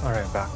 Alright, back.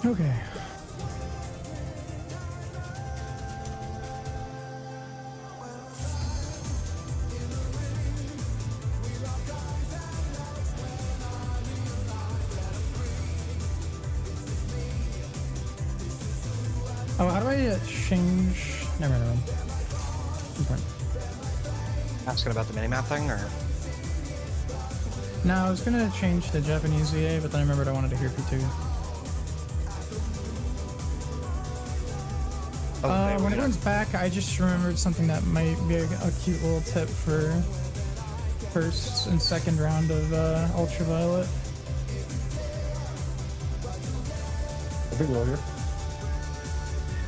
Okay. Oh, how do I change? Never mind. Okay. Asking about the minimap thing, or? No, I was gonna change to Japanese VA, but then I remembered I wanted to hear P2. When it comes back, I just remembered something that might be a cute little tip for first and second round of Ultraviolet.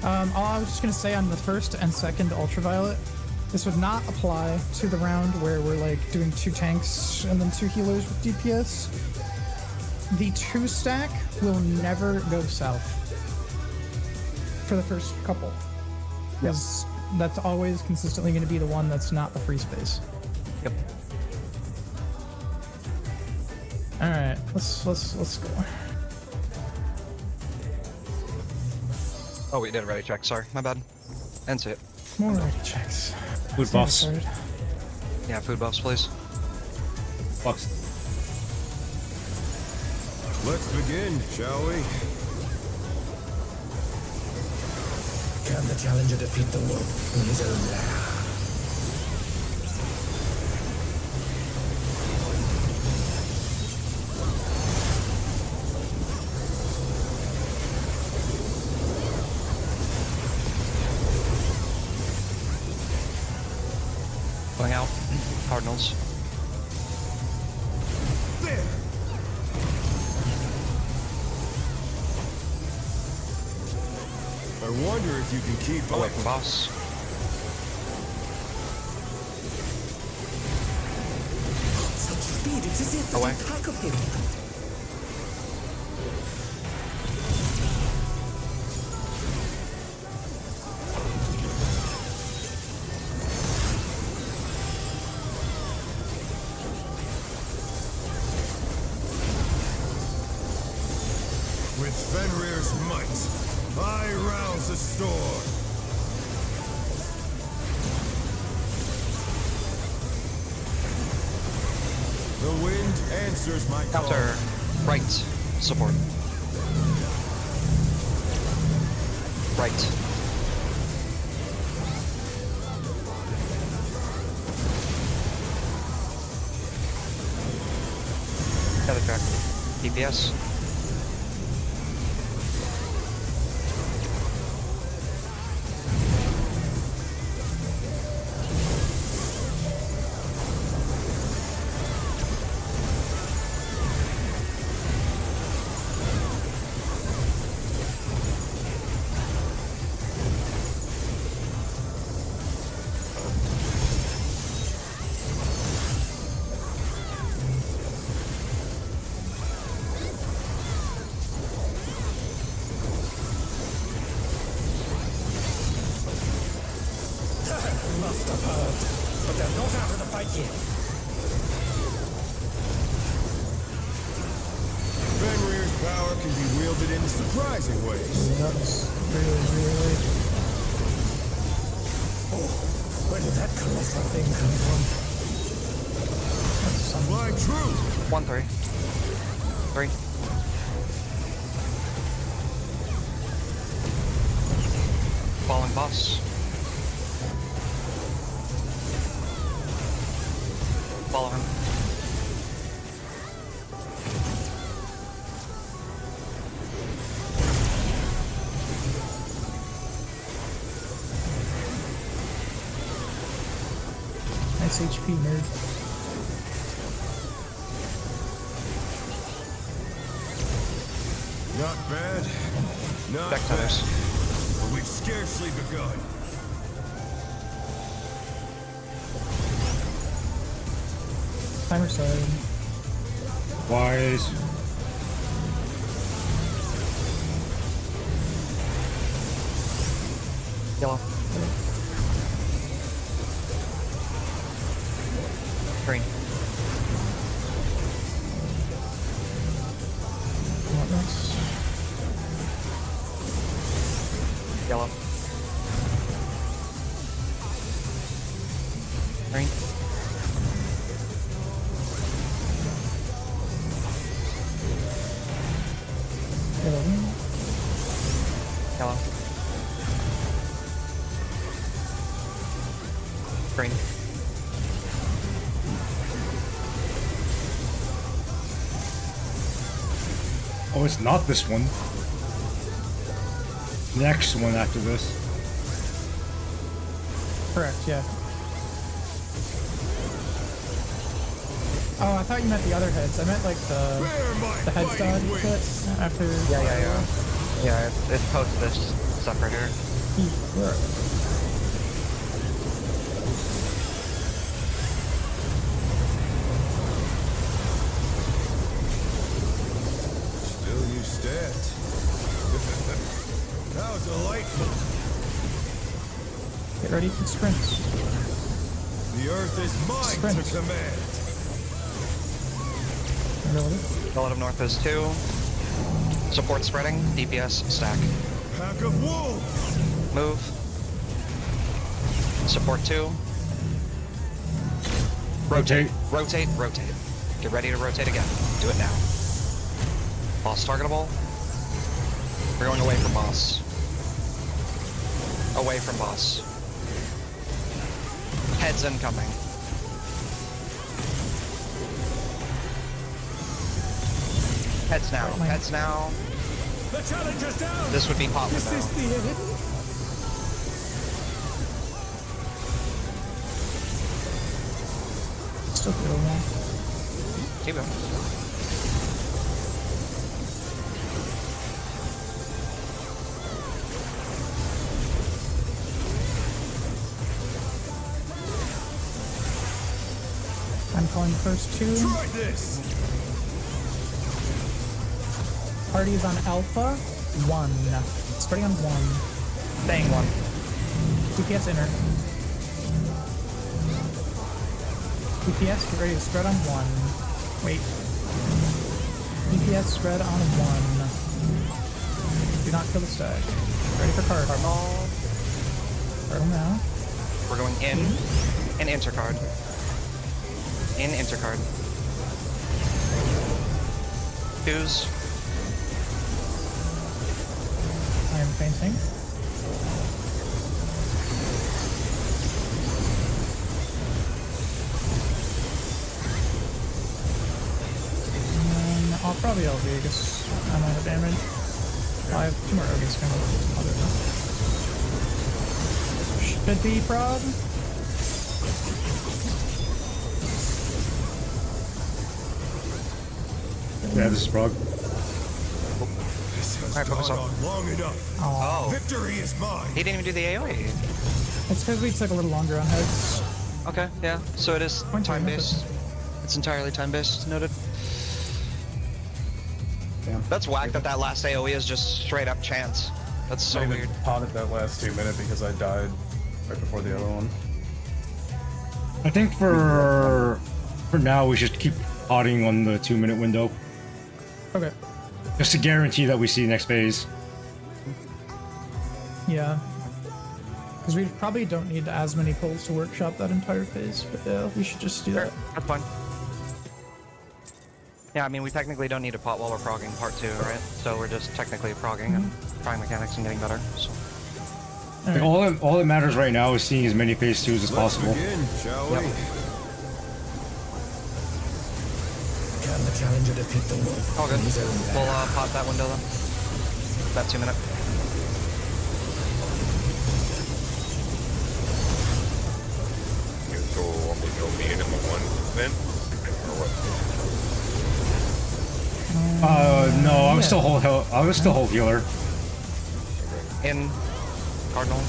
All I was just gonna say on the first and second Ultraviolet, this would not apply to the round where we're like doing 2 tanks and then 2 healers with DPS. The 2 stack will never go south for the first couple. Because that's always consistently going to be the one that's not the free space. Yep. All right, let's go. Oh, we did a ready check. Sorry, my bad. And see it. More ready checks. Food buffs. Yeah, food buffs, please. Buffs. Let's begin, shall we? Can the challenger defeat the wolf in his own lair? Going out. Cardinals. There! I wonder if you can keep Away up. from boss. Such speed, it's as if Away. there's a pack of him. With Fenrir's might, I rouse the storm. The wind answers my call. Counter. Right. Support. Right. Other track. DPS. Stop hard, but they're not out of the fight yet. Fenrir's power can be wielded in surprising ways. That's really. Oh, where did that colossal thing come from? That's something. Fly true! 1-3. 3. Falling boss. Follow him. Nice HP, nerd. Not bad. Not Deck bad. tethers. But we've scarcely begun. Timer side. Wise. Yellow. Green. What next? Yellow. Green. Yellow. Yellow. Green. Oh, it's not this one. Next one after this. Correct, yeah. Oh, I thought you meant the other heads. I meant like Bear my the heads dodge fighting bit wits. after. Yeah, it's post this stuff right here. Still you stand. How delightful. Get ready for sprints. The earth is mine Sprint. to command. Really? Relative north is 2. Support spreading. DPS stack. Pack of wolves. Move. Support 2. Rotate. Rotate. Rotate. Get ready to rotate again. Do it now. Boss targetable. We're going away from boss. Away from boss. Heads incoming. Heads now. Heads now. The challenge is down! This would be pop Is now. this the end? Still feel more. Keep going. I'm calling the first 2. Try this. Party is on Alpha 1. Spreading on 1. Staying 1. DPS inner. DPS, get ready to spread on 1. Wait. DPS spread on 1. Do not kill the stack. Ready for card. Cardinal now. We're going in intercard. In intercard. 2s. I am fainting. I'll probably LV because I'm out of damage. I have 2 more Ogies coming. I'll do that. Should be prod. Yeah, this is Prague. This has Alright, focus gone up. on long enough. Oh. Victory is mine. He didn't even do the AoE. It's because we took a little longer on heads. Okay, yeah. So it is Point to time-based. It's entirely time-based, noted. Damn. That's whack that that last AoE is just straight up chance. That's so I even weird. potted that last 2 minutes because I died right before the other one. I think for now we should keep potting on the 2-minute window, Okay. just to guarantee that we see next phase. Yeah. Because we probably don't need as many pulls to workshop that entire phase, but yeah, we should just do that. That's fine. Yeah, I mean, we technically don't need a pot while we're progging part 2, right? So we're just technically progging and trying mechanics and getting better. So Like, all that matters right now is seeing as many phase 2s as Let's possible. begin, shall we? Can the challenger defeat the wolf all good. in his own We'll lair? pot that window then. That 2-minute. So I'm gonna be in the one then, or what? No, I was Yeah. still whole healer. In Cardinal.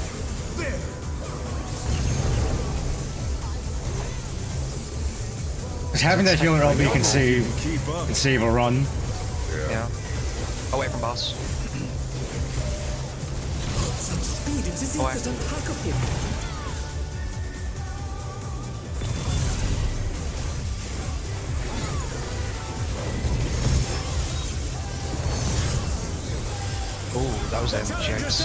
Because having that healer LB can Keep up. save a run. Yeah. Away from boss. Such speed, it's as if Away. there's a pack of him. Ooh, that was a jinx.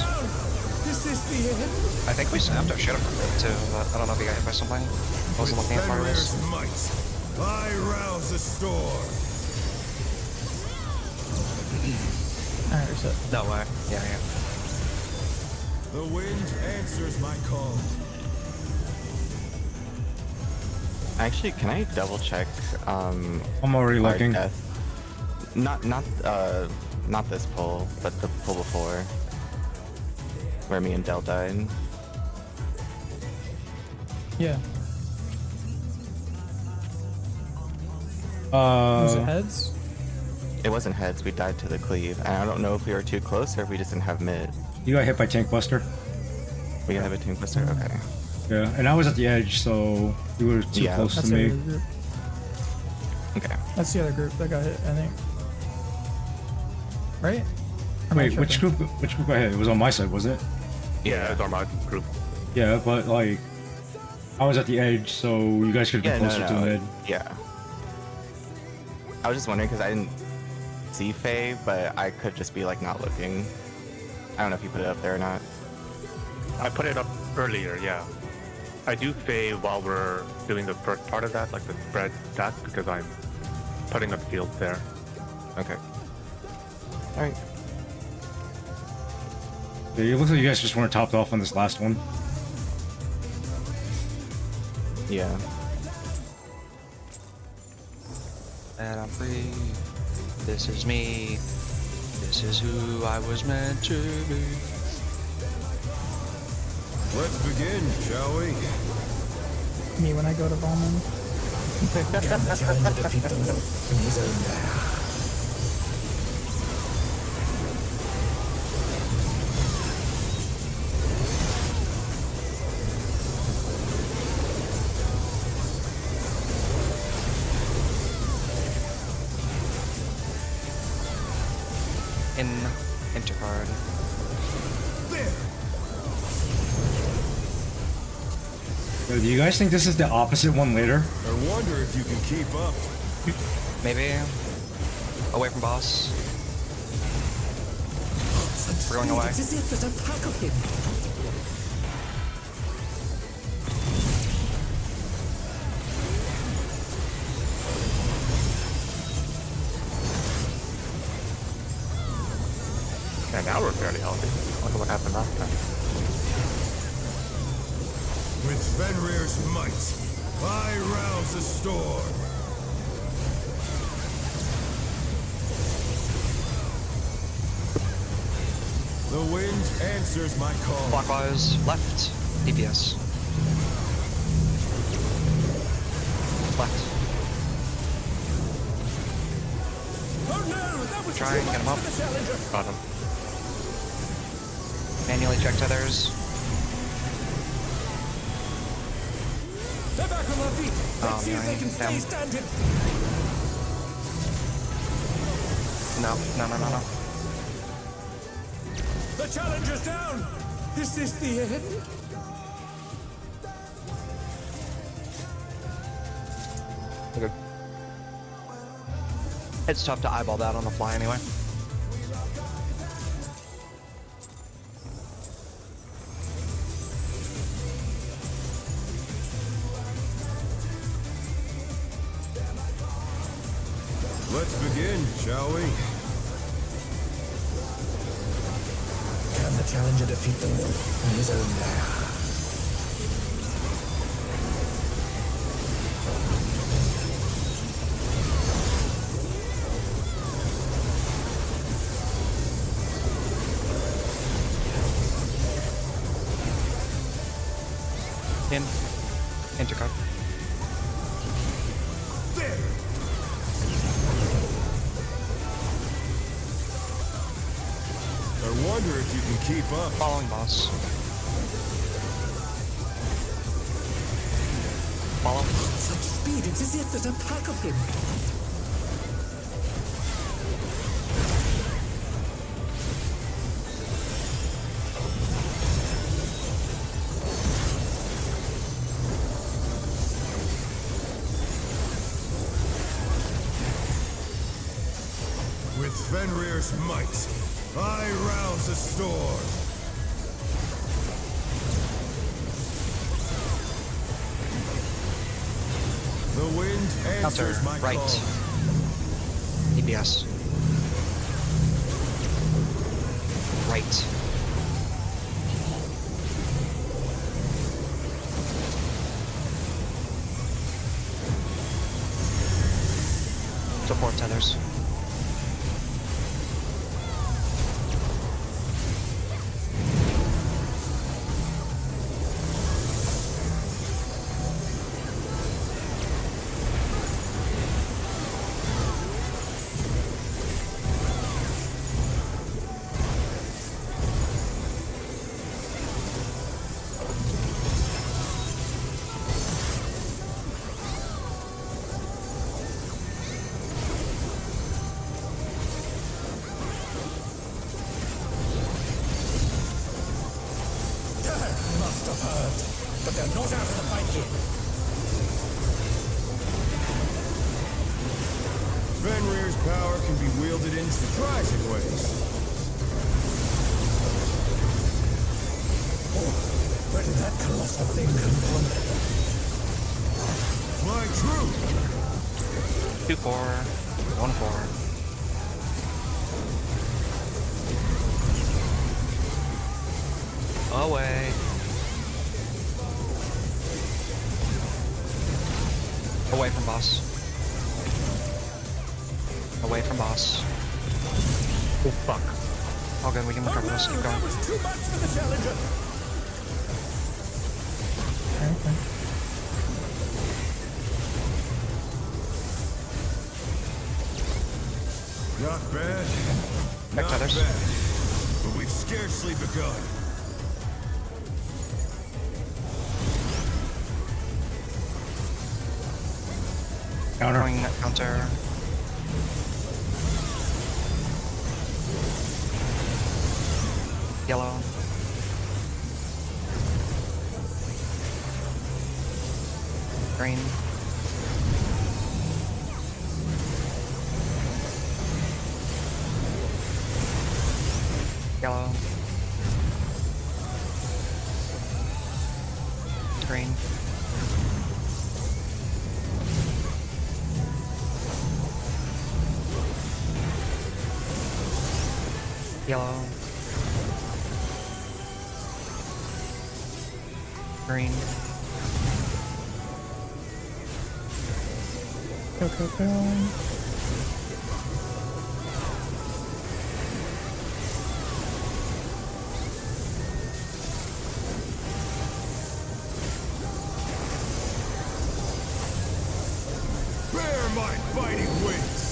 Is this the end? I think we snapped our shit up too, but I don't know if he got hit by something. I wasn't looking at part of this. Fenrir's might, I rouse the storm. Alright, reset. No way. Yeah, yeah. The wind answers my call. Actually, can I double check? I'm already our looking. death? Not this pull, but the pull before, where me and Del died. Yeah. Was it Uh, heads? It wasn't heads. We died to the cleave, and I don't know if we were too close or if we just didn't have mid. you got hit by Tank Buster. We have a team cluster. Okay. Yeah, and I was at the edge, so you were too Yeah. close That's to the me. other group. Okay. That's the other group that got hit, I think. Right? Or am I Wait, which tripping? group? Which group got hit? It was on my side, was it? Yeah, it's our mod group. Yeah, but like, I was at the edge, so you guys could have Yeah. been closer to mid. Yeah. I was just wondering because I didn't see Faye, but I could just be like not looking. I don't know if you put it up there or not. I put it up earlier, yeah. I do Faye while we're doing the first part of that, like the spread that, because I'm putting up fields there. Okay. All right. Yeah, it looks like you guys just weren't topped off on this last one. Yeah. And I'm free. This is me. This is who I was meant to be. Let's begin, shall we? Me when I go to Volman. Can the challenger defeat the wolf in his own lair? In Intercard. Do you guys think this is the opposite one later? I wonder if you can keep up. Maybe. Away from boss. Such We're going speed, away. it's as if there's a pack of him. And now we're fairly healthy. I wonder what happened last time. With Fenrir's might, I rouse the storm. The wind answers my call. Clockwise, left, DPS. Left. Oh no, that was Try and get him up. the challenger. Got him. Manually check tethers. They're back on their feet. Oh, Let's see if they no, can stay down. standing. No. The challenger's down. Is this the end? Good. It's tough to eyeball that on the fly anyway. Let's begin, shall we? Can the challenger defeat the wolf in his own lair? Intercut. There! I wonder if you can keep up. Following boss. Follow. Such speed, it's as if there's a pack of him. With Fenrir's might, I rouse the storm. The wind Counter. answers my Right. call. DPS. Right. Support tethers. Must have heard, but they're not out of the fight yet. Fenrir's power can be wielded in surprising ways. Where did that colossal thing come from? My true! 2-4. 1-4. Away. Away from boss. Away from boss. Oh fuck. All good, we can recover this. Keep going. That was too much for the challenger. Okay. Not bad. Back Not tethers. bad. But we've scarcely begun. Counter. Going counter. Yellow. Green. Yellow. Green. Yellow. Green. Go. Bear my fighting wings!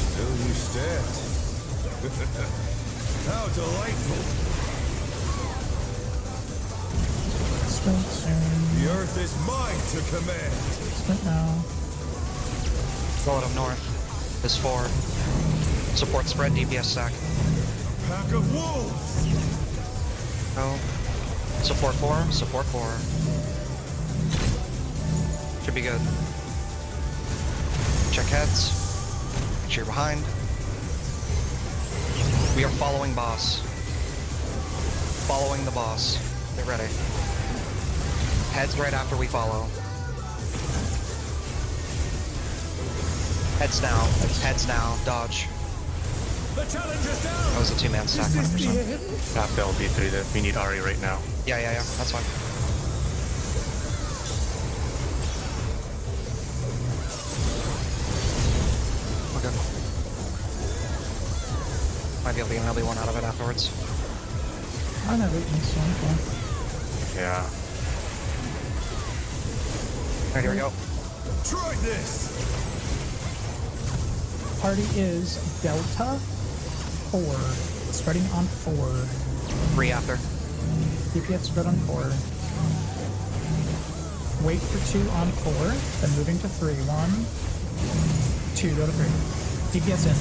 Still you stand. How delightful! Sprint soon. The earth is mine to command! Sprint now. Roll it up north. Is 4. Support spread, DPS stack. Pack of wolves! No. Support 4, support 4. Should be good. Check heads. Make sure you're behind. We are following boss. Following the boss. Get ready. Heads right after we follow. Heads now. Heads now. Dodge. The challenger's down. That was a 2-man stack, Is this 100%. the end? Have to LB3 this. We need Ari right now. Yeah, that's fine. Okay. Might be able to get an LB1 out of it afterwards. I never eaten so Yeah. Alright, here we go. Try this! Party is Delta 4. Spreading on 4. 3 after. DPS spread on 4. Wait for 2 on 4. Then moving to 3. 1, 2, go to 3. DPS in.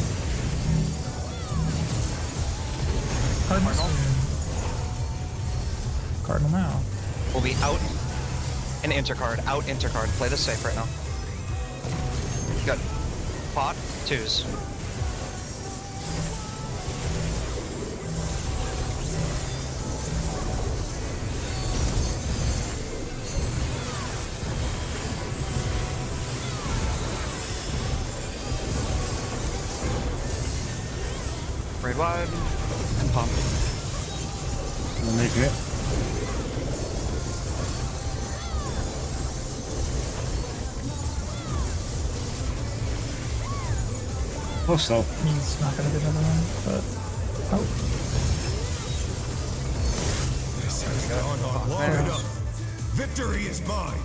Cardinal. Cardinal now. We'll be out and intercard. Out intercard. Play this safe right now. Good. Pot. 2s. Raid wide. And pump. We're making it. Close though. He's not gonna get another one, but oh, This has gone on long enough. Victory is mine!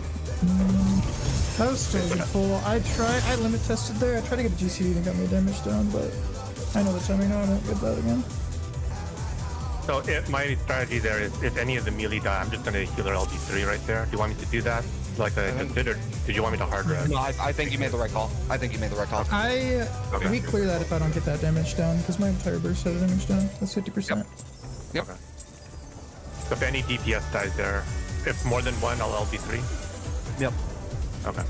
that was still good pull. I limit tested there. I tried to get a GCD and got my damage down, but I know the timing now. I don't get that again. So my strategy there is if any of the melee die, I'm just going to healer LB3 right there. Do you want me to do that like I just did, or did you want me to hard res? No, I think you made the right call. I think you made the right call. Okay. We clear that if I don't get that damage down, because my entire burst has damage down. That's 50%. Yep. Okay. So if any DPS dies there, if more than one, I'll LB3. Yep. Okay.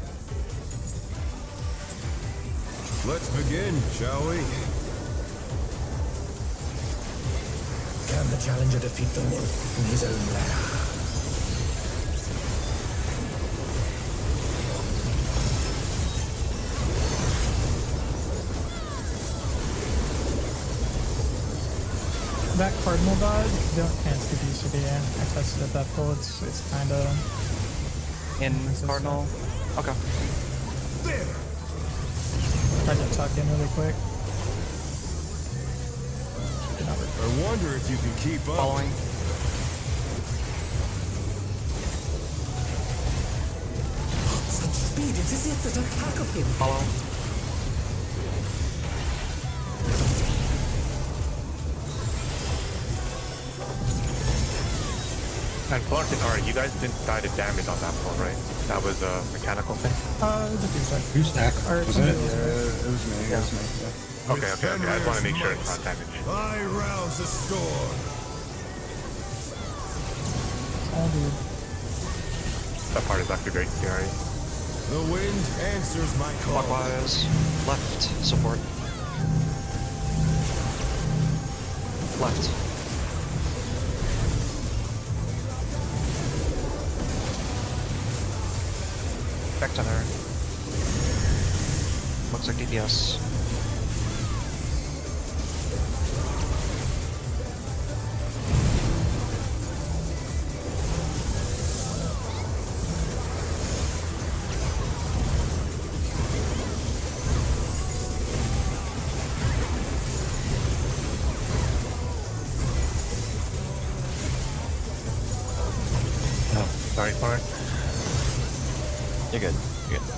Let's begin, shall we? Can the challenger defeat the wolf in his own lair? That cardinal dodge, you don't cancel the DCD. I tested at that pull. It's kind of In Cardinal. Okay. There! tried to tuck in really quick. Did not work. I wonder if you can keep up. Following. Such speed, it's as if there's a pack of him. Follow. And Clark and Ari, you guys didn't die to damage on that pull, right? That was a mechanical thing? It's a few seconds. Who's stack? Or Was somebody it? else. It was me. Yeah. Okay. I just want to make sure it's not damage. I rouse the storm. All good. That part is actually very scary. The wind answers my call. Clockwise. Left. Support. Left. Back to there. Looks like DPS. Sorry, Clark. You're good. You're good.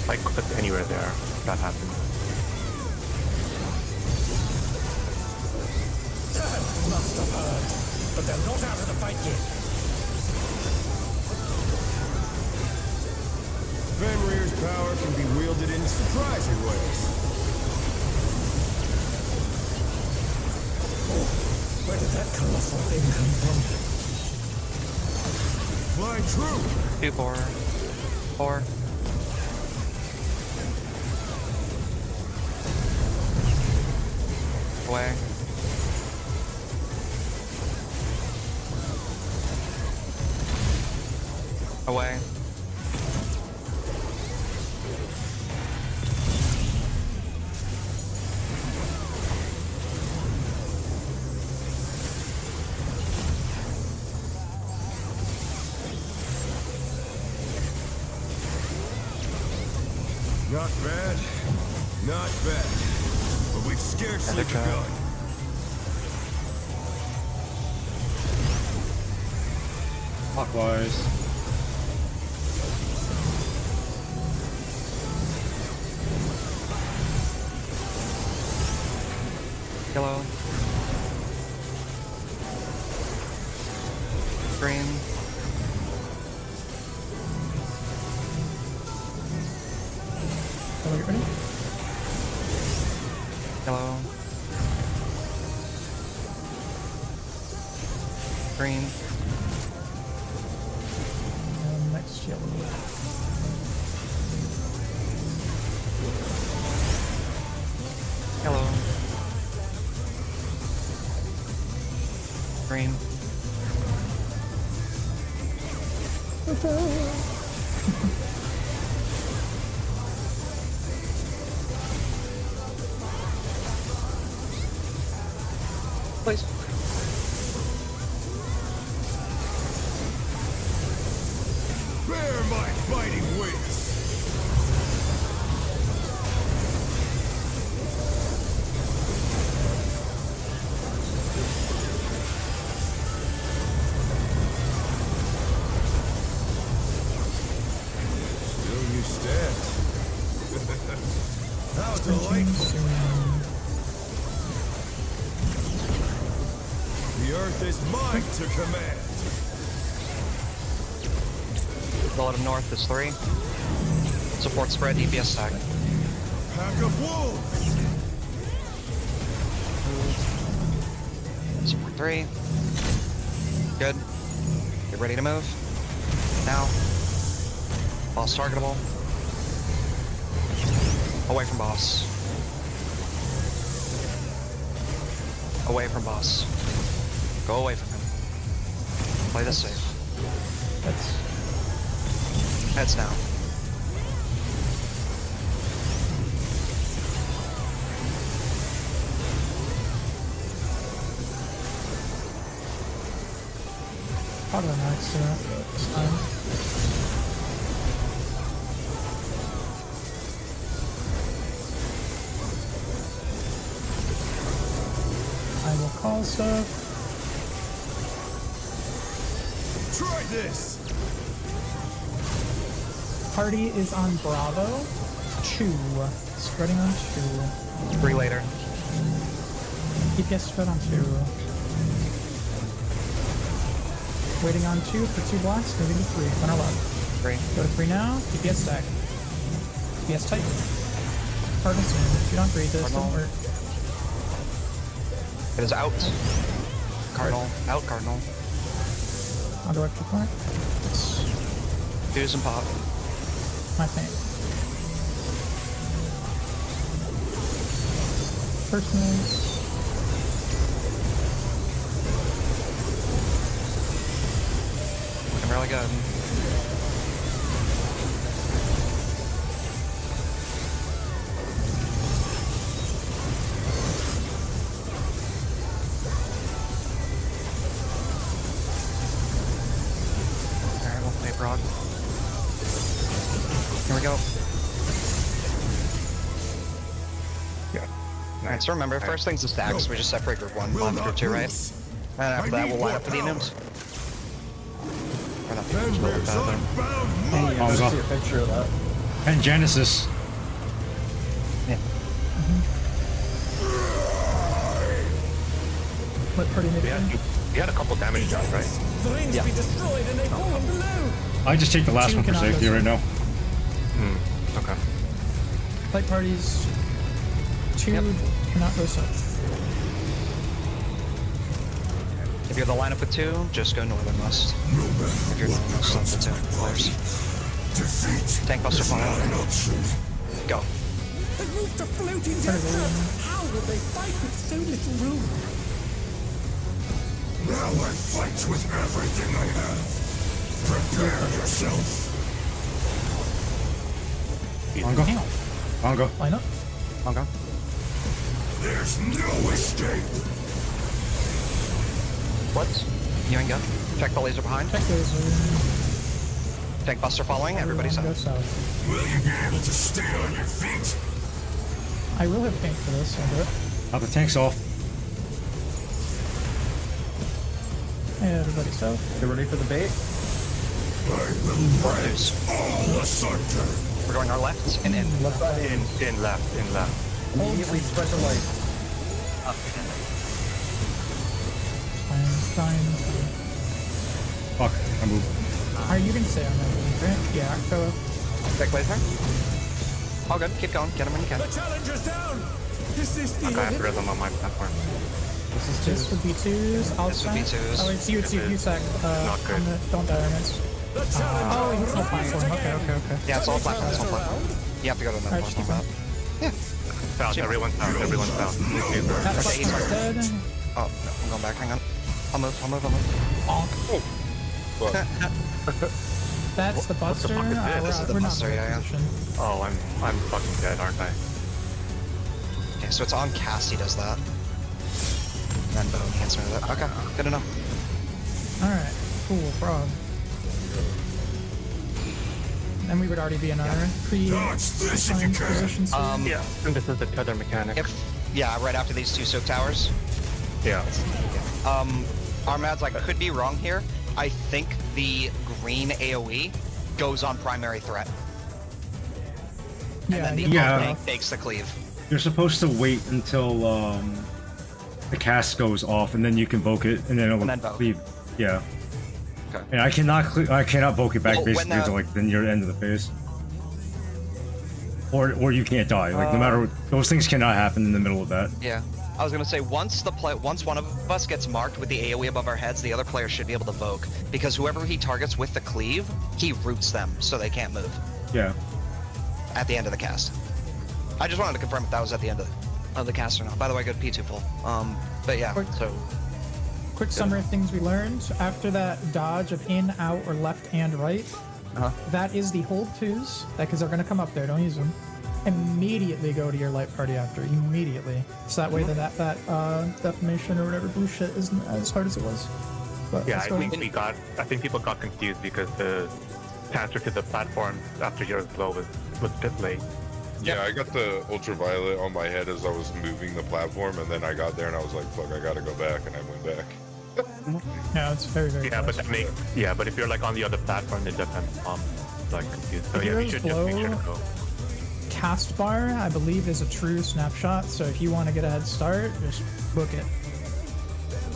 I clicked anywhere there. That happened. Must have heard, but they're not out of the fight yet. Fenrir's power can be wielded in surprising ways. Where did that colossal thing come from? Flying true! 2, 4. 4. Away. Away. Not bad. Not bad. But we've scarcely Another try. begun. Clockwise. Yellow. Green. Are we ready? Yellow. Green. And next yellow. Yellow. Green. Please. Bear my biting wings! Still you stand. How delightful! The earth is mine to command! Relative north is 3. Support spread, DPS stack. Pack of wolves! Support 3. Good. Get ready to move. Now. Boss targetable. Away from boss. Away from boss. Go away from him. Play this safe. That's Heads down. probably max this time. I will call stuff. Try this! Party is on Bravo 2. Spreading on 2. 3 later. DPS spread on 2. Waiting on 2 for 2 blocks, moving to 3. On our left. 3. Go to 3 now. DPS stack. DPS tight. Cardinal soon. If you don't read this, Cardinal. don't work. It is out. Cardinal. Out, Cardinal. I'll go extra point. It's Do some pop. my thing. First moves. Looking really good. Alright, we'll play broad. Here we go. Yeah. Alright, so remember, first thing's the stacks. We just separate group 1, Will bomb group not 2, right? lose. And after I that, need we'll line more up for the power. enums. Or not the enums, but Fenrir's the unbound Hey, might! Hamza. See a picture of that. And Genesis. yeah. What party maybe? You had a couple damage drops, right? The rings Yeah. be destroyed and they fall below. I just take the last Two one for cannot safety go right now. Okay. Light parties, 2 cannot go south. If you're the lineup with 2, just go northernmost. If you're northernmost, of the 2 players. Tank buster fire. Go. The roots are floating down. How will they fight with so little room? Now I fight with everything I have. Prepare yourself. Mongo. Mongo. Line up. Okay. There's no escape. What? You ain't go. Check the laser behind. Check those. Tank buster following. Everybody Go south. south. Will you be able to stay on your feet? I will have paint for this. I'll do it. Now the tank's off. Everybody south. You ready for the bait? I will rend all asunder. We're going our left and in. Left side. In left. Immediately special light. Fine. Fuck, I moved. Alright, you can stay on that, right? Yeah, go. Check laser. All good. Keep going. Get him when you can. The challenger's down. Is this the Okay, I have rhythm on my platform. This would be 2s. I'll This would be stack. 2s. Oh, it's you, Sec. Not good. Don't die, Ernest. The challenger Oh, he's no platform. Okay. Yeah, it's all platform. It's all platform. You have to go to another Alright, just keep platform. going. South, everyone's south. That Okay, platform's dead. Oh, no, I'm going back. Hang on. I'll move. Bonk. That's the buster. fuck is this? This is the we're not buster, in yeah. position. Oh, I'm fucking dead, aren't I? Okay, so it's on cast. He does that. And then boom, he hits me with it. Okay, good enough. Alright, cool, frog. And we would already be in our Dodge this if you pre-assigned can. position soon. Yeah. And this is the tether mechanic. Yeah, right after these 2 soak towers. Yeah. Armads, I could be wrong here. I think the green AoE goes on primary threat. And then the Yeah. tank takes the cleave. You're supposed to wait until the cast goes off, and then you can invoke it, and then it'll And then voke. leave. Yeah. Okay. And I cannot invoke it back Well, when basically the- until like the near end of the phase. Or you can't die. Like no matter what, those things cannot happen in the middle of that. Yeah. I was gonna say once one of us gets marked with the AoE above our heads, the other player should be able to voke because whoever he targets with the cleave, he roots them so they can't move Yeah. at the end of the cast. I just wanted to confirm if that was at the end of the cast or not. By the way, good P2 pull. But yeah, so Quick summary of things we learned. After that dodge of in, out, or left and right, that is the hold 2s, because they're going to come up there, don't use them. Immediately go to your light party after, immediately. So that way that defamation or whatever bullshit isn't as hard as it was. But Yeah, let's I go. think people got confused because the transfer to the platform after your blow was pit late. Yeah, I got the ultraviolet on my head as I was moving the platform, and then I got there and I was like, fuck, I gotta go back, and I went back. Yeah, it's very, very Yeah, but close. but if you're like on the other platform, it depends on like confused. So If yeah, you yours should just make sure to blow- go. Cast bar, I believe, is a true snapshot, so if you want to get a head start, just book it.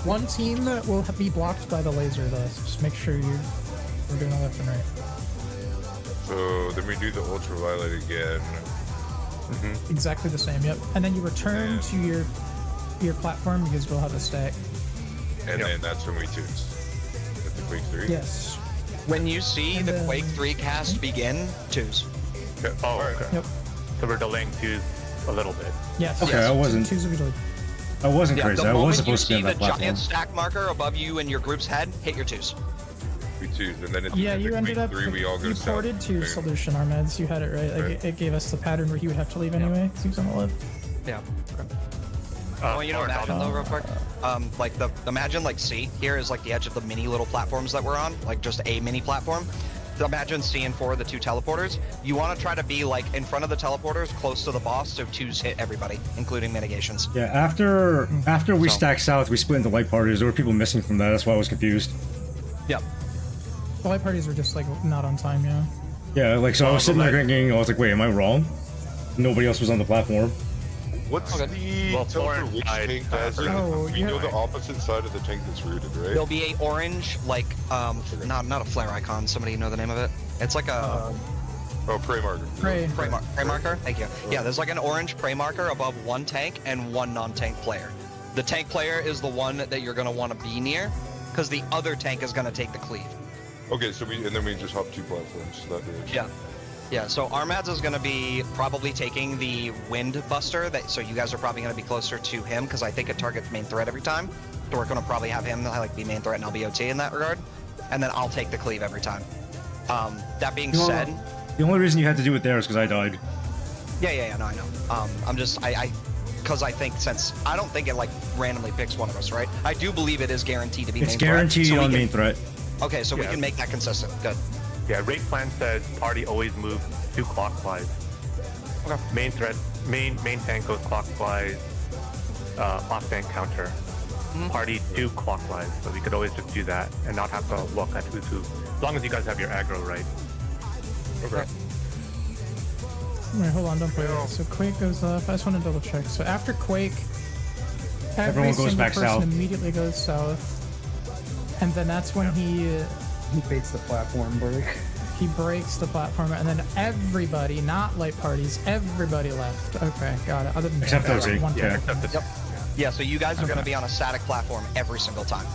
One team will be blocked by the laser, though, so just make sure we're doing the left and right. So then we do the ultraviolet again. Exactly the same, yep. And then you return to your platform because we'll have a stack. And then that's when we choose. At the Quake 3? Yes. when you see And the then- Quake 3 cast begin, 2s. Okay. Oh, Alright. okay. Yep. So we're delaying 2 a little bit. Yes. Okay, yes. I wasn't- Twos will be delayed. I wasn't Yeah, crazy. the I moment was you supposed to be see on the that platform. giant stack marker above you in your group's head, hit your 2s. We choose, and then at the Yeah, end you of ended Quake up. 3, we all go You south. ported to Boom. solution, Armeds. You had it right. Like Right. it gave us the pattern where he would have to leave anyway. 'Cause he was on the left. Yeah. Oh, you know, or imagine not. though, real quick. Like imagine like C here is like the edge of the mini little platforms that we're on, like just a mini platform. So imagine C and 4 are the 2 teleporters. You want to try to be like in front of the teleporters, close to the boss, so 2s hit everybody, including mitigations. Yeah, after we So- stacked south, we split into light parties. There were people missing from that. That's why I was confused. Yep. The light parties were just like not on time. Yeah. Yeah, like so I was the sitting there light- thinking, I was like, wait, am I wrong? Nobody else was on the platform. What's Okay. the Well, tell for Florence which died tank faster. has it? Oh, You know yeah. the opposite side of the tank that's rooted, right? There'll be a orange, like not a flare icon. Somebody know the name of it? It's like a Oh, prey marker. Prey. Prey marker? Thank you. Yeah, there's like an orange prey marker above one tank and one non-tank player. The tank player is the one that you're going to want to be near, because the other tank is going to take the cleave. Okay, so then we just hop 2 platforms that direction. Yeah. Yeah, so Armads is going to be probably taking the Wind Buster, so you guys are probably going to be closer to him, because I think it targets main threat every time. So we're going to probably have him like be main threat and I'll be OT in that regard. And then I'll take the cleave every time. That being said... The only reason you had to do it there is because I died. Yeah, no, I know. I'm just, because I think since, I don't think it like randomly picks one of us, right? I do believe it is guaranteed to be main threat. It's guaranteed so on main threat. Okay, so we can make that consistent. Good. Yeah, rate plan says party always moves 2 clockwise. Okay. Main threat, main tank goes clockwise, off tank counter. Party 2 clockwise, so we could always just do that and not have to look at who's who. As long as you guys have your aggro right. Okay. Wait, hold on, don't play that. So Quake goes off. I just want to double check. So after Quake, every Everyone goes single back person south. immediately goes south. And then that's when he baits the platform break. he breaks the platform, and then everybody, not light parties, everybody left. Okay, got it. Other than Except that, OZ, one yeah. person. Yep. Yeah, so you guys are Okay. going to be on a static platform every single time.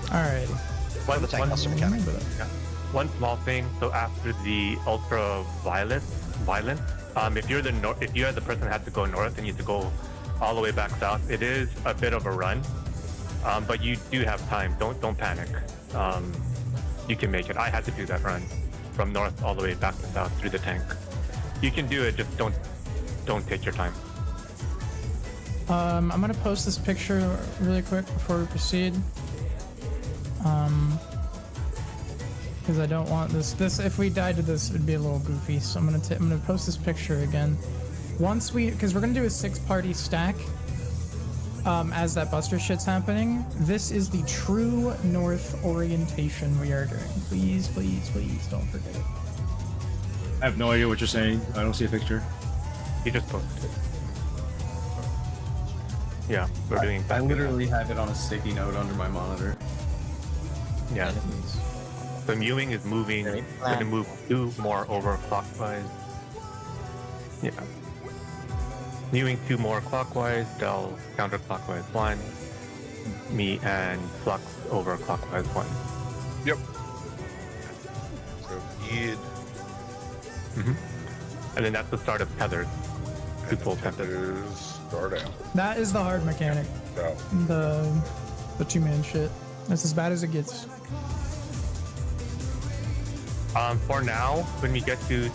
Alrighty. For the tank buster mechanic. Yeah. One small thing. So after the ultraviolet, if you're the person that has to go north and you have to go all the way back south, it is a bit of a run, but you do have time. Don't panic. You can make it. I had to do that run from north all the way back to south through the tank. You can do it. Just don't take your time. I'm gonna post this picture really quick before we proceed. Because I don't want this. If we died to this, it'd be a little goofy. So I'm gonna post this picture again. Because we're gonna do a 6-party stack. As that buster shit's happening, this is the true north orientation we are doing. Please, please, please don't forget it. I have no idea what you're saying. I don't see a picture. You just posted it. Yeah, we're doing. I literally have it on a sticky note under my monitor. Yeah. So Mewing is moving. We're gonna move 2 more overclockwise. Yeah. Mewing 2 more clockwise. Del counterclockwise 1. Me and Flux overclockwise 1. Yep. So id. And then that's the start of tethered. 2 full tethered. Start out. That is the hard mechanic. Out. The 2-man shit. That's as bad as it gets. For now, when we get to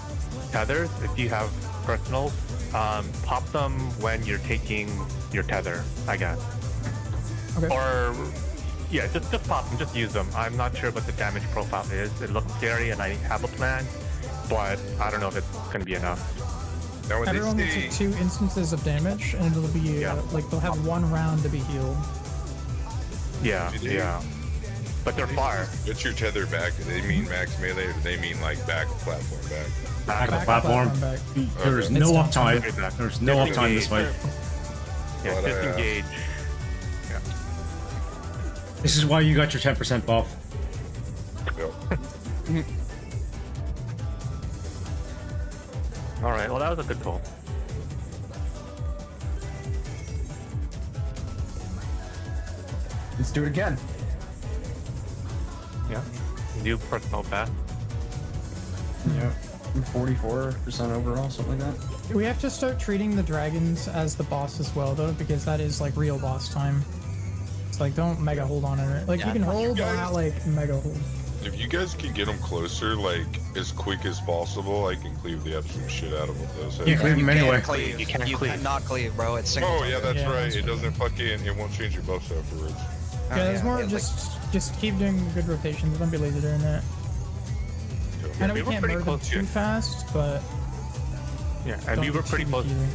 tethers, if you have personals, pop them when you're taking your tether, I guess. Okay. Or, yeah, just pop them, just use them. I'm not sure what the damage profile is. It looks scary and I have a plan, but I don't know if it's going to be enough. Now when Everyone will they take say 2 instances of damage, and it'll be like they'll have 1 round to be healed. Yeah, yeah. But they're far. what's your tether back? Do they mean max melee or do they mean like back platform back? Back of the Back platform. back. There's Okay. no It's uptime. Back. There's no uptime in this fight. Yeah, But, disengage. Yeah. This is why you got your 10% buff. Yep. Alright, well that was a good pull. Let's do it again. Yeah. New personal best. Yeah. 44% overall, something like that. We have to start treating the dragons as the boss as well, though, because that is like real boss time. It's like, don't mega hold on it. Like, you can hold, but not like mega hold. If you guys can get them closer, like as quick as possible, I can cleave the absolute shit out of them. Those You cleave them anyway. Cleave. You can't You cleave. cannot cleave, bro. It's single. Oh yeah, that's Yeah, right. that's It right. doesn't fucking. It won't change your buffs afterwards. Yeah, there's more yeah, just keep doing good rotations. Don't be lazy during that. I know we we were can't pretty murder them close to too it. fast, but Yeah, and we don't were be pretty too close. either.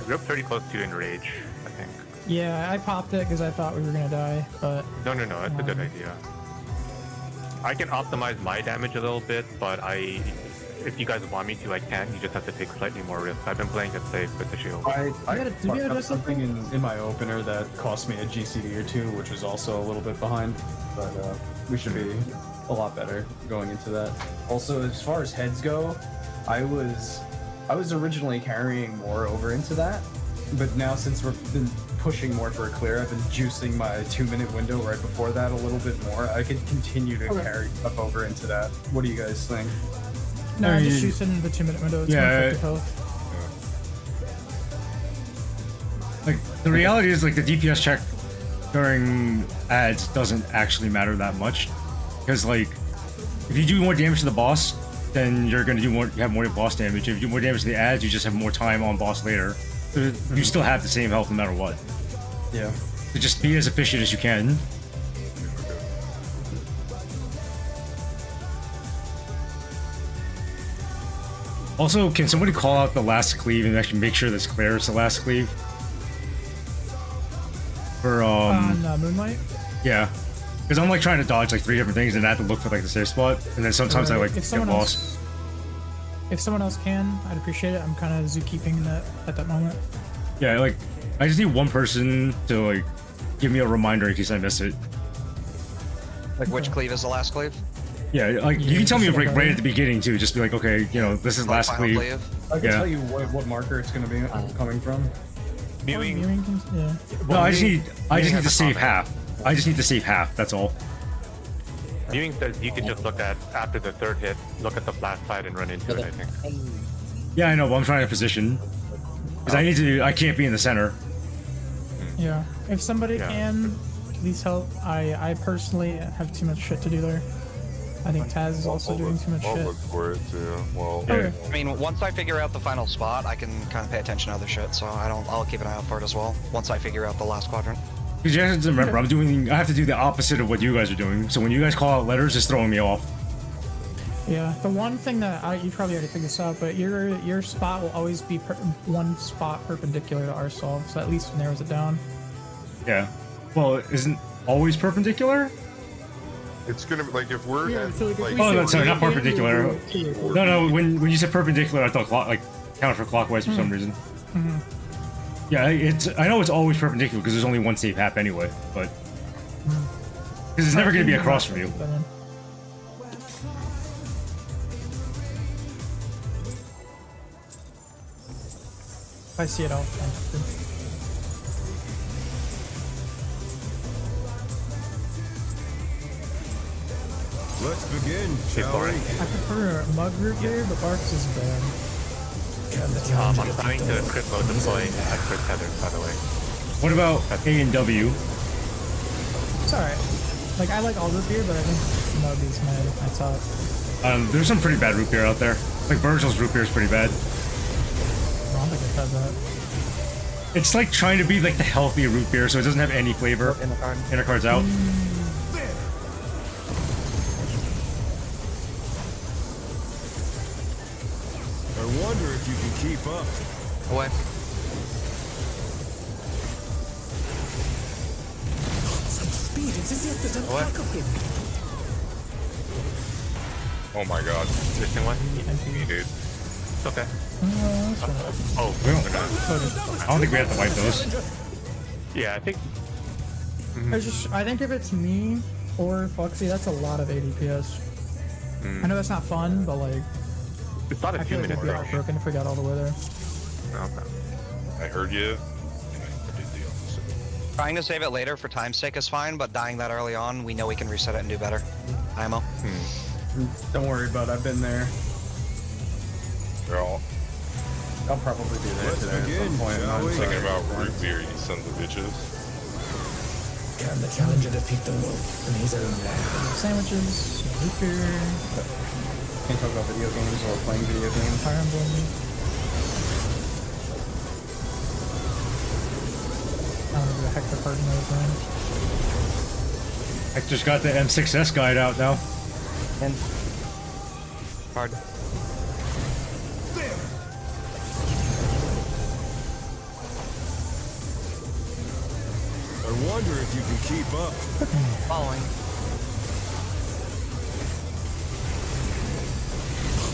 We were pretty close to enrage, I think. Yeah, I popped it because I thought we were gonna die, but No, it's a good idea. I can optimize my damage a little bit, but if you guys want me to, I can. You just have to take slightly more risk. I've been playing it safe with the shield. I gotta- did we fucked gotta up do something in my opener that cost me a GCD or 2, which was also a little bit behind. But we should be a lot better going into that. Also, as far as heads go, I was originally carrying more over into that, but now since we've been pushing more for a clear, I've been juicing my 2-minute window right before that a little bit more. I could continue to carry up over into that. What do you guys think? No, I I mean, just shoot in the 2-minute window. It's yeah, 150 health. Like, the reality is, like, the DPS check during ads doesn't actually matter that much. Because, like, if you do more damage to the boss, then you're going to do more, you have more boss damage. If you do more damage to the ads, you just have more time on boss later. So you still have the same health no matter what. Yeah. So just be as efficient as you can. Also, can somebody call out the last cleave and actually make sure this clear is the last cleave? For, On Moonlight? yeah. Because I'm like trying to dodge like 3 different things and I have to look for like the safe spot. And then sometimes I like If get someone lost. else, if someone else can, I'd appreciate it. I'm kind of zookeeping that at that moment. Yeah, like, I just need one person to like give me a reminder in case I miss it. Like which cleave is the last cleave? Yeah, like you can tell me like right at the beginning too. Just be like, okay, you know, this is Like last final cleave. I can Yeah. tell you what marker it's going to be coming from. Viewing yeah. No, I just need has to a save comment. half. I just need to save half. That's all. Viewing says you can just look at, after the 3rd hit, look at the blast side and run into it, I think. Yeah, I know, but I'm trying to position. Because I can't be in the center. Yeah. If somebody Yeah. can, please help. I personally have too much shit to do there. I think Taz is also doing too much I'll shit. look for it too. Well, Yeah. Okay. I mean, once I figure out the final spot, I can kind of pay attention to other shit. So I'll keep an eye out for it as well. Once I figure out the last quadrant. Because you have to remember, I have to do the opposite of what you guys are doing. So when you guys call out letters, it's throwing me off. Yeah. The one thing that you probably already figured this out, but your spot will always be one spot perpendicular to our solve, so at least narrows it down. Yeah. Well, isn't always perpendicular? it's gonna be like if we're Yeah, at, so like if like, we Oh, say no, sorry, not we're perpendicular. No, when you said perpendicular, I thought counterclockwise for some reason. Yeah, I know it's always perpendicular because there's only one safe hap anyway, but because it's never going to be across from you. If I see it, I'll. Let's begin, shall we? I prefer Mug Root here, but Barks is bad. Can the I'm challenger trying defeat the to crit mode deploy at crit tether, by the way. What about A and W? It's alright. Like, I like all root beer, but I think Mug is my top. There's some pretty bad root beer out there. Like Virgil's root beer is pretty bad. I don't think I've had that. It's like trying to be like the healthy root beer, so it doesn't have any flavor. Inner card's out. I wonder if you can keep up. Away. Such speed, it's as if there's a What? pack of him. oh my god, Missing one? dude. It's okay. Oh, Oh, We don't- we're not. I don't think we have to wipe those. Yeah, I think I think if it's me or Foxy, that's a lot of ADPS. I know that's not fun, but like, it's not a I feel like 2-minute we'd be rush. heartbroken if we got all the way there. Okay. I heard you. And I did the opposite. Trying to save it later for time's sake is fine, but dying that early on, we know we can reset it and do better. IMO. Don't worry about it. I've been there. They're all I'll probably be there Let's today at begin, some point. shall I'm we? sorry. thinking about root beer, you sons of bitches. Can the challenger defeat the wolf in his own land? Sandwiches, root beer, Can't talk about video games or playing video games. Fire Emblem. I don't know who the heck the partner is, man. I just got the M6S guide out now. And hard. I wonder if you can keep up. Following.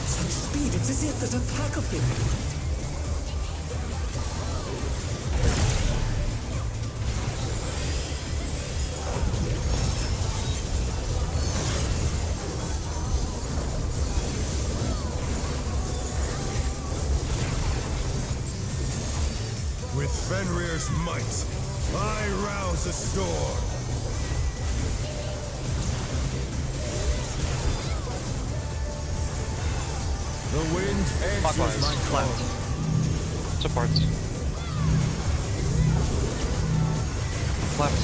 Such speed, it's as if there's a pack of him. Fenrir's might, I rouse the storm. The wind answers Clockwise, my call. left. Supports. Left.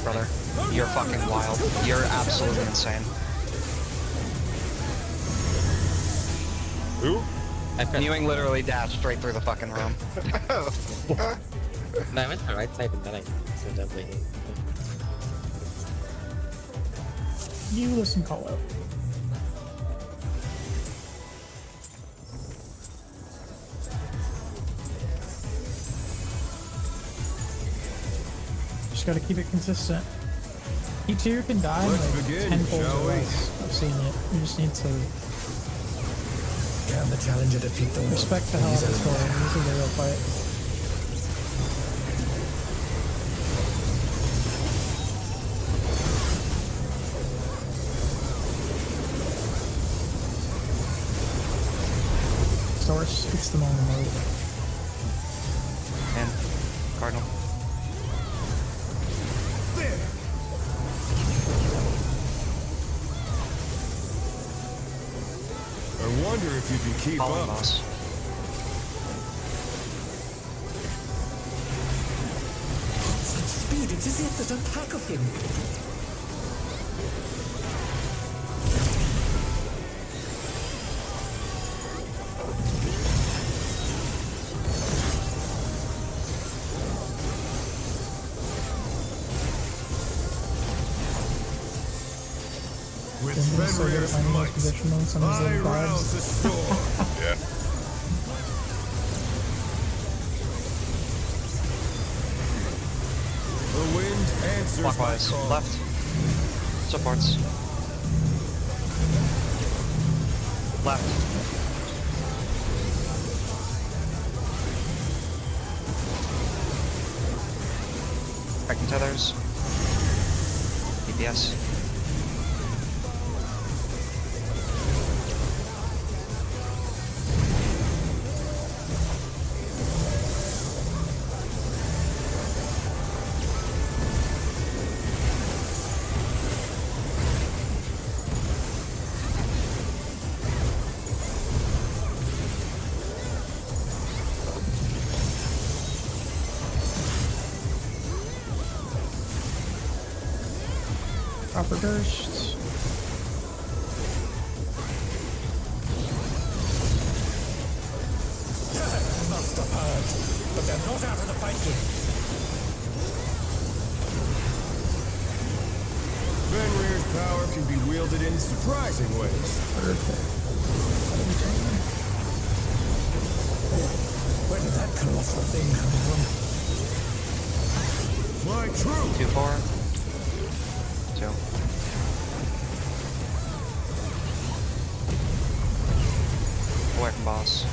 Brother, you're fucking wild. You're absolutely insane. Who? Mewing literally dashed straight through the fucking room. No, I went to the right side and then I accidentally. You listen, call out. Just gotta keep it consistent. E2 can die Let's like begin, 10 pulls shall or we? less. I've seen it. You just need to Can the challenger defeat the wolf? respect the hell out of the story. This is a real fight. Source, it's the moment mode. And Cardinal. There! I wonder if you can keep Following up. boss. Such speed, it's as if there's a pack of him. With Didn't so good at Fenrir's finding those might, position moves on these I little rouse vibes. the storm. Yeah. The wind answers my Clockwise, call. left. Supports. Left. Breaking tethers. DPS. Copper Durst. Must have heard, but they're not out of the fight yet. Fenrir's power can be wielded in surprising ways. Where did that colossal thing come from? My truth! 2-4. 2. Away from boss.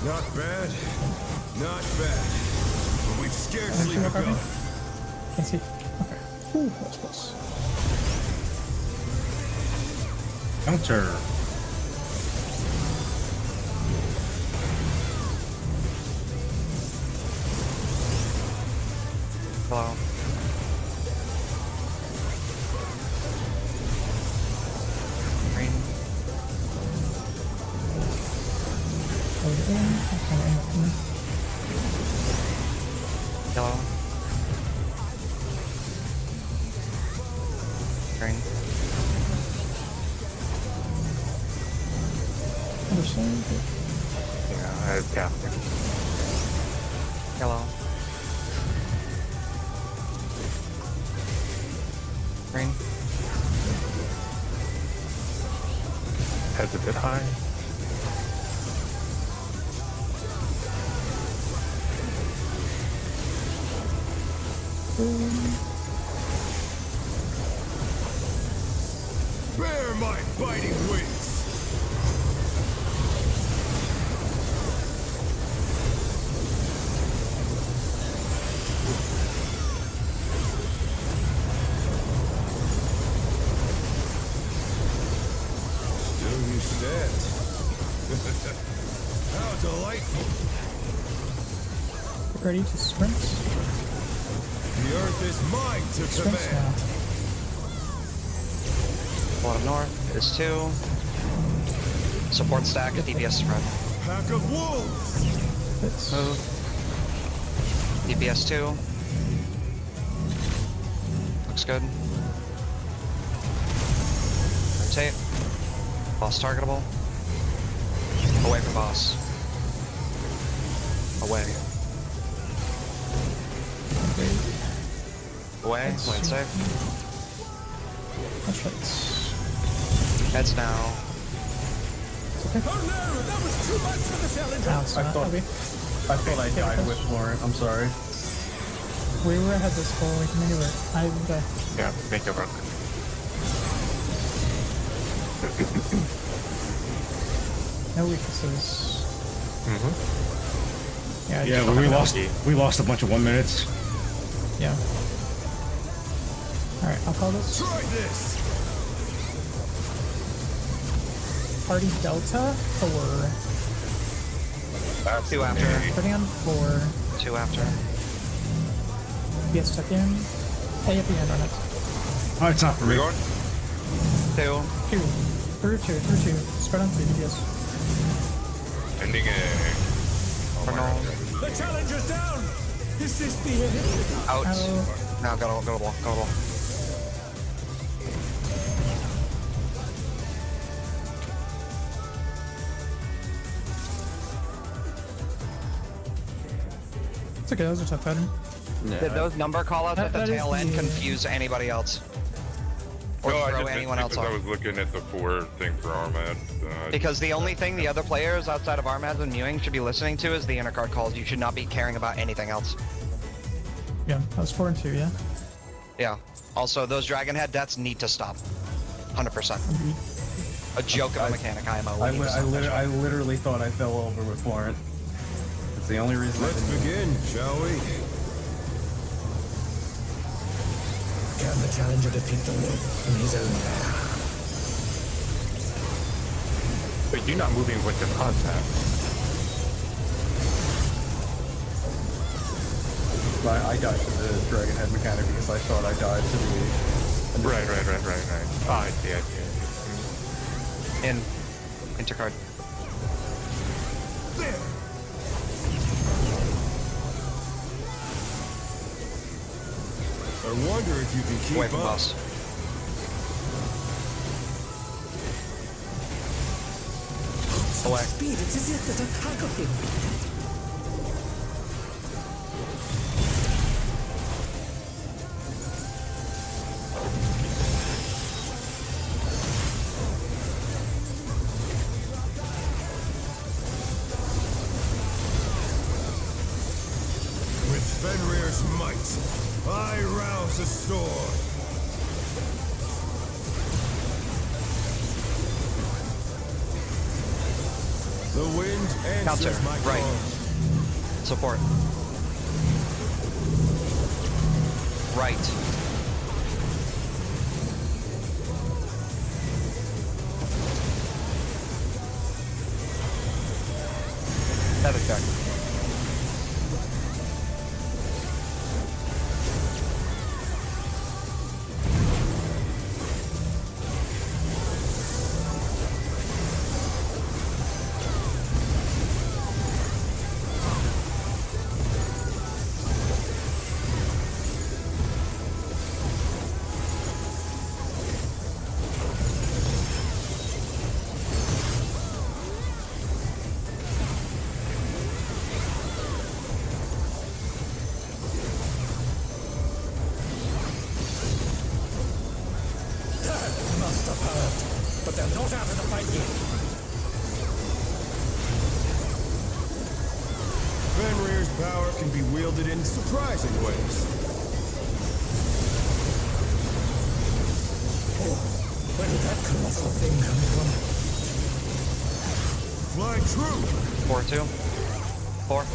Not bad. Not bad. But we've scarcely Actually, begun. Can't see. Okay. Ooh, that was close. Counter. Hello. Green. Hold it in. Yellow. Green. Understand? Yeah. Yellow. Green. Head's a bit high. my biting wings! Still you stand. How delightful! Get ready to sprint. The earth is mine to Sprint command. now. Bottom north is 2. Support stack, DPS spread. Pack of wolves! Hits. Move. DPS 2. Looks good. Rotate. Boss targetable. Away from boss. Away. Away. Play it safe. Touch hits. Heads now. Oh no, that was too much for the challenger. Now it's I not. thought Okay. I died with Florent. I'm sorry. We were ahead this goal. We can make it work. I didn't die. Yeah, make it work. No weaknesses. Mm-hmm. Yeah. Yeah, just- we lost a bunch of 1 minutes. Yeah. All right. I'll call this Try this! party Delta 4. 2 after. Putting on 4. 2 after. PS tuck in. Hey at the end on it. Oh, it's not for me. 2. 2. Through 2. Through 2. Spread on 3 DPS. Ending it. Oh my Pernal. God. The challenger's down. Is this the end? Out. Ow. Now go to wall. Go to wall. It's okay. That was a tough pattern. Did those number callouts at the That is tail end the- confuse anybody else? Or No, I throw just missed anyone it else 'cause I off? was looking at the 4 thing for Armad. Because the only thing the other players outside of Armads and Mewing should be listening to is the intercard calls. You should not be caring about anything else. Yeah. That was 4 and 2. Yeah. Yeah. Also, those Dragon Head deaths need to stop. 100%. A joke of a mechanic, IMO. I literally thought I fell over with Florent. It's the only reason. Let's begin, shall we? Can the challenger defeat the wolf in his own lair? But you're not moving with the contact. I died to the Dragon Head mechanic because I thought I died to the. Right. Oh, I see. In. Intercard. There! I wonder if you can keep Away from up. boss. Away. Speed, it's as if there's a pack of him. With Fenrir's might, I rouse a storm. The wind answers Counter, my right. call. Support. Right. Feather check. Must have heard. But they're not out of the fight yet. Fenrir's power can be wielded in surprising ways. Where did that colossal thing come from? Flying true. 4-2. 4.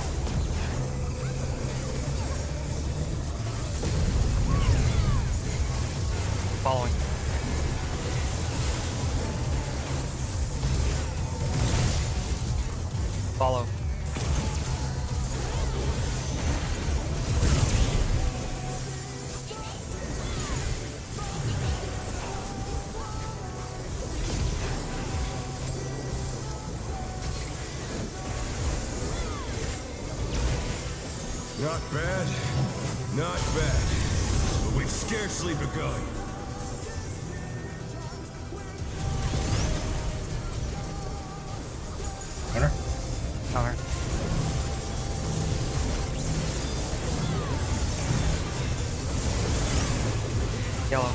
Following. Follow. Not bad. Not bad. But we've scarcely begun. Counter. Counter. Yellow.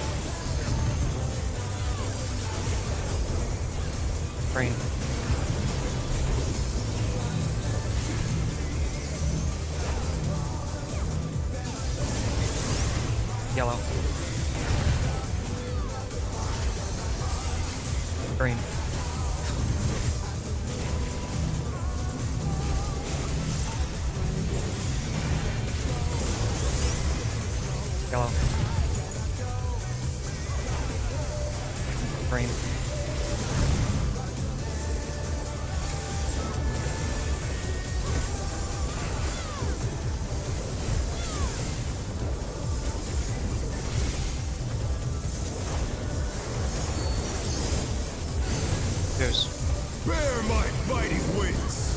Green. Yellow. Green. Yellow. Green. Goose. Bear my fighting wings.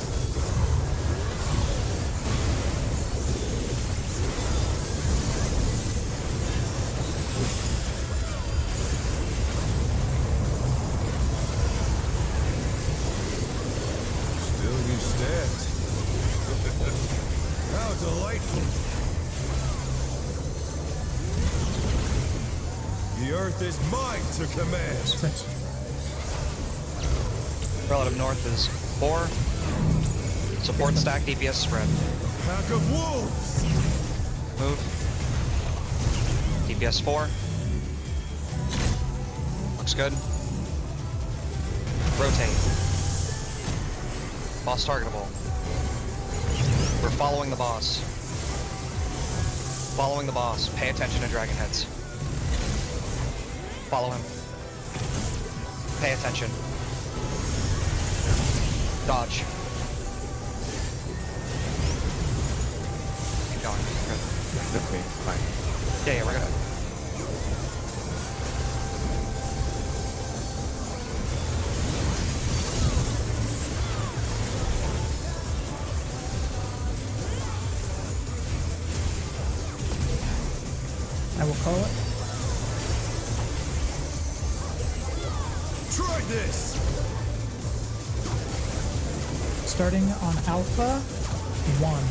Still you stand. How delightful. The earth is mine to command. Sprint. Relative north is 4. Support stack DPS spread. Pack of wolves. Move. DPS 4. Looks good. Rotate. Boss targetable. We're following the boss. Following the boss. Pay attention to dragon heads. Follow him. Pay attention. Dodge. Keep going. Good. With me, fine. Yeah, we're good. I will call it. Try this. Starting on Alpha 1.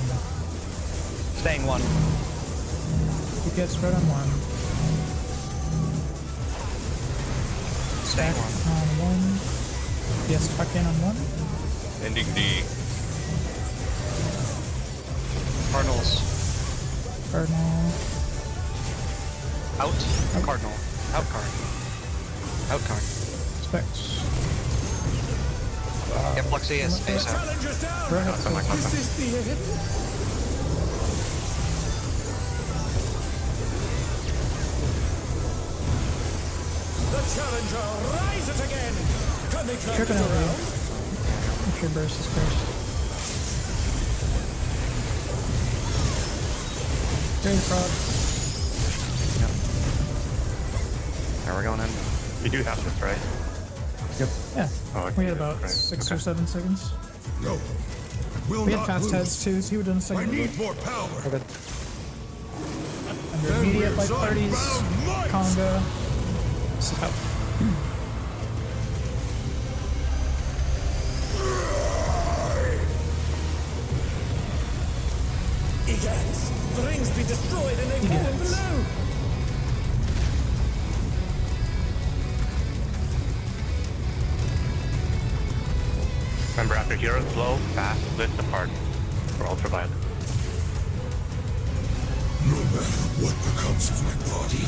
Staying 1. DPS spread on 1. Staying Stack 1. on 1. DPS tuck in on 1. Ending D. Cardinals. Cardinal. Out. Cardinal. Out card. Out card. Specs. Get Fluxy ASAP. Challenger's down. Right. Is this the end? The challenger rises again. Can they turn Tripping this over you. around? If your burst is first. Very frog. There, we're going in. You do have this, right? Yeah. Oh, okay, We had about right. 6 or Okay. 7 seconds. No. Will We had not fast lose. heads too, so he would have done a I second. need more power. Under immediate like Fenrir's parties. unbound might. Conga. South. Egads! The rings be destroyed and they fall Egads. below! Remember, after hero, slow, fast, split, depart. For ultraviolet. No matter what becomes of my body,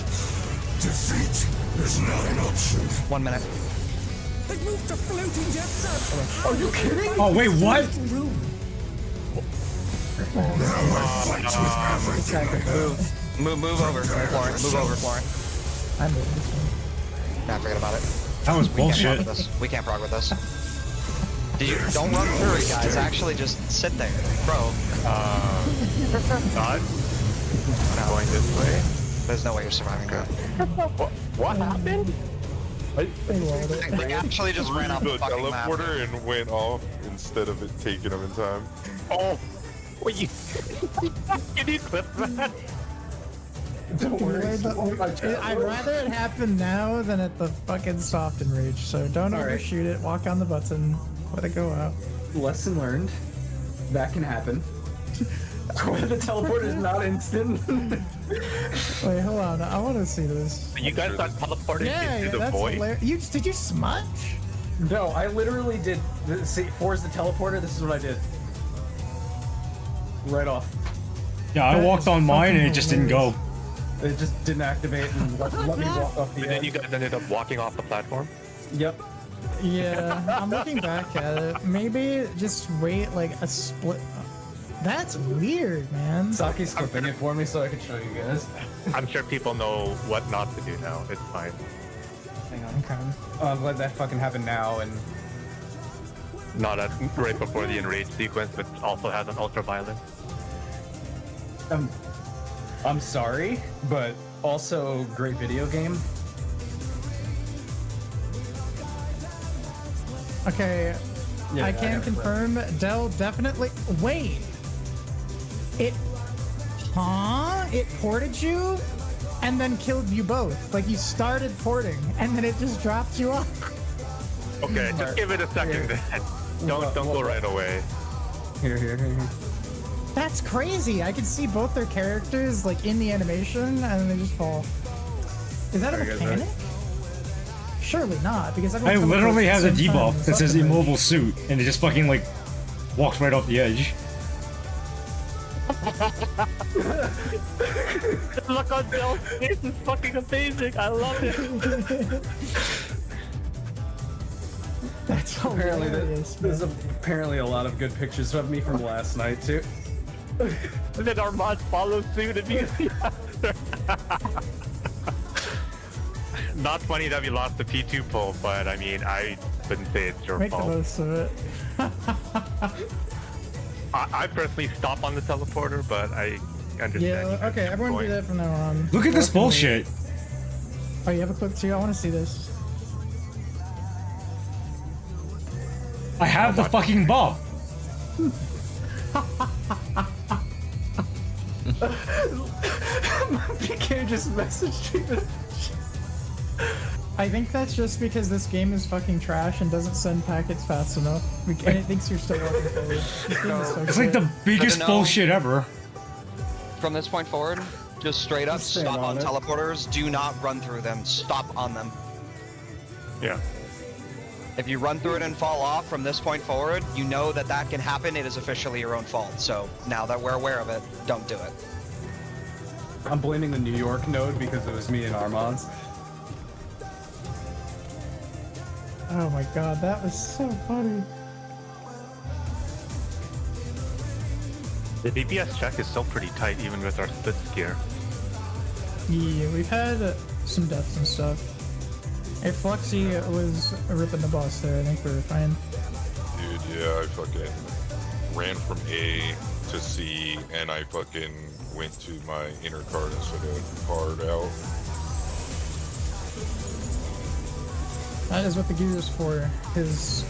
defeat is not an option. 1 minute. They've moved to floating jet traps. Are you kidding? Oh wait, what? Move over, Florent. Move over, Florent. I'm moving this one. Nah, forget about it. That was We can't prog bullshit. with this. We can't prog with this. Don't run through it, guys. Actually, just sit there, bro. Not going this way. There's no way you're surviving that. What happened? They actually just ran off the the fucking map. teleporter and went off instead of it taking them in time. Oh, wait, you can you clip that? Don't worry. I'd rather it happen now than at the fucking soft enrage. So don't All right. overshoot it. Walk on the button. Let it go out. Lesson learned. That can happen. The teleport is not instant. Wait, hold on. I want to see this. You guys got teleported Yeah, into the that's void? hilarious. Did you smudge? No, I literally did. See, 4 is the teleporter. This is what I did. Right off. Yeah, I That walked is on mine and fucking it just didn't go. It just didn't activate and let me walk off the And then edge. you guys ended up walking off the platform? Yep. Yeah, I'm looking back at it. Maybe just wait like a split. That's weird, man. Saki's clipping it for me so I can show you guys. I'm sure people know what not to do now. It's fine. Hang on, okay. I'm glad that fucking happened now and Not at, right before the enrage sequence, but also has an ultraviolet. I'm sorry, but also great video game. Okay, Yeah, I got can it. confirm. Dell definitely. Wait. It. Huh? It ported you, and then killed you both. Like you started porting, and then it just dropped you off. Okay, just give it a second then. Don't go right away. Here. That's crazy. I can see both their characters like in the animation, and then they just fall. Is that a Very good, mechanic? Surely not, because I everyone literally has a debuff that says Sucker immobile suit, and it just fucking like walks right off the edge. Look on Dell's face is fucking amazing. I love it. That's Apparently, hilarious. there's apparently a lot of good pictures of me from last night too. And then Armand follows suit immediately after. Not funny that we lost the P2 pull, but I mean, I wouldn't say it's your Make the fault. most of it. I personally stop on the teleporter, but I understand. Yeah, okay, everyone do that from now on. Look at this Definitely. bullshit. Oh, you have a clip too? I want to see this. I have the fucking buff. PK just messaged me. I think that's just because this game is fucking trash and doesn't send packets fast enough. And it thinks you're still walking forward. This game is so It's like shit. the biggest know. bullshit ever. From this point forward, just straight up Just stand stop on on it. teleporters. Do not run through them. Stop on them. Yeah. If you run through it and fall off from this point forward, you know that that can happen. It is officially your own fault. So now that we're aware of it, don't do it. I'm blaming the New York node because it was me and Armand's. Oh my god, that was so funny. The DPS check is still pretty tight, even with our split gear. Yeah, we've had some deaths and stuff. Hey, Fluxy was ripping the boss there. I think we were fine. Dude, yeah, I fucking ran from A to C, and I fucking went to my inner card instead of card out. That is what the gear is for, because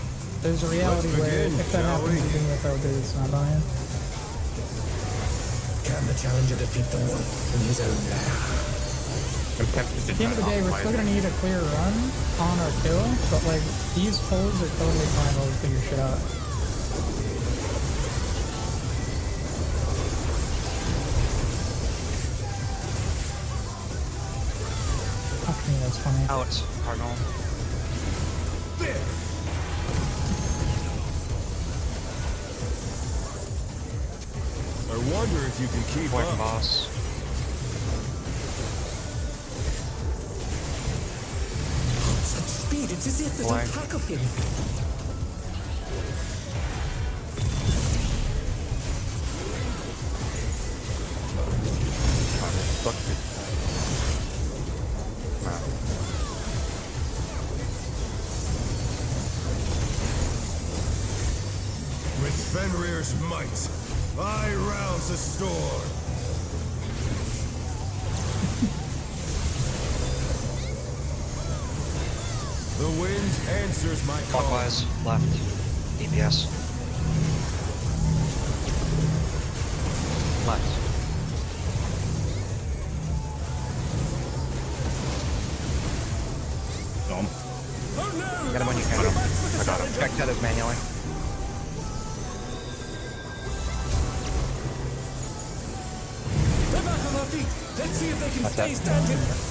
there's a reality Let's where begin, if that shall happens, we? even without it, it's not dying. Can the challenger defeat the wolf in his own lair? I'm tempted to At the end of the try day, we're optimize still it. gonna need a clear run on our kill, but like, these pulls are totally fine while we figure shit out. Fuck me, that's funny. Out, Cardinal. I wonder if you can keep Point up. boss. It's as if there's Why? a pack of him. Fuck this. With Fenrir's might, I rouse the storm. The wind answers my call. Clockwise, left, DPS. Left. Dumb. Oh no! Get him when you that can. was too much for the I got him. challenger. Check tethers manually. They're back on our feet. Let's see if they can That's stay it. standing.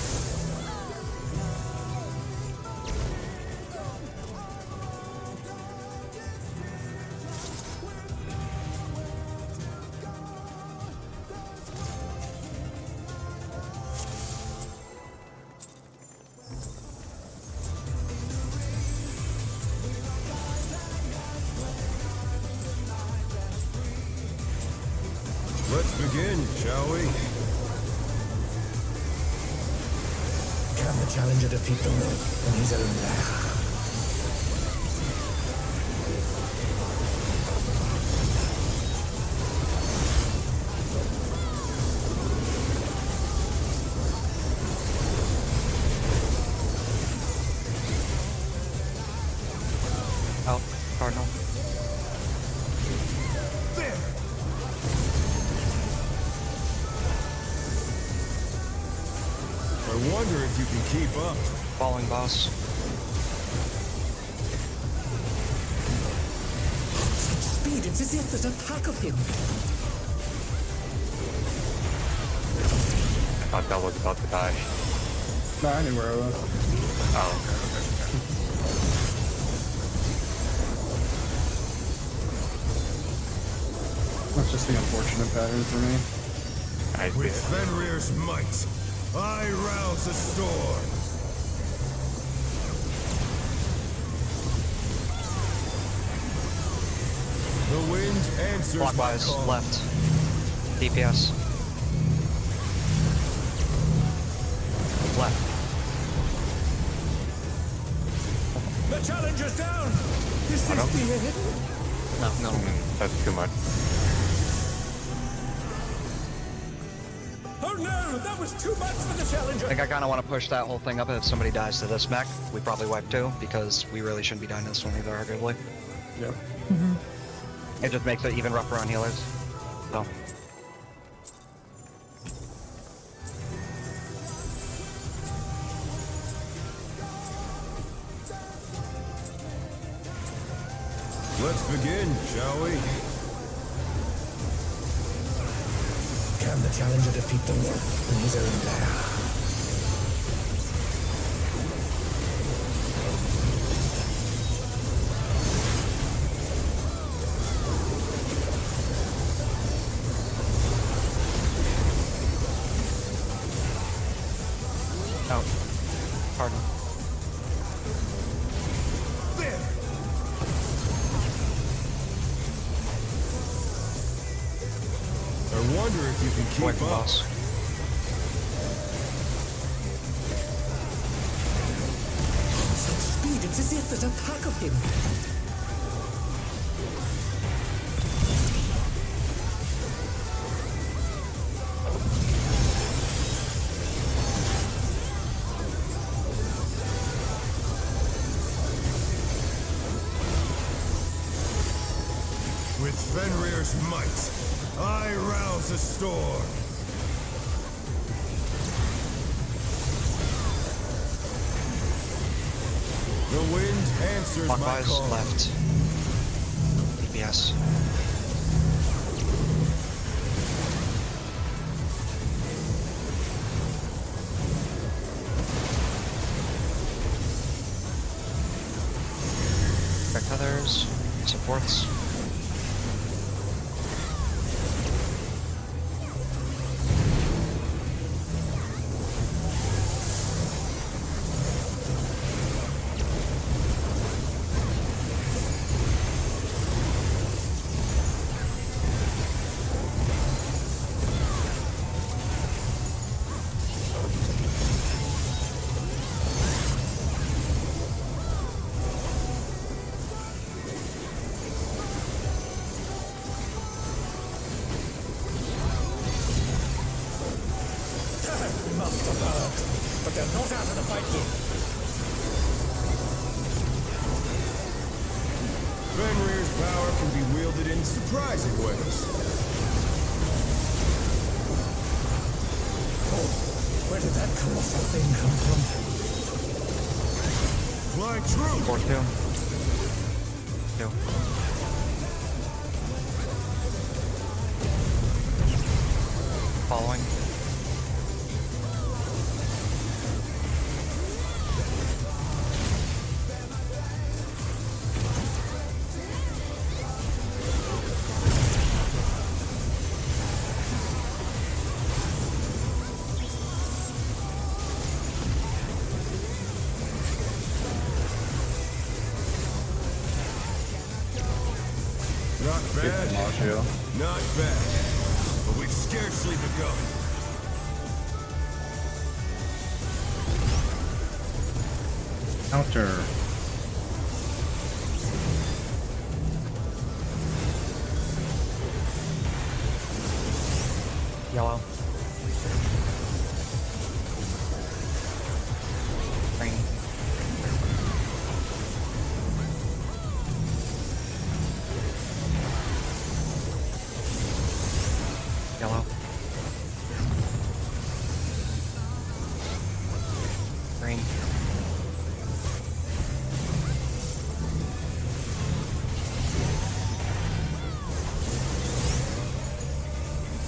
Let's begin, shall we? Can the challenger defeat the wolf in his own lair? Out. Cardinal. There! I wonder if you can keep up. Falling boss. Such speed, it's as if there's a pack of him. I thought that was about to die. No, I knew where I was. Oh, okay. That's just the unfortunate pattern for me. I see With it. Fenrir's might, I rouse the storm. The wind answers Clockwise, my call. left. DPS. Left. The challenger's down. Is this the end? No. That's too much. Oh no, that was too much for the challenger. I think I kind of want to push that whole thing up. If somebody dies to this mech, we probably wipe too, because we really shouldn't be dying to this one either, arguably. Yep. It just makes it even rougher on healers. So. Let's begin, shall we? Can the challenger defeat the wolf in his own lair? Out. Pardon. There! I wonder if you can Away keep from up. boss. Such speed, it's as if there's a pack of him. With Fenrir's might, I rouse the storm. The wind answers my Clockwise, call. left. DPS. Check tethers. Supports. Fenrir's power can be wielded in surprising ways. Where did that colossal thing come from? Blind truth! 4-2. 2. Following. Not bad. Marshall. Not bad. But we've scarcely begun. Counter. Yellow. Green. Yellow. Green.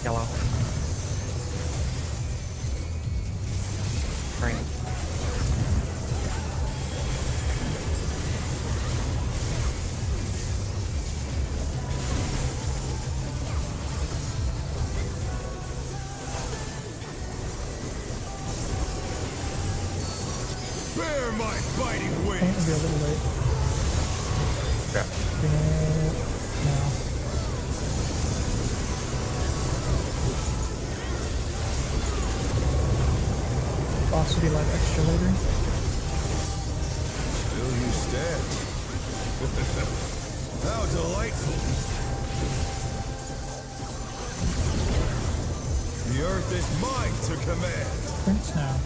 Yellow. Green. Bear my biting I think it'll wings! be a little late. Yeah. No. Boss will be like extra later. Still you stand. How delightful! The earth is mine to command! Prince now.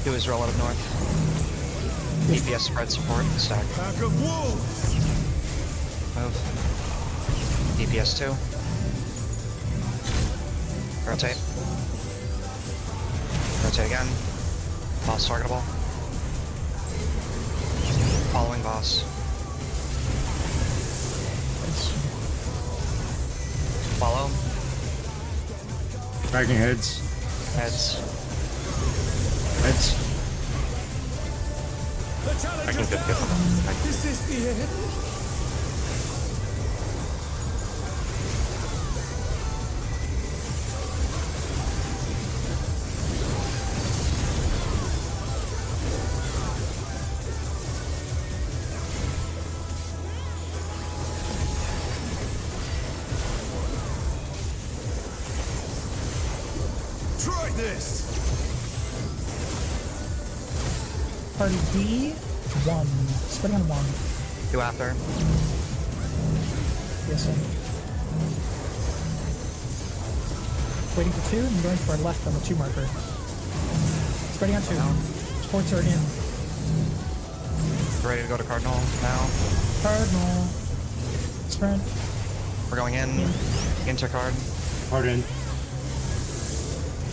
2 is relative north. DPS spread support. Stack. Pack of wolves! Move. DPS 2. Rotate. Rotate again. Boss targetable. Following boss. Follow. Dragging heads. Heads. Heads. The challenge I can is just down. get Is this the end? Try this! Party D, 1. Spreading on 1. 2 after. Yes, sir. Waiting for 2 and going for our left on the 2 marker. Spreading on 2. Supports are in. Ready to go to Cardinal now. Cardinal. Spread. We're going in. Into card. Hard in.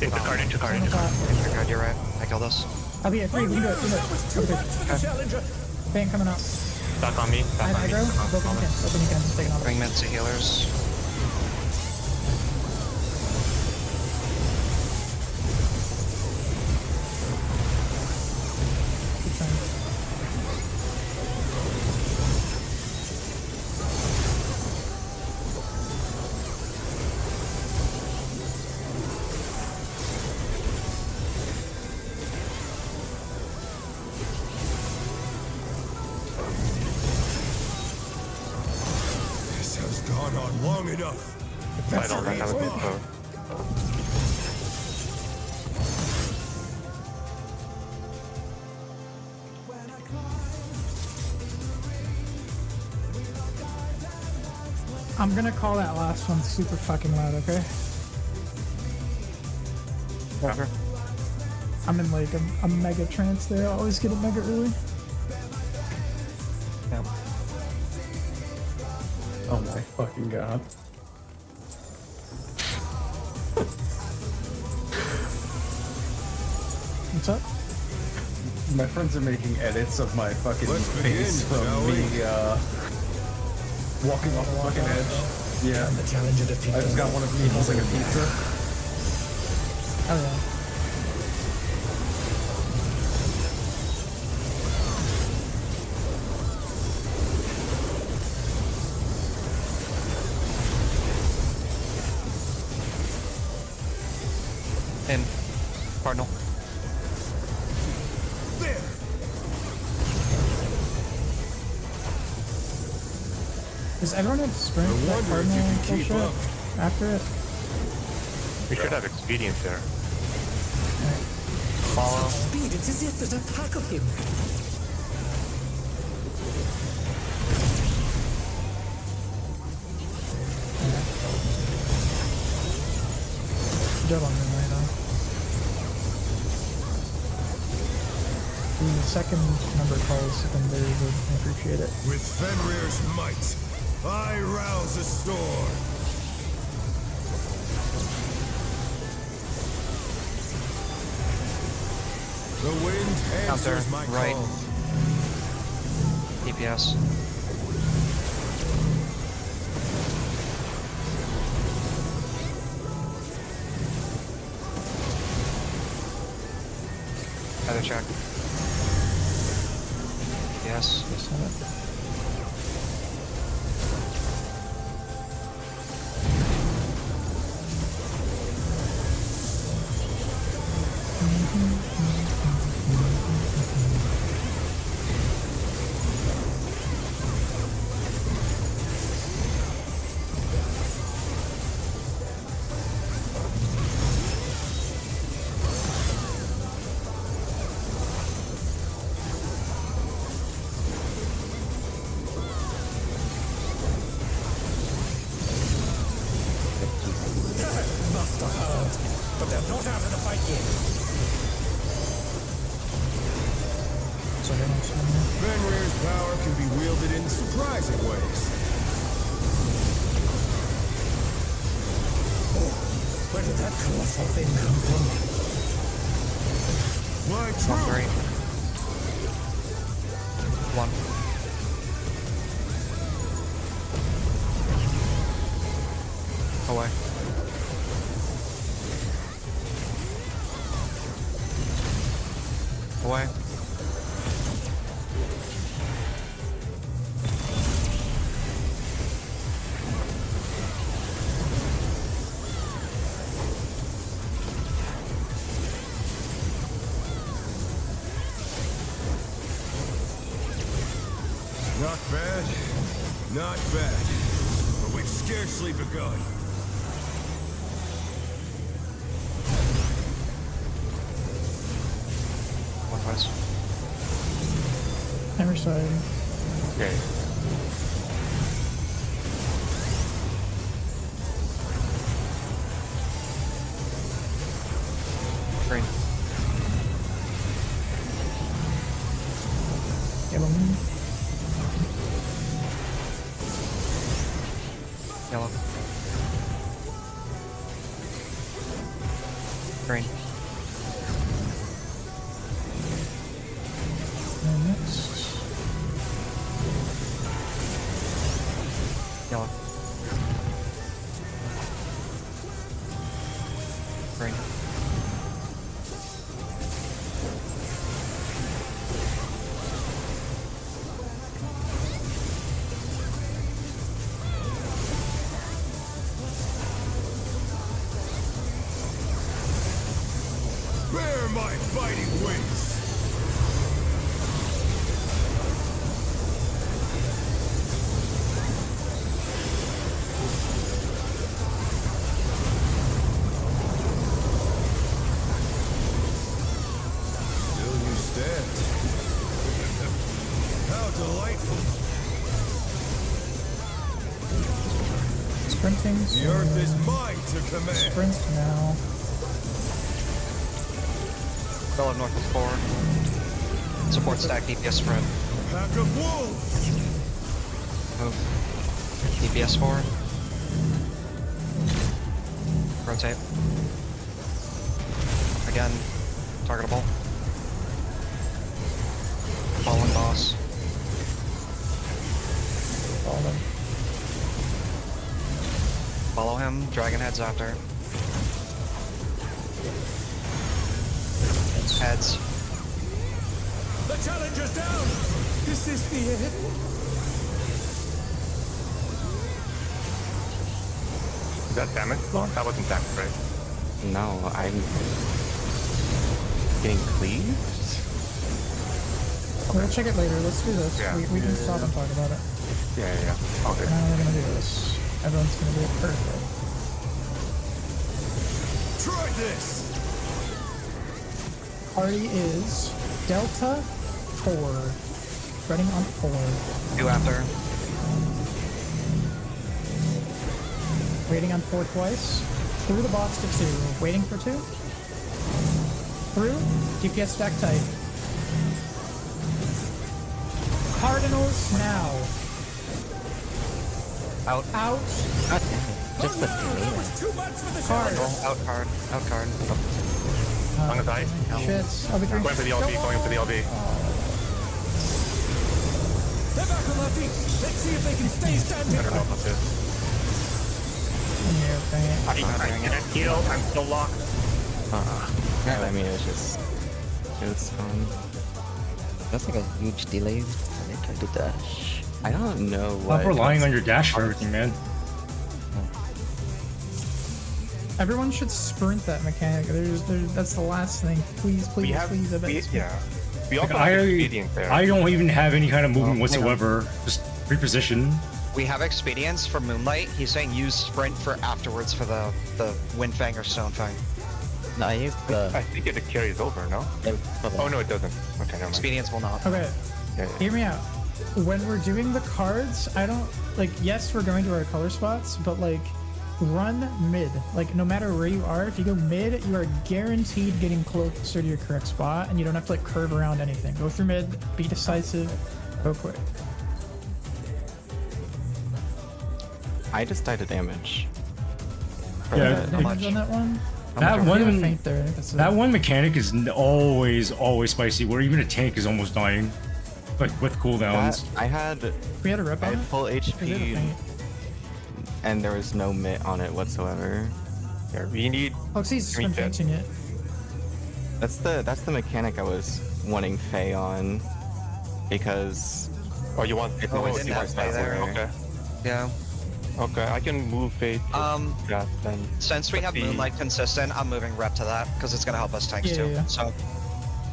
Into card, into card, into Cardinal card. top. Into card, you're right. I kill this. I'll be at 3. We can do it. We can do it. That was too much for the challenger. Fan coming up. Back on me. I Back on me. aggro. Open you can. Open you can. Taking off. Bring mid to healers. Keep trying. This has gone on long enough. I don't have a good code. I'm gonna call that last one super fucking loud, okay? Whatever. I'm in like a mega trance there. I always get a mega early. Yeah. Oh my fucking god. What's up? My friends are making edits of my fucking Let's begin, face from shall we? me walking off the fucking edge. Yeah. Can the challenger defeat I the just got wolf one of in me his holding a own pizza. lair? Oh yeah. In. Cardinal. There! Does everyone have sprint I for that wonder if cardinal you can keep bullshit up. after it? We should have expedience there. Follow. Speed, it's as if there's a pack of him. Good job on Moonlight, huh? The second number calls have been very good. I appreciate it. With Fenrir's might, I rouse a storm. The wind Counter. answers my Right. call. DPS. Other check. Yes. Just have it. Must have heard, but they're not out of the fight yet. Sorry, I'm just wondering. Fenrir's power can be wielded in surprising ways. Where did that colossal thing come from? My 1-3. truth! 1. Away. Away. Not bad. Not bad. But we've scarcely begun. One west. Hammer side. Okay. Green. Yellow moon. Yellow. Green. And next. Yellow. Green. Bear my fighting wings! Still you stand. How delightful! Sprinting. The earth is mine to command! Sprint now. Spell of North is 4. Support stack DPS spread. Pack of wolves! Move. DPS forward. Rotate. Again, targetable. Fallen boss. Follow. Follow him. Dragon heads after. Heads. The challenger's down! Is this the end? Is that damage? That wasn't damage, right? No, I'm getting cleaved. We'll check it later. Let's do this. Yeah. We can stop and talk about it. Yeah. Okay. Now we're gonna do this. Everyone's gonna do it perfect. Try this! Party is Delta 4. Running on 4. 2 after. Waiting on 4 twice. Through the boss to 2. Waiting for 2. Through. DPS stack tight. Cardinals now. Out. Out. God damn it. Just the That was too much for the Card. Out card. Out card. On the side. Shit. I'll be Going for the LB. Going for the LB. They're back on their feet. Let's see if they can stay standing. I don't know about this. I can't heal. I'm still locked. I mean, it was fun. That's like a huge delay when they try to dash. I don't know what. Stop relying on your dash for everything, man. Everyone should sprint that mechanic. That's the last thing. Please, please, please. I bet it's- We also Like, have expedience there. I don't even have any kind of movement whatsoever. Just reposition. We have expedience for Moonlight. He's saying use sprint for afterwards for the Windfang or Stonefang. No, I used the. I think it carries over, no? Oh no, it doesn't. Okay, never mind. Expedience will not. Okay, Yeah. hear me out. When we're doing the cards, I don't like. Yes, we're going to our color spots, but like, run mid. Like, no matter where you are, if you go mid, you are guaranteed getting closer to your correct spot, and you don't have to like curve around anything. Go through mid, be decisive, go quick. I just died to damage. Yeah, Damage on that one. That I feel one, faint there. That's that one mechanic is always spicy. Where even a tank is almost dying, like with cooldowns. I had We had a rep I on had it. full Or did it HP faint? and there was no mitt on it whatsoever. Yeah, we need. Oxy's been Reset. fainting it. That's the mechanic I was wanting Faye on because Oh, you want? it Oh, always didn't have seems Faye that there. way. Okay. Yeah. Okay, I can move Fate. Yeah, then. Since we Let's have see. Moonlight consistent, I'm moving rep to that because it's gonna help us tanks Yeah, too. yeah. So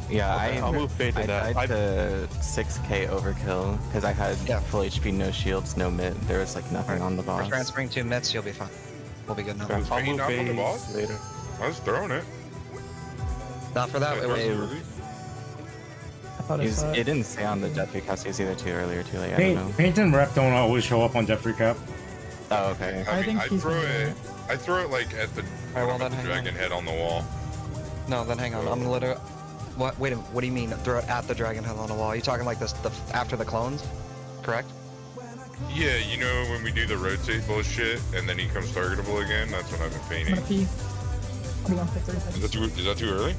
Yeah, Okay, I'll move Fate to I that. died to 6k overkill because I had Yeah. full HP, no shields, no mitt. There was like nothing on the we're boss. transferring 2 mids. You'll be fine. We'll be good now. I'll Are you move not on the Fate boss? later. I was throwing it. Not for that. It was, Really? I thought I saw It it. didn't say on the depth recap, so it's either too early or too late. I don't know. Paint and rep don't always show up on depth recap. Oh, okay. I think I he's throw gonna do it. it. I throw it like at the, well, at then the hang dragon head on the wall. no, then hang on. I'm gonna let her. What? Wait a minute. What do you mean? Throw it at the dragon head on the wall? Are you talking like this? The after the clones? Correct. Yeah, you know when we do the rotate bullshit and then he comes targetable again. That's when I've been I'm painting. gonna pee. I'll be gone for 30 seconds. Is that too early?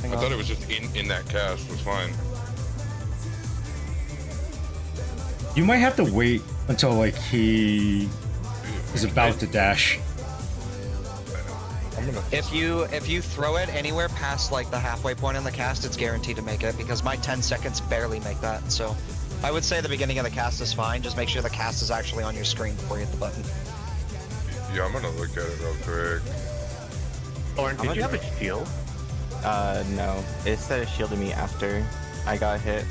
Hang I on. thought it was just in that cast. Was fine. You might have to wait until like he is about to dash. I'm gonna. If you throw it anywhere past like the halfway point in the cast, it's guaranteed to make it because my 10 seconds barely make that. So I would say the beginning of the cast is fine. Just make sure the cast is actually on your screen before you hit the button. Yeah, I'm gonna look at it real quick. Lauren, did you have a shield? No. It said it shielded me after I got hit.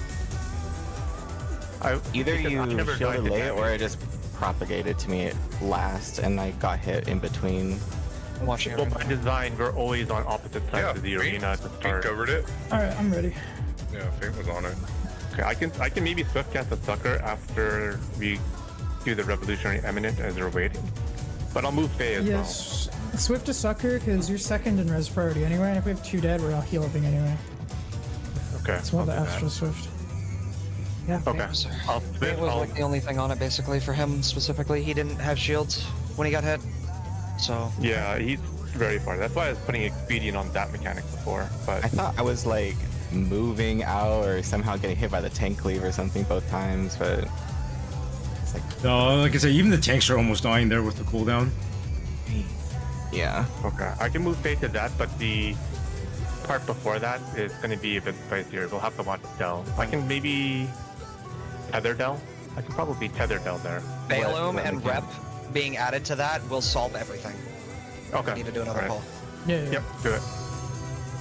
Either because you I've never shielded died to late damage. or it just propagated to me last and I got hit in between. I'm watching it. Well, Right by now. design, we're always on opposite sides Yeah, of the Faint- arena at the Faint start. covered it. All right, I'm ready. Yeah, Faint was on it. Okay, I can maybe swift cast a sucker after we do the revolutionary eminent as they're waiting. But I'll move Faye as Yes, Swift to Sucker because you're second in res priority anyway. And if we have 2 dead, we're all heal upping anyway. well. Okay. It's one of the I'll do that. Astral Swift. Yeah. Okay. I'll It switch. was like the only thing on it basically for him specifically. He didn't have shields when he got hit. So Yeah, he's very far. That's why I was putting expedient on that mechanic before. But I thought I was like moving out or somehow getting hit by the tank cleave or something both times, but it's like, No, like I said, even the tanks are almost dying there with the cooldown. yeah. okay, I can move Faye to that, but the part before that is going to be a bit spicier. We'll have to watch Dell. I can maybe tether Dell. I can probably tether Dell there. Baloom and again. Rep being added to that will solve everything. Okay. I need to do another Alright. pull. Yeah. Yep, do it.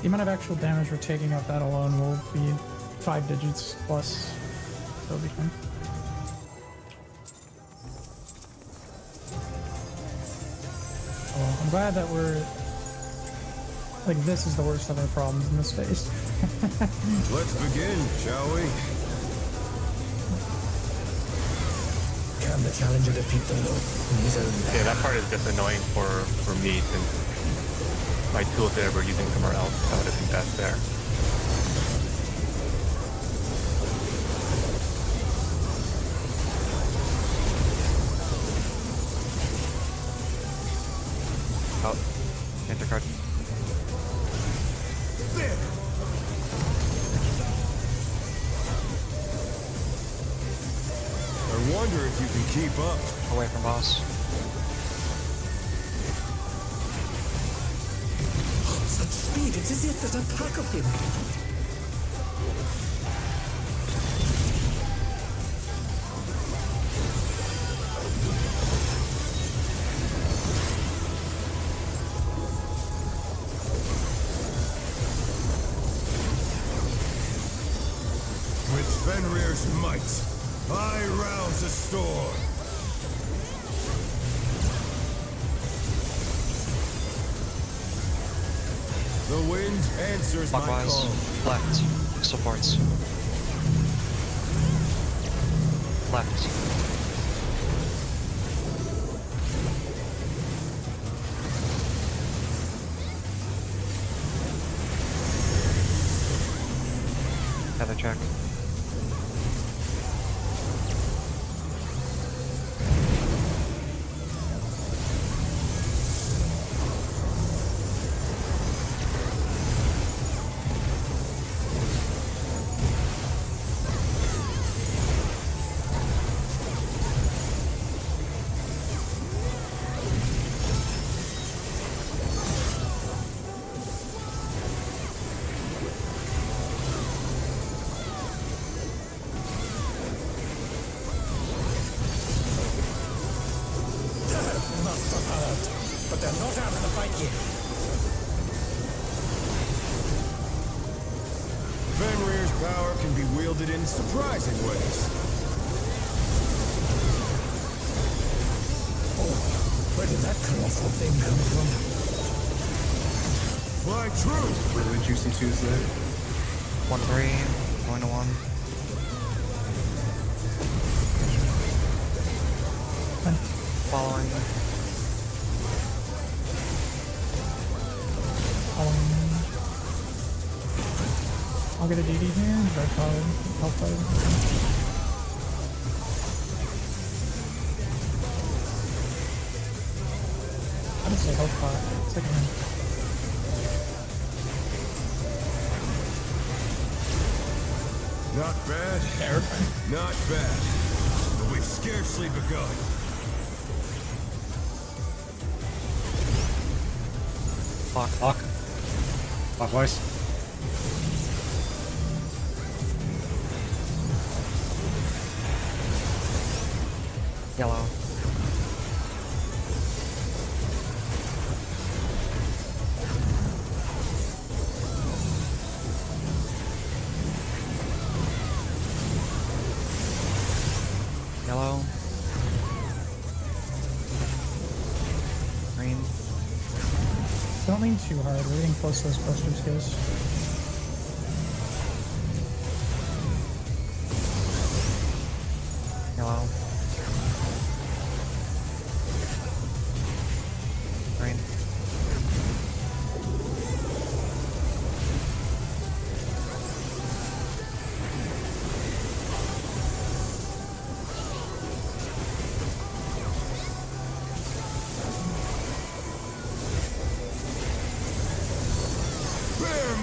The amount of actual damage we're taking off that alone will be 5 digits plus. So it'll be fine. Well, I'm glad that we're like this is the worst of our problems in this phase. Let's begin, shall we? Can the challenger defeat the low in his own Yeah, that part is just annoying for me since my tools there were using somewhere else. That would have been best there. Oh, enter card. There! I wonder if you can keep up. Away from boss. Such speed, it's as if there's a pack of him. With Fenrir's might, I rouse a storm. The wind answers my Clockwise. call. Left. Supports. Left. Tether check. must have heard, but they're not out of the fight yet. Fenrir's power can be wielded in surprising ways. Oh, where did that colossal thing come from? Fly true! Really juicy Tuesday. 1-3, going to 1. Following. I'll get a DD here. Red card. Health card. I didn't say health card. Second hand. Not bad. Terrifying. Not bad. But we've scarcely begun. Clock. Clockwise. Yellow. Yellow. Green. Don't lean too hard. We're getting close to those posters, guys. Yellow. Green.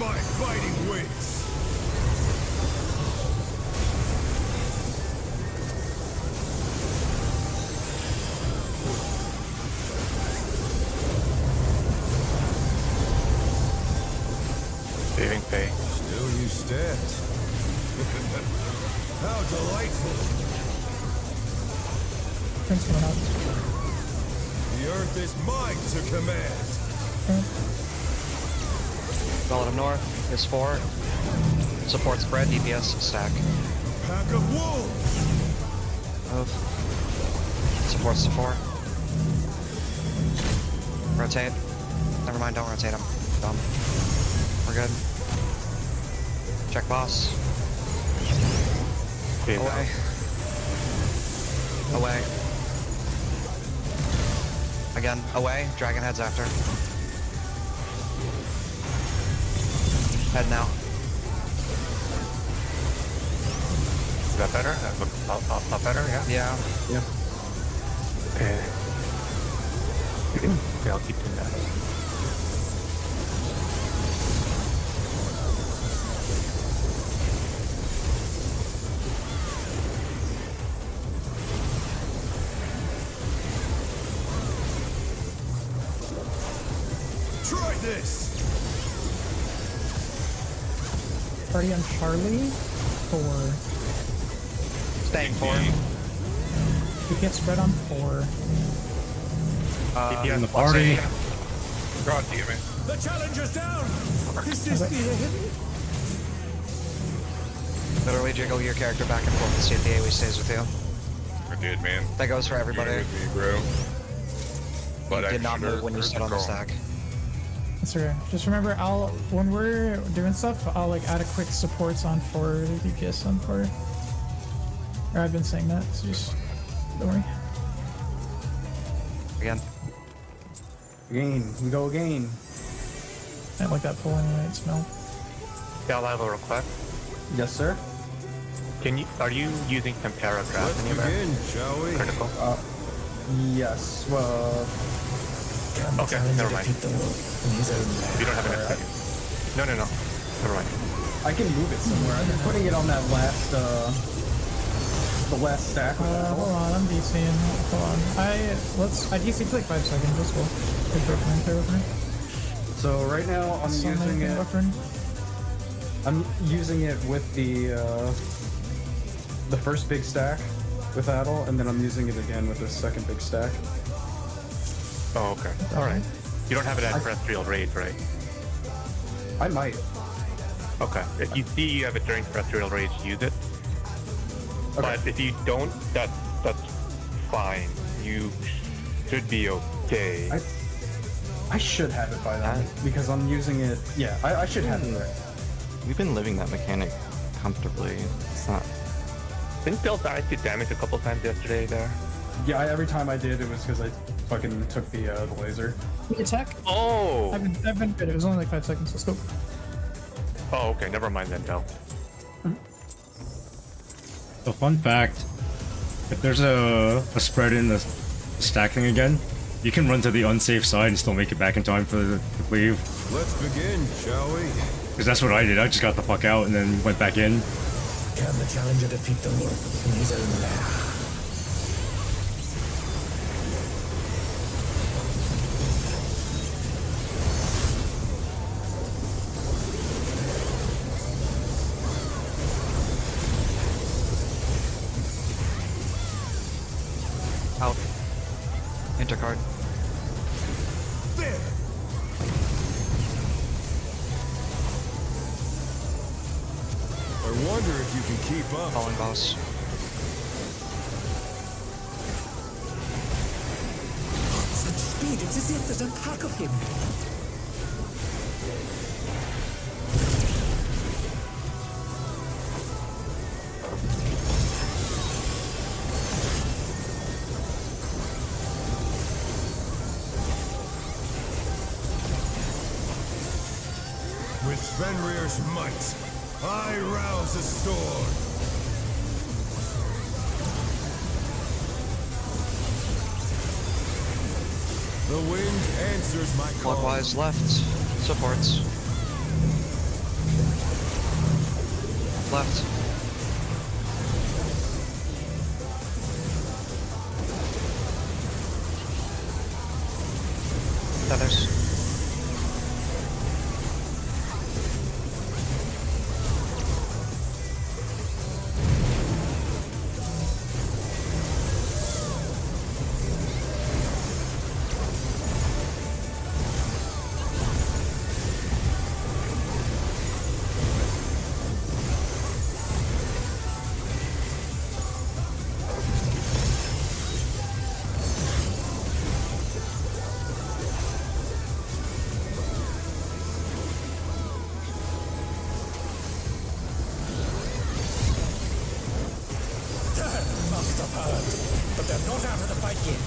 my fighting wits. Saving Faye. Still you stand. How delightful. Prince coming up. The earth is mine to command. Relative north is 4. Support spread, DPS stack. Pack of wolves. Move. Supports to 4. Rotate. Never mind, don't rotate him. Dumb. We're good. Check boss. Phase Away. out. Away. Again, away. Dragon heads after. Head now. Is that better? That looks a lot better, yeah? Yeah. Yep. Okay. Okay, I'll keep doing that. Try this. Party on Charlie. 4. Staying 4. We get spread on 4. DPS in the party. God damn it. The challenger's down. Is this the end? Literally jiggle your character back and forth to see if the AoE stays with you. I did, man. That goes for You're everybody. with me, bro. But You I did not should've move when you heard stood on the call. stack. That's okay. Just remember, when we're doing stuff, I'll like add a quick supports on 4, DPS on 4. Or I've been saying that, so just don't worry. Again. Again, we go again. I don't like that pull anyway, it smell. Yeah, I have a request. Yes, sir. Are you using Tempera Graph Let's anywhere? begin, shall we? Critical. Yes. Well, Can the Okay, challenger never mind. defeat the wolf in his own lair? You don't have an SQ. No. Never mind. I can move it somewhere. I've been putting it on that last, the last stack. Hold on, I'm DCing. Hold on. I DC for like 5 seconds, let's go. Good recommend there with me. So right now I'm using it. I'm using it with the first big stack with Adel, and then I'm using it again with the second big stack. Oh, okay. Alright. You don't have it at Terrestrial Rage, right? I might. Okay. If you see you have it during Terrestrial Rage, use it. Okay. But if you don't, that's fine. You should be okay. I should have it by then because I'm using it. Yeah, I should have it there. We've been living that mechanic comfortably. It's not. Didn't Bill die to damage a couple times yesterday there? Yeah, every time I did, it was because I fucking took the laser. The attack? Oh! I've been good. It was only like 5 seconds, let's go. Oh, okay. Never mind then, Bill. So fun fact, if there's a spread in the stacking again, you can run to the unsafe side and still make it back in time for the cleave. Let's begin, shall we? Because that's what I did. I just got the fuck out and then went back in. Can the challenger defeat the wolf in his own lair? Out. Intercard. There. I wonder if you can keep up. Falling boss. Such speed, it's as if there's a pack of him. With Fenrir's might, I rouse a storm. The wind answers my call. Clockwise left. Supports. left. Feathers. Must have heard, but they're not out of the fight yet.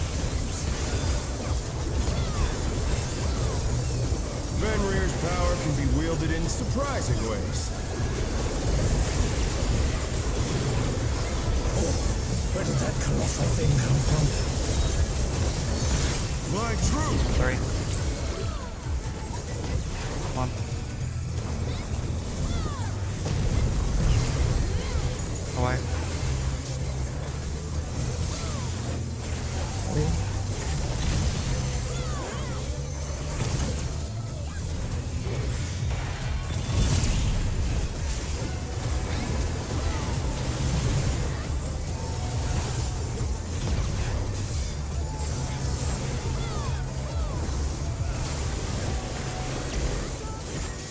Fenrir's power can be wielded in surprising ways. Oh, where did that colossal thing come from? My truth! 3. 1. Away.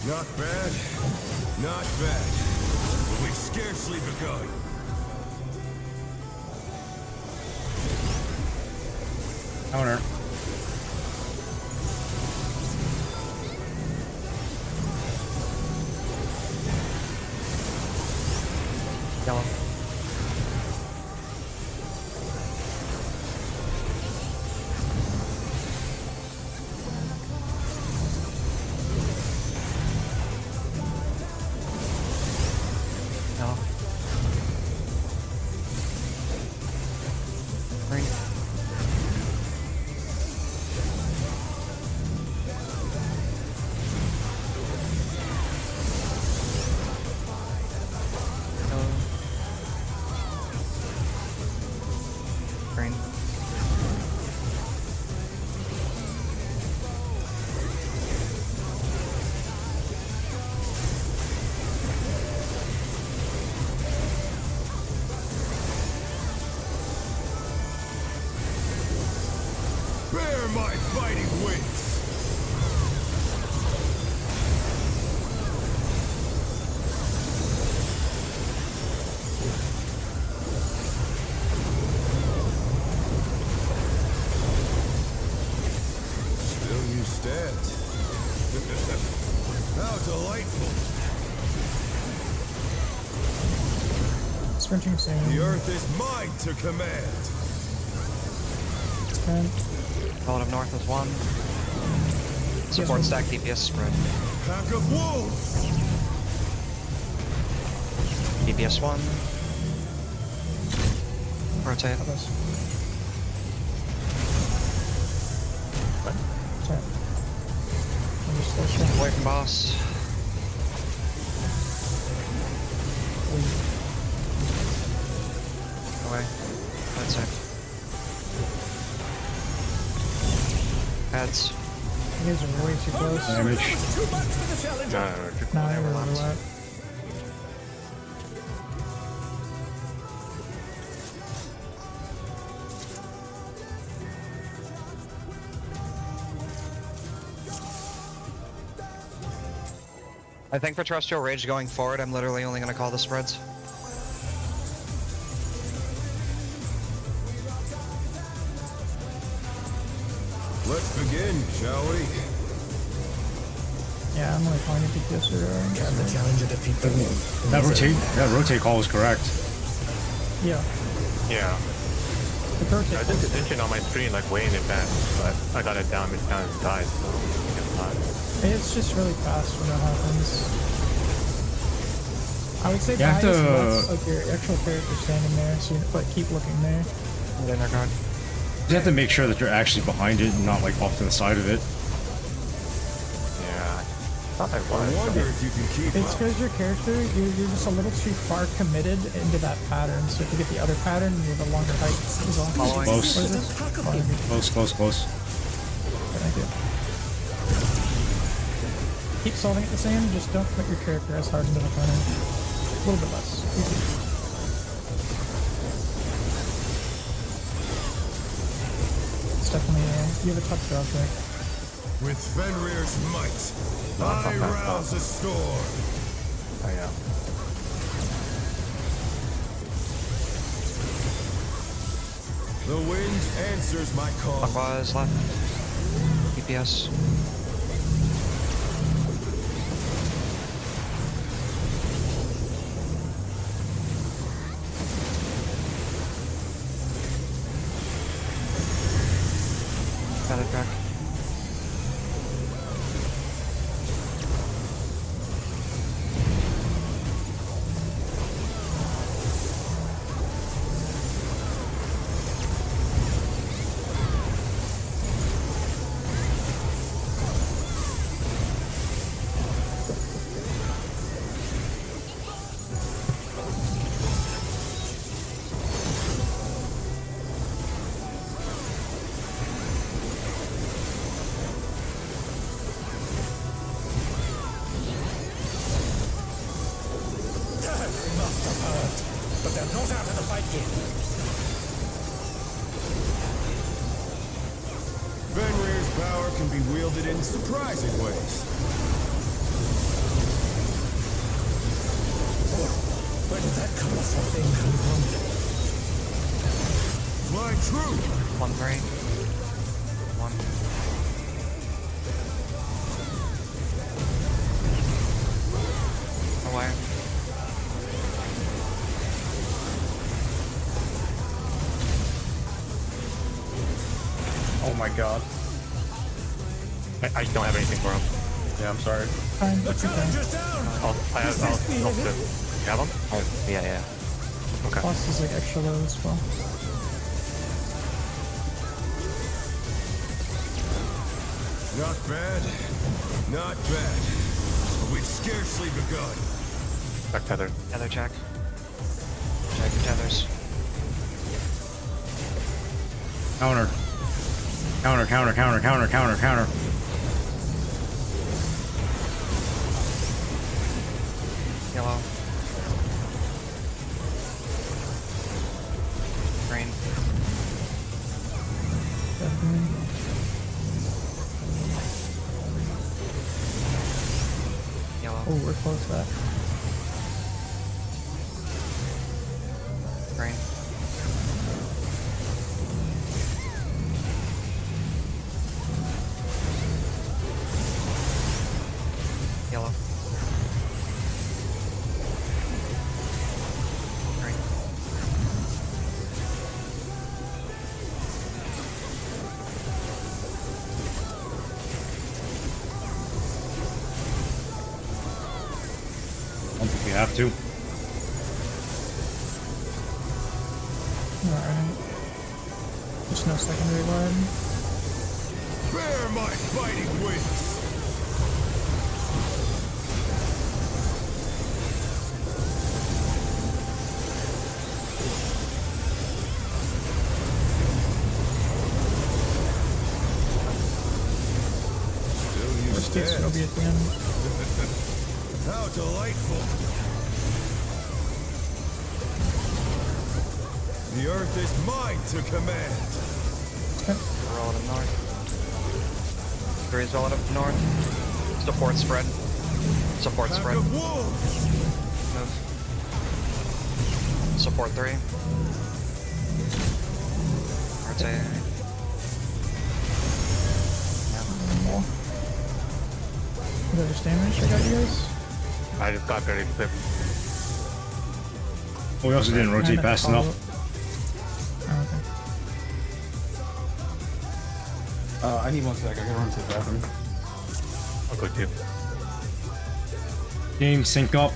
Not bad. Not bad. But we've scarcely begun. Counter. Yellow. Yellow. 3. Yellow. Green. Bear my fighting wings! Still you stand. How delightful! Sprinting soon. The earth is mine to command! Sprint. Relative north is 1. Support stack DPS spread. Pack of wolves! DPS 1. Rotate. Sorry. I'm just still trying. Away from boss. Away. Right side. Heads. You guys are way too close. Damage. Too much for the challenger. No, I overlapped. I think for Terrestrial Rage going forward, I'm literally only going to call the spreads. Let's begin, shall we? Yeah, I'm like calling it DPS or Can the challenger defeat the wolf? That rotate call was correct. Yeah. Yeah. The rotate. I did position on my screen like way in advance, but I got it down mid-time and died, so it's not. It's just really fast when that happens. I would say You have bias to- lets like your actual character standing there, so you like keep looking there. Inner guard. You have to make sure that you're actually behind it and not like off to the side of it. Yeah. thought I I was. wonder if you can keep It's up. because your character, you're just a little too far committed into that pattern. So if you get the other pattern, you have a longer height as well. Following. Close. What is this? Following me. Close. Okay, thank you. Keep solving it the same, just don't put your character as hard into the corner. A little bit less. Easy. It's definitely, you have a tough job there. With Fenrir's might, I rouse a storm. Oh yeah. The wind answers my call. Clockwise left. DPS. Feather track. But they're not out of the fight yet. Fenrir's power can be wielded in surprising ways. Where did that colossal thing come from? Flying true. 1-3. 1. Away. Oh my god. I don't have anything for him. Yeah, I'm sorry. Fine, that's okay. I'll you have him? Oh, yeah. Okay. Boss is like extra low as well. Not bad. Not bad. But we've scarcely begun. Back tether. Tether check. Check your tethers. Counter. Yellow. Green. Definitely. Yellow. Oh, we're close to that. Green. Yellow. Green. I don't think we have to. Alright. Just no secondary line. Bear my fighting wings. Still you Worst case, it'll be stand. at the end. How delightful. The earth is mine to command. Okay. Relative north. 3 is relative north. Support spread. Support Pack spread. of wolves. Move. Support 3. Rotate. More. Is that just damage I got you guys? I just got very clipped. Oh, we also didn't rotate And fast follow enough. up. Oh, okay. I need 1 sec. I gotta run to the bathroom. I'll go too. Game sync up.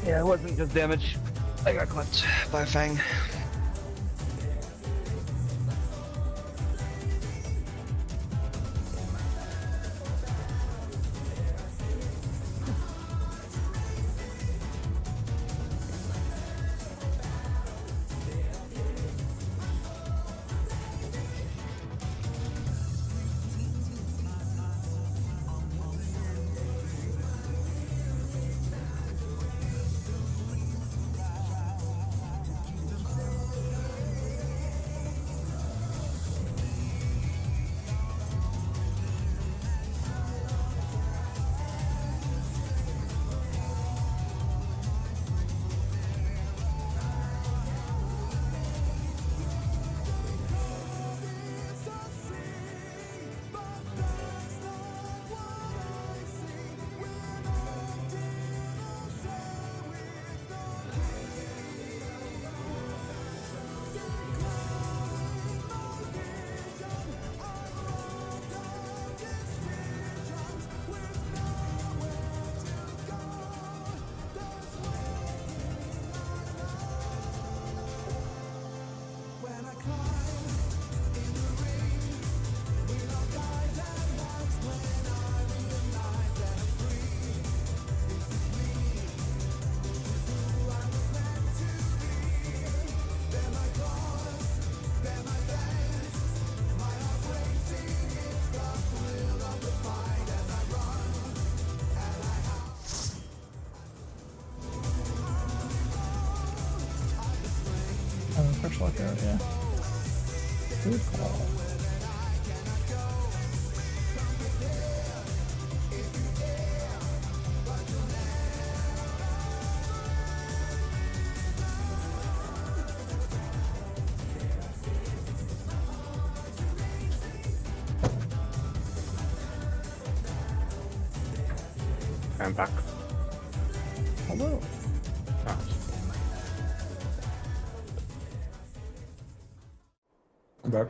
Yeah, it wasn't just damage. I got clipped by a fang. fuck out, yeah. Good call. I'm back. Hello. Ah. I'm back.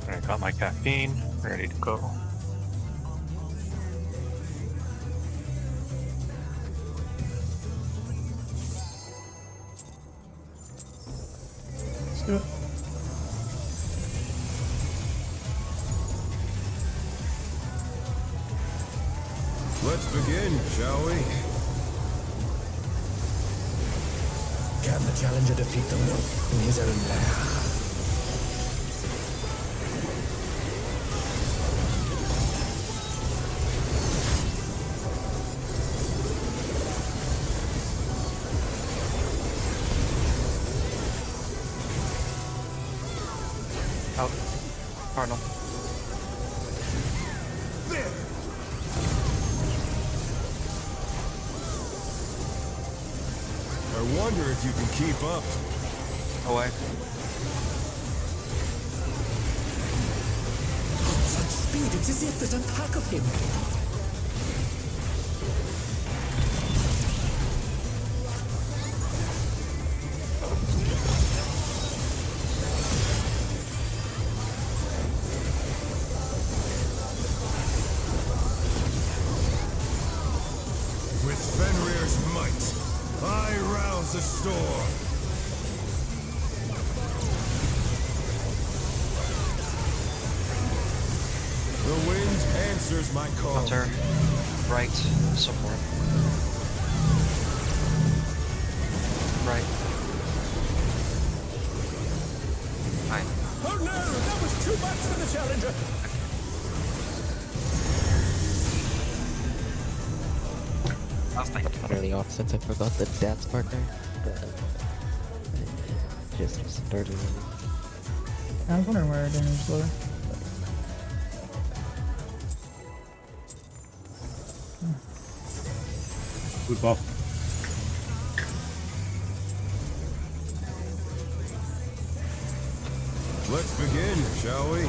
I got my caffeine, ready to go. Let's do it. Let's begin, shall we? Can the challenger defeat the wolf in his own lair? Out. Cardinal. There! I wonder if you can keep up. Away. Such speed, it's as if there's a pack of him. With Fenrir's might, I rouse the storm. The wind answers my call. Counter. Right. Support. Right. Fine. Oh no, that was too much for the challenger. Last thing. Really off since I forgot the dance partner, but just started. I was wondering where our damage is lower. Good buff. Let's begin, shall we?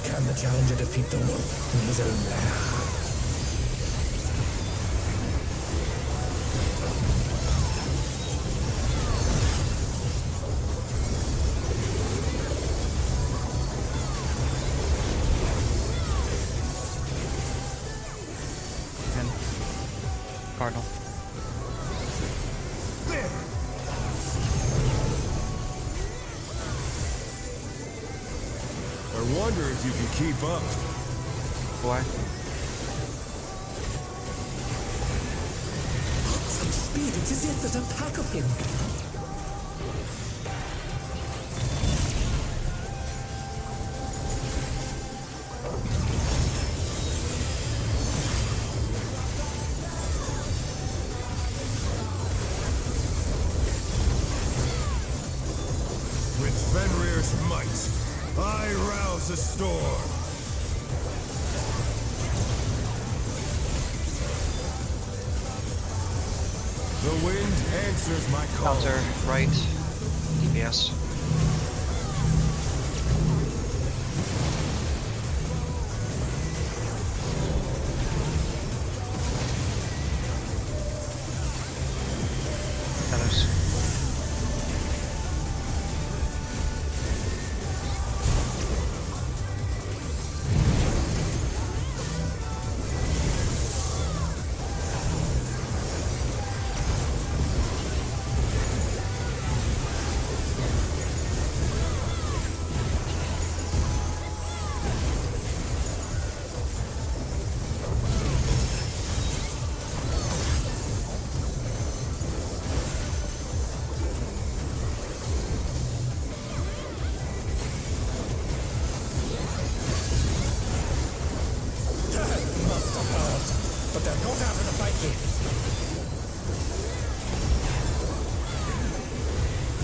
Can the challenger defeat the wolf in his own lair? Cardinal. There! I wonder if you can keep up. Away. Such speed, it's as if there's a pack of him. With Fenrir's might, I rouse a storm. The wind answers my call. Counter, right. DPS. Feathers. But they're not out of the fight yet.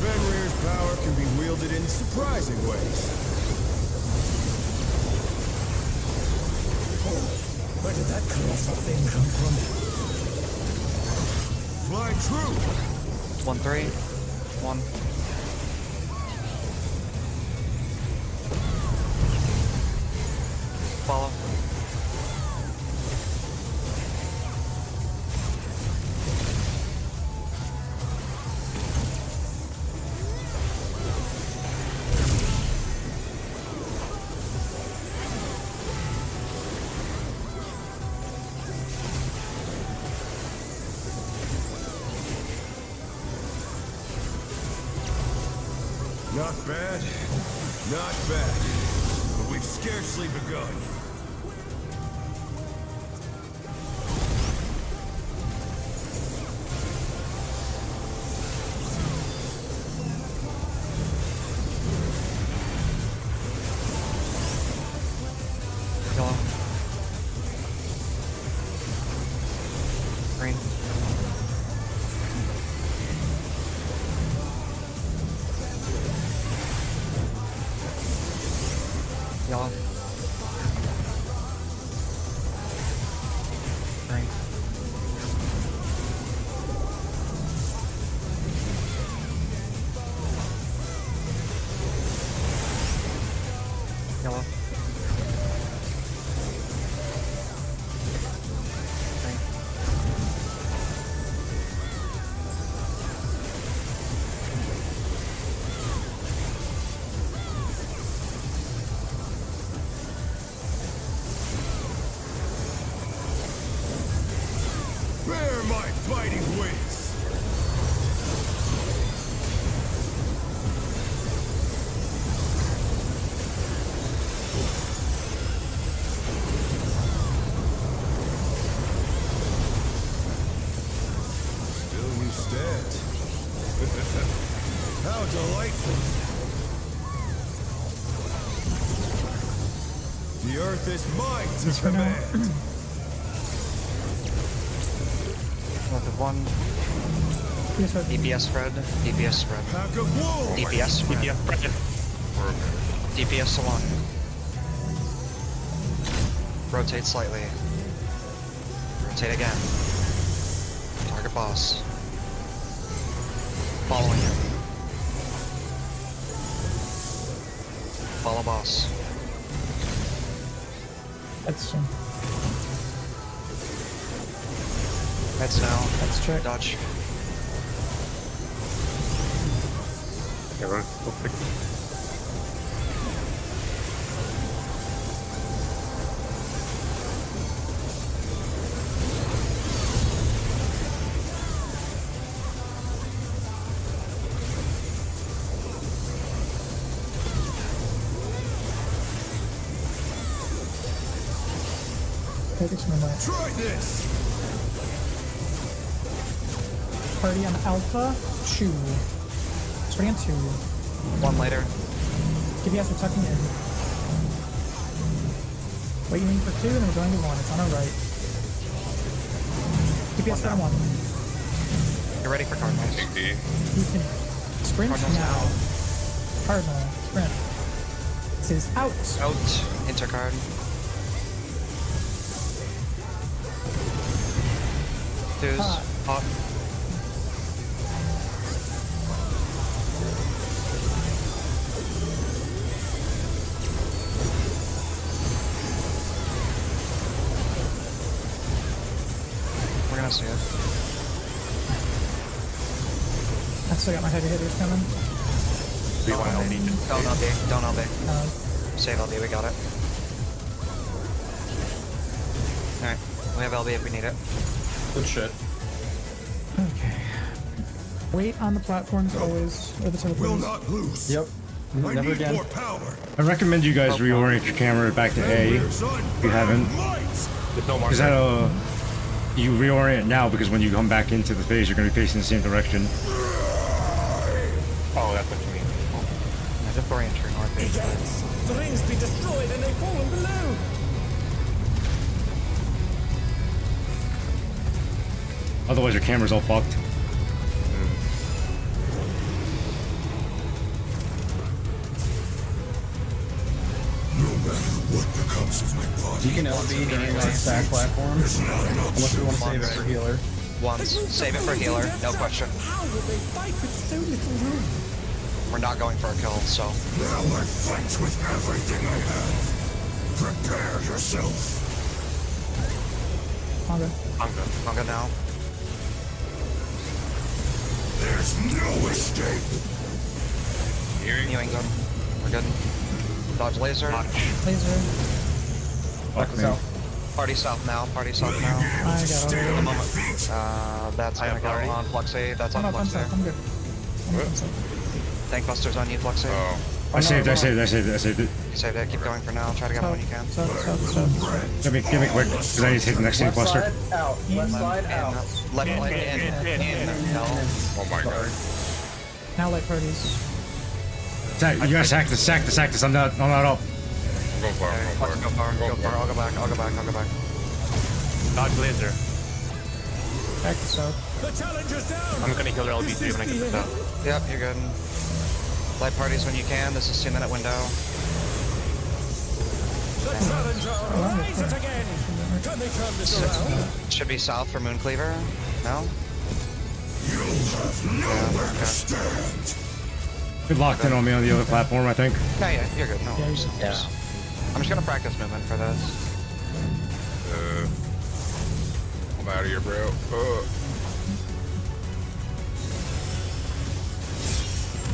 Fenrir's power can be wielded in surprising ways. Where did that colossal thing come from? Fly true! 1-3. 1. Follow. Not bad, not bad. But we've scarcely begun. Yellow. Green. Yellow. Green. Yellow. Green. Bear my fighting wings! Still you stand. How delightful! The earth is mine to This for now. command! Method 1. Yes, right. DPS spread. DPS spread. Pack of wolves! DPS spread. DPS spread. DPS to 1. Rotate slightly. Rotate again. Target boss. Following him. Follow boss. That's Heads now. Let's check. Dodge. Everyone's so quick. Take it from my Try this! party on Alpha 2. Starting on 2. 1 later. DPS are tucking in. Waiting for 2, and we're going to 1. It's on our right. DPS One on 1. You're ready for Cardinals. Take D. You can sprint Cardinals now. Cardinal. Sprint. This is out. Out. Intercard. Twos. Hot. Pop. We're gonna see it. I still got my heavy hitters coming. We want LB. Don't LB. Don't LB. Uh, Save LB. We got it. Alright. We have LB if we need it. Good shit. okay. Wait on the platforms always, or the Will teleporters. not lose. Yep. I Never need again. more power. I recommend you guys reorient your camera back to A if you haven't. There's no Because marker. that you reorient now because when you come back into the phase, you're going to be facing the same direction. Oh, that's what you mean. I just orient your north It page. ends. The rings be destroyed and they fallen below. Otherwise, your camera's all fucked. No matter what becomes of my body, You can LB during that stack platform. Unless we want to save it for healer. Once. Save it for healer. No question. How will they fight with so little room? We're not going for a kill, so. now I fight with everything I have. Prepare yourself. Conga. Conga now. There's no escape. New England. We're good. Dodge laser. Laser. Fuck me. South. Party south now. Party south now. I got it. That's I gonna have go already. on Fluxy. That's I'm on up on Fluxy. south. I'm good. I'm up on south. Tank Buster's on you, Fluxy. Oh, I saved it. You saved it. Keep going for now. Try to get him when you can. South. Give me quick, because I need to take the next city Left cluster. side out. Left side out. Left leg in. No. oh my god. Now light parties. You gotta sack this. I'm not up. Go far, Flex, go far. Go far. I'll go back. I'll go back. Dodge laser. Back to south. The challenger's down. I'm gonna heal their LB3 when I get this out. Yep, you're good. Light parties when you can. This is 2-minute window. The challenger rises again. Can they turn this around? Should be south for Mooncleaver. No? Nowhere to stand. Good locked in on me on the other platform, I think. Yeah, you're good. No Yeah, worries. you're I'm just gonna practice movement for this. I'm out of here, bro.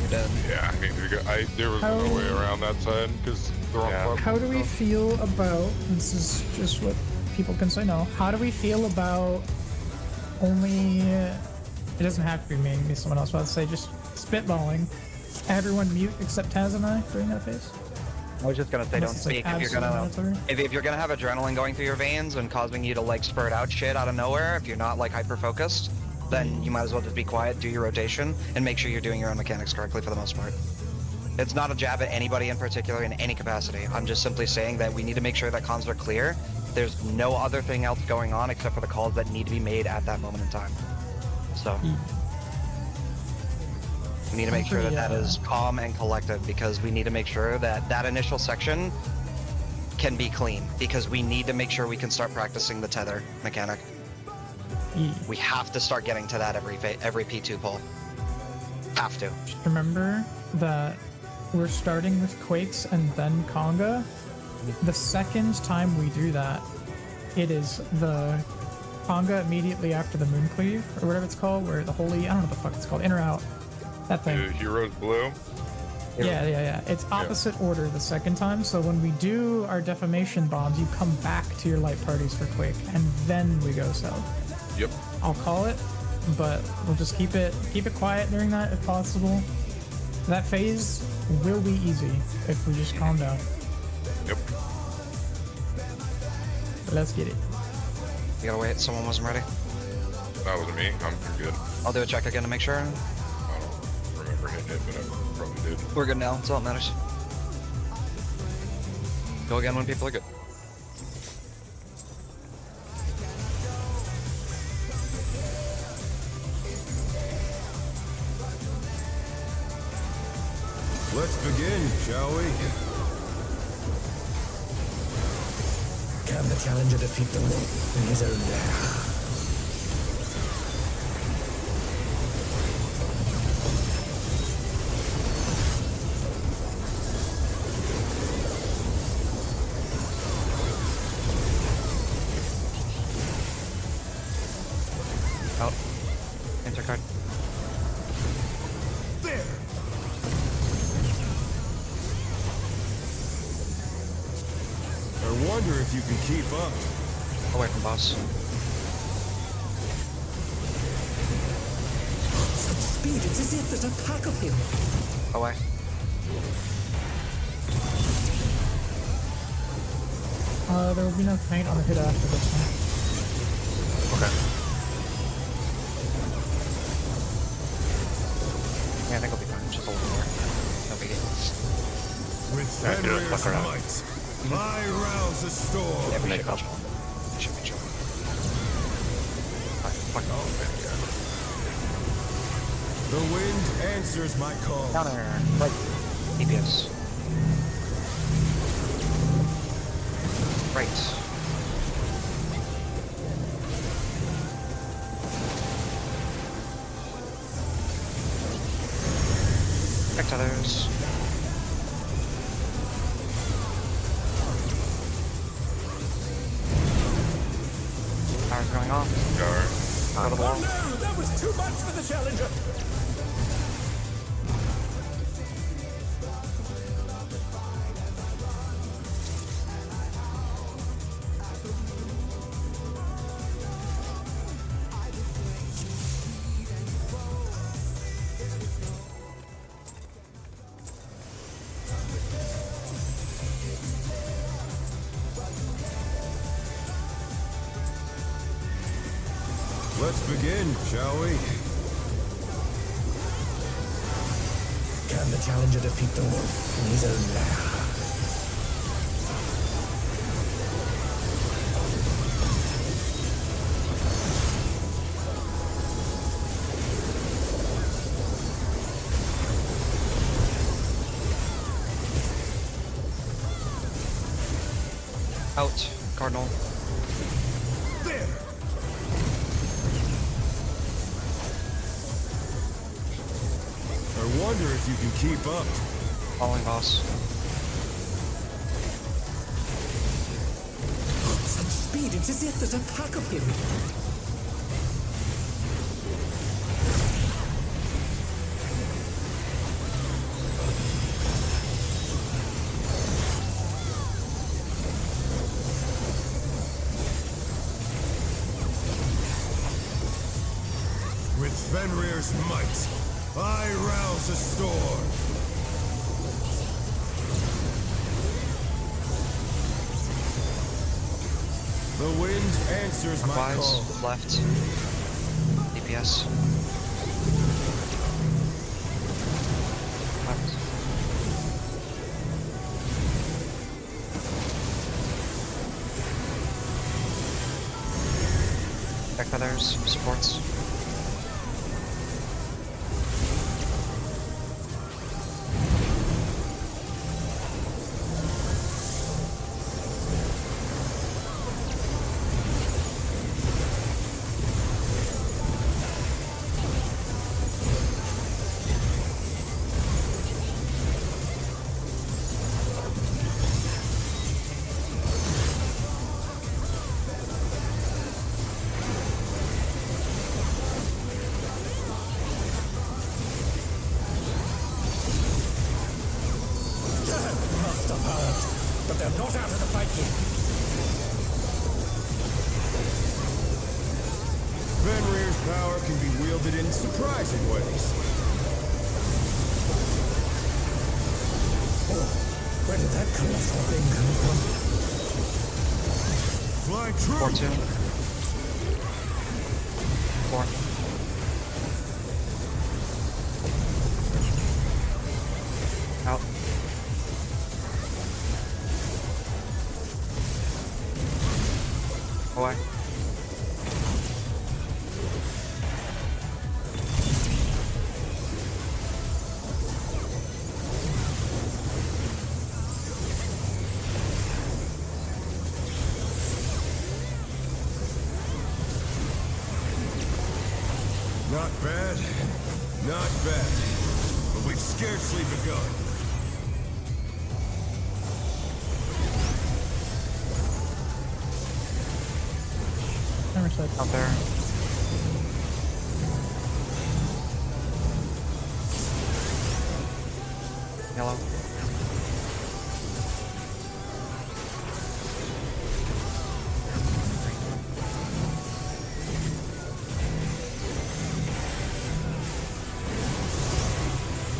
You're dead. Yeah, I need to go. There was no way around that side because the wrong platform. How do we feel about, this is just what people can say no, how do we feel about only, it doesn't have to be me, maybe someone else, but I'd say just spitballing, everyone mute except Taz and I during that phase? I was just gonna say, Unless don't it's, like, speak if you're gonna. absolute mandatory. If you're gonna have adrenaline going through your veins and causing you to like spurt out shit out of nowhere, if you're not like hyper focused, then you might as well just be quiet, do your rotation, and make sure you're doing your own mechanics correctly for the most part. It's not a jab at anybody in particular in any capacity. I'm just simply saying that we need to make sure that comms are clear. There's no other thing else going on except for the calls that need to be made at that moment in time. So we need to make sure that that is calm and collected because we need to make sure that that initial section can be clean because we need to make sure we can start practicing the tether mechanic. We have to start getting to that every P2 pull. Have to. Just remember that we're starting with Quakes and then Conga. The second time we do that, it is the Conga immediately after the Mooncleave, or whatever it's called, where the holy, I don't know what the fuck it's called, in or out. That thing. Heroes blue. Yeah. It's opposite order the second time, so when we do our defamation bombs, you come back to your light parties for Quake, and then we go south. Yep. I'll call it, but we'll just keep it quiet during that if possible. That phase will be easy if we just calm down. Yep. But let's get it. You gotta wait, someone wasn't ready. That was me. I'm pretty good. I'll do a check again to make sure. I don't remember hitting it, but I probably did. We're good now, that's all that matters. Go again when people are good. Let's begin, shall we? Can the challenger defeat the wolf in his own lair? Out. Enter card. There! I wonder if you can keep up. Away from boss. Such speed, it's as if there's a pack of him. Away. There will be no paint on the hit after this one. Okay. Yeah, I think I'll be fine. Just hold more. No biggie. With Alright, dude, Fenrir's fuck around. might, I rouse a storm. Yeah, we Make should be up. chilling. We should be chilling. Fuck. The wind answers my call. Counter. Right. DPS. Right. Protect others. Power's going off. Go to the wall. Oh no, that was too much for the challenger. Let's begin, shall we? Can the challenger defeat the wolf in his own lair? Out. Cardinal. There! I wonder if you can keep up. Following boss. Such speed, it's as if there's a pack of him. With Fenrir's might, I rouse a storm. The wind answers my call. Clockwise. Left. DPS. Left. Back feathers. Supports. Must have heard. But they're not out of the fight yet. Fenrir's power can be wielded in surprising ways. Oh, where did that colossal thing come from? Fly true! 4-2. 4. Out. Away. Not bad. Not bad. But we've scarcely begun. Hammer side. Out there. Yellow.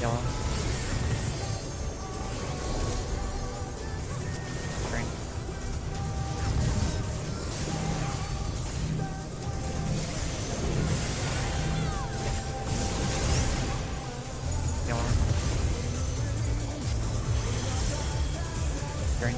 Yellow. Green. Yellow. Green.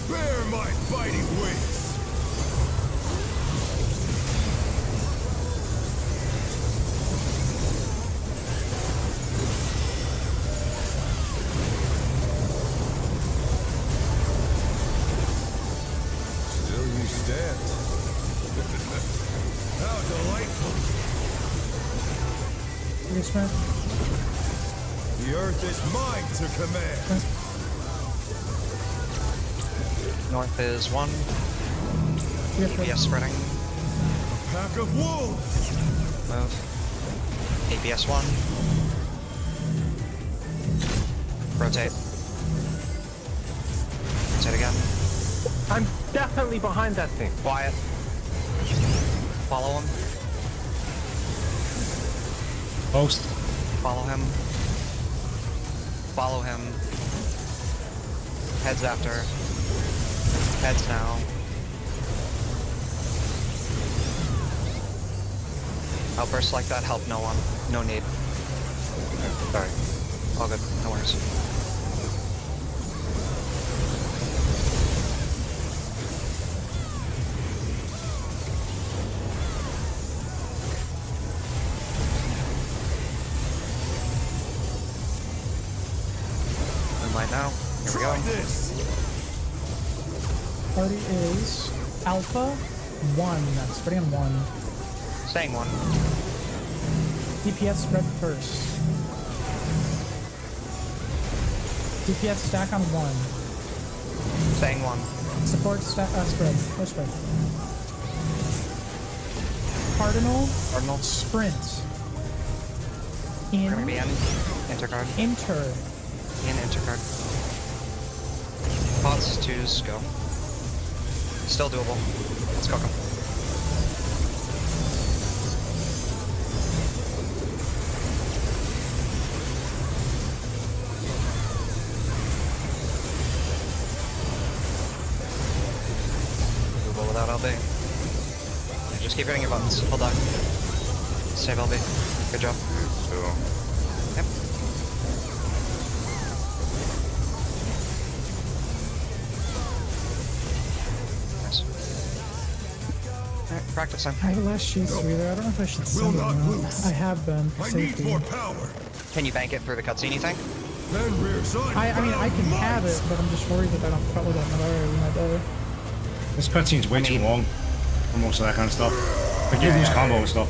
Bear my biting wings. Still you stand. How delightful. Pretty smart. The earth is mine to command. North is 1. Yep, APS spreading. Pack of wolves. Move. APS 1. Rotate. Rotate again. I'm definitely behind that thing. Quiet. Follow him. Post. Follow him. Follow him. Heads after. Heads now. Outbursts like that help no one. No need. Sorry. All good. No worries. Moonlight now. Here we go. Try this. Party is Alpha 1. Spreading on 1. Staying 1. DPS spread first. DPS stack on 1. Staying 1. Support stack spread. No spread. Cardinal. Cardinal. Sprint. We're gonna be In. in. Intercard. Enter. In intercard. Pods, 2s, go. Still doable. Let's cook them. Doable without LB. Just keep hitting your buttons. Hold on. Save LB. Good job. So, Yep. Nice. Alright, practice time. I have a last sheet either. I don't know if I should Will send it or not not. lose. I have been for I need safety. more power. Can you bank it through the cutscene, you think? Then rears I mean, I can have it, but I'm just worried that I don't follow that malaria. We might die. This cutscene's way too mean- long for most of that kind of stuff. Like you lose combo and stuff.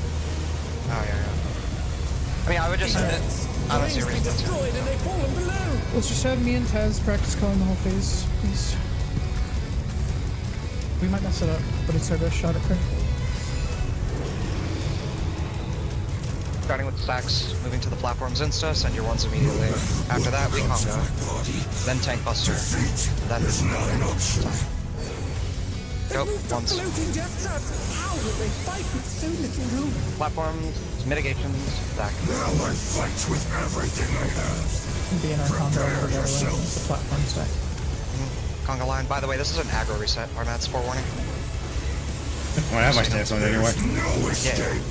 Oh, yeah. I mean, I would just send it. I don't see a reason to. destroyed and they've fallen below. Let's just have me and Taz practice calling the whole phase, please. We might mess it up, but it's our best shot at crit. Starting with stacks, moving to the platforms insta, send your ones immediately. After that, we combo. Then tank buster. Then go once. Floating death traps. How will they fight with so little room? Platforms, mitigations, stack. Now I fight with everything I have. Be in our combo over the other way. It's the platform stack. Conga line. By the way, this is an aggro reset. Armad's forewarning. I have my stance on it anyway. No escape.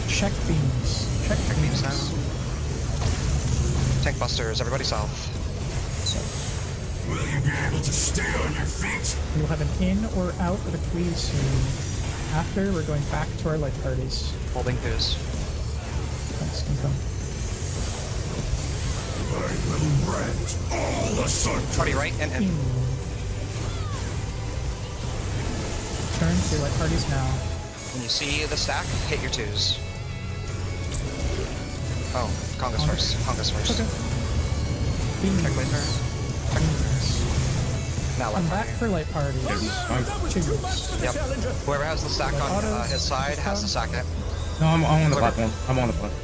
Check beams. Check Check beams now. beams. Tank busters, everybody south. So, Will you be able to stay on your feet? We will have an in or out of the cleave soon. After, we're going back to our light parties. Holding twos. Thanks, Kinko. I will rent all asunder. Party right and Turn to light parties now. when you see the stack, hit your twos. Oh, Congus first. Congus first. Okay. Beans. Check later. Now I'm light back party. for light parties. That was too much for the Yep. challenger. Whoever has the stack on Autos, his side has to stack it. No, I'm on the Whatever. platform. I'm on the platform.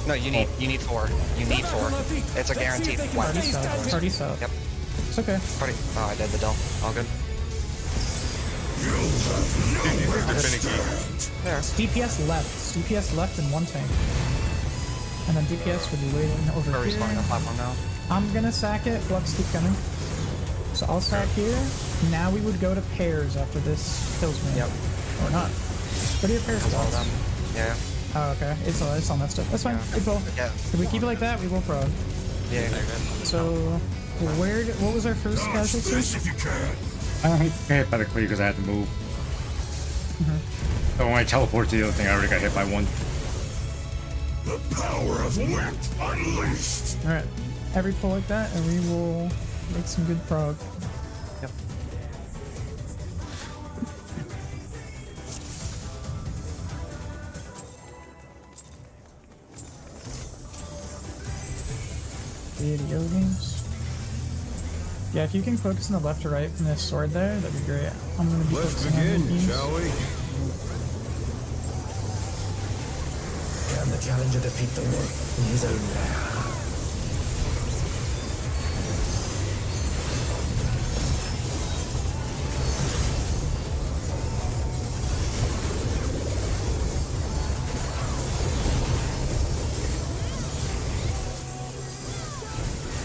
No, you need 4. You need 4. It's a guaranteed win. Party south. Party south. Yep. It's okay. Party. Oh, I did the Dell. All good. There. It's DPS left. It's DPS left and 1 tank. And then DPS will be waiting over We're here. respawning the platform now. I'm gonna sack it. Flux keep coming. So I'll sack here. Now we would go to pairs after this kills me. Yep. Or not. What are your pairs All stats? them. Yeah. Oh, okay. It's all messed up. That's fine. Yeah. Good pull. Yeah. If we keep it like that, we will prod. Yeah. So, what was our first casualty? If you can. I got hit by the cleave because I had to move. So when I teleport to the other thing, I already got hit by one. The power of wit unleashed. Alright. Every pull like that, and we will make some good prog. Yep. Video games. Yeah, if you can focus on the left or right from this sword there, that'd be great. I'm gonna be Let's focusing on the begin, beams. shall we? Can the challenger defeat the wolf in his own lair?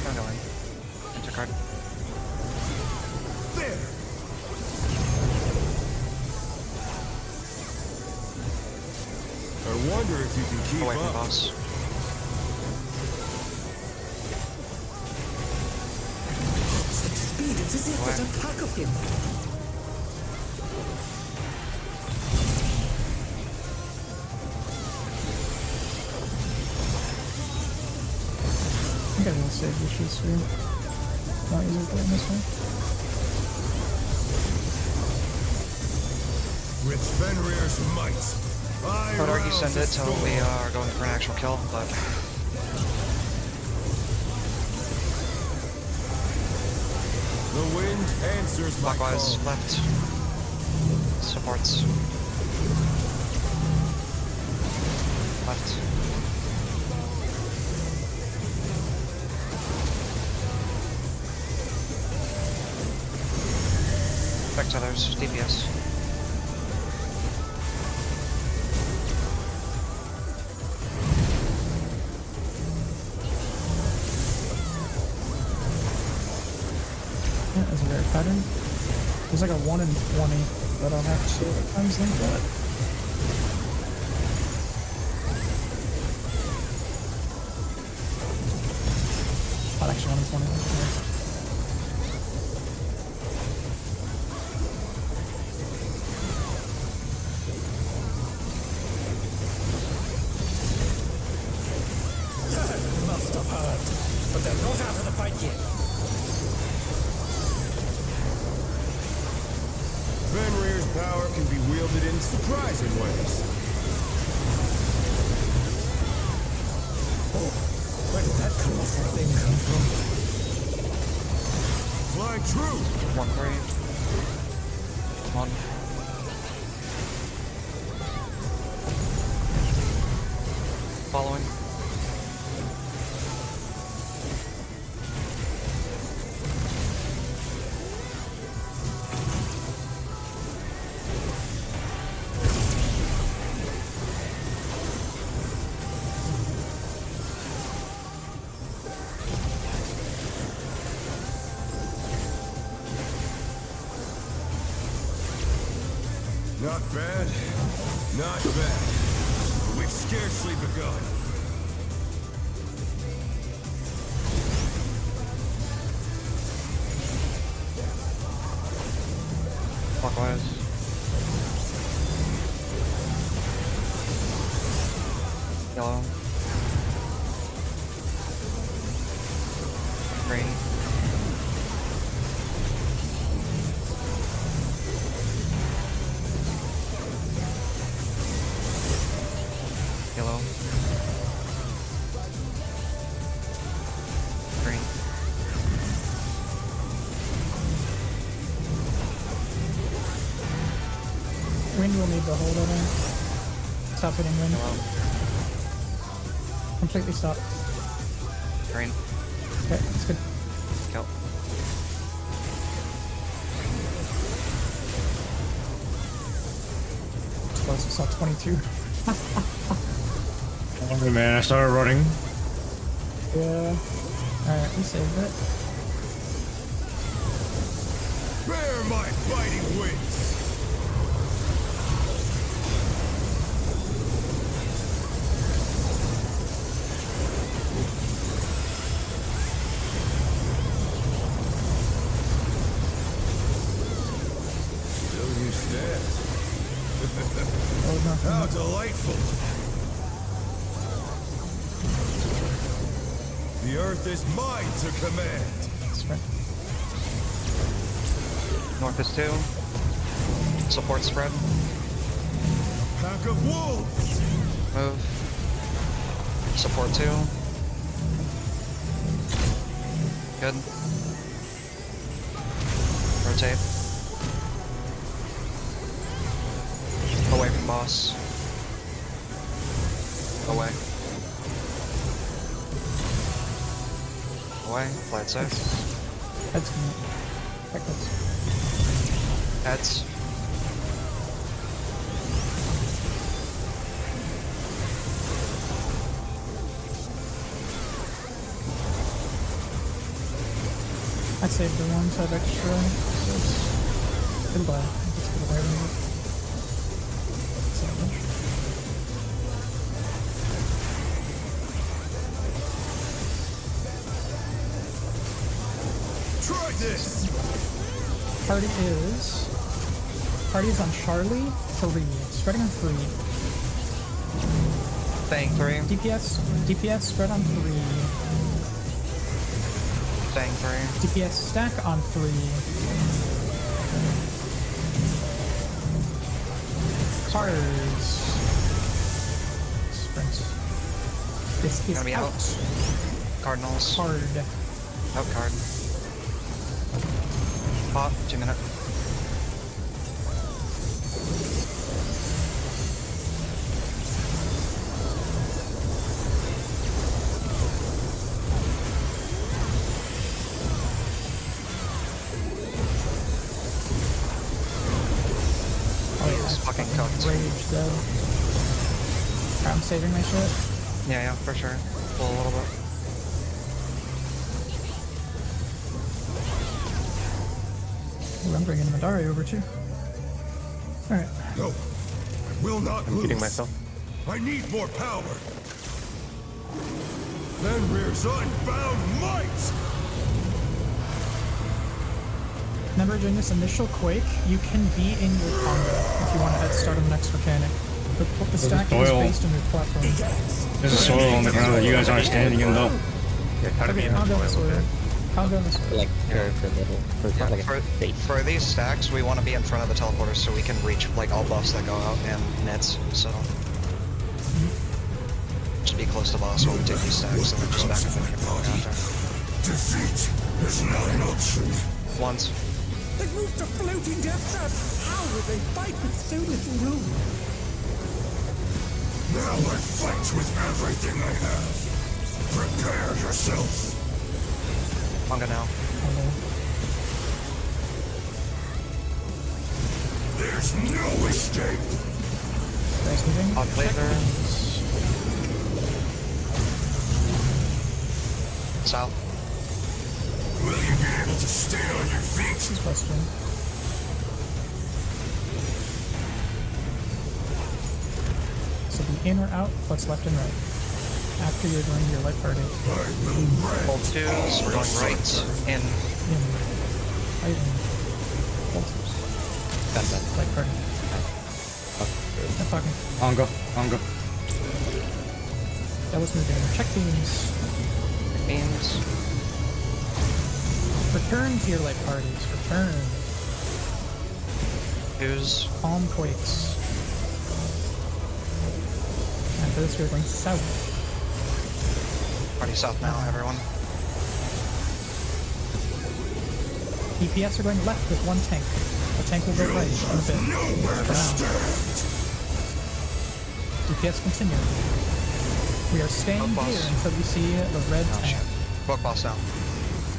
I'm going. Enter card. There. I wonder if you can keep Away from up. boss. Such speed, it's as if there's a pack of him. I think I will save this shit soon. Not easy playing this one. With Fenrir's might, I I would argue rouse send the it till storm. we are going for an actual kill, but The wind answers my clockwise call. left. Supports. Left. Back to others. DPS. Yeah, that's a rare pattern. There's like a 1 in 20 that I'll have to times link that. Not actually 1 in 20. Yeah. Must have heard, but they're not out of the fight yet. Fenrir's power can be wielded in surprising ways. Where did that colossal thing come from? Fly true. 1-3. 1. Following. Not bad. Not bad. But we've scarcely begun. Clockwise. Yellow. Green. Yellow. Green. Wind will need to hold, I think. Stop hitting wind. Yellow. Completely stop. Green. Okay, that's good. Kill. It's close. I saw 22. Oh man, I started running. Yeah. Alright, we saved it. Bear my fighting wings! Still you stand. Oh, nothing. How delightful! The earth is mine to command! That's right. North is 2. Support spread. Pack of wolves! Move. Support 2. Good. Rotate. Away from boss. Away. Away. Flight safe. Head's gonna. Back heads. Heads. I saved the ones I have extra. So it's goodbye. Let's get away from it. Salvage. Try this! Party is on Charlie 3. Spreading on 3. Staying 3. DPS spread on 3. Staying 3. DPS stack on 3. Cars. Sprint. This is Gonna be out. out. Cardinals. Hard. Out card. Pop. 2 minute. Oh yeah, It's fucking cooked. Rage though. I'm saving my shit. Yeah, for sure. Pull a little bit. Ooh, I'm bringing Madari over too. Alright. No, I will not lose. Hitting myself. I need more power. Fenrir's unbound might! Remember, during this initial quake, you can be in your combo if you want to head start on the next volcanic. The stack is soil. based on your platform. There's a soil on the ground that you guys aren't standing in though. Yeah, try to be Okay, in calm the down the soil. soil. Calm down the soil. Like curve a little. So it's not like For, a base. for these stacks, we want to be in front of the teleporters so we can reach like all buffs that go out and nets. So just be close to boss while we take these stacks and then just back up and keep going after. Defeat is not an option. Once. They've moved to floating death traps. How will they fight with so little room? Now I fight with everything I have. Prepare yourself. Manga now. There's no escape. Nice moving. Hot laser. South. Will you be able to stay on your feet? This is Western. So be in or out, plus left and right. After you're doing your light party. Hold 2s. We're going right in. In. Right in. Bolters. Light party. Yeah, fucking. Ongo. That was moving. Check beams. Beams. Return to your light parties. Return. Who's Calm quakes. And for this, we're going south. party south now, everyone? DPS are going left with one tank. A tank will go right in a bit. For now. DPS continue. We are staying here until we see the red tank. Book boss now.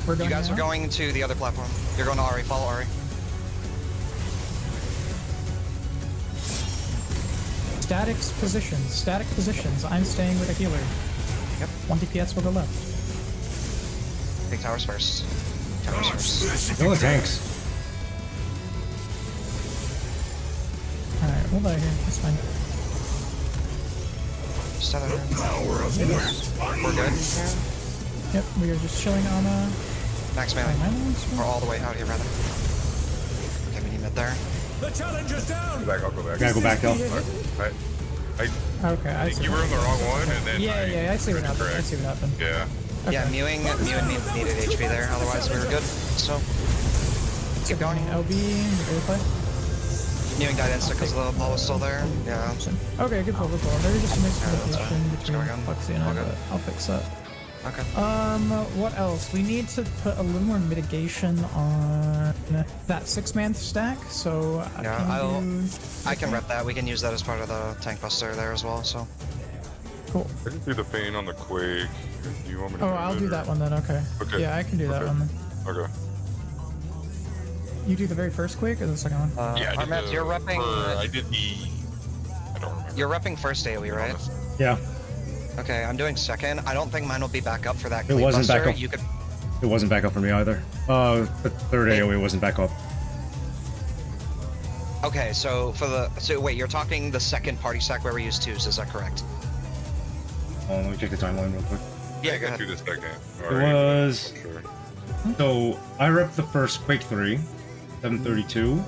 We're going You guys now? are going to the other platform. You're going to Ari. Follow Ari. Static positions. I'm staying with a healer. Yep. One DPS will go left. Take towers first. Towers first. Kill the tanks. Alright, we'll die here. That's fine. Just out of here. We're good. Yep, we are just chilling on Max melee. Or all the way out here, rather. Okay, we need mid there. The challenger's down. Go back. I'll go back. Gotta go back though. Okay, I see. You were on the wrong one, and then Yeah, I see what happened. I see what happened. Yeah. Okay. Yeah, mewing needed HP there, otherwise we were good. So, keep going. LB, you play? Mewing died instant because the ball was still there. Yeah. Okay, good pull. There was just a miscommunication fine. between Go again. Foxy and I, All good. but I'll fix that. Okay. What else? We need to put a little more mitigation on that 6-man stack, so Yeah, I can rep that. We can use that as part of the tank buster there as well, so. Cool. I can do the pain on the quake. Do you want me to? Oh, I'll do that one then, okay. Okay. Yeah, I can do that Okay. one then. Okay. You do the very first quake or the second one? Yeah, I did Armath, you're repping. I did the. I don't remember. You're repping first AoE, right? Yeah. Okay, I'm doing second. I don't think mine will be back up for that. It wasn't buster. back up. You could. It wasn't back up for me either. The third AoE wasn't back up. Okay, so wait, you're talking the second party stack where we use twos, is that correct? Let me check the timeline real quick. Yeah, go I ahead. can do the second. It was. So I repped the first Quake 3, 732,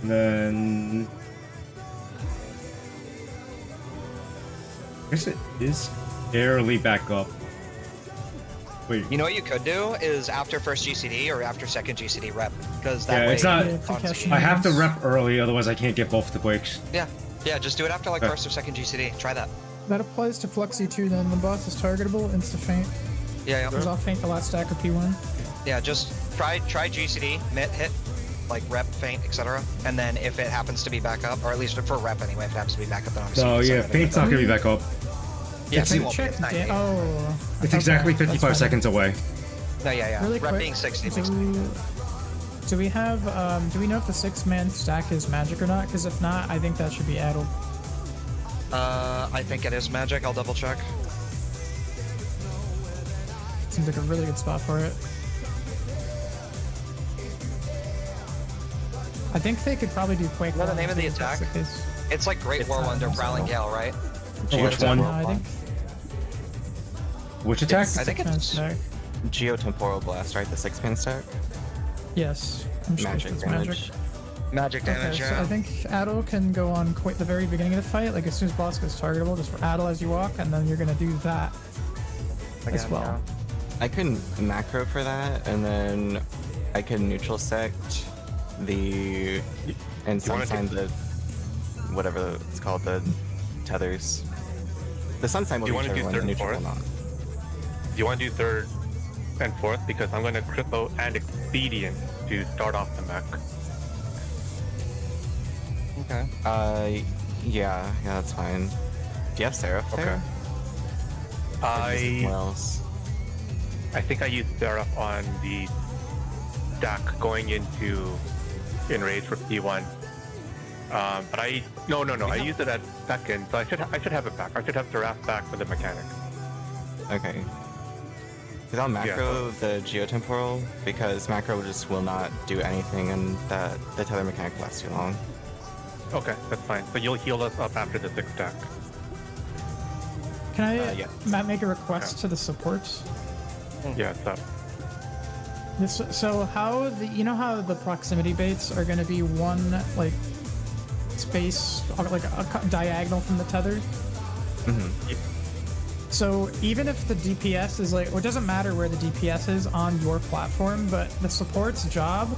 and then I guess it is barely back up. Wait, You know what you could do is after first GCD or after second GCD rep, because that yeah, way. it's not. Precaution. I have to rep early, otherwise I can't get both the Quakes. Yeah, just do it after like Okay. first or second GCD. Try that. That applies to Fluxy too then. When boss is targetable, insta-faint. Yeah. Because I'll faint the last stack of P1. Yeah, just try GCD, hit, like rep, feint, etc. And then if it happens to be back up, or at least for rep anyway, if it happens to be back up, then obviously. So you can yeah, send it Faint's not gonna be back up. Yeah, It's- feint won't be. Check It's 90. Oh. It's okay, exactly that's 55 fine. seconds away. No, yeah. Really Rep quick, being 60 makes it. do we have, do we know if the 6-man stack is magic or not? Because if not, I think that should be addled. I think it is magic. I'll double check. Seems like a really good spot for it. I think they could probably do Quake. Know the One, name of the too, if that's attack? the case. It's like Great War Wonder, Prowling Gale, right? Oh, which one? No, I think. Which attack? I think Six-man it's. stack. Geotemporal Blast, right? The 6-pin stack? Yes. I'm just Magic it's damage. Magic damage, Okay, so I think Addle can go on quite the very beginning of the fight. Like as soon as boss gets targetable, just for Addle as you walk, and then you're gonna do that as Again, well. I could macro for that, and then I could neutral sect the and You wanna sun sign the whatever it's called, the tethers. The sun sign will You be wanna do everyone, third and neutral will fourth? not. Do you want to do third and fourth? Because I'm going to cripple and expedient to start off the mech. Okay. Yeah, that's fine. Do you have Seraph there? Or is it somewhere else? I think I used Seraph on the stack going into Enrage for P1. But no, I used it at second, so I should have it back. I should have Seraph back for the mechanic. Okay. Because I'll macro the geotemporal, because macro just will not do anything, and the tether mechanic lasts too long. Okay, that's fine. So you'll heal us up after the 6 stack. Can I, yeah. Matt, make a request to the supports? Yeah, it's up. So how you know how the proximity baits are going to be one like space like a diagonal from the tether. So even if the DPS is like, or it doesn't matter where the DPS is on your platform, but the support's job,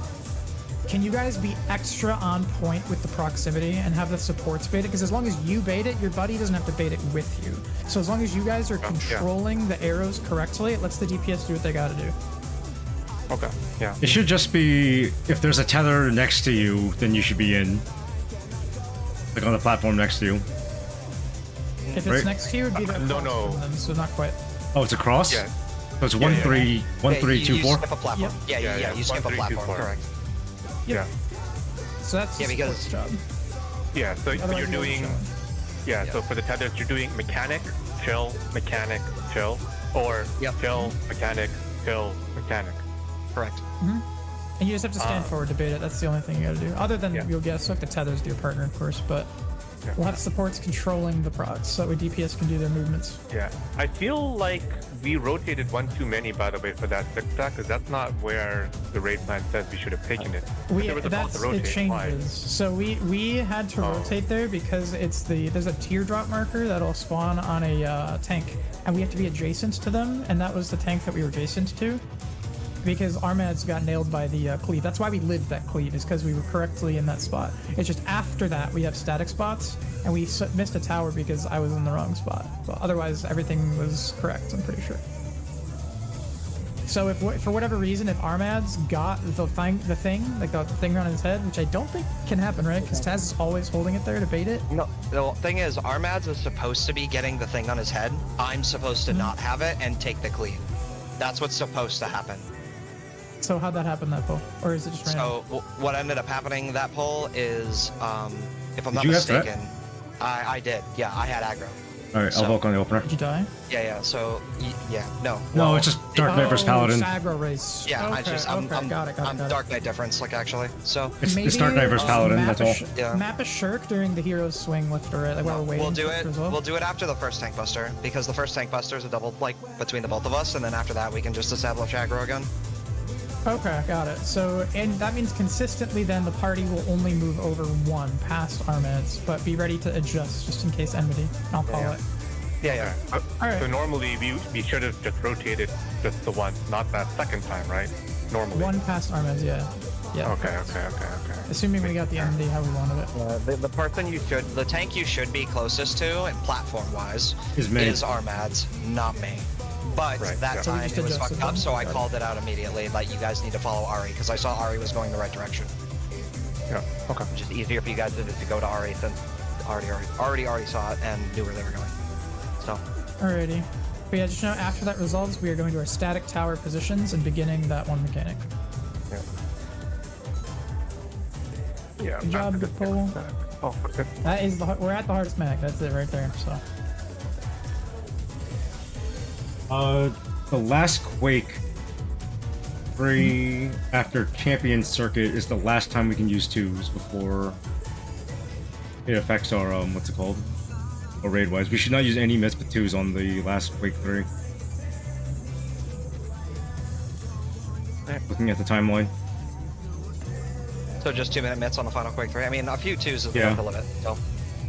can you guys be extra on point with the proximity and have the supports bait it? Because as long as you bait it, your buddy doesn't have to bait it with you. So as long as you guys are controlling the arrows correctly, it lets the DPS do what they gotta do. Okay. Yeah. It should just be if there's a tether next to you, then you should be in. Like on the platform next to you. If it's Right. next to you, it'd be the No, across no. from them, so not quite. Oh, it's a cross? Yeah. So it's 1, 3, 1, 3, 2, you 4. skip a platform. Yep. Yeah, you skip 1, a 3, 2, platform, 4. correct. Yep. So that's the because- support's job. Yeah. So Otherwise you're you won't doing. show. Yeah. So for the tethers, you're doing mechanic, chill, or Yep. chill, mechanic, mechanic. Correct. And you just have to stand forward to bait it. That's the only thing you gotta do. Other than you'll get stuck the tethers to your partner, of course, but we'll have supports controlling the procs so that way DPS can do their movements. Yeah. I feel like we rotated one too many, by the way, for that 6-stack, because that's not where the raid plan says we should have taken it. There was about to It rotate. Why? changes. So we had to rotate there because there's a teardrop marker that'll spawn on a tank, and we have to be adjacent to them, and that was the tank that we were adjacent to. Because Armads got nailed by the cleave. That's why we lived that cleave, is because we were correctly in that spot. It's just after that we have static spots, and we missed a tower because I was in the wrong spot. But otherwise, everything was correct, I'm pretty sure. So if for whatever reason, if Armads got the thing on his head, which I don't think can happen, right? Because Taz is always holding it there to bait it. No, the thing is, Armads is supposed to be getting the thing on his head. I'm supposed to not have it and take the cleave. That's what's supposed to happen. So how'd that happen that pull? Or is it just random? So what ended up happening that pull is, if I'm not you have threat? mistaken, I did. Yeah, I had aggro. Alright, I'll walk on the opener. Did you die? Yeah. So no. No, Well, it's just Dark Knight versus Paladin. It's aggro race. Yeah, okay, I'm got it. Dark Knight difference, like actually. So It's Dark Knight versus Paladin, that's all. Yeah. Map a shirk during the hero's swing lifter, right? Like while we're waiting. we'll do for it. as well? We'll do it after the first tank buster, because the first tank buster is a double like between the both of us, and then after that we can just establish aggro again. Okay, got it. So, and that means consistently then the party will only move over one past Armads, but be ready to adjust just in case enmity. I'll call it. Yeah. Alright. So normally we should have just rotated just the one, not that second time, right? Normally. One past Armads, yeah. Yeah. Okay. Assuming we got the enmity how we wanted it. The tank you should be closest to, and platform-wise, Is me. Armads, not me. But Right, that yeah. So we time just it was adjusted fucked up, them? so I Got it. called it out immediately. Like, you guys need to follow Ari, because I saw Ari was going the right direction. Yeah. Okay. Which is easier for you guys to go to Ari than already saw it and knew where they were going. So Alrighty. But yeah, just know after that resolves, we are going to our static tower positions and beginning that one mechanic. Yeah. Good job, good pull. Oh, okay. That is we're at the hardest mech. That's it right there. So The last Quake free after Champion Circuit is the last time we can use 2s before it affects our what's it called? Or raid wise. We should not use any mets but 2s on the last Quake 3. Looking at the timeline. just 2-minute mitts on the final Quake 3. I mean, a few 2s is Yeah. the limit. So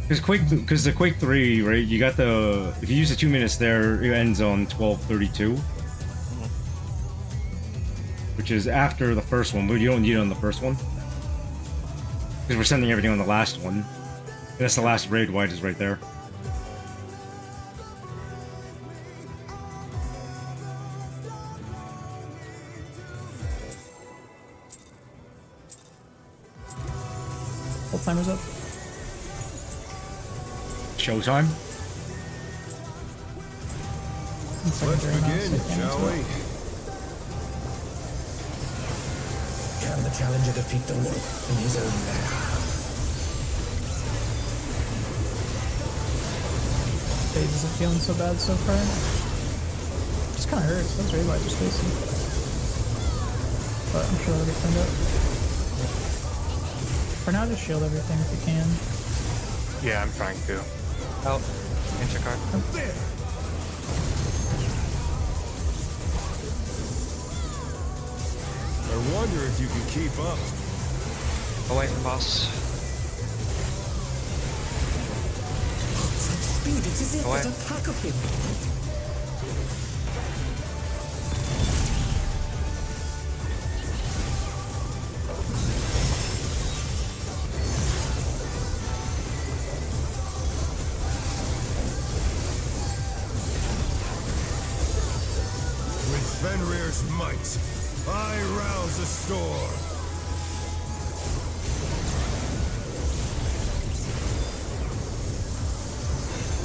Because the Quake 3, right, you got if you use the 2 minutes there, it ends on 12:32. Which is after the first one, but you don't need it on the first one. Because we're sending everything on the last one. And that's the last raid wide is right there. full timer's up. Showtime. Let's begin, shall we? Can the challenger defeat the wolf in his own lair? Phase isn't feeling so bad so far. Just kind of hurts. That's really why I just facing. But I'm sure it'll get cleaned up. For now, just shield everything if you can. Yeah, I'm trying to. oh, inch card. wonder if you can keep up. Away from boss. Such speed, it's as if Away. there's a pack of him. With Fenrir's might, I rouse a storm.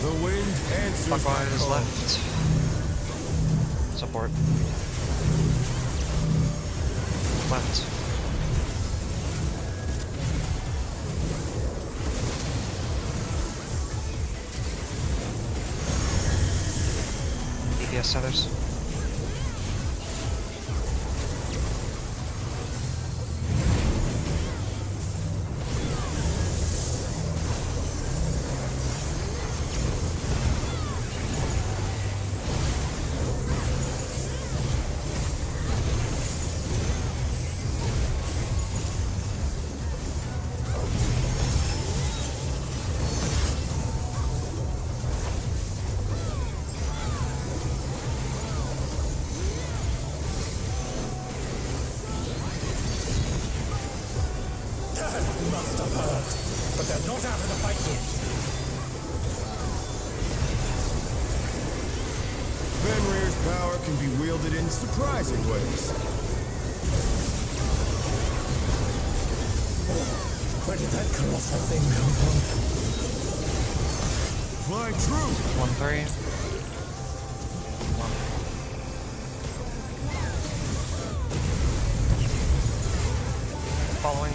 The wind answers my Clockwise call. left. Support. Left. DPS tethers. That must have hurt. But they're not out of the fight yet. Fenrir's power can be wielded in surprising ways. Where did that colossal thing come from? Fly true! 1-3. Following.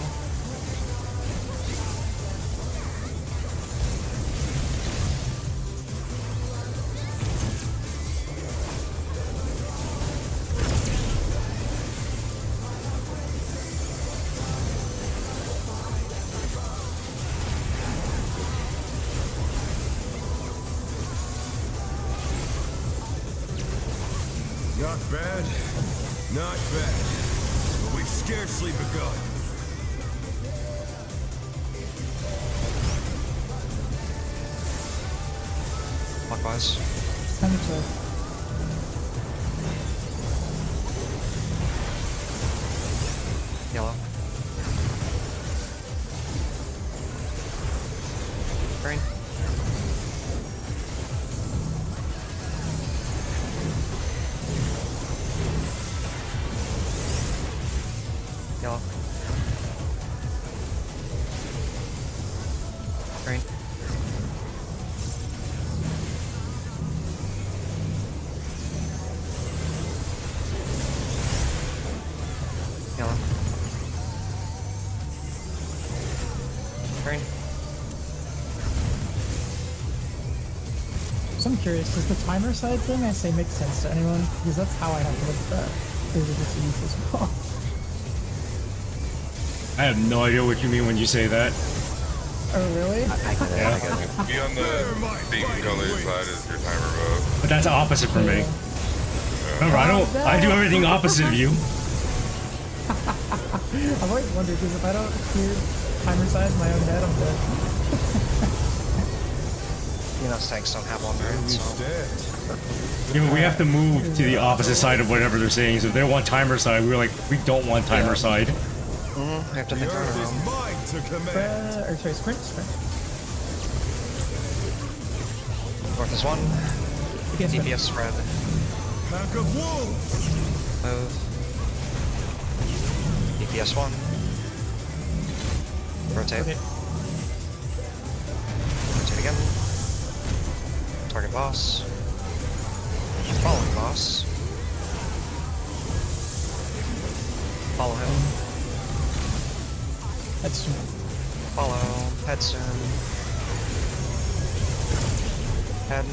Not bad, not bad. But we've scarcely begun. Clockwise. Time to Yellow. Green. Yellow. Green. Yellow. Green. So I'm curious, does the timer side thing I say make sense to anyone? Because that's how I have to look at that. Is it just use as well? I have no idea what you mean when you say that. Oh, really? Be on the big color side is your timer mode. But that's opposite for me. Remember, I do everything opposite of you. I've always wondered, because if I don't hear timer side in my own head, I'm dead. You know, tanks don't have one, right? So. Yeah, but we have to move to the opposite side of whatever they're saying. So if they want timer side, we're like, we don't want timer side. Mm-hmm. We have to think The earth is around. mine to command. Or sorry, sprint. North is one. DPS spread. Pack of wolves. Move. DPS one. Rotate. Okay. Rotate again. Target boss. Following boss. Follow him. That's Follow. Head soon. Head.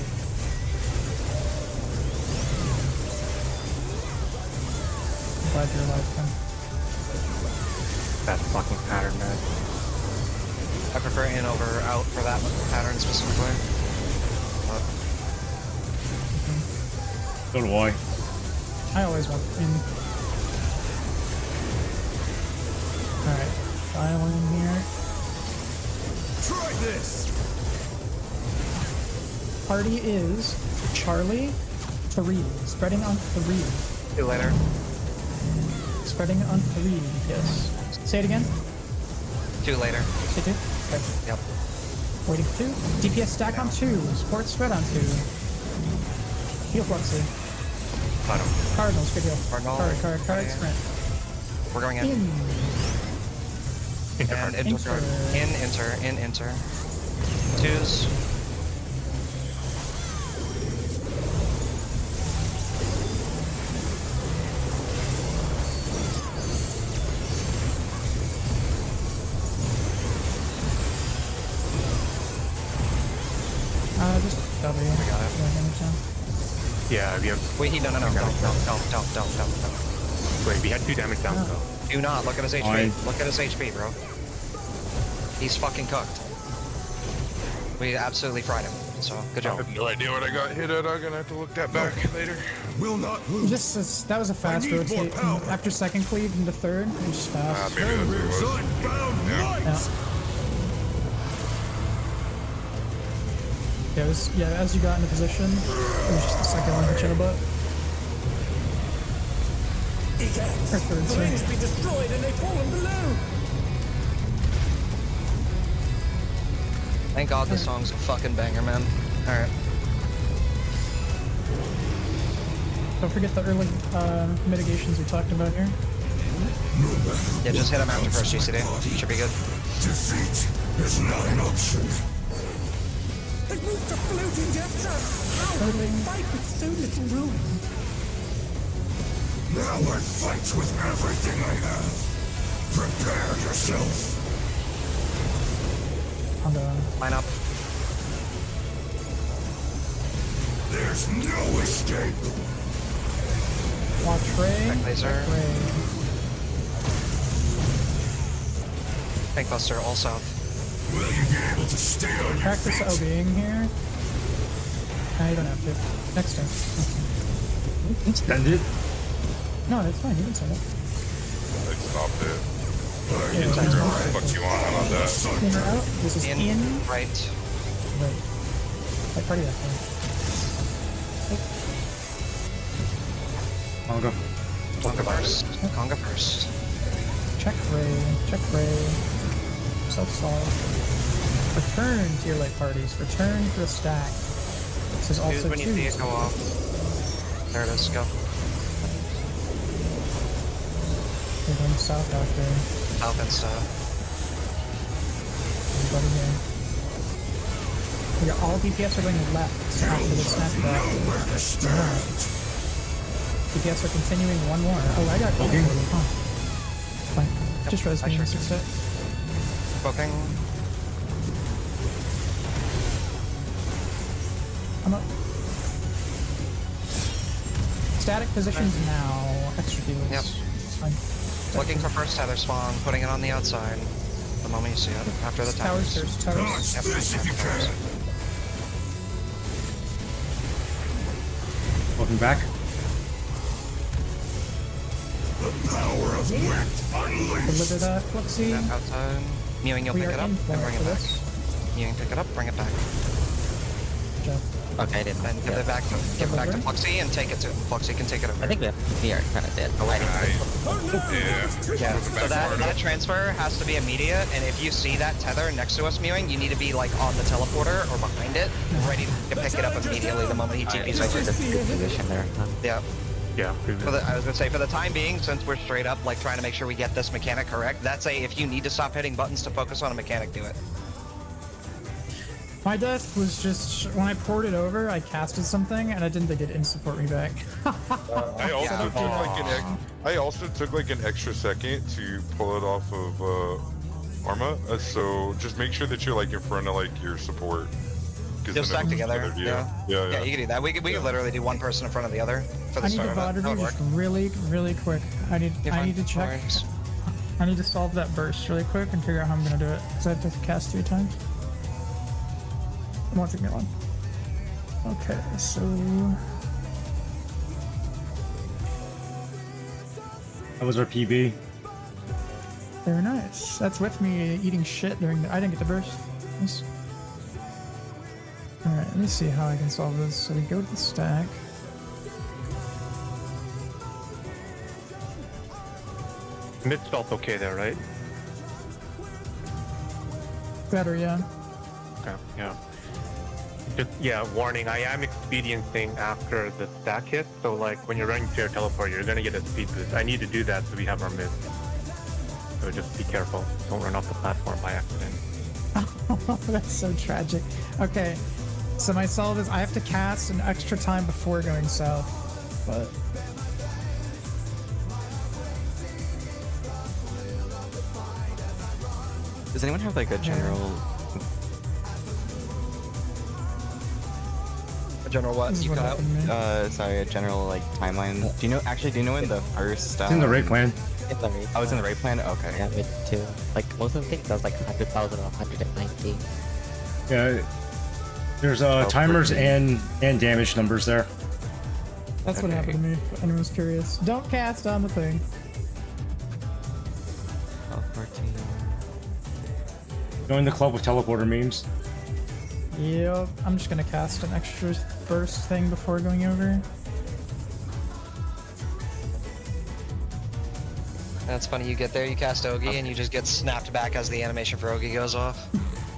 glad you're alive, Ken. That fucking pattern, man. I prefer in over out for that pattern specifically. So do I. I always want in. Alright, dial in here. Try this. Party is Charlie, 3. Spreading on 3. See you later. Spreading on 3, yes. Say it again. 2 later. Say 2? Okay. Yep. Waiting for 2. DPS stack on 2. Support spread on 2. Heal Fluxy. Cardinals, good heal. Cardinal. Card, sprint. We're going in. And enter. 2s. Just W. We got it. Yeah, we have. Wait, no. Don't. Wait, we had 2 damage down though. Do not look at his HP. Fine. Look at his HP, bro. He's fucking cooked. We absolutely fried him. So good job. I have no idea what I got hit at. I'm gonna have to look that back later. Will not lose. That was a fast need more rotate. power. After second cleave into third, it was just fast. Maybe that's what it was. Unbound light. Yeah, as you got into position, it was just the second one hit you in the butt. Egad, Or third, the sorry. ring's been destroyed and they've fallen below. Thank God this song's a fucking banger, man. Alright. Don't forget the early mitigations we talked about here. Yeah, just hit him after first GCD. Should be good. Defeat is not an option. They've moved to floating death traps. How will they fight with so little room? Now I fight with everything I have. Prepare yourself. On the Line up. There's no escape. watch Ray. Back laser. Ray. Tank Buster, all south. Will you be able to stay on your Practice feet? OBing here. Nah, you don't have to. Next turn. Extend it. No, it's fine. You can send it. I stopped it. Yeah, Fuck you on, how about that? in or out? This is in. Right. Right. Like party that thing. I'll go. Conga first. Conga first. Check Ray. Check Ray. Self-solve. Return to your late parties. Return to the stack. This is also When you see it go off. There it is, go. We're going south after. South and stuff. Everybody here. All DPS are going left after the snap back. Nowhere to stand. DPS are continuing one more. Oh, I got Okay. Huh. Fine. Just res I me sure in 6 hit. Poking. I'm up. Static positions now. Extra deals. Yep. It's fine. Looking for first tether spawn, putting it on the outside. The moment you see it, after the Towers towers. first. Towers. Dodge this if you can. Welcome back. The power of wit Deliver unleashed. that, Fluxy. Back outside. Mewing, you'll We pick are it up in and for bring it back. this. Mewing, pick it up, bring it back. Good job. Okay, I didn't. Then give it back to Fluxy and take it to Fluxy can take it over. I think we are kind of dead. Oh, I didn't. Yeah, so that transfer has to be immediate, and if you see that tether next to us mewing, you need to be like on the teleporter or behind it, ready to pick it up immediately the moment he TPs I over. took a good position there. Huh? Yeah. Yeah, previous. I was gonna say, for the time being, since we're straight up like trying to make sure we get this mechanic correct, that's if you need to stop hitting buttons to focus on a mechanic, do it. My death was just when I poured it over, I casted something and I didn't think it didn't support me back. I also took like an extra second to pull it off of Arma, so just make sure that you're like in front of like your support. Just stack together. Yeah, you can do that. We could literally do one person in front of the other for the I need start to of it. VOD That would review work. just really quick. I need to check. I need to solve that burst really quick and figure out how I'm gonna do it because I have to cast 3 times. It won't take me long. Okay, so That was our PB. Very nice. That's with me eating shit during the... I didn't get to burst. Nice. Alright, let me see how I can solve this. So we go to the stack. Mid's felt okay there, right? Better, yeah. Okay, yeah. Just, yeah, warning, I am experiencing after the stack hit, so like when you're running to your teleport, you're gonna get a speed boost. I need to do that so we have our mid. So just be careful. Don't run off the platform by accident. Oh, that's so tragic. Okay, so my solve is I have to cast an extra time before going south, but... Does anyone have like a general? A general what? This is You what cut out? happened to me. Sorry, a general like timeline. Do you know? Actually, do you know when the first? It's in the raid plan. In the raid. Oh, it's in the raid plan. Okay. Yeah, mid too. Like most of the things, that's like 100,000 or 190. Yeah. There's timers and damage numbers there. That's what Okay. happened to me, if anyone's curious. Don't cast on the thing. 14. Join the club with teleporter memes. Yep, I'm just gonna cast an extra burst thing before going over. That's funny, you get there, you cast Ogi, and you just get snapped back as the animation for Ogi goes off.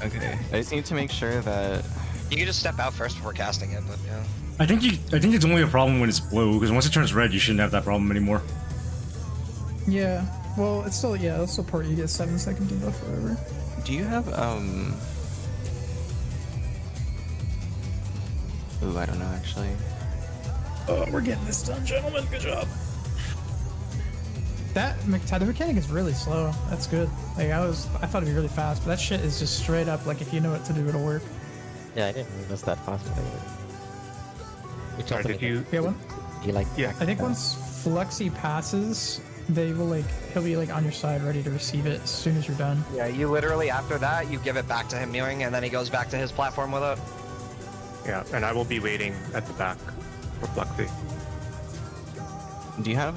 Okay. I just need to make sure that. You can just step out first before casting it, but yeah. I think it's only a problem when it's blue, because once it turns red, you shouldn't have that problem anymore. Yeah, well, it's still, yeah, it'll support you get 7-second debuff or whatever. Do you have Ooh, I don't know actually. Oh, we're getting this done, gentlemen. Good job. The mechanic is really slow. That's good. Like I thought it'd be really fast, but that shit is just straight up. Like if you know what to do, it'll work. Yeah, I didn't realize that fast. Which Sorry, also did you? Yeah, one. you like? Yeah. I think once Fluxy passes, they will he'll be on your side, ready to receive it as soon as you're done. Yeah, you literally, after that, you give it back to him mewing, and then he goes back to his platform with it. Yeah, and I will be waiting at the back for Fluxy. Do you have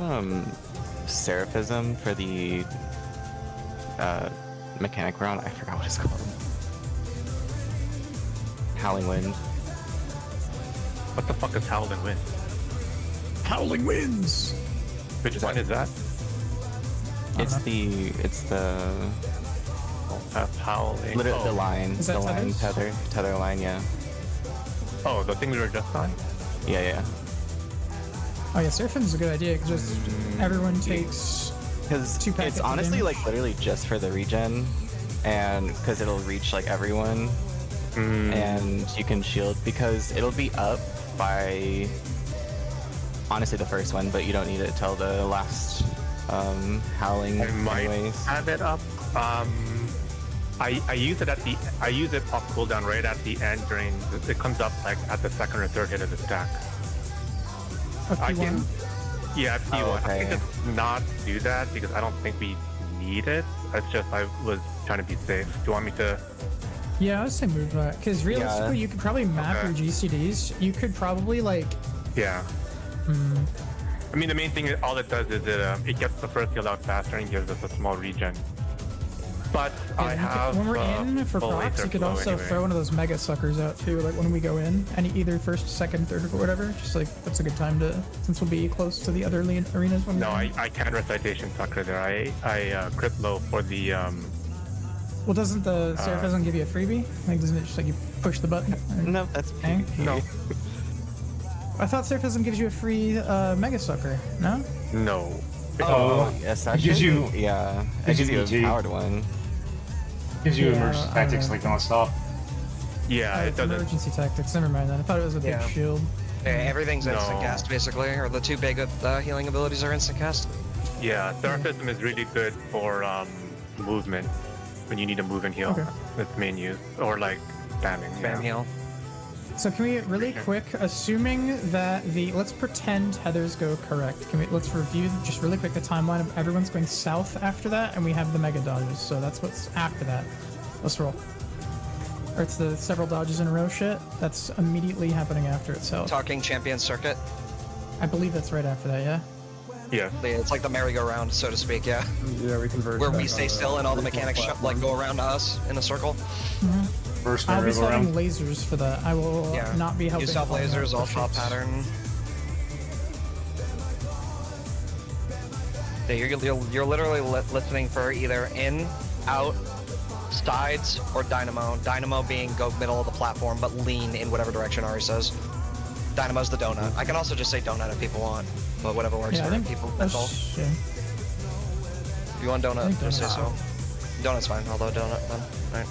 Seraphism for the mechanic round? I forgot what it's called. Howling Wind. What the fuck is Howling Wind? Howling winds. Which one is that? It's the Howling. literally the line, Is the that line tethers? tether line, yeah. Oh, the thing we were just on? Yeah. Oh yeah, Seraphin's a good idea because everyone takes. Because 2 packets it's of honestly damage. like literally just for the regen, and because it'll reach like everyone, and you can shield because it'll be up by honestly the first one, but you don't need it till the last howling I might anyways. have it up. I use it I use it off cooldown right at the end during. It comes up like at the second or third hit of the stack. I can. Yeah, FP1. Oh, I okay. can just not do that because I don't think we need it. It's just I was trying to be safe. Do you want me to? Yeah, I would say move that because realistically, you could probably map Okay. your GCDs. You could probably Yeah. I mean, the main thing, all it does is it gets the first heal out faster and gives us a small regen. But I have. when we're in for full procs, Aether you could Flow also anyway. throw one of those mega suckers out too. Like when we go in, and either first, second, third, or whatever. Just that's a good time to, since we'll be close to the other arenas when No, we're in. I can't recitation sucker there. I crit low for the Well, doesn't the Seraphism give you a freebie? Like, doesn't it just you push the button? No, that's Hang? PvP. No. I thought Seraphism gives you a free mega sucker. No? no. Oh, yes, it gives you- Yeah, it gives gives you you a ET. powered one. Gives you Yeah, emergency I tactics don't non-stop. Yeah, it it's doesn't. emergency tactics. Never mind that. I thought it was a big Yeah. shield. Everything's instant No. cast, basically, or the 2 big healing abilities are instant cast. Yeah, Seraphism is really good for movement when you need to move and heal. Okay. That's main use, or like spamming. Spam yeah. heal. So can we really quick, assuming that let's pretend tethers go correct. Let's review just really quick the timeline of everyone's going south after that, and we have the mega dodges. So that's what's after that. Let's roll. Or it's the several dodges in a row shit. That's immediately happening after itself. Talking champion circuit. I believe that's right after that, yeah? Yeah. It's like the merry-go-round, so to speak. Yeah. Yeah, we converge. Where back we on stay the still and all the original mechanics like platform. go around to us in a circle. First I'll be merry-go-round. starting lasers for that. I will Yeah. not be helping. Use self on that lasers, for all top shapes. pattern. Yeah, you're literally listening for either in, out, sides, or dynamo. Dynamo being go middle of the platform, but lean in whatever direction Ari says. Dynamo's the donut. I can also just say donut if people want, but whatever works Yeah, I for think people. That's all. yeah. If you want I donut, think just say donut. so. Donut's fine, although donut then. Alright.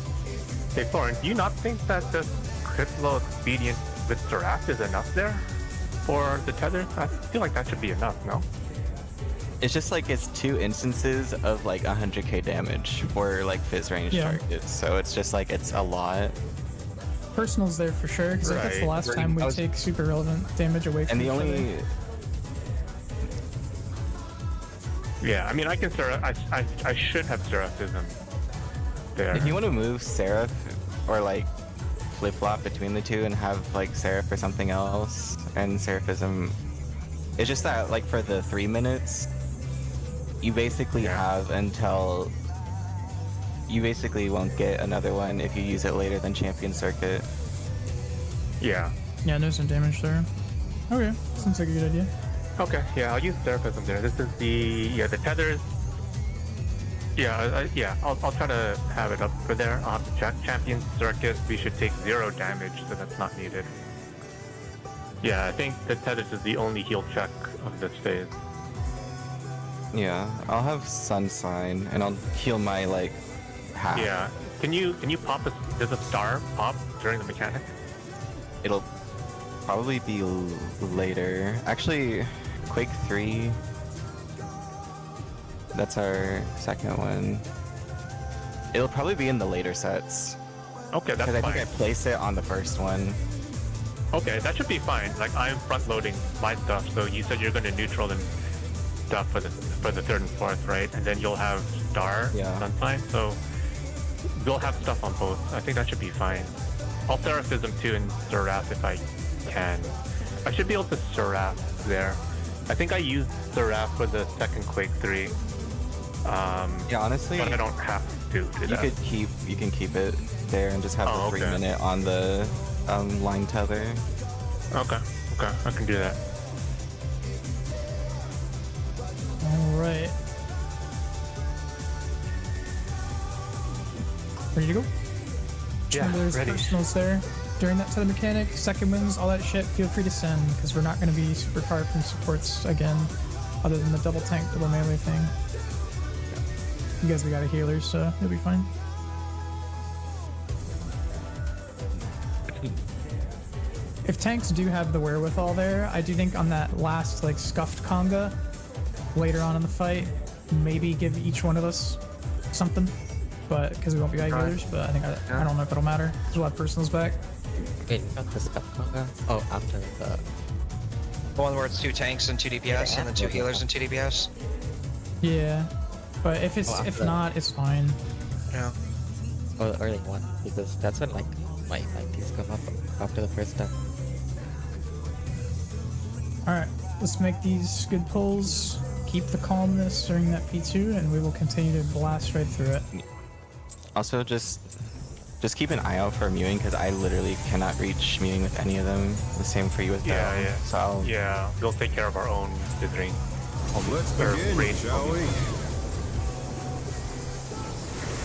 Hey, Thorin, do you not think that the crit flow expedient with Seraph is enough there for the tether? I feel like that should be enough, no? It's just like it's 2 instances of like 100k damage for like fizz range Yeah. targets. So it's just like it's a lot. Personal's there for sure, because that's the Right. last time we I was- take super relevant damage away from And the each other. only Yeah, I mean, I can I should have Seraphism there. if you want to move Seraph or like flip flop between the two and have like Seraph or something else and Seraphism, it's just that like for the 3 minutes, you basically have until you basically won't get another one if you use it later than Champion Circuit. Yeah. Yeah, there's some damage there. Okay, seems like a good idea. Okay, yeah, I'll use Seraphism there. This is the tethers. Yeah, I'll try to have it up for there. I'll have to check. Champion Circuit, we should take 0 damage, so that's not needed. Yeah, I think the tethers is the only heal check of this phase. Yeah, I'll have Sun Sign and I'll heal my like half. Yeah. Can you pop does a star pop during the mechanic? It'll probably be later. Actually, Quake 3. That's our second one. It'll probably be in the later sets. Okay, that's Because I fine. think I placed it on the first one. Okay, that should be fine. Like I'm front loading my stuff, so you said you're going to neutral and stuff for the 3rd and 4th, right? And then you'll have star, Yeah. sunsign. So we'll have stuff on both. I think that should be fine. I'll Seraphism too and Seraph if I can. I should be able to Seraph there. I think I used Seraph for the second Quake 3. Yeah, honestly, But I don't have to do you that. can keep it there and just have Oh, the 3 okay. minute on the line tether. Okay, I can do that. Alright. Ready to go? Yeah, Remember there's ready. personals there. During that tether mechanic, second wins, all that shit, feel free to send, because we're not going to be super far from supports again, other than the double tank, double melee thing. You guys, we got a healer, so you'll be fine. If tanks do have the wherewithal there, I do think on that last like scuffed conga later on in the fight, maybe give each one of us something, but because we won't be healers. But I think I don't know if it'll matter because we'll have personals back. Wait, not the stuff conga? Oh, after the... The one where it's 2 tanks and 2 DPS, and then 2 healers and 2 DPS. Yeah, but if it's if not, it's fine. Yeah. Or the early one, because that's when like my piece come up after the first step. All right, let's make these good pulls. Keep the calmness during that P2, and we will continue to blast right through it. Also, just keep an eye out for mewing because I literally cannot reach mewing with any of them. The same for you with Yeah, Dell. yeah. So I'll, Yeah, we'll take care of our own visiting. Let's Or begin, raid, shall we?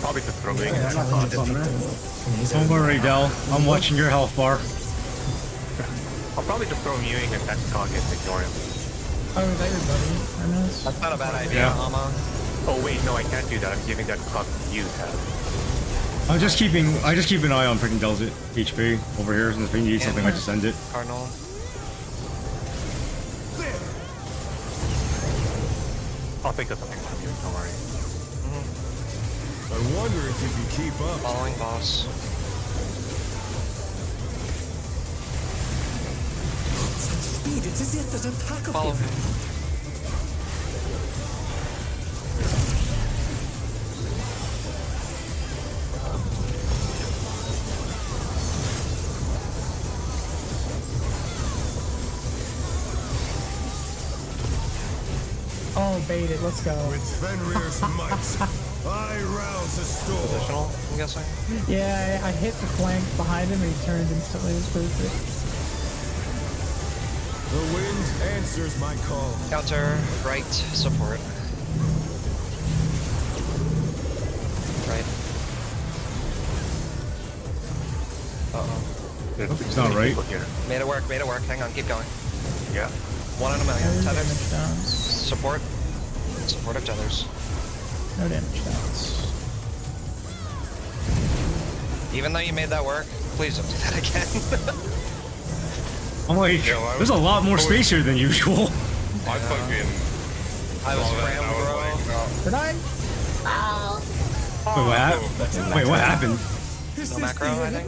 Probably just throw me. Don't worry, Del. I'm watching your health bar. I'll probably just throw Mewing and Hexcog and ignore him. Oh, is that your buddy, Ernest? That's not a bad idea, Yeah. Mama. Oh wait, no, I can't do that. I'm giving that clock to you, Tab. I just keep an eye on freaking Del's HP over here, and if he needs something, I just send it. Cardinal. I'll think of something from you, don't worry. I wonder if you can keep up. Following boss. Speed, it's as if there's a pack of Follow him. him. Oh, bait it. Let's go. With Fenrir's might, I rouse the storm. Positional, I'm guessing. Yeah, I hit the flank behind him and he turned instantly. It was perfect. The wind answers my call. Counter, right, support. Right. Uh-oh. It's not right. Here. Made it work, made it work. Hang on, keep going. Yeah. 1 in a million. No Tethers. damage downs. Support. Supportive tethers. No damage downs. Even though you made that work, please don't do that again. I'm like, Yeah, there's a lot more space here than usual. I fucking. I was saw that and rammed, I was bro. like, no. Did I? Wait, what happened? Wait, what happened? No macro, I think.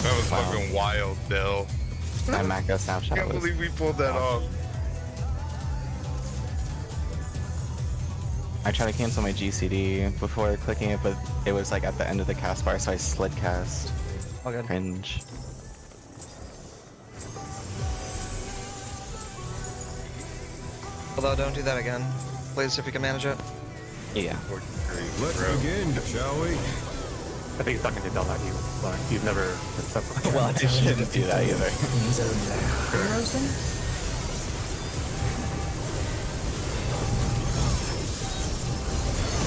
That was fucking wild, Dell. That macro I snapshot can't was. believe we pulled that off. I tried to cancel my GCD before clicking it, but it was like at the end of the cast bar, so I slid cast. All good. Cringe. Although, don't do that again. Please, if you can manage it. Yeah. Let's begin, shall we? I think it's not gonna tell that you've never. Well, I shouldn't do that either. In his own lair. Are you roasting?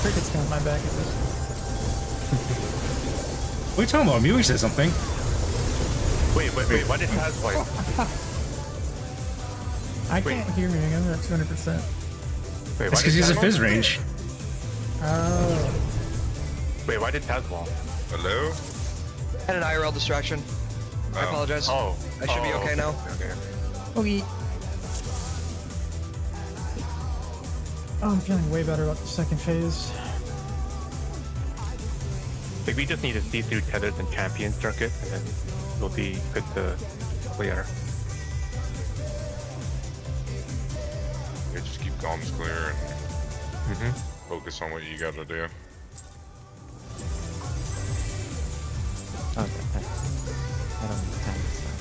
Cricket's got my back at this. What are you talking about? Mewing said something. Wait. Why did Taz wipe? I Wait. can't hear me. I'm at 200%. Wait, That's why because did he's a Taz fizz wall? range. Oh. Wait, why did Taz wall? Hello? Had an IRL distraction. I apologize. Oh. I should be okay now. Okay. Okay. Oh, I'm feeling way better about the second phase. I think we just need to see through tethers and champion circuit, and then we'll be good to clear. Yeah, just keep comms clear and focus on what you gotta do. Okay. I don't need time to start.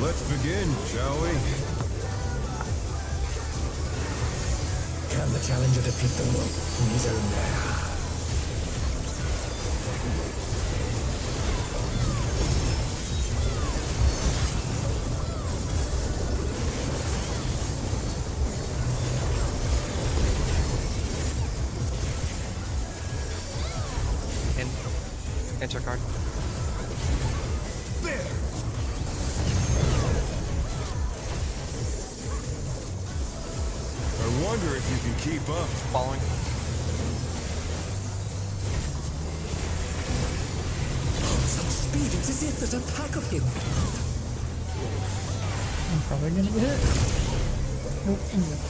Let's begin, shall we? Can the challenger defeat the wolf in his own lair? Enter card. There! I wonder if you can keep up. Following. Such speed, it's as if there's a pack of him. I'm probably gonna get hit. Nope, I'm good.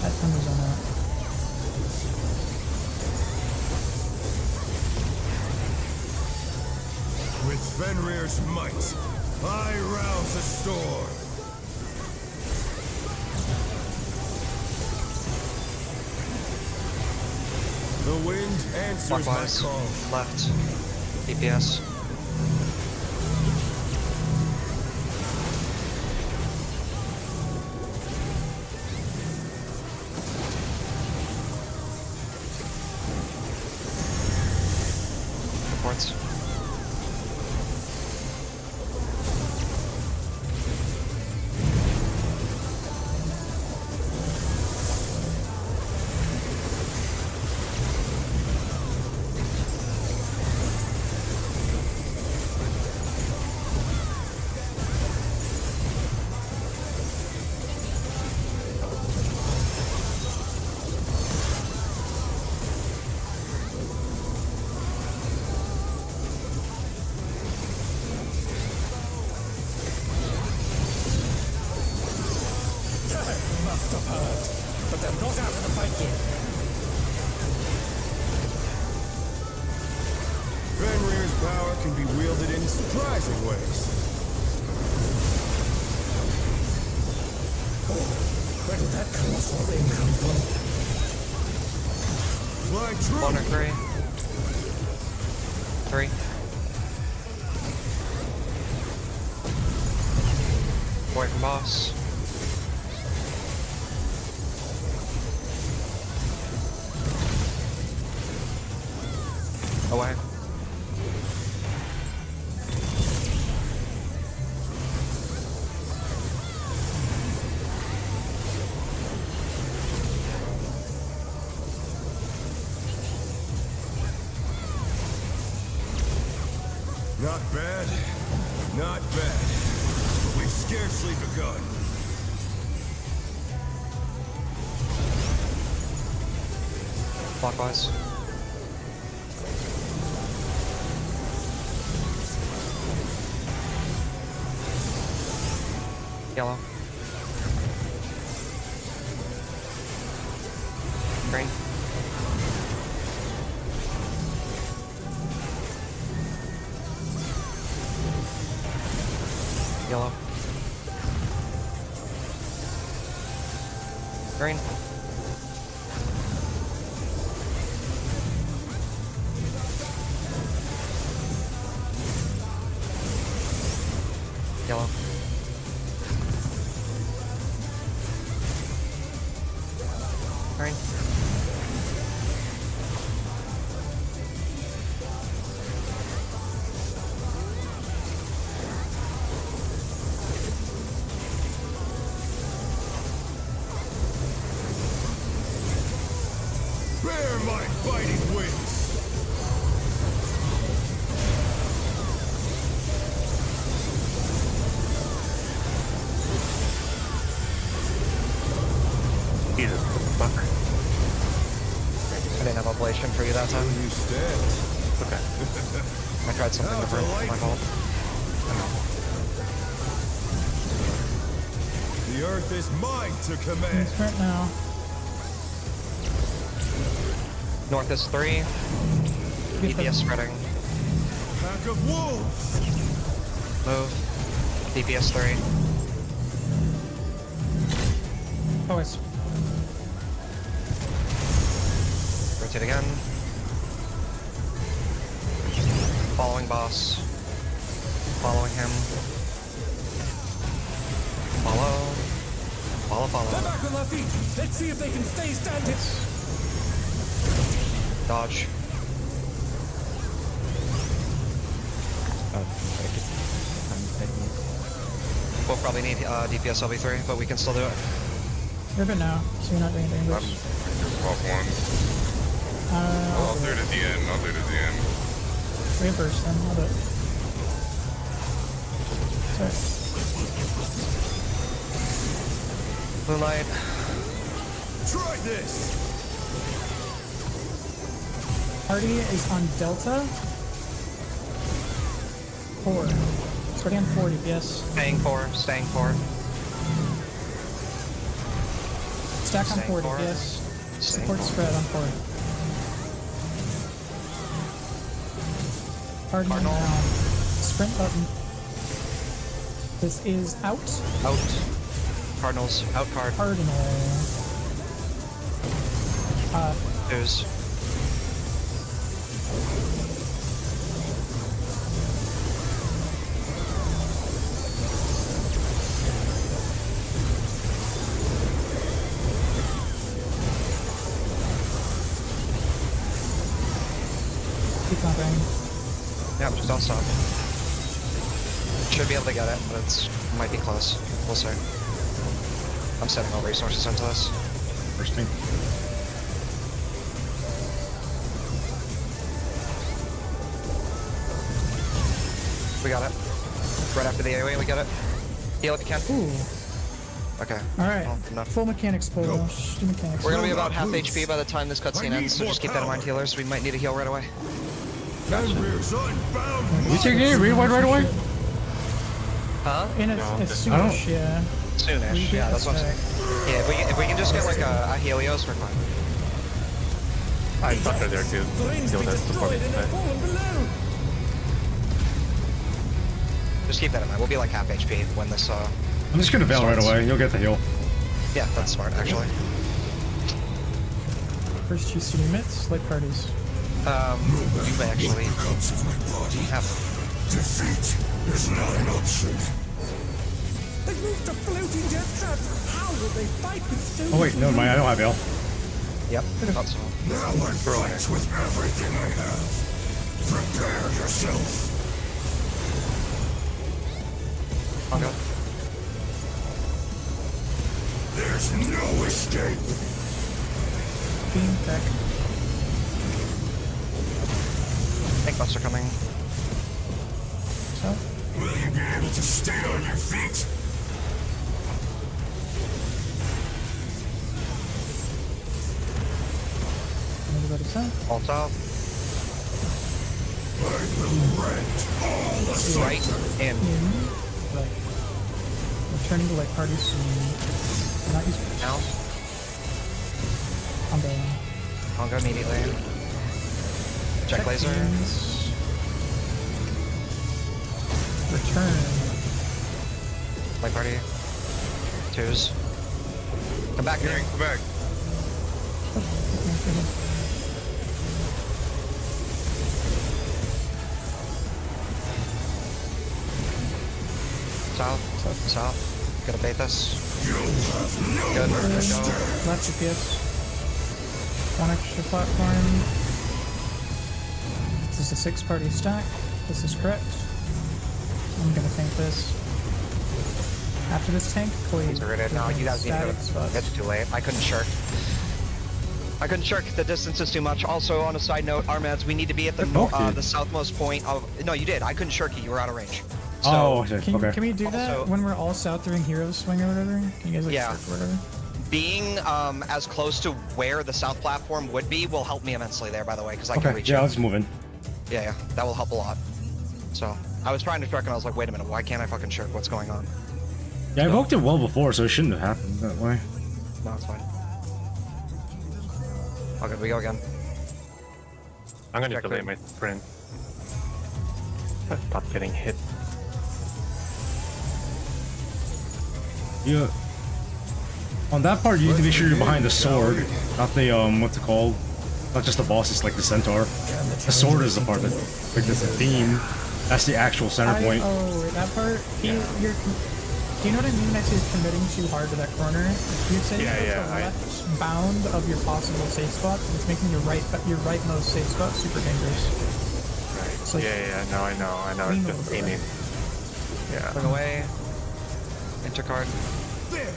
That thunder's on that. With Fenrir's might, I rouse the storm. The wind answers my Clockwise. call. Left. DPS. Reports. Must have hurt, but they're not out of the fight yet. Fenrir's power can be wielded in surprising ways. Where did that colossal thing come from? Fly true. 1 or 3. 3. boss. Away. Not bad. Not bad. But we've scarcely begun. Clockwise. Yellow. Green. Yellow. Green. Yellow. Green. Bear my biting wings. Jesus fuck. I didn't have ablation for you that time. You stand. Okay. I tried something different. My fault. The earth is mine to command. It's right now. North is 3. DPS spreading. Pack of wolves. Move. DPS 3. Oh, it's Rotate again. Following boss. Following him. Follow. Follow, They're follow. back on their feet. Let's see if they can stay standing. Dodge. Oh, We'll probably need DPS LV3, but we can still do it. you're good now, so you're not doing I'm dangerous. just off one. I'll do it at the end. I'll do it at the end. Reverse then, I'll do it. Sorry. Moonlight. Try this. Party is on Delta. 4. Starting on 4 DPS. Staying 4. Staying 4. Stack on Staying 4 4. DPS. Staying Support 4. spread on 4. Cardinal Cardinal. now. Sprint button. This is out. Out. Cardinals. Out card. Cardinal. There's. Keep bumping. Yeah, just don't stop. Should be able to get it, but it's might be close. We'll see. I'm setting all resources into this. First thing. We got it. Right after the AoE, we get it. Heal if you can. Ooh. Okay. Alright. Well, enough. Full mechanics pull. Do mechanics. We're gonna be about half HP by the time this cutscene ends, so just keep that in mind, healers. We might need a heal right away. Fenrir's unbound. We taking it rewind right away? Huh? And it's I don't- soonish, yeah. Soonish. Yeah, that's what I'm saying. Yeah, if we can just get like a Helios, we're fine. I thought they're there too. The rings Still be there supporting destroyed and have today. fallen below. Just keep that in mind. We'll be like half HP when this, I'm just gonna bail right Starts. away. You'll get the heal. yeah, that's smart, actually. First GC units, like parties. You may actually have. Defeat is not an option. They've moved to floating death traps. How will they fight with so Oh wait, little never mind. I don't have ale. Yep. Thought so. Now I fight with everything I have. Prepare yourself. I'll go. There's no escape. Beam back. Tank buster coming. So, Will you be able to stay on your feet? everybody south. Alt up. I will rent all the Right. And Like, returning to like party soon. Not using now. on the I'll go immediately. Check laser. beams. Return. Light party. Twos. Come back. Gang, come back. South. South. Gonna bait this. Good. Good. Go. Left GPS. One extra platform. This is a 6-party stack. This is correct. I'm gonna tank this. After this tank, please. No, you guys need to go. It's too late. I couldn't shirk. I couldn't shirk. The distance is too much. Also, on a side note, Armads, we need to be at the southmost point of. No, you did. I couldn't shirk you. You were out of range. So, Oh, okay. Can we do that Also- when we're all south during Heroes Swing or whatever? Can you guys like Yeah. shirk or whatever? being as close to where the south platform would be will help me immensely there, by the way, because I can Okay, reach yeah, it. let's move in. Yeah, that will help a lot. So, I was trying to shirk and I was like, wait a minute, why can't I fucking shirk? What's going on? Yeah, I evoked it well before, so it shouldn't have happened that way. No, it's fine. Okay, we go again. I'm gonna Check delay clear. my sprint. Stop getting hit. Yeah. On that part, you need to make sure you're behind the sword, not the what's it called? Not just the boss. It's like the centaur. The sword is the part that, like, this beam. That's the actual center point. Oh, that part. Do you know what I mean when I say committing too hard to that corner? You're saying the left bound of your possible safe spot, and it's making your rightmost safe spot super dangerous. Right. It's like, No, I know. lean It's over just there. aiming. Yeah. Look away. Intercard. There.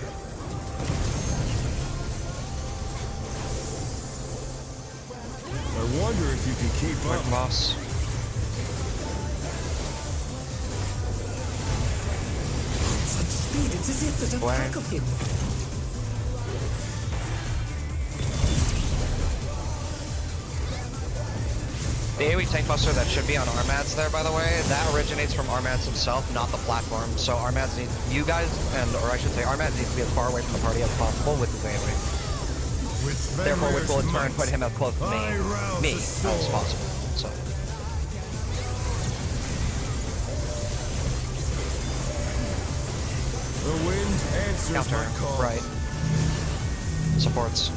I wonder if you can keep Right up. from boss. Such speed, it's as if there's a Away. pack of him. The AoE tank buster that should be on Armads there, by the way, that originates from Armads himself, not the platform. So Armads need, you guys, or I should say Armads needs to be as far away from the party as possible with his AoE. With Therefore, which will in turn Fenrir's put him as close to I rouse me the as storm. possible. So, The wind answers counter, my call. right. Supports.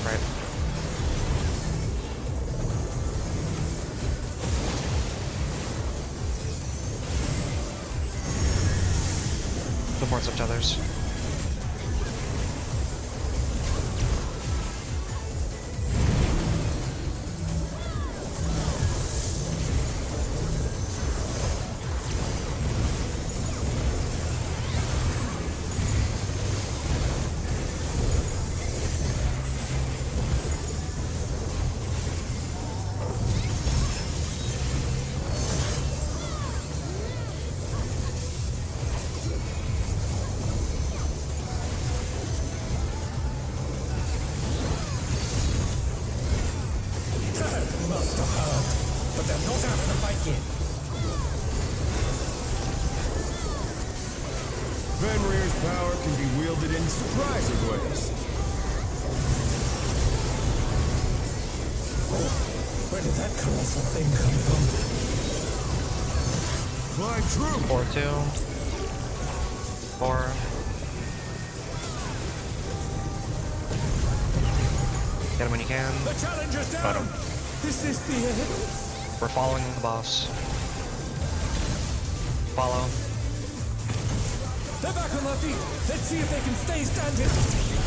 Right. Supports each other's. Not hard, but they're not out of the fight yet. Fenrir's power can be wielded in surprising ways. Where did that colossal thing come from? Fly true. 4-2. 4. Get him when you can. The challenger's down! Got him. This is the end. We're following the boss. Follow. They're back on their feet. Let's see if they can stay standing.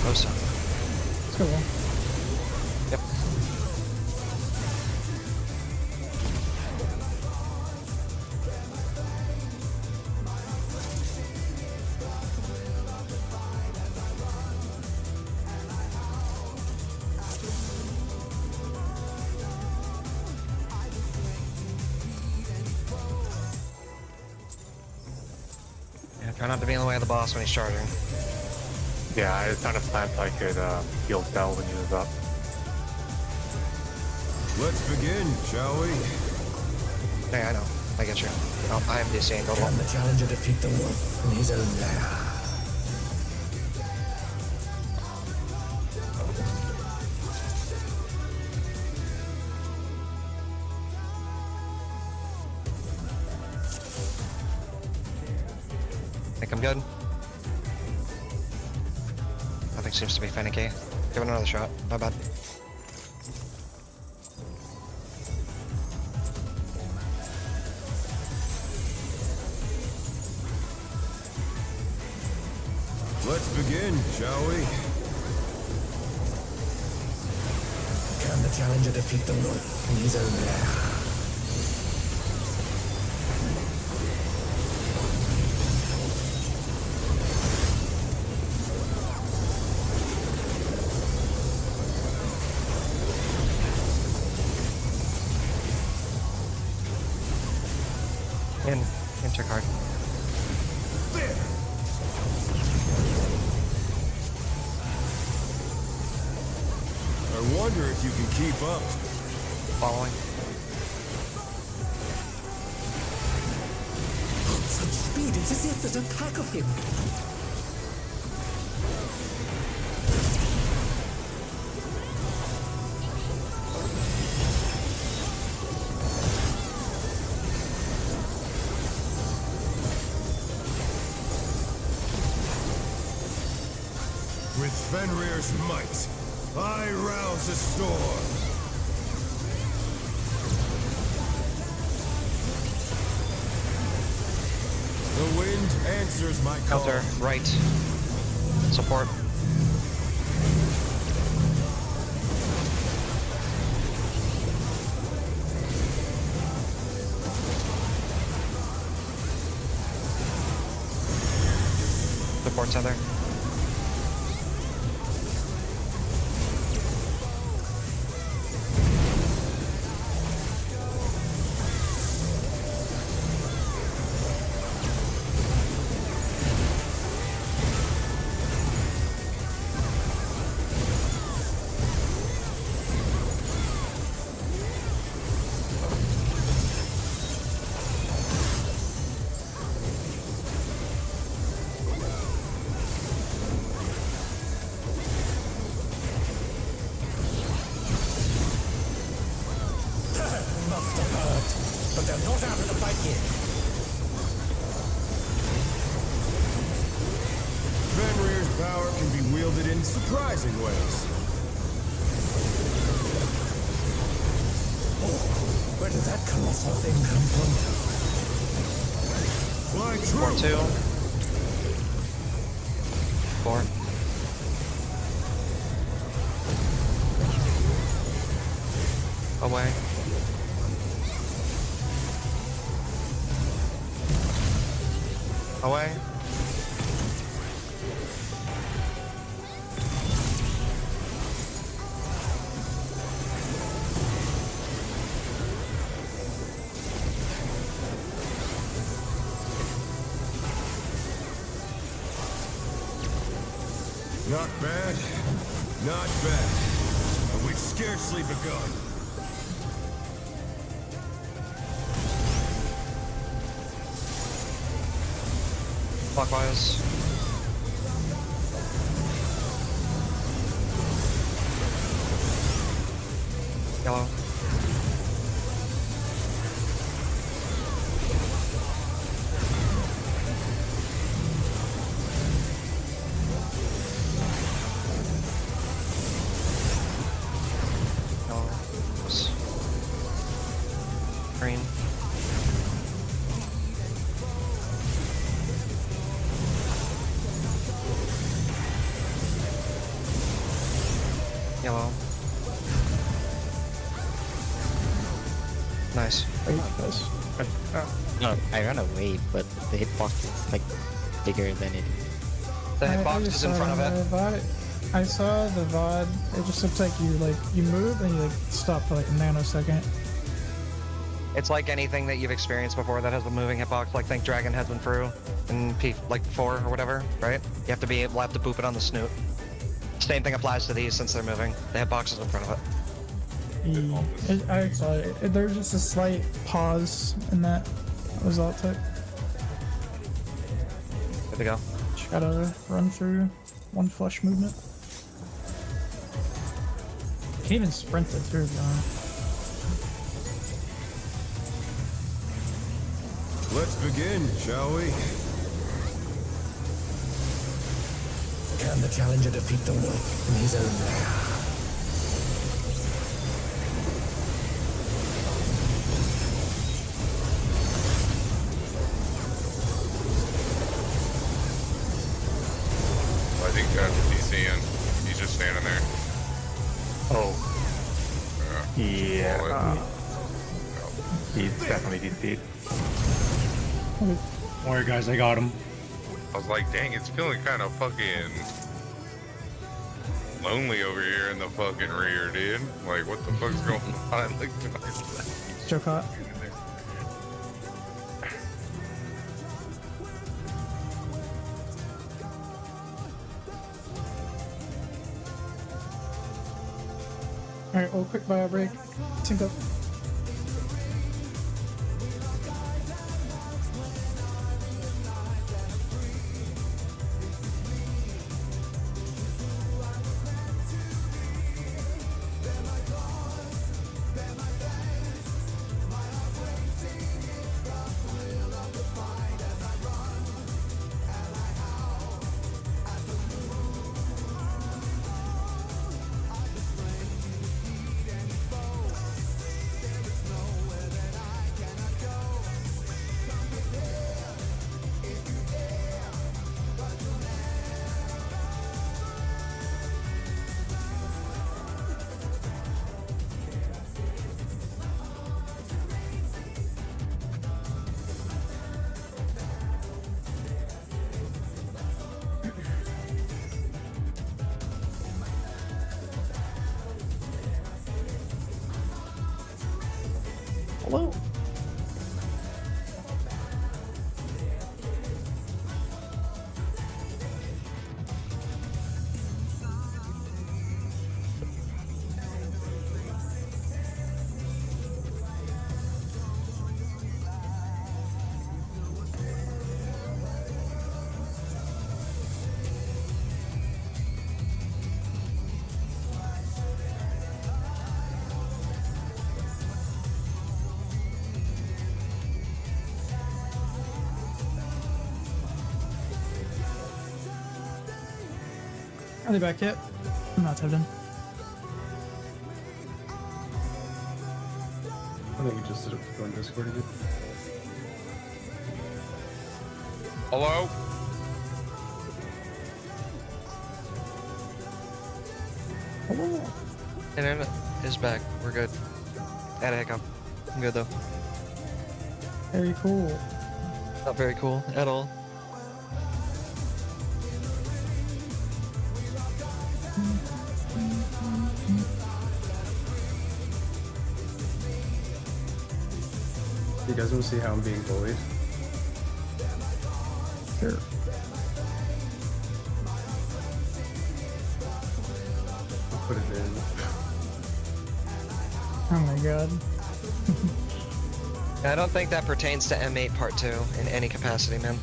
Oh, son. Let's go. Wall. Yep. Yeah, try not to be in the way of the boss when he's charging. Yeah, I was trying to plan so I could heal Cell when he was up. Let's begin, shall we? Yeah, I know. I get you. Oh, I am DC. Go Can the challenger defeat the wolf in his own lair? Think I'm good? Nothing seems to be finicky. Give it another shot. My bad. Let's begin, shall we? Can the challenger defeat the wolf in his own lair? Enter card. There! I wonder if you can keep up. Following. Such speed, it's as if there's a pack of him. With Fenrir's might, I rouse a storm. The wind answers my call. Counter. Right. Support. Support center. Must have hurt, but they're not out of the fight yet. Fenrir's power can be wielded in surprising ways. Oh, where did that colossal thing come from? Fly Support true. 2. 4. Away. Away. Not bad. Not bad. But we've scarcely begun. Clockwise. Yellow. Yellow. Green. Nice. Wait, guys. No, I ran away, but the hitbox is like bigger than it. The I hitbox just is in saw front of it. the VOD. I saw the VOD. It just looks like you move and you like stop for like a nanosecond. It's like anything that you've experienced before that has a moving hitbox. Like think Dragon has been through in like 4 or whatever, right? You have to be able to boop it on the snoot. Same thing applies to these since they're moving. The hitbox is in front of it. I saw it. There's just a slight pause in that. That was all it took. Good to go. Just gotta run through one flush movement. Can't even sprint it through, John. Let's begin, shall we? Can the challenger defeat the wolf in his own lair? I think that's DCing. He's just standing there. Oh, yeah. Well, He's definitely DC'd. Don't worry, guys, I got him. I was like, dang, it's feeling kind of fucking lonely over here in the fucking rear, dude. Like, what the fuck's going on? Like, Joe caught. Alright, well, quick bio break. Sync up. Hello. Are they back yet? I'm not tapped in. I think you just did it go on Discord again. hello? Hello. Internet is back. We're good. Had a hiccup. I'm good though. Very cool. Not very cool at all. You guys want to see how I'm being bullied? Sure. I'll put it in. Oh my god. I don't think that pertains to M8 Part 2 in any capacity, man.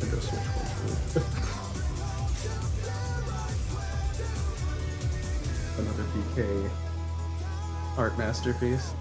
Window switch one. Another BK art masterpiece.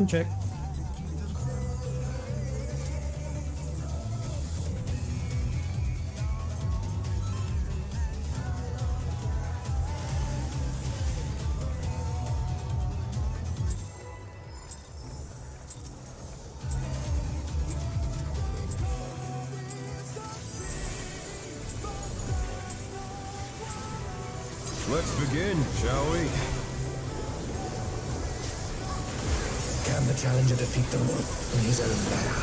Good check. Let's begin, shall we? Can the challenger defeat the wolf in his own lair?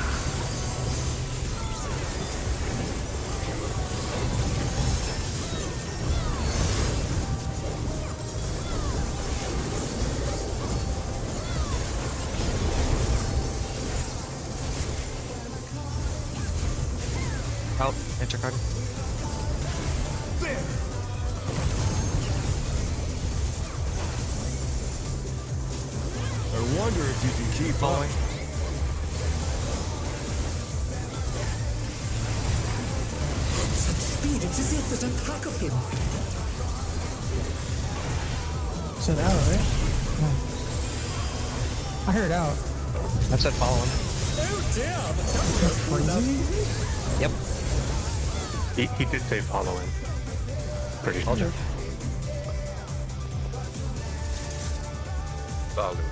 Out, intercard. There! I wonder if you can keep Following. Such speed, it's as if there's a pack of him. Said out, right? No. I heard out. I said following. Oh dear, but that was Crazy? Yep. He did say following. Pretty sure. Roger. Follow these.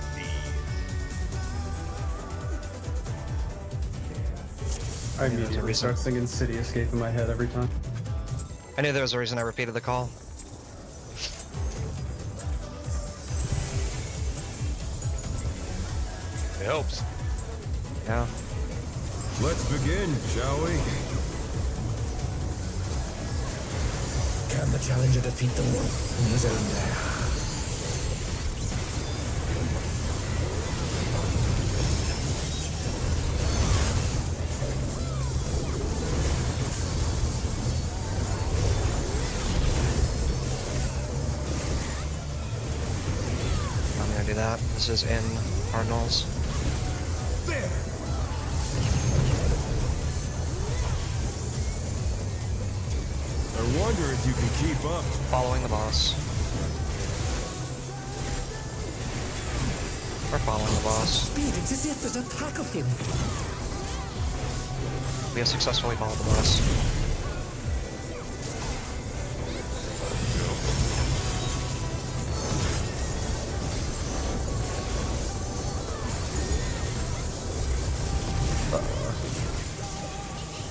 I immediately start singing City Escape in my head every time. I knew there was a reason I repeated the call. It helps. Yeah. Let's begin, shall we? Can the challenger defeat the wolf in his own lair? I'm gonna do that. This is in Cardinals. There! I wonder if you can keep up. Following the boss. We're following the boss. speed, it's as if there's a pack of him. We have successfully followed the boss.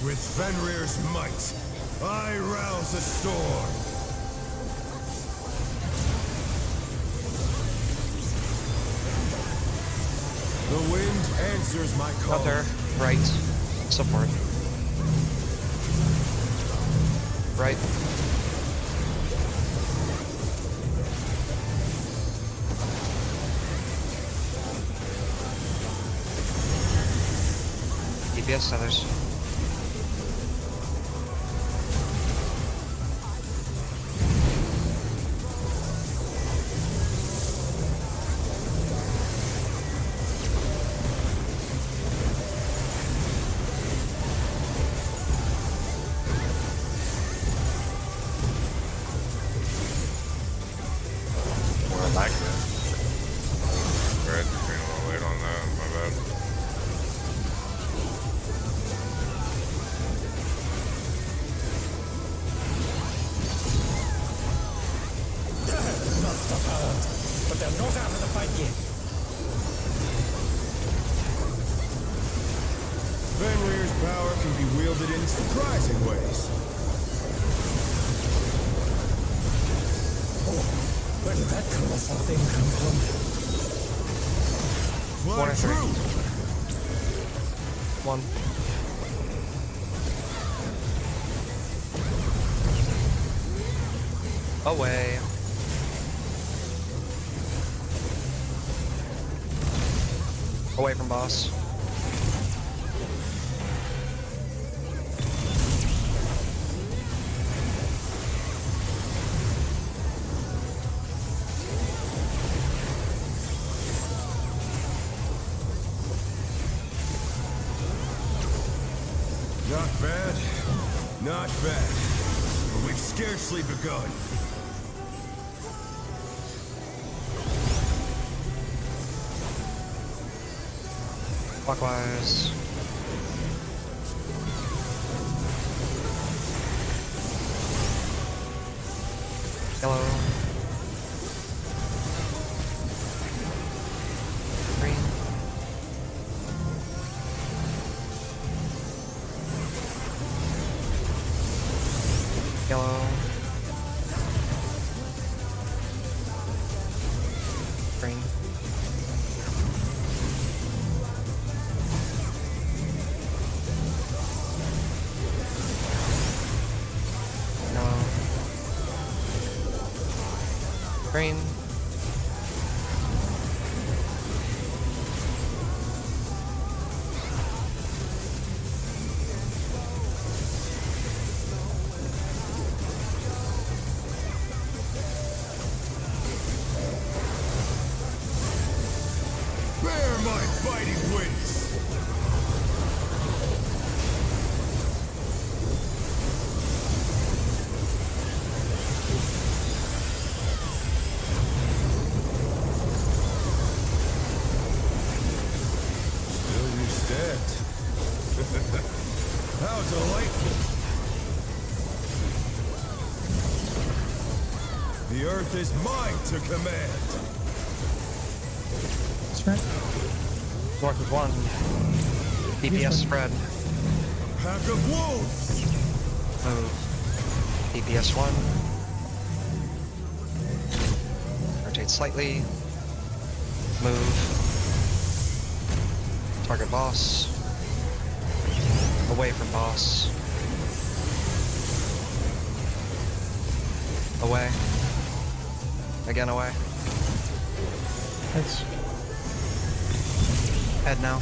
With Fenrir's might, I rouse a storm. The wind answers my call. Counter, right, support. Right. DPS others. More like that. Right, just being a little late on that. My bad. Not the power, but they're not out of the fight yet. Fenrir's power can be wielded in surprising ways. Where did that colossal thing come from? One or three. True. One. Away. Away from boss. Not bad. Not bad. But we've scarcely begun. Clockwise. Yellow. Green. Yellow. Green. Yellow. Green. Bear my biting wings! Still you stacked. How delightful! The earth is mine to command! Spread. North is 1. DPS spread. Pack of wolves! Move. DPS 1. Rotate slightly. Move. Target boss. Away from boss. Away. Again away. That's Head now.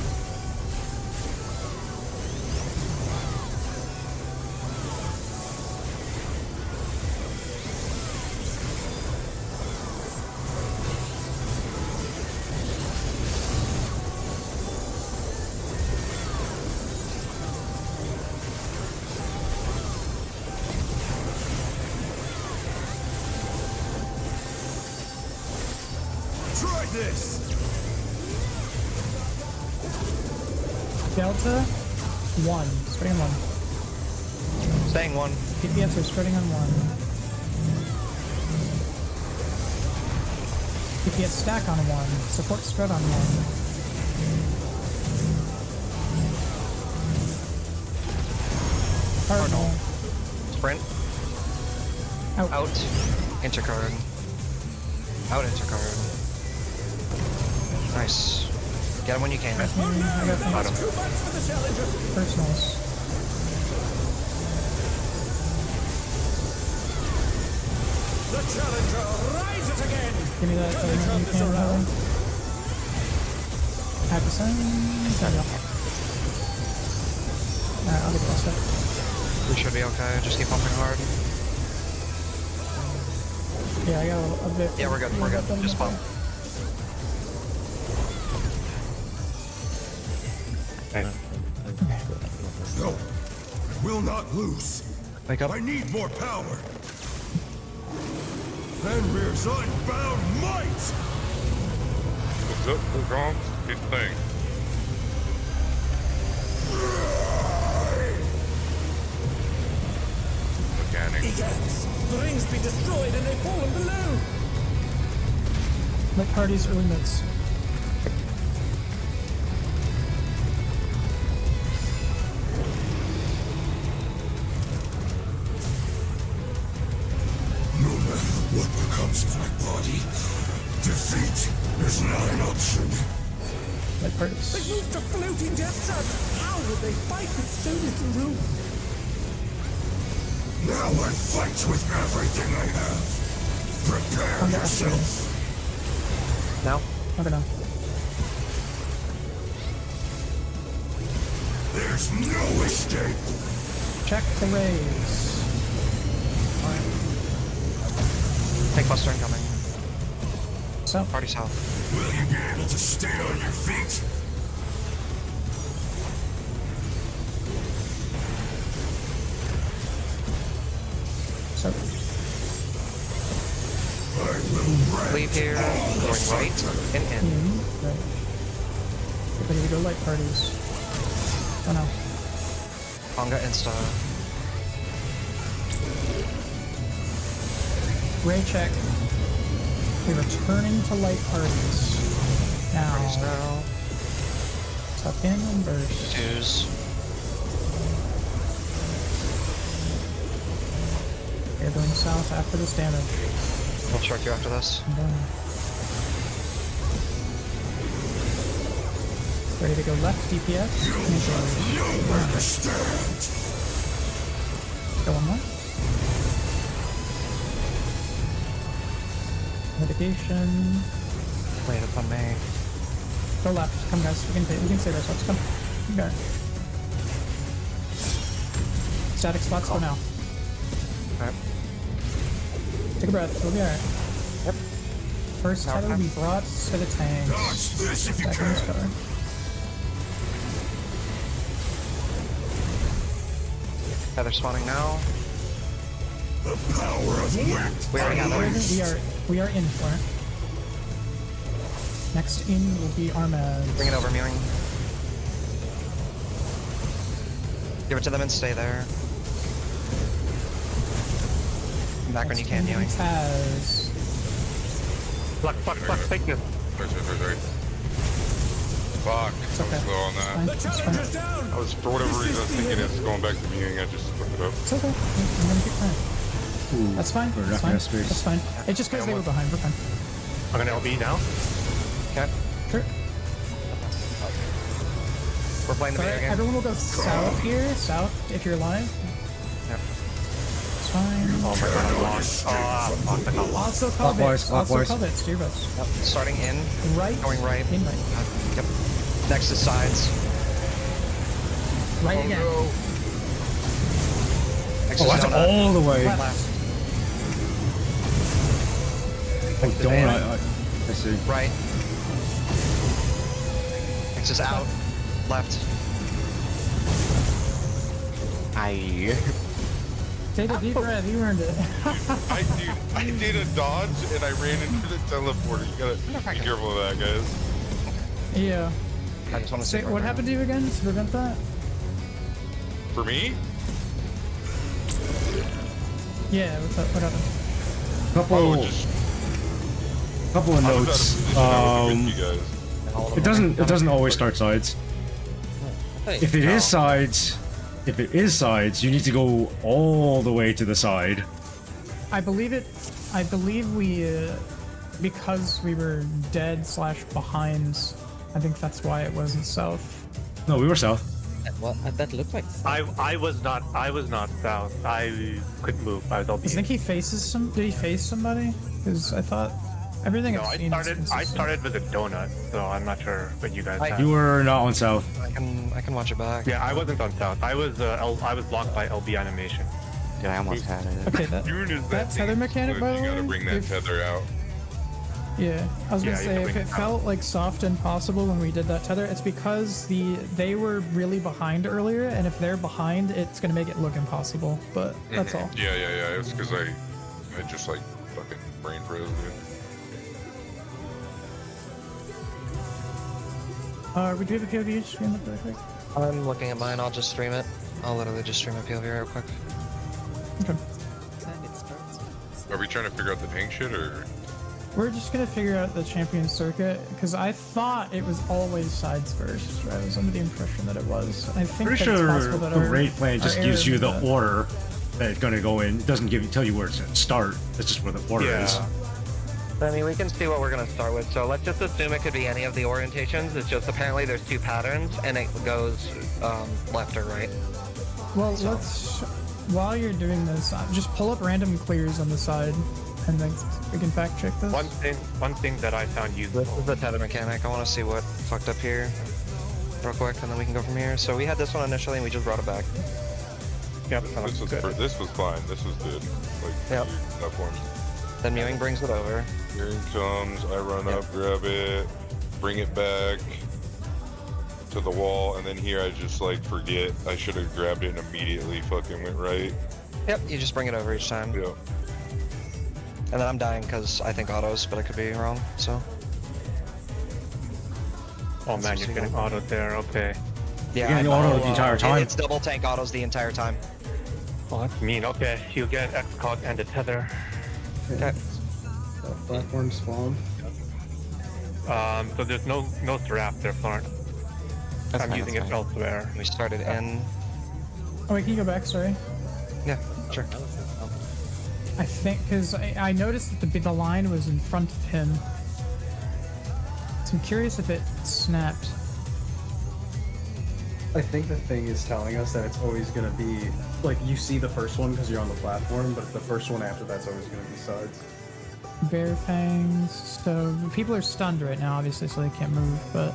Try this! Delta 1. Spreading on 1. Staying 1. DPS are spreading on 1. DPS stack on 1. Support spread on 1. Cardinal. Sprint. Out. Out. Intercard. Out intercard. Nice. Get him when you can. I got things. Too much for the challenger. Personals. The challenger rises again. Give me that Can they turn you this can around? Happy sign. There we go. Alright, I'll get the ball set. We should be okay. Just keep pumping hard. Yeah, I got a bit. Yeah, we're good. We're good. Just pump. No, will not lose. Wake up. I need more power. Fenrir's unbound might! What's up? What's wrong? Good thing. Mechanic. Egads! The rings be destroyed and they fallen below! Let parties early mix. No matter what becomes of my body, defeat is not an option. Let parties. They moved to floating death traps! How would they fight with so little room? Now I fight with everything I have. Prepare yourself. Now? Okay, now. There's no escape. Check the raise. Take plus turn coming. So, Party south. Will you be able to stay on your feet? so. I will rant Leave here. all Going asunder. right and in. Right. Everybody go light parties. Oh no. Conga insta. Ray check. We're returning to light parties. Parties Now, now. tuck in and burst. Twos. We're going south after this damage. We'll shark you after this. I'm done. Ready to go left, DPS. You understand. Go one more. Mitigation. Wait up on me. Go left. Come guys, we can save ourselves. Come. You got it. Static spots for now. Alright. Take a breath, we'll be alright. Yep. First Now tether time. we brought to the tanks. Dodge this if you Back in this can. cover. Yeah, they're spawning now. The power of wit. We already got them. We are in for it. Next in will be Armad. Bring it over, Mewing. Give it to them and stay there. Come back when you can, Mewing. Taz. Fuck, take this. Sorry. Fuck, I was okay. slow on Fine. that. It's The fine. challenger's down! I was, for whatever reason, I was thinking it's going back to viewing. I just fucked it up. It's okay. I'm gonna keep playing. Ooh, That's fine. we're That's not fine. gonna space. That's fine. It's just because they were behind. We're fine. I'm gonna LB now. Okay. Sure. We're playing the Alright, video game. everyone will go south here. South, if you're alive. Yep. It's fine. Oh my god, I lost. Fuck, I got lost. Also Clockwise, Covets. Also clockwise. Covets. Do your best. Yep. Starting in. Right. Going right. In right. Yep. Next is sides. Right again. Next Oh, is that's donut. all the way. Left. Oh, donut. I see. Right. Next is out. Left. Take a deep breath. You earned it. I did a dodge and I ran into the teleporter. You gotta be careful of that, guys. Yeah. I just want to Say, see what happened to you again to prevent that? For me? Yeah. What happened? Couple, just couple of I was notes. out of position. I was with you guys. It doesn't always start sides. If it is sides, you need to go all the way to the side. I believe we, because we were dead / behind, I think that's why it wasn't south. No, we were south. What? That looked like. I was not south. I couldn't move. I was I LB. think he faces did he face somebody? Because I thought everything No, I've I seen is started consistent. with a donut, so I'm not sure what you guys had. You were not on south. I can watch it back. Yeah, I wasn't on south. I was blocked by LB animation. Dude, I almost had it. Okay, As soon as that thing tether mechanic, by explodes, the you gotta way, bring that if- tether out. Yeah, I was gonna Yeah, you say can if bring it it felt like soft and possible when we did that tether, it's because they were really behind earlier, and if they're behind, it's gonna make it look impossible. But that's all. Yeah. It's because I just like fucking brain froze, dude. We do have a POV stream up really quick. I'm looking at mine. I'll just stream it. I'll literally just stream a POV real quick. Okay. Are we trying to figure out the tank shit or? We're just gonna figure out the champion circuit because I thought it was always sides first. I was under the impression that it was. I think Pretty that it's sure possible that the our- raid plan just our gives you error the with order that it's gonna go in. It doesn't tell you where it's gonna start. It's just where the order is. I mean, we can see what we're gonna start with. So let's just assume it could be any of the orientations. It's just apparently there's two patterns, and it goes left or right. Well, let's. While you're doing this, just pull up random clears on the side, and then we can fact check this. One thing that I found useful. This is the tether mechanic. I want to see what fucked up here real quick, and then we can go from here. So we had this one initially, and we just brought it back. Yep, This was fine. This was good. Like, Yep. platforms. Then Mewing brings it over. Here it comes. I run up, grab it, bring it back to the wall, and then here I just like forget. I should have grabbed it and immediately fucking went right. Yep, you just bring it over each time. Yep. And then I'm dying because I think autos, but I could be wrong. So Oh man, you're getting autoed there. Okay. Yeah, You're getting I know, auto the entire time. It's double tank autos the entire time. Oh, that's mean. Okay, you get X-Cog and a tether. Okay. Platform spawn. So there's no seraph there, Florent. That's I'm fine, using that's it fine. elsewhere. We started in. Oh wait, can you go back? Sorry. Yeah, sure. I think because I noticed that the line was in front of him. So I'm curious if it snapped. I think the thing is telling us that it's always going to be like you see the first one because you're on the platform, but the first one after that's always going to be sides. Bear fangs. So people are stunned right now, obviously, so they can't move. But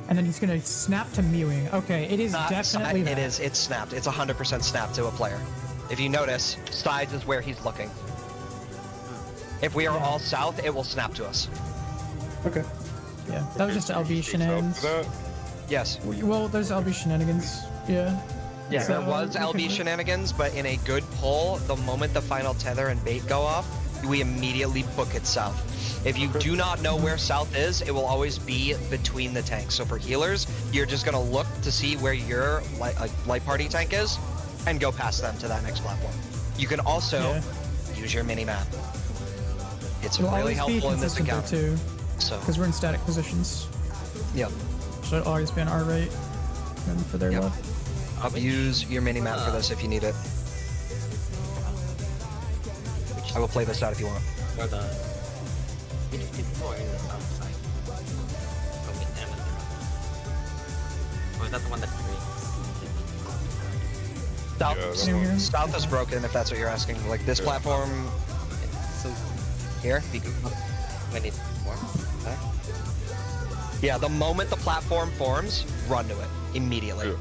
and then he's gonna snap to mewing. Okay, it is definitely that. It is. It's snapped. It's 100% snapped to a player. If you notice, sides is where he's looking. If we are all south, it will snap to us. Okay. Yeah, that was just LB shenanigans. Yes. Well, there's LB shenanigans. Yeah. Yeah, So, there was LB shenanigans, but in a good pull, the moment the final tether and bait go off, we immediately book it south. If you do not know where south is, it will always be between the tanks. So for healers, you're just gonna look to see where your light party tank is, and go past them to that next platform. You can also use your mini map. It's It'll really always be helpful in this consistent though, encounter. too, So because we're in static positions. Yep. So it'll always be on our right and for their Yep. left. Use your mini map for this if you need it. I will play this out if you want. For the which people are in the south side? Or with them? Or is that the one that breaks? South is broken if that's what you're asking. Like this platform So here. when it forms back? Yeah, the moment the platform forms, run to it immediately.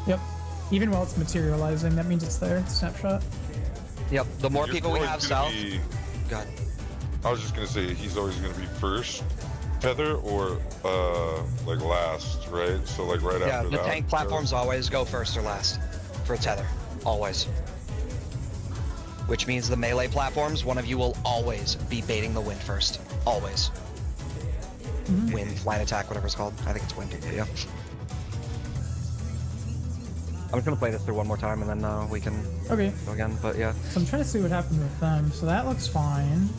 Yep. Even while it's materializing, that means it's there. Snapshot. Yep. The more You're people we always have gonna south. be- God. I was just gonna say he's always gonna be first tether or like last, right? So like right Yeah, after the that. tank platforms always go first or last for a tether. Always. Which means the melee platforms, one of you will always be baiting the wind first. Always. Wind, line attack, whatever it's called. I think it's wind, but yeah. I'm just gonna play this through one more time and then we can Okay. go again, but yeah. So I'm trying to see what happened with them. So that looks fine.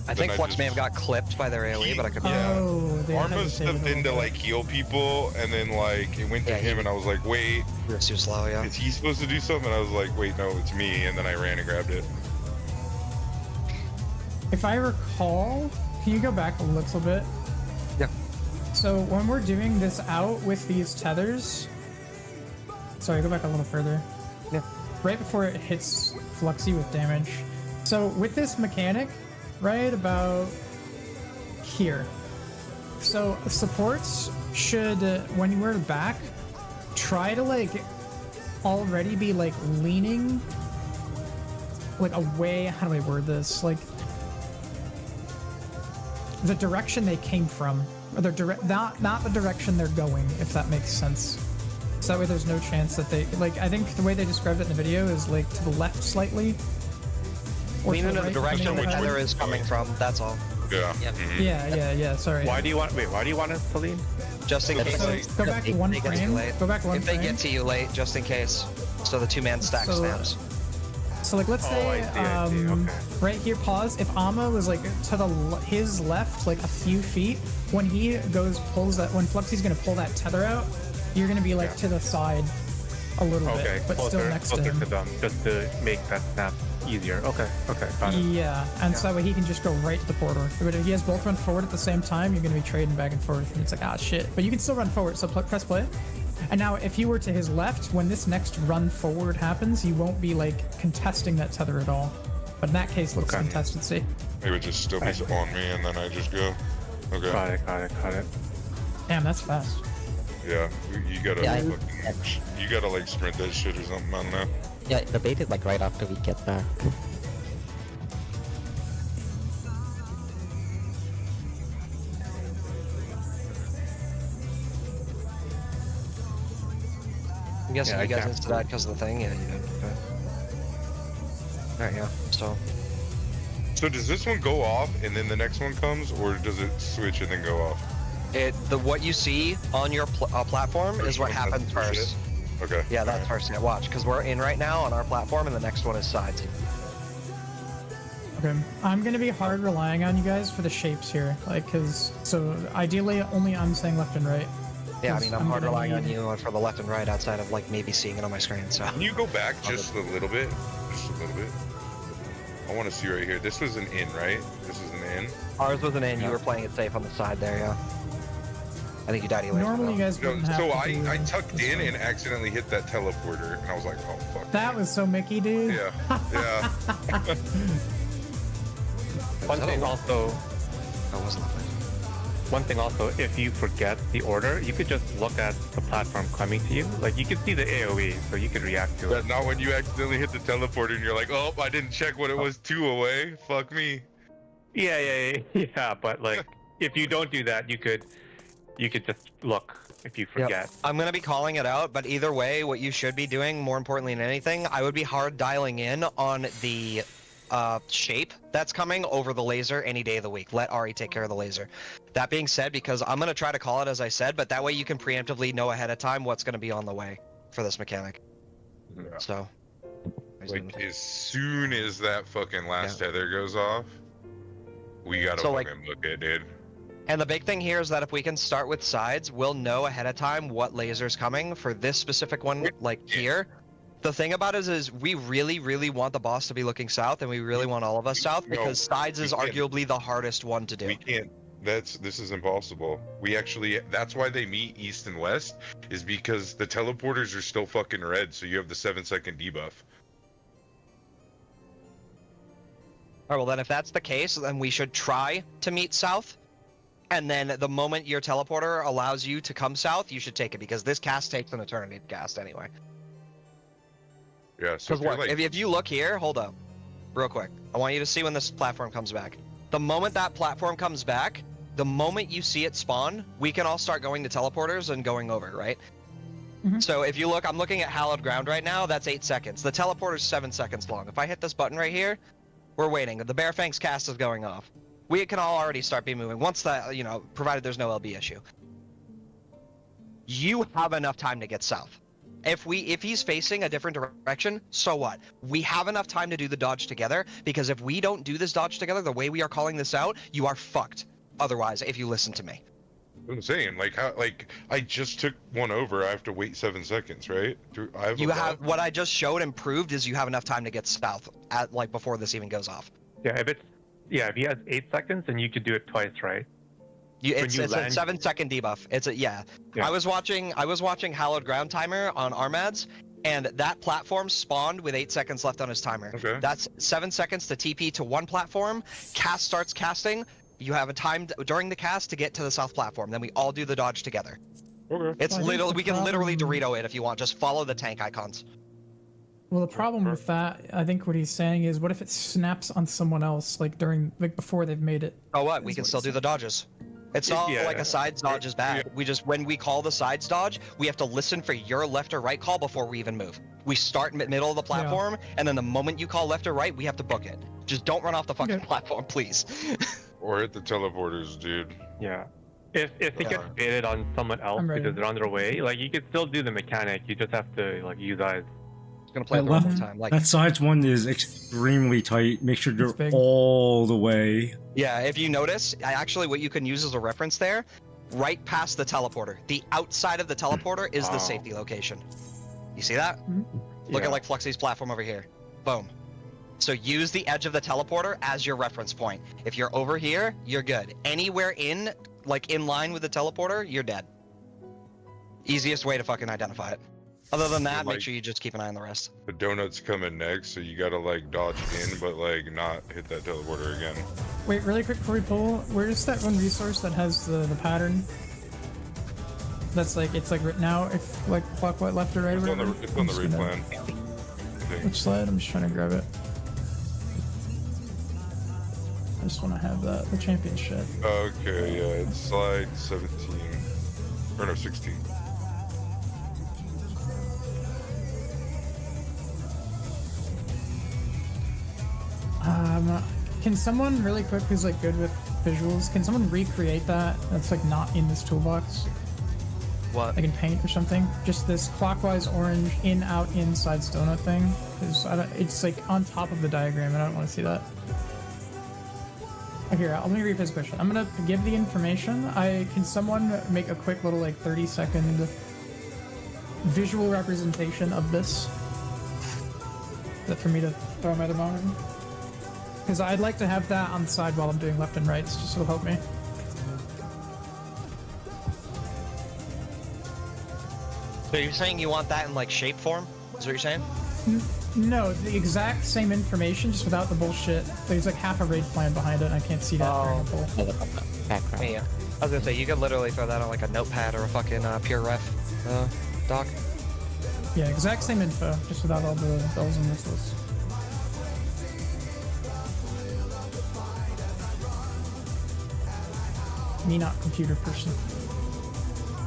I think Flux may have got clipped by their AoE, but I could be Oh, they Arma hesitated a stepped little in to bit. like heal people, and then like it went to Yeah, him, and I was like, wait, You're too slow, yeah. is he supposed to do something? And I was like, wait, no, it's me, and then I ran and grabbed it. If I recall, can you go back a little bit? Yeah. So when we're doing this out with these tethers, sorry, go back a little further. Yeah. Right before it hits Fluxy with damage. So with this mechanic, right about here. So supports should, when we're back, try to like already be like leaning like away. How do I word this? Like the direction they came from, or the not the direction they're going, if that makes sense. So that way there's no chance that they, like, I think the way they described it in the video is like to the left slightly. Or Lean to into the right, direction the depending on tether how- is coming from, that's all. Yeah. Yeah, sorry. Why do you want us to lean? Just in case. So go back one they get to you frame. late. Go back one If they frame. get to you late, just in case. So the two-man stack So- snaps. So like let's say I see, okay. right here, pause. If Amma was like to the his left like a few feet, when he goes pulls that, when Fluxy's gonna pull that tether out, you're gonna be like to the side a little Okay, bit, but still next to closer him. to them, just to make that snap easier. Okay, got it. Yeah, and so that way he can just go right to the portal. But if he has both run forward at the same time, you're gonna be trading back and forth, and it's like, ah, shit. But you can still run forward, so press play. And now, if you were to his left, when this next run forward happens, you won't be like contesting that tether at all. But in that case, looks Okay. contested. See? It would just still be on me, and then I just go. Okay. Got it. Damn, that's fast. Yeah, you gotta Yeah, you gotta like sprint that shit or something, I don't know. Yeah, the bait is like right after we get back. I'm guessing Yeah, I you guys can't into that because of the thing? Yeah, you did. Okay. Alright, yeah. So So does this one go off and then the next one comes, or does it switch and then go off? What you see on your platform is what happens first. Okay. Yeah, that's first. Yeah, watch, because we're in right now on our platform, and the next one is sides. Okay, I'm gonna be hard relying on you guys for the shapes here, like, so ideally only I'm saying left and right. Yeah, I mean, I'm hard relying on need- you for the left and right outside of like maybe seeing it on my screen. So Can you go back just a little bit? Just a little bit. I want to see right here. This was an in, right? This is an in. ours was an in. You were playing it safe on the side there, yeah. I think you died anyway. Normally you guys No, wouldn't have so to I do tucked this in one. and accidentally hit that teleporter, and I was like, oh fuck. That was so Mickey, dude. Yeah, yeah. One thing also, That wasn't the thing. one thing also, if you forget the order, you could just look at the platform coming to you. Like you could see the AOE, so you could react to it. But not when you accidentally hit the teleporter and you're like, oh, I didn't check what it was 2 away. Fuck me. Yeah. But like, if you don't do that, you could just look if you forget. Yep. I'm gonna be calling it out, but either way, what you should be doing, more importantly than anything, I would be hard dialing in on the shape that's coming over the laser any day of the week. Let Ari take care of the laser. That being said, because I'm gonna try to call it as I said, but that way you can preemptively know ahead of time what's gonna be on the way for this mechanic. Yeah. So, Like as soon as that fucking last tether goes off, we gotta So, fucking book it, dude. and the big thing here is that if we can start with sides, we'll know ahead of time what laser's coming for this specific one, like here. The thing about it is we really, really want the boss to be looking south, and we really want all of us south, because sides is arguably the hardest one to do. We can't. This is impossible. We actually, that's why they meet east and west, is because the teleporters are still fucking red, so you have the 7-second debuff. Alright, well then if that's the case, then we should try to meet south. And then the moment your teleporter allows you to come south, you should take it, because this cast takes an eternity to cast anyway. Yeah, so Because look, if you look here, hold up, real quick. I want you to see when this platform comes back. The moment that platform comes back, the moment you see it spawn, we can all start going to teleporters and going over, right? So if you look, I'm looking at hallowed ground right now, that's 8 seconds. The teleporter's 7 seconds long. If I hit this button right here, we're waiting. The Bear Fangs cast is going off. We can all already start be moving once that, you know, provided there's no LB issue. You have enough time to get south. If he's facing a different direction, so what? We have enough time to do the dodge together, because if we don't do this dodge together the way we are calling this out, you are fucked. Otherwise, if you listen to me. I'm saying, like, how, like, I just took one over. I have to wait 7 seconds, right? What I just showed and proved is you have enough time to get south at like before this even goes off. Yeah, if he has 8 seconds, then you could do it twice, right? It's a 7-second debuff. Yeah. I was watching Hallowed Ground timer on Armads, and that platform spawned with 8 seconds left on his timer. Okay. That's 7 seconds to TP to one platform. Cast starts casting. You have a time during the cast to get to the south platform. Then we all do the dodge together. Okay. It's literally, we can literally Dorito it if you want. Just follow the tank icons. Well, the problem with that, I think what he's saying is, what if it snaps on someone else, like before they've made it? Oh, what? We can still do the dodges. It's not like a sides dodge is bad. We just, when we call the sides dodge, we have to listen for your left or right call before we even move. We start middle of the platform, and then the moment you call left or right, we have to book it. Just don't run off the fucking platform, please. Or hit the teleporters, dude. Yeah. If it gets baited on someone else because they're on their way, like you could still do the mechanic. You just have to like use eyes. Gonna play it the whole time. Like that sides one is extremely tight. Make sure they're all the way. Yeah, if you notice, actually what you can use as a reference there, right past the teleporter. The outside of the teleporter is the safety location. You see that? Look at like Fluxy's platform over here. Boom. So use the edge of the teleporter as your reference point. If you're over here, you're good. Anywhere in line with the teleporter, you're dead. Easiest way to fucking identify it. Other than that, make sure you just keep an eye on the rest. The donut's coming next, so you gotta like dodge in, but like not hit that teleporter again. Wait, really quick before we pull, where's that one resource that has the pattern? That's like, it's like written out, if like clockwise left or right. It's on the raid plan. Which slide? I'm just trying to grab it. I just want to have the champion shit. Okay, yeah, it's slide 17. Or no, 16. Can someone really quick who's like good with visuals. Can someone recreate that? That's like not in this toolbox. What? Like in paint or something. Just this clockwise orange in, out, inside donut thing. Because it's like on top of the diagram and I don't want to see that. Here, let me rephrase the question. I'm gonna give the information. Can someone make a quick little like 30-second visual representation of this? Is that for me to throw my demo in? Because I'd like to have that on the side while I'm doing left and rights, just so it'll help me. So you're saying you want that in like shape form? Is what you're saying? No, the exact same information, just without the bullshit. There's like half a raid plan behind it, and I can't see that during the poll. Background. Yeah. I was gonna say, you could literally throw that on like a notepad or a fucking pure ref doc. Yeah, exact same info, just without all the bells and whistles. Me not computer person.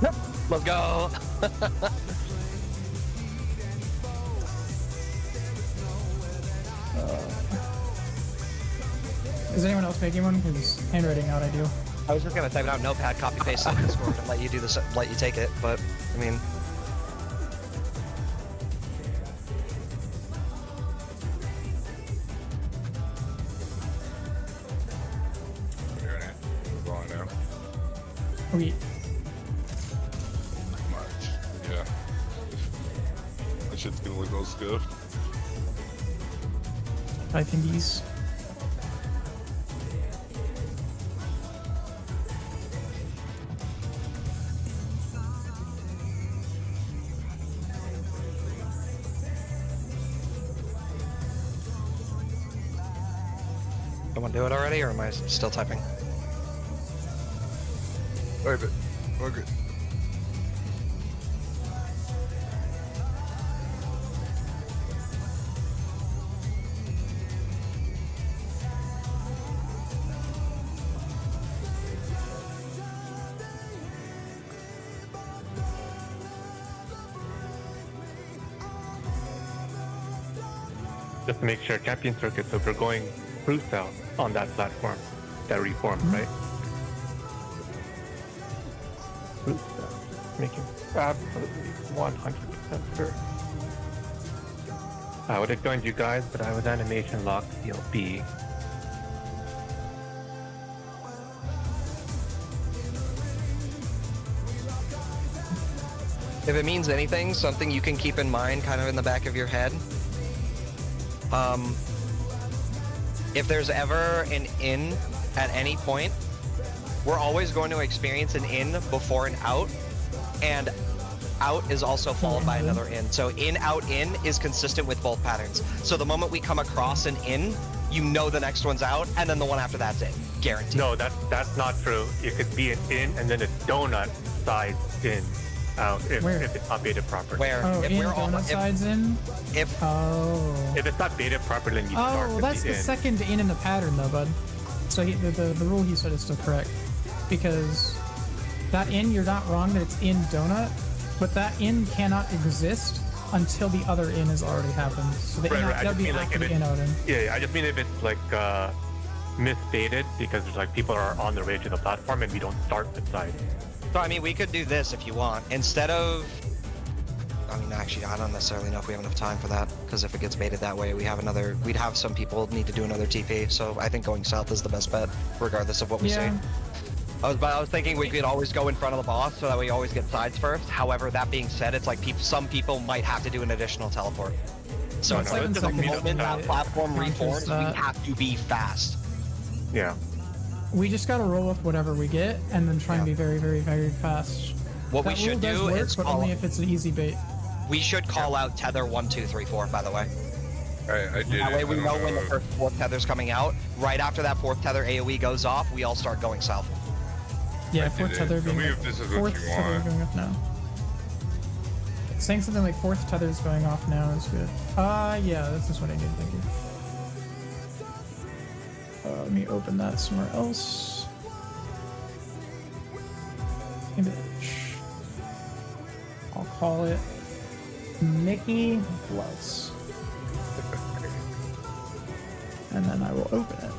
Yep. Let's go. Is anyone else making one? Because handwriting out, I do. I was just gonna type it out notepad, copy paste it in Discord, and let you do this, let you take it. But I mean, Going now. Wait. Much. Yeah. That shit's gonna look all scuffed. I think these. someone do it already, or am I still typing? Type it. Okay. Just to make sure, Champion Circuit, so we're going cruise south on that platform that reformed, right? Cruise south. Making absolutely 100% sure. I would have joined you guys, but I was animation locked CLB. If it means anything, something you can keep in mind kind of in the back of your head. If there's ever an in at any point, we're always going to experience an in before an out, and out is also followed by another in. So in, out, in is consistent with both patterns. So the moment we come across an in, you know the next one's out, and then the one after that's in. Guaranteed. No, that's not true. It could be an in and then a donut sides in. Out if it's not baited properly. Where? Oh, if in we're donut sides in? If if it's not baited properly, then you start with that's the in. second in the pattern, though, bud. So the rule he said is still correct, because that in, you're not wrong that it's in donut, but that in cannot exist until the other in has already happened. So the in out, that'd be after the in out in. Yeah, I just mean if it's like misbaited because there's like people are on the way to the platform and we don't start with side. So, I mean, we could do this if you want. Instead of... I mean, actually, I don't necessarily know if we have enough time for that, because if it gets baited that way, we'd have some people need to do another TP, so I think going south is the best bet, regardless of what we see. I was thinking we could always go in front of the boss, so that we always get sides first. However, that being said, it's like some people might have to do an additional teleport. So it's like the moment that platform reforms, we have to be fast. Yeah. We just gotta roll with whatever we get, and then try and be very, very, very fast. What we should do is but only if it's an easy bait. We should call out tether 1, 2, 3, 4. By the way. I did. That way we know when the fourth tether's coming out. Right after that fourth tether AOE goes off, we all start going south. Yeah, fourth tether being if this is what fourth you tether want. going off now. Saying something like fourth tether's going off now is good. Yeah, this is what I need. Thank you. Let me open that somewhere else. Image. I'll call it Mickey Gloves. And then I will open it.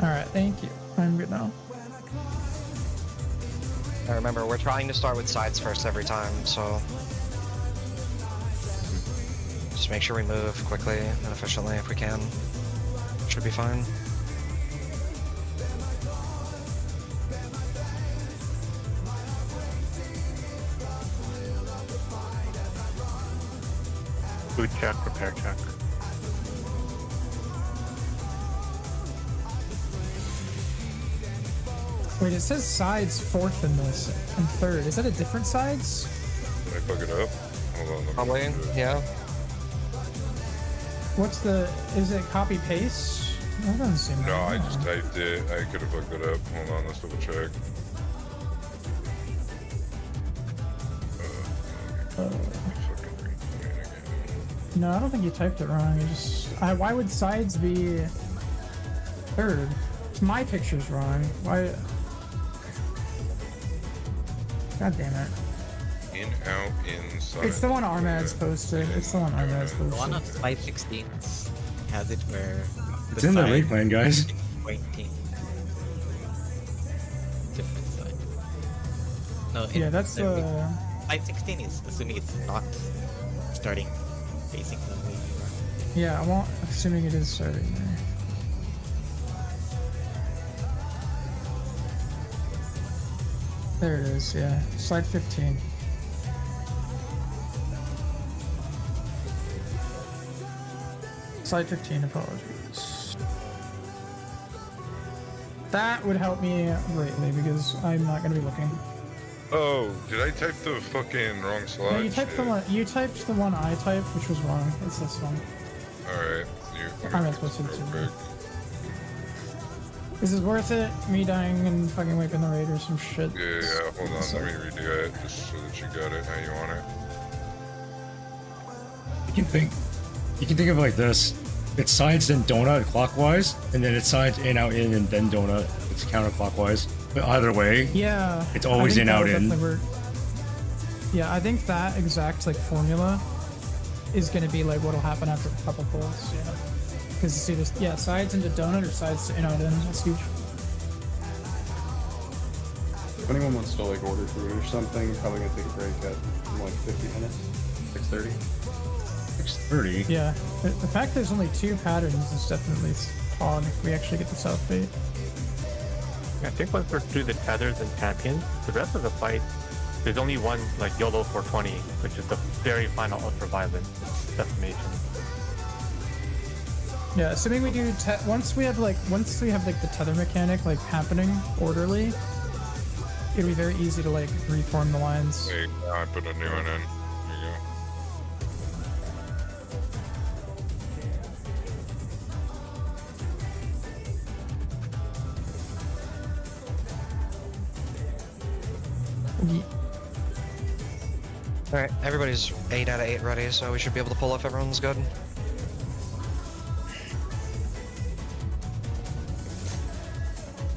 Alright, thank you. I'm good now. I remember, we're trying to start with sides first every time, so just make sure we move quickly and efficiently if we can. Should be fine. Food check, repair check. Wait, it says sides 4th in this and 3rd. Is that a different sides? Did I fuck it up? Hold on. let me Probably, do it. yeah. What's the... Is it copy paste? That doesn't seem No, I right. just typed it. I could have fucked it up. Hold on, let's double check. Fucking read it again. No, I don't think you typed it wrong. You just... why would sides be 3rd? My picture's wrong. Why? God damn it. In, out, inside. It's the one Armad's posted. It's the one Armad's The one on posted. slide 16 has it where It's in the side raid plan, guys. is pointing different side. No, Yeah, that's the the... slide 16 is assuming it's not starting facing the way you are. Yeah, I'm assuming it is starting there. There it is, yeah. Slide 15. Slide 15, apologies. That would help me greatly because I'm not going to be looking. Oh, did I type the fucking wrong slide? No, you typed the one. You typed the one I typed, which was wrong. It's this one. Alright. I'm not supposed to do it. Is it worth it? Me dying and fucking wiping the raid or some shit? Yeah, hold on, let me redo it just so that you got it how you want it. You can think of it like this. It's sides then donut clockwise, and then it's sides in out in and then donut. It's counterclockwise. But either way, Yeah. it's always I think in that out would in. definitely work. Yeah, I think that exact like formula is gonna be like what'll happen after a couple pulls. Yeah. Because you see this, yeah, sides into donut or sides to in out in. That's huge. If anyone wants to like order food or something, probably gonna take a break at like 50 minutes, 6:30. 6:30. Yeah. The fact there's only 2 patterns is definitely odd if we actually get the south bait. I think once we're through the tethers and champions, the rest of the fight, there's only one like YOLO 420, which is the very final ultraviolet decimation. Yeah, assuming we do once we have the tether mechanic like happening orderly, it'll be very easy to like reform the lines. Hey, now I put a new one in. Here you go. Alright, everybody's 8 out of 8 ready, so we should be able to pull if everyone's good.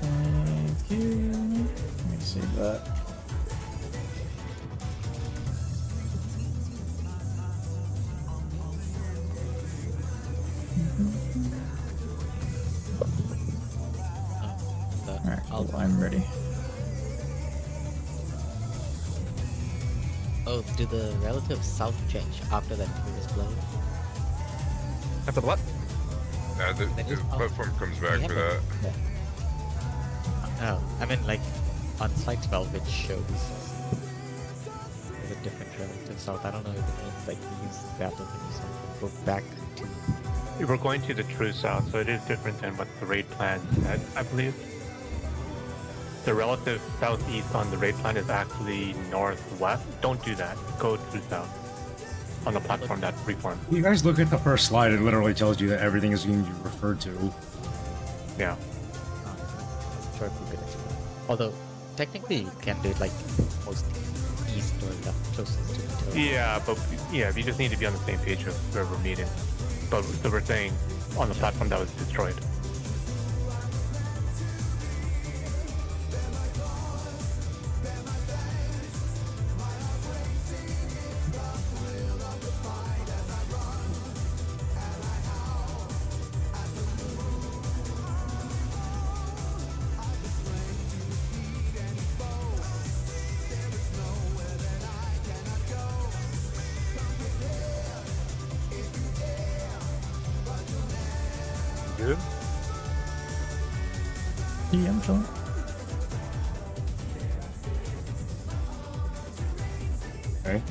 Thank you. Let me save that. Alright, cool. I'm ready. Oh, do the relative south change after that previous blow? After the what? The platform comes back We for have that. a- Oh, I mean like on slide 12 it shows there's a different relative south. I don't know if it means like we use that or we use something. Go back to We're going to the true south, so it is different than what the raid plan said, I believe. The relative southeast on the raid plan is actually northwest. Don't do that. Go true south on the platform that reformed. You guys look at the first slide, it literally tells you that everything is being referred to. Yeah. sure if we could explore. Although technically you can do it like most east or left closest to the tail. Yeah, but yeah, we just need to be on the same page of where we're meeting. But so we're saying on the platform that was destroyed. Good. Yeah, I'm chilling. Okay.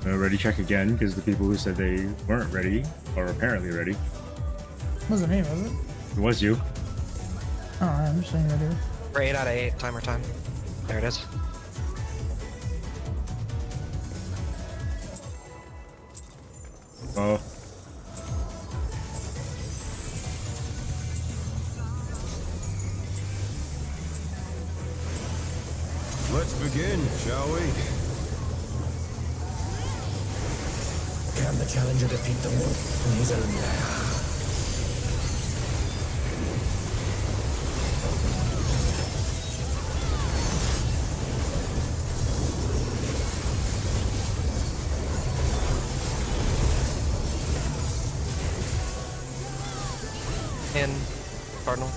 Ready check again, because the people who said they weren't ready are apparently ready. Wasn't me, was it? It was you. Oh, I'm just saying right here. We're 8 out of 8, timer time. There it is. Oh. Let's begin, shall we? Can the challenger defeat the wolf in his own lair? In Cardinal.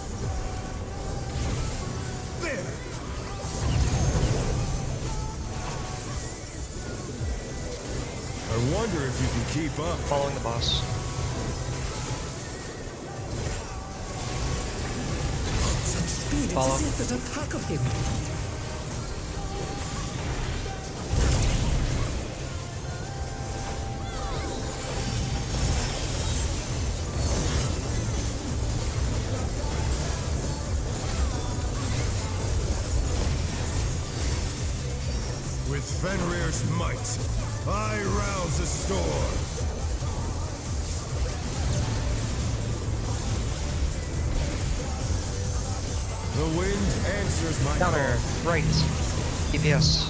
There! I wonder if you can keep up. Following the boss. Such speed, it's Follow. as if there's a pack of him. With Fenrir's might, I rouse the storm. The wind answers my Counter. call. Right. DPS.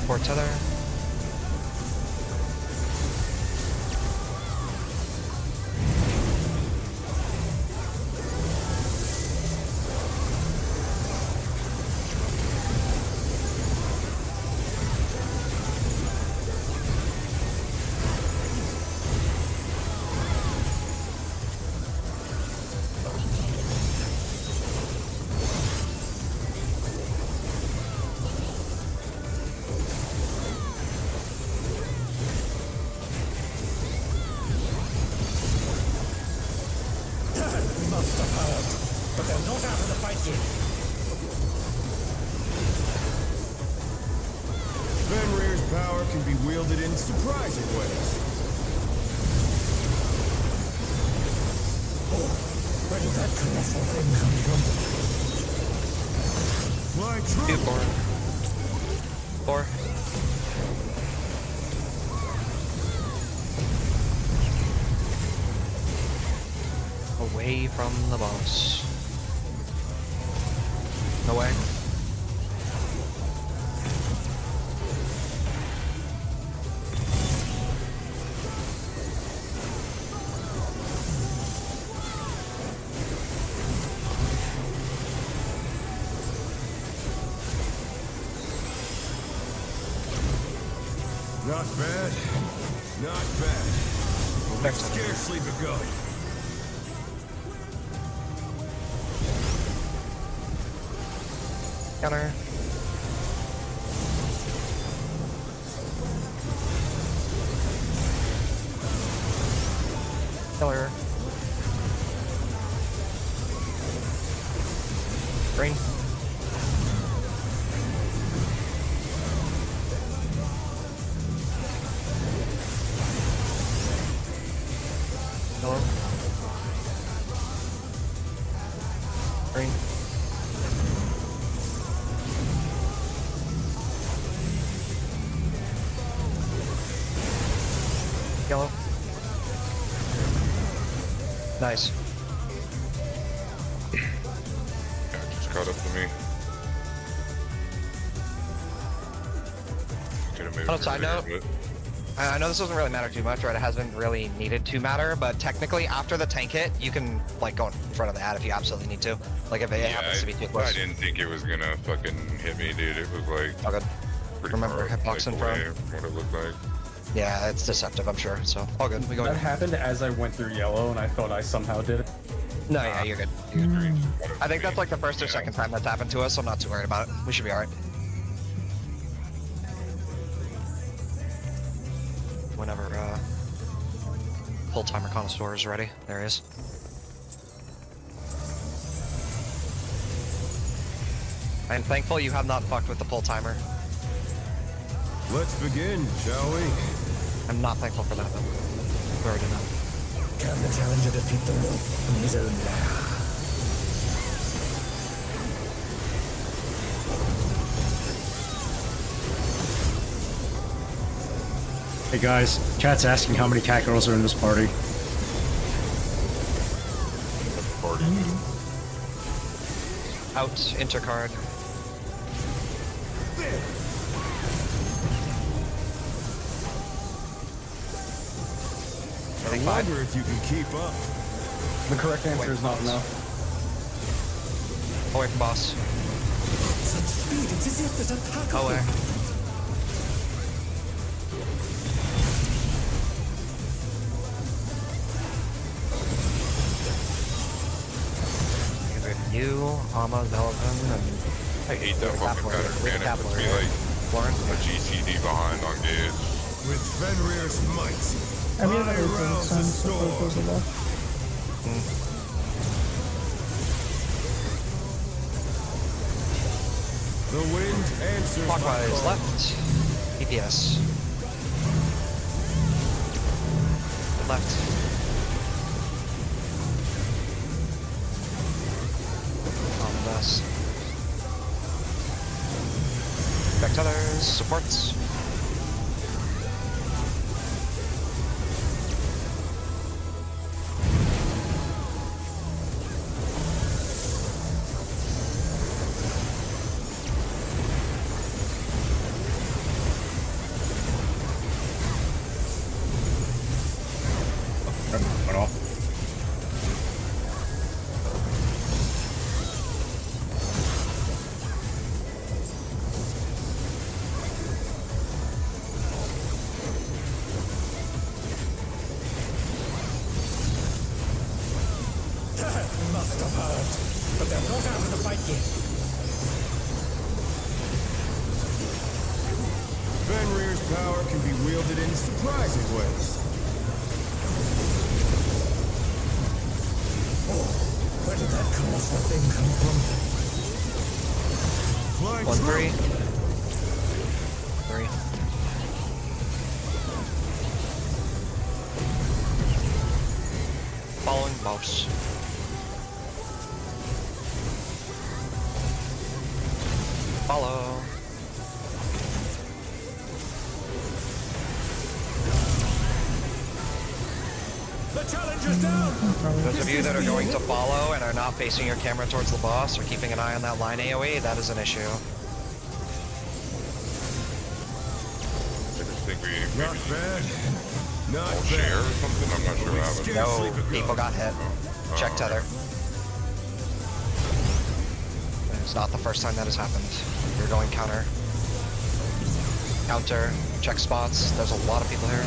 Port tether. Must have heard, but they're not out of the fight yet. Fenrir's power can be wielded in surprising ways. Oh, where did that colossal thing come from? My Two, true 4. 4. Away from the boss. No way. Not bad. Not bad. But we've scarcely begun. Counter. Killer. Green. Hello. Green. Yellow. Nice. Yeah, just caught up to me. Could've made it On a side earlier, note, but I know this doesn't really matter too much, right? It hasn't really needed to matter, but technically after the tank hit, you can like go in front of the ad if you absolutely need to. Like if it happens to be too I close. didn't think it was gonna fucking hit me, dude. It was like All good. pretty Remember, far hitbox in away front. from what it looked like. Yeah, it's deceptive, I'm sure. So all good. We go. That happened as I went through yellow, and I thought I somehow did it. No, yeah, you're good. I think that's like the first or second time that's happened to us, so I'm not too worried about it. We should be alright. Whenever full timer connoisseur is ready, there he is. I'm thankful you have not fucked with the pull timer. Let's begin, shall we? I'm not thankful for that though. We already know. Can the challenger defeat the wolf in his own lair? Hey guys, chat's asking how many cat girls are in this party. Party. Out, intercard. I wonder if you can keep up. The correct answer is not enough. Away from boss. Such speed, it's as if there's a pack of Away. them. You, Alma, Zelvin, and I hate that fucking pattern, man. It puts me like Lauren. a GCD behind on gauge. With Fenrir's might, I mean, that I makes rouse the sense. If both those are storm. left. The wind answers my Clockwise, call. left. EPS. Left. On the bus. Back to others. Supports. Went off. Must have heard. But they're not out of the fight yet. Fenrir's power can be wielded in surprising ways. Where did that colossal thing come from? Fly 1, true. 3. 3. Following mouse. Follow. The challenger's down! Those of you that are going to follow and are not facing your camera towards the boss or keeping an eye on that line AoE, that is an issue. I just think we Not maybe bad. Not all bad. share or something. I'm not sure what happened. No, people got hit. Check tether. It's not the first time that has happened. You're going counter. Counter. Check spots. There's a lot of people here.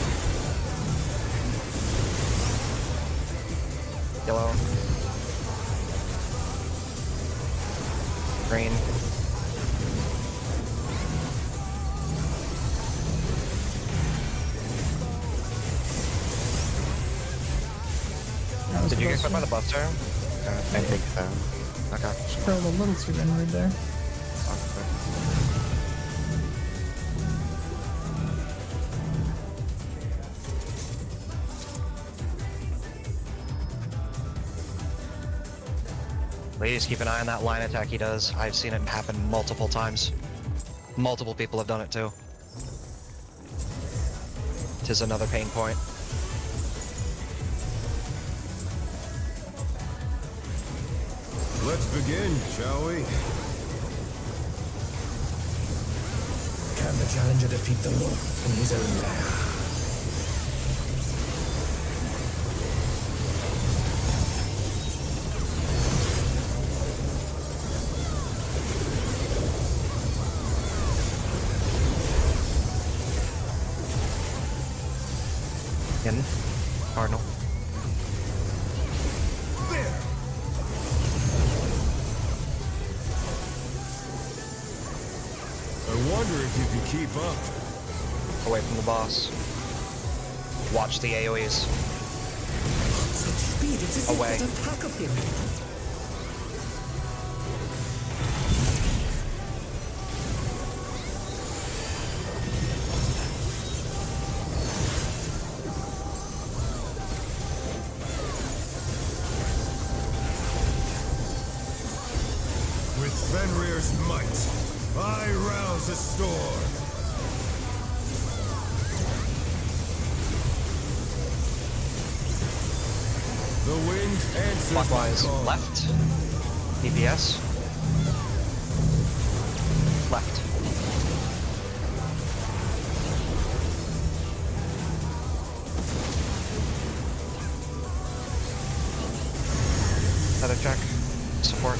Yellow. Green. That was Did you get close. caught by the buff turn? I think so. Okay. Scrolled a little too inward there. Ladies, keep an eye on that line attack he does. I've seen it happen multiple times. Multiple people have done it too. Tis another pain point. Let's begin, shall we? Can the challenger defeat the wolf in his own lair? In. Cardinal. There. wonder if you can keep up. Away from the boss. Watch the AoEs. Such speed, it's as if Away. there's a pack of him. With Fenrir's might, I rouse a storm. The wind answers my Clockwise. call. Left. DPS. Left. Another check. Support.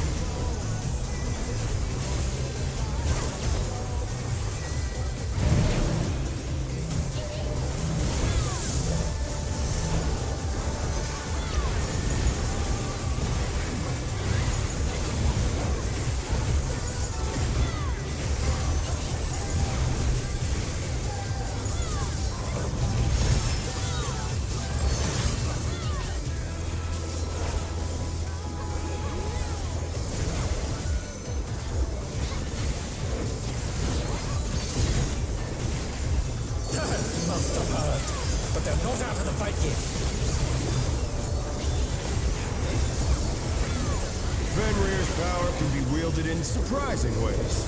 Must have heard. But they're not out of the fight yet. Fenrir's power can be wielded in surprising ways.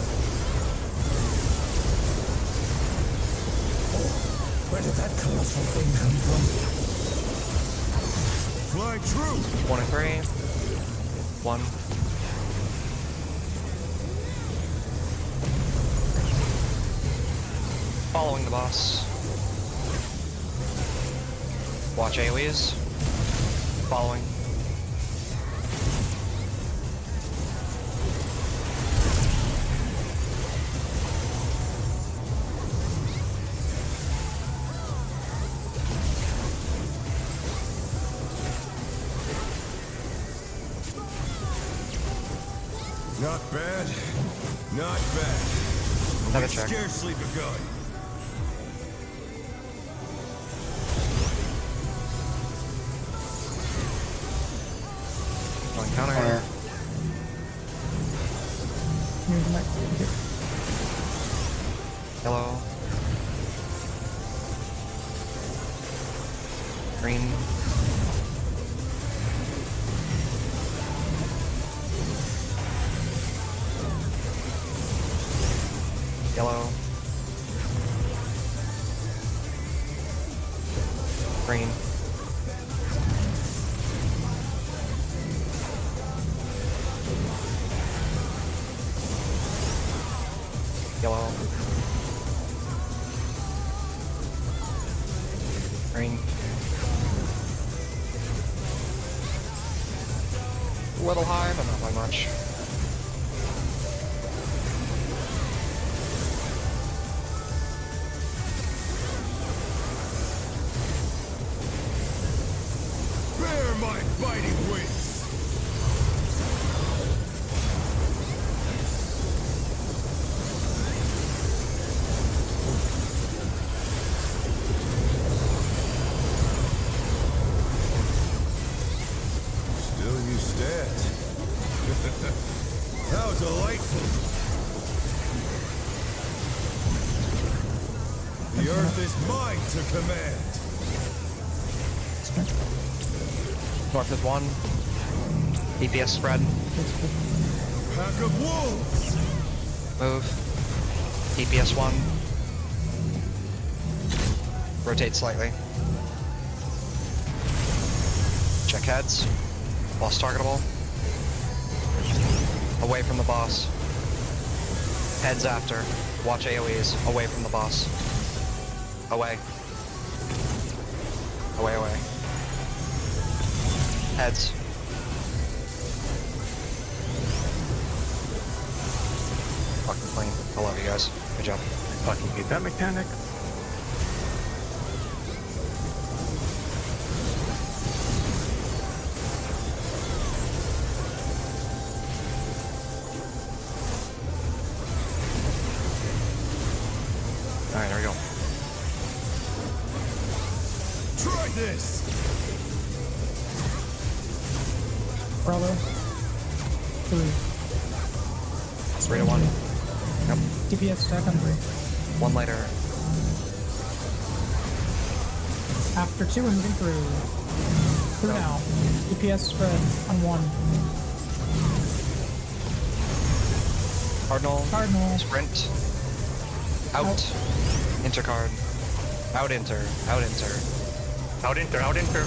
Where did that colossal thing come from? Fly true! 1 and 3. 1. Following the boss. Watch AoEs. Following. Not bad. Not bad. Another We've check. scarcely begun. Going counter. Here's my here. Yellow. Green. Yellow. Green. Yellow. Green. A little high, but not by much. Bear my fighting wings! Still you stand. How delightful! The earth is mine to command. North is 1. DPS spread. Pack of wolves! Move. DPS 1. Rotate slightly. Check heads. Boss targetable. Away from the boss. Heads after. Watch AoEs. Away from the boss. Away. Away, away. Heads. Fucking clean. I love you guys. Good job. Fucking hate that mechanic. this. Bravo. 3. 3 to 1. Yep. DPS stack on 3. 1 later. After 2, we're moving through. Through now. DPS spread on 1. Cardinal. Cardinal. Sprint. Out. Intercard. Out enter. Out enter. Out enter, out enter.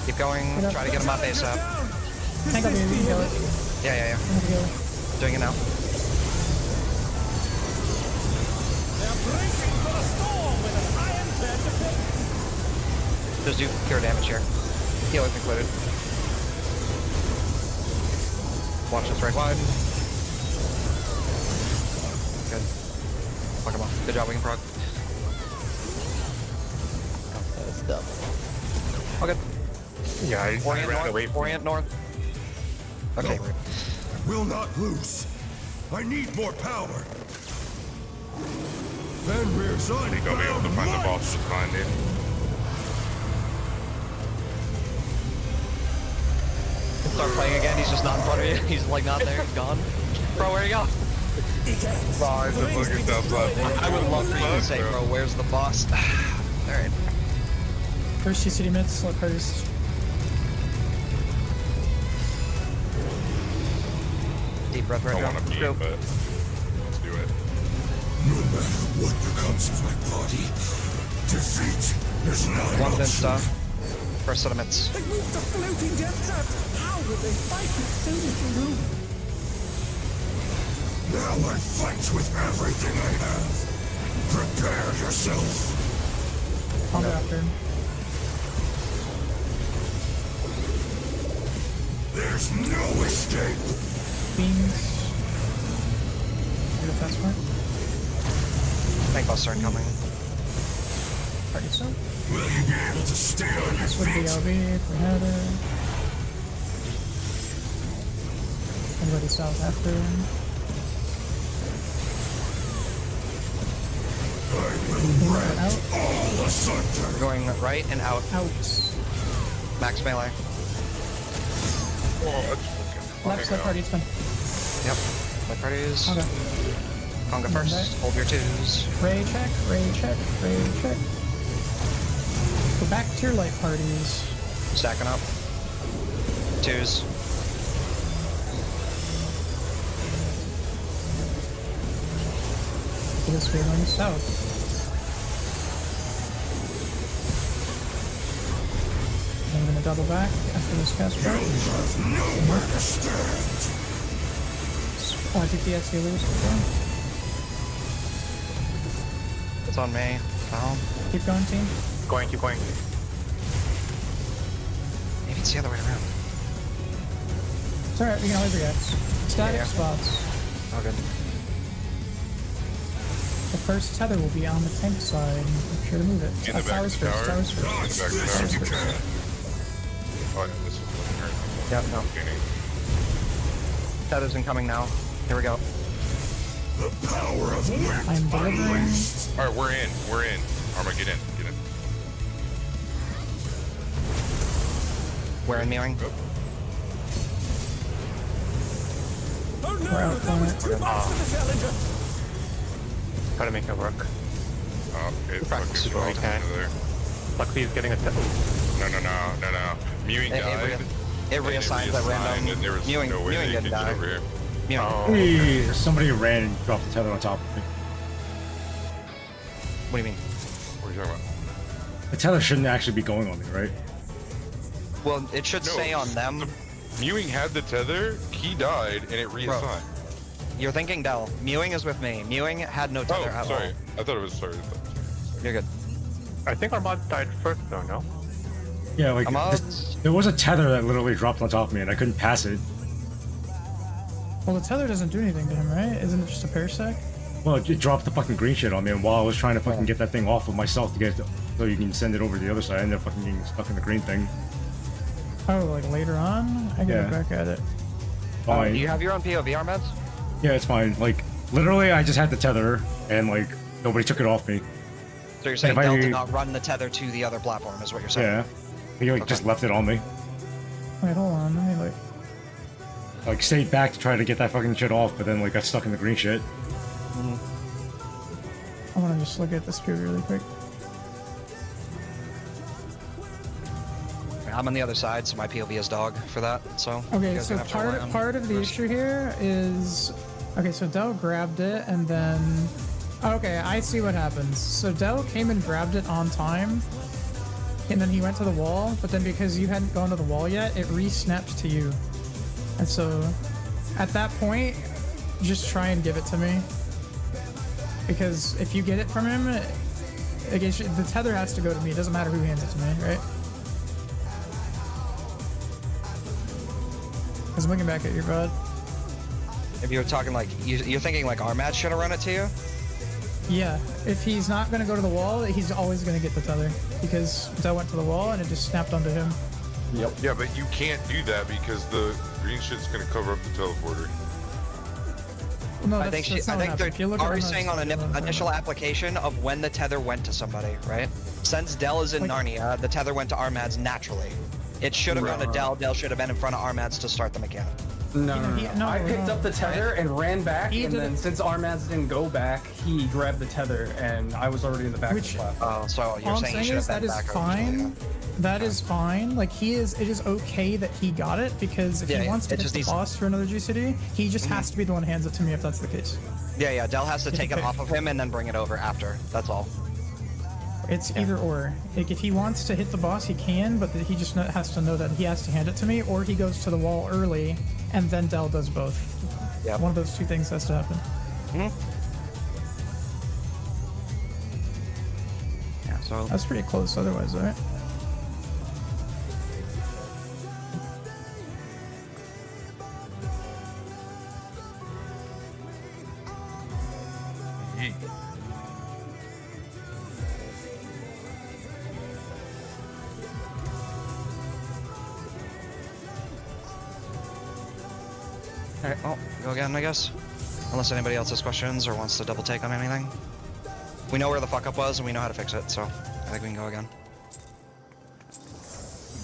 Keep going. Get up. Try to get him up ASAP. Tank up here, you can kill it. Yeah. I'm gonna go. Doing it now. They're bracing for a storm with an iron bed to pick. Just do pure damage here. Heal is included. Watch this right wide. Good. Fuck him off. Good job, we can proc. That's dumb. All good. Yeah, I Orient ran north. away from Orient north. Okay. Will not lose. I need more power. Fenrir's I think I'll be able to find the boss to find it. Start playing again. He's just not in front of you. He's like not there. He's gone. Bro, where you go? Bye, the fucking outside. I would love for you to say, bro, where's the boss? Alright. First city mids, let first. Deep breath I right don't now. want to pee, Go. but let's do it. No matter what becomes of my body, defeat is not an One's in option. stuff. First sediments. They moved the floating death traps. How will they fight with so little room? Now I fight with everything I have. Prepare yourself. I'll go after him. There's no escape. Beams. Get a fast point. Tank busts are incoming. Party so. Will you be able to stay on your This would be feet? LB if we had it. Anybody south after him. I will rend Out. all asunder. We're going right and out. Out. Max melee. Oh, that's fucking Left side party, it's fine. Yep. My parties. Okay. Conga first. Okay. Hold your 2s. Ray check, ray check, ray check. Go back to your light parties. Stacking up. 2s. Because we're going south. I'm gonna double back after this cast break. Nowhere to stand. DPS healers. It's on me. Oh. Keep going, team. Keep going. Maybe it's the other way around. It's alright, we can always react. Static Yeah. spots. Oh, good. The first tether will be on the tank side. Make sure to move it. In the back Towers of the first, tower? towers first. In the back of the tower? Towers first. Oh, yeah, this is looking hurt. Yeah, no. Beginning. Tether's incoming now. Here we go. The power of wind I'm delivering. unleashed. Alright, we're in. We're in. Arma, get in. Get in. We're in Mewing. Oh no, We're out that on was it. too much for the challenger. Try to make it work. Oh, it's Practice fucking super dropped into there. Luckily, he's getting a. No. Mewing It died. reassigns that reassigned, random. and there was Mewing, no way Mewing they didn't could get die. over here. Mewing. Oh. Hey, somebody ran and dropped the tether on top of me. What do you mean? What are you talking about? The tether shouldn't actually be going on me, right? Well, it should No, stay on them. Mewing had the tether, he died, and it reassigned. You're thinking Dell. Mewing is with me. Mewing had no tether Oh, at sorry. all. I thought it was sorry. You're good. I think our mod died first, though, no? Yeah, like Ahmad? there was a tether that literally dropped on top of me and I couldn't pass it. Well, the tether doesn't do anything to him, right? Isn't it just a parasec? Well, it dropped the fucking green shit on me, and while I was trying to fucking get that thing off of myself to get it so you can send it over to the other side, I ended up fucking getting stuck in the green thing. Oh, like later on? I gotta Yeah. look back at it. Fine. Do you have your own POV meds? Yeah, it's fine. Like, literally, I just had the tether, and like, nobody took it off me. So you're saying If I- Del did not run the tether to the other platform, is what you're saying? Yeah. He like just left it on me. Wait, hold on. Let me Like stayed back to try to get that fucking shit off, but then like got stuck in the green shit. I want to just look at this POV really quick. I'm on the other side, so my POV is dog for that. So you Okay, guys so gonna have to rely on part of the first. issue here is, okay, so Del grabbed it and then, okay, I see what happens. So Del came and grabbed it on time, and then he went to the wall, but then because you hadn't gone to the wall yet, it re-snapped to you. And so at that point, just try and give it to me. Because if you get it from him, I guess the tether has to go to me. It doesn't matter who hands it to me, right? Because I'm looking back at your bud. If you were talking like you're thinking like Armad should have run it to you. Yeah, if he's not going to go to the wall, he's always going to get the tether. Because Del went to the wall and it just snapped onto him. Yep. Yeah, but you can't do that because the green shit's gonna cover up the teleporter. Well, no, I that's, think that's not what happened. If you they're look at already Armad's- saying on an initial application of when the tether went to somebody, right? Since Del is in Narnia, the tether went to Armad's naturally. It should have gone to Del. Del should have been in front of Armad's to start the mechanic. No, He- no, I picked no. up the tether and ran back, He and did then it- since Armads didn't go back, he grabbed the tether, and I was already in the back of Which- the platform. Oh, so you're All I'm saying he saying should is have that been is back originally, fine. That is fine. Like it is okay that he got it because if Yeah, he yeah. wants to It hit just the needs- boss for another GCD, he just has to be the one who hands it to me if that's the case. Yeah, Del has to take it Okay. off of him and then bring it over after. That's all. It's either or. Like if he wants to hit the boss, he can, but he just has to know that he has to hand it to me, or he goes to the wall early, and then Del does both. Yeah. One of those two things has to happen. Yeah. So That's pretty close otherwise, right? Alright, well, go again, I guess. Unless anybody else has questions or wants to double take on anything. We know where the fuck up was and we know how to fix it, so I think we can go again.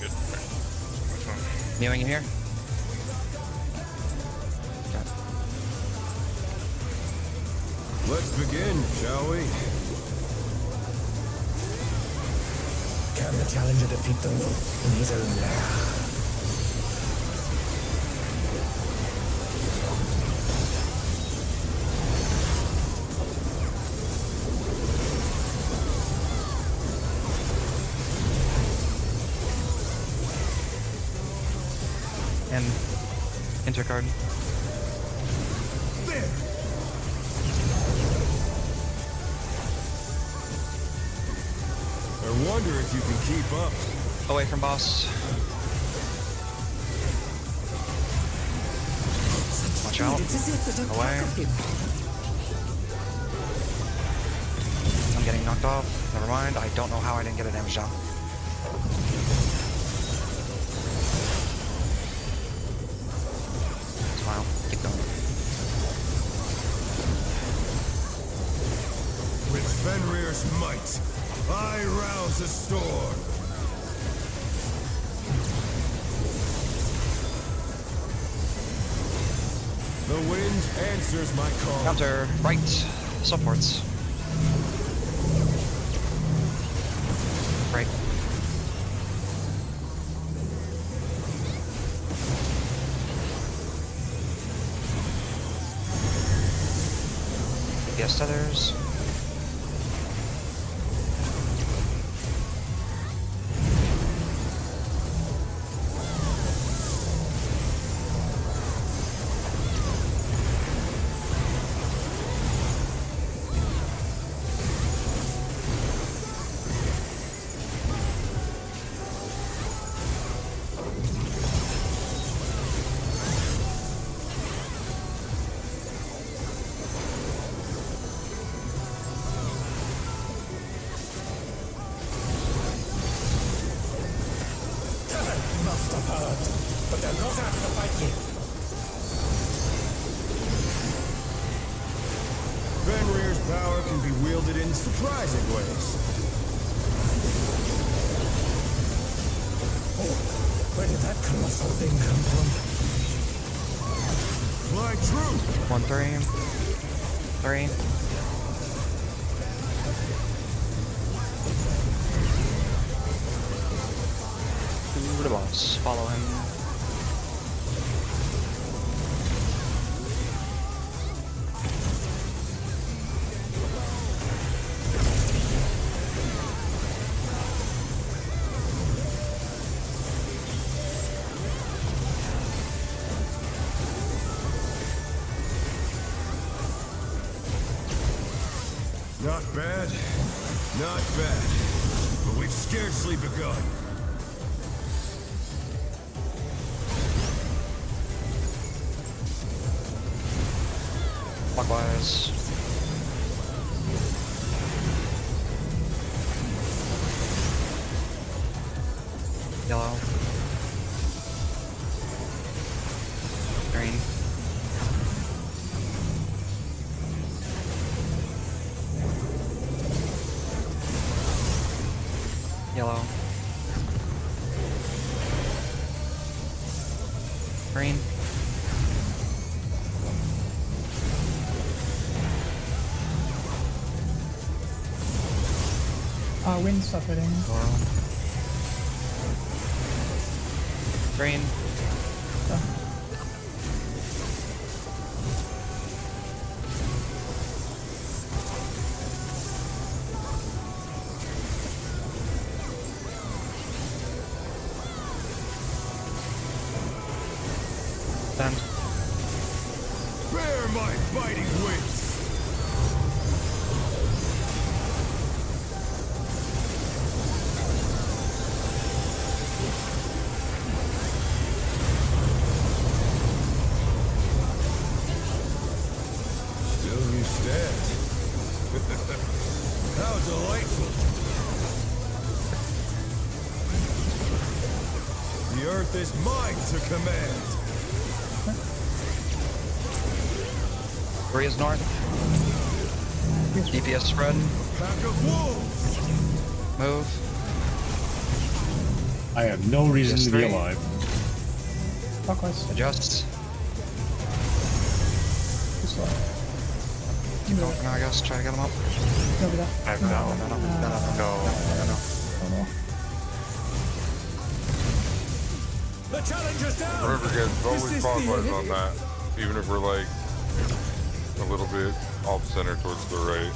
Good. Mewing in here? Let's begin, shall we? Can the challenger defeat the wolf in his own lair? And intercard. I wonder if you can keep up. Away from boss. Watch out. It's as if there's a Away. pack of him. I'm getting knocked off. Never mind. I don't know how I didn't get a damage down. Smile. Keep going. With Fenrir's might, I rouse a storm. The wind answers my call. Counter. Right. Supports. Right. Yes, tethers. Power can be wielded in surprising ways. Oh, where did that colossal thing come from? Fly true! 1, 3. 3. To the boss. Follow him. Not bad. Not bad. But we've scarcely begun. Clockwise. Yellow. Green. Yellow. Green. Wind stuff hitting. Coral. Green. Send. Bear my biting wings! Still you stand. How delightful! The earth is mine to command! 3 is north. DPS spread. Pack of wolves! Move. I have no reason Yes, to be three. alive. Clockwise. Adjust. Too slow. Keep going now, I guess. Try to get him up. Over that. I have no. No. Oh, no. The challenger's down! Remember, guys, Is always this clockwise the on that. Even if we're like a little bit off center towards the right.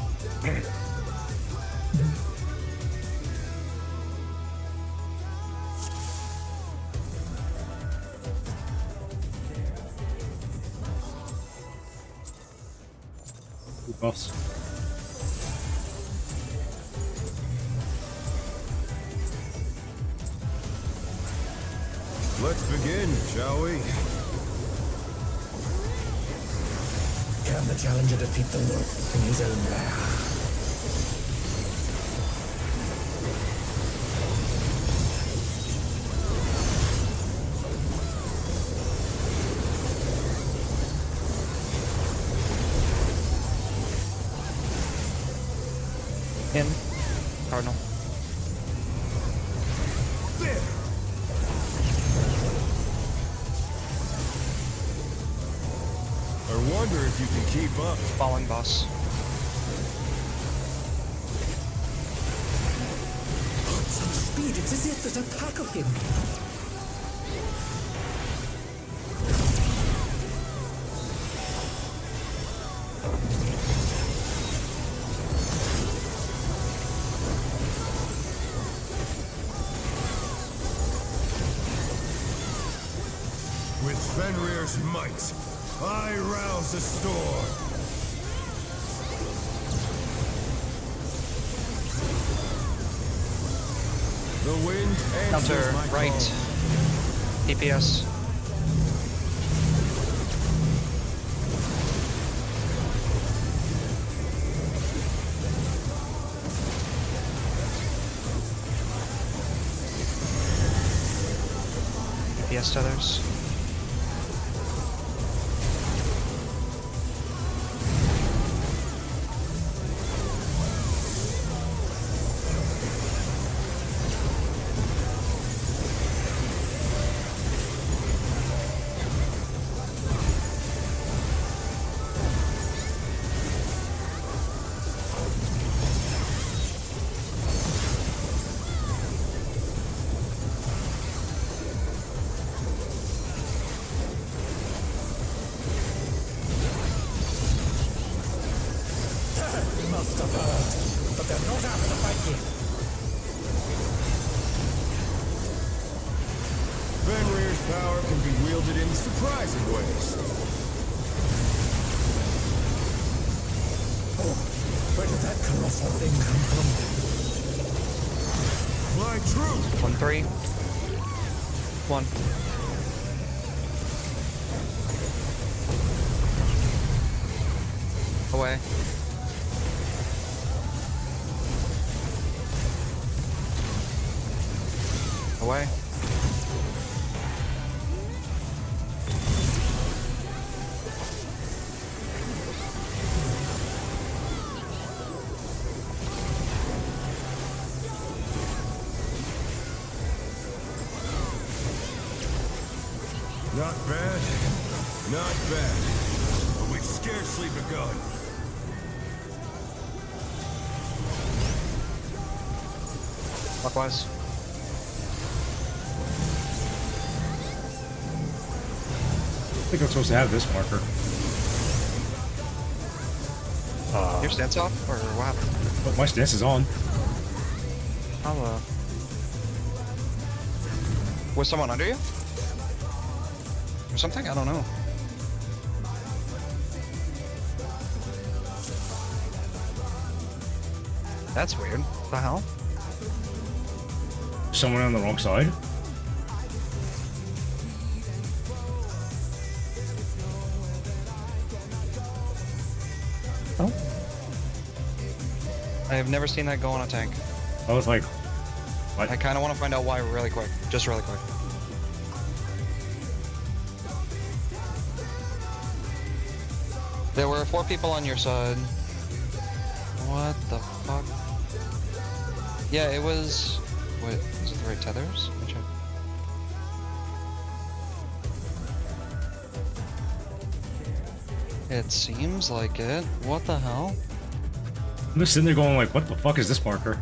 Good buffs. Let's begin, shall we? Can the challenger defeat the Lord in his own lair? In. Cardinal. There! I wonder if you can keep up. Falling boss. Some speed, it's as if there's a pack of him. With Fenrir's might, I rouse the storm. The wind Counter. answers my Right. call. DPS. DPS tethers. must have heard, but they're not out of the fight yet. Fenrir's power can be wielded in surprising ways. Oh, where did that colossal thing come from? My truth! 1-3. 1. Away. Away. Not bad. Not bad. But we've scarcely begun. Clockwise. I think I'm supposed to have this marker. Your stance off, or what happened? But my stance is on. I'll, Was someone under you? Or something? I don't know. That's weird. What the hell? Someone on the wrong side. Oh, I have never seen that go on a tank. I was like, what? I kind of want to find out why really quick. Just really quick. There were 4 people on your side. What the fuck? Yeah, it was... Wait, was it the right tethers? Let me check. It seems like it. What the hell? I'm just sitting there going like, what the fuck is this marker?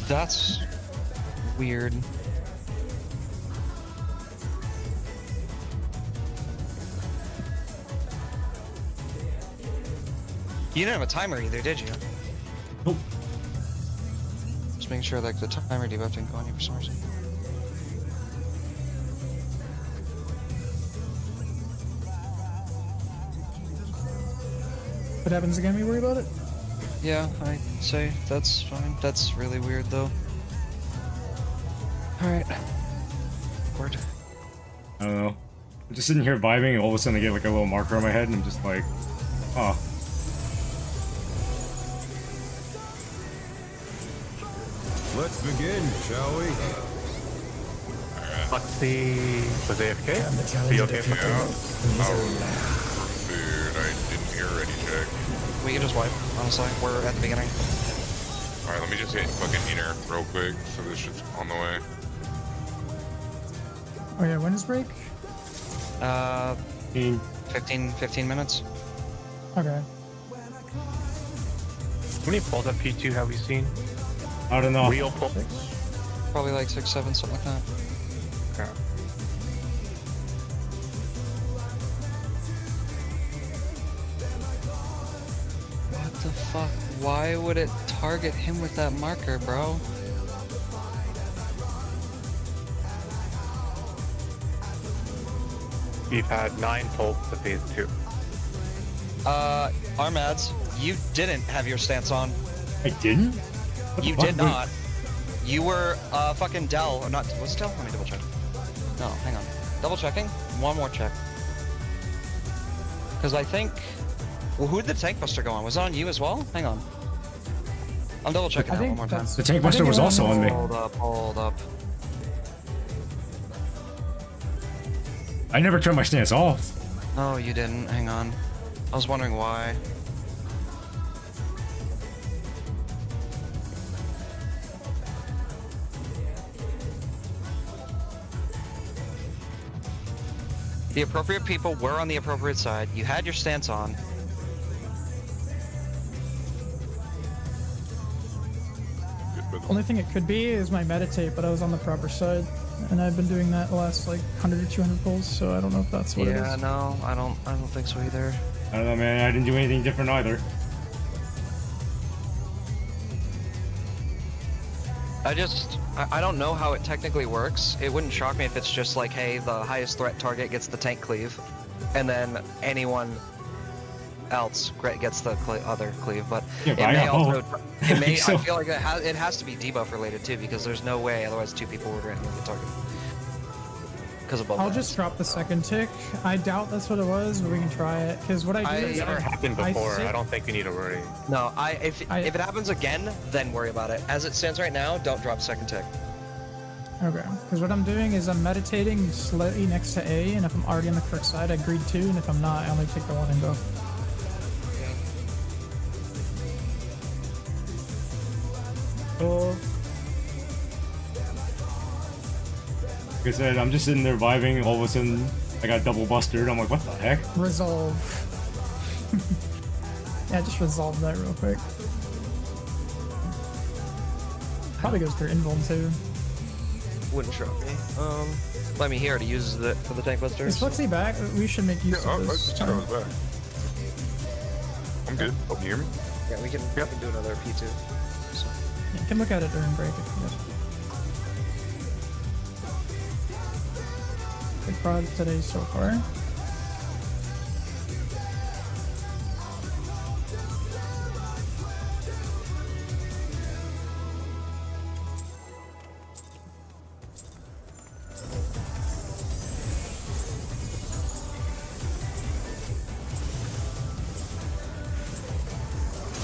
That's weird. You didn't have a timer either, did you? Nope. Just making sure like the timer debuff didn't go on you for some reason. what happens again? We worry about it. Yeah, I'd say that's fine. That's really weird though. Alright. Word. I don't know. I'm just sitting here vibing, and all of a sudden I get like a little marker on my head, and I'm just like, oh. Let's begin, shall we? Foxy was AFK? Can the Are challenge you okay? Yeah. Dude, I didn't hear any check. We can just wipe, honestly. We're at the beginning. Alright, let me just hit fucking enter real quick, so this shit's on the way. Oh yeah, when is break? 15 minutes. Okay. How many pulls at P2 have we seen? I don't know. Real pull. Probably like 6, 7, something like that. Okay. What the fuck? Why would it target him with that marker, bro? We've had 9 pulls to phase 2. Armads, you didn't have your stance on. I didn't? What the You fuck? did not. You were, fucking Dell, or not, was it Dell? Let me double check. No, hang on. Double checking? One more check. Because I think, well, who did the tank buster go on? Was it on you as well? Hang on. I'm double checking I that one think more time. that's- The tank I buster think was it also on me. Hold up. I never turned my stance off. No, you didn't. Hang on. I was wondering why. The appropriate people were on the appropriate side. You had your stance on. Only thing it could be is my meditate, but I was on the proper side. and I've been doing that the last like 100 or 200 pulls, so I don't know if that's what it Yeah, is. no, I don't think so either. I don't know, man. I didn't do anything different either. I don't know how it technically works. It wouldn't shock me if it's just like, hey, the highest threat target gets the tank cleave, and then anyone else gets the other cleave. But Yeah, it but I may got also, both. it may. So- I feel like it has to be debuff related too, because there's no way otherwise two people would randomly get targeted. Because of both. I'll ends. just drop the second tick. I doubt that's what it was, but we can try it. Because what I do It's is never happened before. sit- I don't think you need to worry. No, if it happens again, then worry about it. As it stands right now, don't drop second tick. Okay, because what I'm doing is I'm meditating slightly next to A, and if I'm already on the correct side, I greed 2, and if I'm not, I only take the 1 and go. Oh. Like I said, I'm just sitting there vibing. All of a sudden, I got double busted. I'm like, what the heck? Resolve. Yeah, just resolve that real quick. Probably goes through invuln too. Wouldn't shock me. Let me hear it. He uses it for the tank busters. Is Flexi back? We should make use Yeah, of I this. just was back. I'm good. Hope you hear me. Yeah, we can do another P2. So. Yeah, you can look at it during break if you guys. Good prod today so far.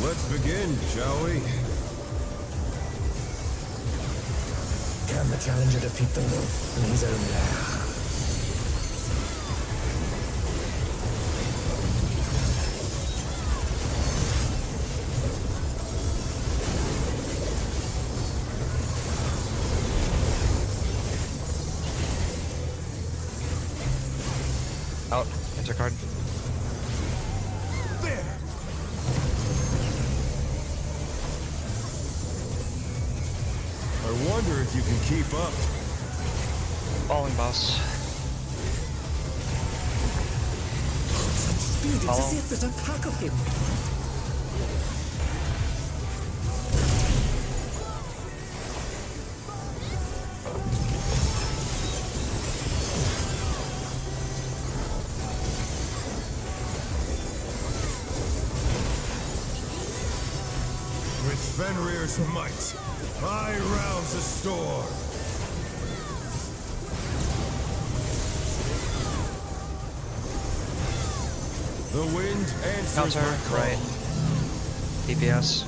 Let's begin, shall we? Can the challenger defeat the wolf in his own lair? Out. Enter card. I wonder if you can keep up. Falling boss. Such speed, it's Follow. as if there's a pack of him. With Fenrir's might, I rouse the storm. The wind answers Counter. my call. Right. DPS.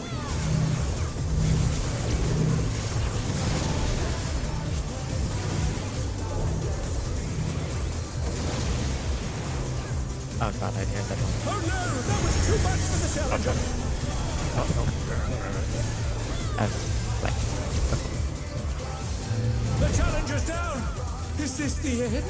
Oh god, I heard that one. Oh no, that was too much for the challenger. Like, The challenger's down. Is this the end?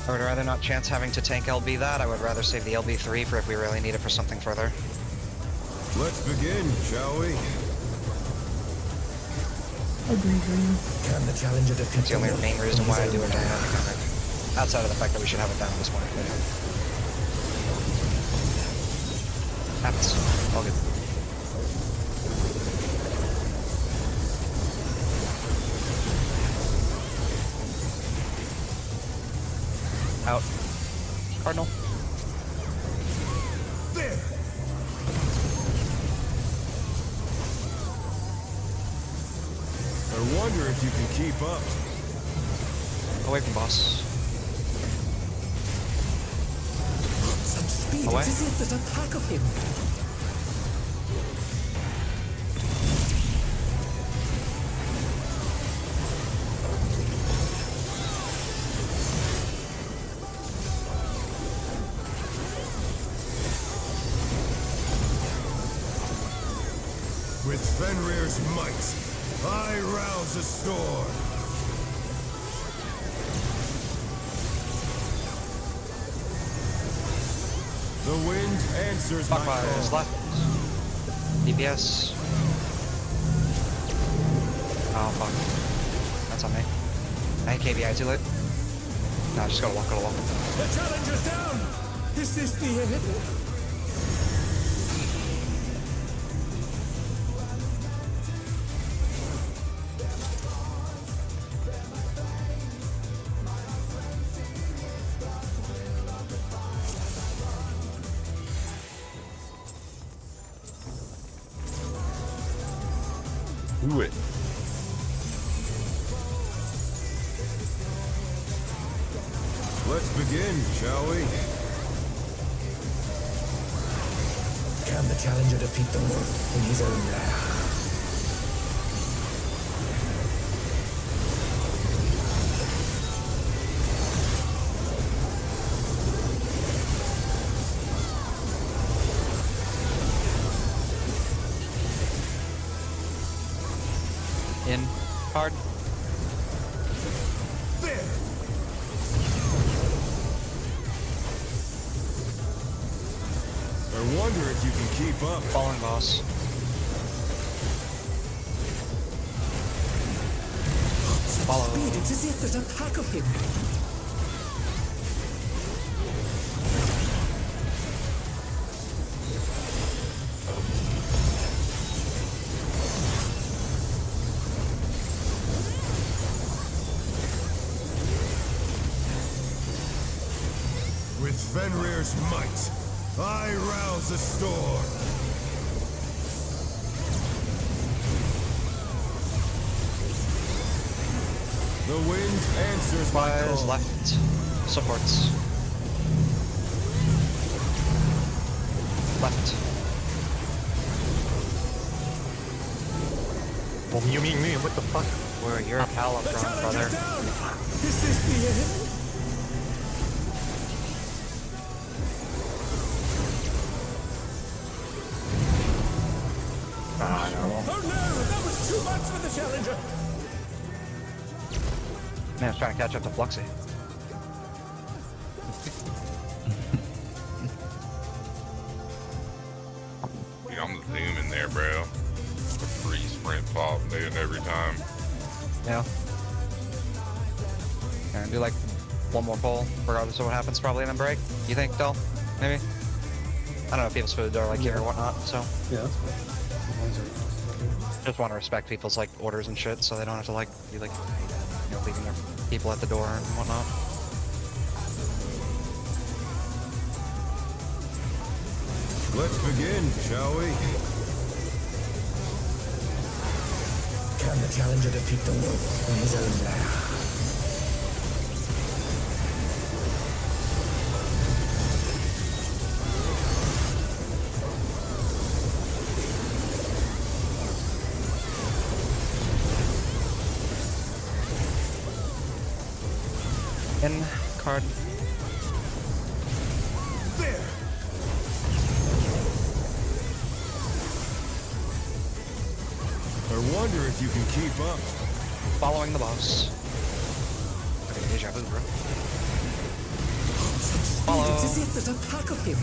I would rather not chance having to tank LB that. I would rather save the LB3 for if we really need it for something further. Let's begin, shall we? Agree. Can the challenger defeat It's the only main reason why I do a dynamic comic. Outside of the fact that we should have it down at this point. Happens. All good. Out. Cardinal. There! I wonder if you can keep up. Away from boss. Such speed, Away. it's as if there's a pack of him. With Fenrir's might, I rouse the storm. The wind answers my Clockwise call. left. DPS. Oh fuck. That's on me. I hit KBI too late. No, just gotta walk, gotta walk. The challenger's down. Is this the end? Do it. Let's begin, shall we? Can the challenger defeat the wolf in his own lair? In. Hard. There. I wonder if you can keep up. Falling boss. Follow. Speed, it's as if there's a pack of him. With Fenrir's might, I rouse the storm. The wind answers my Clockwise call. left. Supports. Left. Well, you mean me? What the fuck? Where you're a pal up The front, challenger's brother. down. Is this the end? Oh no, that was too much for the challenger. Man, I was trying to catch up to Fluxy. Dude, I'm zooming there, bro. The free sprint pop, dude, every time. Yeah. And do like one more pull, regardless of what happens, probably in a break. You think, Del? Maybe? I don't know if people's food are like here or whatnot, so Yeah, that's fine. As long as they're- just want to respect people's like orders and shit, so they don't have to like be like, you know, leaving their people at the door and whatnot. Let's begin, shall we? Can the challenger defeat the wolf in his own lair? In card. There. I wonder if you can keep up. Following the boss. Okay, deja vu, bro. Follow. It's as if there's a pack of him.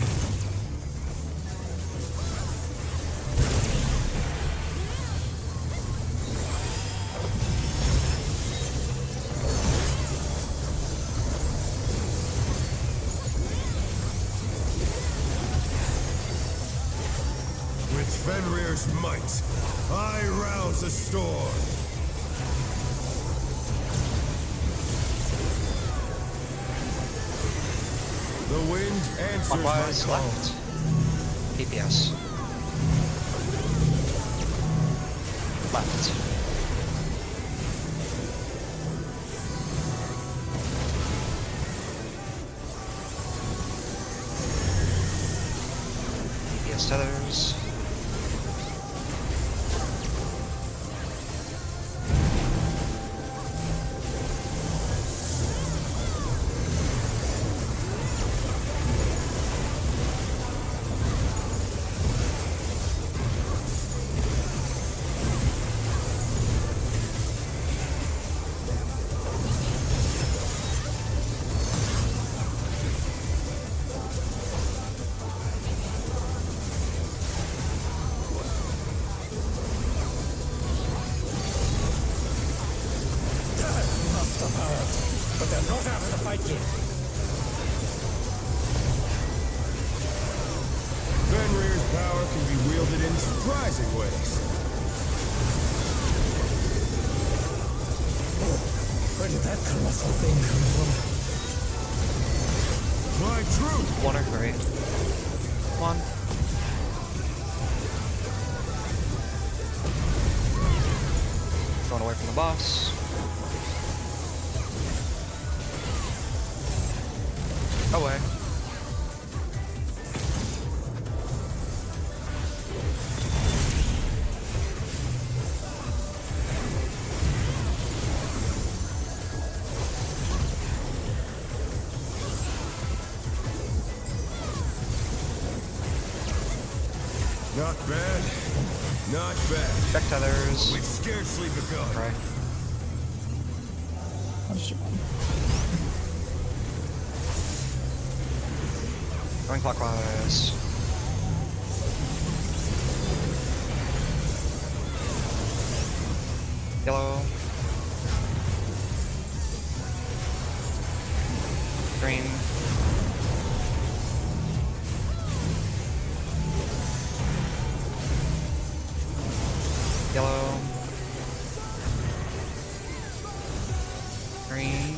With Fenrir's might, I rouse the storm. The wind answers Clockwise my call. left. PPS. Left. DPS tethers. monster power, but they're not out of the fight yet. Fenrir's power can be wielded in surprising ways. Where did that colossal thing come from? My truth! 1 or 3. 1. Going away from the boss. Away. Not bad. Not bad. Check tethers. We've scarcely begun. Right. I'll just shoot one. Going clockwise. Yellow. Green. Yellow. Green.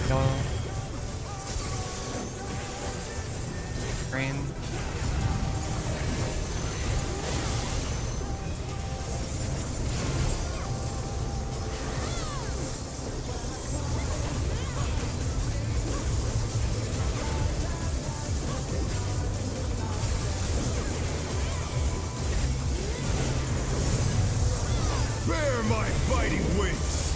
Yellow. Green. Bear my fighting wings!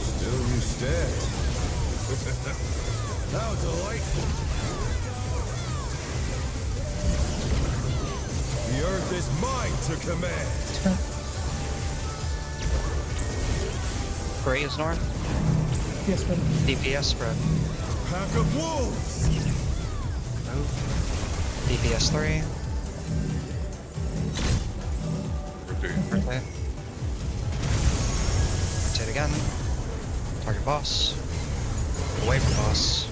Still you stand. How delightful! The earth is mine to command! Gray is north. Yes, but DPS spread. Pack of wolves! Move. DPS 3. Rotate. Rotate again. Target boss. Away from boss.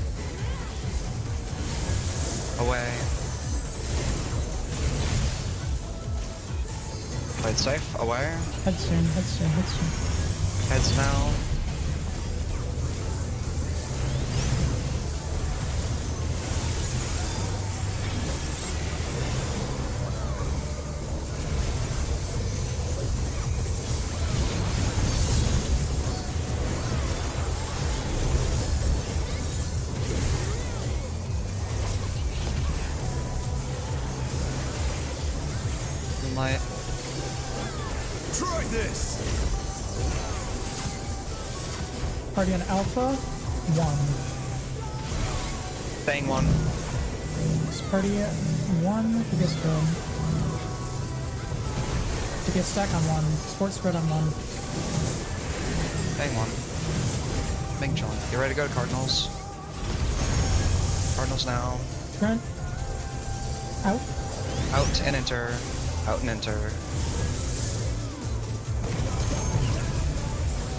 Away. Played safe. Away. head soon, head soon, head soon. Heads now. Moonlight. Try this! Party on Alpha, 1. Bang 1. This party at 1, DPS spread. DPS stack on 1, sports spread on 1. Bang 1. Bang chilling. Get ready to go to Cardinals. Cardinals now. Trent, out. Out and enter. Out and enter.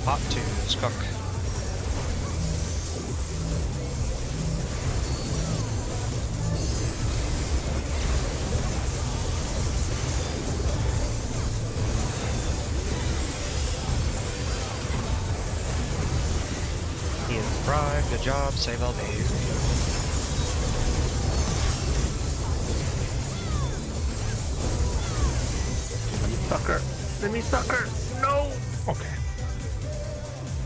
Hot 2s. Cook. He is fried. Good job. Save LB. Sucker. Let me sucker. No. Okay.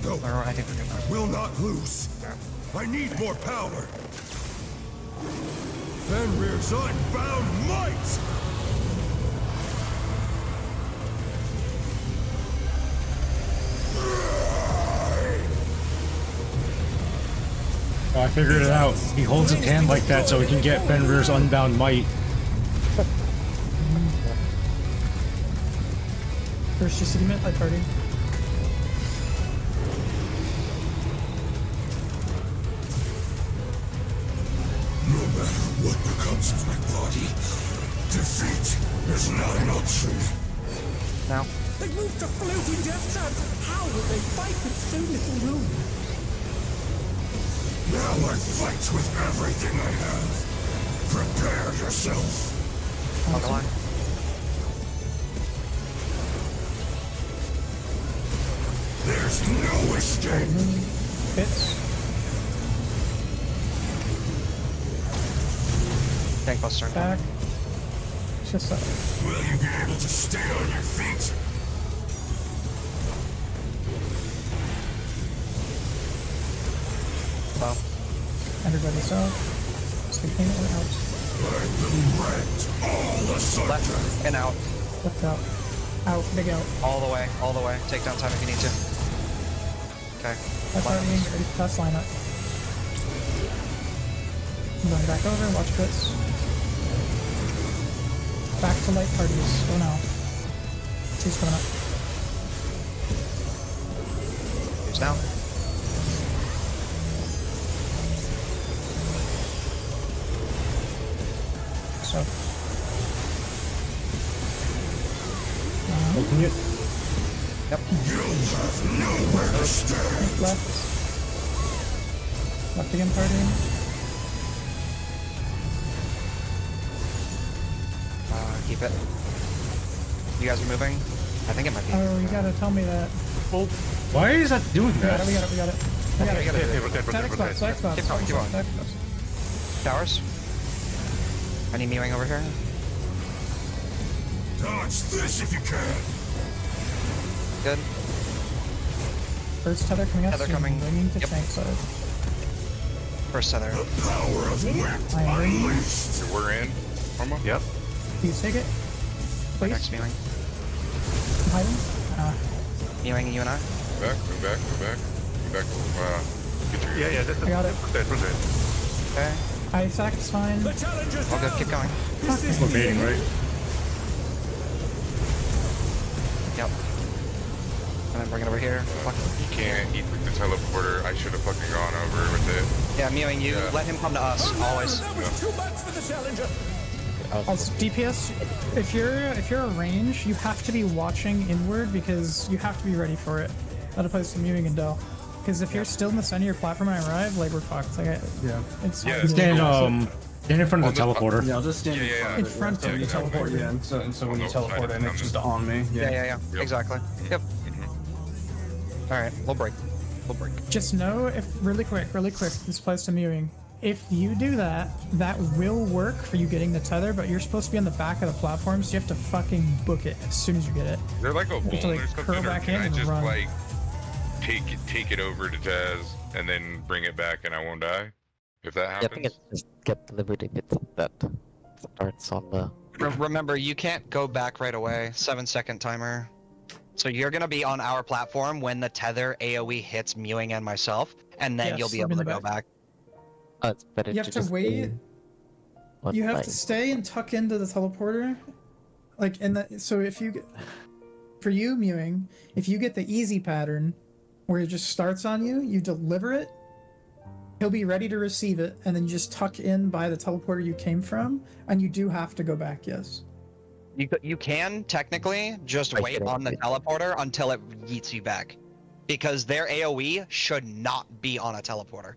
No, Or I think we're good. will not lose. I need more power. Fenrir's unbound might! Oh, I figured it out. He holds his hand like that so he can get Fenrir's Unbound Might. First just segment, light party. No matter what becomes of my body, defeat is not an option. Now. They moved to floating death traps. How will they fight with so little room? Now I fight with everything I have. Prepare yourself. On the line. There's no escape. Hits. Tank buster. Back. Just that. Will you be able to stay on your feet? Well, Everybody's out. Sleeping and out. I've been wrecked all asunder. left and out. Left out. Out. Big out. All the way. All the way. Take down time if you need to. Okay. Light party. Get ready to test lineup. I'm going back over. Watch bits. Back to light parties. Go now. Two's coming up. It's down. So. Open it. Yep. You'll have nowhere to stand. Left. Left again party. Keep it. You guys are moving? I think it might be. Oh, you gotta tell me that. Why is that doing We got that? it, we got it, we got it. We got Okay, it. we got it. Okay, we're good, we're Static good, we're spots, good. static spots. Keep going, keep going. Static spots. Towers. I need mewing over here. Dodge this if you can. Good. First tether coming up Tether soon. coming. Bringing to Yep. tank side. First tether. The power of wit I am bringing. unleashed. We're in. Arma? Yep. Please take it. Please. Next mewing. I'm hiding. Mewing, you and I. Back, go back, go back. Go back. Get your Yeah, this is I got it. We're good. Okay. I sacked is fine. The challenger's All good. down. Keep going. This is We're the baiting, end. right? Yep. And then bring it over here. Fuck. You can't. He took the teleporter. I should have fucking gone over with it. Yeah, mewing you. Yeah. Let him come to us. Oh, no, Always. that was too much for the challenger. Also, DPS, if you're a range, you have to be watching inward because you have to be ready for it. That opposed to mewing and Dell. Because if you're still in the center of your platform when I arrive, like we're fucked. Like, Yeah. it's Yeah, hard to Stand, do. stand in front of the On the- teleporter. Yeah, I'll just stand Yeah, yeah, yeah. in In front front of of you you teleport. teleport. Yeah, and so when you On the teleport side in, of it's the just on me. Yeah, yeah, yeah. Yep. Exactly. Yep. All right. We'll break. We'll break. Just know if really quick, this applies to mewing. If you do that, that will work for you getting the tether, but you're supposed to be on the back of the platform, so you have to fucking book it as soon as you get it. Is there like a have to, wall like, or something, curl or back can in I and just run. like take it over to Taz and then bring it back and I won't die? If that Yeah, I happens? think it's just get delivered if it's that starts on the. Remember, you can't go back right away. 7-second timer. So you're gonna be on our platform when the tether AOE hits mewing and myself, and then Yes, you'll be I'm in able to the go back. Oh, it's better You have to just wait. stay one You have line. to stay and tuck into the teleporter. Like, in the, so if you get, for you mewing, if you get the easy pattern where it just starts on you, you deliver it, he'll be ready to receive it, and then you just tuck in by the teleporter you came from, and you do have to go back, yes. You can technically just Right, wait right, on the right. teleporter until it yeets you back, because their AOE should not be on a teleporter.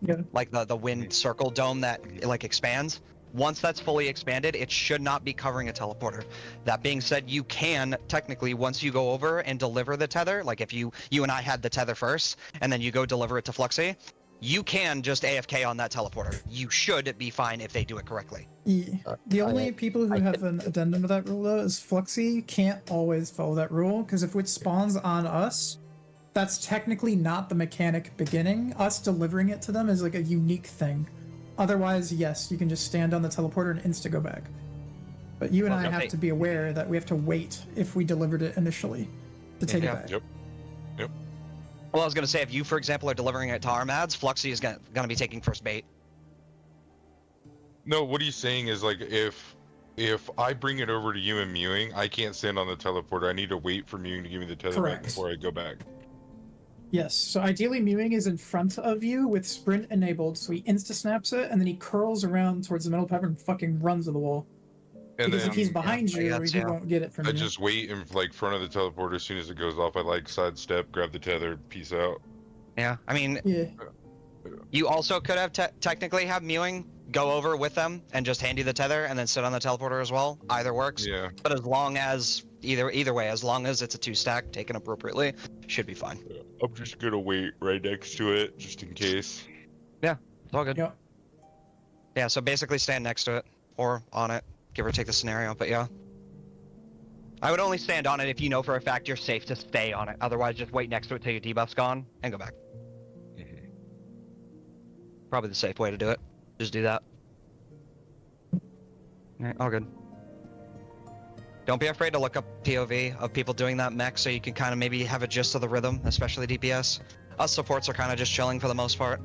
Yeah. Like the wind circle dome that like expands. Once that's fully expanded, it should not be covering a teleporter. That being said, you can technically, once you go over and deliver the tether, like if you and I had the tether first, and then you go deliver it to Fluxy, you can just AFK on that teleporter. You should be fine if they do it correctly. The only people who have an addendum to that rule, though, is Fluxy can't always follow that rule, because if it spawns on us, that's technically not the mechanic beginning. Us delivering it to them is like a unique thing. Otherwise, yes, you can just stand on the teleporter and insta-go back. But you and I have to be aware that we have to wait if we delivered it initially to take it Yeah. back. Yep. Yep. Well, I was gonna say, if you, for example, are delivering it to Armads, Fluxy is gonna be taking first bait. No, what he's saying is like if I bring it over to you and Mewing, I can't stand on the teleporter. I need to wait for Mewing to give me the tether back Correct. before I go back. Yes, so ideally Mewing is in front of you with sprint enabled, so he insta-snaps it, and then he curls around towards the middle pepper and fucking runs to the wall. And Because then if he's behind I you, guess, he yeah. won't get it from I you. just wait in like front of the teleporter. As soon as it goes off, I like sidestep, grab the tether, peace out. Yeah, I mean, Yeah. you also could have technically have Mewing go over with them and just hand you the tether and then sit on the teleporter as well. Either works. Yeah. But as long as either way, as long as it's a 2-stack taken appropriately, should be fine. I'm just gonna wait right next to it just in case. Yeah, it's all good. Yep. Yeah, so basically stand next to it or on it, give or take the scenario. But yeah, I would only stand on it if you know for a fact you're safe to stay on it. Otherwise, just wait next to it till your debuff's gone and go back. Probably the safe way to do it. Just do that. Alright, all good. Don't be afraid to look up POV of people doing that mech so you can kind of maybe have a gist of the rhythm, especially DPS. Us supports are kind of just chilling for the most part.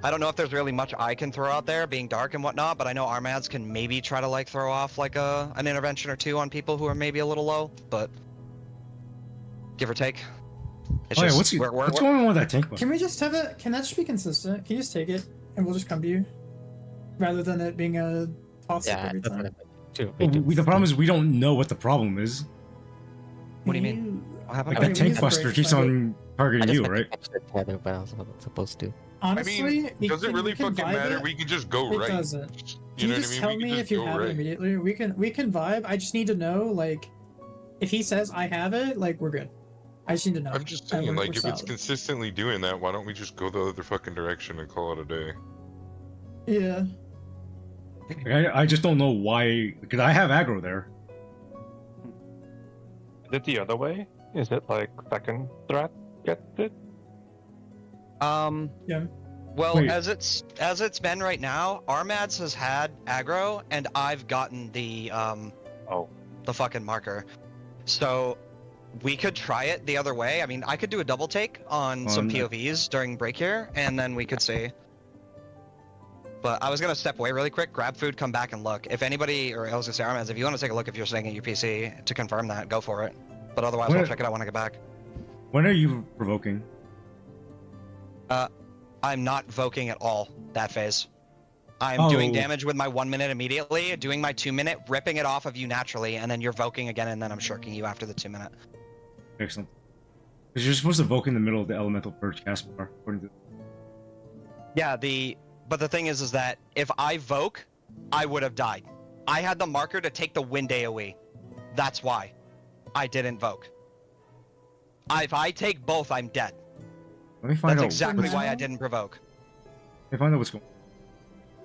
I don't know if there's really much I can throw out there, being dark and whatnot, but I know Armads can maybe try to like throw off like an intervention or two on people who are maybe a little low, but give or take. It's Oh yeah, just- what's going on with that tank? Can we just have it? Can that just be consistent? Can you just take it and we'll just come to you, rather than it being a toss up Yeah, every that's what time? The problem is we don't know what the problem is. What do you mean? What happened? Like Okay, that we tank use a buster break, keeps fine. on targeting you, right? Together, but I was not supposed to. Honestly, does it really fucking matter? We can just go It right. doesn't. You know what I just mean? tell We can me just if you go have right. it immediately. We can vibe. I just need to know, like, if he says I have it, like, we're good. I just need to know. I'm just And saying, we're like, if it's solid. consistently doing that, why don't we just go the other fucking direction and call it a day? Yeah. Like, I just don't know why, because I have aggro there. Is it the other way? Is it like second threat gets it? Yeah. Well, Wait. as it's been right now, Armads has had aggro, and I've gotten the the fucking marker. So we could try it the other way. I mean, I could do a double take on some POVs during break here, and then we could see. But I was gonna step away really quick, grab food, come back and look. If anybody, or I was gonna say Armads, if you want to take a look, if you're staying at your PC to confirm that, go for it. But otherwise, Where- we'll check it out when I get back. When are you provoking? I'm not voking at all that phase. I'm Oh. doing damage with my 1 minute immediately, doing my 2 minute, ripping it off of you naturally, and then you're voking again, and then I'm shirking you after the 2 minute. Excellent. Because you're supposed to voke in the middle of the elemental purge cast bar, according to. Yeah, but the thing is that if I voke, I would have died. I had the marker to take the wind AoE. That's why I didn't voke. If I take both, I'm dead. Let me find That's out. exactly why I didn't provoke. Let me find out what's going on.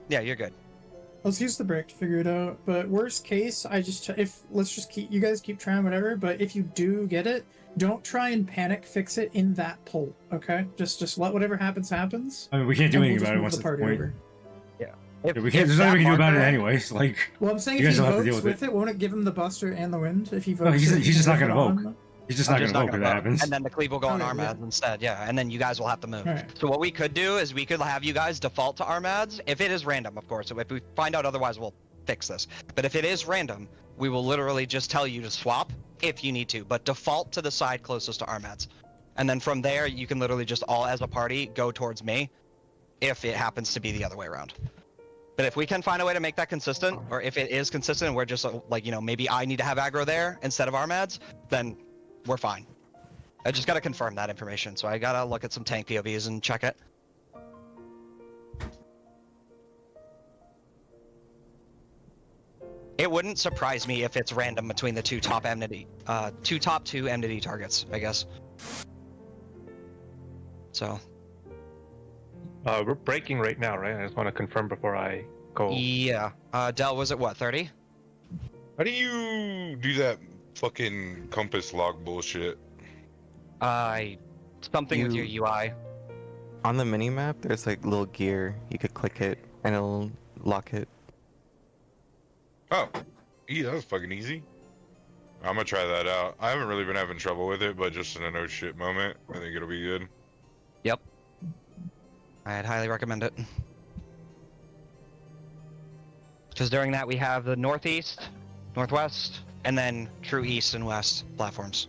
Yeah, you're good. Let's use the break to figure it out. But worst case, let's just keep you guys keep trying whatever. But if you do get it, don't try and panic fix it in that poll. Okay, just let whatever happens happens. I mean, we can't do and anything we'll just about it move once the it's party point. over. Yeah, we can't. There's nothing we can do about it anyways. Like, Well, I'm saying you if guys he will have to votes deal with it, won't it give him the buster and the wind? If he No, votes, he's just not gonna gonna vote. He's just not I'm gonna vote if that happens. And then the cleave will go on Okay, Armads instead, yeah. And then you guys will have to move. Alright. So what we could do is we could have you guys default to Armads, if it is random, of course. So if we find out otherwise, we'll fix this. But if it is random, we will literally just tell you to swap if you need to, but default to the side closest to Armads. And then from there, you can literally just all as a party go towards me if it happens to be the other way around. But if we can find a way to make that consistent, or if it is consistent and we're just like, you know, maybe I need to have aggro there instead of Armads, then we're fine. I just gotta confirm that information, so I gotta look at some tank POVs and check it. It wouldn't surprise me if it's random between the two top two enmity targets, I guess. So. We're breaking right now, right? I just want to confirm before I go. Yeah. Del, was it what, 30? How do you do that fucking compass log bullshit? Something with your UI. On the mini map, there's like little gear. You could click it and it'll lock it. Oh, yeah, that was fucking easy. I'm gonna try that out. I haven't really been having trouble with it, but just in a no shit moment, I think it'll be good. Yep. I'd highly recommend it. Because during that we have the northeast, northwest, and then true east and west platforms.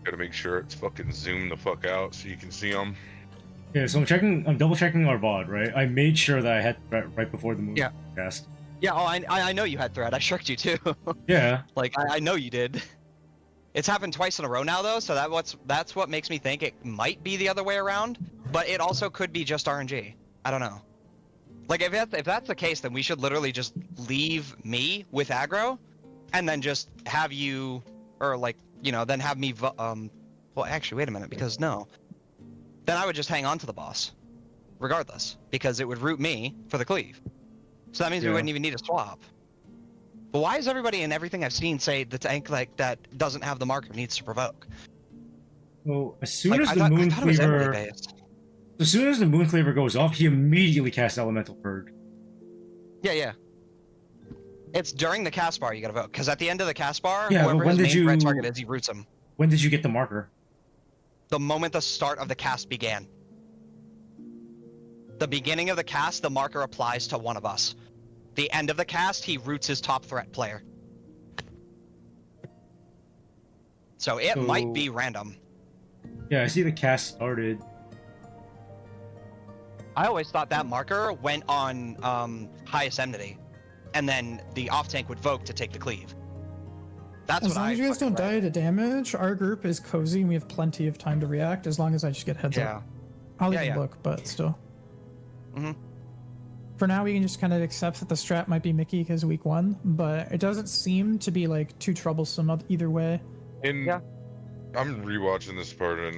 Gotta make sure it's fucking zoomed the fuck out so you can see them. Yeah, so I'm double checking our VOD, right? I made sure that I had right before the movie cast. Yeah, oh, I know you had thread. I shirked you too. Yeah. Like, I know you did. It's happened twice in a row now, though, so that's what makes me think it might be the other way around, but it also could be just RNG. I don't know. Like, if that's the case, then we should literally just leave me with aggro, and then just have you, or like, you know, then have me, well, actually, wait a minute, because no. Then I would just hang on to the boss, regardless, because it would root me for the cleave. So that means we wouldn't even need a swap. But why is everybody and everything I've seen say the tank like that doesn't have the marker needs to provoke? Well, as soon Like, as I the thought moon it was cleaver, Emily-based. as soon as the moon cleaver goes off, he immediately casts elemental purge. Yeah. It's during the cast bar you gotta vote, because at the end of the cast bar, Yeah, but whoever when his did main red you- target is, he roots him. When did you get the marker? The moment the start of the cast began. The beginning of the cast, the marker applies to one of us. The end of the cast, he roots his top threat player. So it might be random. Yeah, I see the cast started. I always thought that marker went on highest enmity, and then the off tank would vote to take the cleave. That's As what long I as you guys don't fucking read. die to damage, our group is cozy and we have plenty of time to react as long as I just get heads Yeah. up. I'll Yeah, even yeah. look, but still. Mhm. For now, we can just kind of accept that the strat might be Mickey because week 1, but it doesn't seem to be like too troublesome either way. And I'm rewatching this part in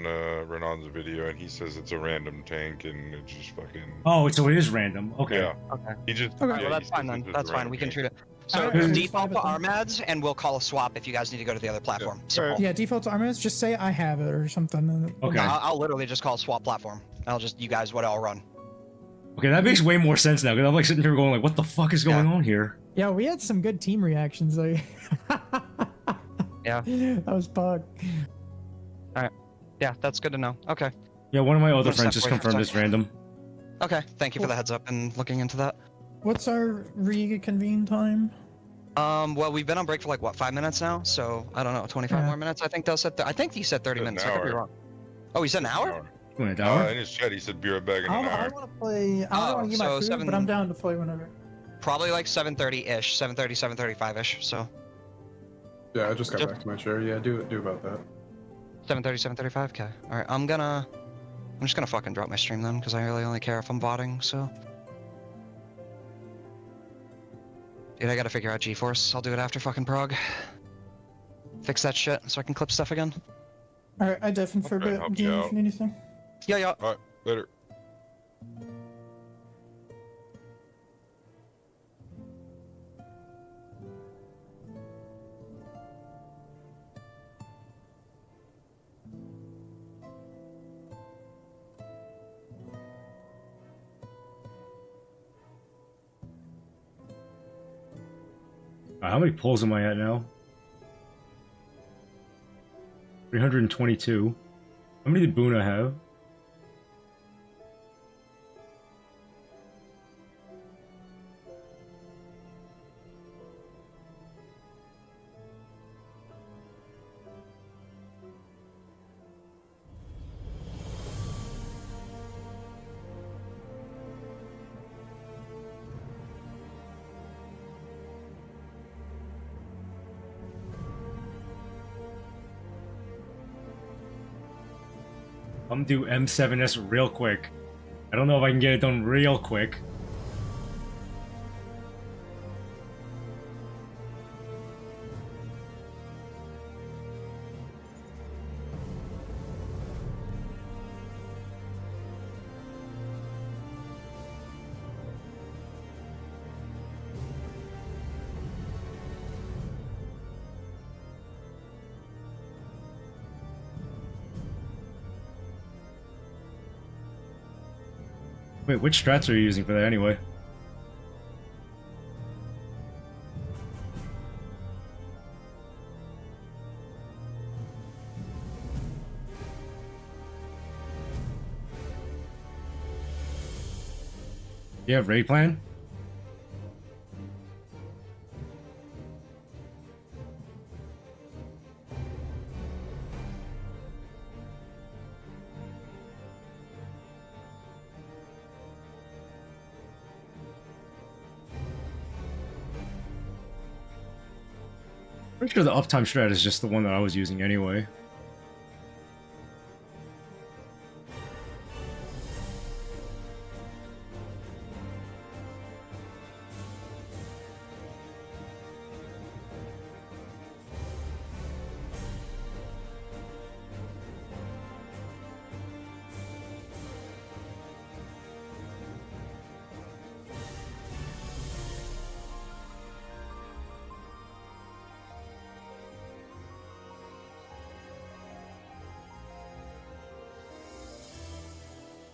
Renan's video, and he says it's a random tank, and it just fucking. Oh, so it is random. Okay. Yeah. Okay. He just. Alright, yeah, well, he that's fine says then. it's just That's a fine. random We can tank. treat it. So Alright, it's default to fine with Armads, and we'll call a swap if you guys need to go to the other platform. Simple. Yeah, default to armors, just say I have it or something. and- Okay. I'll literally just call swap platform. You guys what I'll run. Okay, that makes way more sense now, because I'm like sitting here going like, what the fuck is going on here? Yeah, we had some good team reactions. Like, Yeah. that was bug. Alright. Yeah, that's good to know. Okay. Yeah, one of my other One friends step just away for a confirmed it's second. random. Okay. Thank you for the heads up and looking into that. What's our reconvene time? Well, we've been on break for like what, 5 minutes now? So I don't know, 25 Yeah. more minutes. I think Dell said. I think he said 30 Said minutes. an I could be hour. wrong. Oh, he said an hour? Wait, an hour? In his chat, he said be right back in I an hour. want to play. I don't want to get my so food, 7 but I'm down to play whenever. Probably like 7:30-ish, 7:30, 7:35-ish. So Yeah, I just got Just- back to my chair. Yeah, do about that. 7:30, 7:35. Okay. All right. I'm just gonna fucking drop my stream then, because I really only care if I'm botting. So. Dude, I gotta figure out GeForce. I'll do it after fucking Prague. Fix that shit so I can clip stuff again. Alright, I deafen for a Okay, bit. help Do you you out. need anything? Yeah. Alright, later. How many pulls am I at now? 322. How many did Boona have? I'm gonna do M7S real quick. I don't know if I can get it done real quick. Wait, which strats are you using for that anyway? I You have raid plan? Pretty sure the uptime strat is just the one that I was using anyway.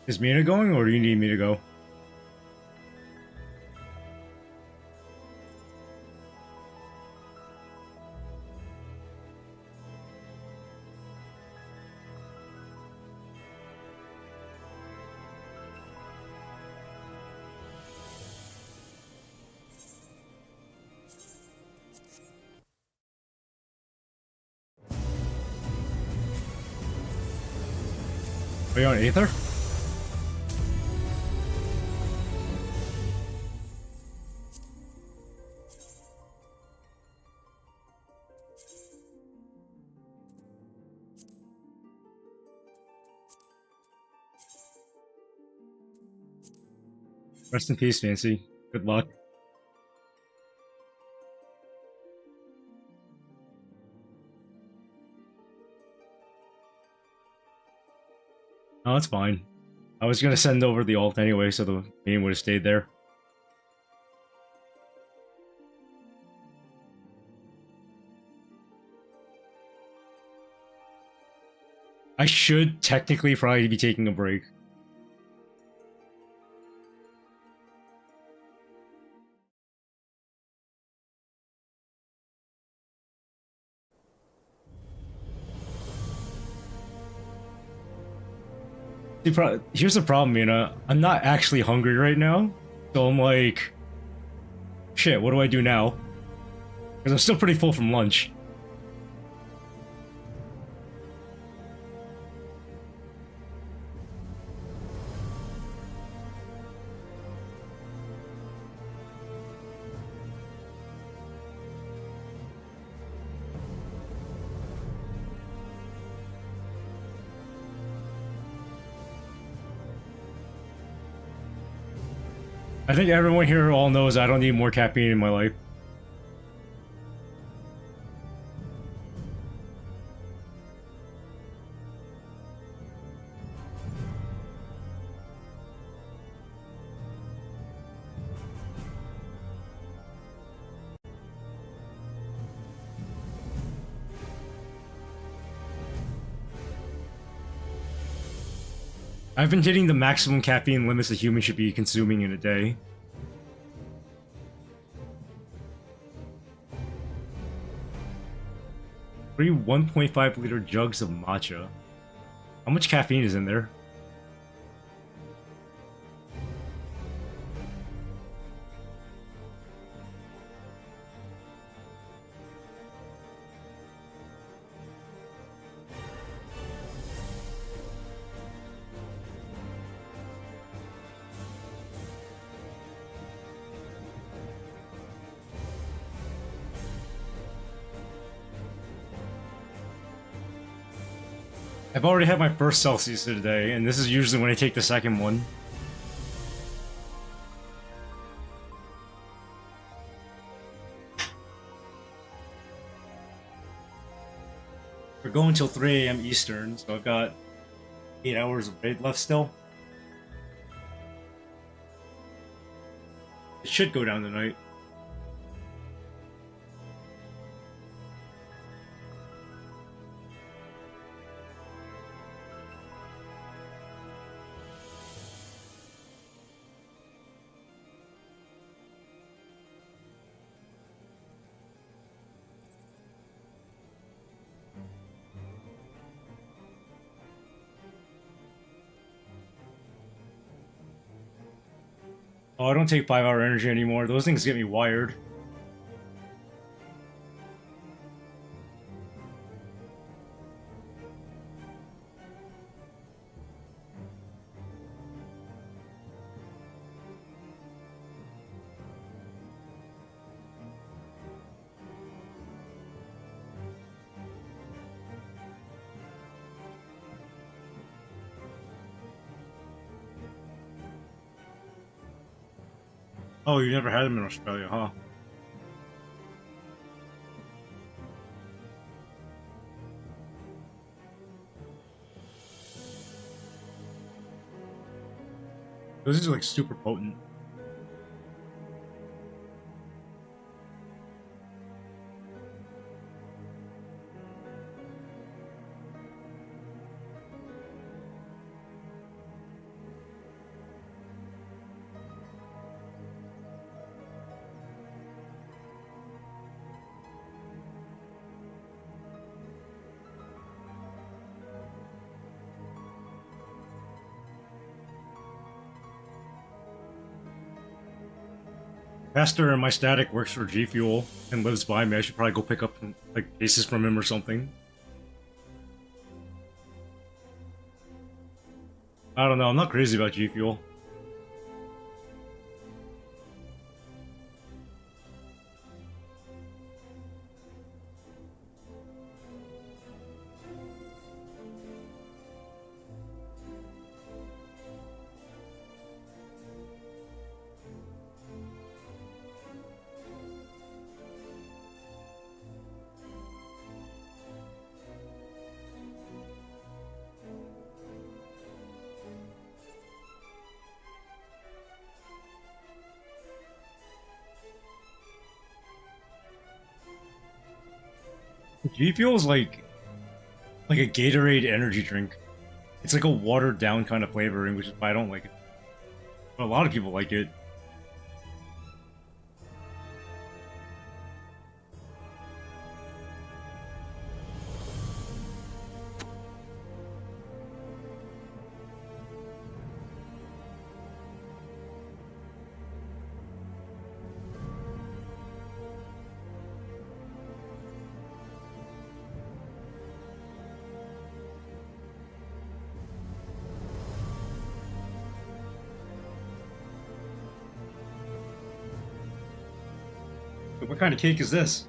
Is Mina going, or do you need me to go? Are you on Aether? Rest in peace, Fancy. Good luck. Oh, it's fine. I was gonna send over the ult anyway, so the game would have stayed there. I should technically probably be taking a break. Here's the problem, you know. I'm not actually hungry right now, so I'm like, shit, what do I do now? Because I'm still pretty full from lunch. I think everyone here all knows I don't need more caffeine in my life. I've been hitting the maximum caffeine limits a human should be consuming in a day. Three 1.5 liter jugs of matcha. How much caffeine is in there? I've already had my first Celsius today, and this is usually when I take the second one. We're going till 3 AM Eastern, so I've got 8 hours of raid left still. It should go down tonight. Oh, I don't take 5-hour energy anymore. Those things get me wired. Oh, you never had them in Australia, huh? Those are like super potent. Pastor and my static works for G Fuel and lives by me. I should probably go pick up like cases from him or something. I don't know. I'm not crazy about G Fuel. G Fuel is like a Gatorade energy drink. It's like a watered down kind of flavoring, which is why I don't like it. But a lot of people like it. But what kind of cake is this?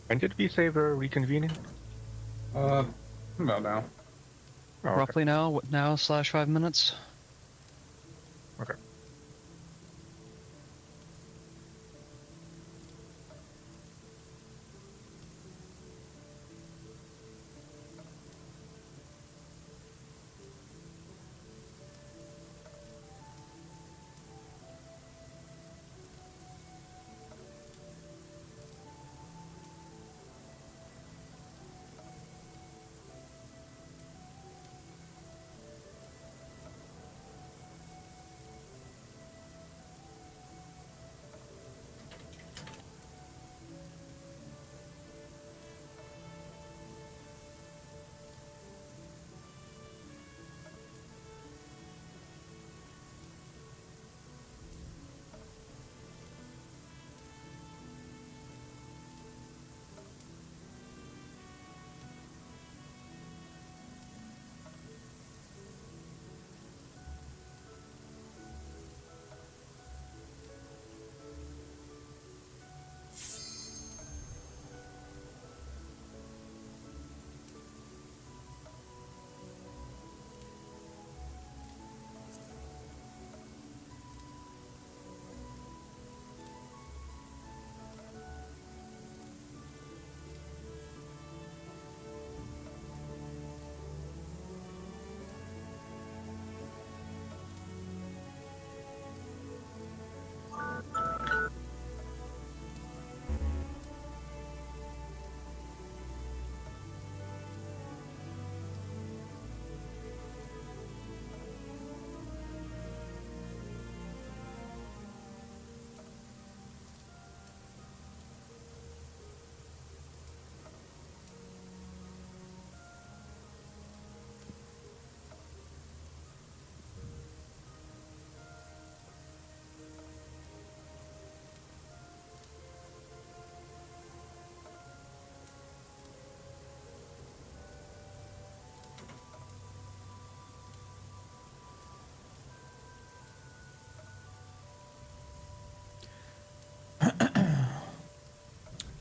When did we say we're reconvening? About now. Oh, okay. Roughly now/5 minutes. Okay.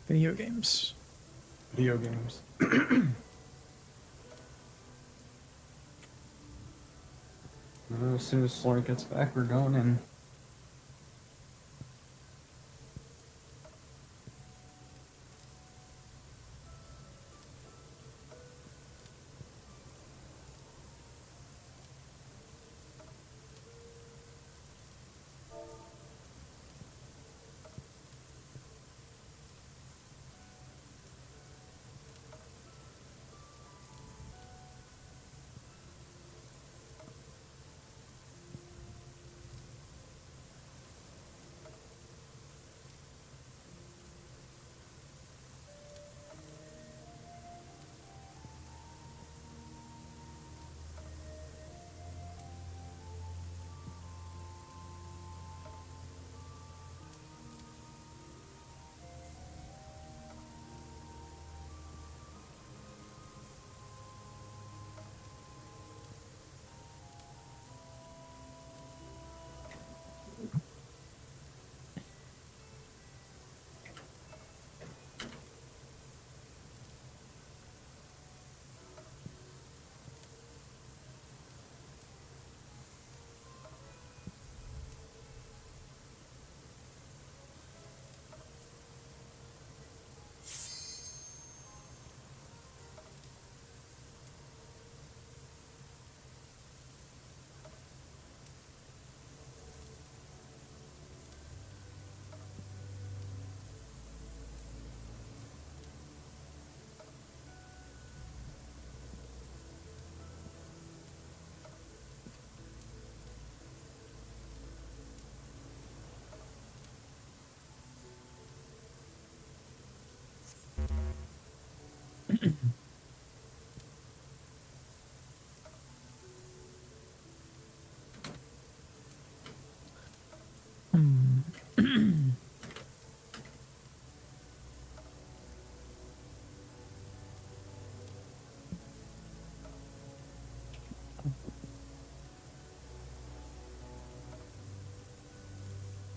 Video games. Video games. As soon as Sloan gets back, we're going in.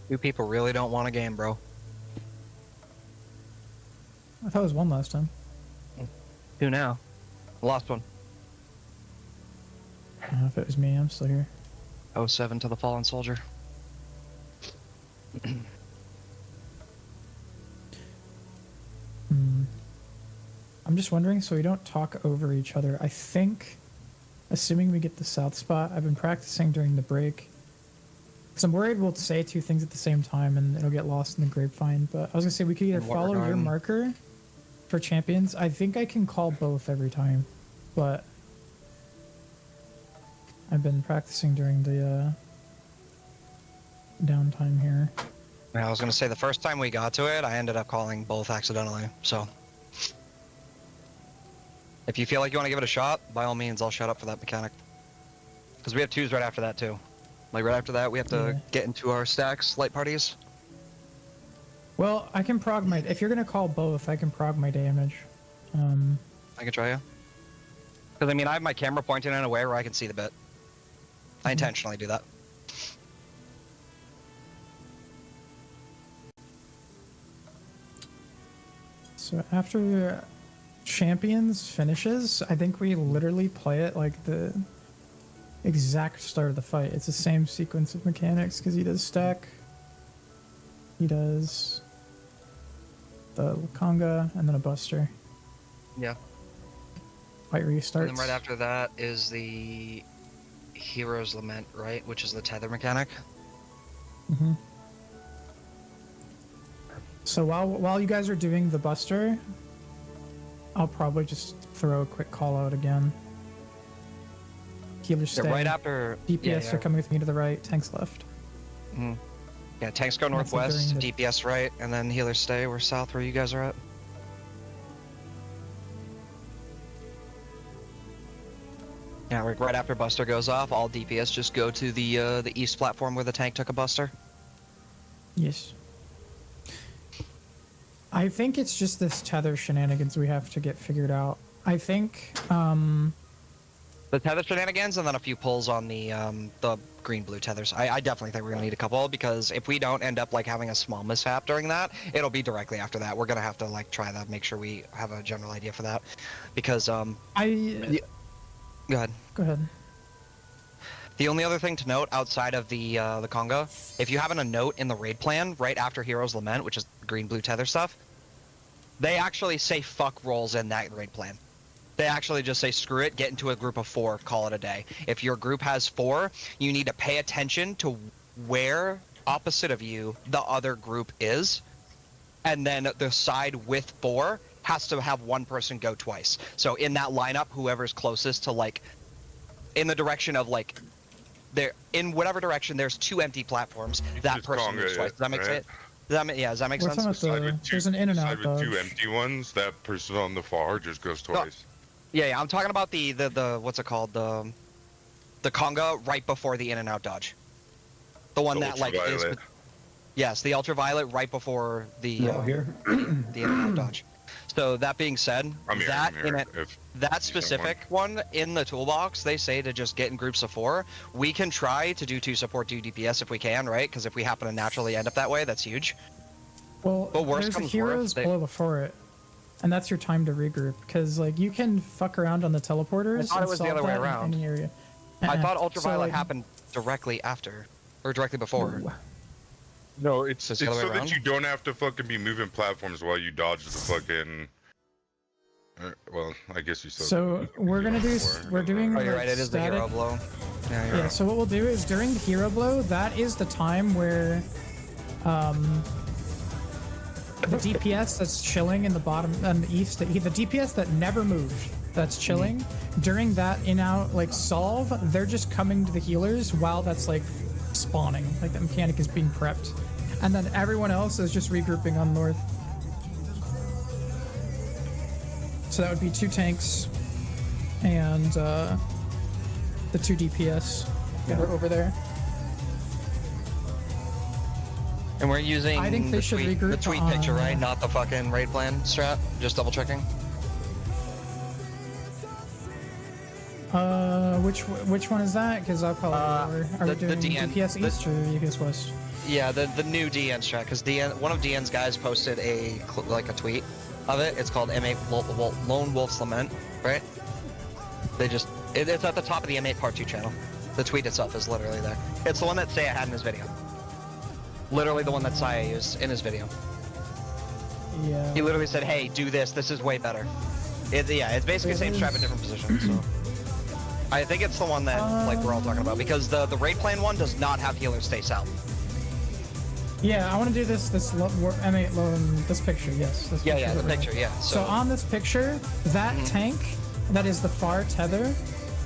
You people really don't want a game, bro. I thought it was 1 last time. 2 now. Lost one. I don't know if it was me. I'm still here. 07 to the fallen soldier. I'm just wondering, so we don't talk over each other. I think, assuming we get the south spot, I've been practicing during the break. Because I'm worried we'll say 2 things at the same time and it'll get lost in the grapevine. But I was going to say, we could either follow your marker for champions. I think I can call both every time. But I've been practicing during the downtime here. Yeah, I was gonna say the first time we got to it, I ended up calling both accidentally. So, if you feel like you want to give it a shot, by all means, I'll shut up for that mechanic. Because we have 2s right after that too. Like right after that, we have to get into our stacks, light parties. Well, I can prog my. If you're gonna call both, I can prog my damage. I can try you. Because I mean, I have my camera pointing in a way where I can see the bit. I intentionally do that. So after champions finishes, I think we literally play it like the exact start of the fight. It's the same sequence of mechanics because he does stack, he does the conga, and then a buster. Yeah. Fight restarts. And then right after that is the Hero's Lament, right? Which is the tether mechanic. Mm-hmm. So while you guys are doing the buster, I'll probably just throw a quick call out again. Healers stay. Right after DPS are coming with me to the right, tanks left. Mm-hmm. Yeah, tanks go northwest, DPS right, and then healers stay. We're south where you guys are at. Yeah, right after buster goes off, all DPS just go to the east platform where the tank took a buster. Yes. I think it's just this tether shenanigans we have to get figured out. I think the tether shenanigans and then a few pulls on the green-blue tethers. I definitely think we're gonna need a couple because if we don't end up like having a small mishap during that, it'll be directly after that. We're gonna have to like try that, make sure we have a general idea for that, because Go ahead. Go ahead. The only other thing to note outside of the Conga, if you have a note in the raid plan right after Hero's Lament, which is green-blue tether stuff, they actually say fuck rolls in that raid plan. They actually just say screw it, get into a group of 4, call it a day. If your group has 4, you need to pay attention to where opposite of you the other group is, and then the side with 4 has to have 1 person go twice. So in that lineup, whoever's closest to like, in the direction of like, there in whatever direction there's 2 empty platforms, that person moves twice. Does that make sense? Does that make sense? There's an in and out with dodge. 2 empty ones, that person on the far just goes twice. Yeah, I'm talking about the what's it called, the conga right before the in and out dodge. The one that like is, yes, the ultraviolet right before the here the in and out dodge. So that being said, that specific one in the toolbox, they say to just get in groups of 4. We can try to do 2 support, 2 DPS if we can, right? Because if we happen to naturally end up that way, that's huge. Well, but worst there's comes heroes worst, below before it, and that's your time to regroup. Because like you can fuck around on the teleporters. I thought it was the other way around. In any area. I thought ultraviolet happened directly after, or directly before. No, it's so that you don't have to fucking be moving platforms while you dodge the fucking. Well, I guess you still. So we're gonna do. We're doing. Oh, you're right. It is the hero blow. Yeah, yeah. So what we'll do is during the hero blow, that is the time where, the DPS that's chilling in the bottom and the east, the DPS that never moved, that's chilling during that in-out like solve, they're just coming to the healers while that's like spawning, like the mechanic is being prepped, and then everyone else is just regrouping on north. So that would be 2 tanks and the 2 DPS that are over there. And we're using I think they should regroup the tweet picture, right? Not the fucking raid plan strat? Just double checking. Which one is that? Because I'll probably are we doing DPS East or DPS West? Yeah, the new DN strat, because one of DN's guys posted a tweet of it. It's called M8 Lone Wolf's Lament, right? It's at the top of the M8 Part 2 channel. The tweet itself is literally there. It's the one that Saya had in his video. Literally the one that Saya used in his video. Yeah. He literally said, hey, do this. This is way better. It's basically the same strap in different positions. So. I think it's the one that like we're all talking about because the raid plan one does not have healers stay south. Yeah, I want to do this M8 lone, this picture, yes. This Yeah, the picture, yeah. So on this picture, that tank, that is the far tether,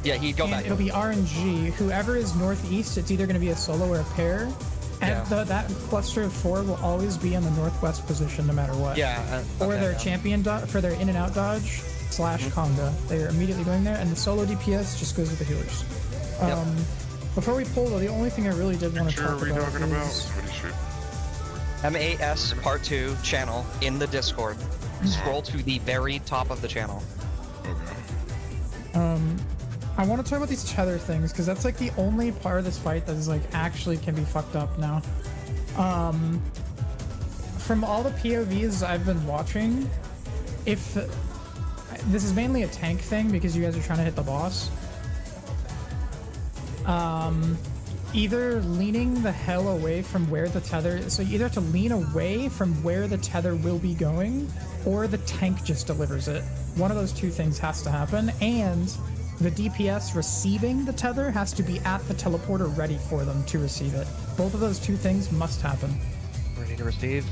yeah, he'd go and back. it'll be RNG. Whoever is northeast, it's either going to be a solo or a pair. And that cluster of 4 will always be in the northwest position no matter what. Yeah. Or their champion for their in and out dodge / conga. They're immediately going there, and the solo DPS just goes with the healers. Before we pull though, the only thing I really did want to talk about is M8S Part 2 channel in the Discord. Scroll to the very top of the channel. I want to talk about these tether things because that's like the only part of this fight that is like actually can be fucked up now. From all the POVs I've been watching, if this is mainly a tank thing because you guys are trying to hit the boss, either leaning the hell away from where the tether, so you either have to lean away from where the tether will be going, or the tank just delivers it. One of those two things has to happen, and the DPS receiving the tether has to be at the teleporter ready for them to receive it. Both of those two things must happen. Ready to receive.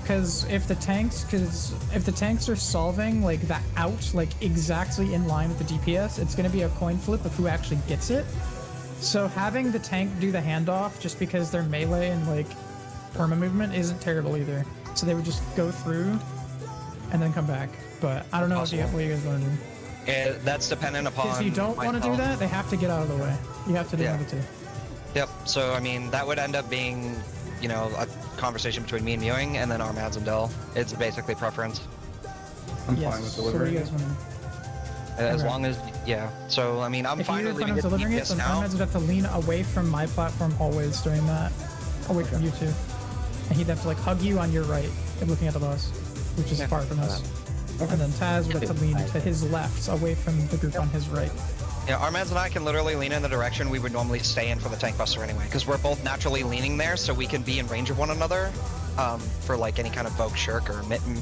Because if the tanks are solving like that out like exactly in line with the DPS, it's going to be a coin flip of who actually gets it. So having the tank do the handoff just because they're melee and like perma movement isn't terrible either. So they would just go through and then come back. But I don't know what you guys want to do. That's dependent upon. If you don't want to do that, they have to get out of the way. You have to do the two. Yep. So I mean, that would end up being, you know, a conversation between me and Mewing, and then Armads and Dell. It's basically preference. I'm fine with delivering it. As long as, So I mean, I'm fine with leaving it delivering it. Then Armads would have to lean away from my platform always doing that, away from you two, and he'd have to like hug you on your right, and looking at the boss, which is far from us. And then Taz would have to lean to his left, away from the group on his right. Yeah, Armads and I can literally lean in the direction we would normally stay in for the tank buster anyway, because we're both naturally leaning there, so we can be in range of one another for like any kind of Vogue Shirk or Mitten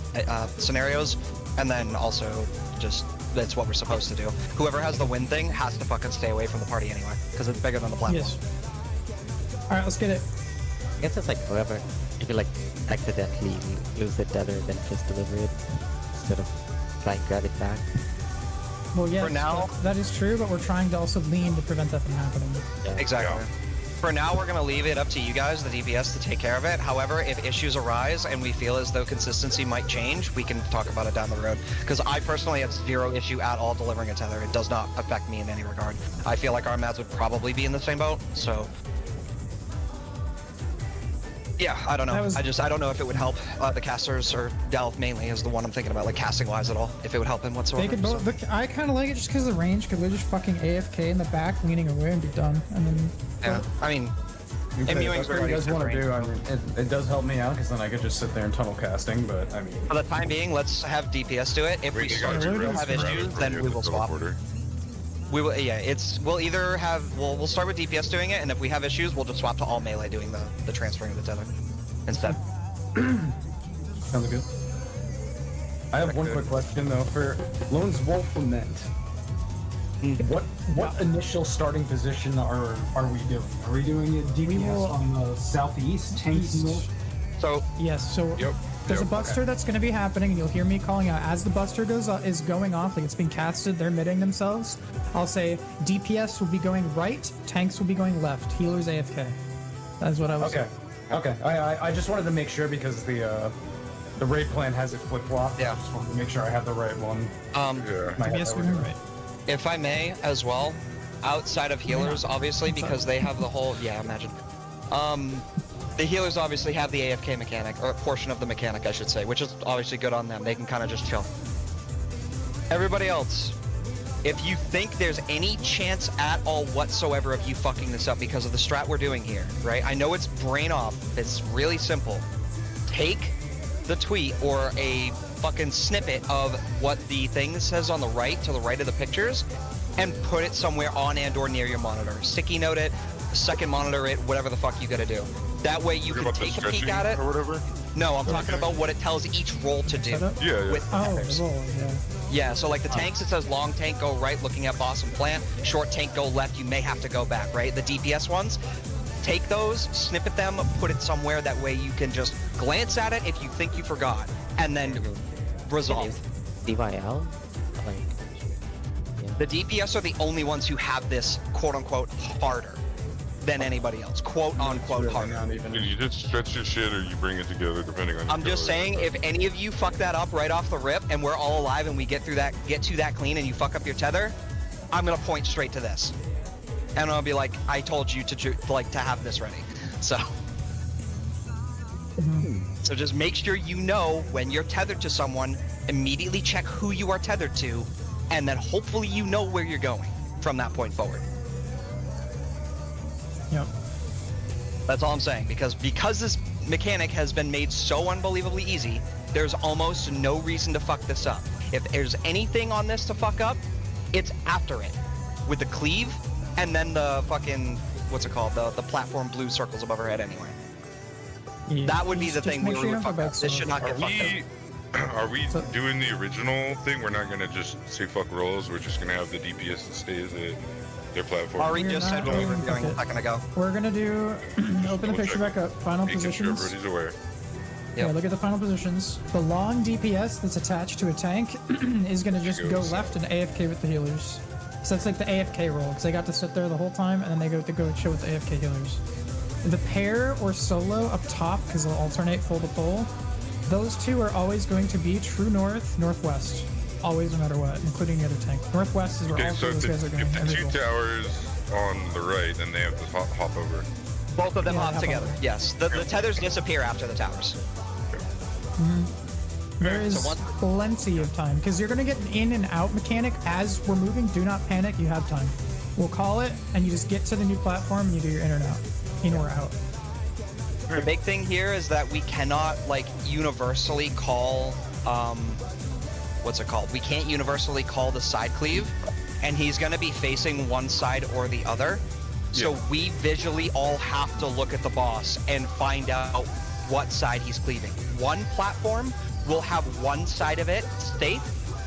scenarios, and then also just that's what we're supposed to do. Whoever has the win thing has to fucking stay away from the party anyway, because it's bigger than the platform. Yes. All right, let's get it. I guess it's like whoever, if you like accidentally lose the tether, then just deliver it instead of trying to grab it back. Well, yes, for now, that is true, but we're trying to also lean to prevent that from happening. Yeah. Exactly. For now, we're going to leave it up to you guys, the DPS, to take care of it. However, if issues arise and we feel as though consistency might change, we can talk about it down the road. Because I personally have zero issue at all delivering a tether. It does not affect me in any regard. I feel like our Mads would probably be in the same boat, so... Yeah, I don't know. I don't know if it would help the casters, or Delph mainly is the one I'm thinking about, like casting-wise at all, if it would help him whatsoever. They could both, I kind of like it just because of the range, because we're just fucking AFK in the back, leaning away and be done. And then... Yeah, I mean... If that's what you guys want to do, I mean, it does help me out, because then I could just sit there and tunnel casting, but I mean... For the time being, let's have DPS do it. If we start to have issues, then we will swap. We will, we'll either have, we'll start with DPS doing it, and if we have issues, we'll just swap to all melee doing the transferring of the tether instead. Sounds good. I have one quick question though, for Lone's Wolf Lament. What initial starting position are we doing? Are we doing it DPS on the southeast, tanks north? So yes, so there's a buster that's going to be happening, and you'll hear me calling out as the buster is going off, like it's being casted, they're mitting themselves. I'll say DPS will be going right, tanks will be going left, healers AFK. That's what I was. Okay. I just wanted to make sure because the raid plan has it flip flop. Yeah. I just wanted to make sure I have the right one. DPS will be right. If I may, as well, outside of healers, obviously, because they have the whole imagine. The healers obviously have the AFK mechanic, or a portion of the mechanic, I should say, which is obviously good on them. They can kind of just chill. Everybody else, if you think there's any chance at all whatsoever of you fucking this up because of the strat we're doing here, right? I know it's brain off. It's really simple. take the tweet or a fucking snippet of what the thing says on the right, to the right of the pictures, and put it somewhere on and or near your monitor. Sticky note it, second monitor it, whatever the fuck you gotta do. That way you can take a peek at it. Or whatever? No, I'm talking about what it tells each roll to do. Yeah. With Oh, tethers. the roll, yeah. Yeah, so like the tanks, it says long tank, go right, looking at boss and plant. Short tank, go left, you may have to go back, right? The DPS ones, take those, snippet them, put it somewhere. That way you can just glance at it if you think you forgot, and then resolve. DYL? Like, yeah. The DPS are the only ones who have this quote-unquote harder than anybody else. Quote-unquote Really harder. not even. Dude, you just stretch your shit or you bring it together depending on your I'm just color. saying, if any of you fuck that up right off the rip, and we're all alive, and we get to that clean, and you fuck up your tether, I'm gonna point straight to this, and I'll be like, I told you to have this ready. So, so just make sure you know when you're tethered to someone. Immediately check who you are tethered to, and then hopefully you know where you're going from that point forward. Yep. That's all I'm saying, because this mechanic has been made so unbelievably easy, there's almost no reason to fuck this up. If there's anything on this to fuck up, it's after it, with the cleave, and then the fucking, what's it called, the platform blue circles above her head anyway. Yeah. That would be the Just thing make we sure you would don't fuck go up. back This so should not get fucked up. Are we So- doing the original thing? We're not gonna just say fuck rolls. We're just gonna have the DPS that stays at their platform. Ari We're just said not what we were doing doing a fuck it. second ago. We're gonna do open the picture back up. Final Making sure positions. everybody's aware. Yeah, Yep. look at the final positions. The long DPS that's attached to a tank is gonna just go left and AFK with the healers. So that's like the AFK roll, because they got to sit there the whole time, and then they go to go chill with the AFK healers. The pair or solo up top, because they'll alternate pole to pole, those two are always going to be true north, northwest. Always, no matter what, including the other tank. Northwest is where Okay, all so three of those guys are going. if the every two roll. towers on the right, then they have to hop over. Both of them Yeah, hop hop together. over. Yes, the tethers disappear after the towers. There is So once- plenty of time, because you're going to get an in and out mechanic as we're moving. Do not panic, you have time. We'll call it, and you just get to the new platform, and you do your in and out. In or out. The big thing here is that we cannot like universally call what's it called? We can't universally call the side cleave, and he's going to be facing one side or the other. So we visually all have to look at the boss and find out what side he's cleaving. One platform will have one side of it safe.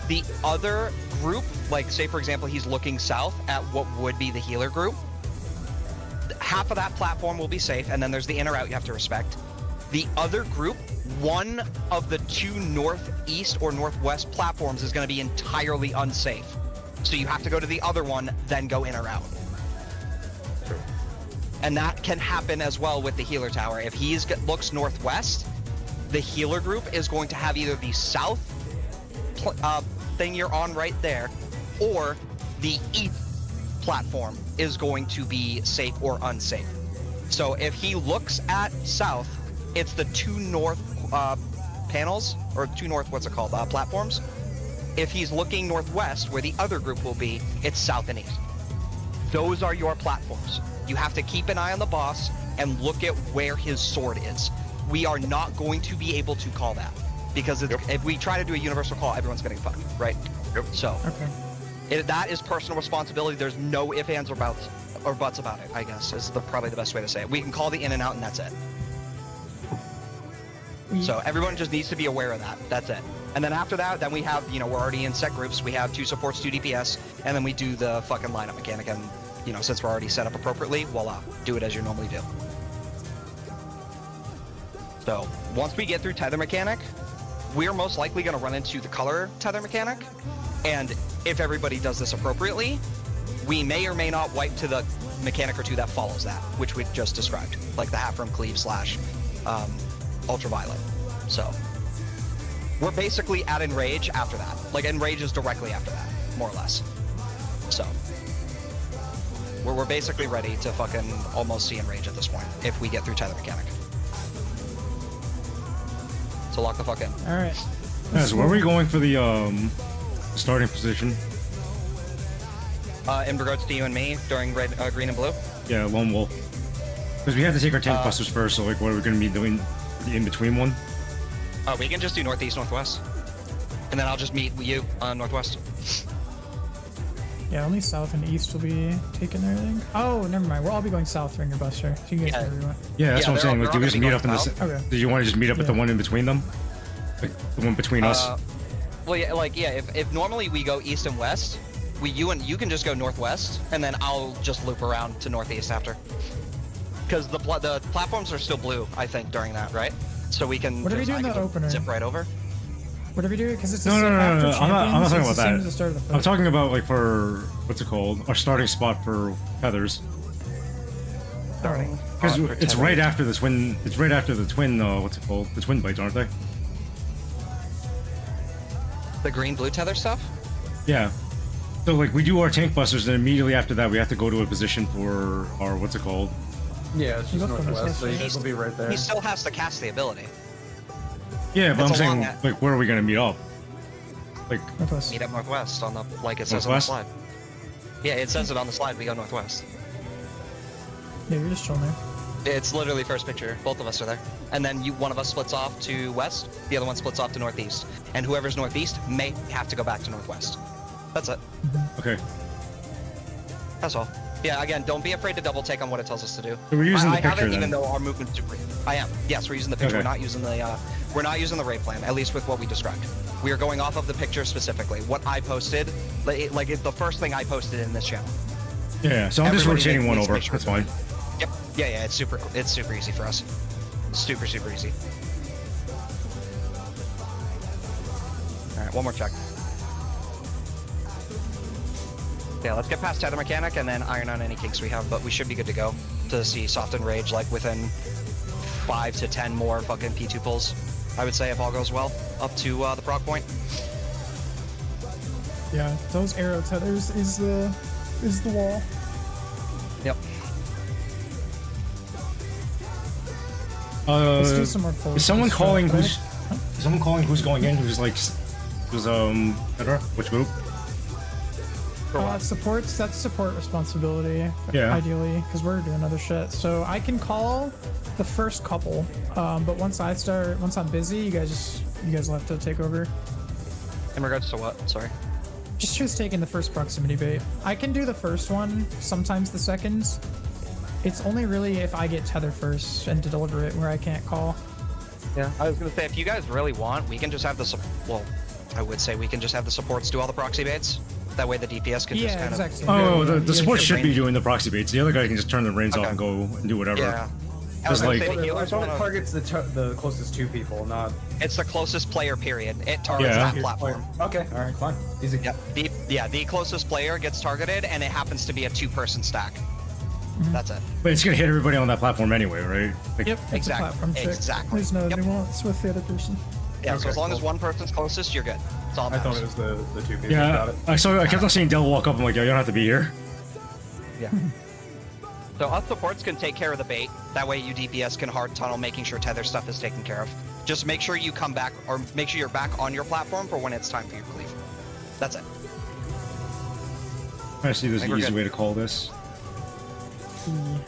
The other group, like say for example, he's looking south at what would be the healer group. Half of that platform will be safe, and then there's the in or out you have to respect. The other group, one of the two northeast or northwest platforms is going to be entirely unsafe. So you have to go to the other one, then go in or out. And that can happen as well with the healer tower. If he looks northwest, the healer group is going to have either the south thing you're on right there, or the east platform is going to be safe or unsafe. So if he looks at south, it's the two north panels, or two north, what's it called, platforms. If he's looking northwest, where the other group will be, it's south and east. Those are your platforms. You have to keep an eye on the boss and look at where his sword is. We are not going to be able to call that, because if we try to do a universal call, everyone's getting fucked, right? Yep. So Okay. that is personal responsibility. There's no ifs, ands, or buts about it, I guess, is probably the best way to say it. We can call the in and out, and that's it. So everyone just needs to be aware of that. That's it. And then after that, then we have, we're already in set groups. We have 2 supports, 2 DPS, and then we do the fucking lineup mechanic. And, since we're already set up appropriately, voila, do it as you normally do. So once we get through tether mechanic, we're most likely going to run into the color tether mechanic. And if everybody does this appropriately, we may or may not wipe to the mechanic or 2 that follows that, which we just described, like the half from cleave / ultraviolet. So we're basically at enrage after that. Like enrage is directly after that, more or less. So we're basically ready to fucking almost see enrage at this point if we get through tether mechanic. So lock the fuck in. All right. So where are we going for the starting position? In regards to you and me during red, green, and blue. Yeah, lone wolf. Because we have to take our tank busters first. So like, what are we going to be doing for the in between one? We can just do northeast, northwest. And then I'll just meet you on northwest. Yeah, only south and east will be taken there, I think. Oh, never mind. We'll all be going south during your buster. So you can get wherever you want. Yeah, that's what I'm saying. Like, do we just meet up in this? Okay. Do you want to just meet up at the one in between them? Like the one between us? Well, yeah, like, yeah, if normally we go east and west, you can just go northwest, and then I'll just loop around to northeast after. Because the platforms are still blue, I think, during that, right? So we can. What are we doing that opener? Zip right over. What are we doing? Because it's No. I'm not talking about Same as the start of the that. fight. I'm talking about like for what's it called? Our starting spot for tethers. Starting. Because it's right after the twin. It's right after the twin. What's it called? The twin blades, aren't they? The green blue tether stuff. Yeah. So like we do our tank busters, and immediately after that we have to go to a position for our what's it called? Yeah, it's just northwest, so you He's- guys will be right there. He still has to cast the ability. Yeah, but It's I'm along saying that- like where are we gonna meet up? Like Northwest. Meet up northwest on the like it says on the Northwest? slide. Yeah, it says it on the slide. We go northwest. Yeah, you're just chilling there. It's literally first picture. Both of us are there. And then one of us splits off to west, the other one splits off to northeast. And whoever's northeast may have to go back to northwest. That's it. okay. That's all. Yeah, again, don't be afraid to double take on what it tells us to do. So we're using I the picture haven't then. even though our movement's super. I am. Yes, we're using the picture. Okay. We're not using the raid plan, at least with what we described. We are going off of the picture specifically. What I posted, like it's the first thing I posted in this channel. Yeah, so I'm just Everybody rotating one needs to over. make sure That's fine. Yep. Yeah, it's super easy for us. Super easy. All right, one more check. Yeah, let's get past tether mechanic and then iron on any kinks we have, but we should be good to go to see soft and rage like within 5 to 10 more fucking P2 pulls. I would say if all goes well, up to the proc point. Yeah, those arrow tethers is the wall. Yep. Let's do some more pulls. Is someone Let's calling try- who's? Is someone calling who's going in? Who's like? Who's better? Which group? Supports, that's support responsibility, Yeah. ideally, because we're doing other shit. So I can call the first couple, but once I'm busy, you guys will have to take over. In regards to what? Sorry. Just choose taking the first proximity bait. I can do the first one, sometimes the second. It's only really if I get tether first and to deliver it where I can't call. Yeah, I was gonna say if you guys really want, we can just have I would say we can just have the supports do all the proxy baits. That way the DPS can just Yeah, kind exactly. Oh, the Yeah, support yeah, should yeah. be doing the proxy baits. The other guy can just turn the reins off Okay. and go and do whatever. Yeah. I Just was gonna like- say the I healers thought it wanna- targets the closest two people, not. It's the closest player, period. It targets Yeah. that platform. Okay, all right, fine, easy. Yep. The closest player gets targeted, and it happens to be a 2-person stack. That's it. But it's gonna hit everybody on that platform anyway, right? Like, Yep, it's Exactly, a platform trick. exactly. There's no Yep. nuance with the other person. Yeah, so Okay, as long as cool. one person's closest, you're good. It's all I that thought matters. it was the two people. Yeah, Got it. I kept on seeing Dell walk up. I'm like, yo, you don't have to be here. Yeah. So us supports can take care of the bait. That way you DPS can hard tunnel, making sure tether stuff is taken care of. Just make sure you come back, or make sure you're back on your platform for when it's time for you to leave. That's it. I see there's think an we're easy good. way to call this.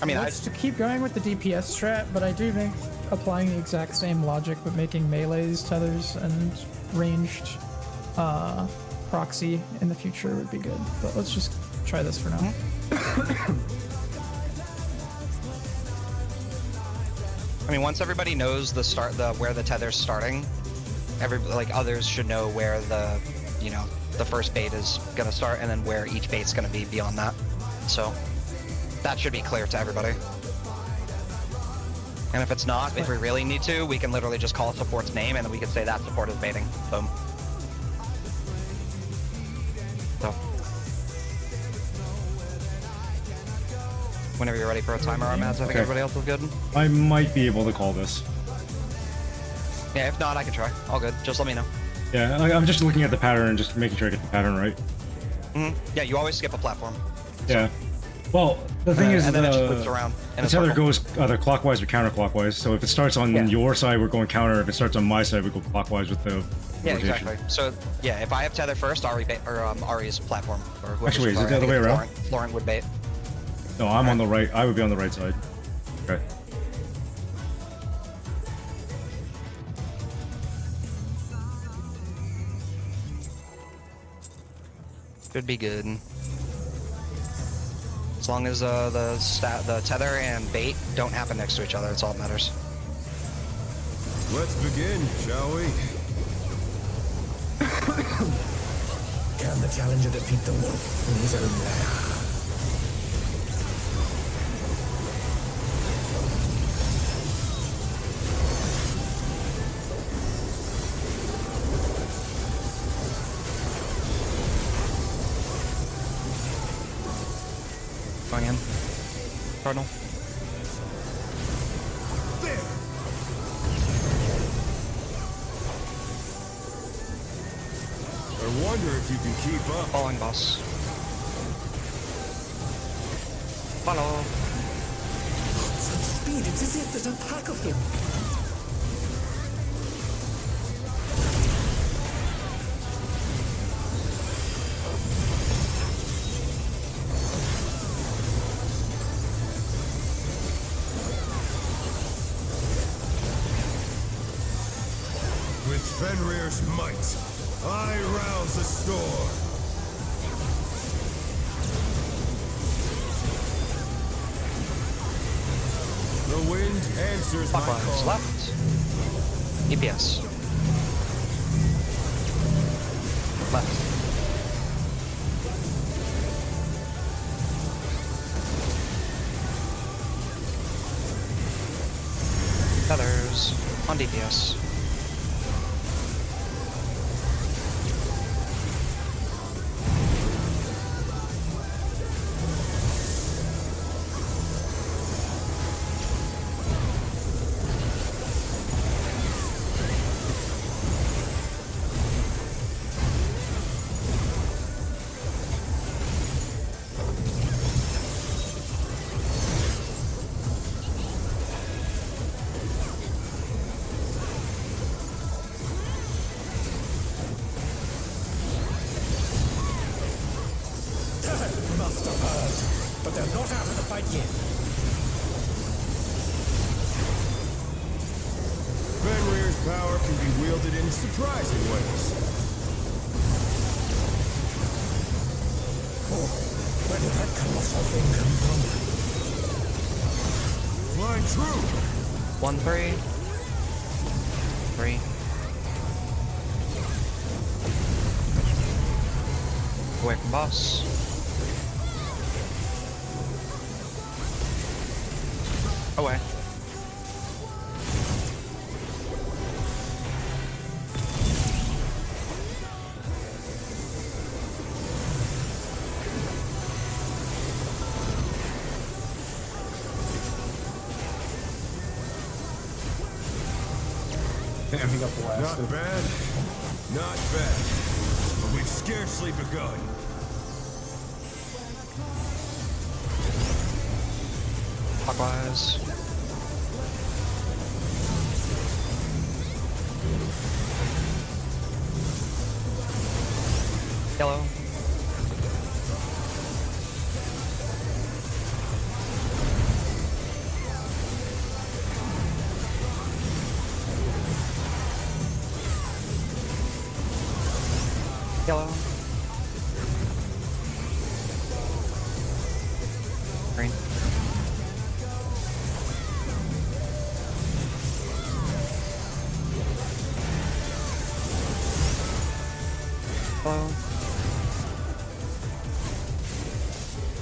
I mean, Let's to keep going with the DPS strat, but I do think applying the exact same logic but making melees, tethers, and ranged proxy in the future would be good. But let's just try this for now. I mean, once everybody knows where the tether's starting, others should know where the first bait is gonna start, and then where each bait's gonna be beyond that. So that should be clear to everybody. And if it's not, if we really need to, we can literally just call a support's name, and then we can say that support is baiting. Boom. So whenever you're ready for a timer, Armads, I think Okay. everybody else is good. I might be able to call this. Yeah, if not, I can try. All good. Just let me know. Yeah, I'm just looking at the pattern and just making sure I get the pattern right. Yeah, you always skip a platform. Yeah. Well, the thing is, and then it just loops around in the a tether circle. goes either clockwise or counterclockwise. So if it starts on Yeah. your side, we're going counter. If it starts on my side, we go clockwise with the Yeah, rotation. exactly. So yeah, if I have tether first, Ari's platform, or whoever's Actually, is it platform, the other I way think around? Florent would bait. No, I'm on the right. I would be on the right side. Okay. Should be good. As long as the tether and bait don't happen next to each other, that's all that matters. Let's begin, shall we? Can the challenger defeat the wolf in his own lair? Going in. Cardinal. There! I wonder if you can keep up. Following boss. Follow. Some speed, it's as if there's a pack of them. With Fenrir's might, I rouse the storm. The wind answers my Clockwise call. left. EPS. Left. Feathers on DPS. Must have heard, but they're not out of the fight yet. Fenrir's power can be wielded in surprising ways. Oh, where did that colossal thing come from? Flying true! 1-3. 3. Away from boss. Away. Damn, he got blasted. Not bad. Not bad. But we've scarcely begun. Clockwise. Yellow. Yellow. Green. Hello.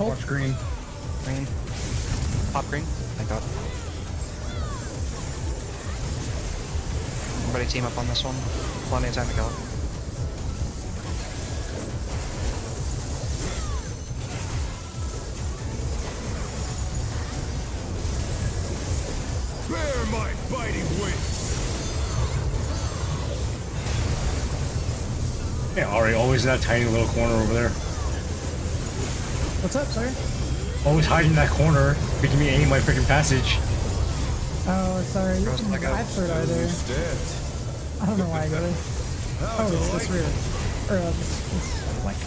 Watch green. Green. Pop green. Thank God. Everybody team up on this one. Plenty of time to kill it. Bear my biting wings! Yeah, Ari, always in that tiny little corner over there. What's up, sir? Always hiding in that corner, making me aim my freaking passage. Oh, sorry. I have third eye there. I don't know why I got it. Oh, it's this rear. Or this flank.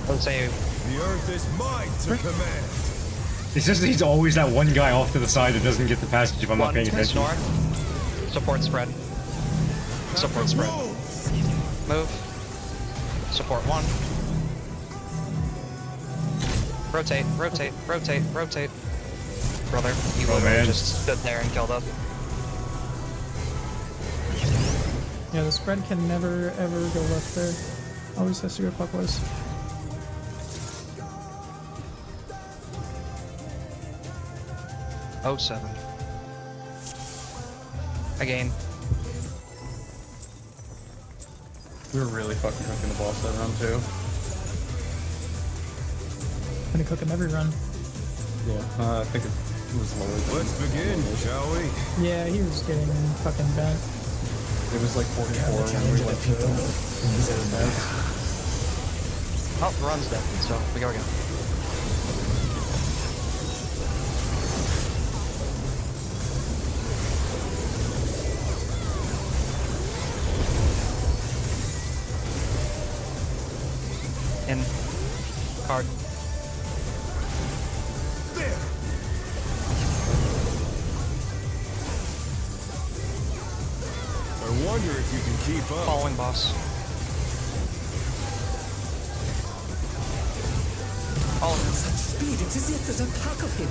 Let's say The earth is mine to command. It's just that he's always that one guy off to the side that doesn't get the passage if I'm not one paying attention. north. Support spread. Support spread. Move. Support 1. Rotate, rotate, rotate, rotate. Brother, you Oh, literally man. just stood there and killed us. Yeah, the spread can never ever go left there. Always has to go clockwise. Oh, 7. Again. We were really fucking cooking the boss that round too. Gonna cook him every run. Yeah, I think it was lower. Let's begin, shall we? Yeah, he was getting fucking bent. It was like 44 when we went to Oh, the run's dead, so we go again. In. Card. There! I wonder if you can keep up. Following boss. All of Such speed, it's as if there's a pack of him.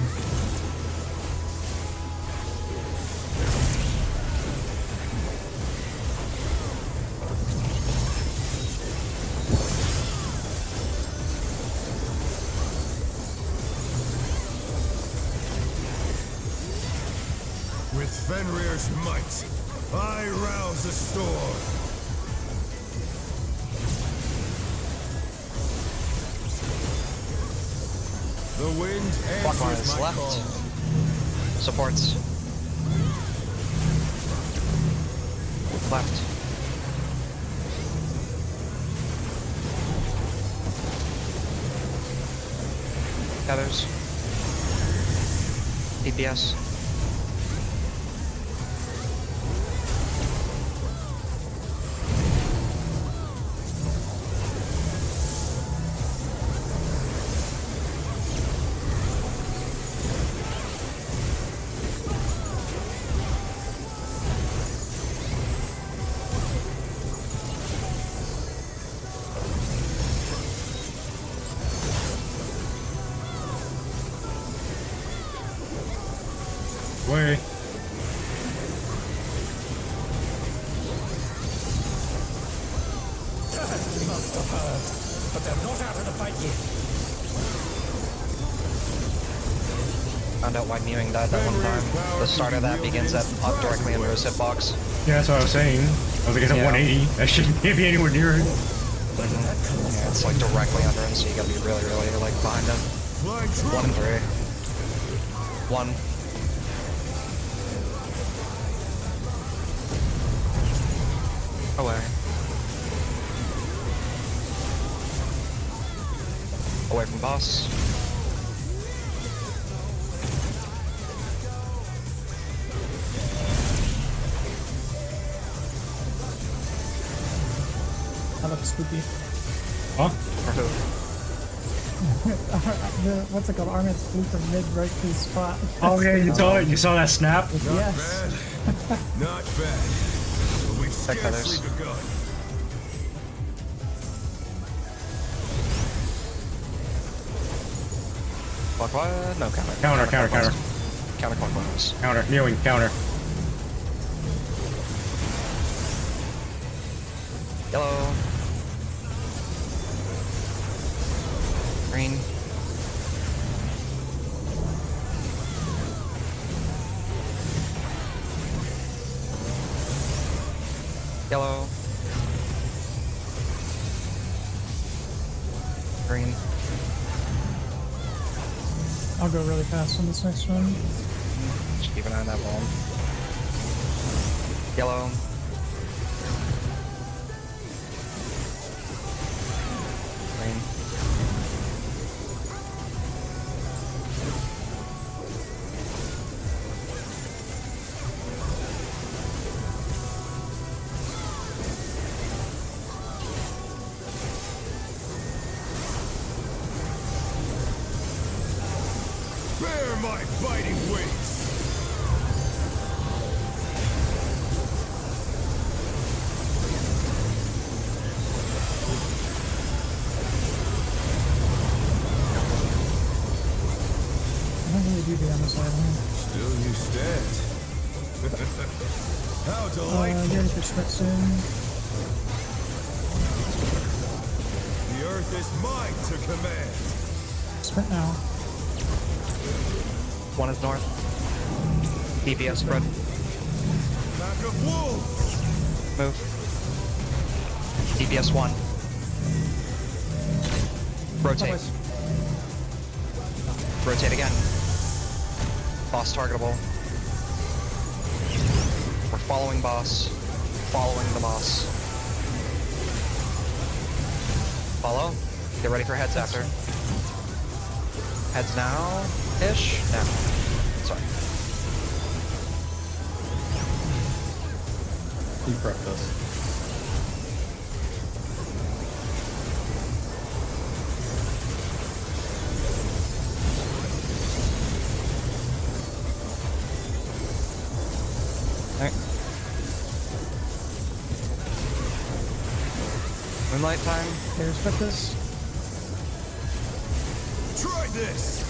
With Fenrir's might, I rouse the storm. The wind Clockwise answers my left. call. Supports. Left. Feathers. DPS. Way. They must have heard, but they're not out of the fight yet. Found out why Mewing died that one time. The start of that begins at directly under his hitbox. Yeah, that's what I was saying. I was like, it's at Yeah. 180. That shouldn't be anywhere near it. Yeah, it's like directly under him, so you gotta be really, really like behind him. Flying 1 and true. 3. 1. Away. Away from boss. That looks spooky. Huh? For who? What's it called? Armits flew from mid right to the spot. Oh yeah, you saw it. You saw that snap. Not Yes. bad. Not bad. But we've Check scarcely feathers. begun. Clockwise? No, counter. Counter, counter, counter. Counterclockwise. Counter. Mewing. Counter. Yellow. Green. Yellow. Green. I'll go really fast on this next one. Just keep an eye on that ball. Yellow. Green. Bear my biting wings. you be on this island? Still you stand. How delightful. You're for sprint soon. The earth is mine to command. Sprint now. One is north. DPS spread. Pack of wolves. Move. DPS 1. Rotate. Otherwise, Rotate again. Boss targetable. We're following boss. Following the boss. Follow. Get ready for heads after. Heads now. Ish. Now. Sorry. He prepped us. Alright. Moonlight time. okay, respect this. Try this.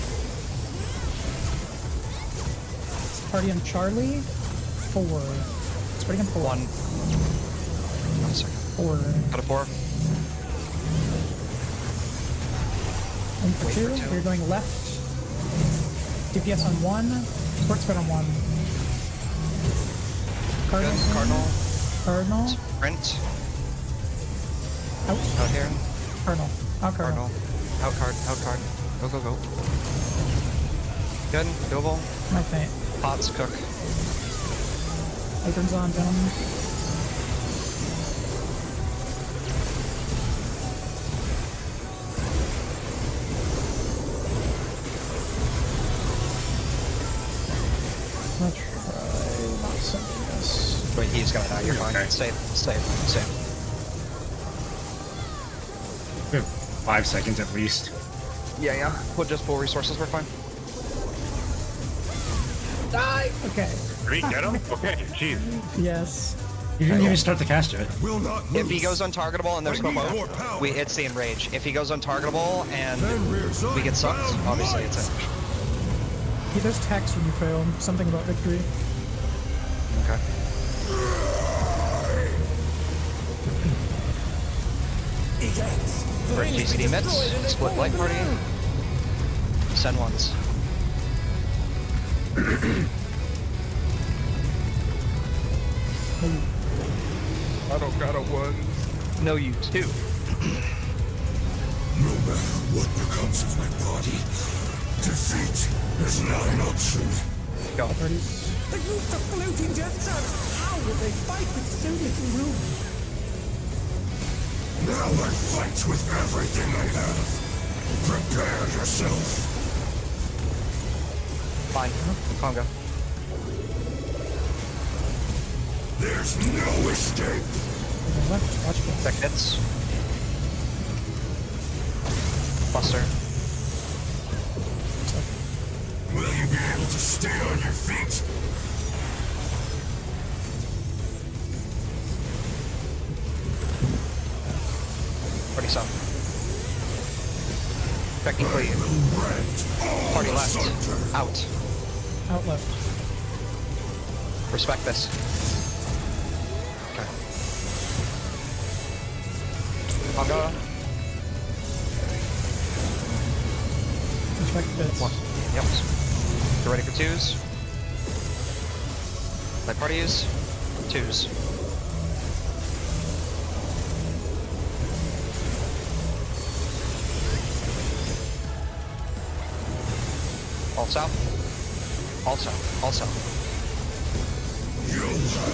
Party on Charlie. 4. Spreading on 4. 1. 1 second. 4. Go to 4. In for Wait 2. for 2. We're going left. DPS on 1. Sport spread on 1. Cardinal. Good. soon. Cardinal. Cardinal. Sprint. Out. Out here. Cardinal. Out Cardinal. Cardinal. Out card. Out card. Go, go, go. Good. Doable. My faint. Pots cook. Aprons on, gentlemen. I'm gonna try not sending this. Wait, he's gonna die. You're fine. Okay. Save. Save. Save. We have 5 seconds at least. Yeah, yeah. We'll just pull resources. We're fine. Die! Okay. Three, get him? Okay, jeez. Yes. You didn't even start the cast yet. Will not If lose. he goes untargetable and there's I no need more mode, power. it's the enrage. If he goes untargetable and Then rears we get sucked, unbound obviously might. it's it. Yeah, there's text when you fail. Something about victory. Okay. First GCD mids, split light party, send ones. I don't got a one. No, you too. No matter what becomes of my body, defeat is not an option. Go. Parties. They moved the floating death trap. How will they fight with so little room? Now I fight with everything I have. Prepare yourself. Fine. Congo. There's no escape. Over left. Watch this. Tech hits. Buster. Will you be able to stay on your feet? Party some. Technically, party left. Out. Out left. Respect this. Okay. Congo. Respect bits. 1. Yep. Get ready for 2s. Light parties. 2s. All south. All south. All south.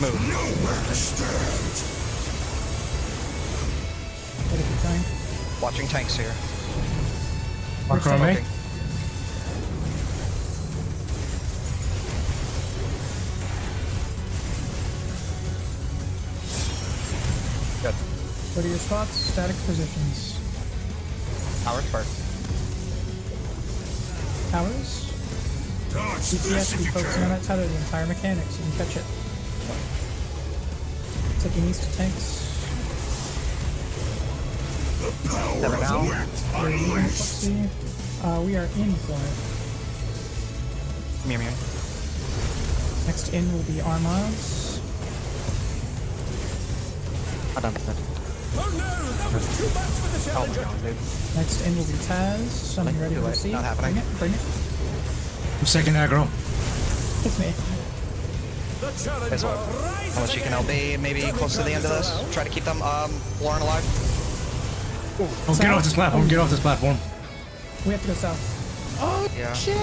Move. Nowhere to stand. What are you trying? Watching tanks here. Mark on me. Smoking. Good. What are your spots? Static positions. Howard first. Towers. Dodge DPS this will be if you focusing on can. that tether the entire mechanic so you can catch it. Taking these to tanks. The power Never of now. wit Let's unleashed. see. We are in for it. Mew. Next in will be Armaz. Hold on a second. Oh no, that was too much for the Oh my challenger. god, dude. Next in will be Taz. Something ready to do it. receive. Not happening. Bring it. Second aggro. It's me. The challenger This one. rises How much you can again. LB, maybe Coming close to the end of this. around. Try to keep them Lauren alive. Oh, get off this platform. Get off this platform. We have to go south. Oh, Yeah. shit!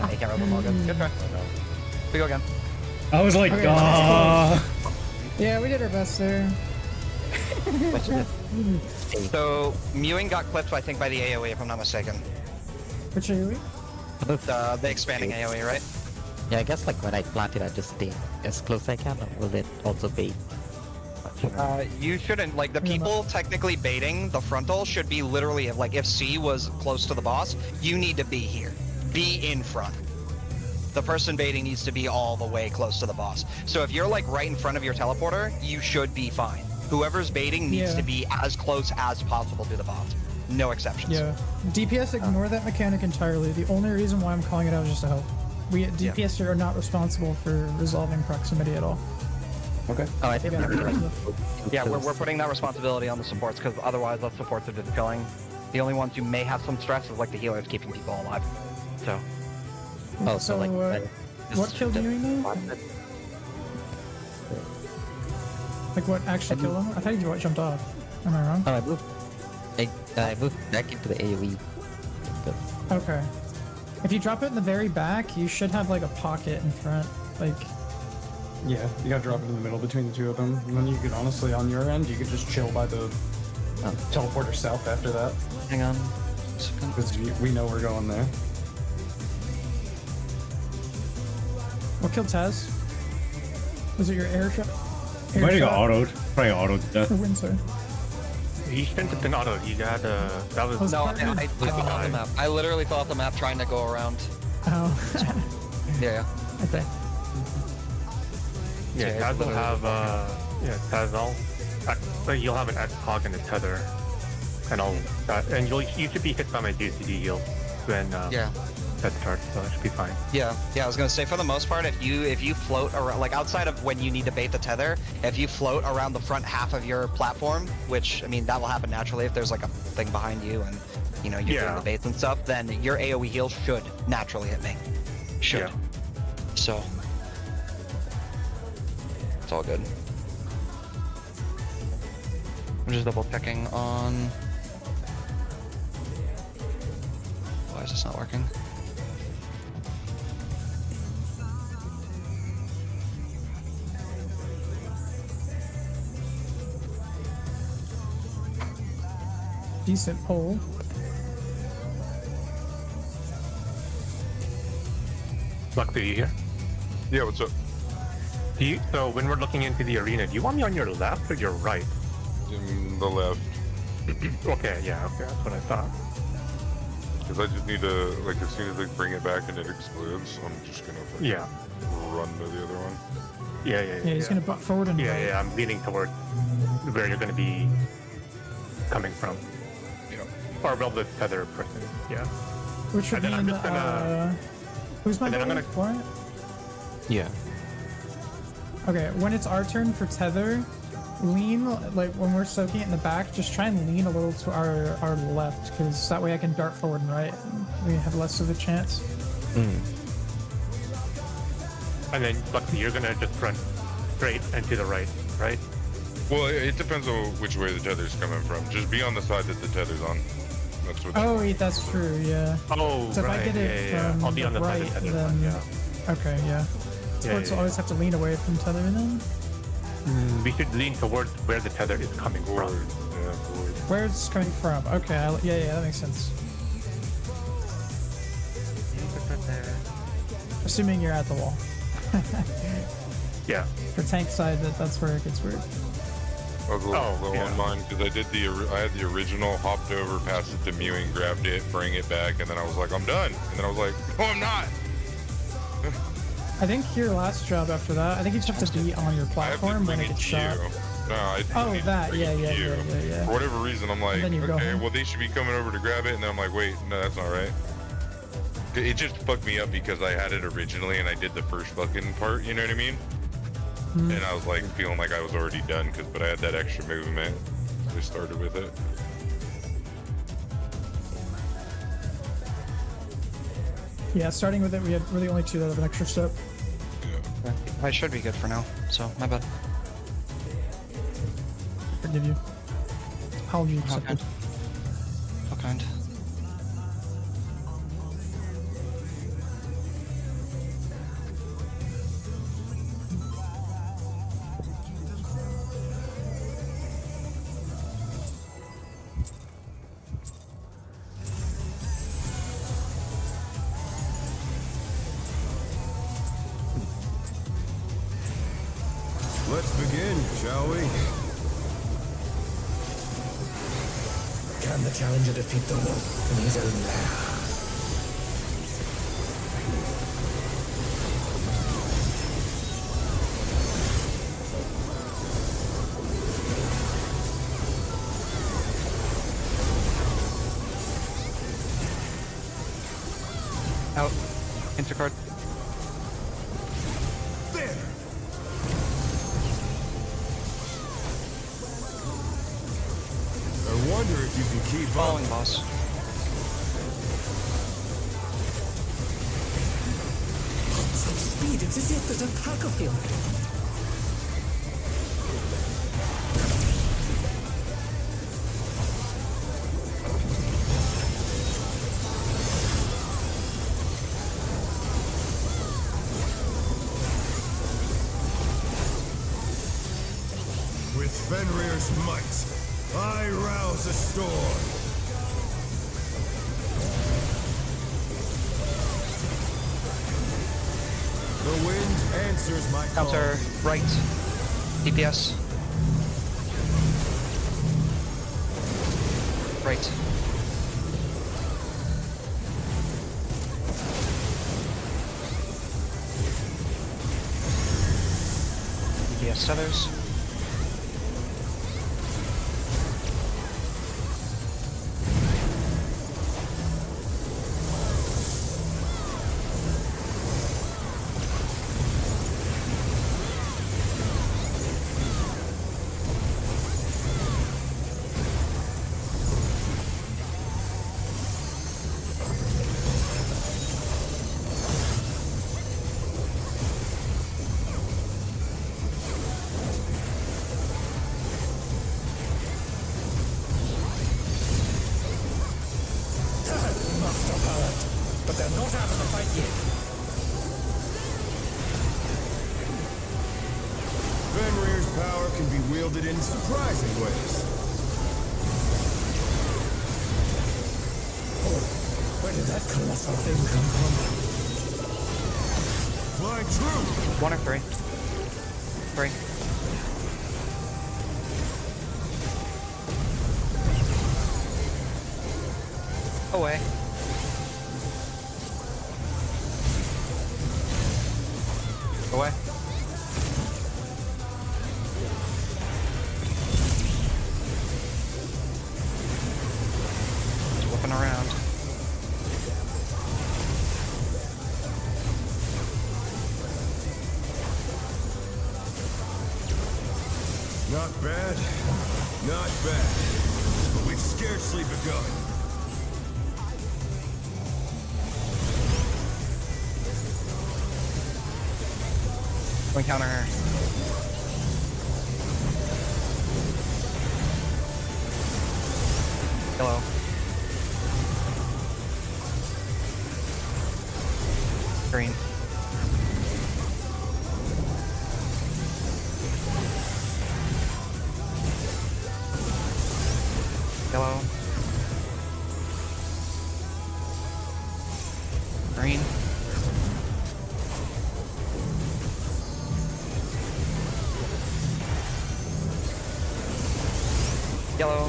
Hey, can't roll them all good. Good try. We go again. I was like, Okay, Yeah, we did our best there. So, Mewing got clipped, I think, by the AoE, if I'm not mistaken. Which are we? The expanding AoE, right? Yeah, I guess like when I plant it, I just stay as close as I can, or will it also bait? You shouldn't, like, the people technically baiting the frontal should be literally, like, if C was close to the boss, you need to be here. Be in front. The person baiting needs to be all the way close to the boss. So if you're, like, right in front of your teleporter, you should be fine. Whoever's baiting needs Yeah. to be as close as possible to the boss. No exceptions. Yeah. DPS ignore that mechanic entirely. The only reason why I'm calling it out is just to help. We DPS are not responsible for resolving proximity at all. Okay. Oh, I think Yeah, we're putting that responsibility on the supports, because otherwise those supports are just killing. The only ones who may have some stress is, like, the healers keeping people alive. So... Oh, So, like what killed you now? Like what actually killed him? I thought you jumped off. Am I wrong? Oh, I moved back into the AoE. Okay. If you drop it in the very back, you should have like a pocket in front. Like, Yeah, you gotta drop it in the middle between the two of them. And then you could honestly, on your end, you could just chill by the teleporter south after that. Hang on. Because we know we're going there. what killed Taz? Was it your air shot? Might have got autoed. Probably autoed to death. Or Windsor? He shouldn't have been auto. He had that was. No, partner I fell off the map. I literally fell off the map trying to go around. Oh. Yeah. Okay. Yeah, Taz will have Taz will. But you'll have an X-Hog and a tether, and all that, and you should be hit by my DCD heal when Yeah. that starts, so it should be fine. Yeah, I was gonna say, for the most part, if you float around, like outside of when you need to bait the tether, if you float around the front half of your platform, which I mean that will happen naturally if there's like a thing behind you and you know you're doing the baits and stuff, then your AoE heal should naturally hit me. Should. Yeah. So it's all good. I'm just double checking on. Why is this not working? Decent pull. Buck, are you here? Yeah, what's up? So when we're looking into the arena, do you want me on your left or your right? In the left. Okay, that's what I thought. Because I just need to, like, as soon as they bring it back and it explodes, I'm just gonna run to the other one. Yeah, he's gonna butt forward and right. Yeah, I'm leaning toward where you're gonna be coming from. Yeah. Or well, the tether person. Yeah. Which would And then I'm mean, just gonna- who's my and then I'm buddy gonna- for it? Yeah. Okay, when it's our turn for tether, lean, like when we're soaking it in the back, just try and lean a little to our left, because that way I can dart forward and right, and we have less of a chance. And then, Bucky, you're gonna just run straight and to the right, right? Well, it depends on which way the tether's coming from. Just be on the side that the tether's on. That's what. Oh wait, that's true, yeah. Oh, So if right. I get it from I'll be on the right, tether then... one, yeah. Okay, yeah. Sports will always have to lean away from tether then? We should lean towards where the tether is coming Forward. from. Yeah, forward. Where it's coming from? Okay, yeah, that makes sense. Assuming you're at the wall. Yeah. For tank side, that's where it gets weird. I was a little slow on mine because I had the original, hopped over, passed it to Mewing, grabbed it, bring it back, and then I was like, I'm done. And then I was like, no, I'm not. I think your last job after that, I think you just have to be on your platform when it gets shot. No, I Oh, need to that, bring yeah. it to you. For whatever reason, I'm like, then you go okay, home. well, they should be coming over to grab it, and then I'm like, wait, no, that's not right. It just fucked me up because I had it originally and I did the first fucking part, you know what I mean? And I was like feeling like I was already done, but I had that extra movement. So I started with it. Yeah, starting with it, we had really only 2 that have an extra step. I should be good for now, so my bad. Forgive you. Apology How accepted. kind. How kind. Let's begin, shall we? Can the challenger defeat the wolf in his own lair? Out. Intercard. There! I wonder if you can keep up. Following boss. Such speed, it's as if there's a pack of him. With Fenrir's might, I rouse a storm. The wind answers my call. Counter right. DPS. Right. DPS centers. But they're not out of the fight yet. Fenrir's power can be wielded in surprising ways. Oh, where did that colossal thing come from? Flying true! 1 or 3. 3. Away. Away. It's whipping around. Not bad, not bad. But we've scarcely begun. We counter her. Hello. Green. Yellow. Green. Yellow.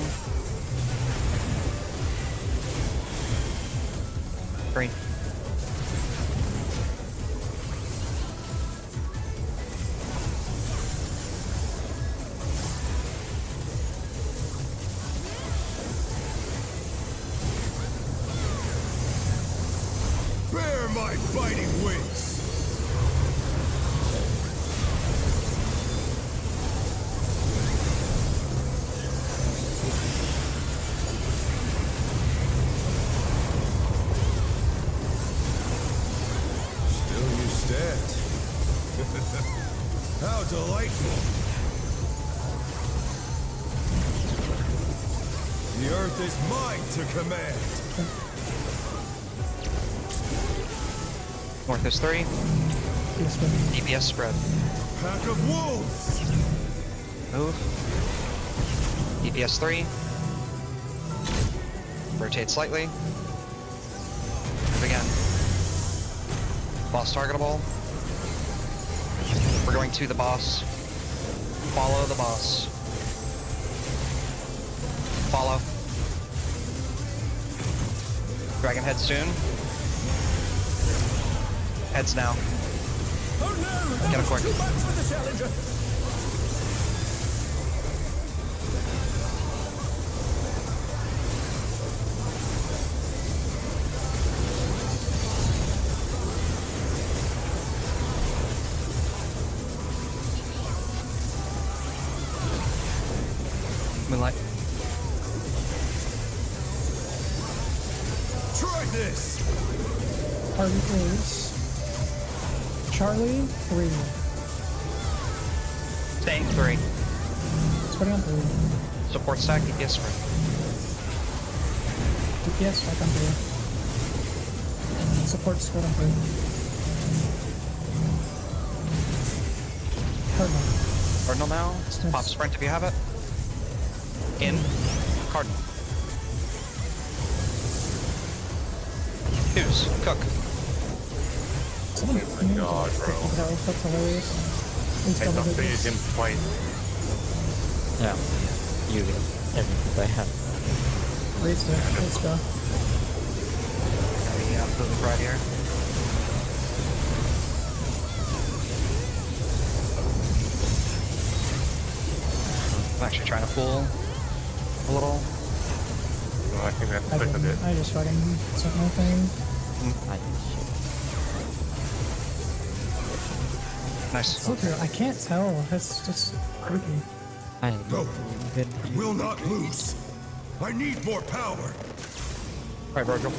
Green. Earth is mine to command. North is 3. Yes, but DPS spread. Pack of wolves. Move. DPS 3. Rotate slightly. Move again. Boss targetable. We're going to the boss. Follow the boss. Follow. Dragon head soon. Heads now. Oh no! Get a That was quick. too much for the challenger. Moonlight. Try this. party is Charlie 3. Staying 3. Spreading on 3. Support stack, DPS spread. DPS back on 3. Support spread on 3. Cardinal. Cardinal now. Yes. Pop sprint if you have it. In. Cardinal. Twos. Cook. Someone Oh my God, bro. That's hilarious. It's I double upgraded digits. him twice. Yeah. You will. Everything I have. Raised it. Let's go. Yeah, absolutely right here. I'm actually trying to pull a little. So I think that's I quite a bit. didn't. I just fucking sent my thing. I Nice. It's looking, I can't tell. That's just creepy. No, even I will not lose. I need more power. Alright, Virgil.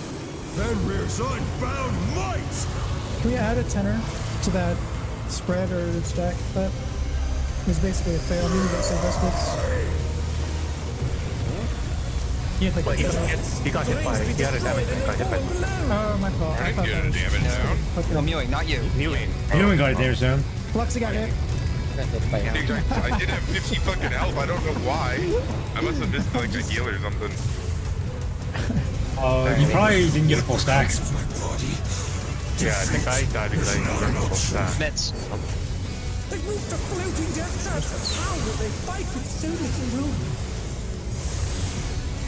Fenrir's unbound might. Can we add a tenor to that spread or stack that? It was basically a fail. We got some biscuits. You had like He got hit by. He had a damage and got hit by. oh, my fault. I thought that was just No, mewing, not you. Mewing. You don't got it there, Sam. Fluxy got hit. hit by I did have 50 fucking health. I don't know why. I must have missed like a heal or something. You probably didn't get a full stack. My body. Yeah, I think I died because I didn't get a full stack. Mitts. They moved to floating death traps. How will they fight with so little room?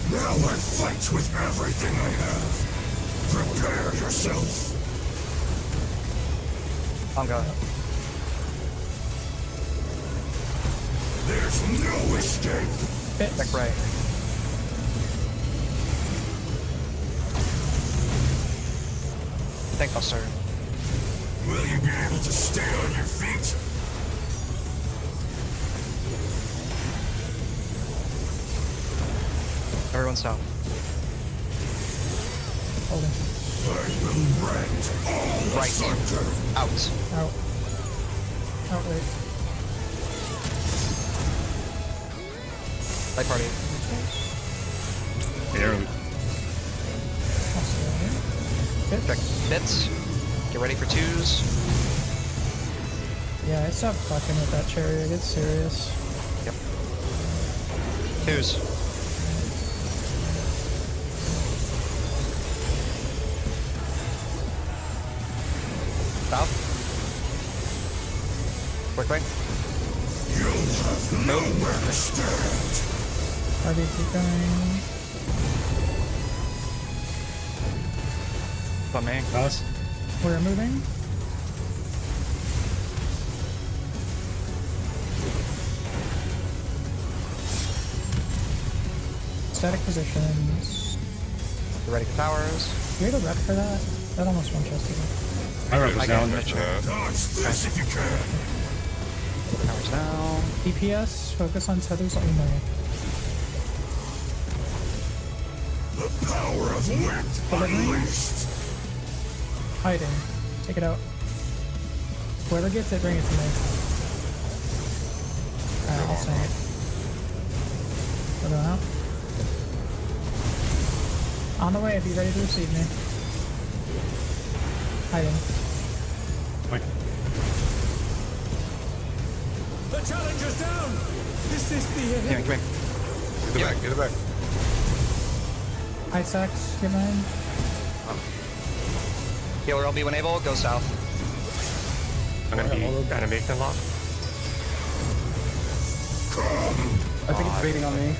Now I fight with everything I have. Prepare yourself. I'm going. There's no escape. Back right. Thank you, sir. Will you be able to stay on your feet? Everyone's down. Holding. I will rend all Right. asunder. Out. Out. Out, wait. Light party. Barely. Hit. Check. Bits. Get ready for twos. Yeah, I stopped fucking with that chariot. It's serious. Yep. Twos. South. Quick way. You'll have nowhere to stand. RB, keep going. On me. Us? We're moving. Static positions. Get ready for towers. Do we have a rep for that? That almost one chested me. My rep was down. Dodge this if you can. Towers down. DPS, focus on tethers only. The power of wind unleashed. Hiding. Take it out. Whoever gets it, bring it to me. Alright, I'll say it. We're going out. On the way, be ready to receive me. Hiding. Like, The challenger's down! Is this the Come here, come here. Get it back, get it back. Ice axe, get mine. Healer LB when able, go south. I'm gonna be animation lock. I think it's baiting on me.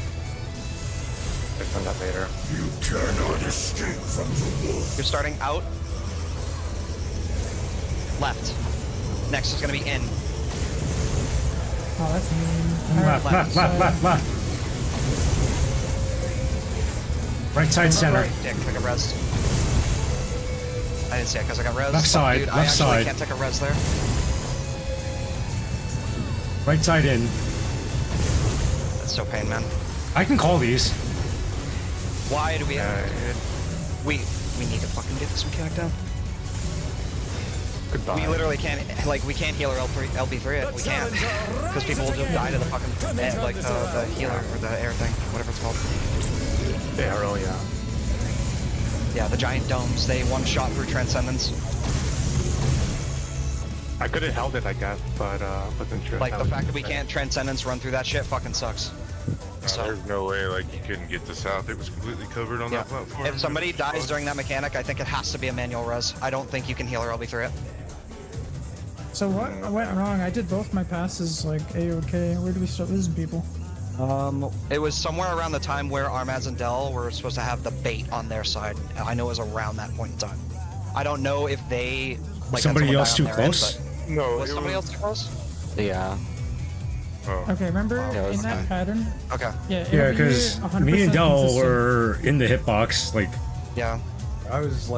I'll send that later. You cannot escape from the wolf. You're starting out. Left. Next is gonna be in. Oh, that's mean. left, left. Right side center. Right, Dick, take a res. I didn't see it because I got res. Left side, Dude, I left actually side. can't take a res there. Right side in. That's so pain, man. I can call these. Why do we we need to fucking get this mechanic down. Goodbye. We literally can't, like, we can't heal our LB3 it. We can't. Because people will just die to the fucking, like, the healer, or the air thing, whatever it's called. The arrow, yeah. Yeah, the giant domes, they one-shot through Transcendence. I could have held it, I guess, but wasn't sure. Like, the fact that we can't Transcendence run through that shit fucking sucks. So, There's no way, like, you couldn't get to south. It was completely covered on yeah. that platform. If somebody dies during that mechanic, I think it has to be a manual res. I don't think you can heal our LB3 it. So what went wrong? I did both my passes like A-OK. Where do we start losing people? It was somewhere around the time where Armaz and Dell were supposed to have the bait on their side. I know it was around that point in time. I don't know if they like Somebody had someone else die too on their end, close? but No, was it somebody was, else too close? Yeah. Oh. Okay, remember Yeah, in that's that fine. pattern? Okay. Yeah, Yeah, it'll be because 100% me and Dell consistent. were in the hitbox. Like, Yeah. I was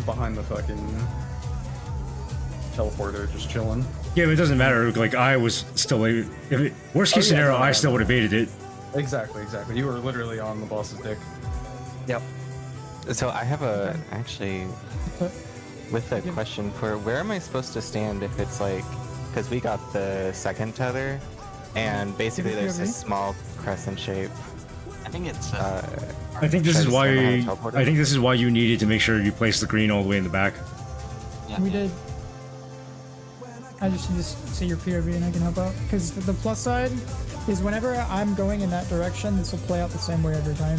behind the fucking teleporter, just chilling. yeah, but it doesn't matter. Like, I was still. Worst case yeah, scenario, no, I no, still no. would have baited it. Exactly. You were literally on the boss's dick. Yep. So I have a actually with a question for where am I supposed to stand if it's like because we got the second tether and basically there's this small crescent shape. I think it's I think this is Should I why. stand behind a teleporter? I think this is why you needed to make sure you place the green all the way in the back. We did. I just need to see your POV and I can help out. Because the plus side is whenever I'm going in that direction, this will play out the same way every time.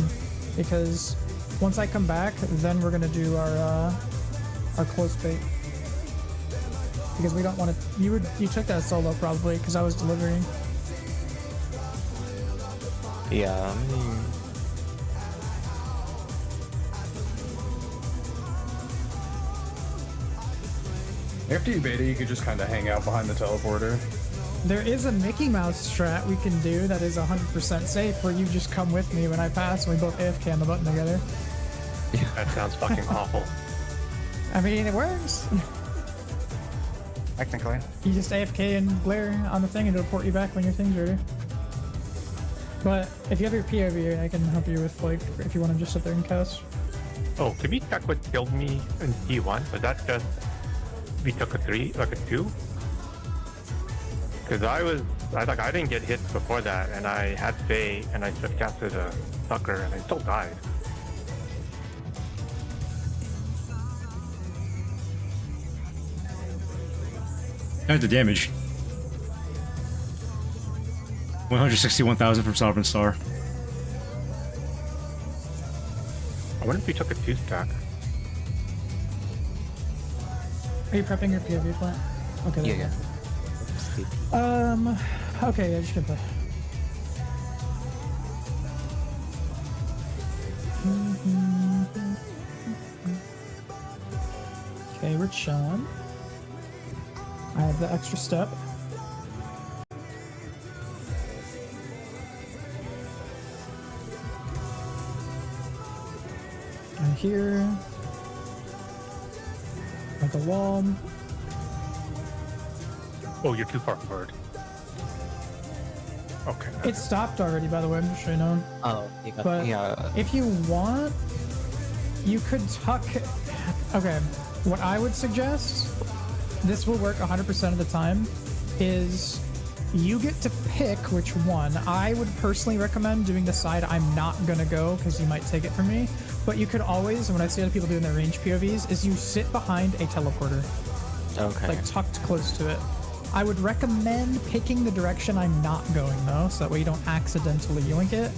Because once I come back, then we're gonna do our close bait. Because we don't want to. You took that solo probably because I was delivering. Yeah. After you bait it, you could just kind of hang out behind the teleporter. There is a Mickey Mouse strat we can do that is 100% safe where you just come with me when I pass and we both AFK on the button together. That sounds fucking awful. I mean, it works. Technically. You just AFK and glare on the thing and it'll port you back when your thing's ready. But if you have your POV, I can help you with, like, if you want to just sit there and cast. Oh, can we check what killed me in T1? Was that just we took a 3, like a 2? Because I didn't get hit before that, and I had Faye, and I just casted a sucker, and I still died. I had the damage. 161,000 from Sovereign Star. I wonder if we took a 2 stack. Are you prepping your POV plant? Okay. yeah. Okay, yeah, just gonna play. Okay, we're chilling. I have the extra step. I'm here. At the wall. Oh, you're too far forward. Okay. It stopped already, by the way, I'm just so you know. Oh, you got But Yeah. if you want, you could tuck. Okay, what I would suggest, this will work 100% of the time, is You get to pick which one. I would personally recommend doing the side I'm not gonna go because you might take it from me. But you could always, when I see other people doing their range POVs, is you sit behind a teleporter, Okay. like tucked close to it. I would recommend picking the direction I'm not going though, so that way you don't accidentally yoink it.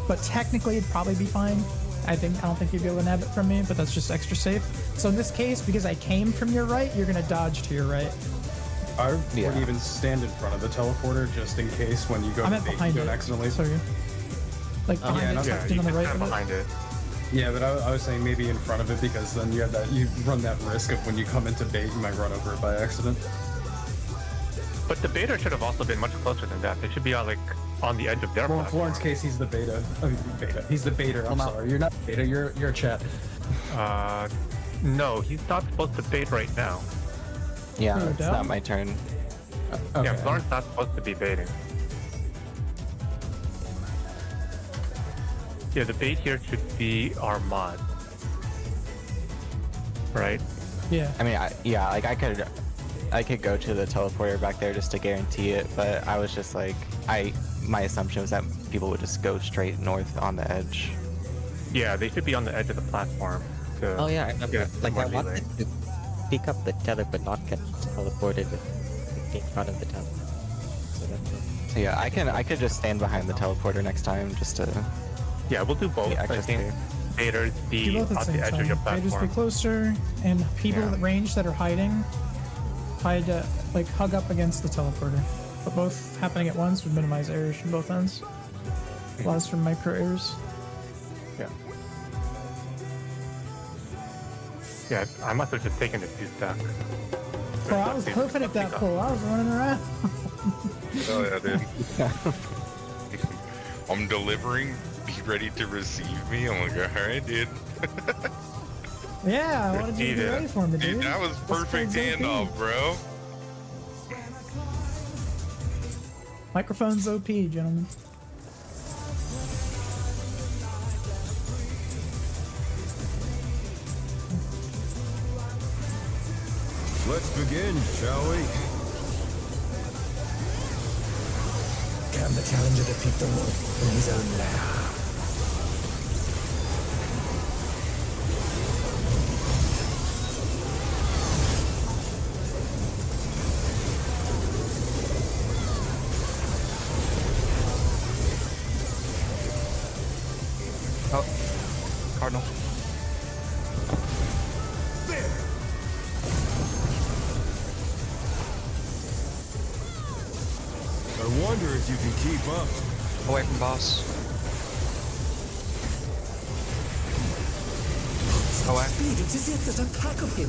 But technically it'd probably be fine. I don't think you'd be able to nab it from me, but that's just extra safe. So in this case, because I came from your right, you're gonna dodge to your right. I would even stand in front of the teleporter just in case when you go I to meant bait, behind you don't it. accidentally. Sorry. Like behind it, tucked in on the right of it. behind it. Yeah, but I was saying maybe in front of it because then you run that risk of when you come into bait, you might run over it by accident. But the beta should have also been much closer than that. They should be on the edge of their Well, in platform. Florence' case, he's the beta. I mean, beta. He's the baiter. I'm sorry. You're not beta. You're a chat. No, he's not supposed to bait right now. Yeah, Oh, it's down? not my turn. Okay. Yeah, Florence not supposed to be baiting. Yeah, the bait here should be our mod. Right? Yeah. I mean, I could go to the teleporter back there just to guarantee it, but I was just like, my assumption was that people would just go straight north on the edge. Yeah, they should be on the edge of the platform. Oh yeah, I remember. get Like more I leeway. wanted to pick up the tether, but not get teleported in front of the tether. So that's it. So yeah, I could just stand behind the teleporter next time just to. Yeah, we'll do both. Yeah, I just think baiters Do be both at on the the same edge time. of your They just be platform. closer, and people Yeah. at range that are hiding, like hug up against the teleporter. But both happening at once would minimize errors from both ends. Allows for micro errors. Yeah. Yeah, I must have just taken the 2 stack. Bro, I was perfect at that pull. I was running around. Oh yeah, dude. I'm delivering. Be ready to receive me. I'm like, all right, dude. Yeah, I wanted you to be Yeah. ready for me, dude. Dude, that was perfect This thing's OP. handoff, bro. Microphone's OP, gentlemen. Let's begin, shall we? Can the challenger defeat the wolf in his own lair? Oh, Cardinal. I wonder if you can keep up. Away from boss. Away. Speed, it's as if there's a pack of him.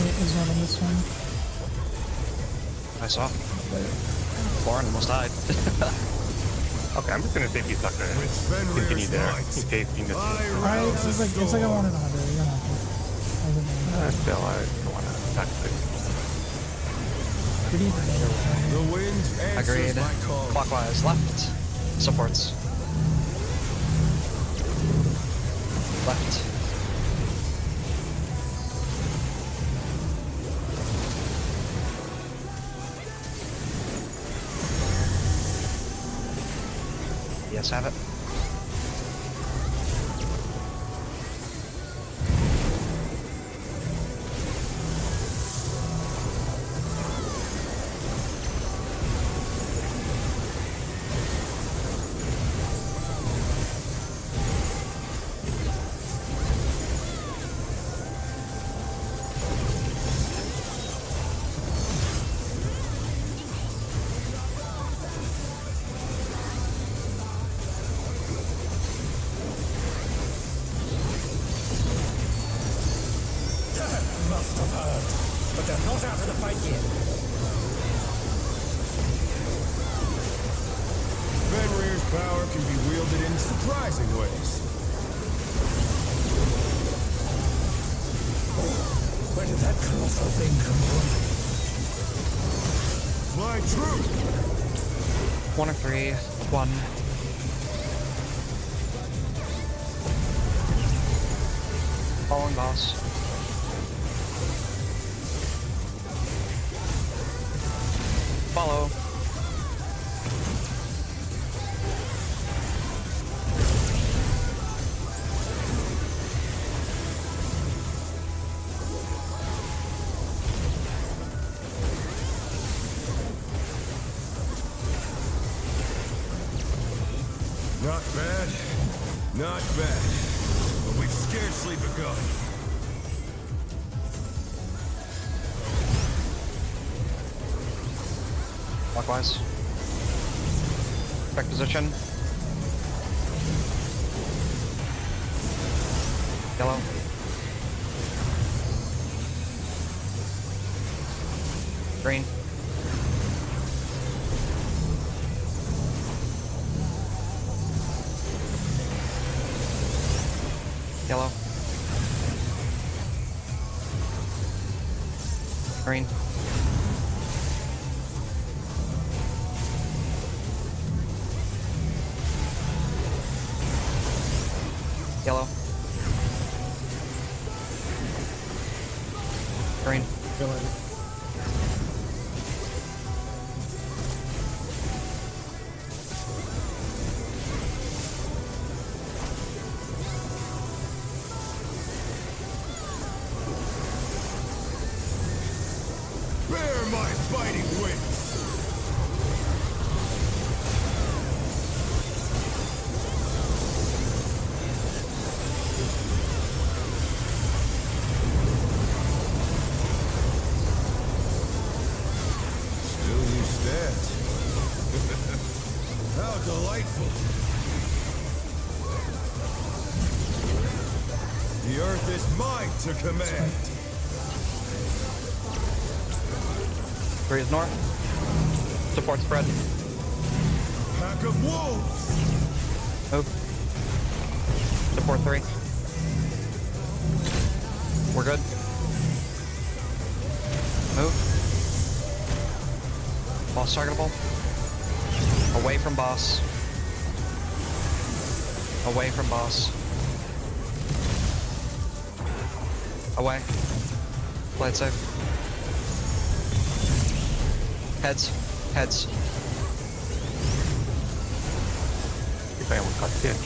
Wait, is not on this one. I saw. Lauren almost died. Okay, I'm just gonna save you sucker and With Fenrir's continue there in might, case you miss I it. Alright, rouse it's a like a 1 in 100. You're not Still, I don't wanna attack it. The wind answers Agreed. my call. Clockwise, left. Supports. Left. Yes, have it. Must have heard, but they're not out of the fight yet. Fenrir's power can be wielded in surprising ways. Where did that colossal thing come from? My truth! 1 or 3. 1. Following boss. Follow. Not bad. Not bad. But we've scarcely begun. Clockwise. Correct position. Yellow. Green. Yellow. Green. Yellow. Green. Bear my fighting wings! Still you stand. How delightful! The earth is mine to command! 3 is north. Support spread. Pack of wolves! Move. Support 3. We're good. Move. Boss targetable. Away from boss. Away from boss. Away. Blade safe. Heads. Heads. If I would cut it.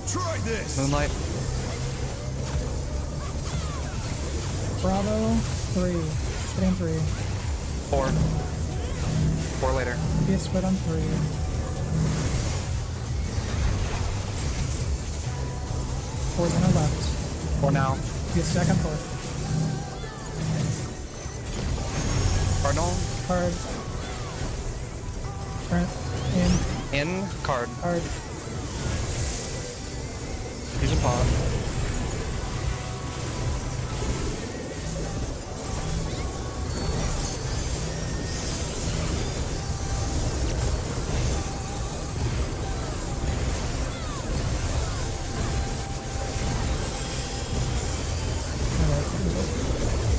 Try this! Moonlight. Bravo, 3. Split on 3. 4. 4 later. Be a split on 3. 4's on our left. 4 now. Be a stack on 4. Cardinal. Card. Print. In. Card. Card. Use a pod.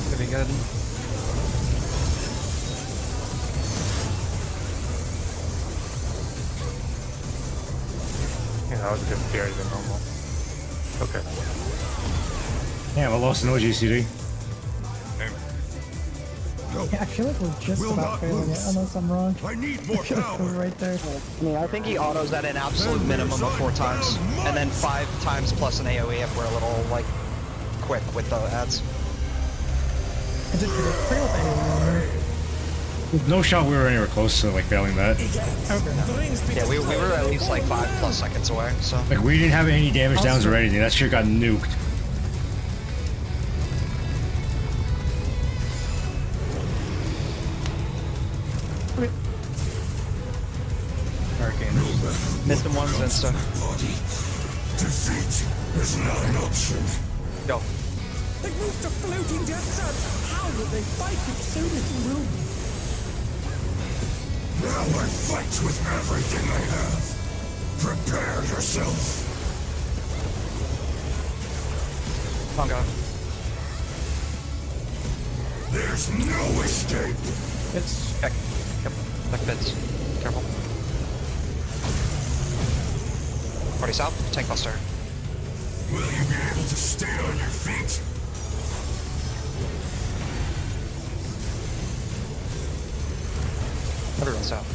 Could be good. Yeah, that was a bit scarier than normal. Okay. Damn, I lost an OGCD. Yeah, I feel like we're just Will about not failing lose. it, unless I'm wrong. I need I more feel like we're power! right there. I mean, I think he autos that an absolute minimum of 4 times. And then 5 times plus an AoE if we're a little, like, quick with the ads. I did forget what the AoE No shot we were anywhere close to like failing that. Okay. Yeah, we were at least like 5+ seconds away, so. Like we didn't have any damage downs or anything. That shit got nuked. Hurricane. Missed him once, insta. Body. Defeat is not an option. Go. They moved to floating death traps. How will they fight with so little room? Now I fight with everything I have. Prepare yourself. Oh god. There's no escape. It's Check. Yep. Check bits. Careful. Party south. Tank buster. Will you be able to stay on your feet? Everyone south.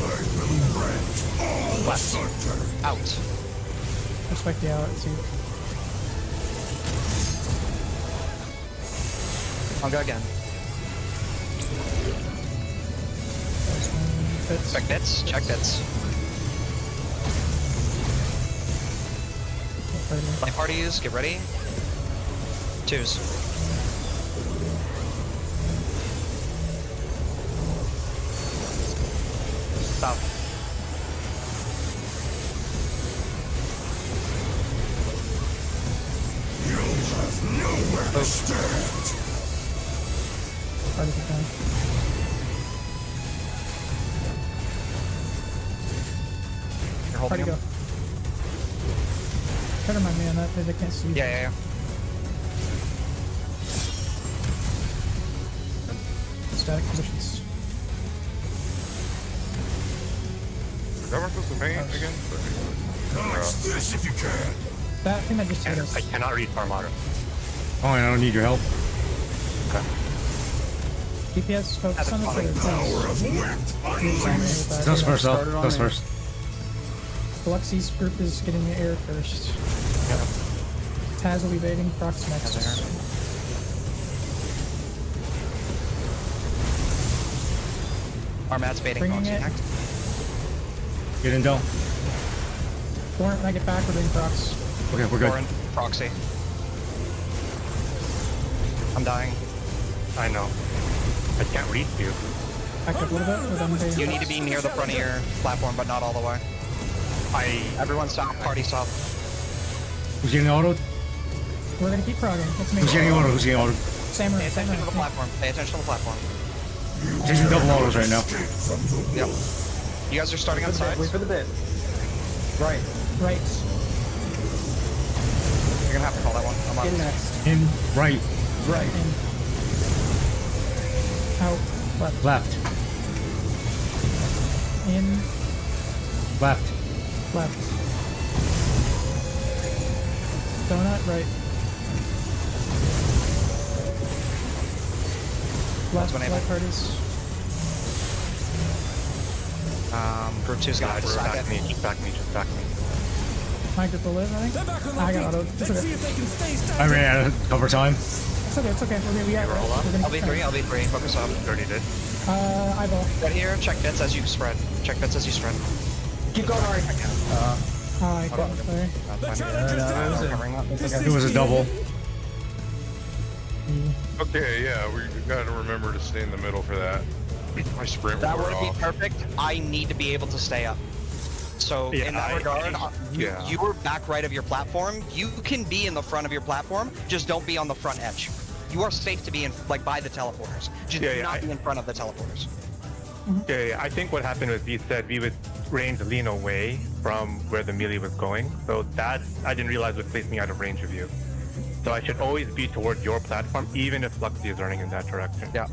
I will rent all asunder. Out. expect the out. See. I'll go again. Bits. Check bits. Check bits. My parties, get ready. Twos. Stop. You'll have nowhere to stand. Part of the time. You're holding Party him. go. Try to remind me on that because I can't see. Yeah. Static positions. Is that what I'm supposed to paint again? Dodge this if you can. That thing that just hit us. I cannot read Armada. Oh, I don't need your help. DPS focus on the The power of wind. That's first up. That's first. Biloxi's group is getting the air first. Taz will be baiting. Prox next. Armad's baiting Bringing Proxy it. next. Get in, Del. Warrant, when I get back, we're doing Prox. Okay, we're good. Warren, Proxy. I'm dying. I know. I can't read you. Back up a little bit. We're done baiting. You need to be near the front of your platform, but not all the way. Everyone stop. Party stop. Who's getting autoed? We're gonna keep progging. Let's make Who's getting autoed? Who's getting autoed? Samurai. Pay attention to the platform. Pay attention to the platform. Chasing double autos right now. Yep. You guys are starting on sides. Wait for the bit. Right. Right. You're gonna have to call that one. I'm on. In next. In, right, Right. In. Out. Left. left, In. left. Left. Donut. Right. Left. one able. Right parties. Group 2's gonna have to stack Back it. me, just back me, just back me. My group will live, I think. They're back on I their got feet. auto. It's Let's see okay. if they can stay standing. I ran out of cover time. It's okay. It's okay. We're gonna keep trying. I'll be 3. Focus up. 30 did. Eyeball. Right here, check bits as you spread. Check bits as you spread. Keep going, Ari. I got it. Sorry. That's fine. was it. Covering up. It was a double. Okay, yeah, we gotta remember to stay in the middle for that. My sprint That wore would be off. perfect. I need to be able to stay up. So Yeah, in that regard, yeah. you were back right of your platform. You can be in the front of your platform, just don't be on the front edge. You are safe to be in by the teleporters. Just Yeah, do yeah, not be in front of the teleporters. Yeah, I think what happened was we said we would range lean away from where the melee was going. So that, I didn't realize would place me out of range of you. So I should always be toward your platform, even if Luxy is running in that direction. Yeah.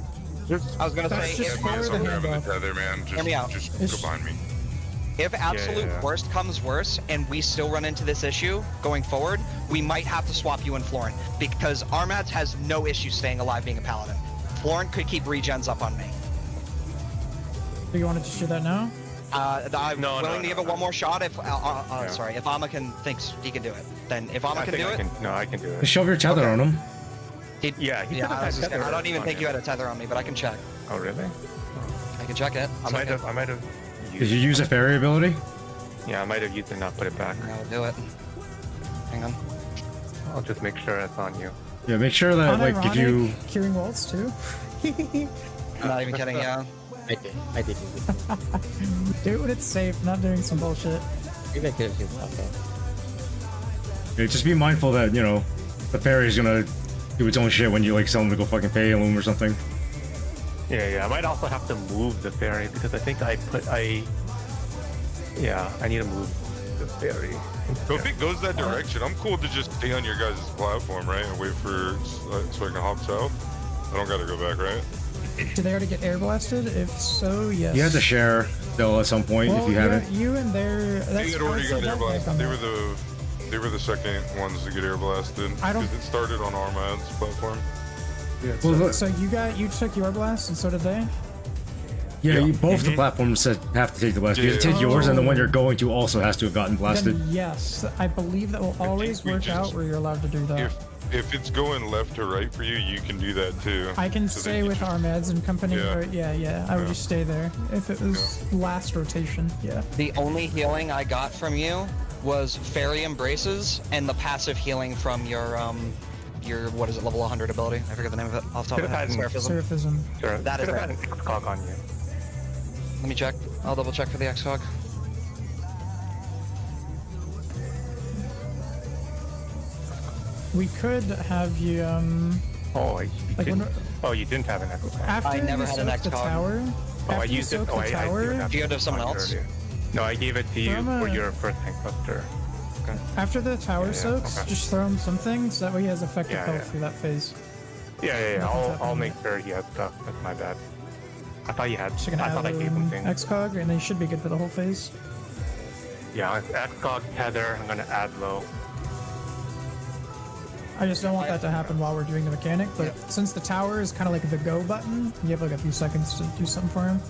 I was gonna That's say, just if, fair. Might as well the grab the handoff. tether, man. Hear me out. Just It's- go behind me. if absolute yeah. worst comes worse and we still run into this issue going forward, we might have to swap you and Florent because Armads has no issue staying alive being a paladin. Florent could keep regens up on me. Do you want to just do that now? I'm No, willing no, to give no, it one no. more shot if, sorry, if Amakan thinks he can do it. Then if Ama I can think do I it, can. No, I can do it. Just shove your tether Okay. on him. Yeah, he said I, was just tether gonna- I don't even on think you him. had a tether on me, but I can check. Oh, really? I can check it. I might have. Did you use a fairy ability? Yeah, I might have used it and not put it back. I'll do it. Hang on. I'll just make sure that's on you. Yeah, make sure that like if you Unironic, curing walls too. I'm not even kidding. Yeah. I did use it. Do it when it's safe, not doing some bullshit. Maybe I could have used okay. yeah, just be mindful that you know the fairy's gonna do its own shit when you like tell them to go fucking pay a loom or something. Yeah. I might also have to move the ferry because I think I need to move the ferry. So if it goes that direction, I'm cool to just stay on your guys' platform, right, and wait for so I can hop south. I don't gotta go back, right? Did they already get air blasted? If so, yes. You have to share though at some point Well, if you yeah, haven't. you and their. They had already got air blasted. They They were the second ones to get air blasted. I don't- Because it started on Armad's platform. Yeah, Well, look, So you took your blast, and so did they. yeah, both the platforms said have to take the blast. You have to Yeah. take yours, and the one you're going to also has to have gotten blasted. Then yes, I believe that will always we work just- out where you're allowed to do that. If it's going left to right for you, you can do that too. I can So then stay you with just- Armads and company. Yeah. Or, yeah. I would just stay there if it was last rotation. Yeah. The only healing I got from you was fairy embraces and the passive healing from your what is it, level 100 ability? I forget the name of it off the top of my head. Could've Seraphism. Surfism. Sure. That is Could have right. had an X-Cog on you. Let me check. I'll double check for the X-Cog. We could have you Oh, you like didn't. when- Oh, you didn't have an X-Cog. after I never you had an soak the X-Cog. tower. Oh, I after you used it. soak Oh, the I tower. gave it Do you have someone else? earlier. No, I gave it to you From for a- your first tank buster. After the tower Yeah, soaks, okay. just throw him something so that way he has effective Yeah, health yeah. through that phase. Yeah. Nothing's I'll happening make yet. sure he has stuff. That's my bad. I thought you had. So you're gonna I thought I add gave him things. X-Cog, and they should be good for the whole phase. Yeah, X-Cog, tether. I'm gonna add low. I just don't want that to happen while we're doing the mechanic, but since the tower is kind of like the go button, you have like a few seconds to do something for him.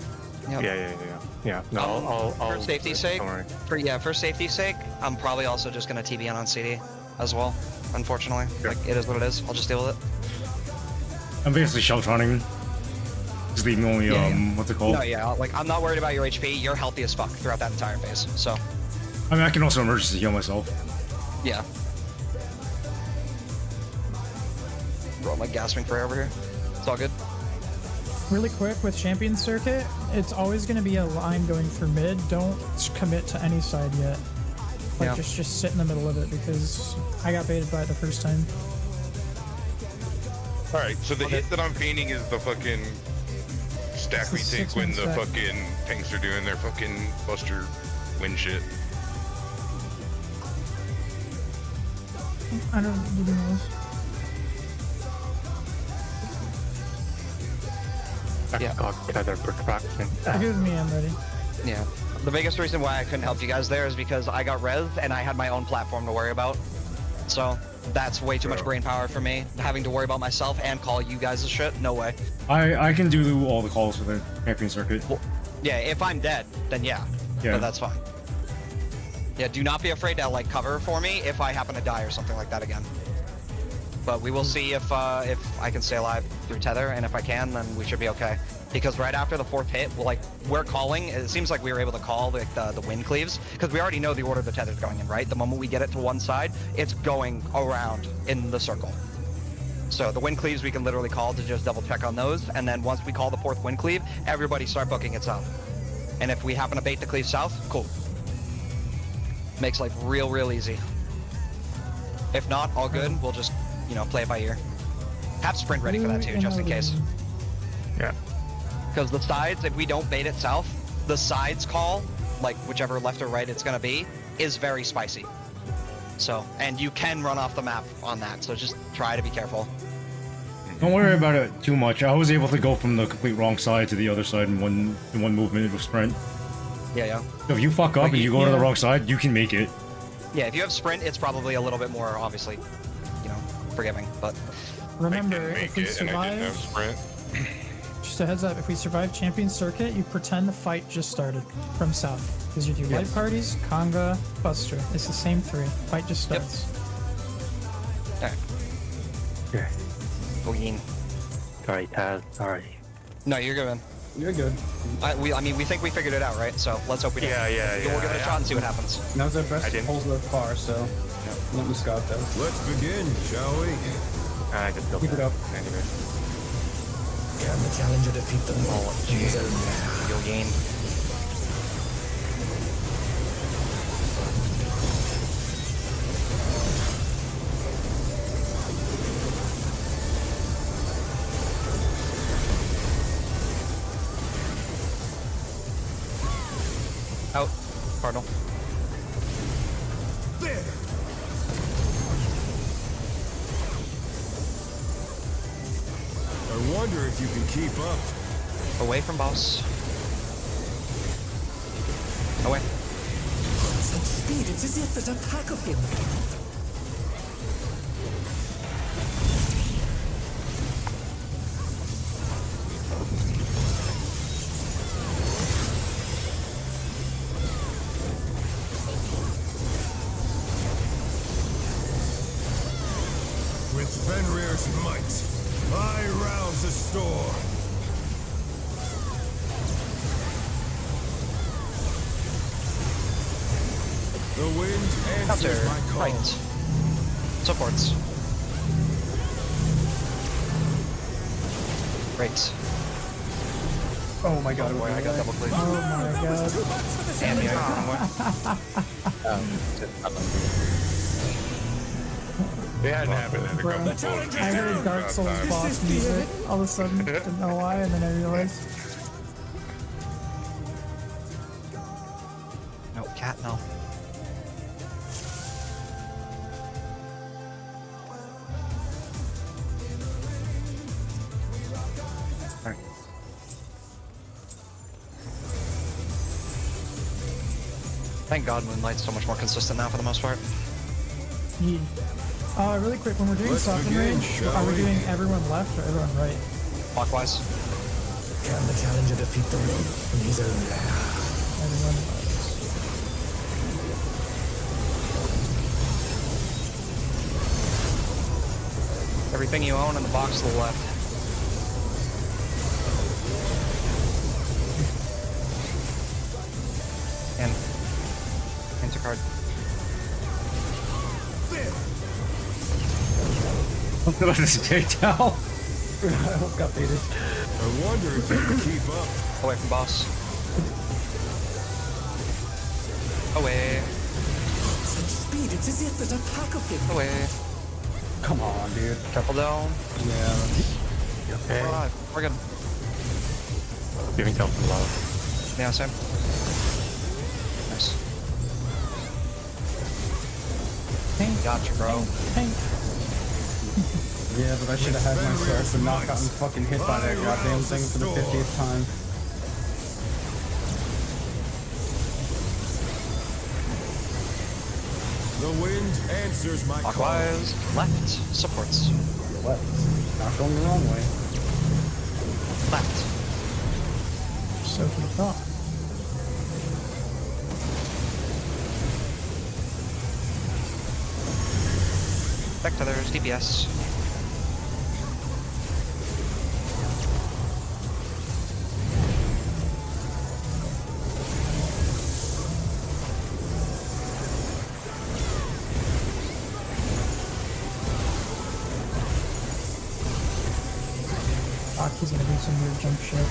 Yep. Yeah. No, I'll For safety's sake, don't worry. for safety's sake, I'm probably also just gonna TBN on CD as well. Unfortunately, Sure. like it is what it is. I'll just deal with it. I'm basically shelf running. Just leaving only what's it called? No, yeah, like I'm not worried about your HP. You're healthy as fuck throughout that entire phase. So, I mean, I can also emergency heal myself. yeah. Bro, I'm like gasping for air over here. It's all good. Really quick with Champion Circuit, it's always going to be a line going for mid. Don't commit to any side yet. Like Yeah. just sit in the middle of it because I got baited by it the first time. All right, so the hit that I'm painting is the fucking stack It's we the take when 6-1 the stack. fucking tanks are doing their fucking buster win shit. I don't even know. X-Cog, tether, protraction. Give me, I'm ready. Yeah. The biggest reason why I couldn't help you guys there is because I got res and I had my own platform to worry about. So that's way too much brain power for me. Having to worry about myself and call you guys' shit. No way. I can do all the calls for the champion circuit. Well, yeah, if I'm dead, then yeah. Yeah. But that's fine. Yeah, do not be afraid to like cover for me if I happen to die or something like that again. But we will see if I can stay alive through tether, and if I can, then we should be okay. Because right after the fourth hit, we're calling. It seems like we were able to call like the wind cleaves because we already know the order the tether's going in. Right, the moment we get it to one side, it's going around in the circle. So the wind cleaves we can literally call to just double check on those, and then once we call the fourth wind cleave, everybody start booking it south. And if we happen to bait the cleave south, cool. Makes life real easy. If not, all good. We'll just play it by ear. Have sprint ready for that too, just in case. Yeah. Because the sides, if we don't bait it south, the sides call, like whichever left or right it's gonna be, is very spicy. So, and you can run off the map on that, so just try to be careful. Don't worry about it too much. I was able to go from the complete wrong side to the other side in one movement with sprint. Yeah. So if you fuck up Like, and you go to the yeah. wrong side, you can make it. Yeah, if you have sprint, it's probably a little bit more, obviously, forgiving, but... Remember, Make if we it, and I didn't have survive, sprint. just a heads up, if we survive Champion Circuit, you pretend the fight just started from south. Because you do light parties, conga, buster. It's the same three. Fight just Yep. starts. Alright. Yeah. Boogie. Sorry, Taz. Sorry. No, you're good, man. You're good. I mean, we think we figured it out, right? So let's hope we do. Yeah. We'll give it a shot and see what happens. Now's our best I to didn't. hold the car, so let me Scott though. Let's begin, shall we? I just feel Keep it bad. up. Anyway. Can the challenger defeat them all in his own manner? You'll gain. Out. Cardinal. There! I wonder if you can keep up. Away from boss. Away. Such speed, it's as if there's a pack of him. With Fenrir's might, I rouse the storm. The wind answers Counter. my call. Right. Supports. Great. Oh my god, Oh boy, I got double click. Oh my god. And me, I got It hadn't happened in a Bro, couple of I heard Dark Souls boss music all of a sudden. Didn't know why, and then I realized. No, cat, no. Thank God Moonlight's so much more consistent now for the most part. Yeah. Really quick, when we're doing Let's soften begin, range, shall are we we? doing everyone left or everyone right? Clockwise. Can the challenger defeat the rogue in his own lair? Everyone left. Everything you own in the box to the left. And enter card. Something about this takedown. I almost got baited. I wonder if you can keep up. Away from boss. Away. Such speed, it's as if there's a pack of him. Away. Come on, dude. Couple down. Yeah. Okay. We're good. Giving Kel some love. Yeah, same. Nice. Tank, Gotcha, bro. tank. Yeah, but I should have had myself and not gotten fucking hit by that goddamn thing for the 50th time. The wind answers my call. Clockwise. Left. Supports. Left. Not going the wrong way. Left. So he thought. Back to others. DPS. Fuck, he's gonna do some weird jump shit.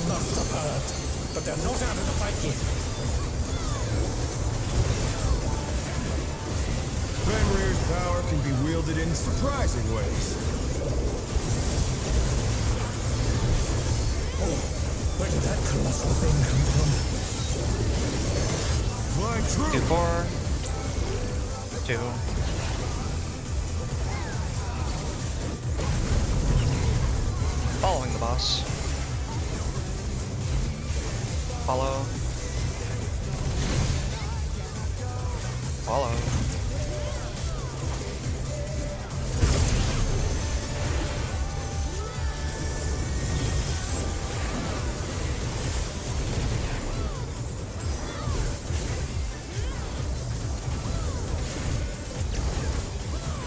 Must have heard. But they're not out of the fight yet. Fenrir's power can be wielded in surprising ways. Oh, where did that colossal thing come from? Fly true. 2-4. 2. Following the boss. Follow. Follow.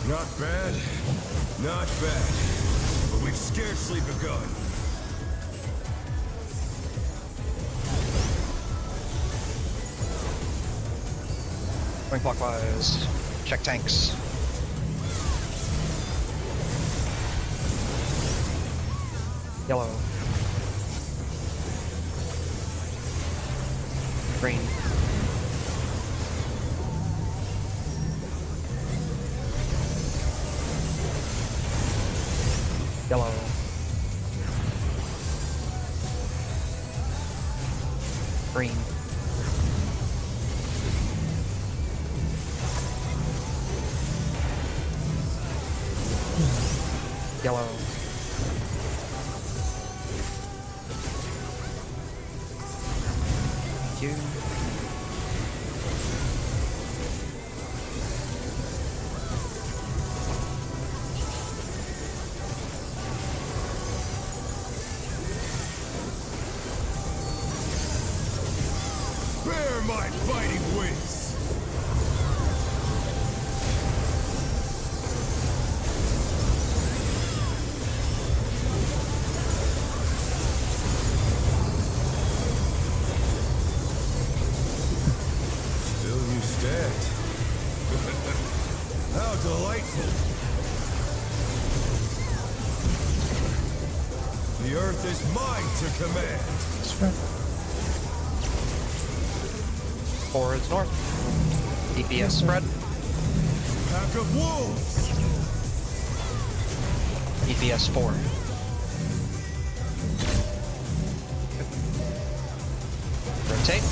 Not bad. Not bad. But we've scarcely begun. Going clockwise. Check tanks. Yellow. Green. Yellow. Green. Yellow. Thank you. Bear my fighting wings! Still you stand. How delightful! The earth is mine to command! Spread. 4 is north. DPS spread. Pack of wolves! DPS 4. Rotate.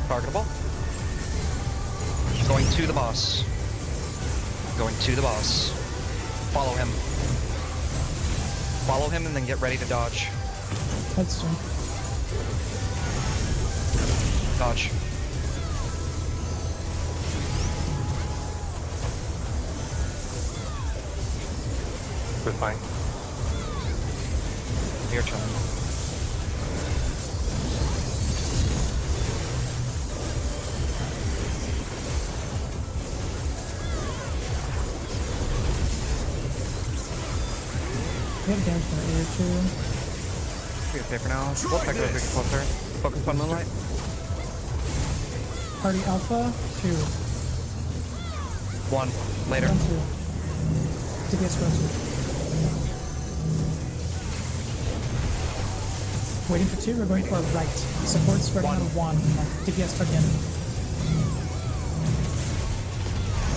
Targetable. Going to the boss. Going to the boss. Follow him. Follow him and then get ready to dodge. Headstone. Dodge. We're fine. Your turn. We have damage from earlier too. We have paper now. We'll check it as we get closer. Focus on moonlight. Party Alpha 2. 1. Later. Run 2. DPS run 2. Waiting for 2, we're going to our right. Support spreading out of 1. DPS tuck in.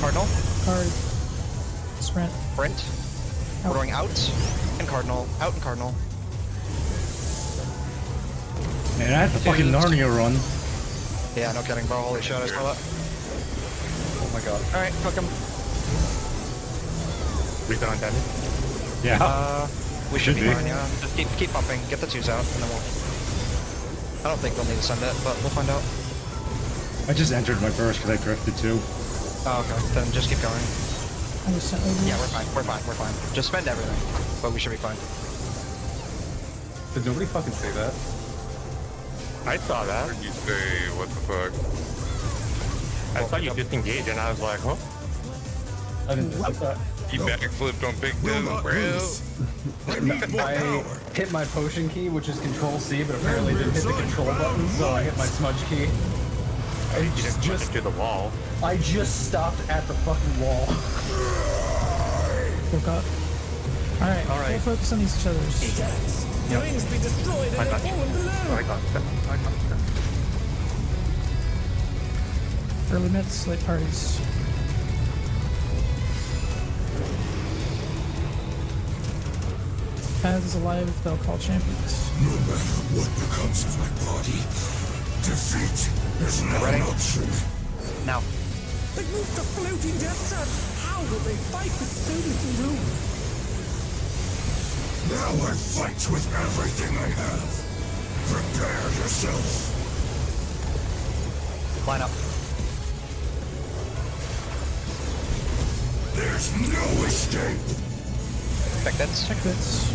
Cardinal. Card. Sprint. Sprint. We're Out. going out. And Cardinal. Out and Cardinal. Man, I had the fucking Narnia run. Yeah, no kidding, bro. Holy shit, I saw that. Oh my god. Alright, cook him. Reset on damage. Yeah. We should Should be be. fine, yeah. Just keep pumping, get the 2s out, and then we'll... I don't think we'll need to send it, but we'll find out. I just entered my burst because I drifted too. Oh, okay. Then just keep going. I just sent over. Yeah, we're fine. Just spend everything, but we should be fine. Did nobody fucking say that? I saw that. What did you say? What the fuck? I saw you disengage, and I was like, huh? I didn't say that. He backflipped on Big Will Two, not bro. lose. I need more I power. hit my potion key, which is Control C, but apparently didn't hit the control button, so I hit my smudge key. You didn't push it to the wall. I just stopped at the fucking wall. Woke up. Alright, Alright. full focus on these others. Egads, the rings be destroyed I and got they're you. fallen below. I got that. I got that. Early mids, late parties. Paths alive, they'll call champions. No matter what becomes of my body, defeat is not Ready? an option. Now. They moved to floating death traps. How will they fight with so little room? Now I fight with everything I have. Prepare yourself. Line up. There's no escape. Check this. Check this.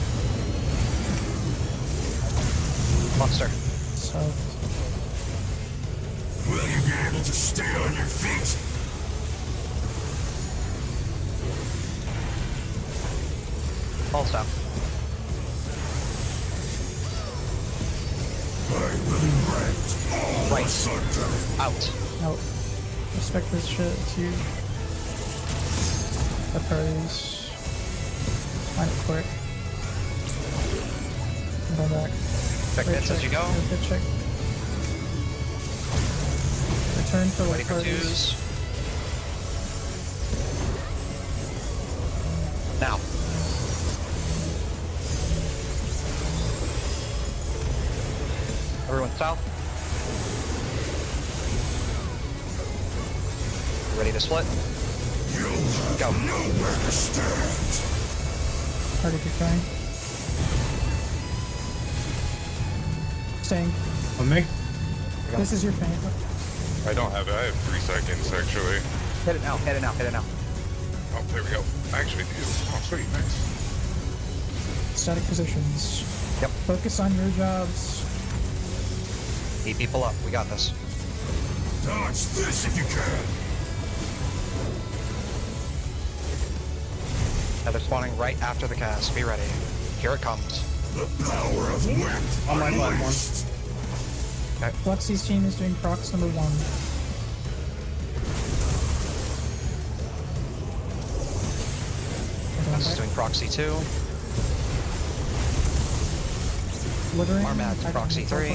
Monster. So, Will you be able to stay on your feet? Falls down. I will rent all Right. asunder. Out. no. Respect this shit, it's huge. That parties. Line it quick. Go back. Check Great this as you go. Good check. Turn for Ready what for parties? twos. Now. Everyone south. Ready to split? Go. Nowhere to stand. Party keep going. Staying. On me? This is your feint. I don't have it. I have 3 seconds actually. Hit it now, hit it now, hit it now. Oh, there we go. I actually do. Oh, sweet, nice. Static positions. Yep. Focus on your jobs. Keep people up. We got this. Dodge this if you can. Now they're spawning right after the cast. Be ready. Here it comes. The power of wind. On my platform. Flexi's team is doing procs number 1. This is doing proxy 2. Littering. Armad's I- proxy 3.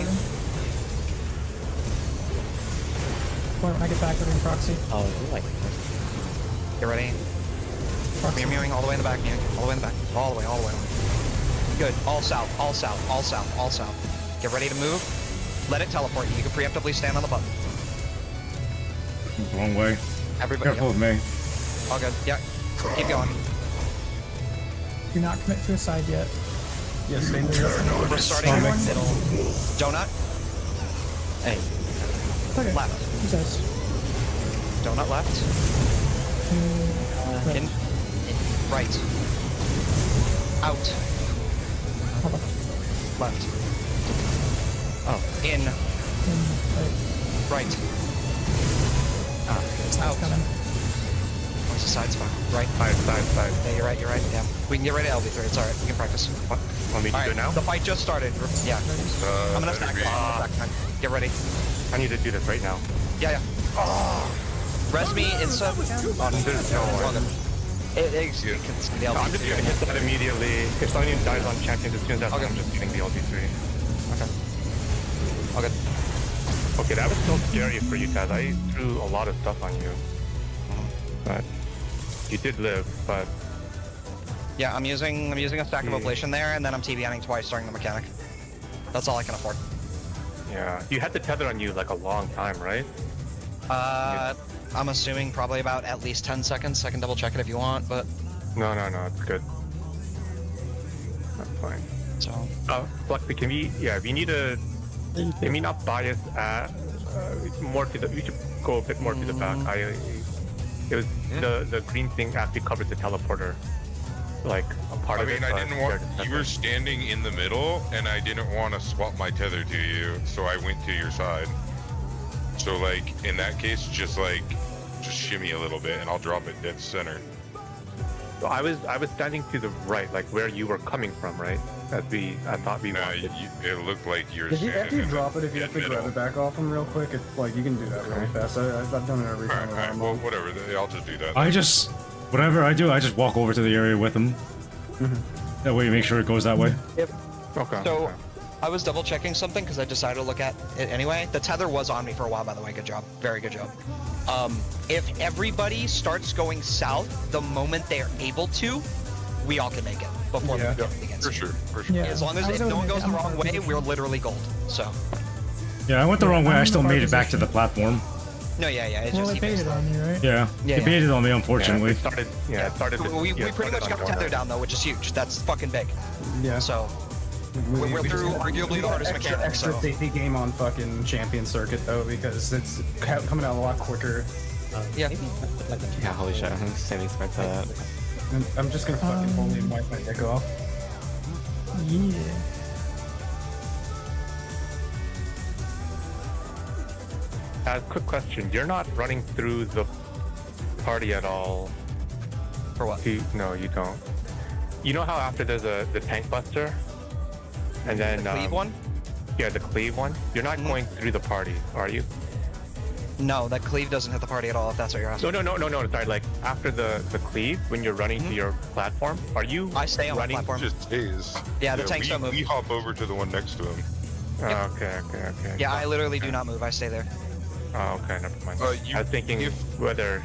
When I get back, we're doing proxy. Oh, like Get ready. Proxy. Mewing all the way in the back, mewing all the way in the back. All the way, all the way. Good. All south, all south, all south, all south. Get ready to move. Let it teleport you. You can preemptively stand on the button. Wrong way. Everybody. Careful with me. All good. Yeah. Keep going. Do not commit to a side yet. Yes, stay there. We're starting Stomach. middle. Donut. hey, Okay. Left. Who says? Donut left. Right. In. Right. Out. Hold on. Left. oh, In. Right. Right. Side's Out. coming. Where's the side spot? Right. Side. Yeah, you're right, you're right. Yeah. We can get ready to LB3. It's alright. We can practice. Want me to do it now? The fight just started. Yeah. I'm gonna stack better be. time. Get ready. I need to do this right now. Yeah, yeah. Res me inside. There's no one. It can see the No, I'm just gonna hit that immediately. If someone dies on champions, as soon as that's Okay. done, I'm just getting the LB3. Okay. All good. Okay, that was so scary for you guys. I threw a lot of stuff on you. But you did live, but Yeah, I'm using a stack of ablation there, and then I'm TBNing twice during the mechanic. That's all I can afford. yeah. You had the tether on you like a long time, right? I'm assuming probably about at least 10 seconds. I can double check it if you want, but No, it's good. That's fine. so Flexi, can we, we need to, can we not bias at, more to the, we should go a bit more to the back. It was, the green thing actually covered the teleporter, like a part I of it. mean, so I didn't want. scared to You were standing in the middle, and I didn't want to swap my tether to you, so I went to your side. So, like, in that case, just shimmy a little bit, and I'll drop it dead center. So I was standing to the right, like where you were coming from, right? I thought we Nah, wanted. it looked like you were If you, standing after you in drop the it, if you have to dead grab middle. it back off him real quick, it's like you can do that really fast. I've done it every time. Alright, well, whatever. I'll just do that. Whatever I do, I just walk over to the area with him. That way you make sure it goes that way. Yep. Okay. So I was double checking something because I decided to look at it anyway. The tether was on me for a while, by the way. Good job. Very good job. If everybody starts going south the moment they're able to, we all can make it before the mechanic begins. For sure. Yeah. As long as I was if able no to one make goes it. the I'm wrong fine. way, we're literally gold. So Yeah, I went the wrong way. I'm I in still the made it back to position. the platform. no, yeah. It's Well, just it he baited based on you, right? Yeah, Yeah, he yeah. baited on me, Yeah, unfortunately. it started. Yeah, it started. We pretty started much on got the Donut. tether down though, which is huge. That's fucking big. Yeah. So we're through arguably the hardest extra, mechanic. extra So safety game on fucking champion circuit though, because it's coming out a lot quicker. Yeah. maybe put like a Yeah, holy shit. I'm saving spread for that. And I'm just gonna fucking fully wipe my dick off. Yeah. Quick question: you're not running through the party at all? for what? No, you don't. You know how after there's the tank buster, and then The cleave one? Yeah, the cleave one. You're not going through the party, are you? No, that cleave doesn't hit the party at all. If that's what you're asking. No. Sorry, like after the cleave, when you're running to your platform, are you? I stay on my running? platform. Just stays. Yeah, the tanks we, don't move. We hop over to the one next to him. Oh, okay. Yeah, I literally do not move. I stay there. Oh, okay, never mind. You- I was thinking if- whether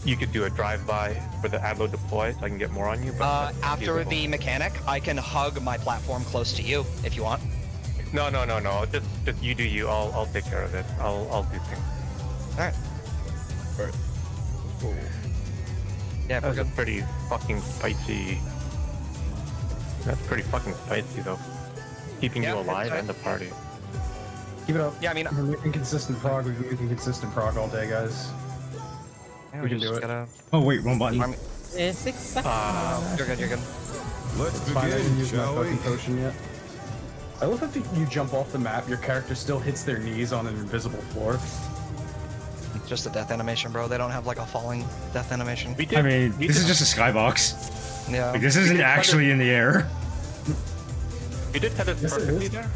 you could do a drive-by for the add load deploy so I can get more on you. But that's After feasible. the mechanic, I can hug my platform close to you if you want. No. Just you do you. I'll take care of it. I'll do things. All right. Alright. Yeah, we're That's a good. pretty fucking spicy. That's pretty fucking spicy though. Keeping Yeah, you it's alive fine. and the party. Keep it up. Yeah, I mean, We're making consistent prog. We've been making consistent prog all day, guys. yeah, we can just do it. gotta. Oh wait, wrong button. Arm- 6 seconds. You're good. You're good. Let's It's fine, I didn't begin, use my shall we? fucking potion yet. I love if you jump off the map, your character still hits their knees on an invisible floor. Just a death animation, bro. They don't have like a falling death animation. We did. I mean, we this is did- just a skybox. Yeah. Like, this isn't did actually in the air. We did tethers Yes, it perfectly is. there.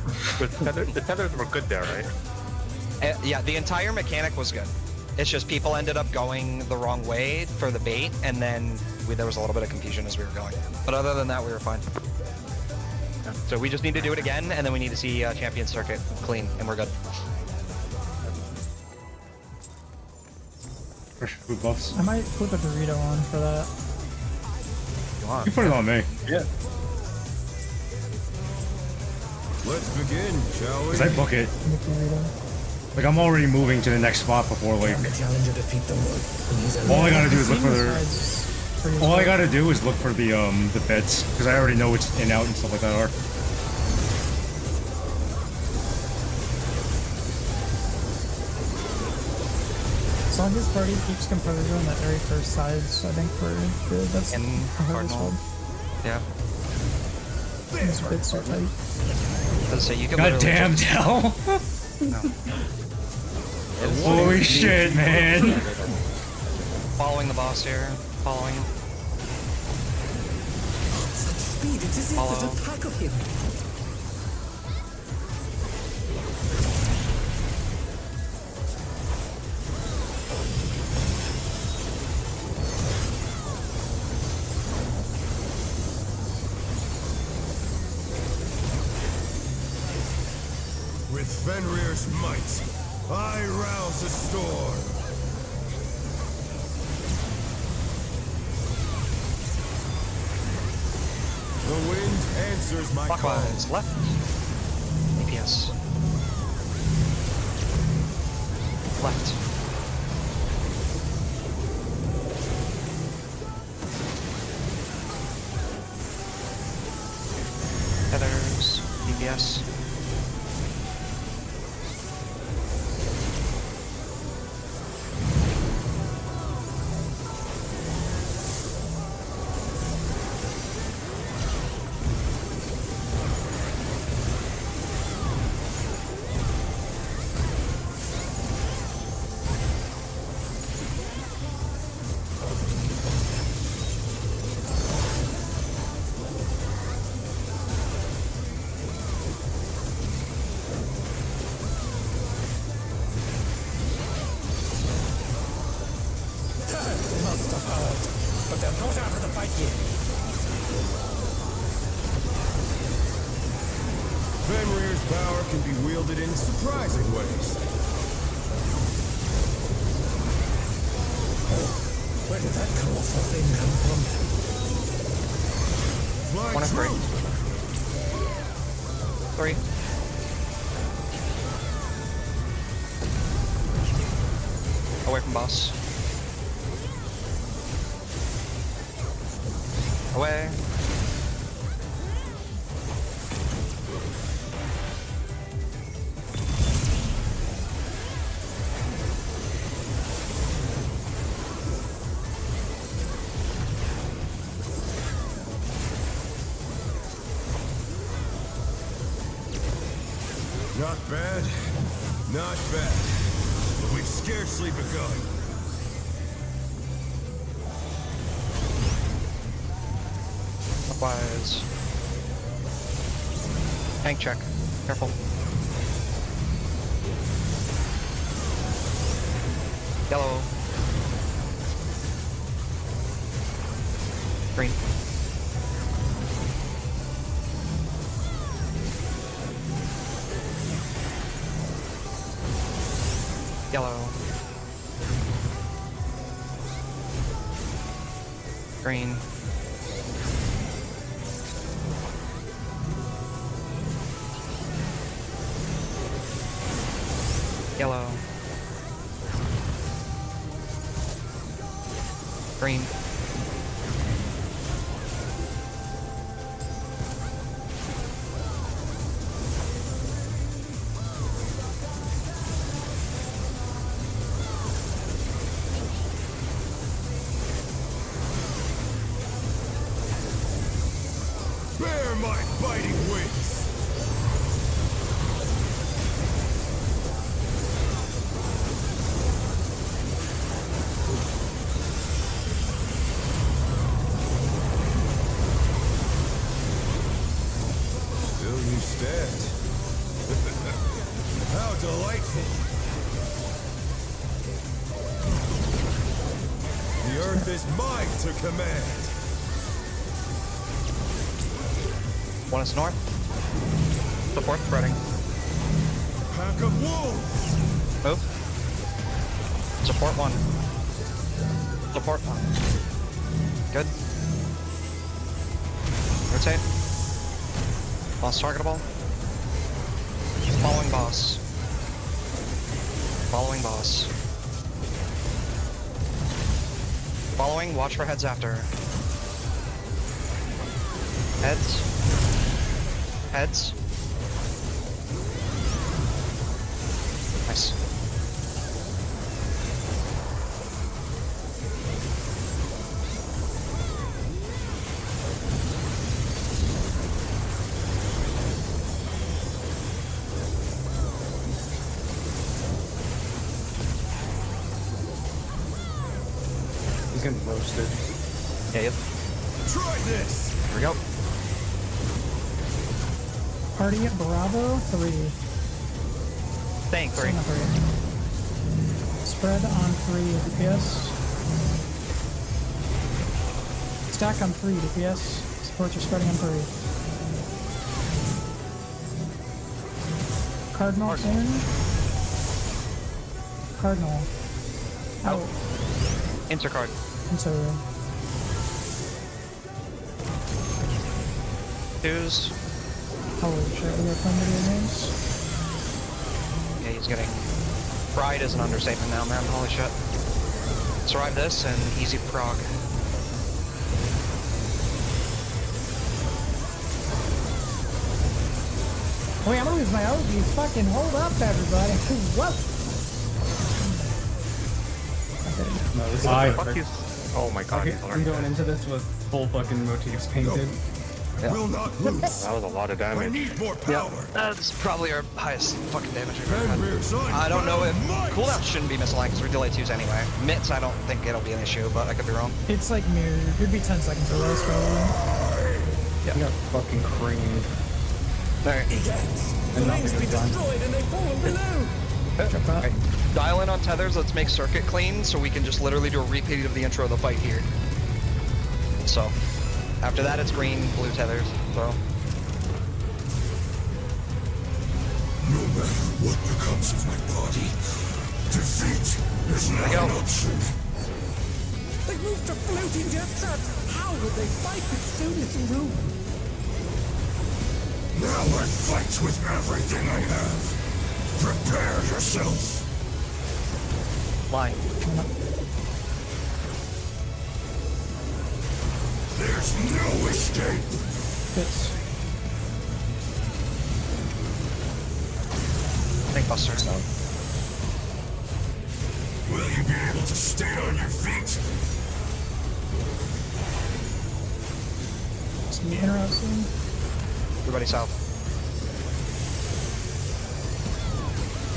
The tethers were good there, right? Yeah, the entire mechanic was good. It's just people ended up going the wrong way for the bait, and then there was a little bit of confusion as we were going. But other than that, we were fine. Yeah. So we just need to do it again, and then we need to see Champion Circuit clean, and we're good. Fresh food buffs. I might flip a burrito on for that. You put it on me. Yeah. Let's begin, shall we? Cause I book it. Make burrito. Like I'm already moving to the next spot before like. The challenger defeat the world. And he's All I gotta do is look for Seeing the. sides pretty All I well. gotta do is look for the beds because I already know what's in, out, and stuff like that are. As long as party keeps composure on that very first sides, I think we're good. That's And how hard this Cardinal. one. Yeah. These bits are tight. So you can God literally damn, just- Dell! No. Holy shit, man! Following the boss here. Following. such speed. It is Follow. the attack of him. With Fenrir's might, I rouse the storm. The wind answers my call. Clockwise. Left. APS. Left. Feathers. DPS. Must have heard. But they're not out of the fight yet. Fenrir's power can be wielded in surprising ways. Where did that colossal thing come from? Fly One of true. Three. Away from boss. Away. Not bad. Not bad. But we've scarcely begun. Clockwise. Tank check. Careful. Yellow. Green. Yellow. Green. Yellow. Green. Bear my biting wings! Still you stand. How delightful! The earth is mine to command! One is north. Support spreading. Pack of wolves! Move. Support one. Support one. Good. Rotate. Boss targetable. Following boss. Following boss. Following, watch for heads after. Heads. Heads. Nice. He's getting roasted. Yeah, yep. Try this! Here we go. Party at Bravo 3. Staying three. Sigma 3. Spread on 3 DPS. Stack on 3 DPS. Supports are spreading on 3. Cardinal in. Cardinal. Out. Intercard. Into Twos. holy shit, we are playing video games. Yeah, he's getting... Fried is an understatement now, man. Holy shit. Survive this and easy prog. Wait, I'm gonna lose my OGs. Fucking hold up, everybody. Whoa! No, this is Bye. Fuck perfect. you. Oh my god, Okay, he's I'm already going dead. into this with full fucking motifs painted. Will not lose! That was a lot of I damage. need more Yeah, power! that's probably our highest fucking damage we've ever had. Fenrir's I don't know if unbound might! cooldown shouldn't be misaligned because we're delay 2s anyway. Mitts, I don't think it'll be an issue, but I could be wrong. It's like mirrored. It'd be 10 seconds or less, probably. You got fucking creamed. Alright. Egads! The And lanes nothing be is done. destroyed and they've fallen below! Okay. Dial in on tethers, let's make circuit clean so we can just literally do a repeat of the intro of the fight here. So, after that it's green, blue tethers, so. No matter what becomes of my body, defeat is not go. an option. They've moved to floating death traps! How would they fight with so little room? Now I fight with everything I have. Prepare yourself. Line. There's no escape. Fits. Think buster. Will you be able to stay on your feet? Some interesting. Everybody south.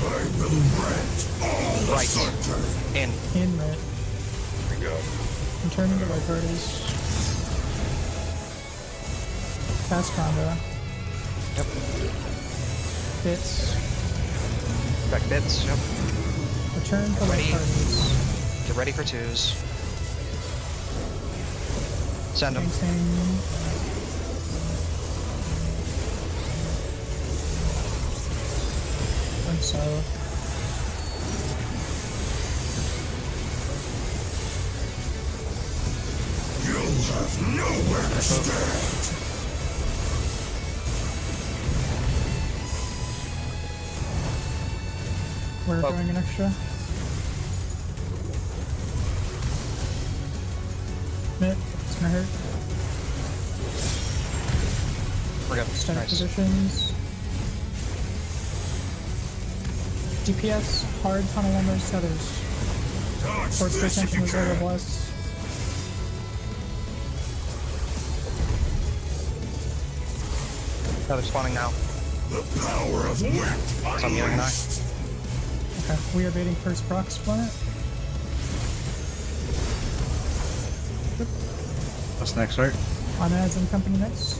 I will rent all the Right. thunder. In. In red. There we go. I'm turning to white parties. Fast combo. Yep. Bits. Back bits, yep. Return to white Ready. parties. Get ready for 2s. Send them. Maintain. I'm so. have nowhere to stand. We're going an extra. It's gonna hurt. We're good. Static Nice. positions. DPS, hard tunnel on those tethers. Dodge Force this if attention you was can. over blessed. They're spawning now. The power of wit I'm getting an eye. unleashed. Okay, we are baiting first proc split. What's next, right? On ads and company next.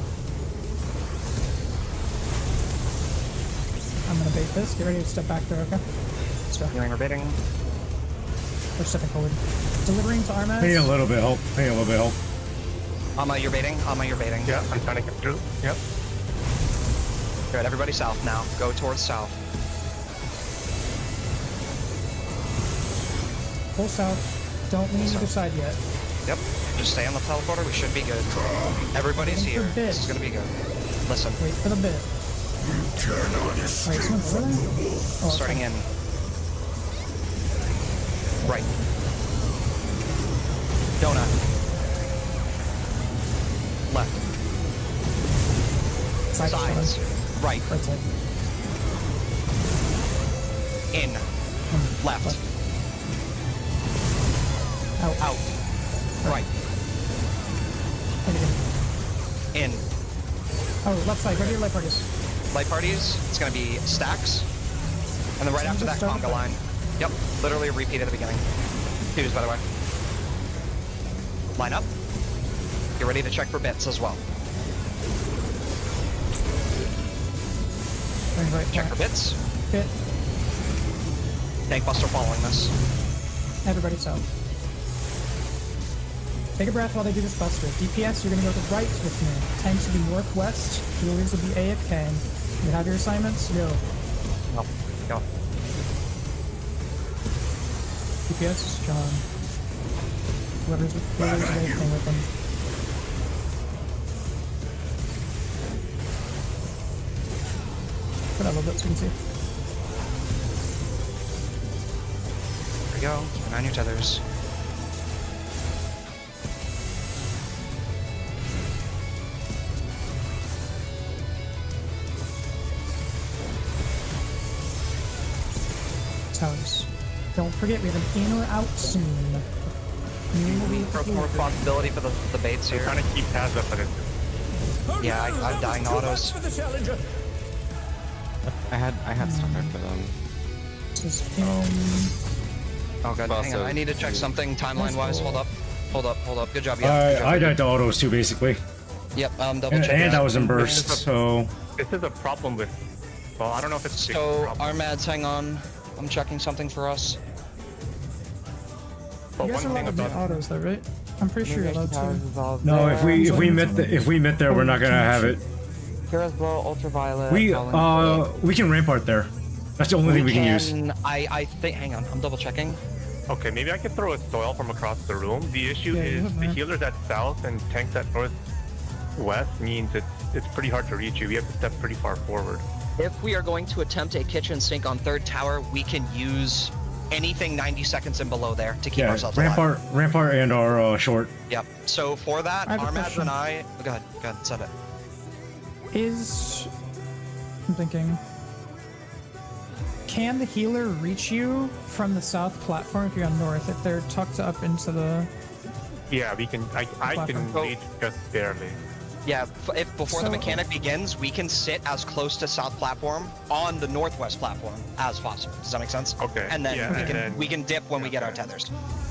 I'm gonna bait this. Get ready to step back there, okay? So Healing or baiting. we're stepping forward. Delivering to Armaz. I need a little bit of help. I need a little bit of help. Alma, you're baiting. Alma, you're baiting. Yeah, I'm trying to get through. Yep. Good. Everybody south now. Go towards south. Full south. Don't lean either side yet. Yep. Just stay on the teleporter. We should be good. Everybody's Waiting for here. bits. This is gonna be good. Listen. Wait for the bit. Cannot escape Wait, someone's over there? Oh, it's Starting in. Right. Donut. Left. Side's Sides. Right. Right side. In. Left. Out. Out. Right. And again. In. Oh, left side. Where do your light parties? Light parties. It's gonna be stacks. And then right Someone after that, just started conga that. line. Yep. Literally a repeat at the beginning. Twos, by the way. Line up. Get ready to check for bits as well. Going right Check back. for bits. Bit. Tank buster following this. Everybody south. Take a breath while they do this buster. DPS, you're gonna go to the right with me. Tanks will be northwest. Healers will be AFK. You have your assignments? Go. No. Go. DPS, John. Whoever's AFK with them. Put out a little bit so you can see. There we go. Keep an eye on your tethers. Towers. Don't forget, we have an in or out soon. You will be More responsibility for the baits here. Trying to keep tabs up on it. Yeah, I'm dying to autos. For the challenger. I had starter for them. This is in. Oh god, Well, hang so- on. I need to check something timeline-wise. Hold up. Hold up, hold up. Good job, yeah. Good job. I died to autos too, basically. Yep, double And, check. and that. I was in burst, so... This is a problem with. Well, I don't know if it's a big So, problem. Armads, hang on. I'm checking something for us. But You guys one are thing allowed to do about autos though, right? I'm pretty sure you're allowed to. No, if we met there, we're not gonna have it. Heroes Blow, Ultraviolet. We can rampart there. That's the only thing we can use. I think. Hang on, I'm double checking. Okay, maybe I could throw a soil from across the room. The issue Yeah, you is have the that. healers at south and tanks at northwest means it's pretty hard to reach you. We have to step pretty far forward. If we are going to attempt a kitchen sink on third tower, we can use anything 90 seconds and below there to keep Yeah, ourselves alive. rampart and our short. Yep. So for that, I have a Armads question. and I. Go ahead, said it. I'm thinking. Can the healer reach you from the south platform if you're on north? If they're tucked up into the. Yeah, we can. I can Platform. reach just barely. Yeah, if before the So- mechanic begins, we can sit as close to south platform on the northwest platform as possible. Does that make sense? Okay, And then, yeah, we, and can, then- we can dip when we get our okay. tethers.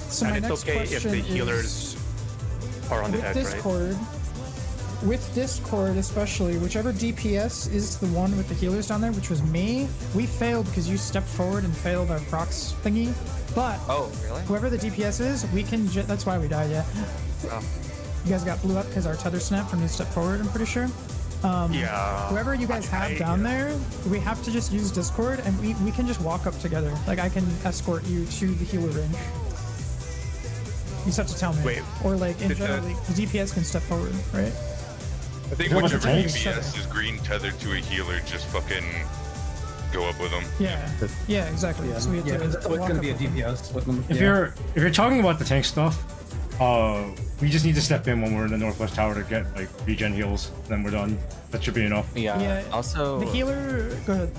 So And my it's next okay if question the healers is, are on the with edge, right? Discord, with Discord especially, whichever DPS is the one with the healers down there, which was me, we failed because you stepped forward and failed our procs thingy. But Oh, really? whoever the DPS is, we can. That's why we died. Yeah. Oh. You guys got blew up because our tether snapped when you stepped forward. I'm pretty sure. Yeah. Whoever you guys have down there, we have to just use Discord, and we can just walk up together. Like I can escort you to the healer range. just have to tell me. Wait, Or like in did general, the DPS can step forward, right? I think What about the whichever tanks? DPS is green tethered to a healer, just fucking go up with them. Yeah, exactly. So we have Yeah, to it's always walk gonna be a up with them. DPS with them. If you're talking about the tank stuff, we just need to step in when we're in the northwest tower to get like regen heals. Then we're done. That should be enough. Yeah. Also, The healer, go ahead.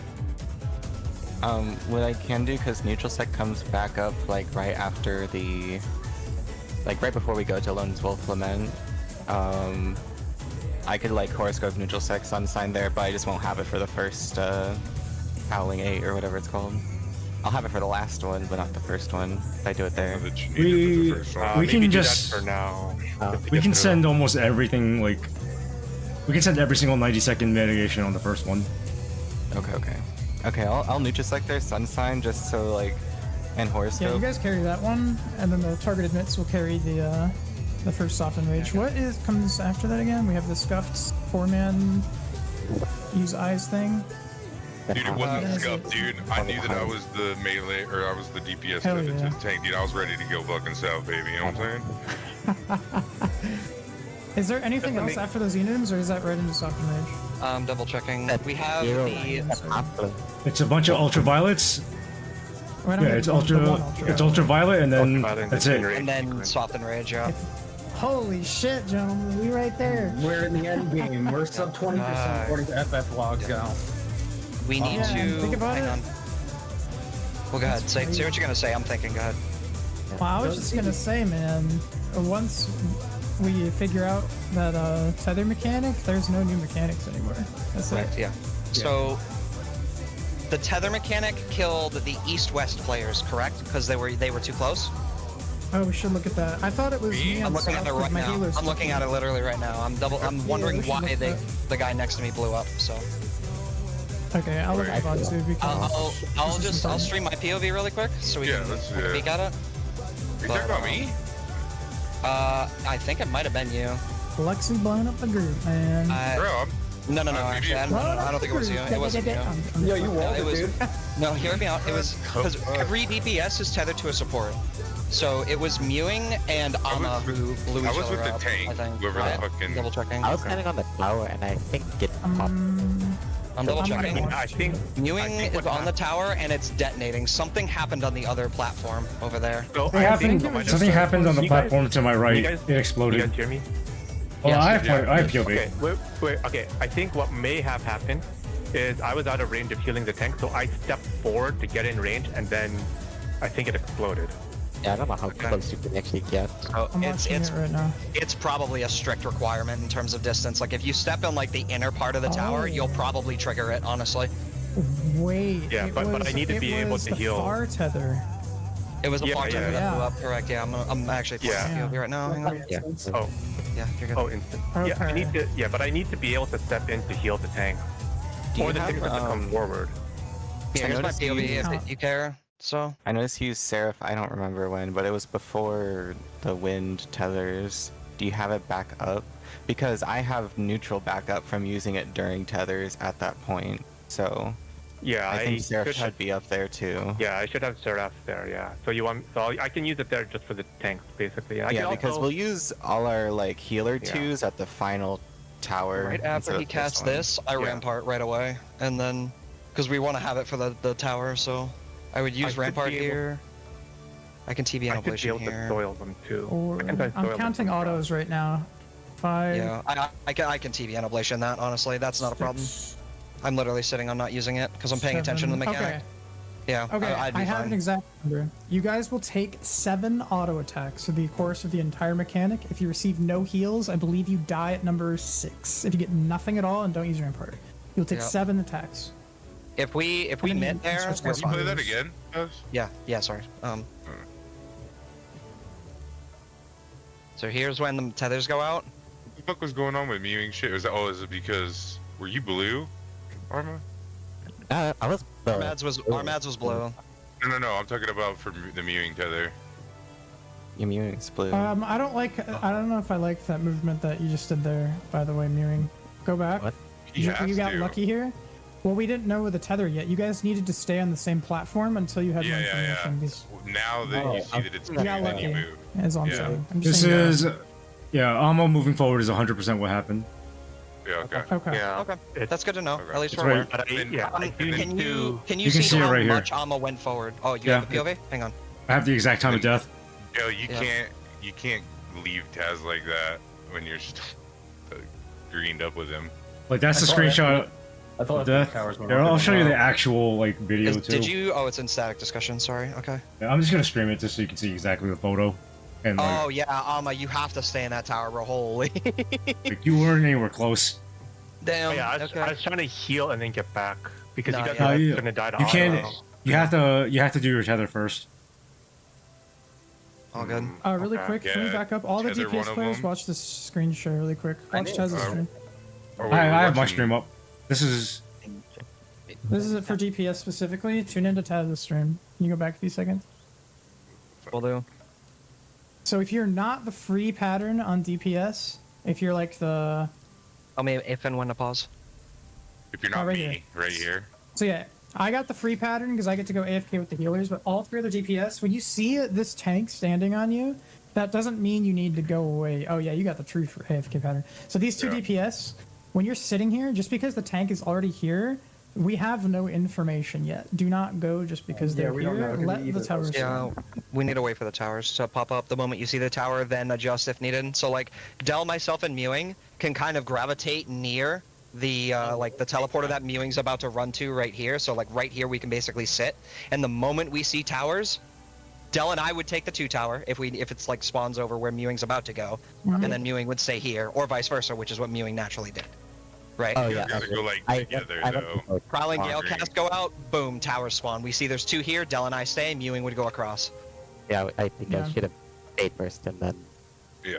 what I can do, because neutral sec comes back up like right after the, like right before we go to Lone's Wolf Lament. I could like horoscope neutral sec sun sign there, but I just won't have it for the first Howling 8 or whatever it's called. I'll have it for the last one, but not the first one. If I do it there. We maybe can do just that for now. just to we get can through. send almost everything like we can send every single 90-second mitigation on the first one. Okay. I'll neutral sec there, sun sign, just so like, and Yeah, horoscope. you guys carry that one, and then the targeted mitts will carry the first soften rage. What comes after that again? We have the scuffed 4-man use eyes thing. Dude, it wasn't Uh, scuffed, dude. I knew that I was the melee, or I was the DPS Hell tethered to yeah. the tank, dude. I was ready to go fucking south, baby. You know what I'm saying? Is there anything else after those enums, or is that right into soften rage? Double checking. We have the It's a bunch of ultraviolets. Or I don't Yeah, know, it's the one it's ultraviolet, and then Ultraviolet that's it. and then soften rage. Yeah. Holy shit, gentlemen, we right there. We're in the end game. We're sub 20% according to FF logs now. We need Yeah, to think about hang it. on. Well, go ahead. Say what you're gonna say. I'm thinking. Go ahead. Well, I was just gonna say, man, once we figure out that tether mechanic, there's no new mechanics anymore. That's Correct. it. Yeah. So the tether mechanic killed the east-west players, correct? Because they were too close. Oh, we should look at that. I thought it was me I'm and looking at South, it 'cause right my now. healer's I'm looking at it literally right now. I'm wondering we should why look they at- the guy next to me blew up. So Okay, I'll look at VOD too because I'll stream my POV really quick so we can let's do take a that. peek at it. Are you talking about me? I think it might have been you. Lexi blowing up the group, man. Bro, No, maybe actually, I don't think it was you. It wasn't you. Yo, you No, walled it it, was. dude. No, hear me out. It was because every DPS is tethered to a support. So it was Mewing and Ama who blew each I was other with the up, tank, I think. whoever the Right? fucking- Double checking. I was standing on the tower and I think it popped. I'm double checking. I think Mewing I think is what on the tower and it's detonating. Something happened on the other platform over there. So Something happened. think it was Something just happened on the You guys- platform to my right. you guys- It You exploded. guys hear me? Well, Yes. I have POV. Okay, wait, okay. I think what may have happened is I was out of range of healing the tank, so I stepped forward to get in range, and then I think it exploded. Yeah, I don't know how close you can actually get. So I'm watching it right now. it's probably a strict requirement in terms of distance. Like if you step in like the inner part of the tower, you'll probably trigger it. Honestly, Wait. Yeah, it but was, I need to it be able was to the heal. Far tether. it was a Yeah, far tether yeah. that blew up. Correct. Yeah, I'm actually playing Yeah. POV right now. Hang on. Yeah. Oh, Yeah, you're good. oh, instant. Yeah, I Okay. need to. Yeah, but I need to be able to step in to heal the tank, Do or you the tank have, has to come forward. Yeah, here's my noticed you- POV if you care. So I noticed you used Seraph, I don't remember when, but it was before the wind tethers. Do you have it back up? Because I have neutral backup from using it during tethers at that point. So Yeah, I think Seraph should should have. be up there too. Yeah, I should have Seraph there. Yeah. So you want? So I can use it there just for the tanks, basically. And I Yeah, can because also, we'll use all our like healer Yeah. twos at the final tower. right after instead he of casts one. this, I rampart right away, and then because we want to have it for the tower, so I would use should rampart be able- here. I can TB I should be ablation able to here. soil them too. Or, I can try soil I'm them counting from autos right now. 5. Yeah, I can TB ablation that. Honestly, that's not a problem. I'm literally sitting on not using it because I'm paying attention to the 7. mechanic. Okay. Yeah, Okay, I'd be I have fine. an exact number. You guys will take 7 auto attacks through the course of the entire mechanic. If you receive no heals, I believe you die at number 6. If you get nothing at all and don't use your rampart, you'll take Yeah. 7 attacks. If we And then mint you there, switch we're to Can you play fine. that again? Yeah, sorry. So here's when the tethers go out. What the fuck was going on with mewing shit? Was that, is it because were you blue, Arma? I was. Armads was blue. No. I'm talking about for the mewing tether. Immune split. I don't know if I like that movement that you just did there, by the way, Mewing. Go back. What? He has You got to. lucky here. Well, we didn't know the tether yet. You guys needed to stay on the same platform until you had more Yeah. information. These- Now that you see that it's You moving, got then you lucky. move. As I'm Yeah. saying. I'm This just saying is, yeah, Ammo moving forward is 100% what happened. Yeah, okay. Okay. Yeah. Okay, that's good to know. Okay. At least It's we're right- aware. But I, yeah, I do Can need you to. You can see it how right here. much Alma went forward? Oh, you Yeah. have the POV? Hang on. I have the exact time of death. Yo, you Yeah. can't leave Taz like that when you're still greened up with him. Like, that's I the thought screenshot I thought of the death. towers went Here, off I'll as show you the well. actual, like, video, too. Did you? Oh, it's in static discussion. Sorry. Okay. Yeah, I'm just gonna stream it just so you can see exactly the photo. And, like, Oh yeah, Alma, you have to stay in that tower, bro. Holy. like, you weren't anywhere close. Damn. Oh, yeah, okay. I was trying to heal and then get back because Nah, you guys yeah. are you- gonna die to You auto. can't. You have to do your tether first. All good. Really Okay. quick, can we Yeah, back up? All the tether DPS one of players, them. watch this screen share really quick. Watch Taz's stream. Or I we're have my watching- stream up. This is. This is it for DPS specifically. Tune into Taz's stream. Can you go back a few seconds? Will do. So if you're not the free pattern on DPS, if you're like the... Tell me if and when to pause. If you're not right me, right here. So yeah, I got the free pattern because I get to go AFK with the healers, but all three other DPS, when you see this tank standing on you, that doesn't mean you need to go away. Oh yeah, you got the true AFK pattern. So these two Yeah. DPS, when you're sitting here, just because the tank is already here, we have no information yet. Do not go just because Yeah, they're we don't here. know who Let either the of towers those Yeah, we need to wait for the towers to pop up. The moment you see the tower, then adjust if needed. So like Dell, myself, and Mewing can kind of gravitate near the like the teleporter that Mewing's about to run to right here. So like right here we can basically sit. And the moment we see towers, Dell and I would take the 2 tower if it's like spawns over where Mewing's about to go, and then Mewing would stay here, or vice versa, which is what Mewing naturally did. Right? Oh You yeah. gotta go like I- together I- though. Prowling Gale Agree. cast go out, boom, towers spawn. We see there's 2 here, Dell and I stay, Mewing would go across. Yeah, I think Yeah. I should have stayed first and then. Yeah.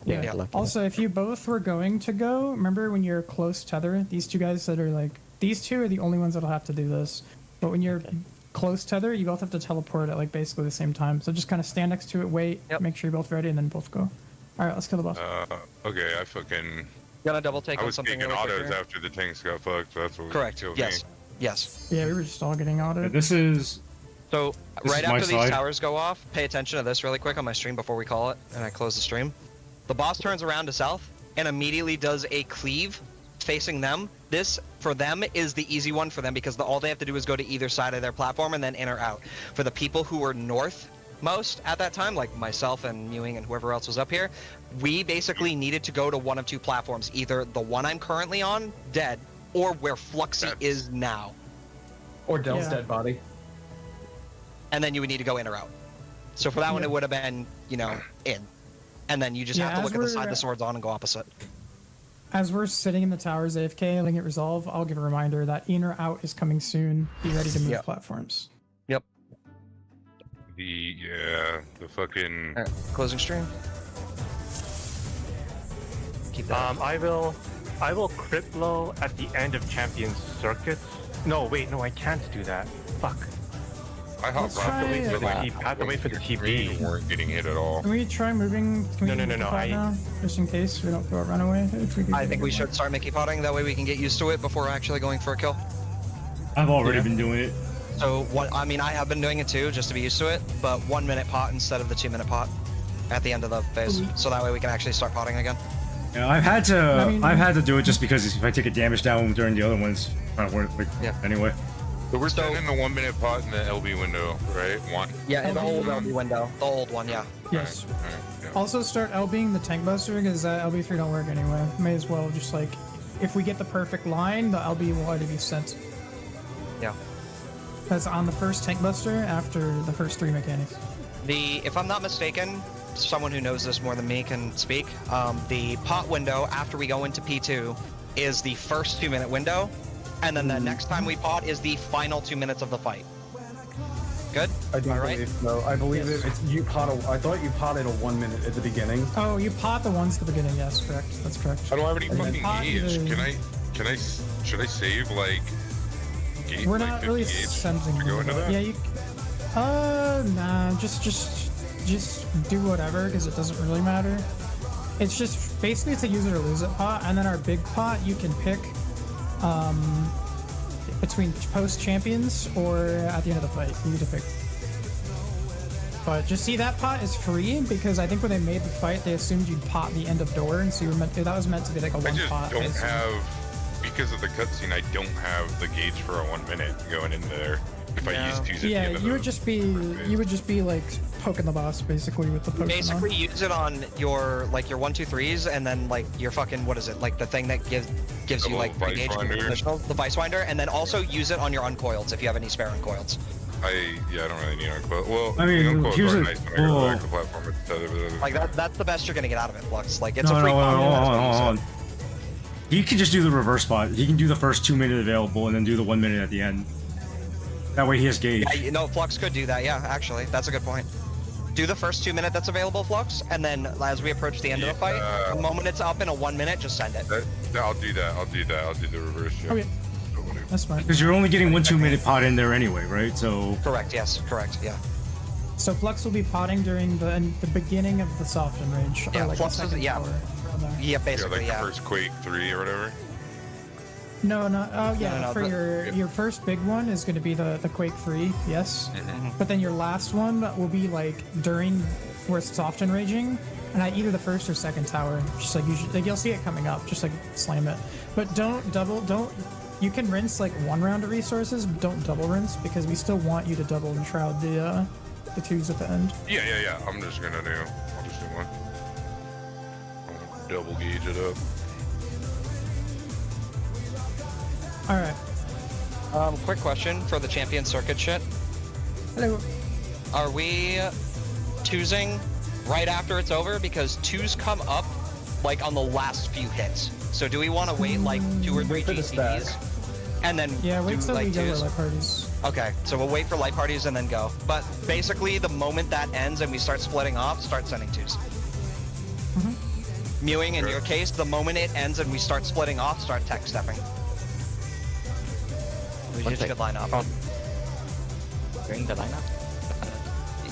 Yeah. Yeah. Lucky. Also, if you both were going to go, remember when you're close tether, these two guys that are like, these two are the only ones that'll have to do this. But when you're close tether, you both have to teleport at like basically the same time. So just kind of stand next to it, wait, Yep. make sure you're both ready, and then both go. All right, let's kill the boss. Okay, I fucking. Gonna double take I on was something taking really quick autos here. after the tanks got fucked. That's what Correct. killed Yes. me. Yes. Yeah, we were just all getting Yeah, autoed. this is. So This right is my after these side. towers go off, pay attention to this really quick on my stream before we call it, and I close the stream. The boss turns around to south and immediately does a cleave facing them. This, for them, is the easy one for them because all they have to do is go to either side of their platform and then in or out. For the people who were northmost at that time, like myself and Mewing and whoever else was up here, we basically needed to go to one of 2 platforms. Either the one I'm currently on, dead, or where Fluxy is now. Or Dell's Yeah. dead body. And then you would need to go in or out. So for that one, Yeah. it would have been, in. And then you just Yeah, have to as look at the side we're- the sword's on and go opposite. As we're sitting in the towers AFK, letting it resolve, I'll give a reminder that in or out is coming soon. Be ready to move Yep. platforms. Yep. The fucking. Alright, closing stream. Keep that. I will crit blow at the end of champion circuits. No, wait, no, I can't do that. Fuck. I hop Let's rock try the it. but like I have to wait for the green TP. weren't getting hit at all. Can we try moving? Can we No, move the no, pod I- now? Just in case we don't go a runaway. If we could I get think we it. should start Mickey potting. That way we can get used to it before actually going for a kill. I've already been doing it. So, I have been doing it too, just to be used to it, but 1 minute pot instead of the 2 minute pot at the end of the phase. So that way we can actually start potting again. Yeah, I've had to. I mean- I've had to do it just because if I take a damage down during the other ones, not worth. Like, Yeah. Anyway. So we're still in the 1 minute pot in the LB window, right? One. Yeah, in the old LB. LB window. The old one, yeah. Yes. Alright, yeah. Also start LBing the tank buster because LB3 don't work anyway. May as well just like, if we get the perfect line, the LB will already be sent. Yeah. That's on the first tank buster after the first 3 mechanics. If I'm not mistaken, someone who knows this more than me can speak. The pot window after we go into P2 is the first 2 minute window, and then the next time we pot is the final 2 minutes of the fight. Good? I do Am I right? believe so. I believe Yes. it's you pot. I thought you potted a 1 minute at the beginning. Oh, you pot the ones at the beginning. Yes, correct. That's correct. I don't have any And then fucking pot gauge. the- Should I save like? Gauge, We're like not 50 really gauge sensing. to go into that? Yeah, you. Nah. Just do whatever because it doesn't really matter. It's just basically it's a use it or lose it pot, and then our big pot you can pick. between post champions or at the end of the fight. You get to pick. But just see, that pot is free because I think when they made the fight, they assumed you'd pot the end of door, and so you were meant that was meant to be like a I one just pot. don't have, because of the cutscene, I don't have the gauge for a 1 minute going in there. If I use 2s at the Yeah, end of you the would just be like poking the boss basically with the potion. Basically, use it on your like your 1, 2, 3s, and then like your fucking what is it? Like the thing that gives you Double like Vice engage Winder. the Vice Winder, and then also use it on your uncoileds if you have any spare uncoileds. I don't really need uncoil. Well, I mean, the uncoils here's are a- nice when I go well- back to the platform. It's Like that's the best you're gonna get out of it, Flux. Like it's No, a free no, pot. hold that's what on, you hold said. on. He can just do the reverse spot. He can do the first 2 minute available and then do the 1 minute at the end. That way he has gauge. Yeah, no, Flux could do that. Yeah, actually, that's a good point. Do the first 2 minute that's available, Flux, and then as we approach the end of the fight, the moment it's up in a 1 minute, just send it. I'll do that. I'll do the reverse shit. Okay. That's fine. Because you're only getting 1 2 minute pot in there anyway, right? So Correct. Yes. Correct. Yeah. So Flux will be potting during the beginning of the soften range. Yeah, or like Flux the is second yeah. hour, around there. Yeah, basically, like yeah. the first Quake 3 or whatever. No, no. Oh, yeah. no, for the- your first big one is going to be the Quake 3, yes. Mm-hmm. But then your last one will be like during where it's soften raging, and at either the first or second tower. Just like usually, like you'll see it coming up. Just like slam it, but don't double. Don't. You can rinse like one round of resources, but don't double rinse because we still want you to double and shroud the 2s at the end. Yeah. I'm just gonna do. I'll just do one. I'll double gauge it up. All right. Quick question for the champion circuit shit. Hello. Are we 2sing right after it's over? Because 2s come up like on the last few hits. So do we want to wait like 2 or 3 Wait for the stack. GCs and then Yeah, wait do till we like go to 2s? light parties. Okay, so we'll wait for light parties and then go. But basically, the moment that ends and we start splitting off, start sending 2s. Mewing, in your case, the moment it ends and we start splitting off, start tech stepping. We should line up. During the lineup?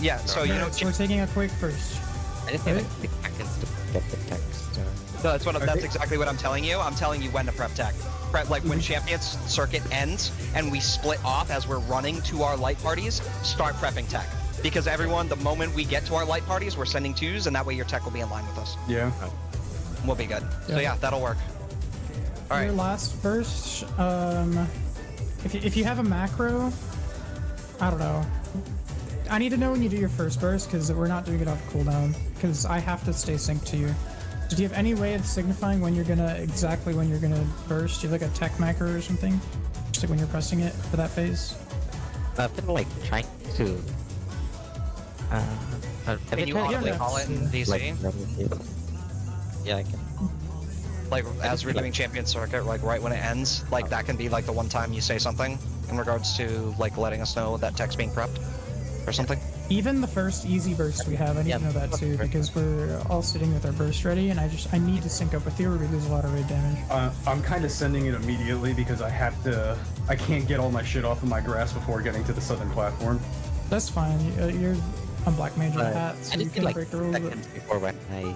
Yeah, so you know, So we're taking a Quake first. I just need like 6 seconds to get the text. that's exactly what I'm telling you. I'm telling you when to prep tech. Prep like when Champions Circuit ends and we split off as we're running to our light parties, start prepping tech. Because everyone, the moment we get to our light parties, we're sending 2s, and that way your tech will be in line with us. Yeah. We'll be good. So Yeah. yeah, that'll work. All Your right. last burst, if you have a macro, I don't know. I need to know when you do your first burst because we're not doing it off cooldown because I have to stay synced to you. Do you have any way of signifying when you're gonna burst? Do you have like a tech macro or something? Just like when you're pressing it for that phase? I've been like trying to. Can you audibly call it in DC? Yeah, I can. Like as we're doing Champion Circuit, like right when it ends, like that can be like the one time you say something in regards to like letting us know that tech's being prepped or something. Even the first easy burst we have, I need to know that too because we're all sitting with our burst ready, and I need to sync up with you or we lose a lot of raid damage. I'm kind of sending it immediately because I can't get all my shit off of my grass before getting to the southern platform. That's fine. You're a black mage in a hat, so I you just can did like break the rules. But seconds before when I.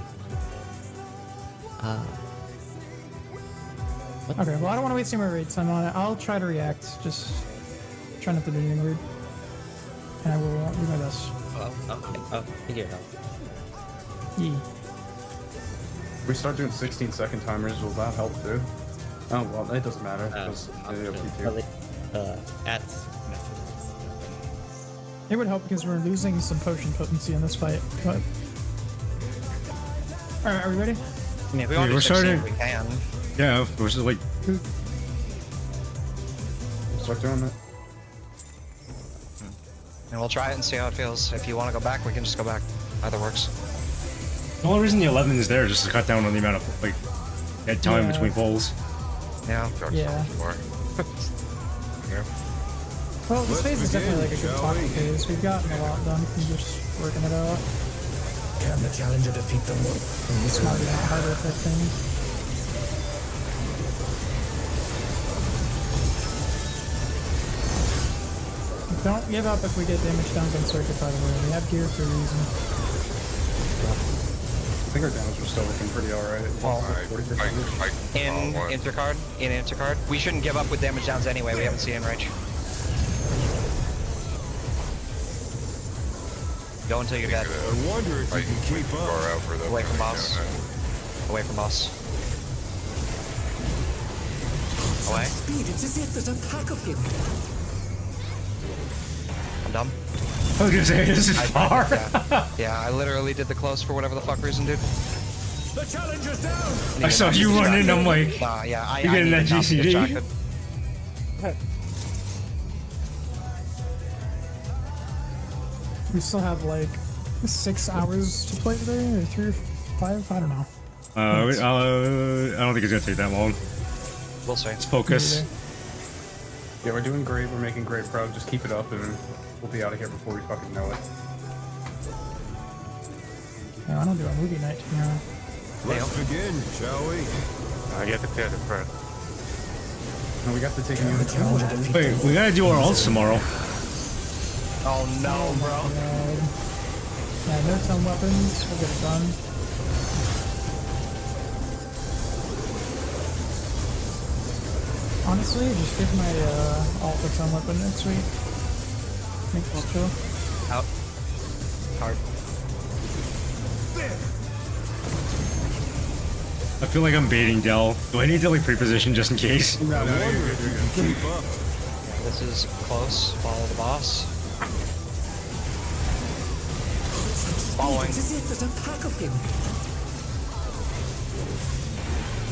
okay, well I don't want to waste any more raid time on it. I'll try to react. Just try not to do anything weird, and I will do my best. I'll figure it out. Yee. We start doing 16-second timers. Will that help too? Oh well, it doesn't matter. Because Ads. It would help because we're losing some potion potency in this fight. But all right, are we ready? I mean, if we want to we're do 16, starting. we can. Yeah, we're just like Start doing that. And we'll try it and see how it feels. If you want to go back, we can just go back. Either works. the only reason the 11 is there is just to cut down on the amount of like dead time Yeah. between pulls. Yeah. Yeah. Yeah. Well, this phase is definitely like a good shall talking we? phase. We've gotten a lot done from just working it out. Can the challenger defeat them? It's not even harder type thing. Don't give up if we get damage downs on circuit, by the way. We have gear for a reason. think our damage was still looking pretty alright. Well, in one. intercard. We shouldn't give up with damage downs anyway. We haven't seen enrage. Go until you're dead. I wonder if you can keep Far up. out for that. Away from fight, boss. don't Away from boss. Away. Speed, it's as if there's a pack of him. I'm dumb. I was gonna say, this is I- far. Yeah, I literally did the close for whatever the fuck reason, dude. The challenger's down. I saw you run in, I'm like, Yeah, I you getting that needed not to get GCD? distracted. We still have like 6 hours to play today, or 3 or 5. I don't know. I don't think it's gonna take that long. We'll see. Let's focus. Yeah, we're doing great. We're making great progress. Just keep it up, and we'll be out of here before we fucking know it. Yeah, I don't do a movie night tomorrow. Let's begin, shall we? You have to clear this first. No, we got to take a new challenge. Wait, we gotta do our ults tomorrow. Oh no, bro. Yeah, no tone weapons. We'll get it done. Honestly, just give my alt the tone weapon next week. Make this chill. Out. Hard. I feel like I'm baiting Dell. Do I need to like pre-position just in case? I wonder if you can keep up. Yeah, this is close. Follow the boss. Following. It's as if there's a pack of him.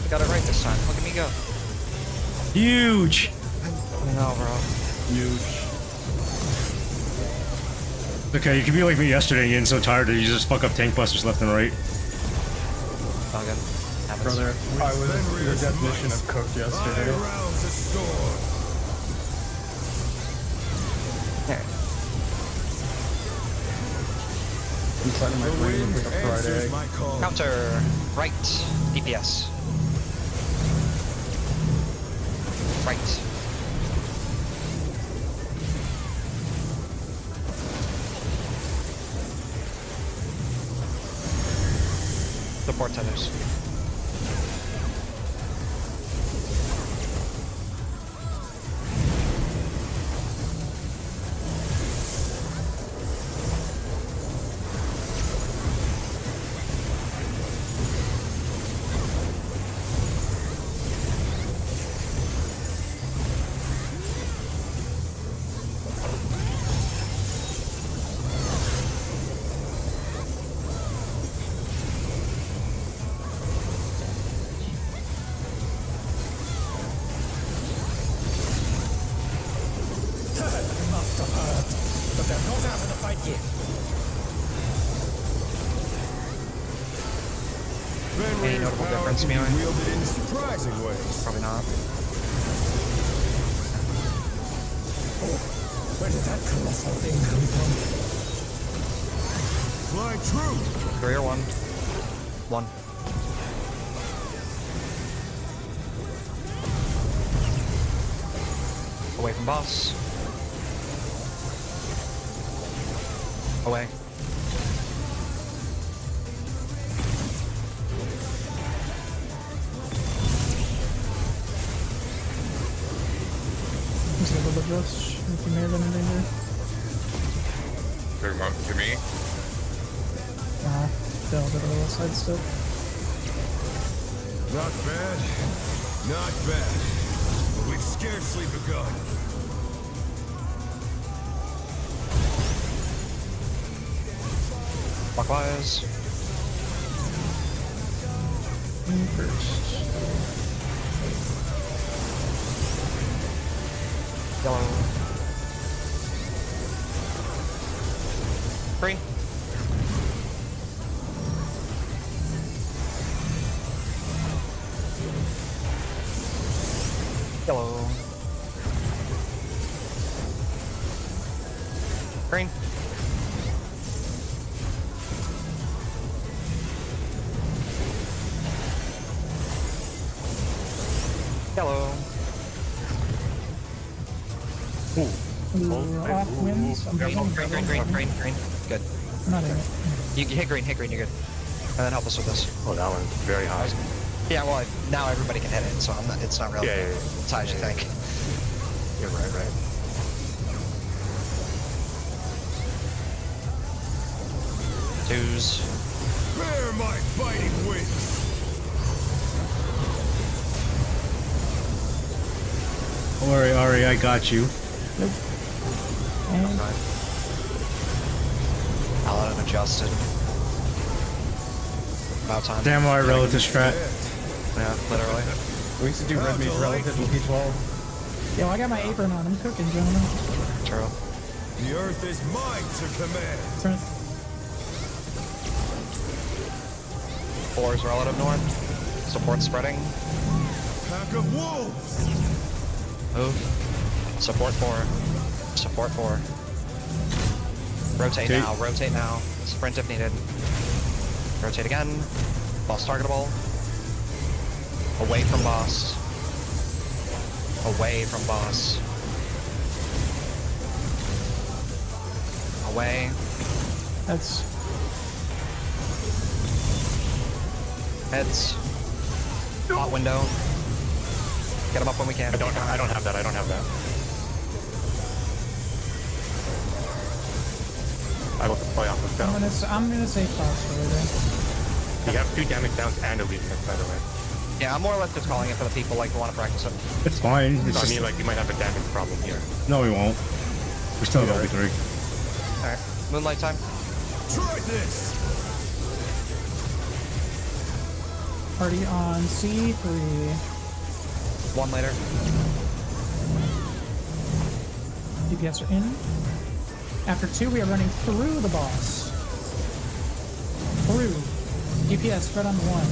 I got it right this time. Look at me go. Huge. I know, bro. Huge. Okay, you can be like me yesterday, getting so tired that you just fuck up tank busters left and right. All good. Happens. Brother, I was the definition of cooked yesterday. Around the storm. There. Inside of my The brain wind like a fried answers egg. my call. Counter. Right. DPS. Right. Support tethers. Must have heard. But they're not out of the fight yet. Any notable Power difference, can be Mewing? wielded in surprising ways. Probably not. Where did that colossal thing come from? Fly true. 3 or 1. 1. Away from boss. Away. Just a little bit rush if you may have been in danger. Talking about to me? They'll do a little side step. Not bad. Not bad. But we've scarcely begun. Clockwise. First. Yellow. Green. Yellow. Green. Yellow. Off wins. I'm Green, hitting green, green, green, green, green. Good. I'm not in it. You hit green, you're good. And then help us with this. Oh, that one's very high. Yeah, well, now everybody can hit it, so it's not really Yeah. as high as you think. You're right. Twos. Bear my fighting wings! Don't worry, Ari, I got you. And Paladin adjusted. About time. Damn, our relative strat. Yeah, literally. We used to do red mage relative with P12. yo, I got my apron on. I'm cooking, gentlemen. True. The earth is mine to command! Turn it. 4 is relative north. Support spreading. Pack of wolves! Move. Support 4. Support 4. Rotate now. Rotate now. Sprint if needed. Rotate again. Boss targetable. Away from boss. Away from boss. Away. That's Heads. Hot window. Get them up when we can. I don't have that. I will deploy off of down. I'm gonna say cross for later. You have 2 damage downs and a weakness, by the way. Yeah, I'm more or less just calling it for the people like who want to practice it. It's fine. It's So I just... mean, like, you might have a damage problem here. No, we won't. We still have LB3. Alright. Moonlight time. Try this! Party on C3. 1 later. DPS are in. After 2, we are running through the boss. Through. DPS spread on the 1.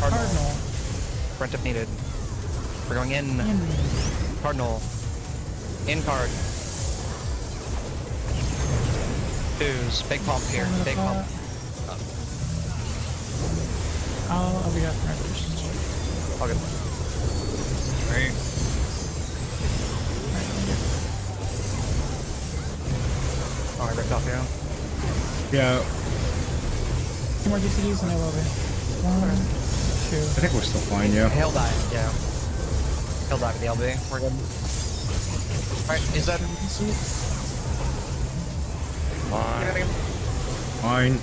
Cardinal. Sprint if needed. We're going in. In. Cardinal. In card. Twos. Big pump here. Big pump. I'll be up for All good. Right. Alright, ripped off here. Yeah, 2 more DCDs and I will be. 1, 2. I think we're still fine, yeah. He'll die, yeah. He'll die with the LB. We're good. Alright, is that... Fine.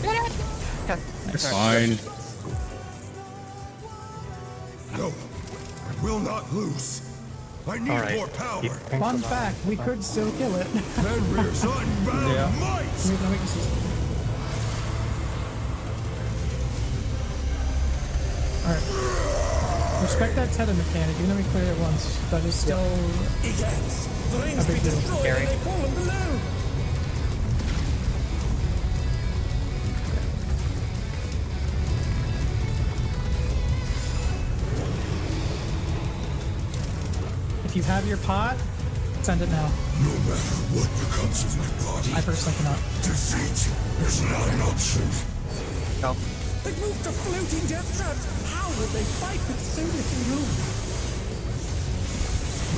Okay. It's fine. No, I will not lose. I need Alright. more power. Fun fact, we could still kill it. Fenrir's unbound might! We have no weaknesses. Alright. Respect that tether mechanic, even though we cleared it once. That is still Idiots! The rings a big be deal. destroyed Gary. and they fallen below! If you have your pot, send it now. No matter what becomes of my body, I personally cannot. defeat is not an option. No. They've moved to floating death traps! How would they fight with so little room?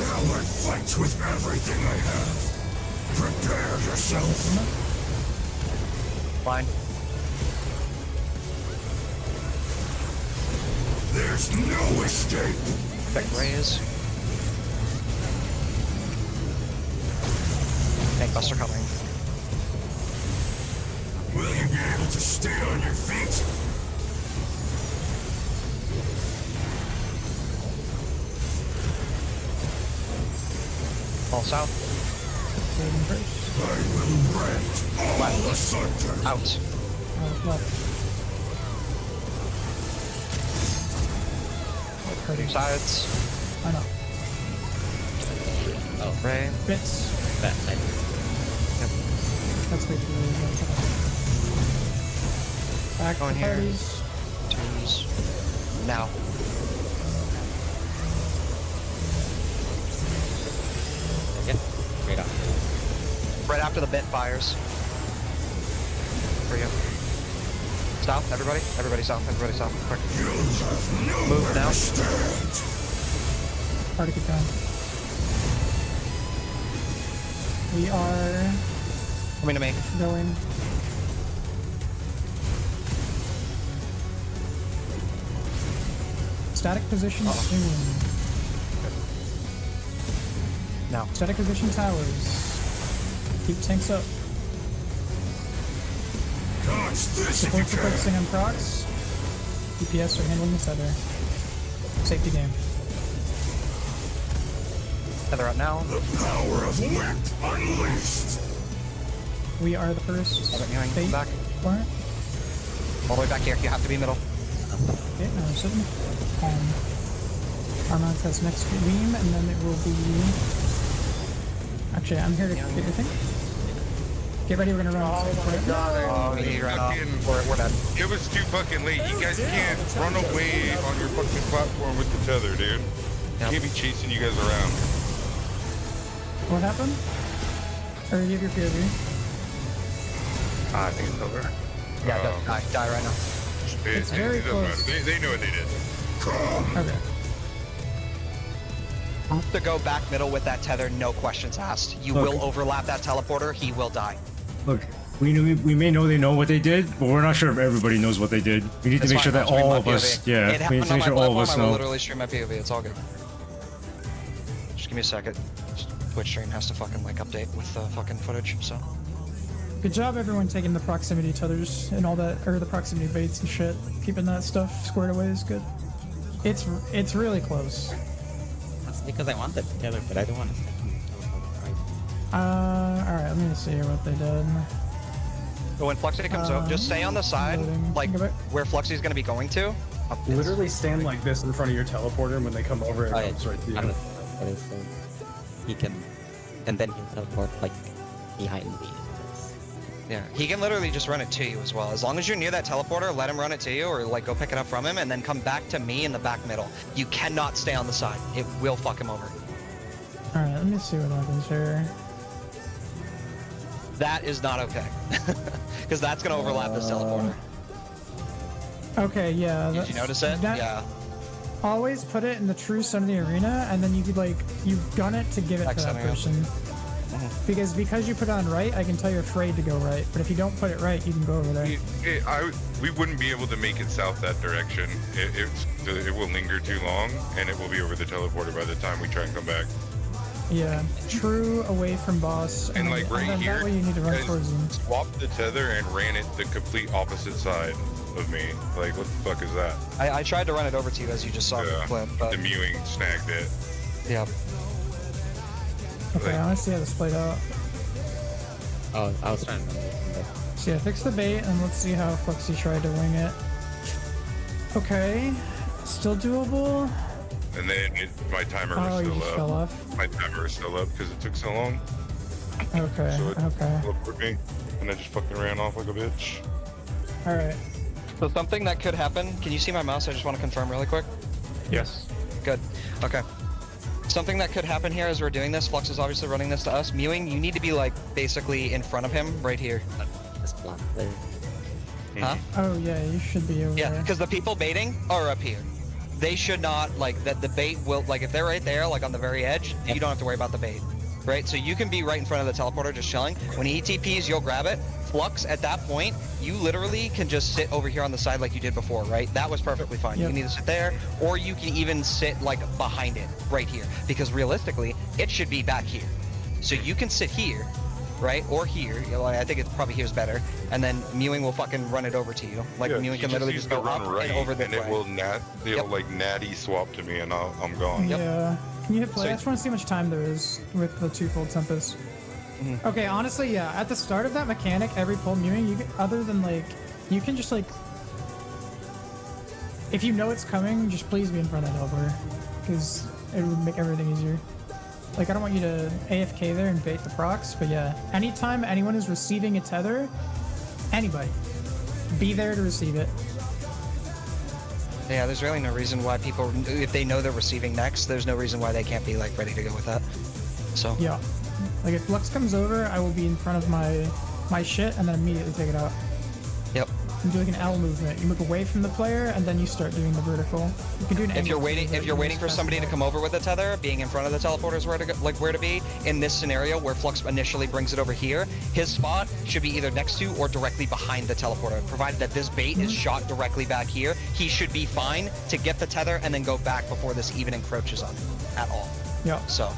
Now I fight with everything I have. Prepare yourself. Fine. There's no escape. Big raise. Tank buster coming. Will you be able to stay on your feet? All south. Waiting first. I will rend all asunder. Out. Left. Two sides. I know. Ray. Bits. That side. That's way too early. Back Going to here. parties. Twos. Now. Again. Straight up. Right after the bit fires. For you. South, everybody. Everybody south. Everybody south. Quick. Move now. Party keep going. We are Coming to me. going Static position soon. Now. Static position towers. Keep tanks up. Dodge this if you Supports are can. focusing on procs. DPS are handling the tether. Safety game. Tether up now. The power of wit unleashed. We are the first. Come back. Warrant. All the way back here. You have to be middle. Okay, now we're sitting. Armand has next beam, and then it will be. Actually, I'm here to get your thing. Get ready, we're gonna run. Oh, he ran off. We're dead. It was too fucking late. You guys can't run away on your fucking platform with the tether, dude. Yep. Can't be chasing you guys around. What happened? Or you have your POV? I think it's over. Yeah, die right now. It's very doesn't matter. close. They know what they did. Okay. Have to go back middle with that tether, no questions asked. You Look. will overlap that teleporter, he will die. Look, we may know they know what they did, but we're not sure if everybody knows what they did. We need It's to make fine, sure I'll that stream all my of us, POV. yeah, It we need happened to on make my sure all of platform, us I will know. literally stream my POV, it's all good. Just give me a second. Twitch stream has to fucking like update with the fucking footage, so. Good job, everyone, taking the proximity tethers and all that, or the proximity baits and shit. Keeping that stuff squared away is good. It's really close. That's because I want the tether, but I don't want to step on the teleport, right? Alright, let me see what they did. But when Fluxy comes out, just stay on the side, loading. like Go back. where Fluxy's gonna be going to. Literally stand like this in front of your teleporter, and when they come over, it Oh, yeah. comes right to you. I'm the teleporter, so he can, and then he'll teleport like behind me. Yeah, he can literally just run it to you as well. As long as you're near that teleporter, let him run it to you, or like go pick it up from him, and then come back to me in the back middle. You cannot stay on the side. It will fuck him over. Alright, let me see what happens here. That is not okay. Because that's gonna overlap this teleporter. Okay, yeah. Did you notice it? Yeah. Always put it in the true center of the arena, and then you could like, you gun it to give it Back to that center, yeah. person. Because you put it on right, I can tell you're afraid to go right. But if you don't put it right, you can go over there. We wouldn't be able to make it south that direction. It will linger too long, and it will be over the teleporter by the time we try and come back. Yeah, true away from boss. And like right then here, that way you need to run guys towards him. swapped the tether and ran it the complete opposite side of me. Like, what the fuck is that? I tried to run it over to you as you just saw the clip, but the mewing snagged it. yeah. Okay, I want to see how this played out. Oh, I was trying to remember. So yeah, fix the bait, and let's see how Fluxy tried to wing it. Okay, still doable. And then my timer Oh, was you still just up. fell off. My timer was still up because it took so long. Okay, So it okay. teleported me, and I just fucking ran off like a bitch. Alright. So something that could happen. Can you see my mouse? I just want to confirm really quick. Yes. Good. Okay. Something that could happen here as we're doing this, Flux is obviously running this to us. Mewing, you need to be like basically in front of him right here. Just block there. Huh? Oh yeah, you should be over Yeah, there. because the people baiting are up here. They should not, like, that the bait will, like, if they're right there, like on the very edge, you don't have to worry about the bait. Right? So you can be right in front of the teleporter just chilling. When he TPs, you'll grab it. Flux, at that point, you literally can just sit over here on the side like you did before, right? That was perfectly fine. Yep. You can either sit there, or you can even sit, like, behind it, right here. Because realistically, it should be back here. So you can sit here, right? Or here. You know, I think it's probably here's better. And then Mewing will fucking run it over to you. Like, Yeah, Mewing you can literally use just the go run up right, and over this and it way. will it'll like natty swap to me, and I'm gone. Yeah. Can you hit play? So- I just want to see how much time there is with the twofold Tempest. Okay, honestly, yeah. At the start of that mechanic, every pull mewing, you can, other than like, you can just like, if you know it's coming, just please be in front of that teleporter, because it would make everything easier. Like, I don't want you to AFK there and bait the procs, but yeah, anytime anyone is receiving a tether, anybody, be there to receive it. Yeah, there's really no reason why people, if they know they're receiving next, there's no reason why they can't be like ready to go with that. So Yeah. Like, if Lux comes over, I will be in front of my shit and then immediately take it out. Yep. can do like an L movement. You move away from the player, and then you start doing the vertical. You can do an If you're angle waiting, movement, if you're you waiting just for pass somebody it to out. come over with a tether, being in front of the teleporter is where to go, like where to be. In this scenario, where Flux initially brings it over here, his spot should be either next to or directly behind the teleporter. Provided that this bait is shot directly back here, he should be fine to get the tether and then go back before this even encroaches on him at all. Yeah. So,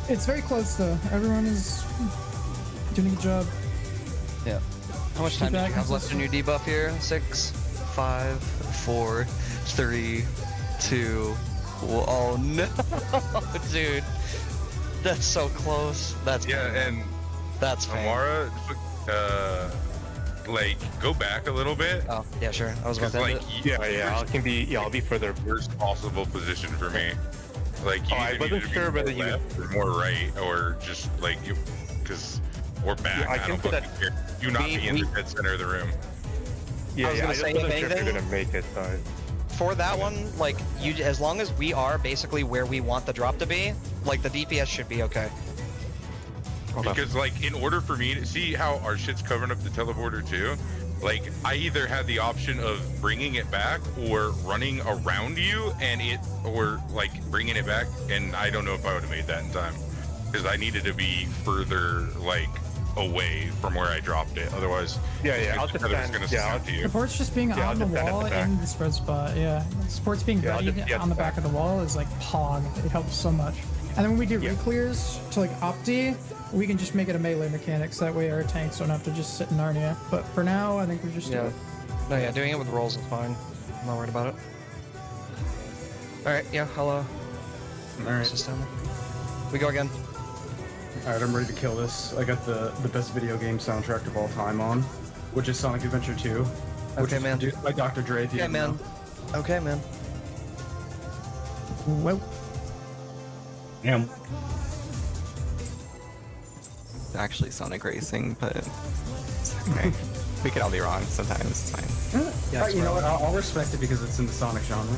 It's very close though. Everyone is doing a good job. yeah. How much time did you have left in your debuff here? 6, 5, 4, 3, 2. Oh no, dude. That's so close. That's and that's fine. Amara, like go back a little bit. Oh yeah, sure. I was about 'Cause, to end like it. I'll be further. Worst possible position for me. Like you I either wasn't need to be sure whether more left or more right, or just like you, because or back. Yeah, I I can don't see fucking that care. Do not we- be in the dead center of the room. Yeah, I was yeah. gonna I just say, wasn't if sure if you're anything- gonna make it. So. For that one, like you, as long as we are basically where we want the drop to be, like the DPS should be okay. Because like in order for me to see how our shit's covering up the teleporter too, like I either had the option of bringing it back or running around you and it, or like bringing it back, and I don't know if I would have made that in time because I needed to be further like away from where I dropped it. Otherwise, I'll just stand. gonna Yeah, snap to you. Support's just being Yeah, I'll on the just stand at wall the back. in the spread spot. Yeah, support's being Yeah, I'll ready just be at on the the back back. of the wall is like pog. It helps so much. And then when we do re-clears to like Opti, we can just make it a melee mechanic, so that way our tanks don't have to just sit in Narnia. But for now, I think we're just Yeah. No, yeah, doing it with rolls is fine. I'm not worried about it. All right, yeah, hello. All right. System. We go again. All right, I'm ready to kill this. I got the best video game soundtrack of all time on, which is Sonic Adventure 2. Which Okay, is man. produced by Dr. Dre. If you Okay, didn't man. know. Okay, man. Whoa. Damn. Actually Sonic Racing, but it's okay. We could all be wrong sometimes. It's fine. Yeah, you know what? I'll respect it because it's in the Sonic genre.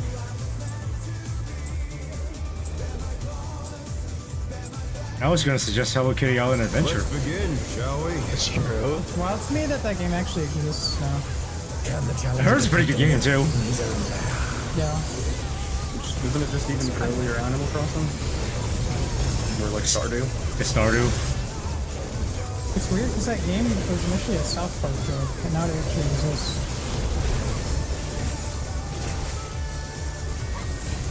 I was gonna suggest Hello Kitty Island Adventure. Let's begin, shall we? It's true. It's wild to me that that game actually exists now. I heard it's a pretty good game too. Yeah. Isn't it just even earlier Animal Crossing? Or like Stardew? It's Stardew. It's weird because that game was initially a South Park joke, and now it actually exists.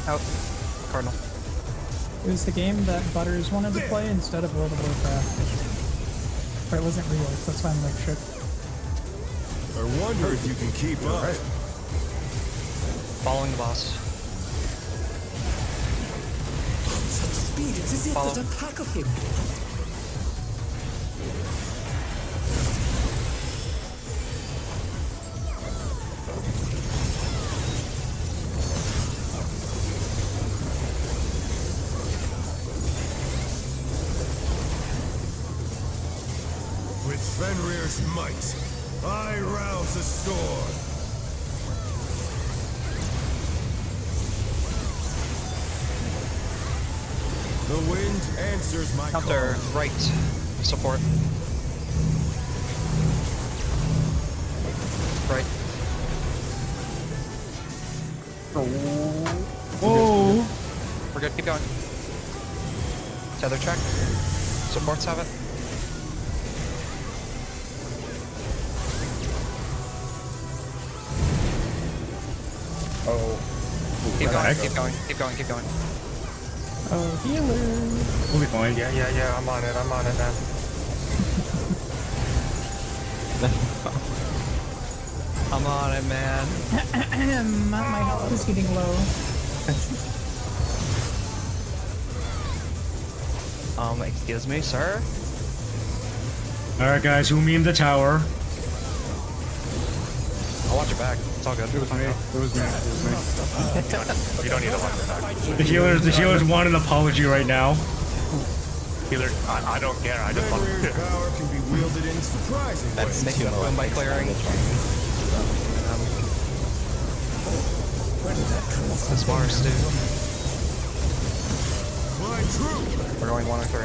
Out. Cardinal. It was the game that Butters wanted to play instead of World of Warcraft. But it wasn't real, so that's why I'm like shook. I wonder if you can keep up. Following the boss. Such speed, it's as if Follow. there's a pack of him. With Fenrir's might, I rouse the storm. The wind answers my Counter call. right. Support. Right. Whoa! We're good. Keep going. Tether check. Supports have it. Oh. Keep going. heck? Keep going. Keep going. Keep going. Oh, healer! We'll be fine. Yeah. I'm on it, man. I'm on it, man. My health is getting low. Excuse me, sir. Alright guys, who memed the tower? I'll watch your back. It's all good. It was me. It was me. You don't need to watch the back. The healers want an apology right now. Healer, I don't care. I just want Fenrir's to. power can be wielded in surprising That's ways. too Win by clearing. This Mars, dude. My troop. We're going 1 or 3.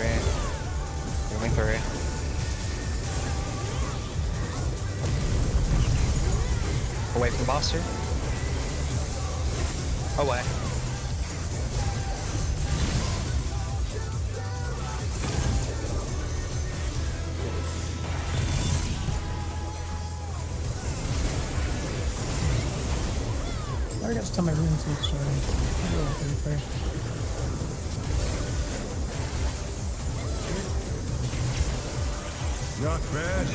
We're going 3. away from the boss here. Away. I gotta tell my rune too, sorry. I don't know, to be fair. Not bad.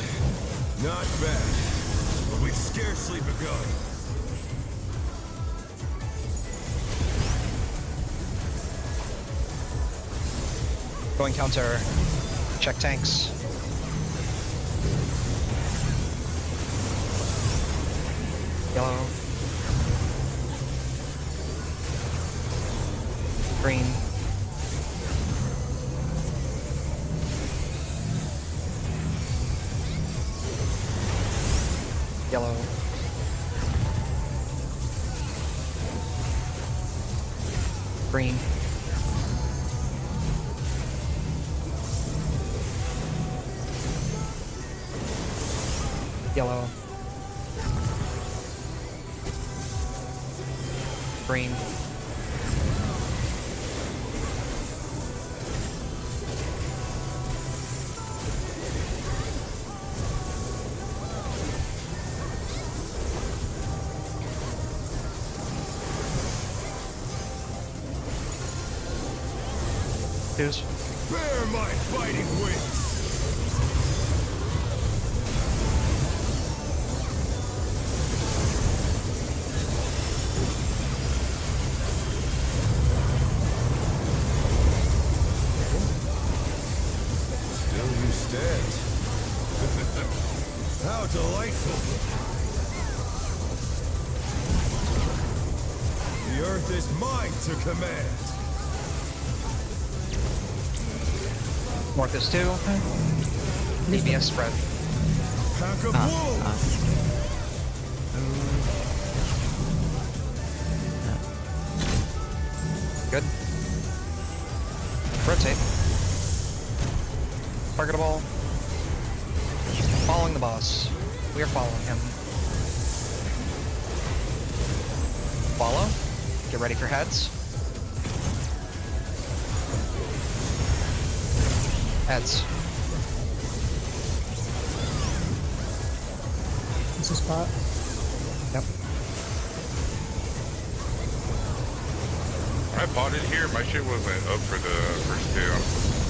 Not bad. But we've scarcely begun. Going counter. Check tanks. Yellow. Green. Yellow. Green. Yellow. Green. Twos. Bear my fighting wings. Still you stand. How delightful. The earth is mine to command. North is 2. DPS spread. Pack of wolves. Good. Rotate. Targetable. Following the boss. We are following him. Follow. Get ready for heads. Heads. It's a spot. Yep. I potted here. My shit wasn't up for the first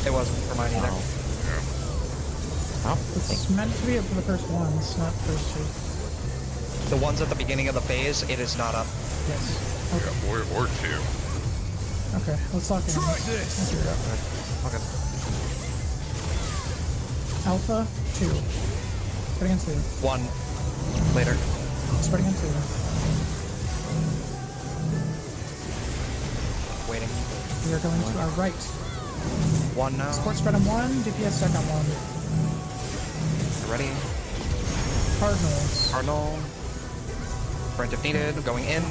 2. It wasn't for mine either. Yeah. It's meant to be up for the first ones, not the first 2. The ones at the beginning of the phase, it is not up. Yes. Okay. Yeah, or 2. Okay, let's lock in. Try this. I'll figure it out. Okay. Alpha 2. Spread against 2. 1. Later. Spread against 2. Waiting. We are going to our right. 1 now. Support spread on 1, DPS stack on 1. Ready. Cardinals. Cardinal. Sprint if needed. Going in.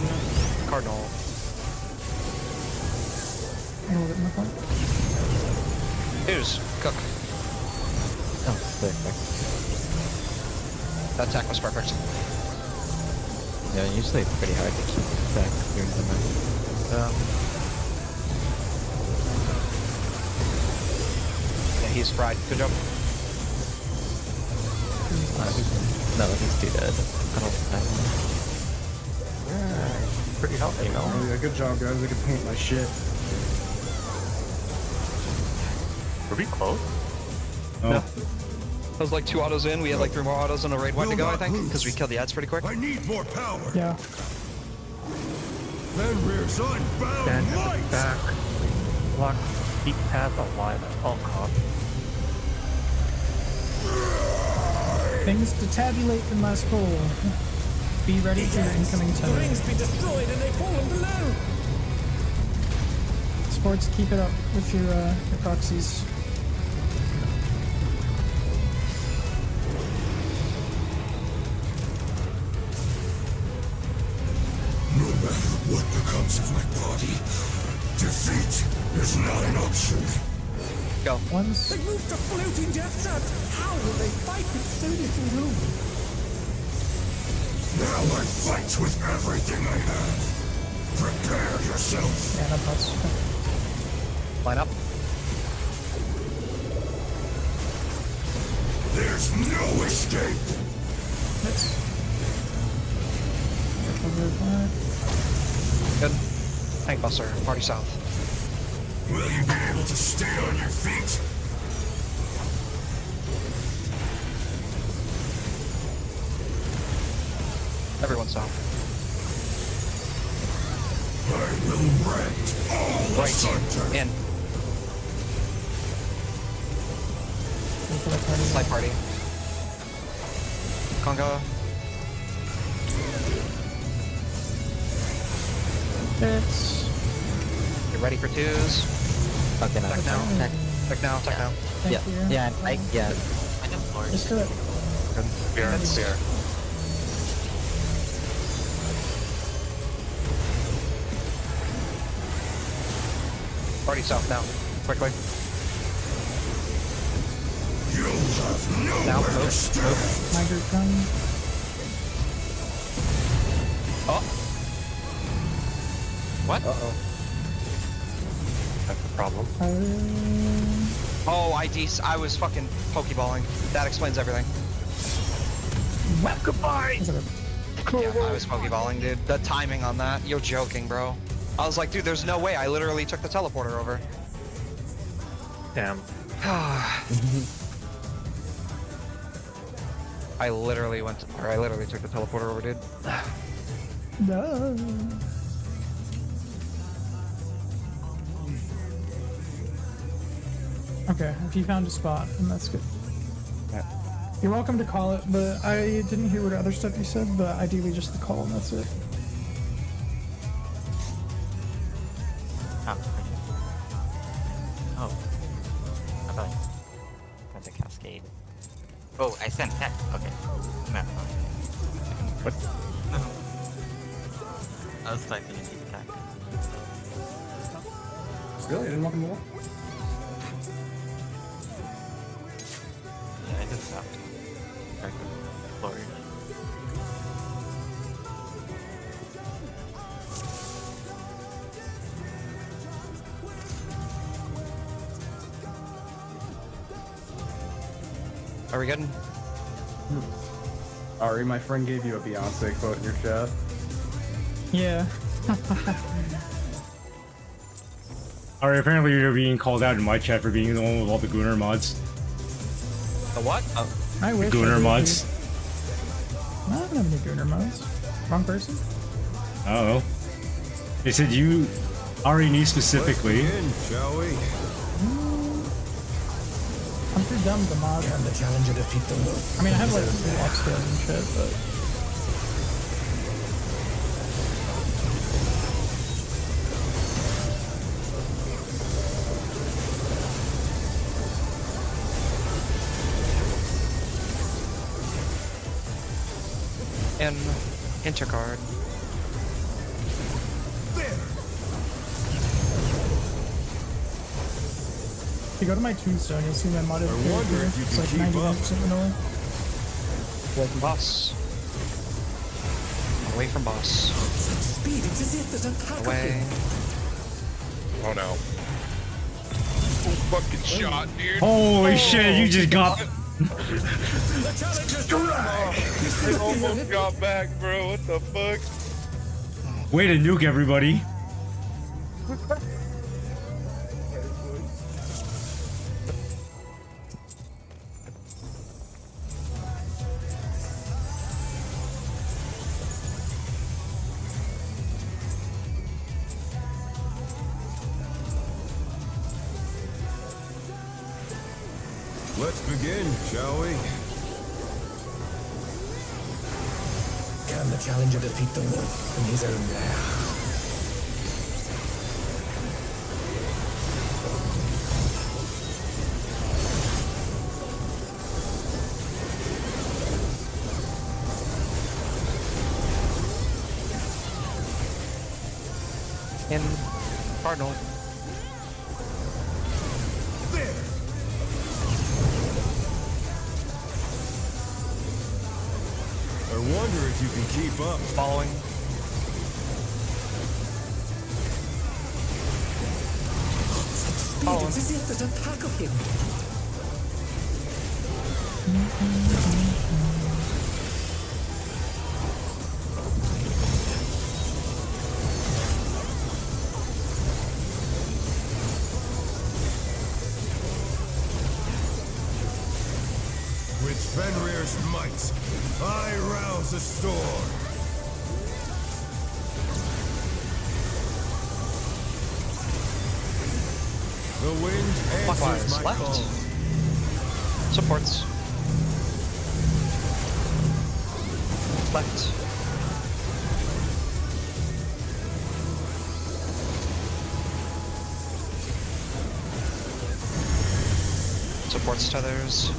Cardinal. A little bit more fun. Twos. Cook. Oh, perfect. That attack was perfect. Yeah, usually it's pretty hard to keep back during the night. Yeah, he's fried. Good job. No, he's too dead. I don't. Pretty healthy, you know? Oh, yeah, good job, guys. I can paint my shit. Were we close? Oh. No. That was like 2 autos in. We had like 3 more autos and a raid one to go, I think, because we killed the ads pretty quick. I need more power. Yeah. Fenrir's unbound Stand at the light. back. Block. Keep path alive at all costs. Things to tabulate from last goal. Be ready for your incoming The turn. rings be destroyed and they fallen below. Sports, keep it up with your proxies. No matter what becomes of my body, defeat is not an option. Go. Ones. They moved to floating death traps. How will they fight with so little room? Now I fight with everything I have. Prepare yourself. Yeah, no plus. Line up. There's no escape. Hits. Good. Tank buster. Party south. Will you be able to stay on your feet? Everyone south. I will rend all asunder. In. Light party. Conga. Hits. Get ready for twos. Okay, now. Tech now. Tech now. Tech now. Yeah, Thank you. yeah, I Just do it. Good. Spear, spear. Party south now. Quickly. You'll have Now. nowhere to Move. stand. Move. My group gun. Oh. What? Uh-oh. That's the problem. Oh, I was fucking pokeballing. That explains everything. Goodbye. Yeah, I was pokeballing, dude. The timing on that, you're joking, bro. I was like, dude, there's no way. I literally took the teleporter over. Damn. I literally took the teleporter over, dude. No. Okay, if you found a spot, then that's good. You're welcome to call it, but I didn't hear what other stuff you said, but ideally just the call and that's it. Oh. I thought that's a cascade. Oh, I sent tech. Okay. No. What? No. I was typing in the attack. Really? I didn't walk in the wall? Yeah, I just stopped. Back to floor. Are we good? Ari, my friend gave you a Beyonce quote in your chat. Yeah. Alright, apparently you're being called out in my chat for being the one with all the Gunnar mods. The what? I wish. Gunnar I did, mods. dude. I don't have any Gunnar mods. Wrong person? Oh. They said you, Ari, me specifically. Let's begin, shall we? I'm too dumb to mod. Can the challenger defeat the wolf? I mean, I have like lock skills and shit, but. And intercard. If you go to my tombstone, you'll see my modded I wonder character. if you It's can like keep 99% vanilla. Away from boss. Away from boss. Such speed, it's as if there's an attack Away. Oh no. Full fucking shot, dude. Holy shit, you just got. The challenger's drag! I almost got back, bro. What the fuck? Way to nuke everybody. Let's begin, shall we? Can the challenger defeat the wolf in his own lair? In Cardinal. I wonder if you can keep up. Following. Speed, it's as if there's a pack of him. With Fenrir's might, I rouse the storm. The wind answers Clockwise, my left. call. Supports. Left. Supports tethers.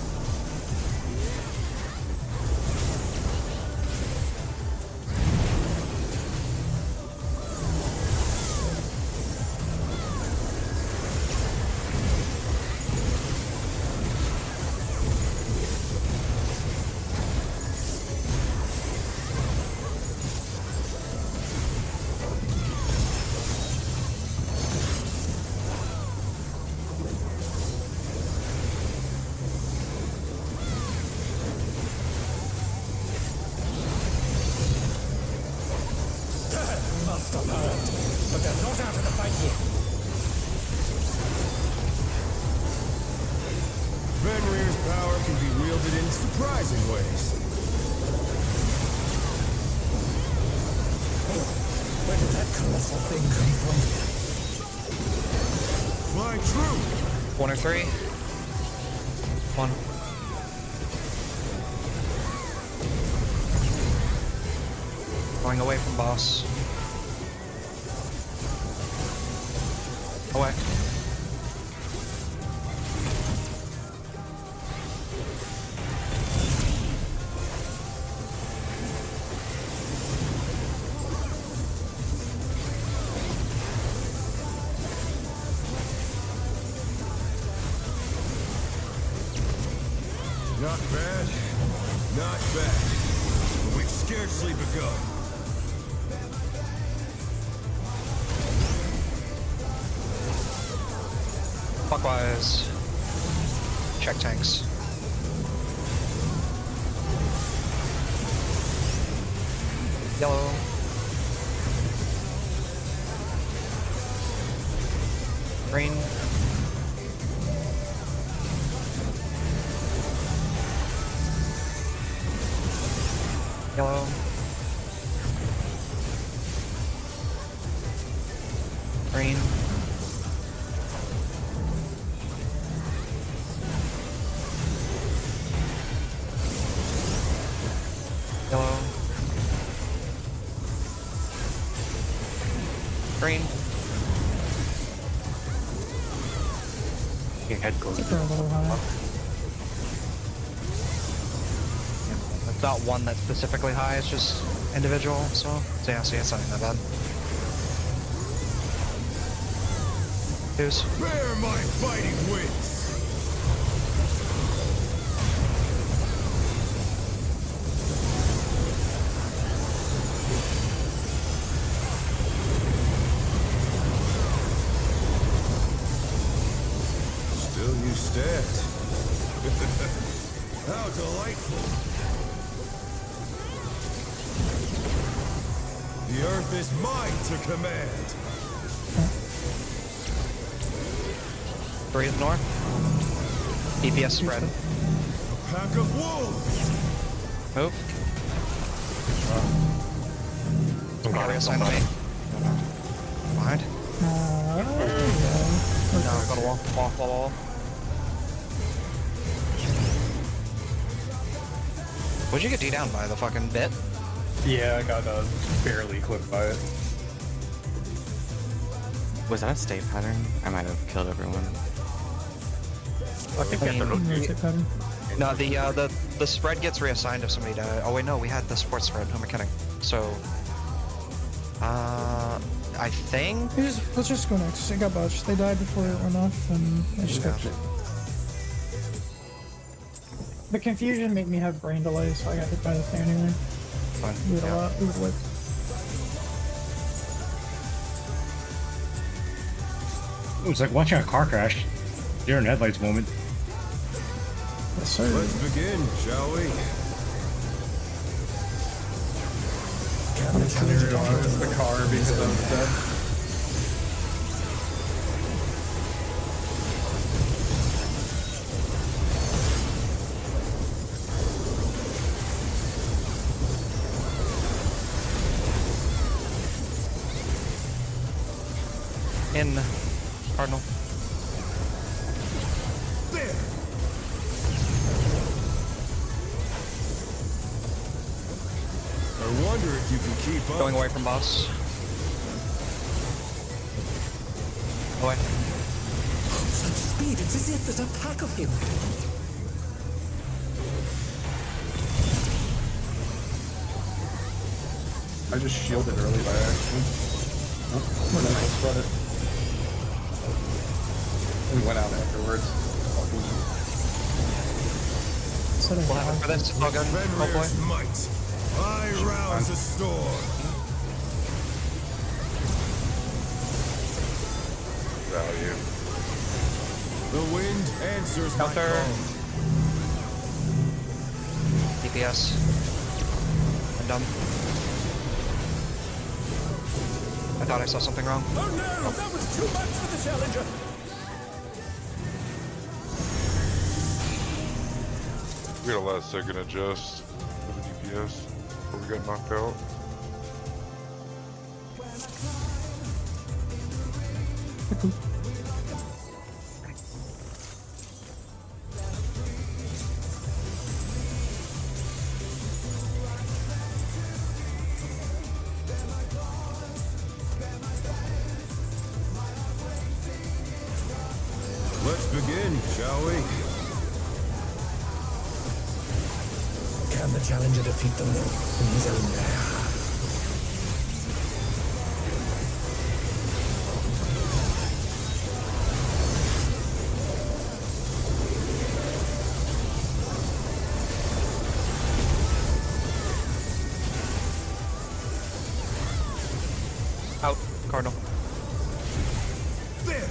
Must have heard, but they're not out of the fight yet. Fenrir's power can be wielded in surprising ways. Where did that colossal thing come from? Fly true! 1 or 3. 1. Going away from boss. Away. Not bad. Not bad. But we've scarcely begun. Clockwise. Check tanks. Yellow. Green. Yellow. Green. Yellow. Green. Your head goes. They're a little high. It's not one that's specifically high, it's just individual, so yeah, see, it's not even that bad. Who's? Bear my fighting wings! Still you stand. How delightful! The earth is mine to command. Breathe north. DPS spread. A pack of wolves! Move. Got reassigned to me. Behind. No, got a wall. Wall. What'd you get D down by? The fucking bit? Yeah, I got barely clipped by it. Was that a state pattern? I might have killed everyone. I think that's a rotate. Pattern. No, the spread gets reassigned if somebody died. Oh wait, no, we had the support spread. Who am I kidding? So, I think. Let's just go next. It got botched. They died before it went off, and I just got Yeah. The confusion made me have brain delay, so I got hit by the thing anyway. Fine. We would Yeah. we would whip. It was like watching a car crash. Deer in headlights moment. Yes, sir. Let's begin, shall we? Can the challenge Cleared on the car because I was dead. In Cardinal. There. I wonder if you can keep up. Going away from boss. Away. such speed? It's as if there's a pack of him. I just shielded early by accident. And then I spread it. We went out afterwards. So they We'll have it for this. All good. Hopefully. Fenrir's might. I rouse the storm. Value. The wind answers my Counter. call. DPS. I'm done. I thought I saw something wrong. Oh no, that was too much for the challenger. We had a last second adjust for the DPS before we got knocked out. Let's begin, shall we? Can the challenger defeat the wolf in his own lair? Out. Cardinal. There.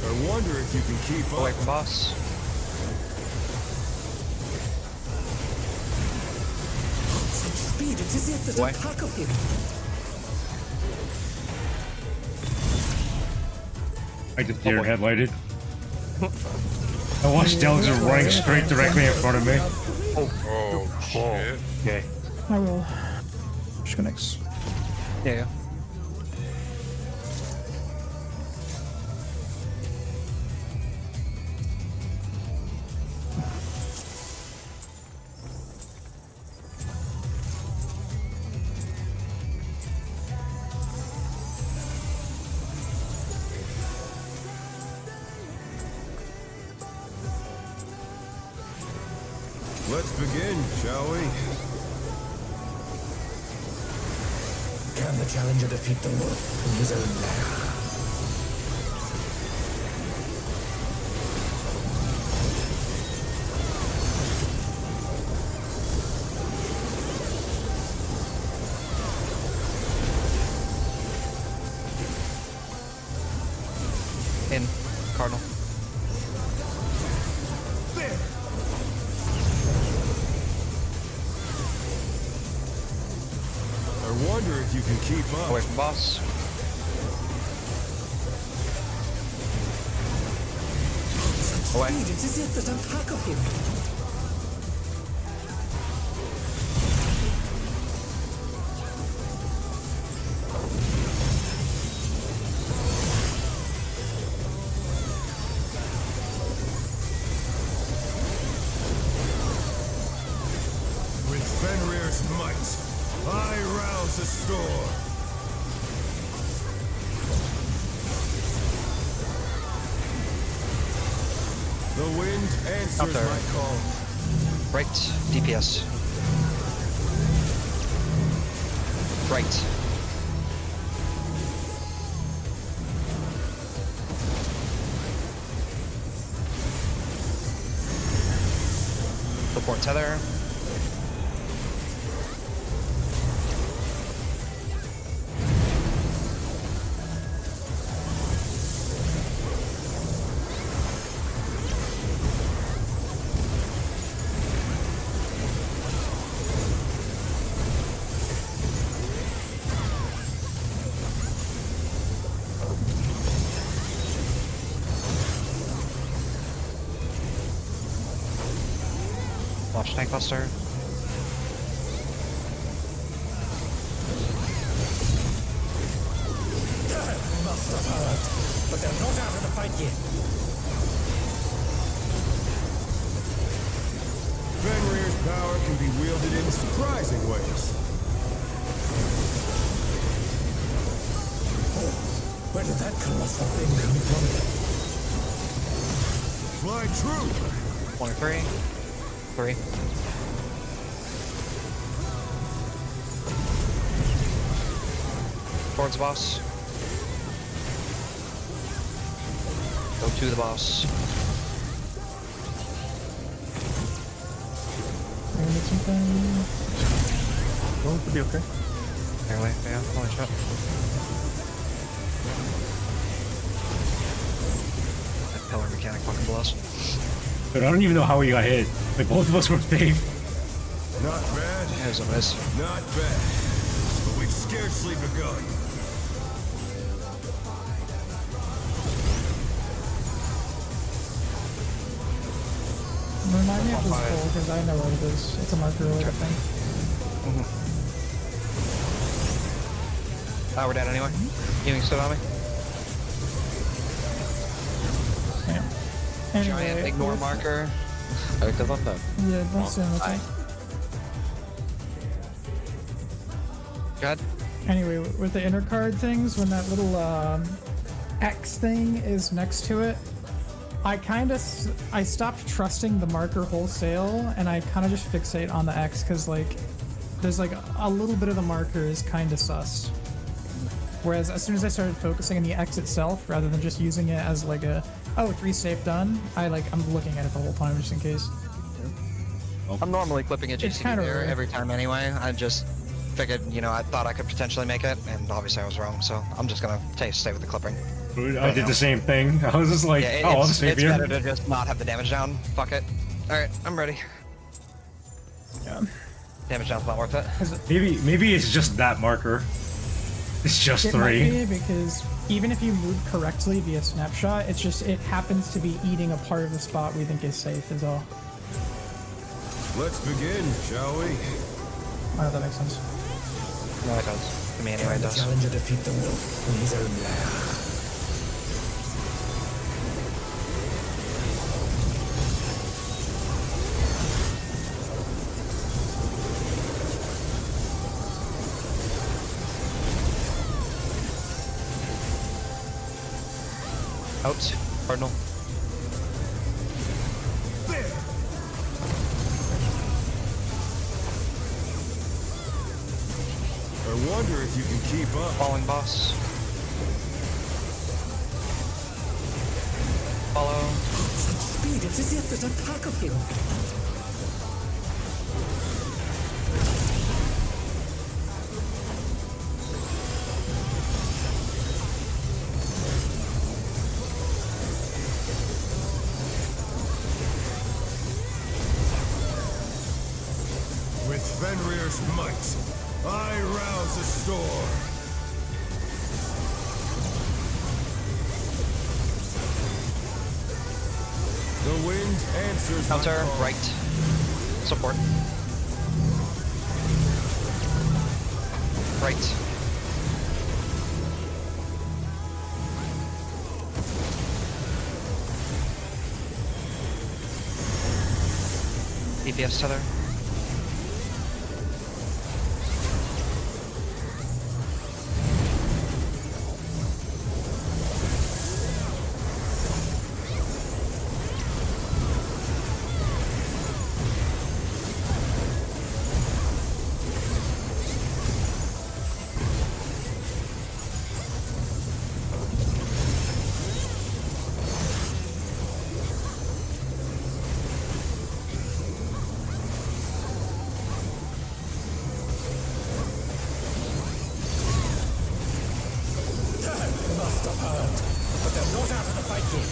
I wonder if you can keep Away up. from boss. Such speed, it's as if there's Away. a pack of him. I just deer headlighted. I watched Delgs running straight directly in front of me. Oh, shit. Okay. I will. Just gonna Yeah. Let's begin, shall we? Can the challenger defeat the wolf in his own lair? In. Cardinal. There. I wonder if you can keep up. Away from boss. Away. Speed, it's as if there's a pack of him. With Fenrir's might, I rouse the storm. The wind answers there. my call. Right. DPS. Right. Support tether. Flash tank buster. But they're not out of the fight yet. Fenrir's power can be wielded in surprising ways. Where did that colossal thing come from? Fly true! 23. 3. Towards the boss. Go to the boss. I need something. Oh, it'll be okay. Anyway, yeah, holy shit. That pillar mechanic fucking blows. But I don't even know how we got hit. Like, both of us were safe. Not bad. It is what it is. Not bad. But we've scarcely begun. Remind me of this goal, because I know what it is. It's a marker related thing. We're dead anyway. Healing stood on me. Anyway, Giant ignore with- marker. Because of that. Yeah, that's the thing. Good. Anyway, with the inner card things, when that little X thing is next to it, I stopped trusting the marker wholesale, and I kind of just fixate on the X because like there's like a little bit of the marker is kind of sus. Whereas as soon as I started focusing on the X itself, rather than just using it as like a 3 safe done, I'm looking at it the whole time just in case. I'm normally clipping a It's GCD kinda there rare. every time anyway. I just figured, I thought I could potentially make it, and obviously I was wrong, so I'm just gonna stay with the clipping. I did the same thing. I was just like, Yeah, oh, I'll it's just save here. better to just not have the damage down. Fuck it. Alright, I'm ready. Yeah. Damage down's not worth it. Maybe it's just that marker. It's just It 3. might be because even if you move correctly via snapshot, it happens to be eating a part of the spot we think is safe is all. Let's begin, shall we? Oh, that makes sense. No, it does. To me anyway, it The does. challenger defeat the wolf in his own lair. Out. Cardinal. I wonder if you can keep up. Falling boss. Follow. Such speed, it's as if there's a pack of him. With Fenrir's might, I rouse a storm. The wind answers my Counter. call. Right. Support. Right. DPS tether. but they're not out of the fight yet.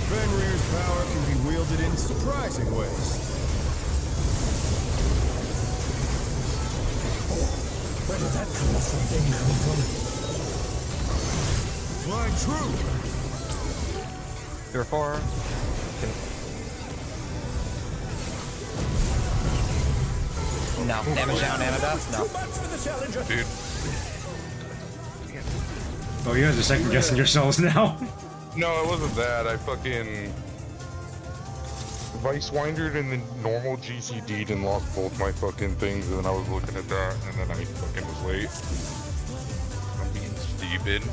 Fenrir's power can be wielded in surprising ways. Where did that colossal thing come from? Fly true! 2 or 4. No. Damage down, Anadeath? No. Too much for the challenger. Dude, Oh, you guys are second guessing yourselves now. No, it wasn't that. I fucking Vice Windered and then normal GCD'd and lost both my fucking things, and then I was looking at that, and then I fucking was late. I'm being stupid.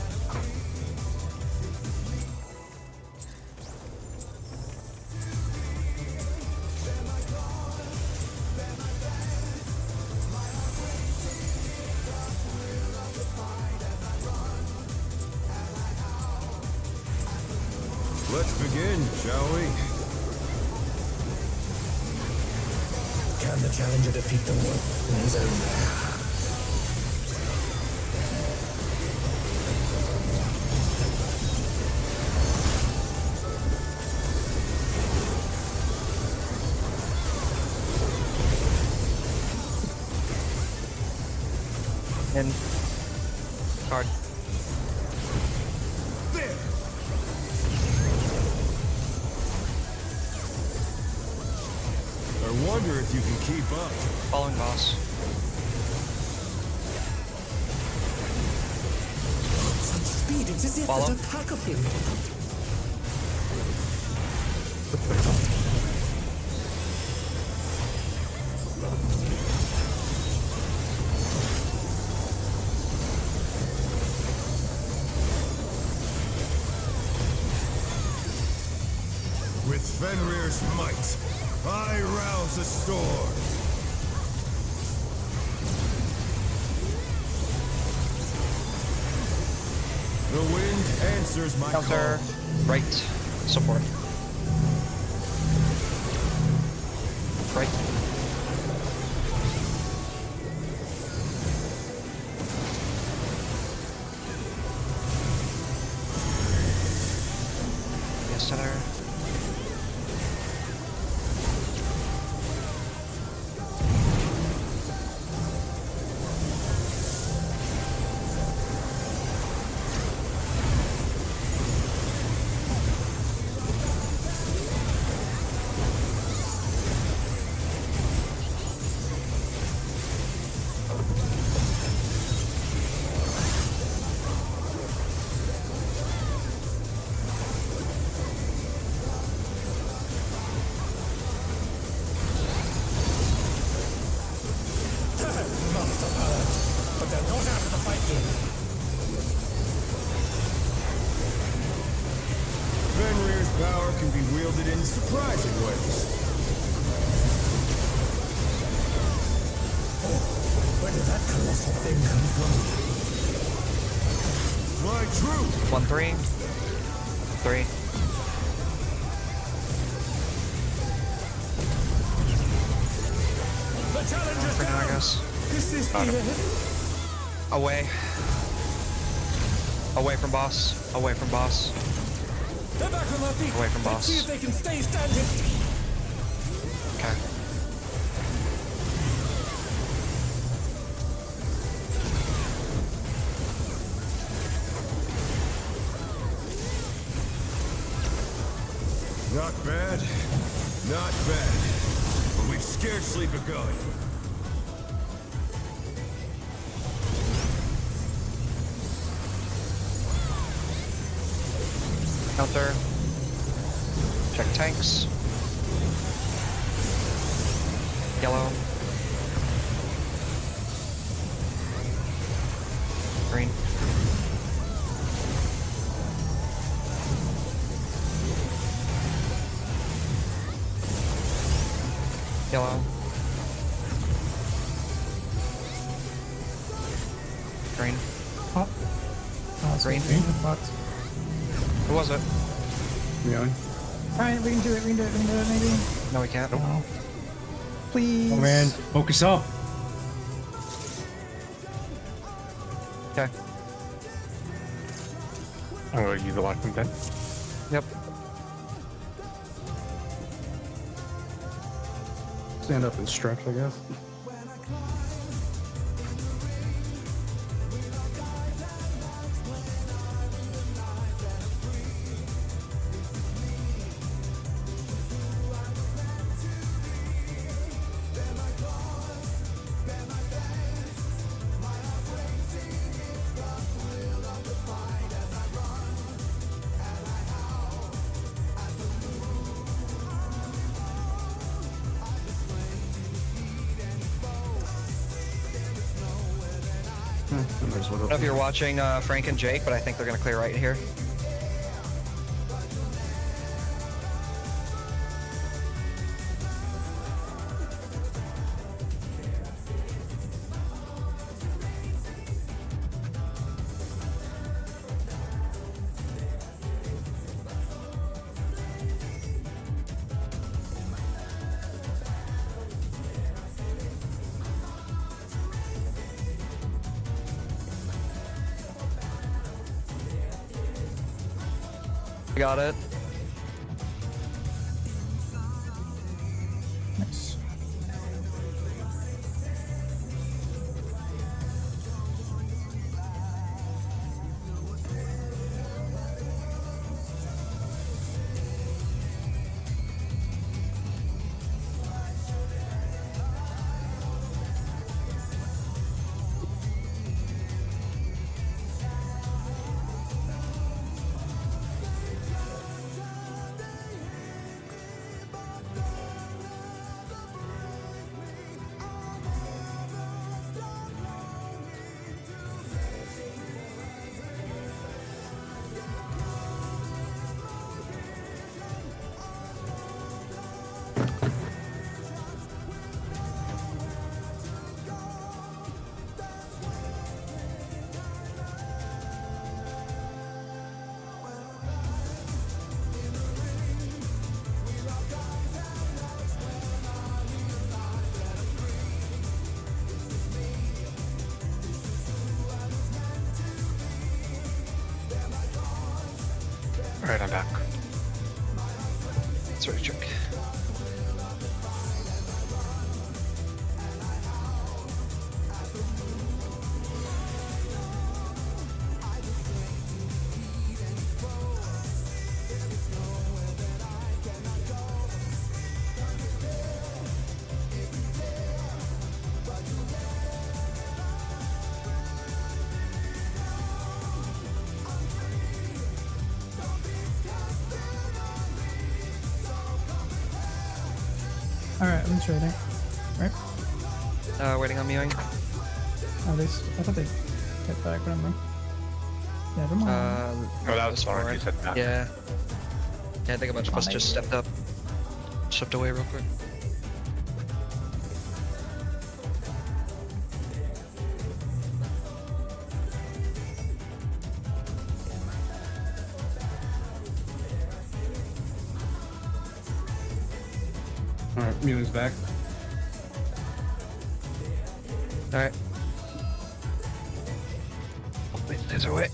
Let's begin, shall we? Can the challenger defeat the wolf in his own lair? In. Card. There! I wonder if you can keep up. Following boss. Such speed, it's as if Follow. there's a pack of him. With Fenrir's might, I rouse a storm. The wind answers my Counter. call. Right. Support. Right. Yes, center. But they're not out of the fight yet. Fenrir's power can be wielded in surprising ways. Where did that colossal thing come from? Fly true! 1, 3. 3. The challenger's For now, I down! guess. Is this the Got him. end? Away. Away from boss. Away from boss. They're back on their feet. Away from Let's boss. see if they can stay standing. Okay. Not bad. Not bad. But we've scarcely begun. Counter. Check tanks. Yellow. Green. Yellow. Green. Oh. Oh, Green. Fucked. Who was it? Alright, we can do it, we can do it, we can do it maybe. No, we can't. No. Please. Oh man, focus up. Okay. I'm gonna use the lock from then. Yep. Stand up and stretch, I guess. I don't know if you're watching Frank and Jake, but I think they're going to clear right here. Got it. Nice. Alright, I'm back. Sorry, check. Alright, I'm trading. Right? Waiting on mewing. Oh, I thought they hit back, but I'm wrong. Never mind. Oh, that was smart. You said that. Yeah. Yeah, I think a bunch of us just stepped up. Stepped away real quick. Alright, Mewing's back. Alright. Wait, laser away.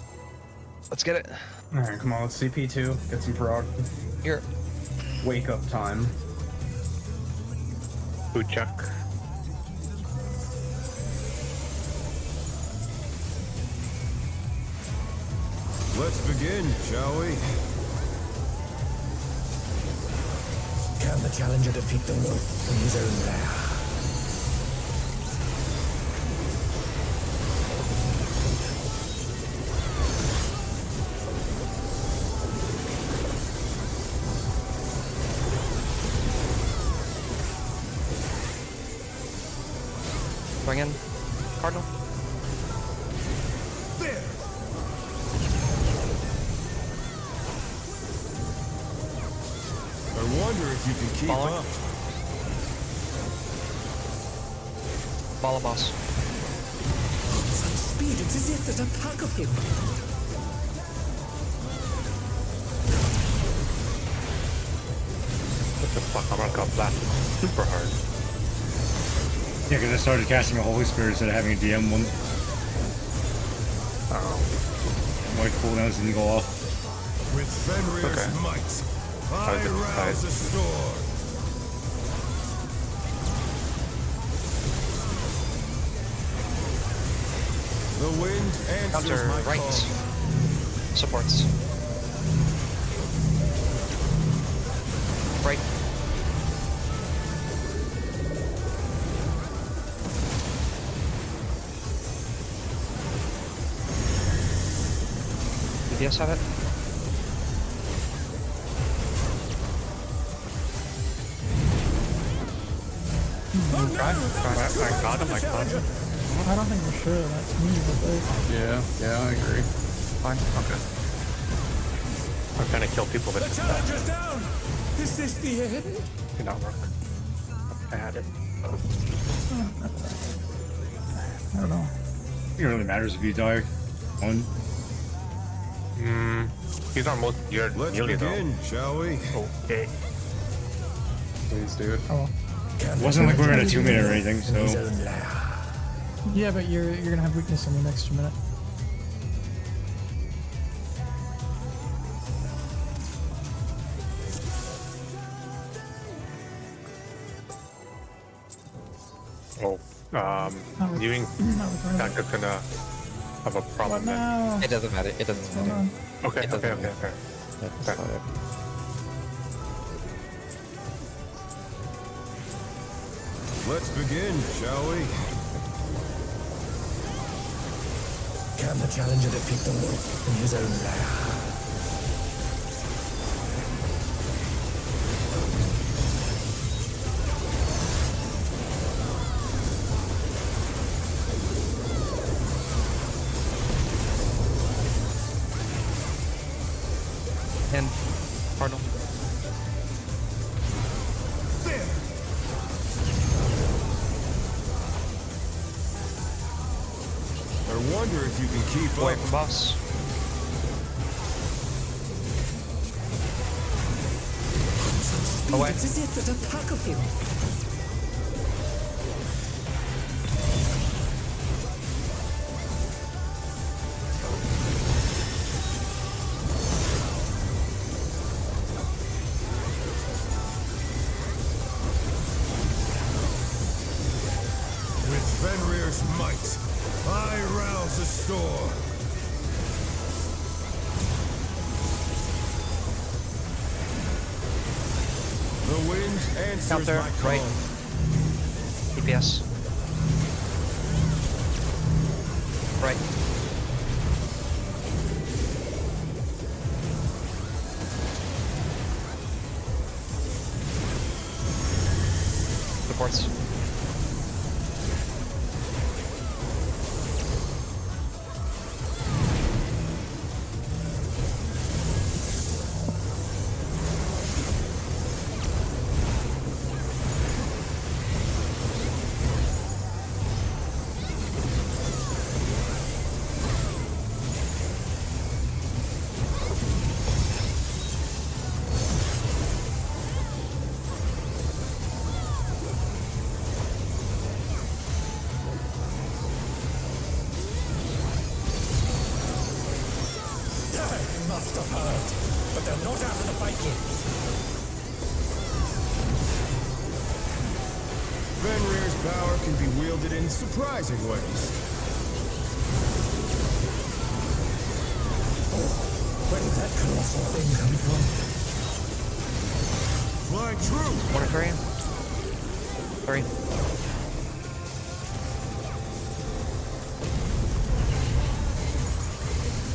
Let's get it. Alright, come on, let's CP2. Get some prog. Here. Wake up time. Food check. Let's begin, shall we? Can the challenger defeat the wolf in his own lair? Bring in Cardinal. There! I wonder if you can keep Follow. up. Follow boss. Such speed, it's as if there's a pack of him. What the fuck? I'm gonna go blast super hard. Yeah, because I started casting a Holy Spirit instead of having a DM one. My cooldowns didn't go off. With Fenrir's might, I rouse the storm. The wind answers Counter my right. call. Supports. Right. DPS have it? I got him. I don't think we're sure that's me, but Yeah, I agree. Fine. Okay. I'm trying to kill people with The this. challenger's down! Is this the end? Did not work. I had it. I don't know. I think it really matters if you die. One. He's our most geared Let's melee begin, shall we? Okay. Please, dude. Oh, It wasn't like we were in a 2-minute or anything, so. yeah, but you're gonna have weakness in the next 2 minutes. Oh, do you think that is gonna have a problem then? No. It doesn't matter. It doesn't Hold matter. on. Okay, It doesn't okay. That's Okay. fine. Let's begin, shall we? Can the challenger defeat the wolf in his own lair? And Cardinal. I wonder if you can keep Away up. from boss. Away. It's as if there's a pack of him. With Fenrir's might, I rouse the storm. The wind answers Counter, my call. right. DPS. Right. Supports. They must have heard, but they're not out of the fight yet. Fenrir's power can be wielded in surprising ways. Where did that colossal thing come from? Flying true. 1 or 3. 3.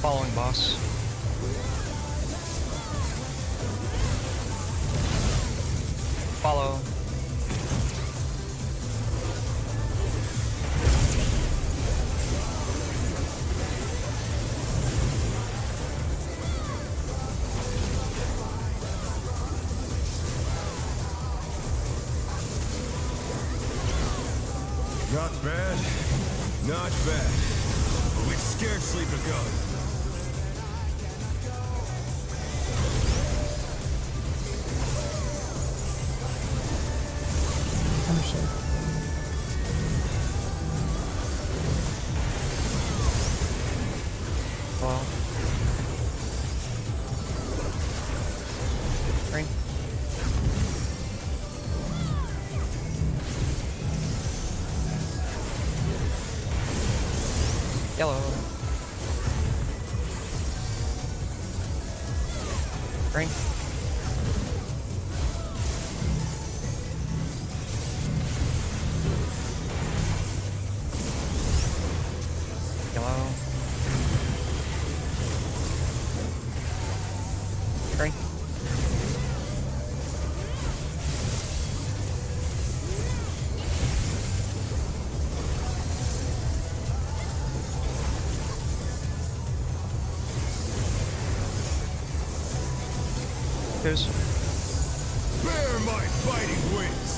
Following boss. Follow. Not bad, not bad. But we've scarcely begun. Understood. Yellow. Green. Yellow. Green. Yellow. Green. Here's Bear my fighting wings!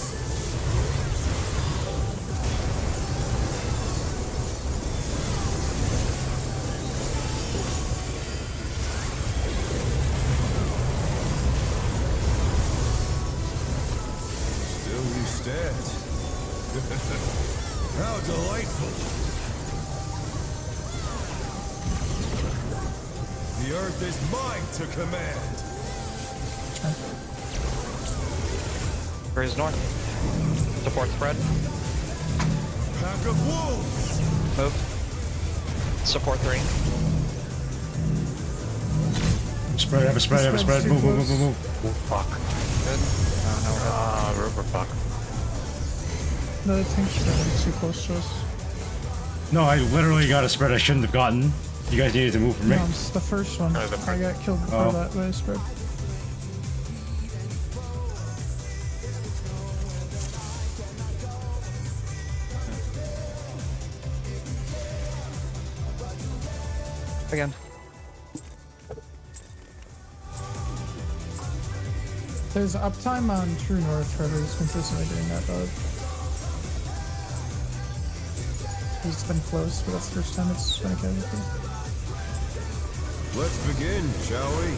Still you stand. How delightful! The earth is mine to command! Where's north? Support spread. Pack of wolves! Move. Support 3. Spread, have a spread, have a spread. Move, move, move, move, move. Fuck. Good. No, we're good. We're fucked. The tank spread is too close to us. No, I literally got a spread I shouldn't have gotten. You guys needed to move for me. No, it's the first one. Oh, the I got killed before Oh. that by a spread. Again. There's uptime on True North. Trevor's consistently doing that though. He's been close, but that's the first time it's been a casualty. Let's begin, shall we?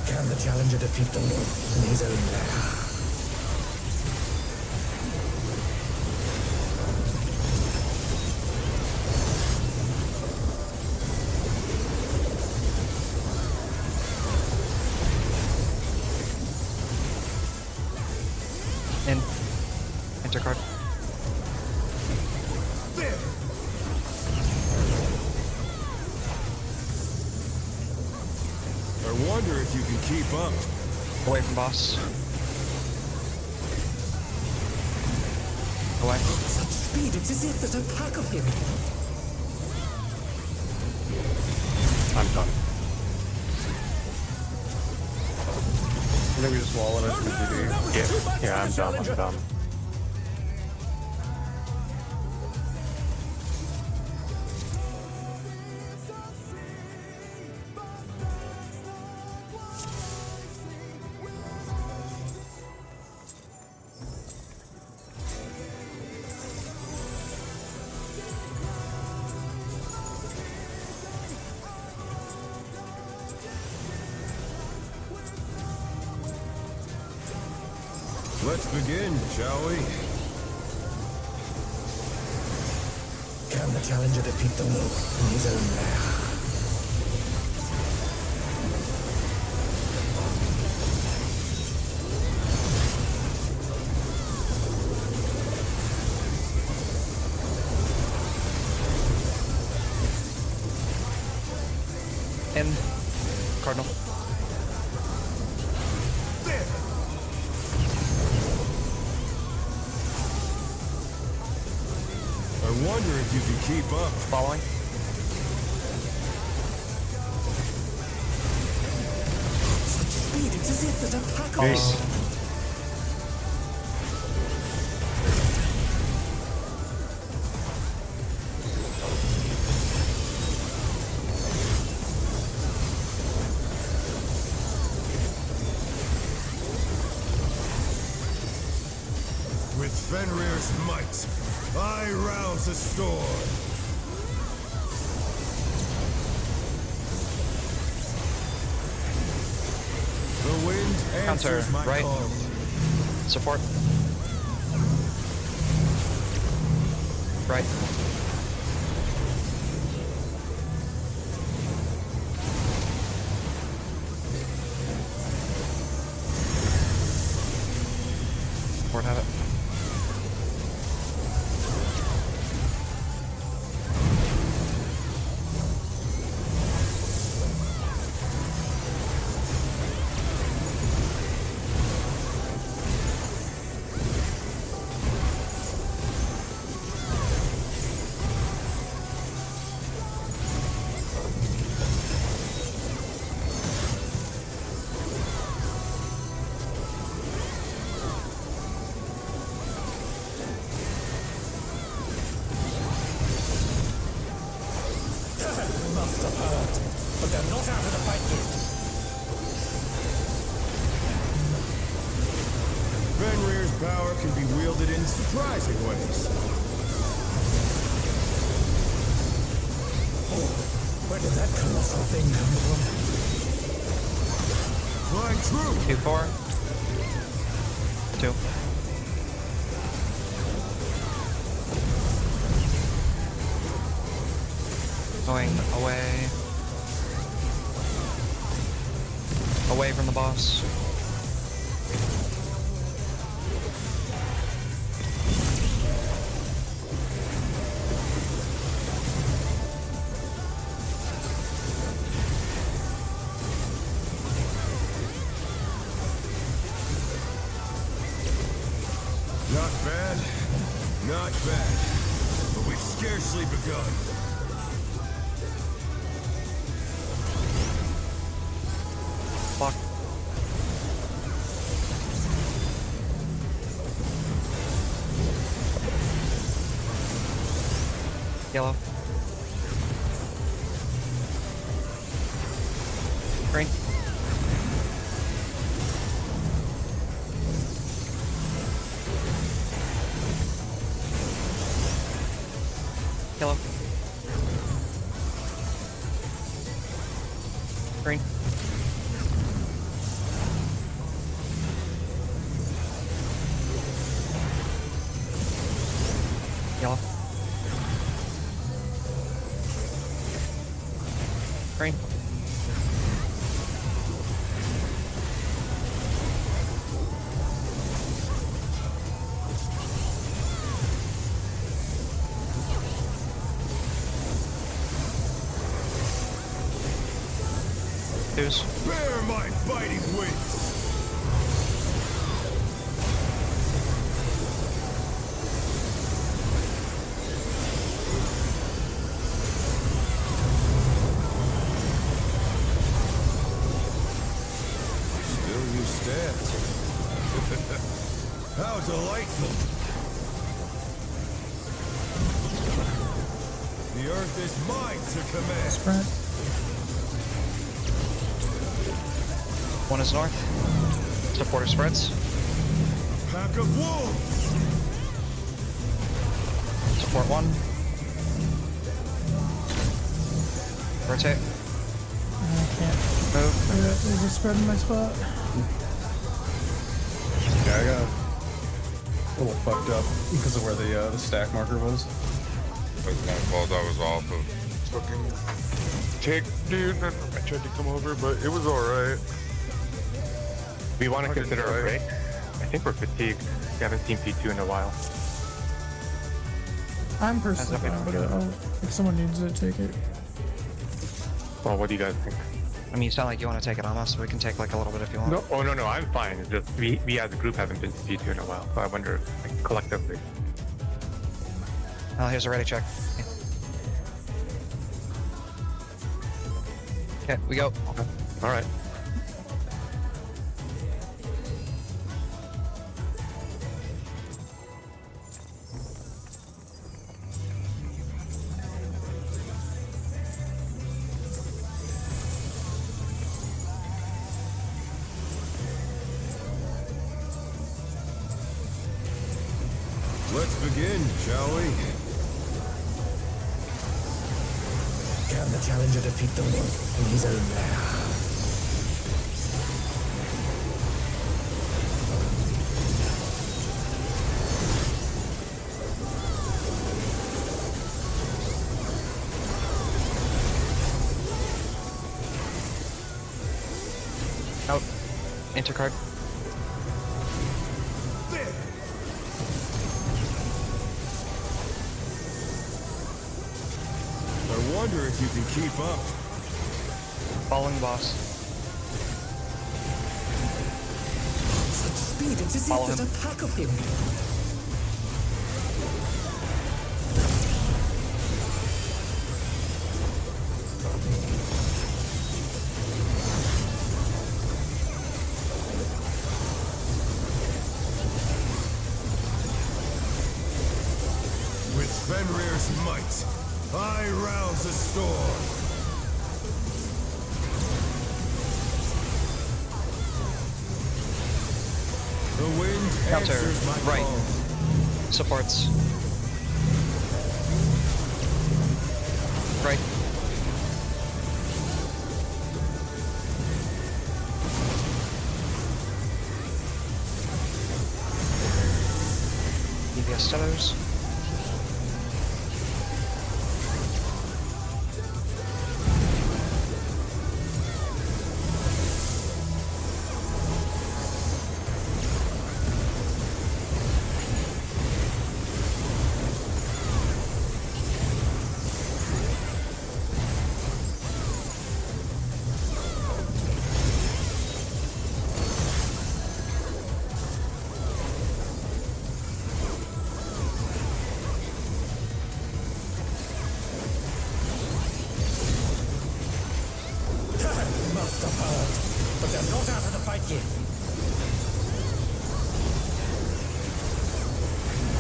Can the challenger defeat the wolf in his own lair? In. Enter card. There! I wonder if you can keep up. Away from boss. Away. Such speed, it's as if there's a pack of him. I'm done. I think we just wall it into GG. Yeah, I'm done. I'm done. Let's begin, shall we? Can the challenger defeat the wolf in his own lair? In. Cardinal. I wonder if you can keep up. Following. Such speed, it's as if there's a pack of Base. With Fenrir's might, I rouse a storm. The wind Counter, answers my right. call. Support. Right. must have heard, but they're not out of the fight yet. Fenrir's power can be wielded in surprising ways. Oh, where did that colossal thing come from? Flying true! 2-4. 2. Going away. Away from the boss. Not bad. Not bad. But we've scarcely begun. Fuck. Yellow. Green. Yellow. Green. Yellow. Green. Twos. Bear my biting wings! Still you stand. How delightful! The earth is mine to command. Sprint. One is north. Supporter spreads. Pack of wolves! Support 1. Rotate. I can't. Move. There's a spread in my spot. Yeah, I got a little fucked up because of where the stack marker was. That's my fault. I was off of fucking tick, dude. I tried to come over, but it was alright. We want to Fucking consider a try. break. I think we're fatigued. We haven't seen P2 in a while. I'm personally fine with it. If someone needs it, take it. Well, what do you guys think? I mean, you sound like you want to take it on us, so we can take like a little bit if you want. No, oh no, I'm fine. It's just we as a group haven't been to P2 in a while, so I wonder, like, collectively. Oh, here's a ready check. Okay, we go. Okay. All right. Let's begin, shall we? Can the challenger defeat the wolf in his own lair? Out. Intercard. I wonder if you can keep up. Following the boss. Such speed, it's as Follow if there's a pack of him. With Fenrir's might, I rouse a storm. wind Counter. answers my Right. call. Supports. Right. EVS stutters. Master Bird, but they're not out of the fight yet.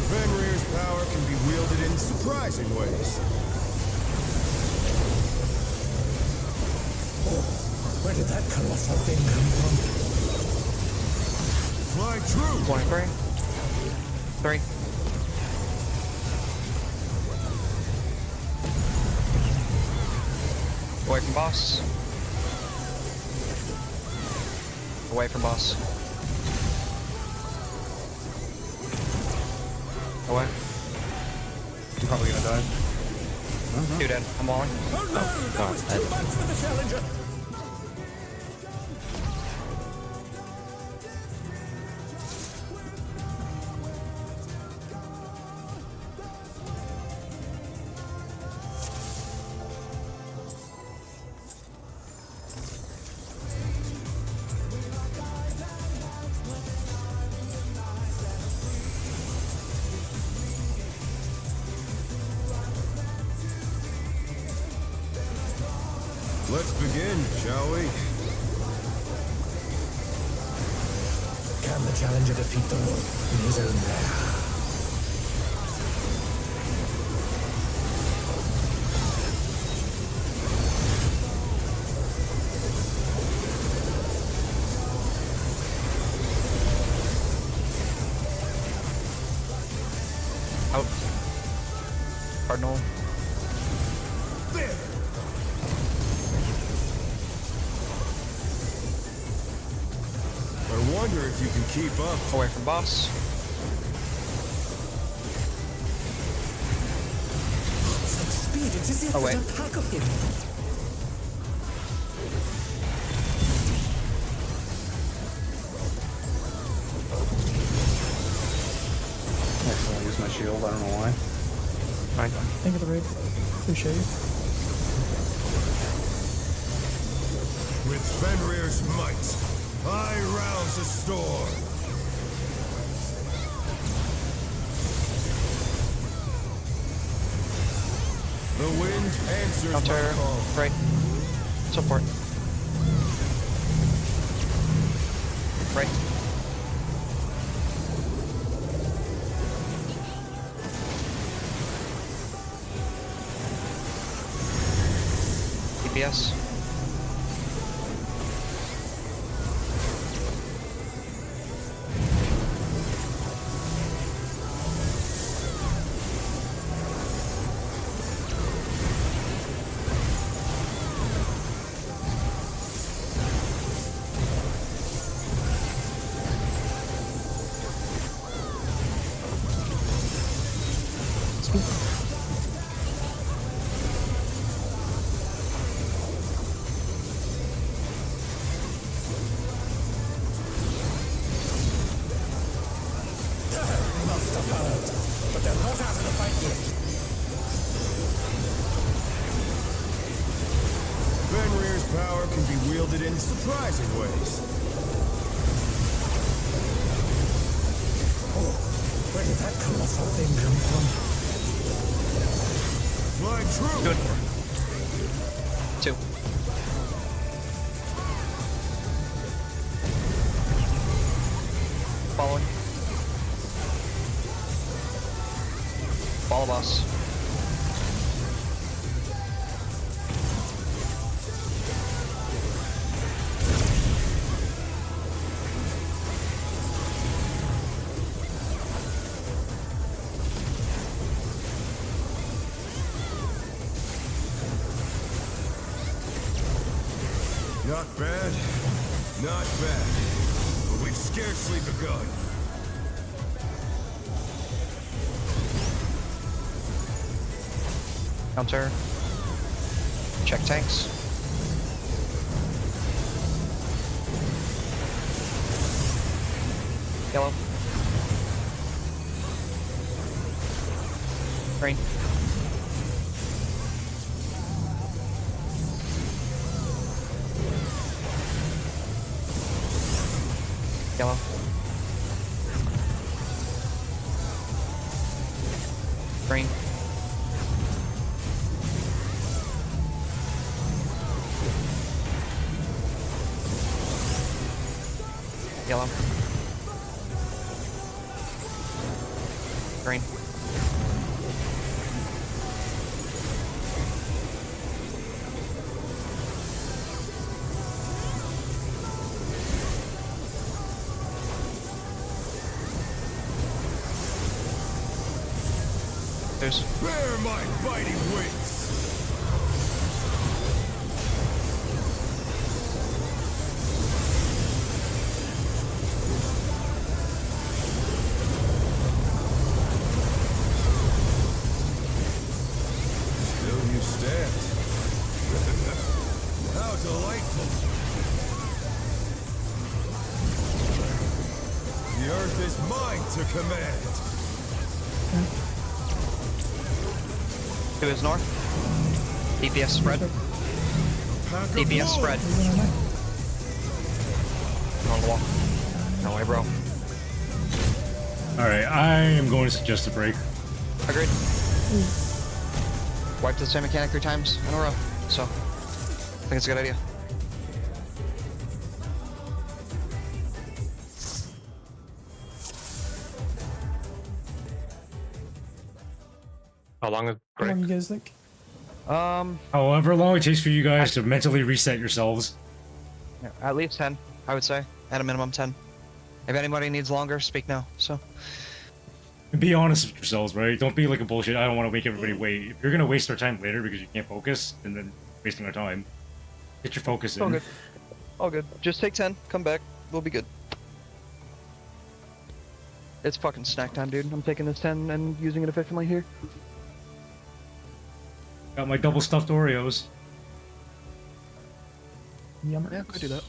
Fenrir's power can be wielded in surprising ways. Oh, where did that colossal thing come from? Fly true! 23. 3. Away from boss. Away from boss. Away. I'm probably gonna die. Two dead. I'm walling. Oh no, that was too much for the challenger. Let's begin, shall we? Can the challenger defeat the wolf in his own lair? Out. Cardinal. There! I wonder if you can keep up. Away from boss. Such speed, it's as if Away. there's a pack of him. Actually, I use my shield. I don't know why. Fine. Thank you for the raid. Appreciate you. With Fenrir's might, I rouse a storm. The wind answers my Counter. call. Right. Support. Right. DPS. Master Bird, but they're not out of the fight yet. Fenrir's power can be wielded in surprising ways. Oh, where did that colossal thing come from? Fly true! Good. 2. Following. Follow boss. Not bad. Not bad. But we've scarcely begun. Counter. Check tanks. Yellow. Green. Yellow. Green. Yellow. Green. There's Bear my biting wings! Still you stand. How delightful! The earth is mine to command! to his north. DPS spread. DPS spread. On the wall. No way, bro. Alright, I am going to suggest a break. Agreed. Wiped the same mechanic 3 times in a row, so I think it's a good idea. How long is How long you guys think? However long it takes for you guys to mentally reset yourselves. Yeah, at least 10, I would say. At a minimum 10. If anybody needs longer, speak now. So. And be honest with yourselves, right? Don't be like a bullshit. I don't want to make everybody wait. If you're gonna waste our time later because you can't focus, then wasting our time. Get your focus in. All good. All good. Just take 10. Come back. We'll be good. It's fucking snack time, dude. I'm taking this 10 and using it efficiently here. Got my double stuffed Oreos. Yummer. Yeah, could do that.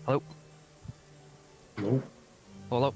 Hello. Nope. Hello.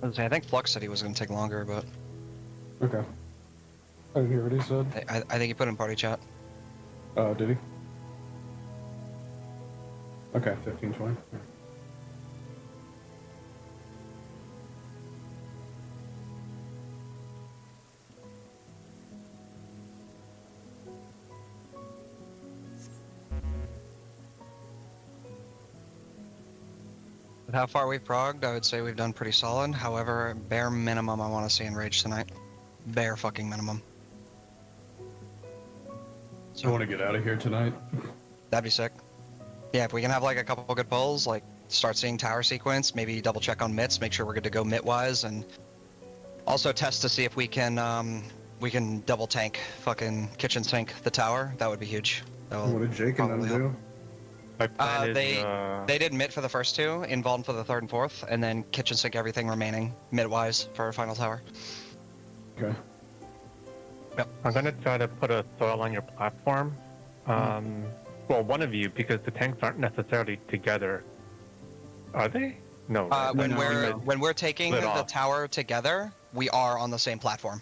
I think Flux said he was going to take longer, but Okay. I didn't hear what he said. I think he put in party chat. Did he? Okay, 15, 20. With how far we've progged, I would say we've done pretty solid. However, bare minimum I want to see Enrage tonight. Bare fucking minimum. So I want to get out of here tonight. That'd be sick. Yeah, if we can have like a couple good pulls, like start seeing tower sequence, maybe double check on mitts, make sure we're good to go mitt wise, and also test to see if we can double tank fucking kitchen sink the tower. That would be huge. What did Jake and them do? My plan They did mitt for the first two, involved for the third and fourth, and then kitchen sink everything remaining mid wise for our final tower. Okay. Yep. I'm gonna try to put a soil on your platform. Well, one of you, because the tanks aren't necessarily together. Are they? No. Right? When we're taking Split the off. tower together, we are on the same platform.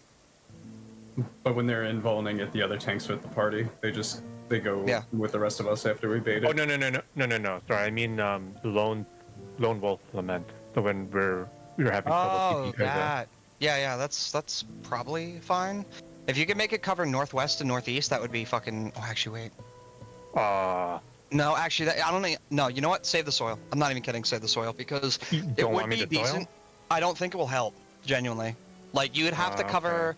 But when they're involving it, the other tanks with the party, they go with the rest of us after we bait it. Oh no! Sorry, I mean lone wolf lament. So when we're having trouble keeping that. Yeah, that's probably fine. If you can make it cover northwest and northeast, that would be fucking. Oh, actually, wait. No, actually, I don't think. No, you know what? Save the soil. I'm not even kidding. Save the soil because it would be decent. I don't think it will help. Genuinely, like you would have to cover.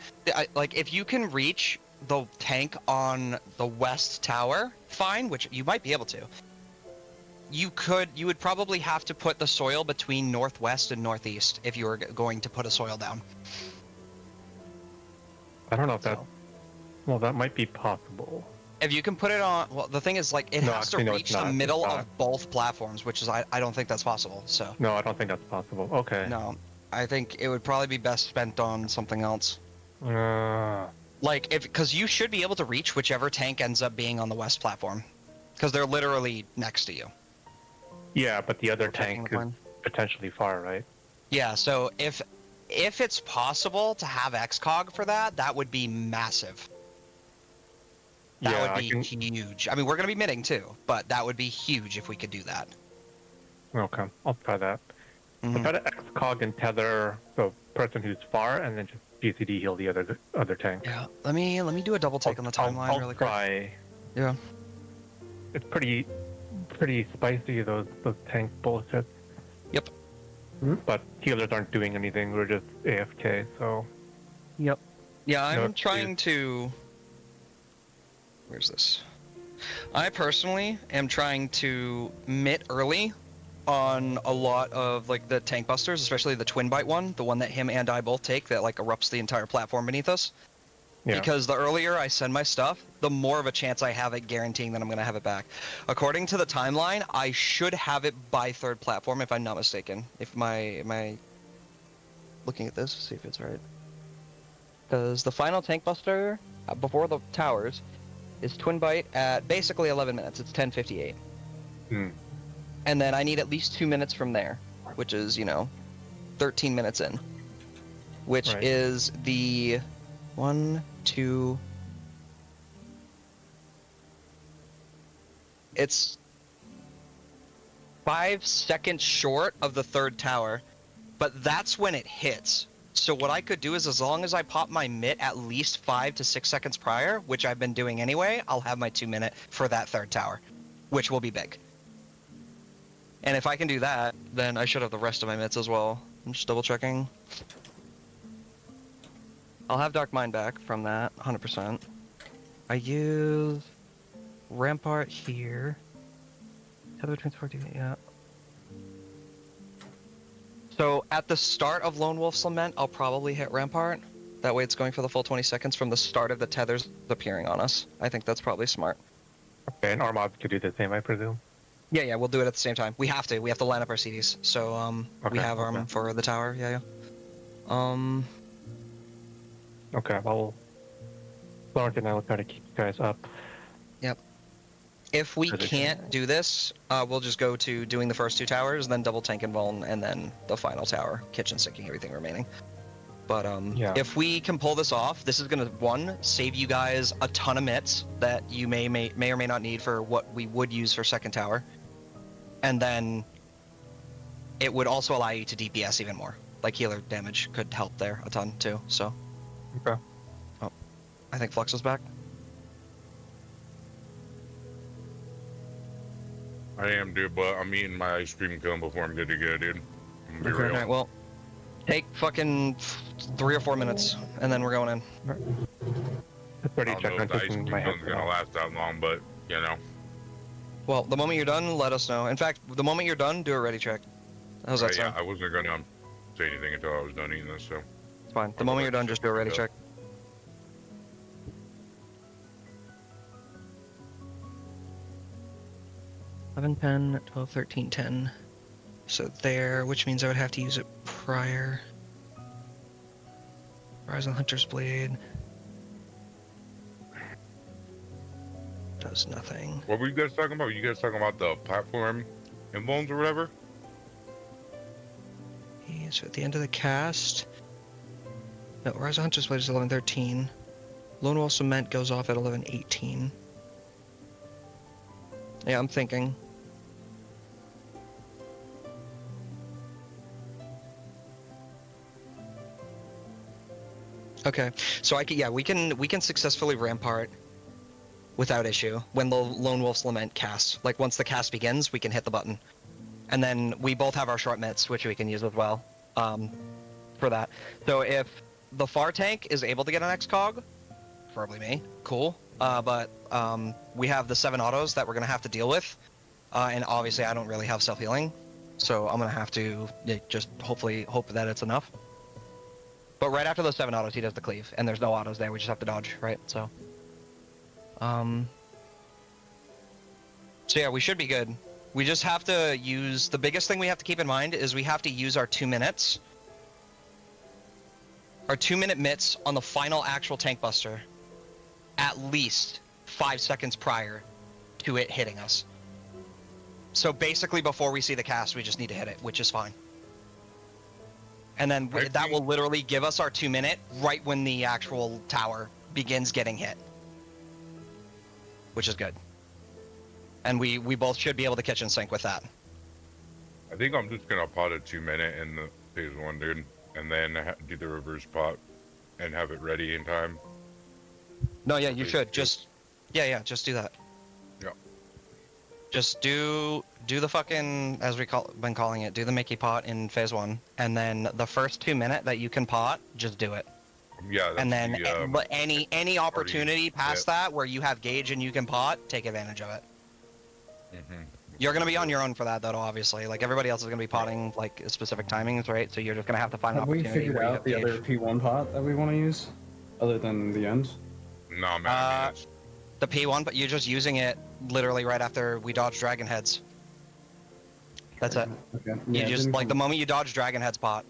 Like if you can reach the tank on the west tower, fine. Which you might be able to. You would probably have to put the soil between northwest and northeast if you were going to put a soil down. I don't know if that. Well, that might be possible. If you can put it on, well, the thing is, like, it has to reach the middle of both platforms, which is I don't think that's possible. So. No, I don't think that's possible. Okay. No, I think it would probably be best spent on something else. Like, because you should be able to reach whichever tank ends up being on the west platform, because they're literally next to you. Yeah, but the other tank is potentially far, right? Yeah. So if it's possible to have XCOG for that, that would be massive. That would be huge. I mean, we're going to be mitting too, but that would be huge if we could do that. Okay, I'll try that. I'll try to XCOG and tether the person who's far, and then just GCD heal the other tank. Yeah, let me do a double take on the timeline really quick. I'll try. Yeah. It's pretty spicy, those tank bullshits. Yep. But healers aren't doing anything. We're just AFK, so. Yep. Yeah, I'm trying to. Where's this? I personally am trying to mitt early on a lot of like the tank busters, especially the twin bite one, the one that him and I both take that like erupts the entire platform beneath us. Yeah. Because the earlier I send my stuff, the more of a chance I have at guaranteeing that I'm going to have it back. According to the timeline, I should have it by third platform if I'm not mistaken. If am I looking at this, see if it's right. Because the final tank buster before the towers is twin bite at basically 11 minutes. It's 10:58. And then I need at least 2 minutes from there, which is, 13 minutes in. Which is the 1, 2... It's 5 seconds short of the third tower, but that's when it hits. So what I could do is, as long as I pop my mitt at least 5 to 6 seconds prior, which I've been doing anyway, I'll have my 2 minute for that third tower, which will be big. And if I can do that, then I should have the rest of my mitts as well. I'm just double checking. I'll have Dark Mind back from that, 100%. I use Rampart here. Tether transport, yeah. So at the start of Lone Wolf's Lament, I'll probably hit Rampart. That way it's going for the full 20 seconds from the start of the tethers appearing on us. I think that's probably smart. Okay, and our mobs could do the same, I presume. Yeah, we'll do it at the same time. We have to line up our CDs. So we have Arm for the tower. Yeah. Okay, well, Florence and I will try to keep you guys up. Yep. If we can't do this, we'll just go to doing the first 2 towers, then double tank and vuln, and then the final tower, kitchen sinking everything remaining. But if we can pull this off, this is gonna, 1, save you guys a ton of mitts that you may or may not need for what we would use for second tower. And then it would also allow you to DPS even more. Like healer damage could help there a ton too, so. Okay. Oh, I think Flux is back. I am, dude, but I'm eating my ice cream cone before I'm good to go, dude. I'm gonna be real. Alright, well, take fucking 3 or 4 minutes, and then we're going in. I don't know if the ice cream cone's gonna last that long, but, Well, the moment you're done, let us know. In fact, the moment you're done, do a ready check. How's that sound? Yeah, I wasn't gonna say anything until I was done eating this, so. It's fine. The moment you're done, just do a ready check. $11, $10, $12, $13, $10. So there, which means I would have to use it prior. Horizon Hunter's Blade. Does nothing. What were you guys talking about? Were you guys talking about the platform involves or whatever? Yeah, so at the end of the cast... No, Horizon Hunter's Blade is 11:13. Lone Wolf Cement goes off at 11:18. Yeah, I'm thinking. Okay, so we can successfully Rampart without issue when the Lone Wolf's Lament casts. Like once the cast begins, we can hit the button, and then we both have our short mitts, which we can use as well for that. So if the far tank is able to get an X-Cog, preferably me, cool. But we have the 7 autos that we're gonna have to deal with, and obviously I don't really have self-healing, so I'm gonna have to just hopefully hope that it's enough. But right after those 7 autos, he does the cleave, and there's no autos there. We just have to dodge, right? So, yeah, we should be good. We just have to use the biggest thing we have to keep in mind is we have to use our 2 minutes. Our 2-minute mitts on the final actual tank buster at least 5 seconds prior to it hitting us. So basically before we see the cast, we just need to hit it, which is fine. And then that will literally give us our 2-minute right when the actual tower begins getting hit. Which is good. And we both should be able to kitchen sink with that. I think I'm just gonna pot a 2-minute in the phase 1, dude. And then do the reverse pot and have it ready in time. No, yeah, you should. Just just do that. Yeah. Just do the fucking, as been calling it, do the Mickey pot in phase 1, and then the first 2-minute that you can pot, just do it. Yeah. And then that's the, but any opportunity past yeah. that where you have gauge and you can pot, take advantage of it. Mhm. You're gonna be on your own for that though, obviously. Like everybody else is gonna be potting like specific timings, right? So you're just gonna have to find an Have we opportunity figured where you out have the gauge. other P1 pot that we want to use, other than the end? No, man. I mean, The P1, but you're just using it literally right after we dodge dragon heads. That's it. Okay. You Yeah, just didn't like the come- moment you dodge dragon heads pot.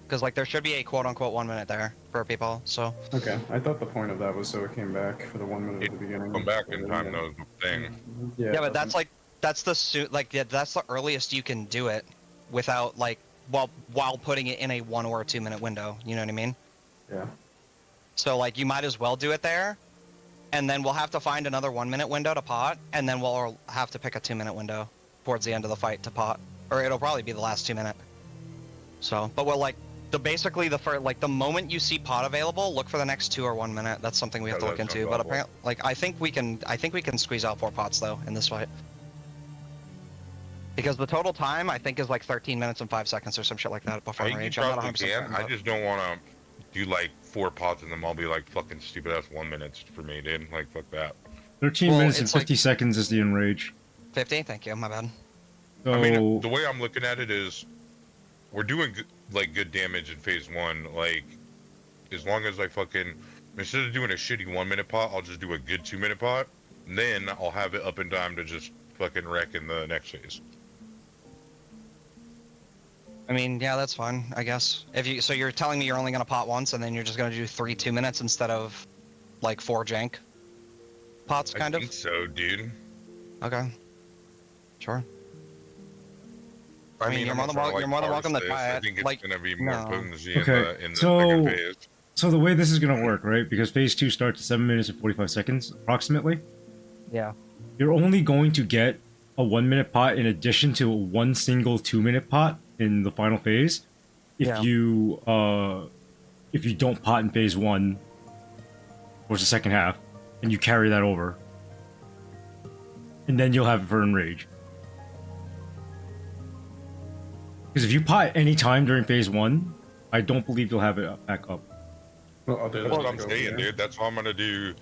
Because like there should be a quote unquote 1 minute there for people. So Okay, I thought the point of that was so it came back for the 1 minute at the beginning. come back in time, though, is the thing. yeah, but that's like that's the earliest you can do it without like while putting it in a 1 or a 2 minute window. You know what I mean? Yeah. So like you might as well do it there, and then we'll have to find another 1 minute window to pot, and then we'll have to pick a 2 minute window towards the end of the fight to pot, or it'll probably be the last 2 minute. So, but we'll like the moment you see pot available, look for the next 2 or 1 minute. That's something we have to look into. But apparently, like I think we can squeeze out 4 pots though in this fight. Because the total time I think is like 13 minutes and 5 seconds or some shit like that before I think you rage. I'm not probably 100% can. certain, I but- just don't want to do like 4 pots and then I'll be like fucking stupid ass 1 minute for me, dude. Like fuck that. 13 minutes and 50 seconds is the enrage. 50. Thank you. My bad. So, I mean, the way I'm looking at it is, we're doing good damage in phase 1. Like, as long as I fucking instead of doing a shitty 1 minute pot, I'll just do a good 2 minute pot. And then I'll have it up in time to just fucking wreck in the next phase. I mean, yeah, that's fine, I guess. So you're telling me you're only gonna pot once, and then you're just gonna do 3 2 minutes instead of like 4 jank pots, kind I of. think so, dude. Okay. Sure. I mean, you're I'm more not than trying you're more than parse welcome to this. try it. I think it's like, gonna be more no. potency in okay, the so second phase. so the way this is gonna work, right? Because phase 2 starts at 7 minutes and 45 seconds, approximately. Yeah. You're only going to get a 1 minute pot in addition to one single 2 minute pot in the final phase. If Yeah. you don't pot in phase 1 towards the second half, and you carry that over, and then you'll have it for enrage. Because if you pot any time during phase 1, I don't believe you'll have it back up. Well, That's what I'm saying, dude. That's why I'm gonna do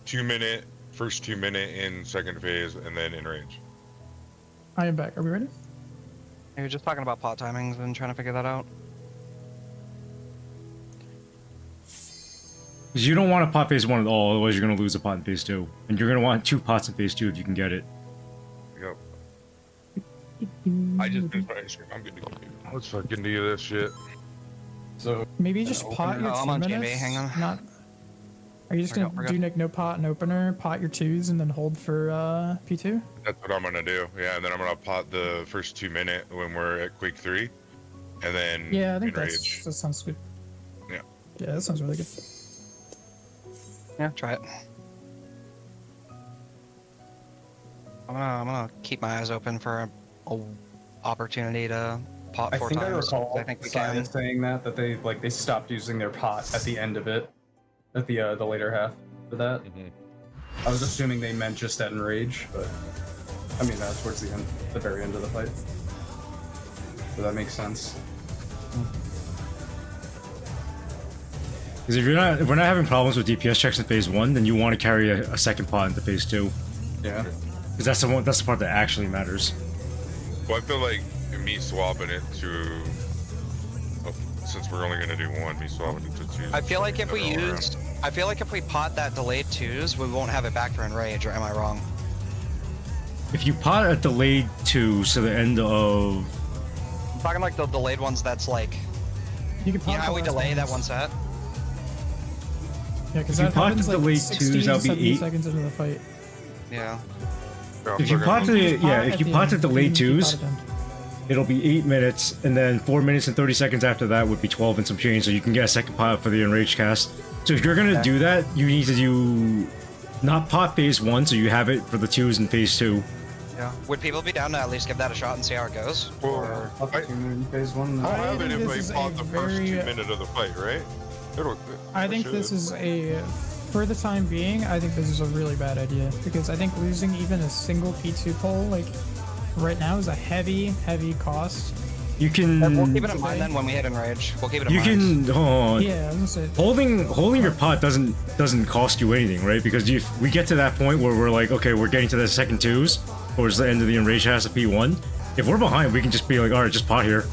2 minute, first 2 minute in second phase, and then enrage. I am back. Are we ready? You're just talking about pot timings and trying to figure that out. Because you don't want to pot phase 1 at all, otherwise you're going to lose a pot in phase 2. And you're going to want 2 pots in phase 2 if you can get it. Yep. I just finished my ice cream. I'm good to go, dude. Let's fucking do this shit. So Maybe just pot your Oh, I'm 2 on minutes. JB, hang on. Not. Are you just We're gonna good. do like no pot and opener, pot your 2s, and then hold for P2? That's what I'm gonna do. Yeah, and then I'm gonna pot the first 2 minute when we're at Quake 3, and then Yeah, I think enrage. that sounds good. Yeah. Yeah, that sounds really good. Yeah, try it. I'm gonna keep my eyes open for a opportunity to pot I 4 think I times. recall I think we Simon can. saying that they stopped using their pot at the end of it, at the later half for that. I was assuming they meant just at enrage, but I mean that's towards the end, the very end of the fight. So that makes sense. Because if we're not having problems with DPS checks in phase 1, then you want to carry a second pot into phase 2. Yeah. Because that's the part that actually matters. Well, I feel like me swapping it to, since we're only gonna do 1, me swapping it to 2. I feel like if we Another all used, I feel like if we pot that delayed 2s, we won't have it back for enrage. Or am I wrong? If you pot a delayed 2, so the end of... I'm talking like the delayed ones. That's like, You can you pot know how the we last delay that ones. one set? Yeah, because If you that pot happens the like delayed 60 twos, to that'll be 70 8 seconds into the fight. Yeah. If you pot the if you pot the delayed 2s, Pot at the end. it'll be 8 minutes, and then 4 minutes and 30 seconds after that would be 12 and some change, so you can get a second pot for the enraged cast. So if you're gonna do that, you need to do not pot phase 1, so you have it for the 2s in phase 2. Yeah. Would people be down to at least give that a shot and see how it goes? Or phase 1. I'll have it think if this I is pot a the first 2 very- minutes of the fight, right? I think this is for the time being, I think this is a really bad idea because I think losing even a single P2 pull like right now is a heavy cost You can. We'll keep it in mind then when we hit enrage. We'll keep it in You mind. can. Hold on. Yeah, I was gonna say. Holding your pot doesn't cost you anything, right? Because if we get to that point where we're like, okay, we're getting to the second twos, towards the end of the enrage has a P1. If we're behind, we can just be like, all right, just pot here.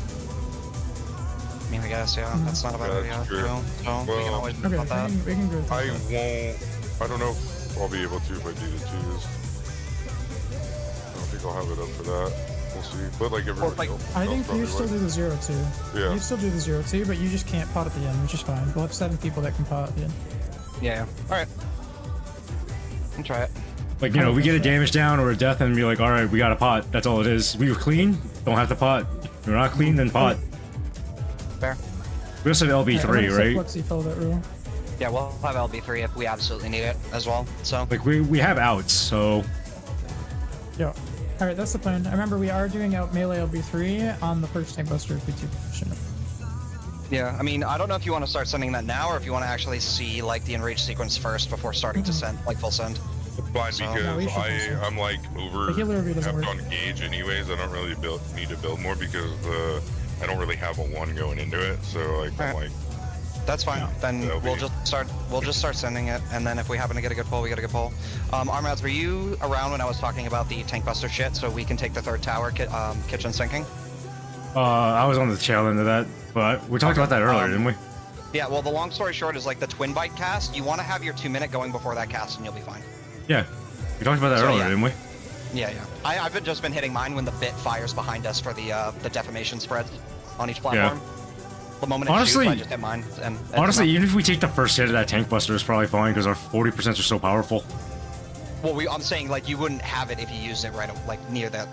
I mean, I guess, yeah, that's not a bad idea. True. So we can always Okay, about that. we can go with I that. won't. I don't know if I'll be able to if I do the twos. I don't think I'll have it up for that. We'll see. But like everybody else. I think probably you still would. do the 0-2. Yeah. You still do the 0-2, but you just can't pot at the end, which is fine. We'll have 7 people that can pot at the end. Yeah. Alright. Can try it. Like, you know, we get a damage down or a death and be like, all right, we got a pot. That's all it is. We were clean, don't have to pot. If we're not clean, then pot. Fair. We also have LB3, right? Flexi follow that rule. Yeah, we'll have LB3 if we absolutely need it as well. So Like, we have outs, so... Yeah. Alright, that's the plan. I remember we are doing out melee LB3 on the first tank buster if we do push it. yeah, I mean, I don't know if you want to start sending that now or if you want to actually see like the enrage sequence first before starting to send like full send. Fine, So- because No, we should I'm like over The healer review doesn't tapped work. on gauge anyways. I don't really need to build more because I don't really have a 1 going into it. So like I'm Alright. like That's fine. Then that'll we'll be- just start sending it, and then if we happen to get a good pull, we get a good pull. Armads, were you around when I was talking about the tank buster shit, so we can take the third tower, kitchen sinking? I was on the tail end of that, but we talked about that earlier, didn't we? Yeah. Well, the long story short is like the twin bite cast. You want to have your 2-minute going before that cast, and you'll be fine. Yeah. We talked about that So, earlier, yeah. didn't we? Yeah, yeah. I've just been hitting mine when the bit fires behind us for the defamation spreads on each platform. The moment it Honestly- shoots, I just hit mine. And Honestly, even if we take the first hit of that tank buster, it's probably fine because our 40% are so powerful. well, I'm saying like you wouldn't have it if you used it right like near that.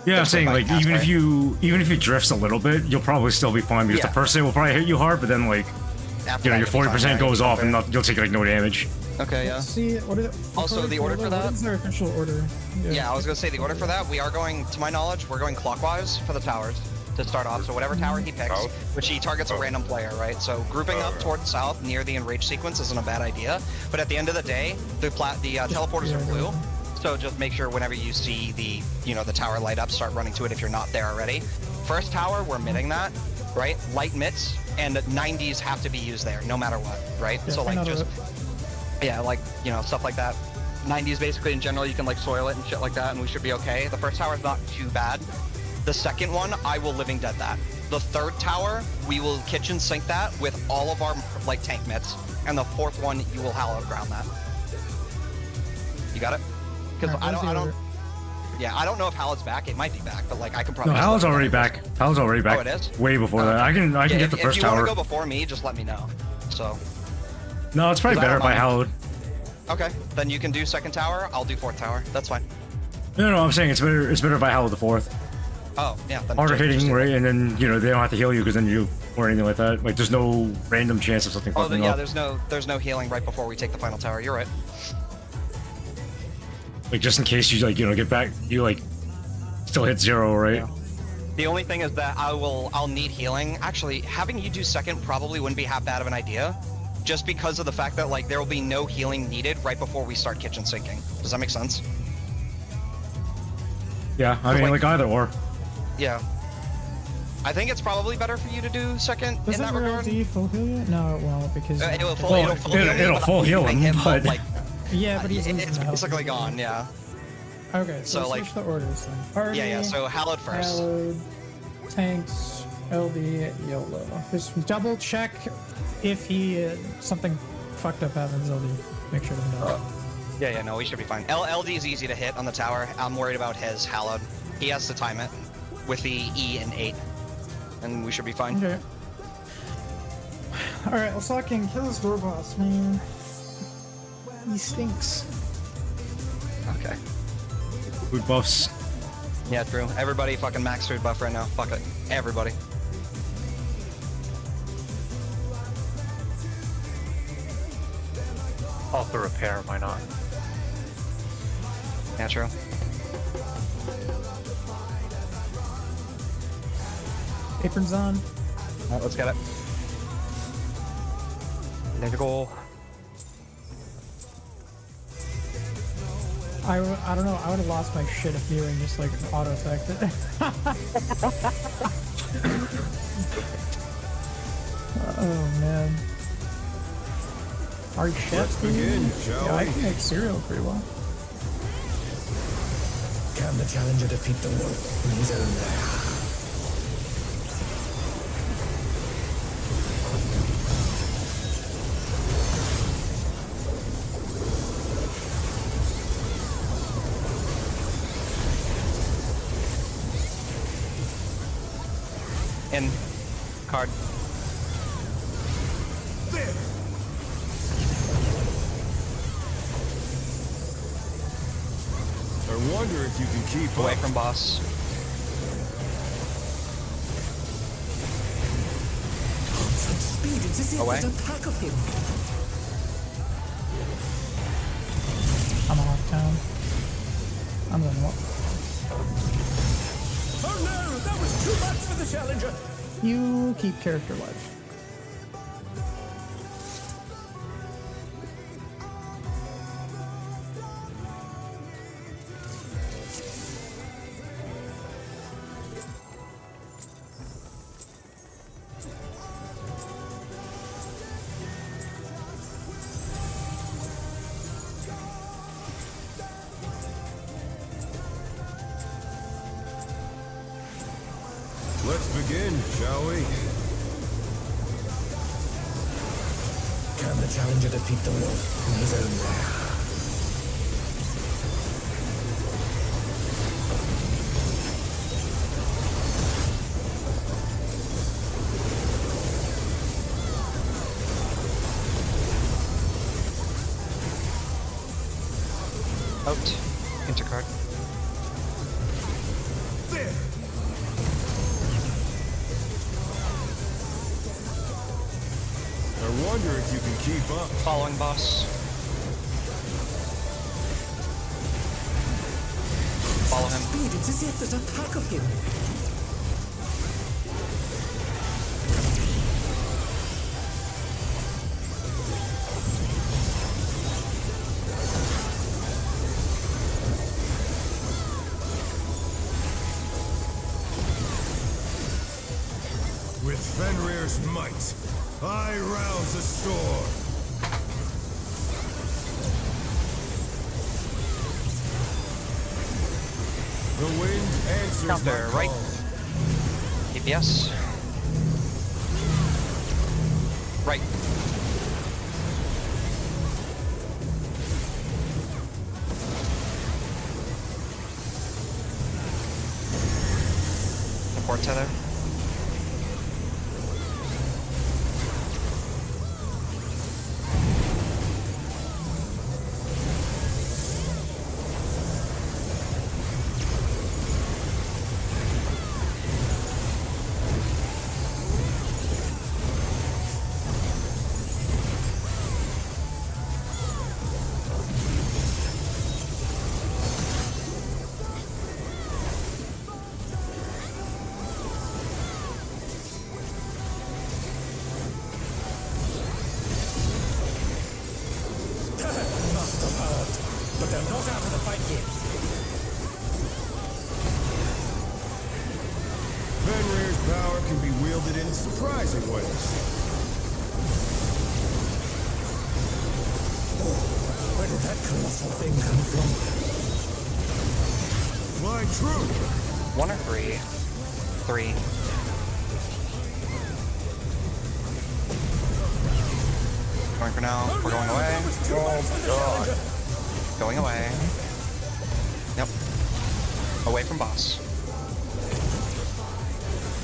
Yeah, I'm That's saying what like my cast, even if right? you drifts a little bit, you'll probably still be fine because Yeah. the first hit will probably hit you hard, but then like After you know that, your you'll be 40% fine, right? goes off Okay. and you'll take like no damage. Okay, yeah. See, what is it? Also, the order for that? What is their official order? Yeah, I was gonna say the order for that. We are going, to my knowledge, we're going clockwise for the towers to start off. So whatever tower he picks, South? which he targets a random player, right? So grouping up Okay. towards south near the enrage sequence isn't a bad idea. But at the end of the day, the teleporters are blue. So just make sure whenever you see the the tower light up, start running to it if you're not there already. First tower, we're mitting that, right? Light mitts and 90s have to be used there, no matter what, right? Yeah, so like find out just about yeah, like stuff like that. 90s basically in general, you can like soil it and shit like that, and we should be okay. The first tower is not too bad. The second one, I will living dead that. The third tower, we will kitchen sink that with all of our like tank mitts, and the fourth one, you will hallowed ground that. You got it? Because Alright, I where's the don't. order? Yeah, I don't know if Hallowed's back. It might be back, but like I can probably. No, just Hal's let already you know. back. Hal's already back. Oh, it is? Way before that. I can Yeah, get the first if you want tower. to go before me, just let me know. So. No, it's probably 'Cause I better don't by mind. Hallowed. Okay, then you can do second tower. I'll do fourth tower. That's fine. No, I'm saying it's better by Hallowed the fourth. Oh yeah. Then Harder just hitting, do- right? And then they don't have to heal you because then you or anything like that. Like there's no random chance of something Oh, fucking yeah. up. There's no healing right before we take the final tower. You're right. Like just in case you get back, you like still hit 0, right? Yeah. The only thing is that I'll need healing. Actually, having you do second probably wouldn't be half bad of an idea, just because of the fact that like there will be no healing needed right before we start kitchen sinking. Does that make sense? Yeah, I mean like- like either or. Yeah. I think it's probably better for you to do second in Doesn't that your regard. LD full heal you? No, it won't because. It'll full, Well, it'll full heal me, it'll but full I'm heal leaving him, but- like Yeah, but he's losing it's the health. basically gone. Yeah. Okay, So, so like- switch the orders then. Party, Yeah. So hallowed first. Hallowed, tanks, LD, YOLO. Just double check if he something fucked up happens. LD, make sure to know. Yeah. No, we should be fine. LD is easy to hit on the tower. I'm worried about his hallowed. He has to time it with the E and 8, and we should be fine. Okay. All right, let's fucking kill this door boss, man. He stinks. Okay. Food buffs. Yeah, true. Everybody fucking max food buff right now. Fuck it. Everybody. Also repair, why not? Yeah, true. Apron's on. Alright, let's get it. Let's go. I don't know. I would have lost my shit if you and just like auto attacked it. Oh man. Are you chefs? Let's begin, shall Yeah, I we? can make cereal pretty well. Can the challenger defeat the wolf in his own lair? In. Card. There. I wonder if you can keep Away up. from boss. Such speed, it's as if Away. there's a pack of him. I'm off town. I'm going to Oh no, that was too much for the challenger. You keep character life. Let's begin, shall we? Can the challenger defeat the wolf in his own lair? Out. Intercard. There. I wonder if you can keep up. Following boss. Follow him. Speed, it's as if there's a pack of him. With Fenrir's might, I rouse the storm. The wind answers Counter, my right. call. DPS. Right. Support tether. But they're not out of the fight yet. Fenrir's power can be wielded in surprising ways. Where did that colossal thing come from? Fly true. 1 or 3. 3. Going for now. We're going away. Oh god. Going away. Yep. Away from boss.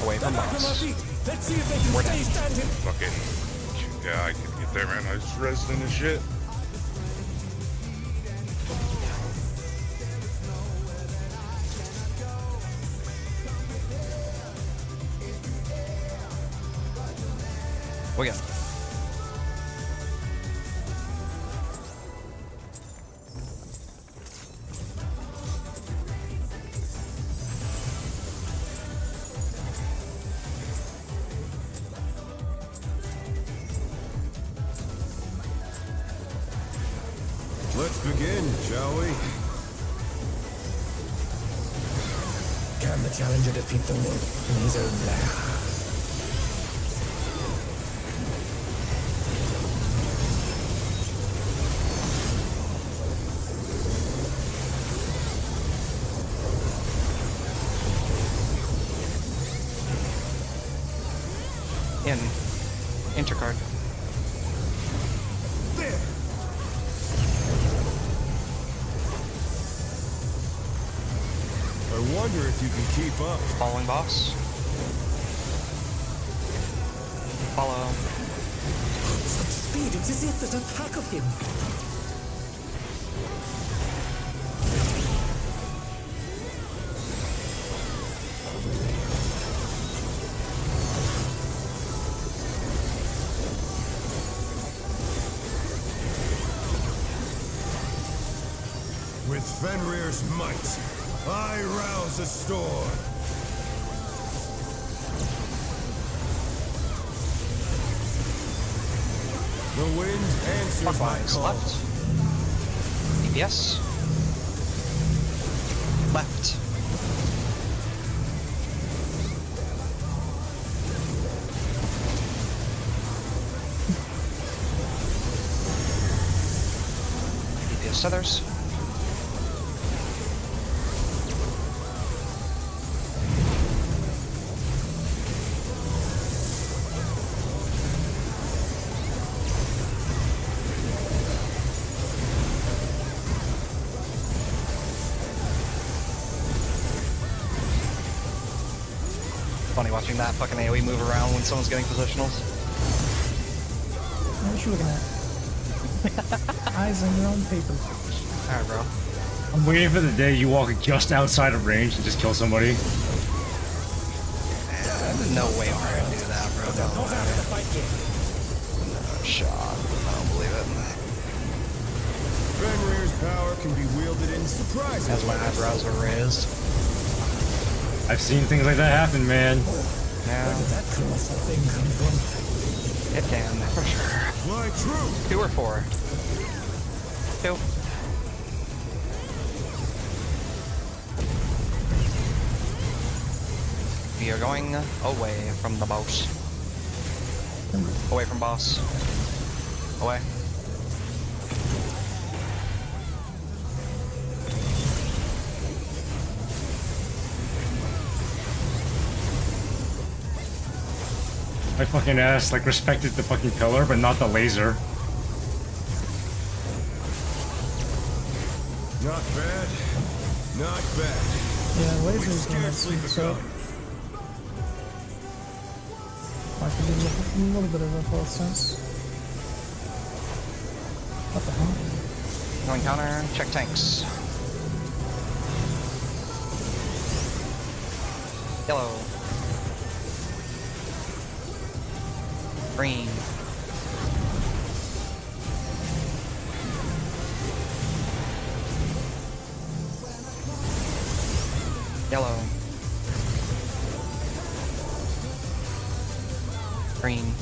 Away from Back on our boss. feet. Let's see if they can We're stay down. standing. Fucking. Yeah, I can get there, man. I was resting and shit. We got. Let's begin, shall we? Can the challenger defeat the wolf in his own lair? In intercard. There. I wonder if you can keep up. Following boss. Follow. Such speed, it's as if there's a pack of him. With Fenrir's might, I rouse a storm. The wind answers my Clockwise call. left. DPS. Left. DPS others. Funny watching that fucking AoE move around when someone's getting positionals. What you looking at? Eyes on your own paper. Alright, bro. I'm waiting for the day you walk just outside of range and just kill somebody. No way I'm gonna do that, bro. No way. No shot. I don't believe it. Fenrir's power can be wielded in surprising As my eyebrows are raised. I've seen things like that happen, man. Yeah. That colossal thing come from? It can, for sure. Fly true. 2 or 4? 2. We are going away from the boss. Away from boss. Away. My fucking ass, like, respected the fucking pillar, but not the laser. Not bad. Not bad. Yeah, We've lasers gonna scarcely so begun. I could do a little bit of a false sense. What the hell? Going counter, check tanks. Yellow. Green. Yellow. Green.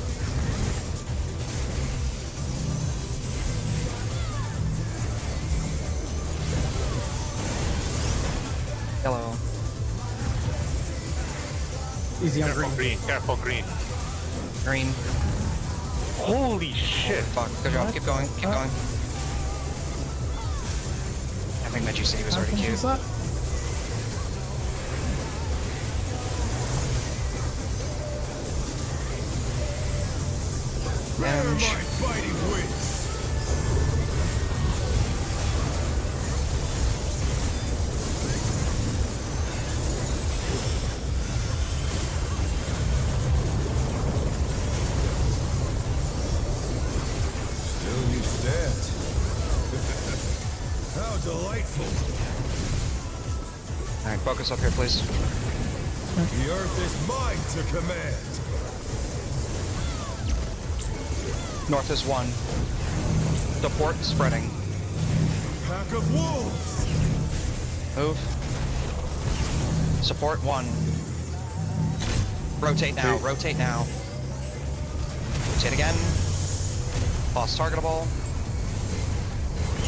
Yellow. Easy on Careful, green. Careful, green. Green. Holy shit! Fuck. Good job. Keep going. Keep going. I think Metro City was How already can you cute. use that? Where my fighting wits? Still you stand. How delightful. Alright, focus up here, please. The earth is mine to command. North is 1. Support spreading. Pack of wolves. Move. Support 1. Rotate now. Rotate now. Rotate again. Boss targetable.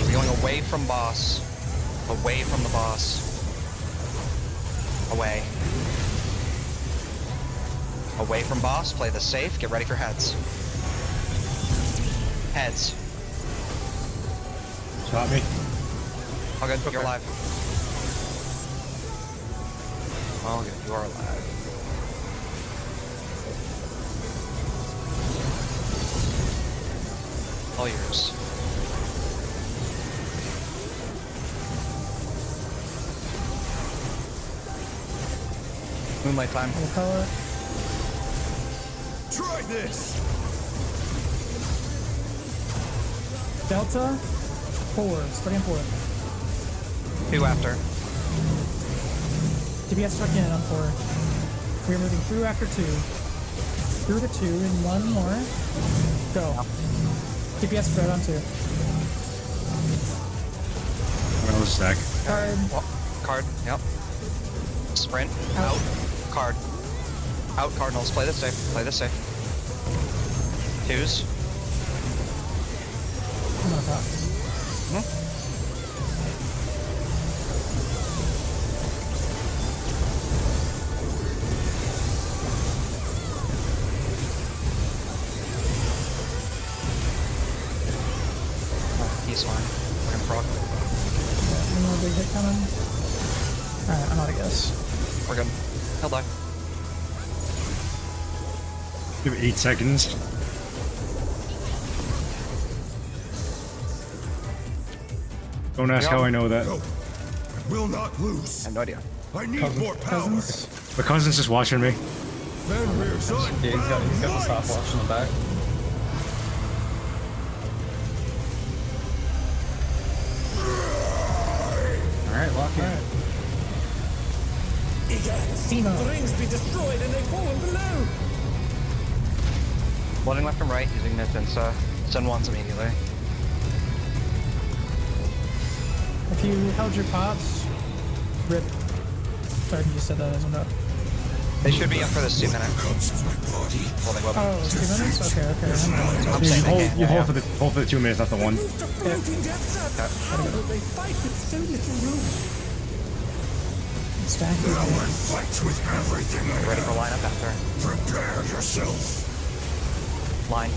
We're going away from boss. Away from the boss. Away. Away from boss, play the safe, get ready for heads. Heads. Stop me. All good, you're alive. All good, you are alive. All yours. Moonlight time. Full color. Try this. Delta. 4. Starting 4. 2 after. DPS stuck in on 4. We are moving through after 2. Through to 2 and 1 more. Go. DPS spread on 2. Another stack. Card. Card, yep. Sprint. Out. Card. Out, Cardinals. Play this safe. Play this safe. 2s. I'm gonna pop. He's fine. We're gonna proc. Any more big hit coming? Alright, I'm out of guess. We're good. He'll die. Give it 8 seconds. Don't ask how I know that. No. I will not lose. I have no idea. I need more power. Cousins. My cousin's just watching me. Fenrir's on. Yeah, he's got the stopwatch in the back. Alright, lock in. Cena. The rings be destroyed and they fallen below. Flooding left and right, using this insta. Send ones immediately. If you held your pops, rip. Sorry, you just said that as a note. They should be up for this 2 minute. Holding weapon. Oh, 2 minutes? Okay, okay. I'm I'm Yeah, saying they you can, hold yeah. for the 2 minutes, not the 1. Moved a floating death trap. How will they fight with so little room? Stack. Now I fight with everything I Ready for have. lineup after. Prepare yourself. Line.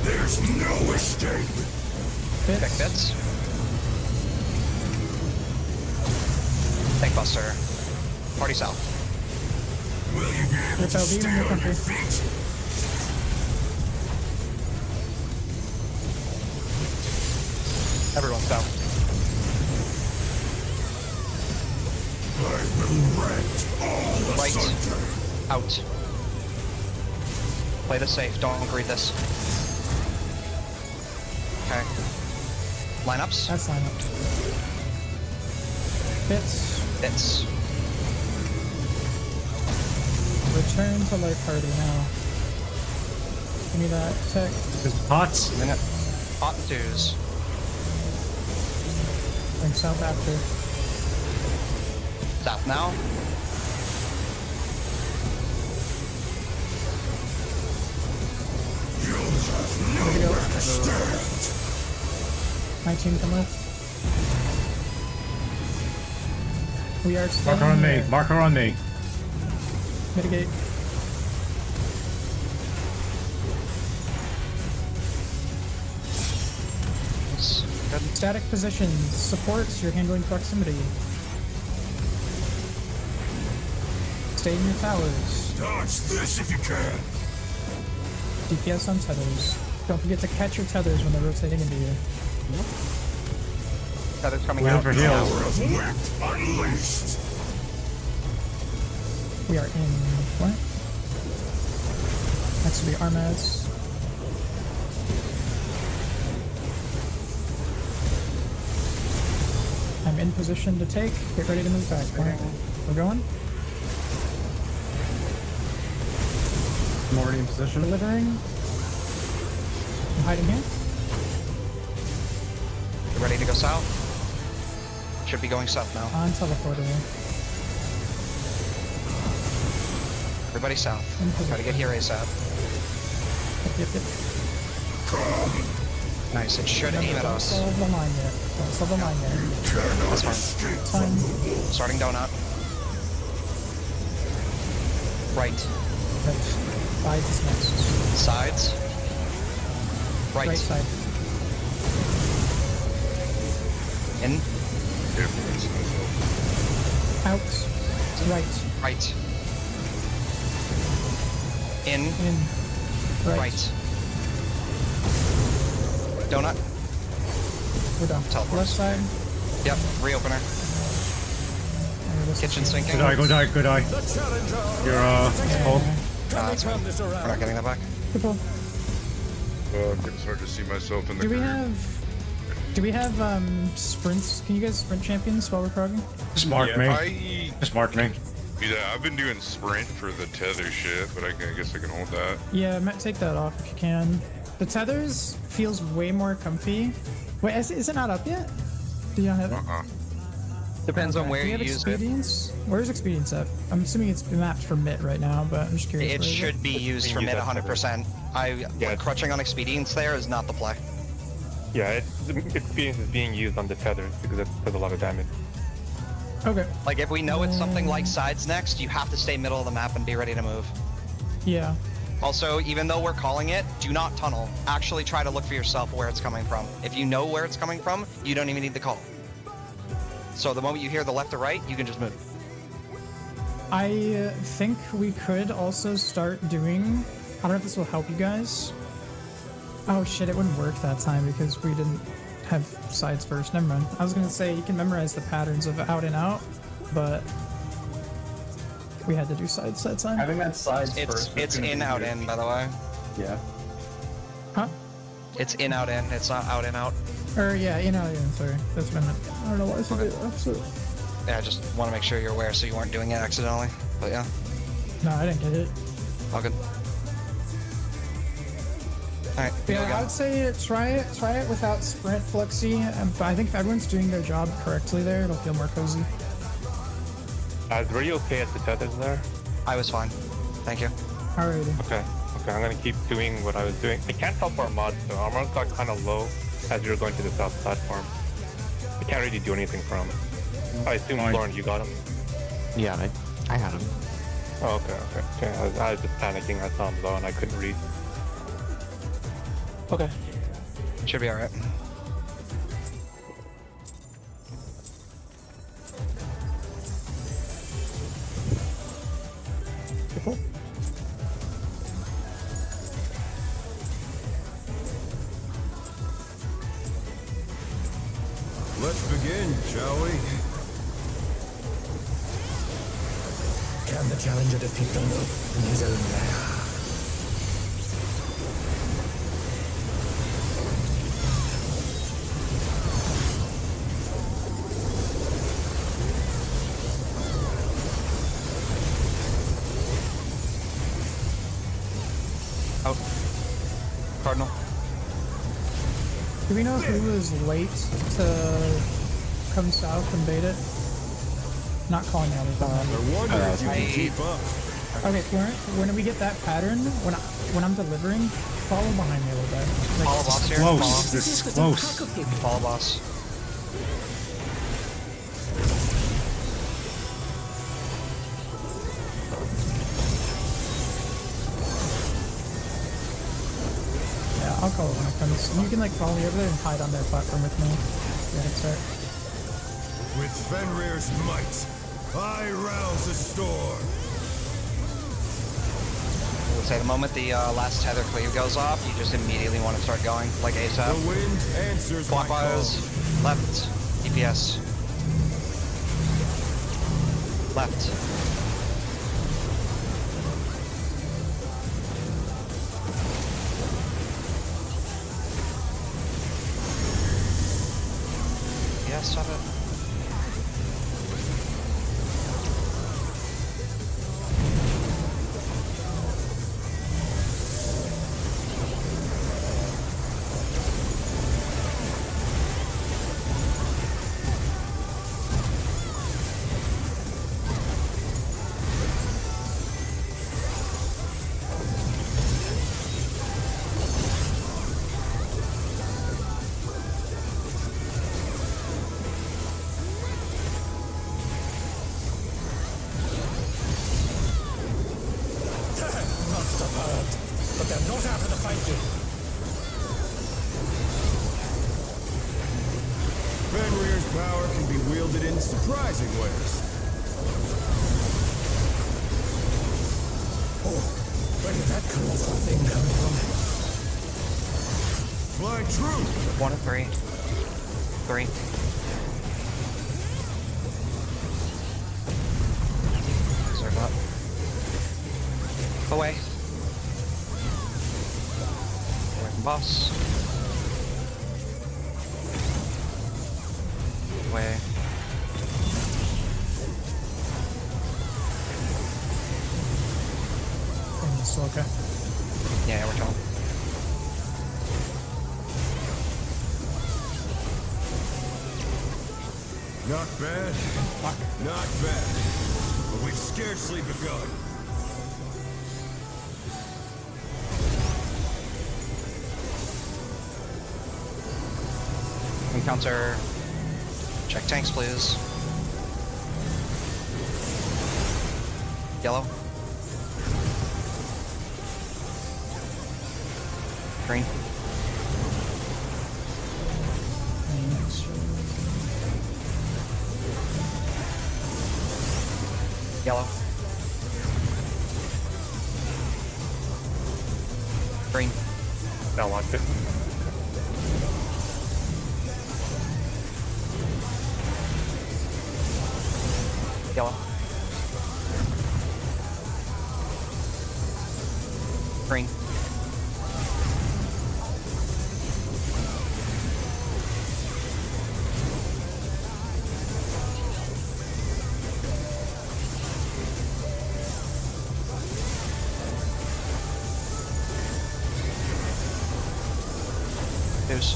There's no escape. Pick Fits. bits. Tank Buster. Party south. Will you be able Rip to LB stay in your on your country. feet? Everyone south. I will rent all Right. asunder. Out. Play this safe. Don't read this. Okay. Lineups. That's lineup. Fits. Bits. Return to light party now. Give me that tech. There's pots. Minute. Hot and 2s. Bring south after. South now. Ready to go. 19 come left. We are staying Marker on me. here. Marker on me. Mitigate. It's good. Static positions. Supports your handling proximity. Stay in your towers. Dodge this if you can. DPS on tethers. Don't forget to catch your tethers when they're rotating into you. Feathers coming Waiting out. for heals. Power of wit unleashed. We are in what? Next will be Armads. I'm in position to take. Get ready to move back. We're going. I'm already in position. Delivering. I'm hiding here. Ready to go south? Should be going south now. On teleporter. Everybody south. In position. Try to get here ASAP. Yep, yep, yep. Come. Nice. It should aim at Don't us. solve the mine yet. Don't solve the mine yet. That's fine. It's fine. Starting donut. Right. Right. Sides is next. Sides. Right. Right side. In. Out. Right. Right. In. In. Right. Right. Donut. We're done. Teleport. Left side. Yep. Reopener. Kitchen sinking. Good eye, good eye, good eye. You're cold. That's fine. We're not getting that back. Good pull. I'm getting starting to see myself in the Do we group. have sprints? Can you guys sprint champions while we're progging? Just mark me. Just mark me. Yeah, I've been doing sprint for the tether shit, but I guess I can hold that. Yeah, Matt, take that off if you can. The tethers feels way more comfy. Wait, is it not up yet? Do you not have it? Depends on where Do you have use it. expedience? Where's expedience at? I'm assuming it's mapped for mid right now, but I'm just curious. It where is should be used for mid 100%. Crutching on expedience there is not the play. Yeah, experience is being used on the tethers because it does a lot of damage. Okay. Like if we know it's something like sides next, you have to stay middle of the map and be ready to move. Yeah. Also, even though we're calling it, do not tunnel. Actually try to look for yourself where it's coming from. If you know where it's coming from, you don't even need the call. So the moment you hear the left or right, you can just move. I think we could also start doing... I don't know if this will help you guys. Oh shit, it wouldn't work that time because we didn't have sides first. Never mind. I was gonna say you can memorize the patterns of out and out, but we had to do sides that time. Having that sides first. It's in, out, in, by the way. Yeah. Huh? It's in, out, in. It's not out, in, out. Or yeah, sorry. That's what I meant. I don't know why I said it. Absolutely. Yeah, I just want to make sure you're aware so you weren't doing it accidentally. But yeah. No, I didn't get it. All good. Alright, Yeah, I would say try it without sprint flexi. But I think if everyone's doing their job correctly there, it'll feel more cozy. Were you okay at the tethers there? I was fine. Thank you. Alrighty. Okay, I'm gonna keep doing what I was doing. I can't help our mods, so our mods got kind of low as we were going to the south platform. I can't really do anything from. I assume, Lauren, you got him? Yeah, I had him. Oh, okay. I was just panicking. I saw him low and I couldn't read. Okay. Should be alright. Cool. Let's begin, shall we? Can the challenger defeat them in his own lair? Out. Cardinal. Do we know who was late to come south and bait it? Not calling out of I wonder if you can keep up. Okay, Florent, when we get that pattern, when I'm delivering, follow behind me a little bit. Like, Follow boss here. Close. This is close. Follow boss. Yeah, I'll call it when it comes. You can like follow me over there and hide on their platform with me. Yeah, start. With Fenrir's might, I rouse the storm. I would say the moment the last tether cleave goes off, you just immediately want to start going, like ASAP. The wind answers my call. Clockwise, left, DPS. Left. Yeah, stop it. Power can be wielded in surprising ways. Oh, where did that colossal thing come from? Blind truth! 1 of 3. 3. Reserve up. Away. Away from boss. Away. Still okay. Yeah, we're chilling. Not bad. Not bad. But we've scarcely begun. Encounter. Check tanks, please. Yellow. Green. Yellow. Green. That wants it. Yellow. Green. News.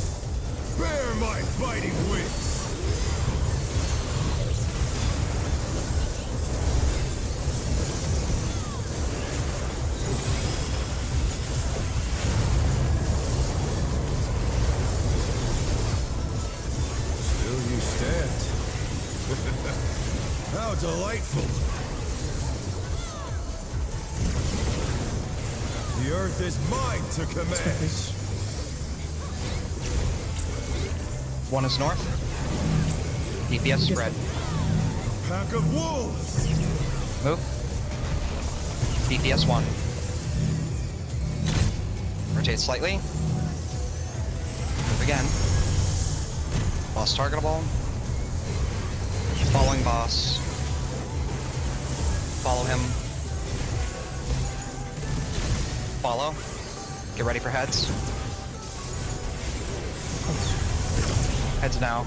Bear my fighting wings! Still you stand. How delightful! The earth is mine to command! 1 is north. DPS spread. Pack of wolves! Move. DPS 1. Rotate slightly. Move again. Boss targetable. Following boss. Follow him. Follow. Get ready for heads. Heads now.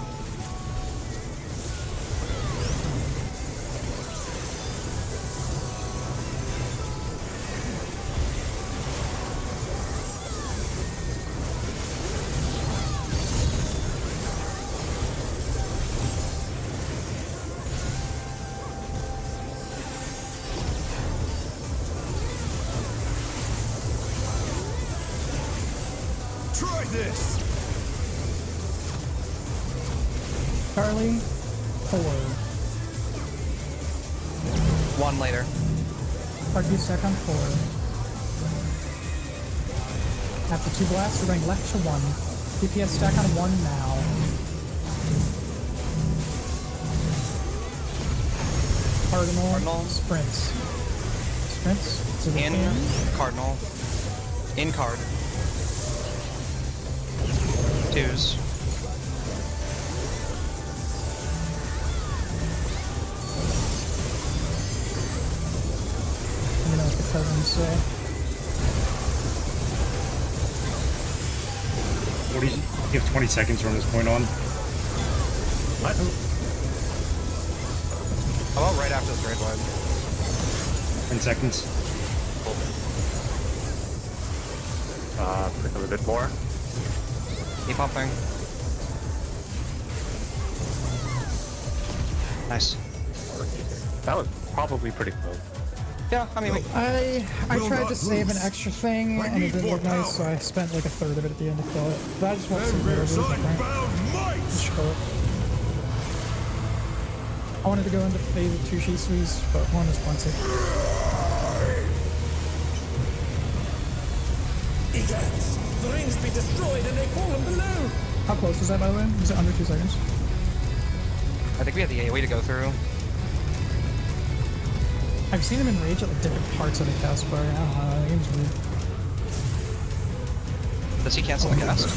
Try this! Charlie, 4. 1 later. Argue stack on 4. After 2 blasts, we're going left to 1. DPS stack on 1 now. Cardinal. Sprints. Sprints. To the In Cardinal. In card. 2s. Let me know what the cousins say. 40, you have 20 seconds from this point on. What? How about right after the grade wide? 10 seconds. Click a little bit more. Keep pumping. Nice. That was probably pretty close. Yeah, I mean, I tried to save an extra thing and it didn't look nice, so I spent like a third of it at the end to kill it. But I just want some more. Just kill it. I wanted to go into phase of 2 Shisuis, but 1 is plenty. Egads! The rings be destroyed and they fallen below! How close was that, by the way? Was it under 2 seconds? I think we have the AoE to go through. I've seen him enrage at like different parts of the cast bar. I don't know, the game's weird. Does he cancel the cast?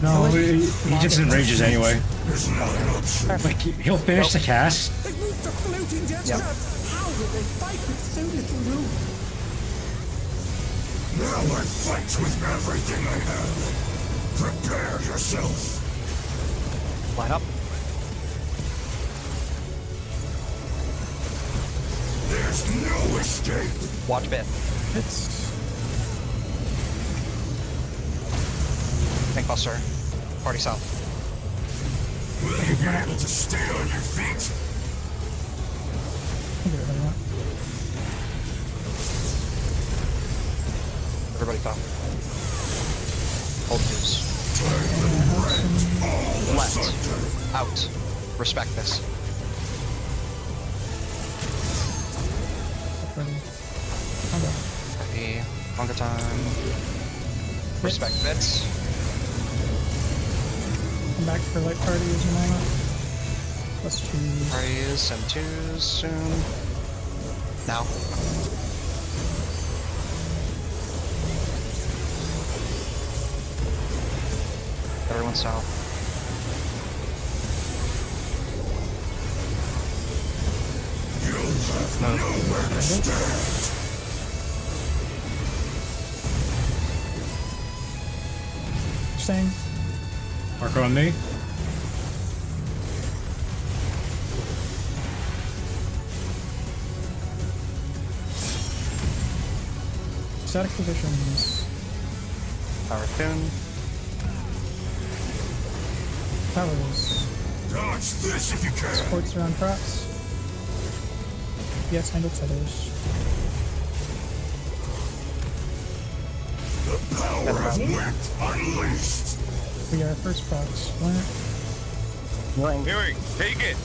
No, he just enrages anyway. Like he'll finish the cast. They moved to floating death Yep. traps. How did they fight with so little room? Now I fight with everything I have. Prepare yourself. Line up. There's no escape. Watch bit. It's Tank Buster. Party south. Will you be able to stay on your feet? I'll do whatever I want. Everybody top. Hold twos. Left. Out. Respect this. Ready. Ready. Manga time. Respect bits. Come back for light party as a moment. Plus 2. Parties, send twos soon. Now. Everyone south. Nowhere to stand. Staying. Marker on me. Static positions. Power tune. Powers. Dodge this if you can. Supports around props. Yes, handle tethers. The power of wind unleashed. We are first procs. Healing, take it.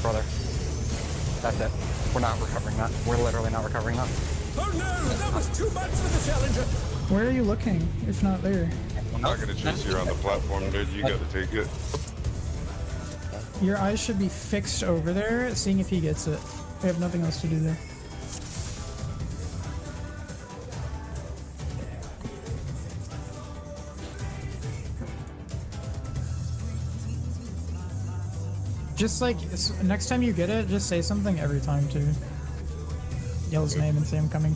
Brother. That's it. We're not recovering that. We're literally not recovering that. Oh no, that was too much for the challenger. Where are you looking, if not there? I'm not gonna chase you around the platform, dude. You gotta take it. Your eyes should be fixed over there, seeing if he gets it. We have nothing else to do there. Just like, next time you get it, just say something every time too. Yell his name and say I'm coming.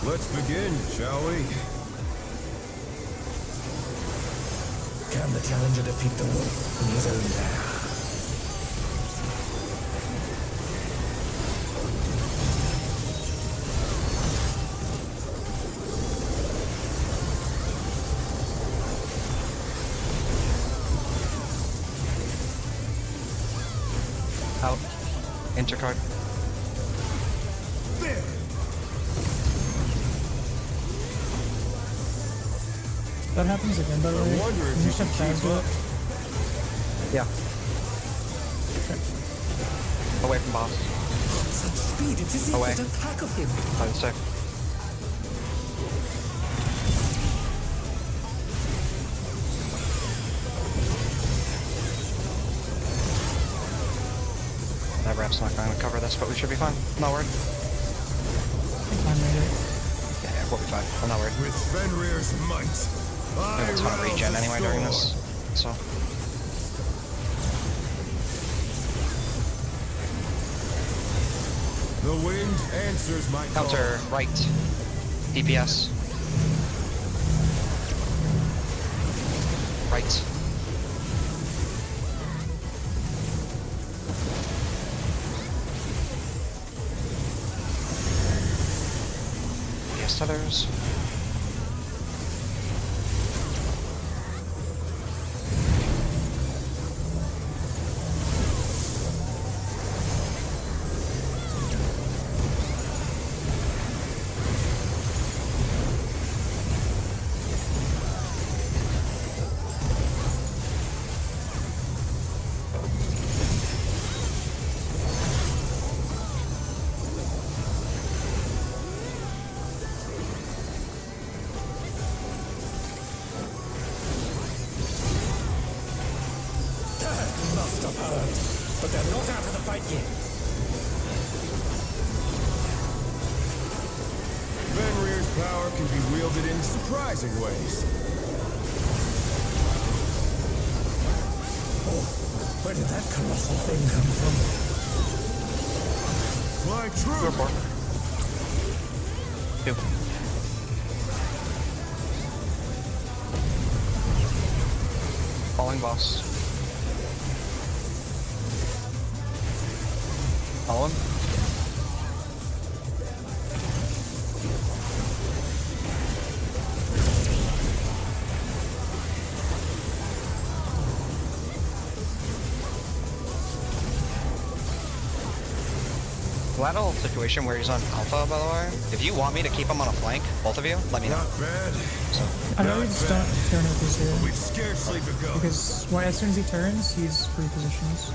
Let's begin, shall we? Can the challenger defeat the wolf in his own lair? Out. Intercard. That happens again, by the way. You just have Taz do it. Yeah. Away from boss. Such speed, it is Away. the attack of him. Side stick. That rap's not going to cover this, but we should be fine. Not worried. I'm ready. Yeah, we'll be fine. I'm not worried. With Fenrir's might, I have a ton of regen anyway during this, so. The wind answers my call. Counter, right. DPS. Right. Yes, others. Must have heard, but they're not out of the fight yet. Fenrir's power can be wielded in surprising ways. Oh, where did that colossal thing come from? My truth! Two. Falling boss. Follow him. That whole situation where he's on alpha, by the way. If you want me to keep him on a flank, both of you, let me know. Not bad. So, I know we just don't turn if he's here. We've scarcely begun. Because well, as soon as he turns, he's free positions.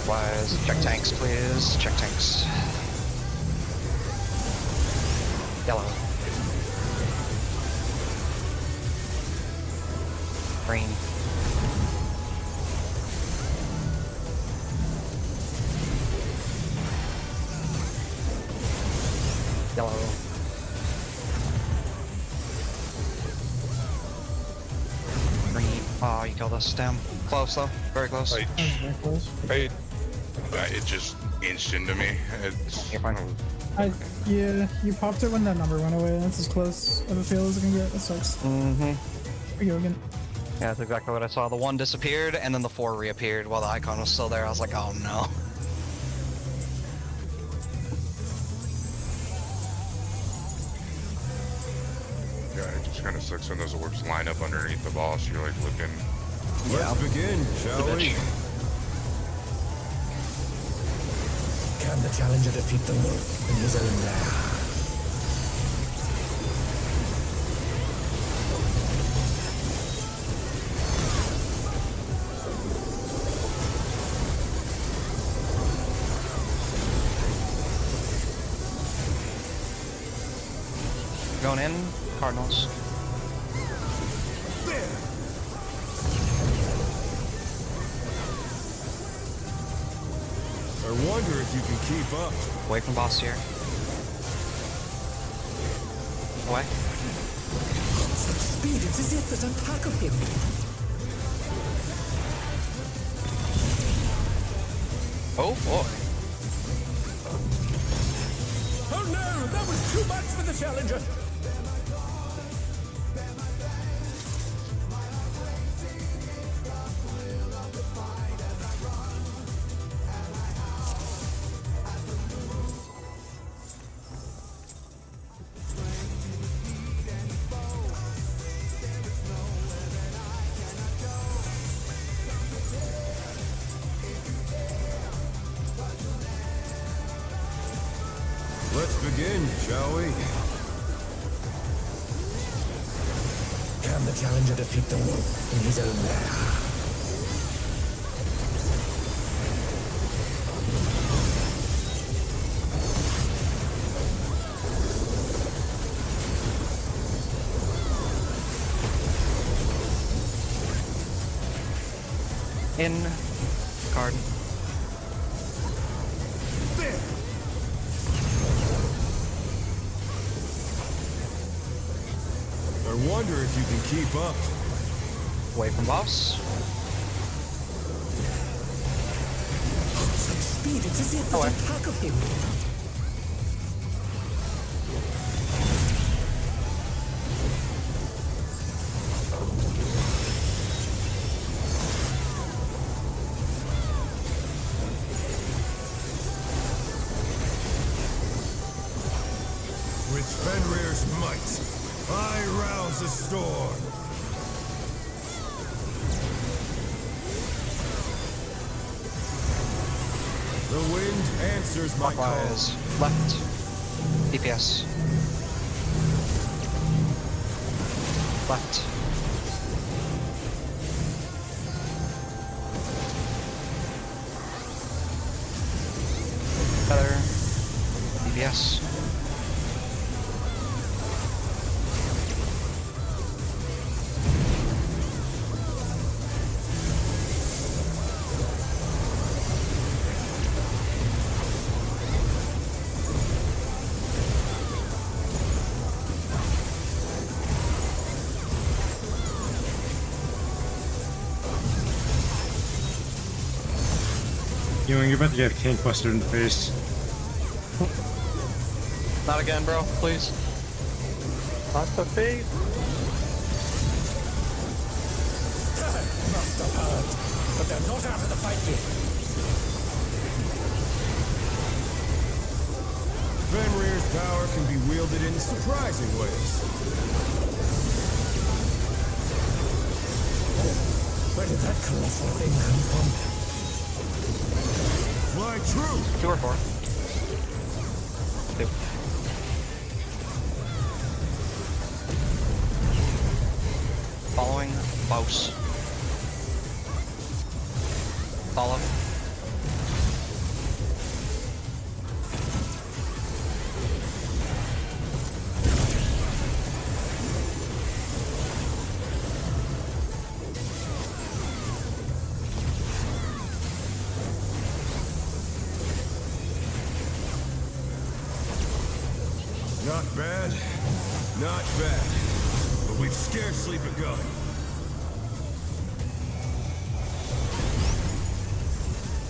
clockwise. Check tanks, please. Check tanks. Yellow. Green. Yellow. Green. Oh, you killed us. Damn. Close though. Very close. Like, Very close. it just inched to me. You're fine. Yeah, you popped it when that number went away. That's as close of a feel as it can get. That sucks. Mm-hmm. Here we go again. Yeah, that's exactly what I saw. The 1 disappeared, and then the 4 reappeared while the icon was still there. I was like, oh no. Yeah, it just kind of sucks when those orbs line up underneath the boss. You're like looking. Let's begin, shall we? Can the challenger defeat the wolf in his own lair? Going in, Cardinals. I wonder if you can keep up. Away from boss here. Away. Such speed, it's as if there's a pack of him. Oh boy. Oh no, that was too much for the challenger. Let's begin, shall we? Can the challenger defeat the wolf in his own lair? In. Card. I wonder if you can keep up. Away from boss. Such speed, it's as if there's a pack of him. With Fenrir's might, I rouse the storm. The wind answers my call. Clockwise. Left. DPS. Left. Feather. DPS. Ewing, you're about to get tank busted in the face. Not again, bro. Please. Not the face. Must have heard, but they're not out of the fight yet. Fenrir's power can be wielded in surprising ways. Where did that colossal thing come from? Fly true! 2 or 4. 2. Following Bouse. Follow. Not bad. Not bad. But we've scarcely begun.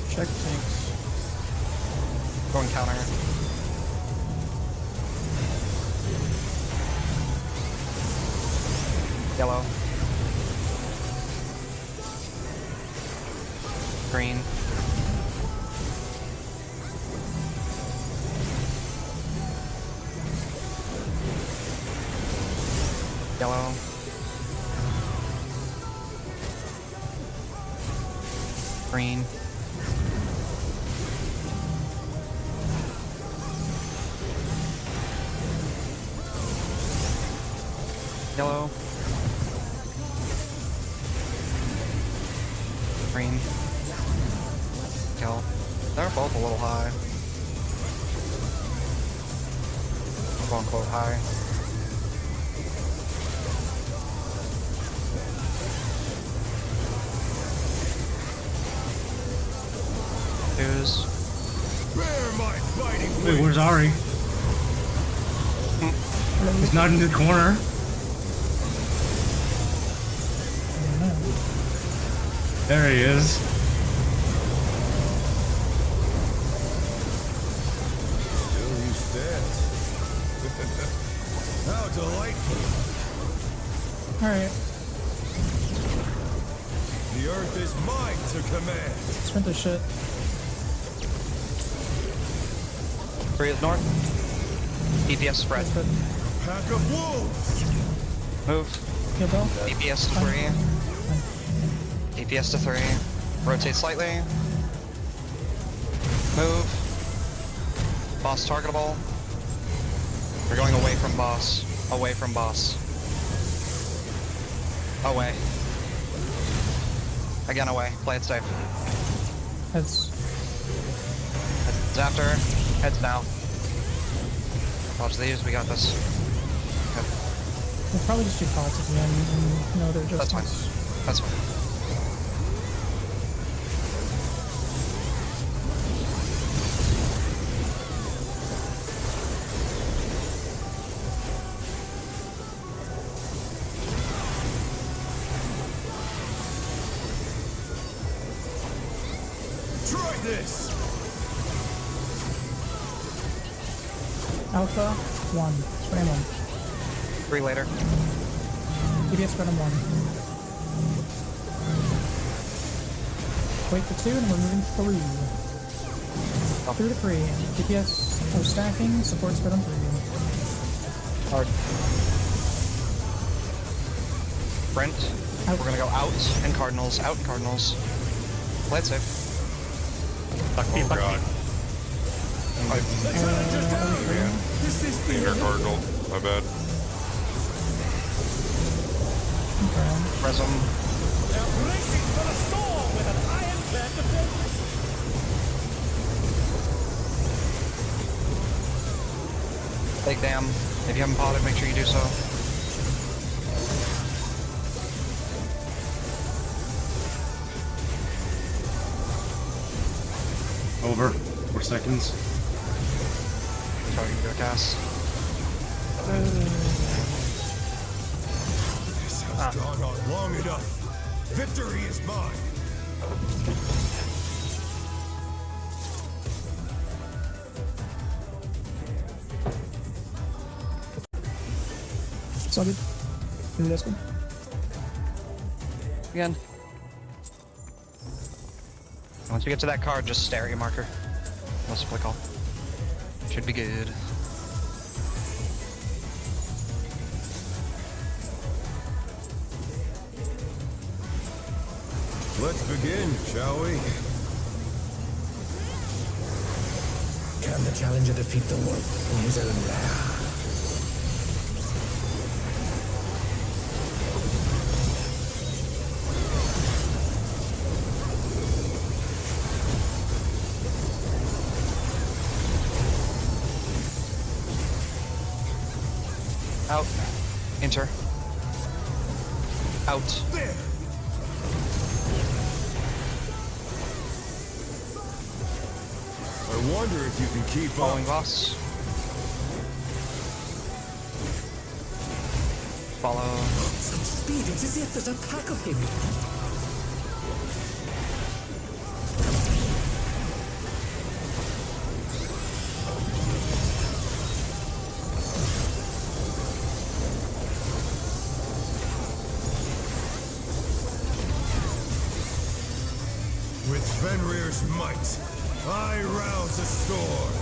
Check tanks. Going counter. Yellow. Green. Yellow. Green. Yellow. Green. Yellow. They're both a little high. Quote unquote high. Twos. Bear my fighting Wait, wings. where's Ari? He's not in the corner. There he is. Still you stand. How delightful. Alright, The earth is mine to command. spent this shit. 3 is north. DPS spread. That's good. Pack of wolves. Move. Kill Bill. DPS to 3. DPS to 3. Rotate slightly. Move. Boss targetable. We're going away from boss. Away from boss. Away. Again away. Play it safe. Heads. Heads after. Heads now. Watch these. We got this. Okay. We'll probably just do pots at the end and know their That's fine. adjustments. That's fine. Try this. Alpha, 1. Spray him 1. 3 later. DPS spread him 1. Wait for 2 and we're moving 3. 3 to 3. DPS are stacking, support spread on 3. Hard. Sprint. Out. We're gonna go out and Cardinals. Out and Cardinals. Play it safe. Oh god. This is the Inner Cardinal. My bad. Okay. Prism. They're bracing for the storm with an ironclad defense. Take dam. If you haven't potted, make sure you do so. Over. 4 seconds. Try to do a cast. This has gone on long enough. Victory is mine. Let's go. Again. Once you get to that card, just stare at your marker. Unless you play call. Should be good. Let's begin, shall we? Can the challenger defeat the wolf in his own lair? Out. Enter. Out. There! I wonder if you can keep Following up. boss. Follow. Such speed, it's as if there's a pack of him. With Fenrir's might, I rouse a storm.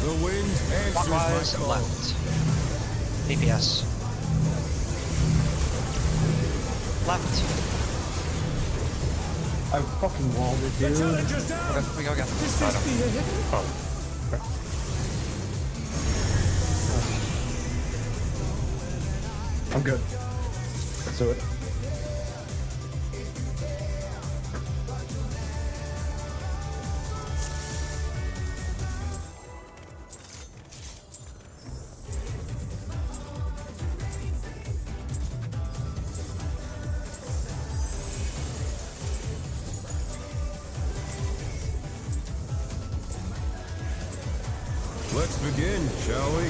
The wind answers my Clockwise call. left. DPS. Left. I fucking walled it, The dude. challenger's down! Okay, we go again. Is this the Oh. I'm good. Let's do it. Let's begin, shall we?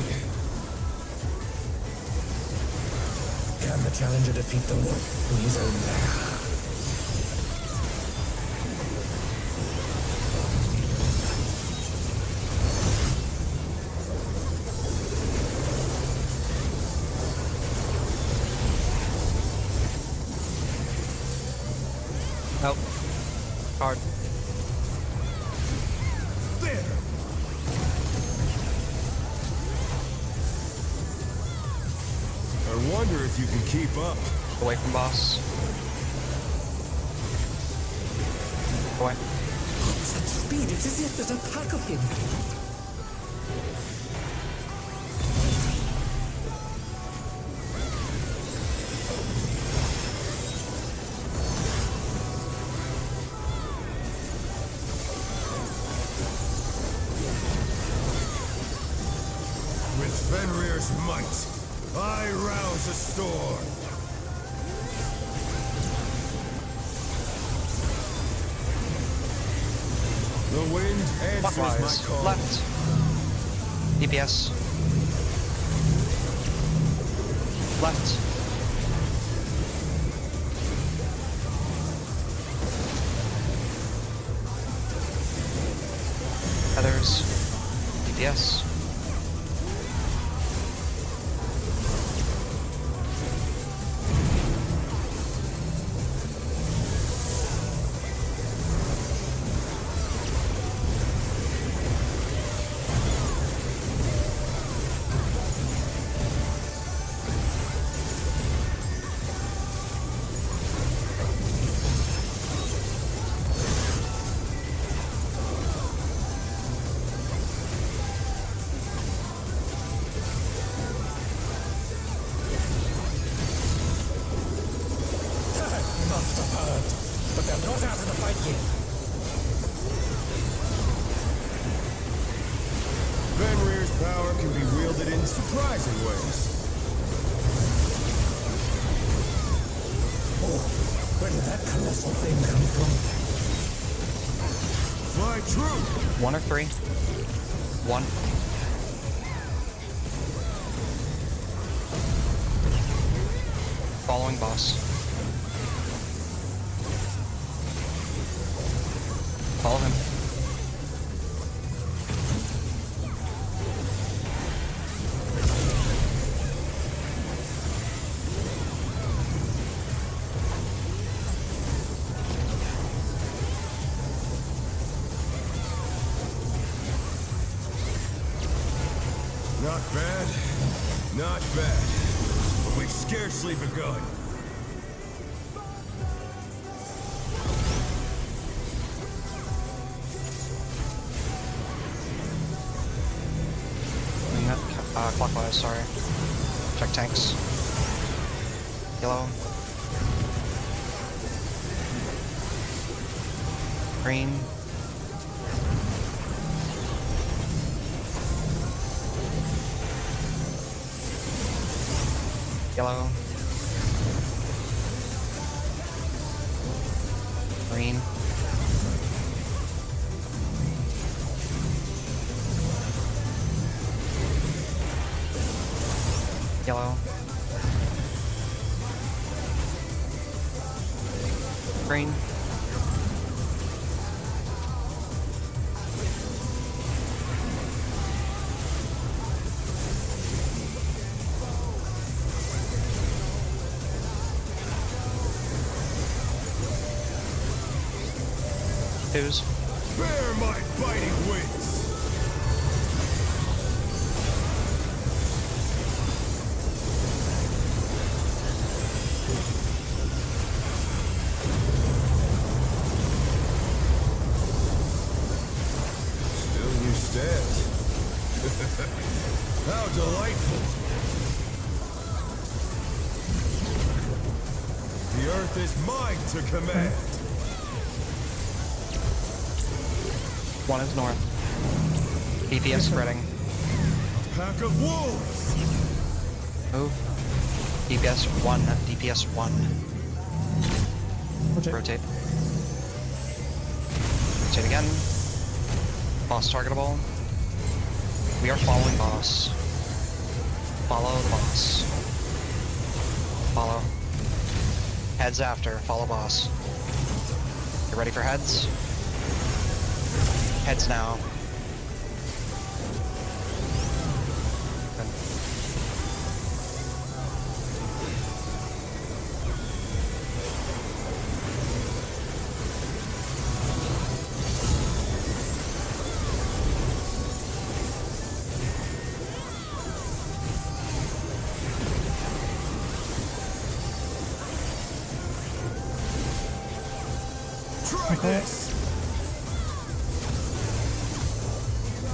Can the challenger defeat the wolf in his own lair? Nope. Card. There! I wonder if you can keep up. Away from boss. Away. Such speed, it's as if there's a pack of him. With Fenrir's might, I rouse a storm. The wind answers my Clockwise call. left. DPS. Left. Feathers. DPS. Must have heard, but they're not out of the fight yet. Fenrir's power can be wielded in surprising ways. Oh, where did that colossal thing come from? Fly true! 1 or 3. 1. Following boss. Follow him. Not bad. Not bad. But we've scarcely begun. Clockwise, sorry. Check tanks. Yellow. Green. Yellow. Green. Yellow. Green. Twos. Bear my biting wings. Still you stand. How delightful. The earth is mine to command. One is north. DPS spreading. Pack of wolves. Move. DPS 1. DPS 1. Rotate. Rotate. Rotate again. Boss targetable. We are following boss. Follow the boss. Follow. Heads after. Follow boss. You ready for heads? Heads now. Good. Try this.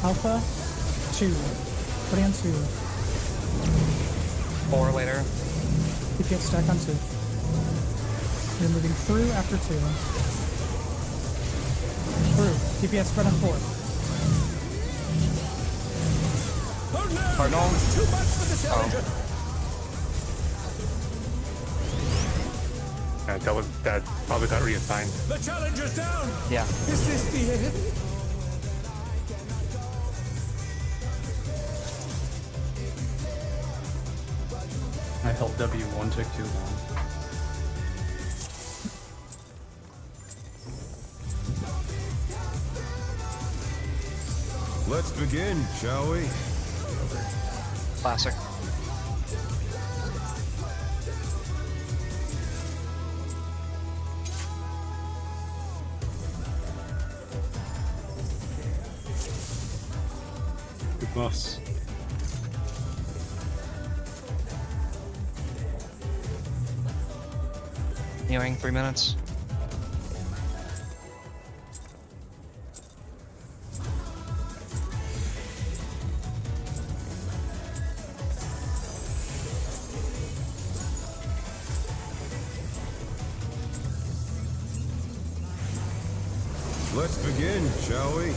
Alpha, 2. Putting on 2. 4 later. DPS stack on 2. You're moving through after 2. Through. DPS spread on 4. Oh no! Cardinal. Too much for the challenger! That probably got reassigned. The challenger's down! Yeah. Is this the end? I held W1 took too long. Let's begin, shall we? Classic. Good boss. Healing 3 minutes. Let's begin, shall we?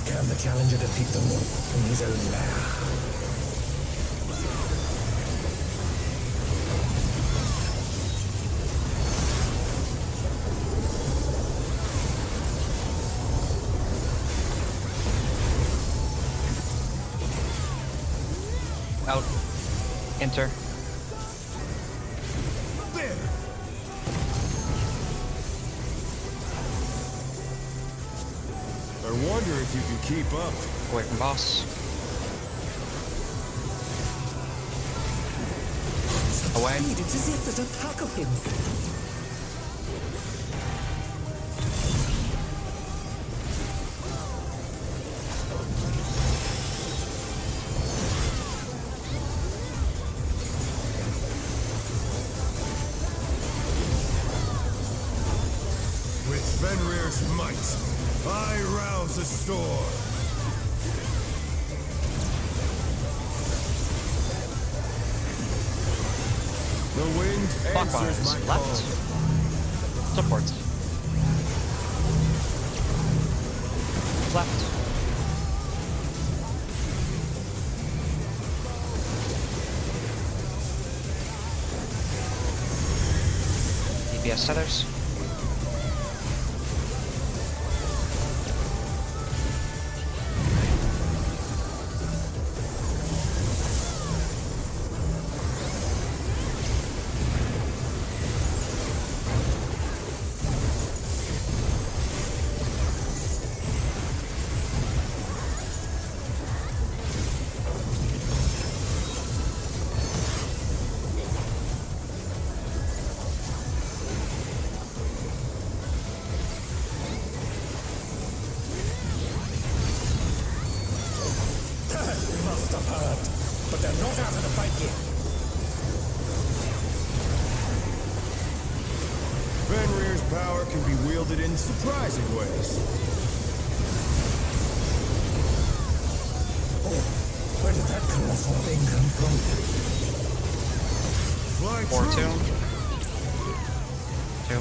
Can the challenger defeat the wolf in his own lair? Out. Enter. There. I wonder if you can keep up. Away from boss. Away. It's as if there's a pack of him. comes a storm. The wind answers my Clockwise, call. left. Supports. Left. DPS tethers. You must have heard, but they're not out of the fight yet. Fenrir's power can be wielded in surprising ways. Oh, where did that colossal thing come from? Fly 4-2. 2.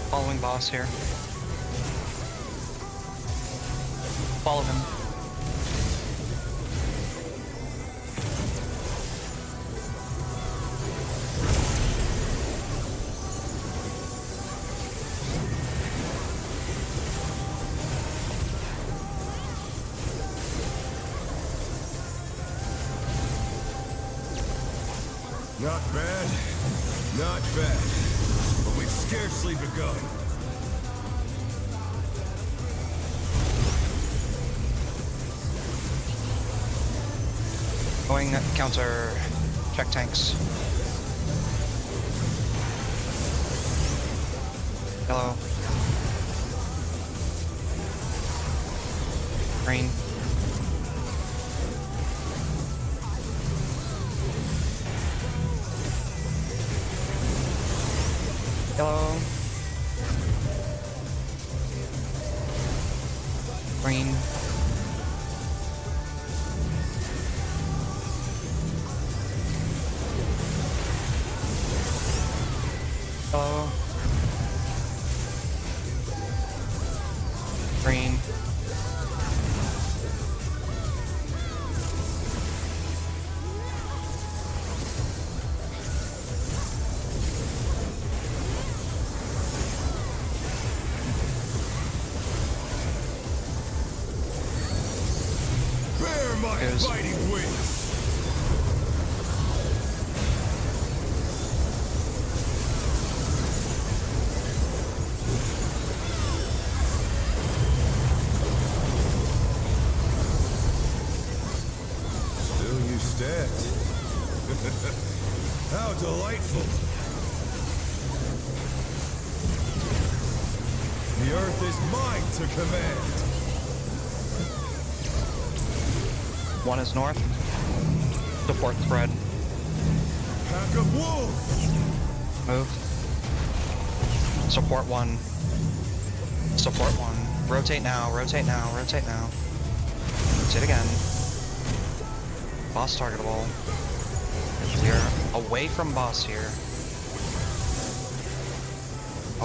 Following boss here. Follow him. Not bad. Not bad. But we've scarcely begun. Going counter check tanks. Yellow. Green. Yellow. Green. Yellow. Green. Bear my Goes. fighting wings. Still you stacked. How delightful. The earth is mine to command. One is north. Support spread. Pack of wolves. Move. Support one. Support one. Rotate now, rotate now, rotate now. Rotate again. Boss targetable. We're away from boss here.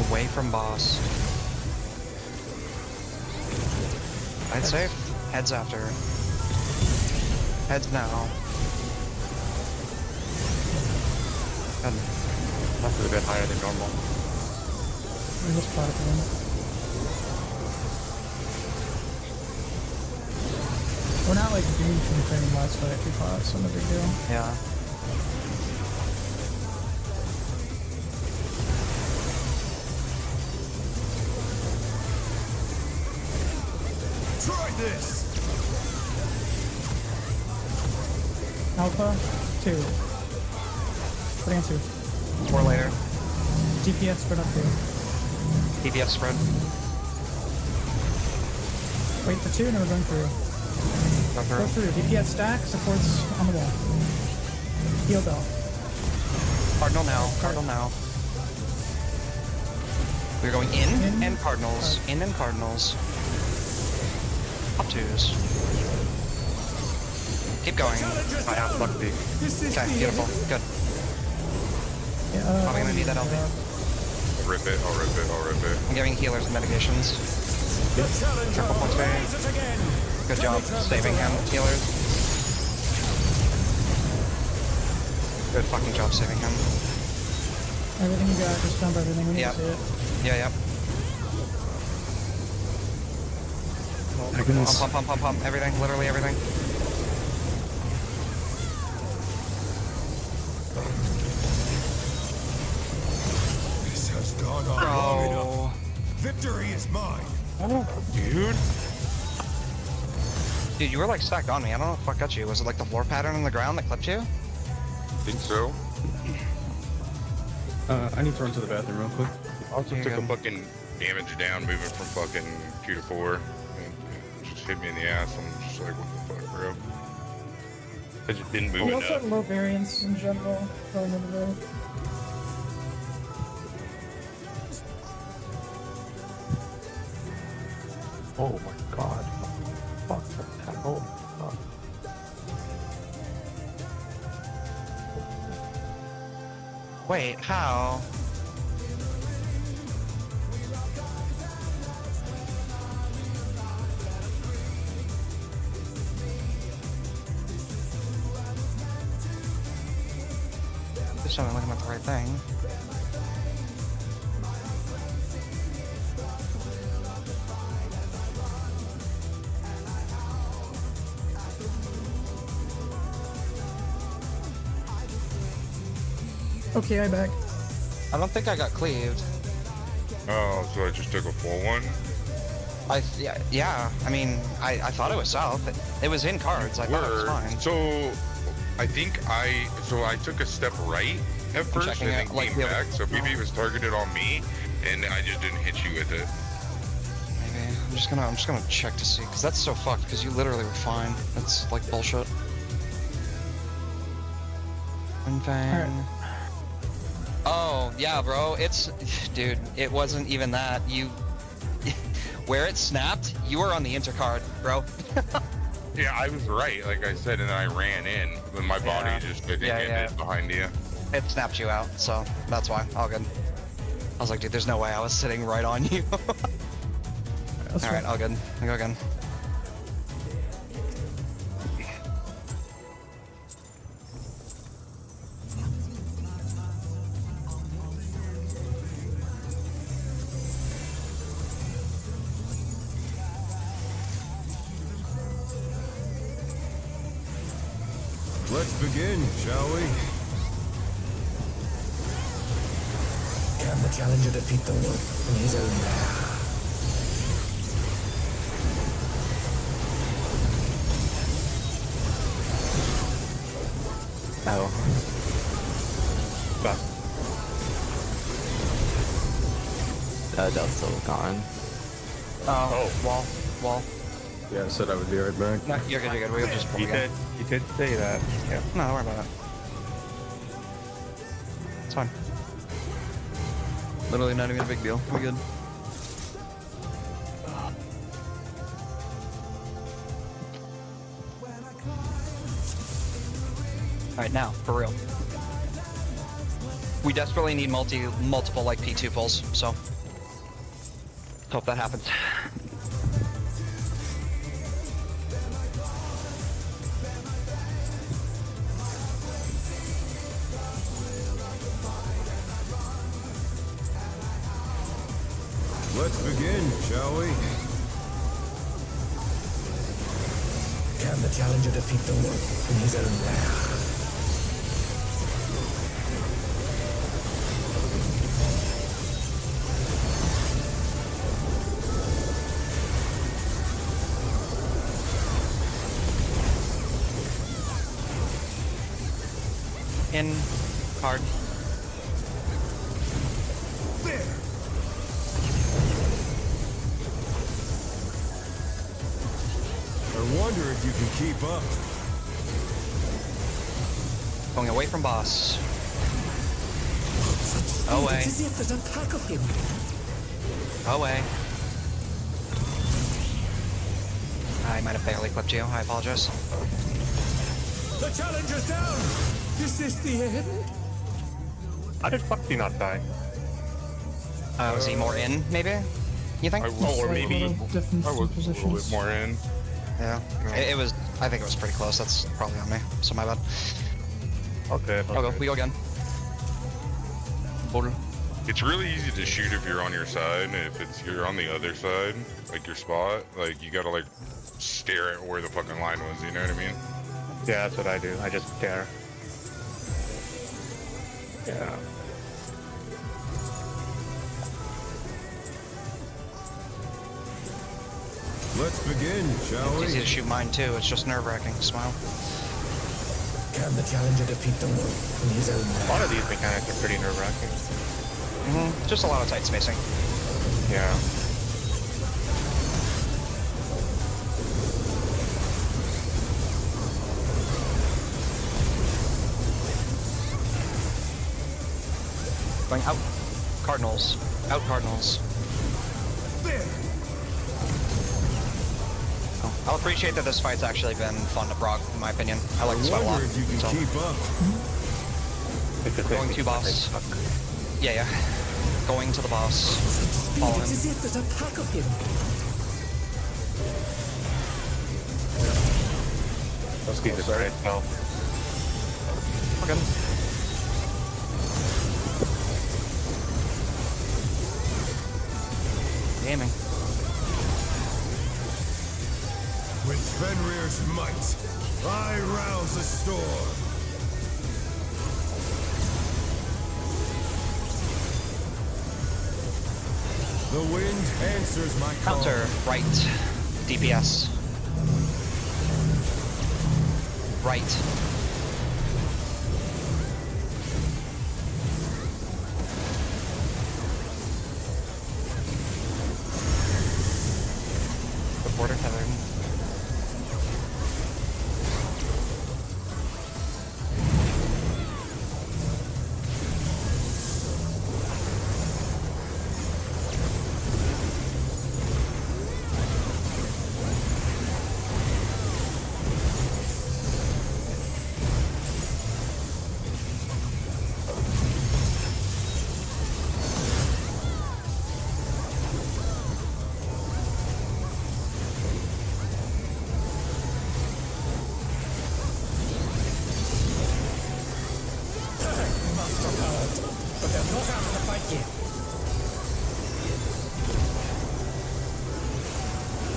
Away from boss. I'd say heads after. Heads now. Good. That's a bit higher than normal. We just plot it in. We're not like doomed from training last fight we fought, so no big deal. Yeah. Try this. Alpha, 2. Putting on 2. 4 later. DPS spread up 2. DPS spread. Wait for 2, and we're going through. Go Go through. through. DPS stack, supports on the wall. Heal bell. Cardinal now. Cardinal now. We're going in and cardinals. In and cardinals. Up twos. Keep going. I have luck peak. Okay, beautiful. Good. Yeah, Probably gonna need that LP. I'll rip it, I'll rip it, I'll rip it. I'm giving healers mitigations. Triple point save. Good job saving him, healers. Good fucking job saving him. Everything you got, just jump everything. We need Yep. to see it. Yeah. Pump. Everything, literally everything. This has gone on long Bro. enough. Victory is mine. Dude, you were like stacked on me. I don't know what the fuck got you. Was it like the floor pattern on the ground that clipped you? Think so. I need to run to the bathroom real quick. Also took a fucking damage down moving from fucking 2 to 4. And it just hit me in the ass. I'm just like, what the fuck, bro? I just didn't move We also enough. had low variance in general going into there. Oh my god. Fuck that. Oh my god. Wait, how? Just I'm looking at the right thing. Okay, I back. I don't think I got cleaved. Oh, so I just took a full one? Yeah. I mean, I thought it was south. It was in cards. I thought it was fine. So I think I took a step right at first and checking then it, like, came the other- back. So maybe it was targeted on me, and I just didn't hit you with it. Maybe. I'm just gonna check to see, because that's so fucked, because you literally were fine. That's like bullshit. One thing. Oh, yeah, bro. Dude, it wasn't even that. Where it snapped, you were on the intercard, bro. Yeah, I was right, like I said, and then I ran in when my body just ended behind you. It snapped you out, so that's why. All good. I was like, dude, there's no way I was sitting right on you. Alright, all good. I go again. Let's begin, shall we? Can the challenger defeat the wolf in his own lair? Oh. Del's still gone. Wall. Yeah, I said I would be right back. No, you're good. We'll just pull You again. did say that. Yeah. No, don't worry about it. It's fine. Literally not even a big deal. We're good. Alright, now, for real. We desperately need multiple like P2 pulls, so hope that happens. Let's begin, shall we? Can the challenger defeat the wolf in his own lair? In card. There! I wonder if you can keep up. Going away from boss. Away. It's as if there's a pack of him. Away. I might have barely clipped you. I apologize. The challenger's down! Is this the end? How did Foxy not die? Was he more in, maybe? You think? I was, or maybe different I was a little positions. bit more in. Yeah. It was. I think it was pretty close. That's probably on me. So my bad. Okay. I'll go. We go again. Bull. It's really easy to shoot if you're on your side. If you're on the other side, like your spot, like you gotta like stare at where the fucking line was. You know what I mean? Yeah, that's what I do. I just stare. Yeah. Let's begin, shall It's we? easy to shoot mine too. It's just nerve-wracking. Smile. Can the challenger defeat the wolf in his own A way? lot of these mechanics are pretty nerve-wracking. Just a lot of tight spacing. Yeah. Going out. Cardinals. Out Cardinals. Oh, I'll appreciate that this fight's actually been fun to prog, in my opinion. I like this fight a lot. Wonder if you can So, keep up. going to boss. Yeah. Going to the boss. Follow It's him. as if there's a pack of him. Let's keep this right now. We're good. Gaming. With Fenrir's might, I rouse the storm. The wind answers my call. Counter. Right. DPS. Right. Border tethered. But they're not out of the fight yet.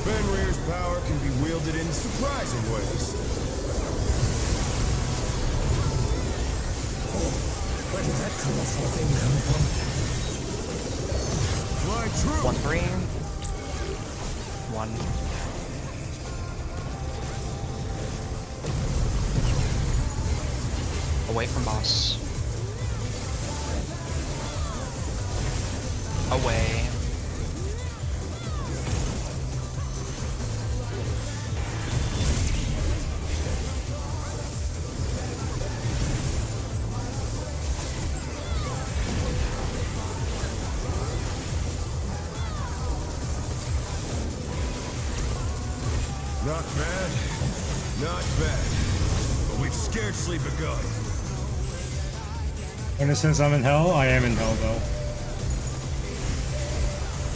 Fenrir's power can be wielded in surprising ways. Where did that colossal thing come from? Fly true. 1-3. 1. Away from boss. Away. Not bad. Not bad. But we've scarcely begun. In a sense, I'm in hell. I am in hell, though.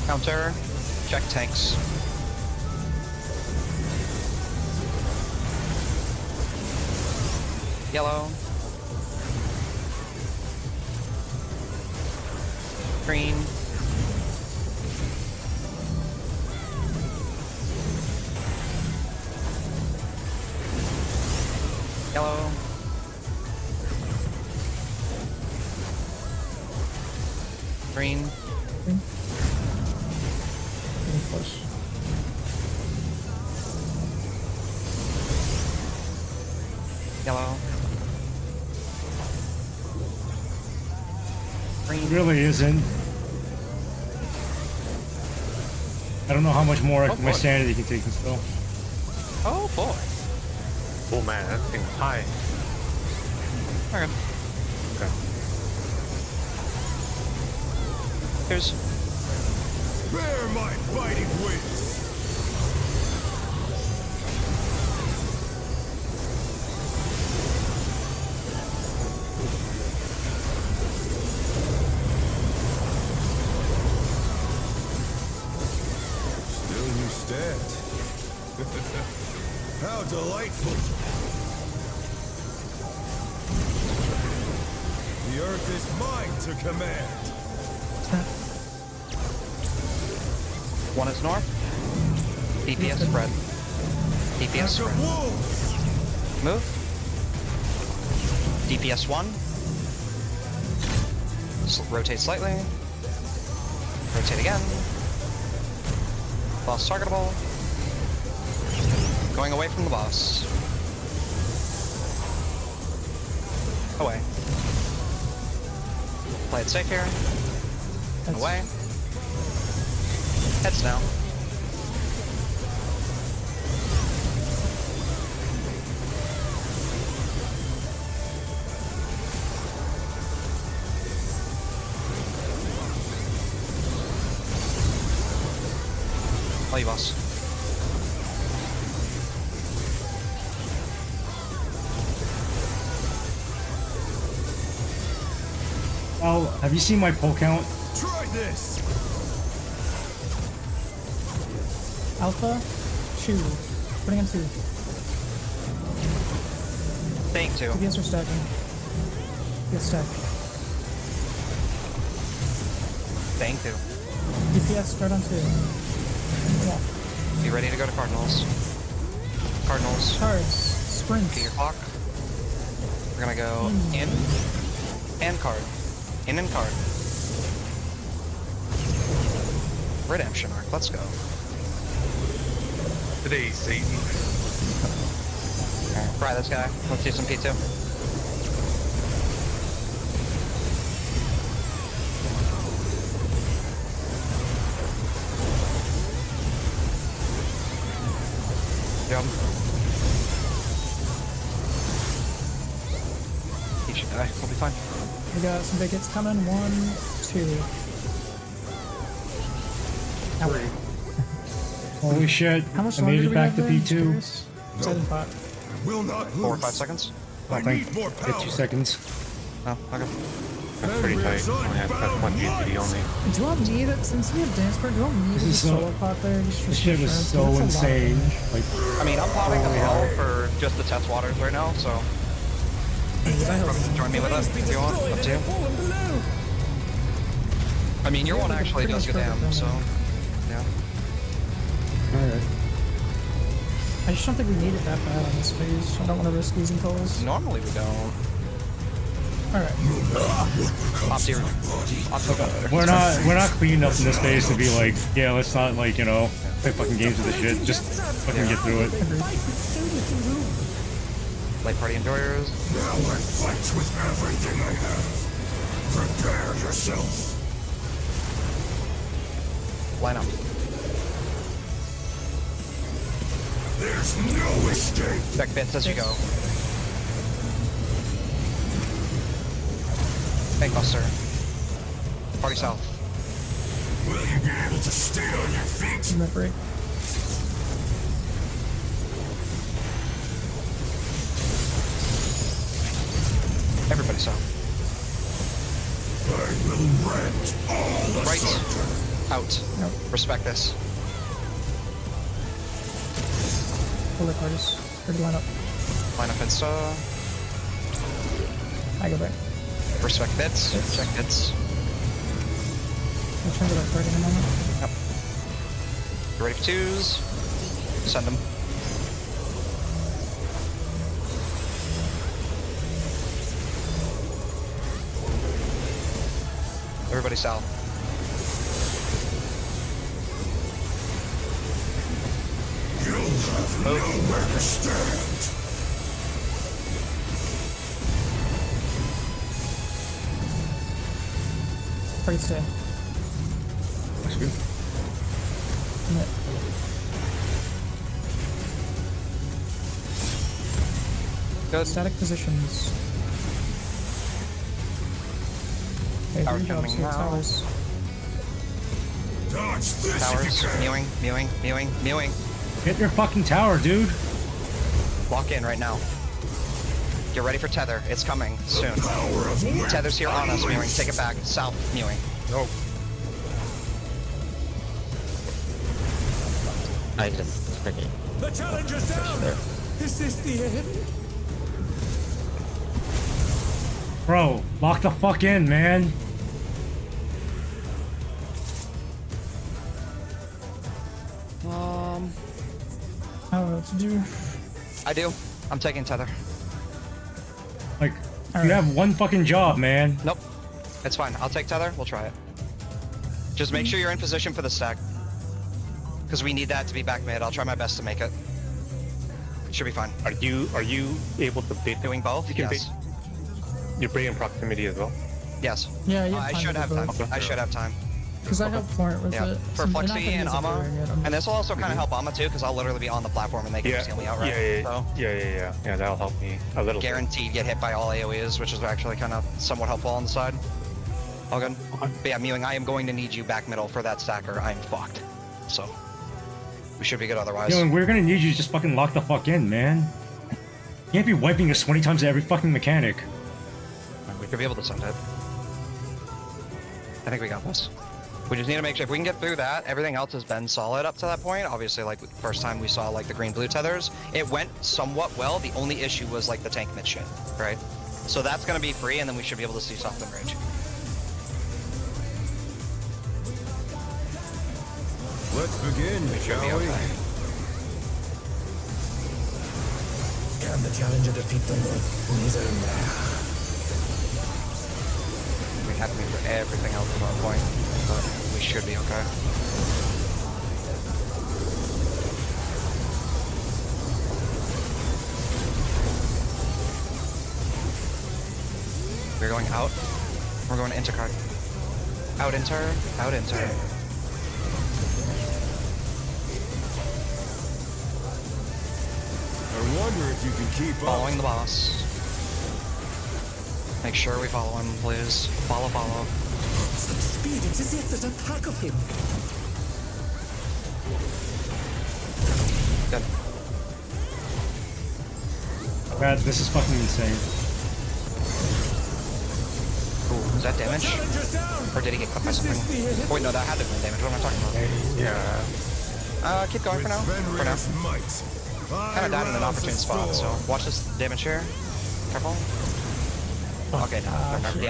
Counter. Check tanks. Yellow. Green. Yellow. Green. Getting close. Yellow. Green. It really isn't. I don't know how much more my sanity can take this though. Oh boy. Oh man, that thing's high. Okay. Okay. Here's Bear my fighting wings! Still you stand. How delightful! The earth is mine to command. One is north. DPS spread. DPS spread. Move. DPS 1. Rotate slightly. Rotate again. Boss targetable. Going away from the boss. Away. Play it safe here. Away. Heads down. All you, boss. Well, have you seen my pull count? Try this. Alpha, 2. Putting in 2. Staying 2. DPS are stacking. Get stacked. Staying 2. DPS start on 2. Yeah. Be ready to go to Cardinals. Cardinals. Cards. Sprint. Get your clock. We're gonna go in and card. In and card. Redemption arc. Let's go. Today, Satan. Alright, fry this guy. Let's do some P2. Jump. He should die. We'll be fine. We got some big hits coming. 1, 2. Ow. Holy shit. How much I longer made do it we back have to there? P2. Just curious. I didn't pot. Will not 4 or lose. 5 seconds. Nothing. need more Get power. 2 seconds. Oh, okay. That's pretty tight. Only has that's 1 GCD only. Do you want me to, since we have dance part, do you want me This to is just so- solo pot there? Just for This shit was insurance? so That's a lot of insane. damage. Like, I mean, I'm potting as well for just the test waters right now, so join me with us if you want. Up to you. I mean, your one actually does go down, so yeah. alright. I just don't think we need it that bad on this phase. I don't want to risk losing tolls. Normally we don't. Alright. Opt your We're not clean enough in this phase to be like, yeah, let's not like, you know, play fucking games with this shit. Just fucking get through it. Light party enjoyers. Now I fight with everything I have. Prepare yourself. Line up. There's no escape. Check bits as you go. Bank buster. Party south. Will you be able to stay on your feet? Break. Everybody south. I will rent all Right. asunder. Out. Nope. Respect this. Pull the cards. Ready to line up. Line up insta. I go back. Respect bits. Bits. Check bits. I'll turn to that card in a moment. Yep. You ready for 2s? Send them. Everybody south. You'll have nowhere to stand. Party stay. That's good. Commit. Good. Static positions. Okay, Tower green jobs, coming here, now. towers. Dodge this Towers, if you can. mewing. Hit your fucking tower, dude. Lock in right now. Get ready for tether. It's coming soon. Power of wind. Tether's here on us, mewing. Take it back. South, mewing. Nope. I just freaking. The challenger's down! Is this the end? Bro, lock the fuck in, man. I don't know what to do. I do. I'm taking tether. Like, All you right. have one fucking job, man. Nope. It's fine. I'll take tether. We'll try it. Just make sure you're in position for the stack. Because we need that to be back mid. I'll try my best to make it. Should be fine. Are you able to bait? Doing both? You can Yes. bait. You bring in proximity as well. Yes. Yeah, you I should have time. I should have time. Because I helped Florent with Yeah. it. For Some- they're not Flexi gonna and use it Amma. during it, I'm And this will also kind of help Amma too, because I'll literally be on the platform and they can Yeah. just heal me out, right? Yeah. So, Yeah. That'll help me a little. guaranteed get hit by all AoEs, which is actually kind of somewhat helpful on the side. All good. But yeah, Mewing, I am going to need you back middle for that stacker. I'm fucked. So, we should be good otherwise. Yo, and we're gonna need you to just fucking lock the fuck in, man. You can't be wiping us 20 times at every fucking mechanic. We could be able to send it. I think we got this. We just need to make sure if we can get through that, everything else has been solid up to that point. Obviously, like first time we saw like the green blue tethers, it went somewhat well. The only issue was like the tank mid shit, right? So that's gonna be free, and then we should be able to see soft and rage. Let's begin, shall be we? okay. Can the challenger defeat the Lord in his own lair? We have to be for everything else at our point, but we should be okay. We're going out. We're going to enter card. Out enter. Out enter. I wonder if you can keep up. Following the boss. Make sure we follow him, please. Follow. Such speed, it's as if there's a pack of him. Good. Brad, this is fucking insane. Ooh, is that damage? Challenger's down! Or did he get cut by Is this something? the end? Wait, no, that had to have been damage. What am I talking about? Yeah. Keep going for now. For now. Kind of died in an opportune spot, so watch this damage here. Careful. Okay, no, it's all good.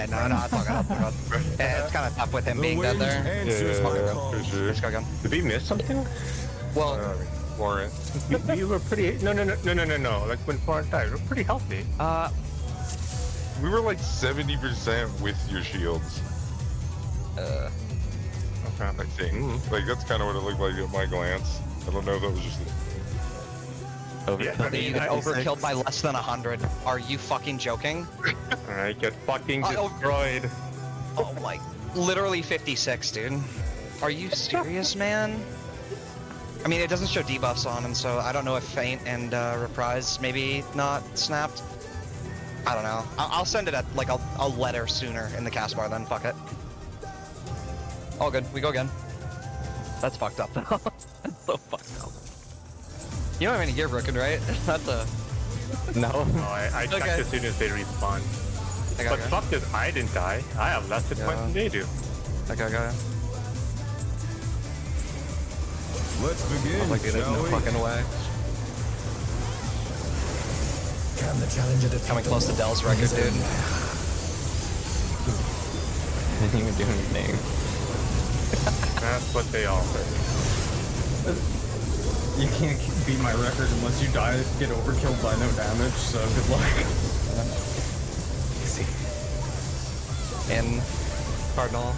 Yeah, it's kind of tough with him being dead there. Let's go again. Did we miss something? Well, Warrant. You were pretty. No. Like when Florent died, we were pretty healthy. We were like 70% with your shields, Okay. I think. Like, that's kind of what it looked like at my glance. I don't know if that was just... Yeah, you get overkilled by less than 100. Are you fucking joking? Alright, get fucking Oh. destroyed. Oh my, literally 56, dude. Are you serious, man? I mean, it doesn't show debuffs on him, so I don't know if Feint and Reprise maybe not snapped. I don't know. I'll send it at like a letter sooner in the cast bar then, fuck it. All good, we go again. That's fucked up though. That's so fucked up. You don't have any gear broken, right? That's a... No. No, I checked as soon as they respawn. But fuck this, I didn't die. I have less hit points than they do. Okay. Let's begin, Like, there's shall no we? fucking way. Can the challenger defeat Coming the close to Lord Dell's in record, his own dude. lair? Didn't even do anything. That's what they all say. You can't beat my record unless you die, get overkilled by no damage, so good luck. In Cardinal.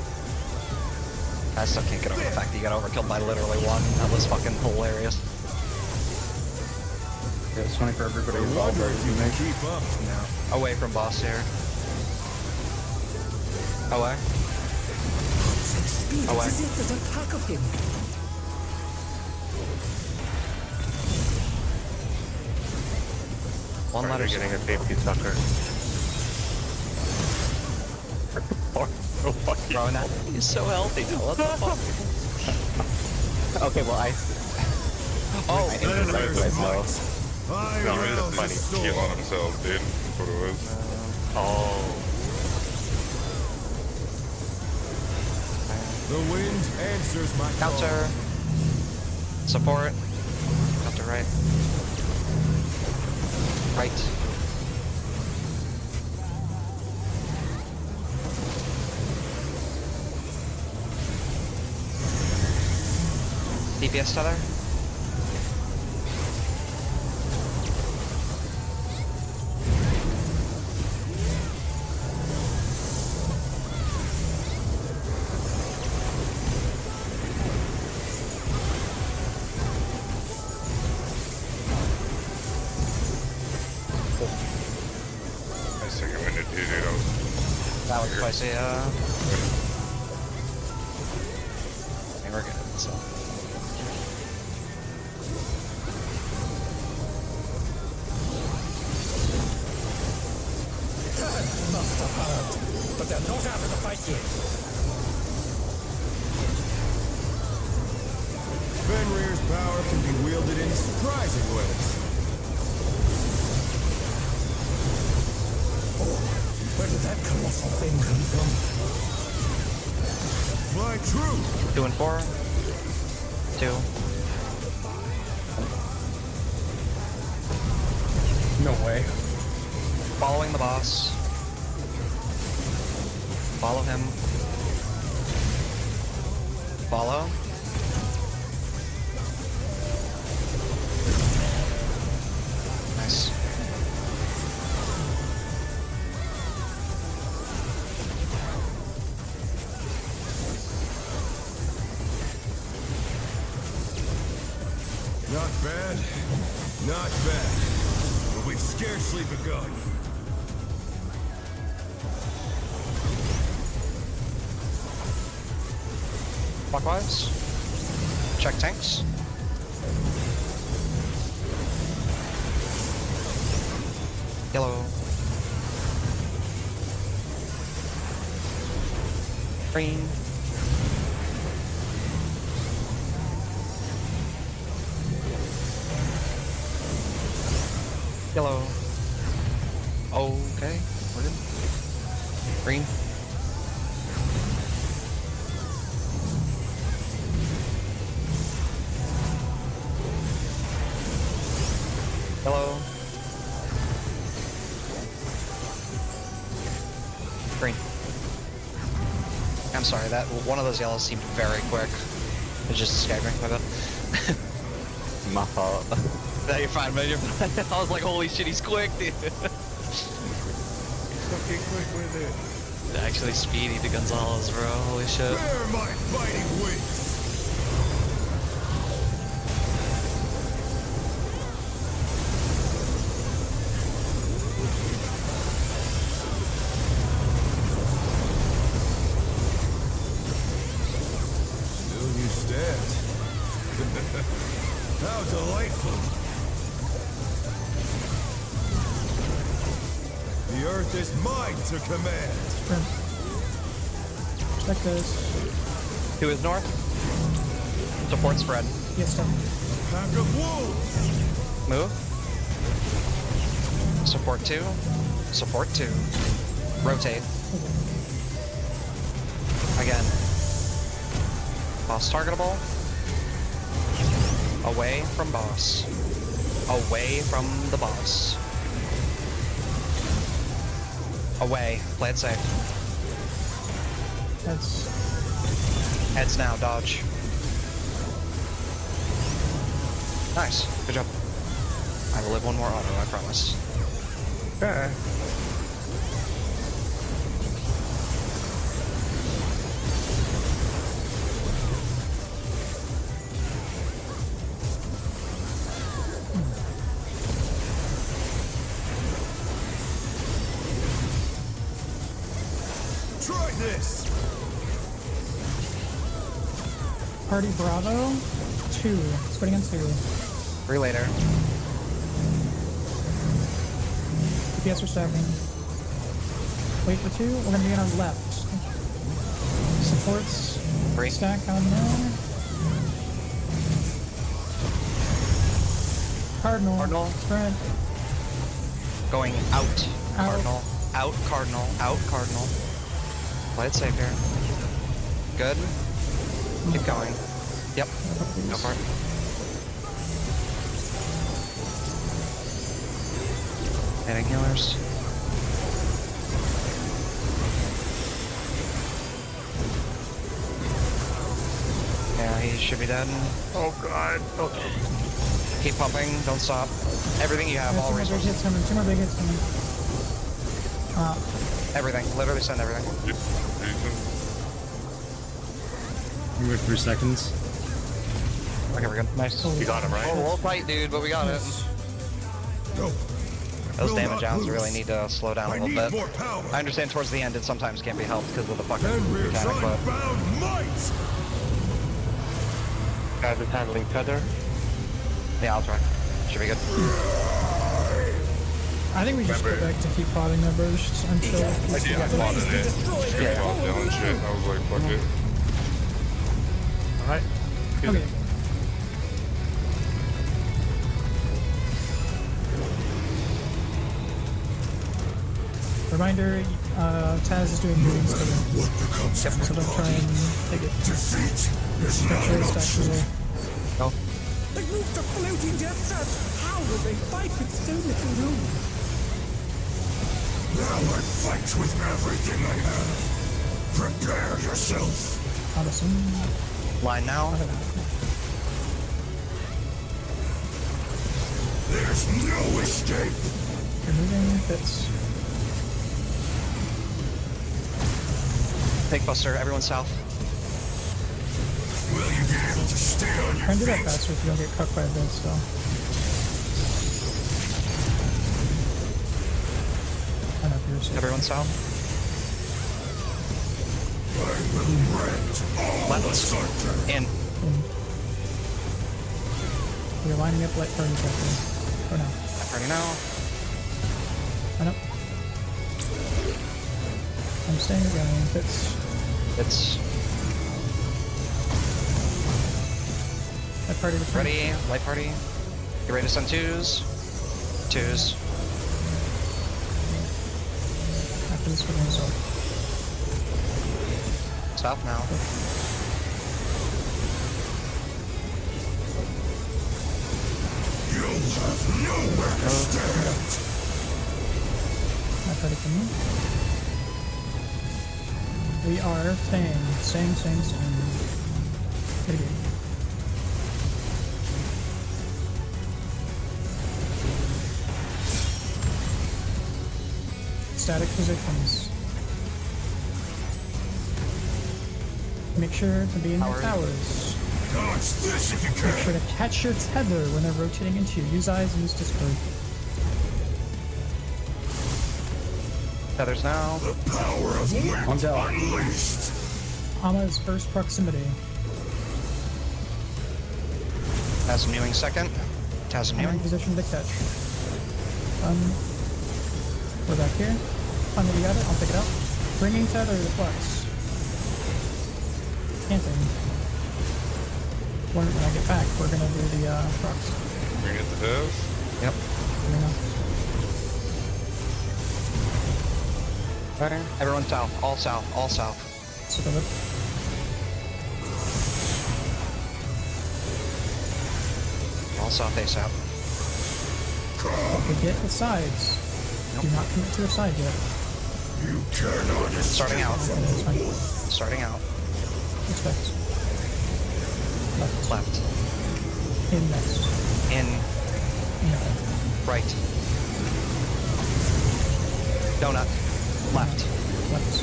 I still can't get over the fact that you got overkilled by literally one. That was fucking hilarious. Yeah, it's funny for everybody I involved. wonder if you can keep up. No. Away from boss here. Away. Such speed, Away. it's as if there's a pack of him. One letter Getting a safety sucker. So fucking Bro, now he's so healthy now. What the fuck? Okay, well I Oh, I emphasized myself. No, it was funny. Heal on himself, dude. That's what it was. Oh. The wind answers my call. counter. Support. Counter right. Right. DPS tether. My second winded dude, I was That was spicy. Okay, we're good. So. Must have heard, but they're not out of the fight yet. Fenrir's power can be wielded in surprising ways. Oh, where did that colossal thing come from? Fly true! 2 and 4. 2. No way. Following the boss. Follow him. Follow. Nice. Not bad. Not bad. But we've scarcely begun. Clockwise. Check tanks. Yellow. Green. Yellow. Okay, we're good. Green. Yellow. Green. I'm sorry, that one of those yellows seemed very quick. It just escaped me, my bad. My fault. No, you're fine, man. You're fine. I was like, holy shit, he's quick, dude. Fucking quick with it. Actually speedy to Gonzalez, bro. Holy shit. Where are my fighting wings? Still you stand. How delightful. The earth is mine to command. Sprint. Check this. 2 is north. Support spread. Yes, sir. Pack of wolves. Move. Support 2. Support 2. Rotate. Again. Boss targetable. Away from boss. Away from the boss. Away. Play it safe. That's Heads now. Dodge. Nice. Good job. I will live one more auto, I promise. Okay. Try this. Party Bravo. 2. Splitting on 2. 3 later. DPS are stacking. Wait for 2. We're gonna be on our left. Supports. 3. Stack on there. Cardinal. Cardinal. Spread. Going out. Out. Cardinal. Out cardinal. Out cardinal. Play it safe here. Good. Keep going. Yep. Go for it. Hitting healers. Yeah, he should be dead. Oh god. Okay. Keep pumping. Don't stop. Everything you have, Yeah, all two more big resources. hits coming. 2 more big hits coming. Everything. Literally send everything. We're 3 seconds. Okay, we're good. Nice. You got him, right? Oh, we'll fight, dude, but we got it. No. Those Will damage not rounds lose. really need to slow down a I little need bit. more power. I understand towards the end it sometimes can't be helped because of the fucking Fenrir's mechanic, but unbound might. Guys is handling tether. yeah, I'll try. Should be good. I think we just go back to keep potting their bursts until I did. I plotted it. Just Yeah. off Dylan shit. I was like, fuck it. Alright. Okay. Reminder, Taz is doing moves to What becomes of so my don't try body? and take it. Defeat is not Actually, an stacks option. as well. They moved to floating death traps. How will they fight with so little room? Now I fight with everything I have. Prepare yourself. Awesome. Line now. There's no escape. Removing bits. Take Buster, everyone south. Will you be able to stay on your Try and do that feet? faster if you don't get cut by a bit, so. I know if you're safe. Everyone south. I will rent all Left. asunder. In. You're lining up light parties right there. For now. Ready now. I know. I'm staying going. Bits. It's Light party return. ready. Light party. Get ready to send twos. Twos. After this, we're going to start. South now. You'll have nowhere to stand. Light party coming. We are staying. Mitigate. Static positions. Make sure to be in your towers. Dodge this if you Make can. sure to catch your tether when they're rotating into you. Use eyes, use Discord. Feathers now. The power of wind I'm down. unleashed. Ama's first proximity. Tasm Mewing second. Tasm I'm in Mewing. position to catch. We're back here. Fun that you got it. I'll pick it up. Bringing tether to flex. Camping. When I get back, we're gonna do the procs. Bring it to this. Yep. Everyone south. All south. All south. So the whip. All south ASAP. Okay, get the sides. Do not commit to a side yet. You cannot Starting out. Okay, that's fine. Starting out. Expect. Left. Left. In next. In. In. Right. Donut. Left. Left.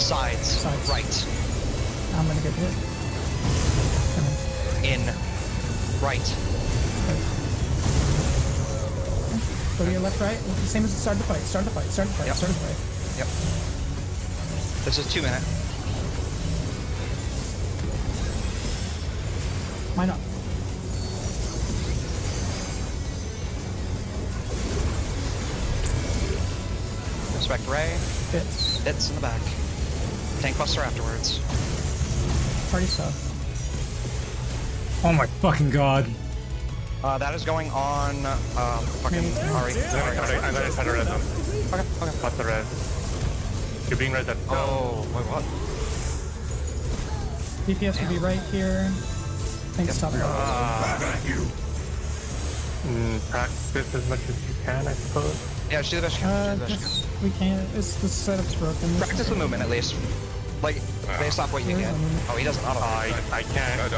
Sides. Sides. Right. I'm gonna get hit. In. Right. Go to your left, right. Same as start the fight. Start the fight. Start the fight. Yep. Start the fight. Yep. This is 2 minute. Why not? Respect Ray. Bits. Bits in the back. Tank Buster afterwards. Party stuff. Oh my fucking god. That is going on. Fucking. Sorry. I'm gonna try to res them. Okay. What's the res? You're being res at. Oh, wait, what? DPS will be right here. Thanks, top. Practice as much as you can, I suppose. Yeah, just do the best you can. Do the best you can. We can't. It's the setup's broken. Practice the movement at least. Like, based off what you get. Oh, he doesn't auto. I can't.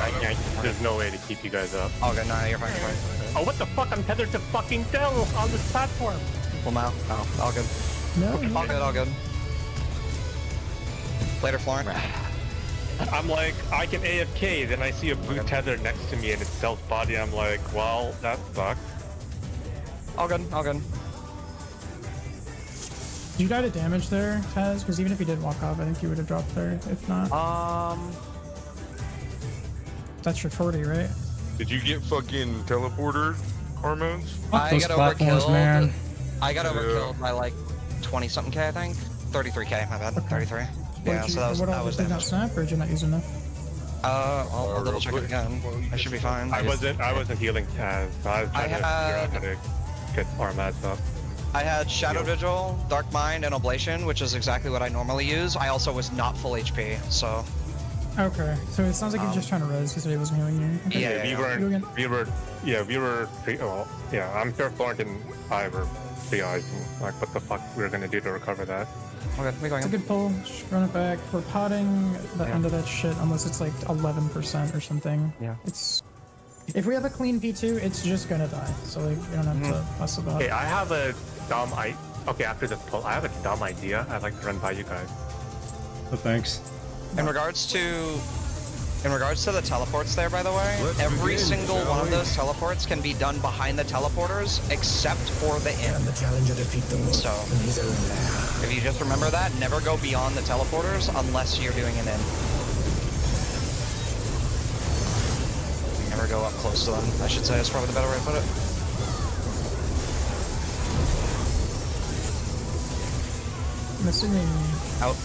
There's no way to keep you guys up. Oh, good. No, you're fine. You're fine. Oh, what the fuck? I'm tethered to fucking Dell on this platform. Well, now. Oh, all good. No. All good. All good. Later, Florent. I'm like, I can AFK, then I see a blue tether next to me and it's Dell's body. I'm like, well, that sucks. All good. All good. Did you die to damage there, Taz? Because even if you did walk off, I think you would have dropped there. If not, that's your 40, right? Did you get fucking teleporter hormones? I Those got platforms, overkilled. man. I got overkilled by like 20 something K, I think. 33K. My bad. 33. Yeah. So that was What all did not damage. snap, or did you not use enough? I'll double check it again. I should be fine. I wasn't healing Taz. So I was trying to figure out how to get our mats up. I had Shadow Vigil, Dark Mind, and Oblation, which is exactly what I normally use. I also was not full HP, so. Okay, so it sounds like you're just trying to res because he wasn't healing you. Okay. Yeah, we were. I'm sure Florent and I were realizing like what the fuck we were gonna do to recover that. Okay, we're going. It's a good pull. Just run it back. We're potting the end of that shit unless it's like 11% or something. Yeah. It's. If we have a clean V2, it's just gonna die. So like, we don't have to fuss about Okay, it. I have a dumb after this pull, I have a dumb idea I'd like to run by you guys. Oh, thanks. In regards to the teleports there, by the way, every single one of those teleports can be done behind the teleporters except for the inn. The challenger defeat the Lord So, in his own lair. if you just remember that, never go beyond the teleporters unless you're doing an inn. Never go up close to them, I should say, is probably the better way to put it. I'm assuming. Out.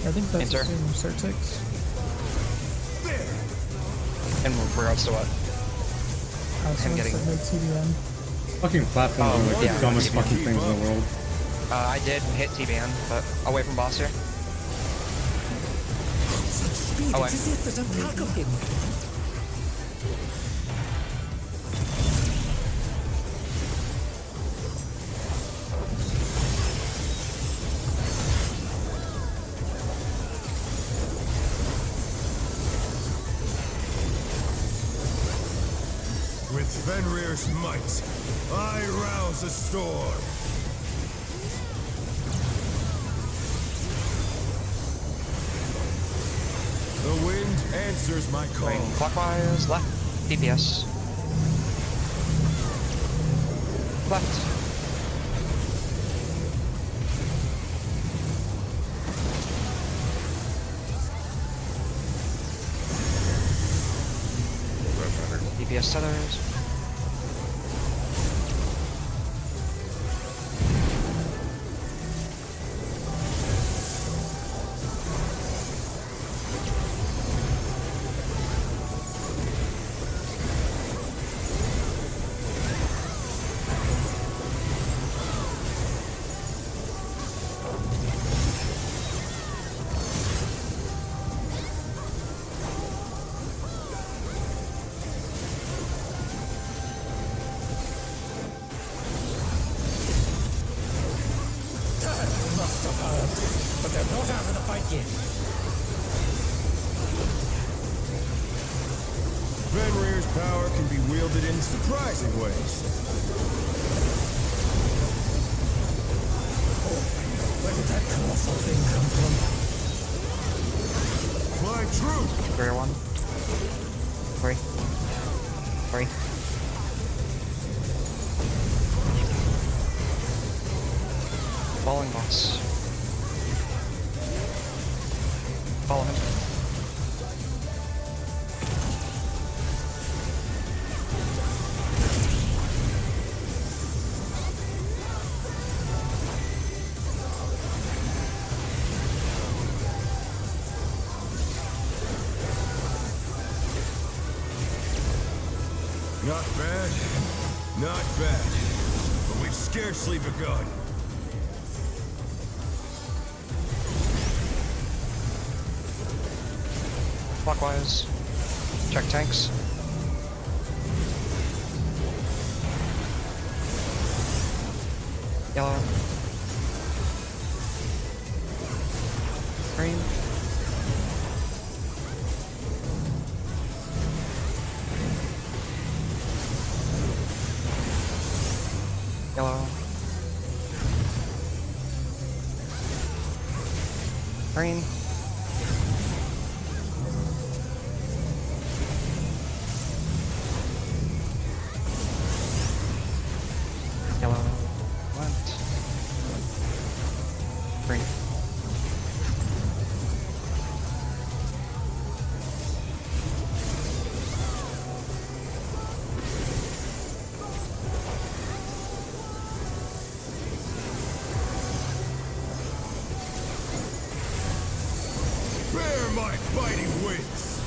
I think that's Enter. assuming Certix. In regards to what? So Him it's getting- like no TDM. Fucking platforms are like yeah, the dumbest TBN. fucking things in the world. I did hit TBN, but away from boss here. Such speed, Oh, it's as if there's a pack of him. With Fenrir's might, I rouse a storm. The wind answers my call. Going clockwise, left, DPS. Left. DPS tethers. Must have heard, but they're not out of the fight yet. Fenrir's power can be wielded in surprising ways. Where did that colossal thing come from? My truth! 3 or 1. 3. 3. Falling boss. Follow him. Not bad. Not bad. But we've scarcely begun. Clockwise. Check tanks. Yellow. Green. Yellow. Green. Yellow. White. Green. Bear my fighting wings!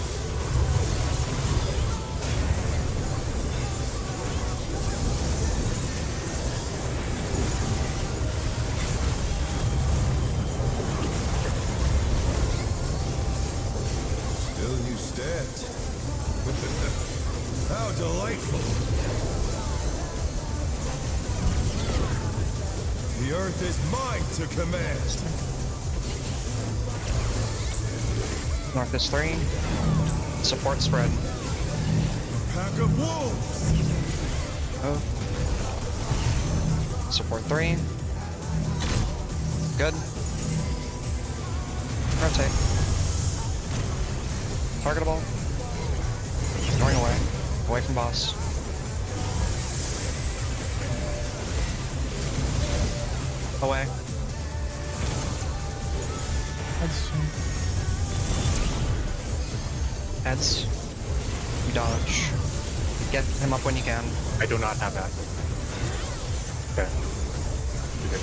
Still you stand. How delightful! The earth is mine to command! North is 3. Support spread. Pack of wolves! Oh. Support 3. Good. Rotate. Targetable. Going away. Away from boss. Away. Heads. You dodge. Get him up when you can. I do not have that. Okay. You good.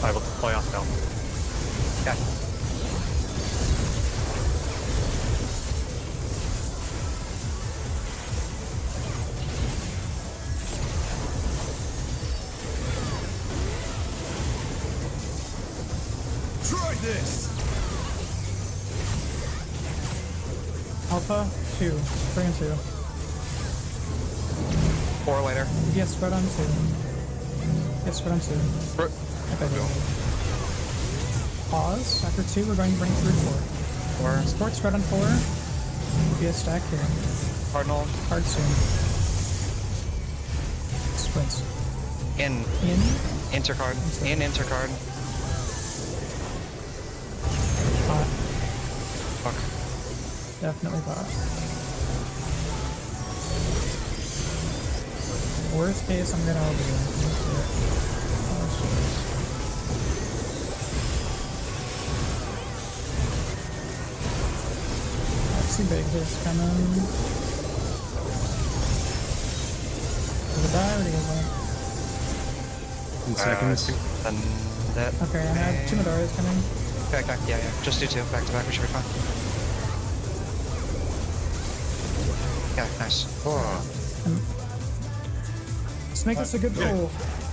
I will deploy off now. Okay. Try this! Alpha 2. 3 and 2. 4 later. Yes, spread on 2. Yes, spread on 2. Okay. Pause. After 2, we're going to bring through 4. 4. Support spread on 4. Be a stack here. Cardinal. Hard soon. Sprints. In. In. Intercard. In intercard. Hot. Fuck. Definitely hot. Worst case, I'm gonna overdo Let's see big hits coming. Will it die or do you want In seconds. Then that. Okay, I have 2 Midori's coming. Okay, yeah. Just do 2 back to back. We should be fine. Yeah, nice. Let's make this a good goal.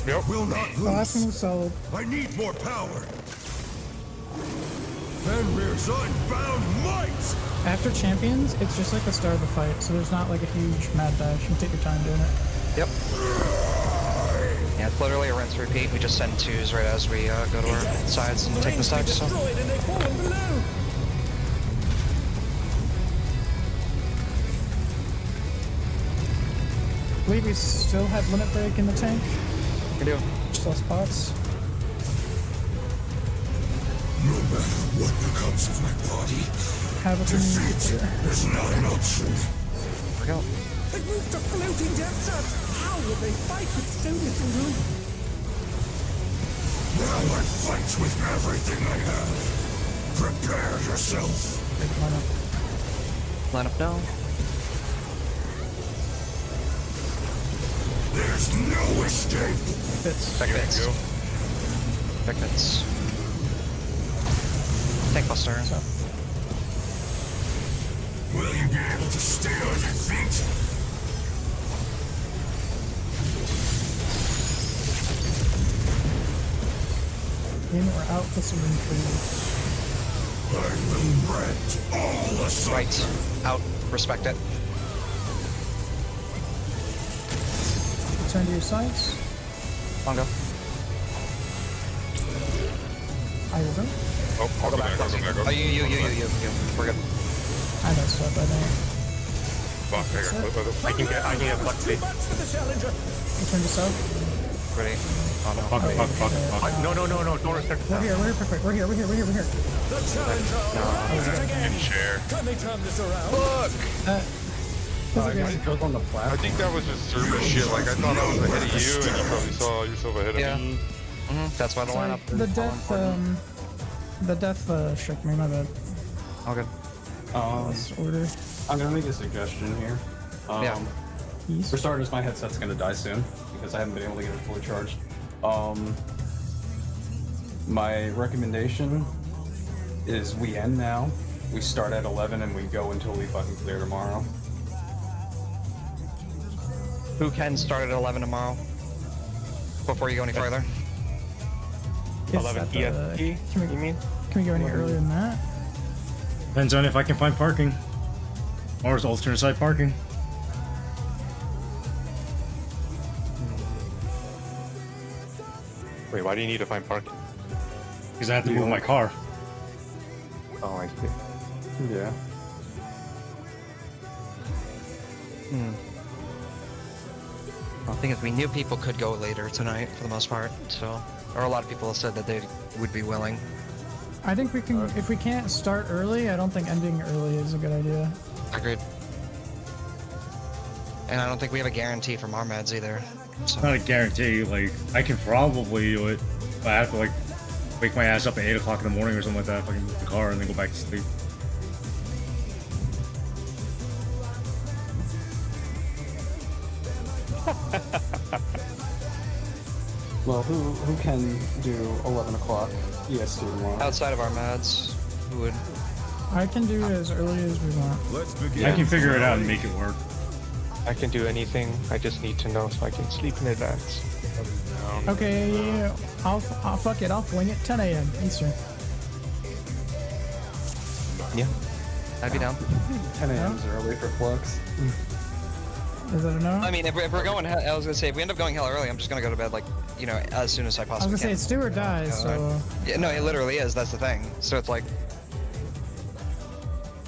Yep. Will not The last one lose. was solid. I need more power. Fenrir's unbound might! After champions, it's just like the start of the fight, so there's not like a huge mad dash. You can take your time doing it. Yep. Yeah, it's literally a rinse repeat. We just send 2s right as we go to our sides and take the stacks. So. Destroyed and they've fallen below. I believe we still have limit break in the tank. We do. Just less pots. No matter what becomes of my body, Have a defeat here. is not an option. There we go. They've moved to floating death traps. How will they fight with so little room? Now I fight with everything I have. Prepare yourself. Line up now. There's no escape. Fits. Back fits. Back fits. Tank buster. Will you be able to stay on your feet? In or out the swimming pool. I will rent all asunder. Right. Out. Respect it. Turn to your sides. On go. I will go. Oh, I'll go back. I'll go back. Oh, you. We're good. I messed up, I think. Fuck, I can get flex Too much for the challenger. You turn to south. Ready? Oh no. Fuck. No, don't restrict We're that. here, we're here. The challenger rises again. share. Can they turn this around? Fuck! I think that was just service shit. Like, I thought I was ahead of you, and you probably saw yourself ahead of me. That's why the Sorry, lineup. the death shook me, my bad. All good. Let's order. I'm gonna make a suggestion here. Yeah. East. For starters, my headset's gonna die soon because I haven't been able to get it fully charged. My recommendation is we end now. We start at 11 and we go until we fucking clear tomorrow. Who can start at 11 tomorrow? Before you go any further? Is 11 that, EST, can we, you mean? Can we go any earlier than that? Depends on if I can find parking. Or is alternate side parking. Wait, why do you need to find parking? Because I have to move my car. Oh, I see. Yeah. The thing is, we knew people could go later tonight for the most part, so. Or a lot of people have said that they would be willing. I think we can, if we can't start early, I don't think ending early is a good idea. Agreed. And I don't think we have a guarantee from our meds either. So. Not a guarantee, like, I can probably do it, but I have to, like, wake my ass up at 8 o'clock in the morning or something like that, fucking move the car and then go back to sleep. Well, who can do 11 o'clock EST tomorrow? Outside of our meds, who would? I can do it as early as we want. Let's begin. I can figure it out and make it work. I can do anything. I just need to know so I can sleep in advance. Okay, I'll fuck it. I'll wing it 10 a.m. Eastern. Yeah. I'd be down. 10 a.m. is early for Flux. Is that a no? I mean, if we're going, I was gonna say, if we end up going hell early, I'm just gonna go to bed, like, you know, as soon as I I was possibly gonna say can. it's do or die, so. Yeah, no, it literally is. That's the thing. So it's like,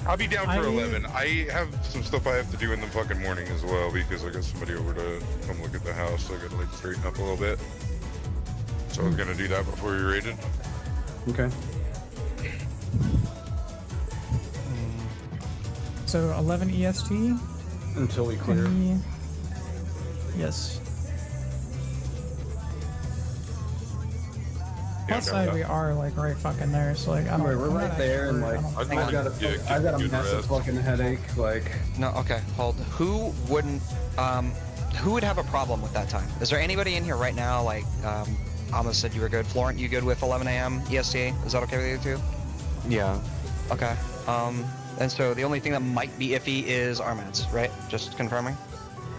I'll be down for 11. I have some stuff I have to do in the fucking morning as well because I got somebody over to come look at the house. So I gotta like straighten up a little bit. So I was gonna do that before you raided. Okay. So 11 EST. Until we clear. Yes. Yeah, Plus, no, we are like right fucking there, so like I don't. We're I'm right not there, and actually- like I don't- I've got a good massive rest. fucking headache. Like no, okay, hold. Who wouldn't, who would have a problem with that time? Is there anybody in here right now, like, Amos said you were good. Florent, you good with 11 a.m. EST? Is that okay with you too? Yeah. Okay. And so the only thing that might be iffy is our meds, right? Just confirming.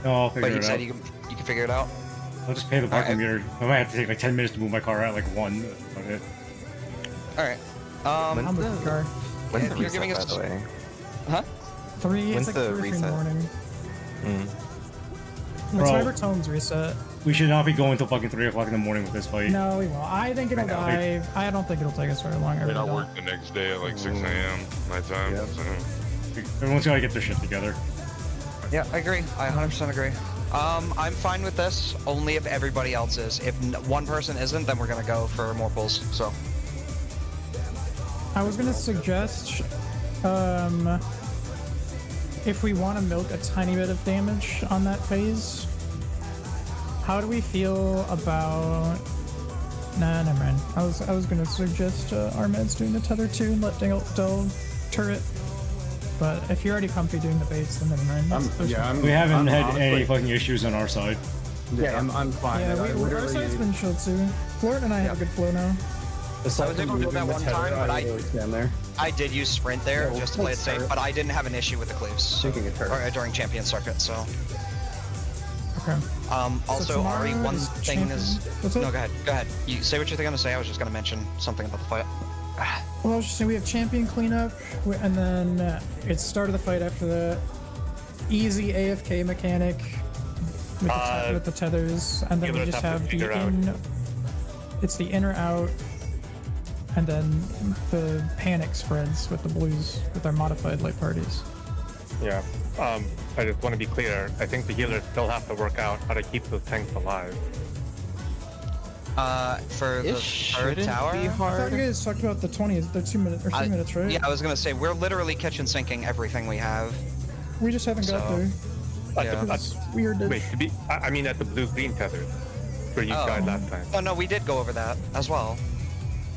No, I'll figure But you it said out. you can figure it out. I'll just pay the parking meter. I might have to take like 10 minutes to move my car out, like 1. That's about it. All right. I'm with the car. When's if the you're reset, giving by us, the way? huh? 3. When's It's like the 3 or 3 in reset? the morning. Mm. It's Bro. my tones reset. We should not be going till fucking 3 o'clock in the morning with this fight. No, we won't. I think it'll Right now, die. I don't think it'll take us very long. I I mean, really I don't. work the next day at like 6 a.m. my time. Yep. So. Everyone's gotta get their shit together. Yeah, I agree. I 100% agree. I'm fine with this, only if everybody else is. If one person isn't, then we're gonna go for more pulls. So. I was gonna suggest, if we want to milk a tiny bit of damage on that phase, how do we feel about? Nah, never mind. I was gonna suggest Armed's doing the tether 2 and let Del turret. But if you're already comfy doing the baits, then never mind. We haven't I'm had honestly- any fucking issues on our side. Yeah, I'm fine. Yeah, I our literally- side's been chill too. Florent and I have a good flow now. aside I was from able to do moving that the one tether, time, but I- really stand there. I did use sprint there Yeah, just to play it safe, turret. but I didn't have an issue with the cleaves Taking a turret. or during champion circuit. So. Okay. Also, tomorrow Ari, one is thing is. What's No, up? go ahead. Go ahead. You say what you're gonna say. I was just gonna mention something about the fight. Well, I was just saying we have champion cleanup, and then it's start of the fight after that. Easy AFK mechanic with the tethers, and then we just have the in. It's the in or out, and then the panic spreads with the blues with our modified light parties. Yeah. I just want to be clear. I think the healers still have to work out how to keep those tanks alive. For the third tower. I thought you guys talked about the 2 minutes or 3 minutes, right? Yeah, I was gonna say we're literally kitchen sinking everything we have. We just haven't got there. Yeah. It's weird. Wait, I mean at the blue-green tethers, where you died last time. Oh no, we did go over that as well.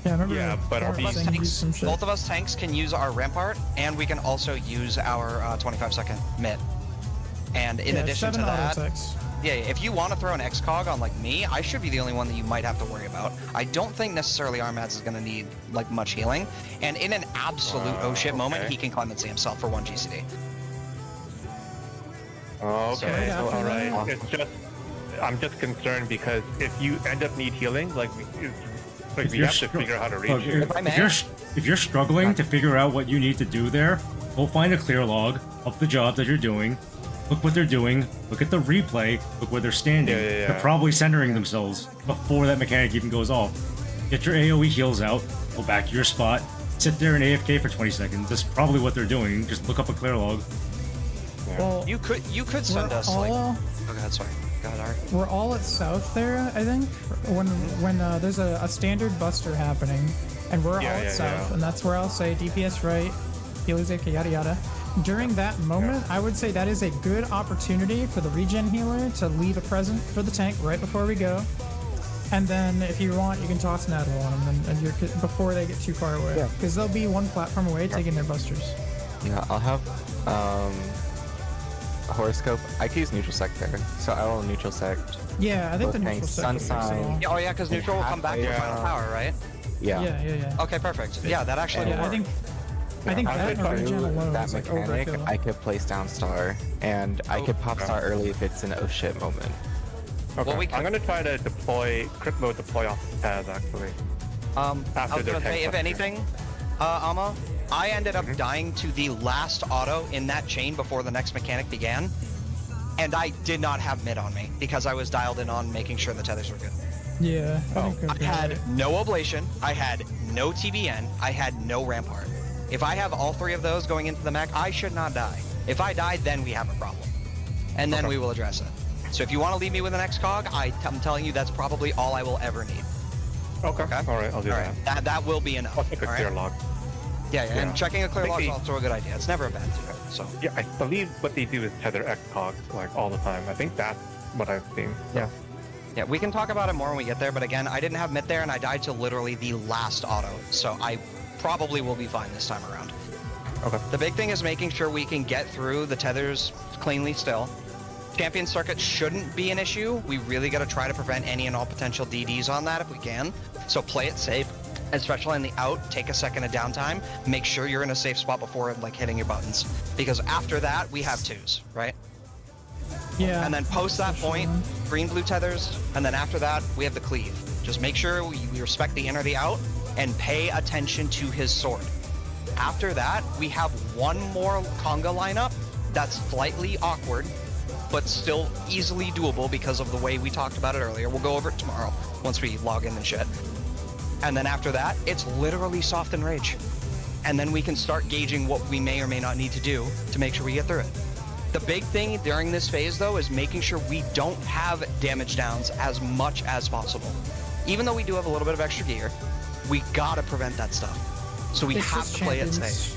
Yeah, I remember. Yeah, but our Both of us tanks can use our rampart, and we can also use our 25-second mitt. And in addition to that, yeah, if you want to throw an X-Cog on like me, I should be the only one that you might have to worry about. I don't think necessarily Armads is going to need like much healing, and in an absolute oh shit moment, he can clemency himself for 1 GCD. Okay, So, all right. It's just, I'm just concerned because if you end up need healing, like we have to figure out how to reach it. If you're struggling to figure out what you need to do there, go find a clear log of the job that you're doing. Look what they're doing. Look at the replay. Look where they're standing. They're probably centering themselves before that mechanic even goes off. Get your AoE heals out. Go back to your spot. Sit there and AFK for 20 seconds. That's probably what they're doing. Just look up a clear log. Well, you could send us like. Oh god, sorry. Go ahead, Ari. We're all at south there, I think. When there's a standard buster happening, and we're all at south, and that's where I'll say DPS right, healers AK, yada yada. During that moment, I would say that is a good opportunity for the regen healer to leave a present for the tank right before we go. And then, if you want, you can toss an Adderall on them and you're, before they get too far away. Because they'll be one platform away taking their busters. Yeah, I'll have a horoscope. I can use neutral sect there, so I will neutral sect. Yeah, I think the neutral sect sun sign. Oh yeah, because neutral will come back to the final tower, right? Yeah. Yeah. Okay, perfect. Yeah, that actually will work. I think that regen alone that is like mechanic, overkill. I could place down star, and I could pop star early if it's an oh shit moment. Okay. Well, I'm gonna try to deploy crit mode deploy off the pads actually. I was gonna say, if anything, Amma, I ended up dying to the last auto in that chain before the next mechanic began, and I did not have mid on me because I was dialed in on making sure the tethers were good. Yeah. I had no ablation, I had no TBN, I had no rampart. If I have all 3 of those going into the mech, I should not die. If I die, then we have a problem, and then we will address it. So if you want to leave me with an X-Cog, I'm telling you that's probably all I will ever need. Okay. All right, I'll do that. That will be enough. I'll take a clear log. Yeah, and checking a clear log is also a good idea. It's never a bad thing. So yeah, I believe what they do is tether X-Cogs like all the time. I think that's what I've seen. So. Yeah, we can talk about it more when we get there. But again, I didn't have mid there, and I died to literally the last auto. So I probably will be fine this time around. Okay. The big thing is making sure we can get through the tethers cleanly still. Champion circuit shouldn't be an issue. We really got to try to prevent any and all potential DDs on that if we can. So play it safe, especially in the out. Take a second of downtime. Make sure you're in a safe spot before like hitting your buttons, because after that we have 2s, right? Yeah. And then post that point, green blue tethers, and then after that we have the cleave. Just make sure we respect the in or the out, and pay attention to his sword. After that, we have one more conga lineup that's slightly awkward, but still easily doable because of the way we talked about it earlier. We'll go over it tomorrow once we log in and shit. And then after that, it's literally soft and rage. And then we can start gauging what we may or may not need to do to make sure we get through it. The big thing during this phase, though, is making sure we don't have damage downs as much as possible. Even though we do have a little bit of extra gear, we gotta prevent that stuff. So we have to play it safe.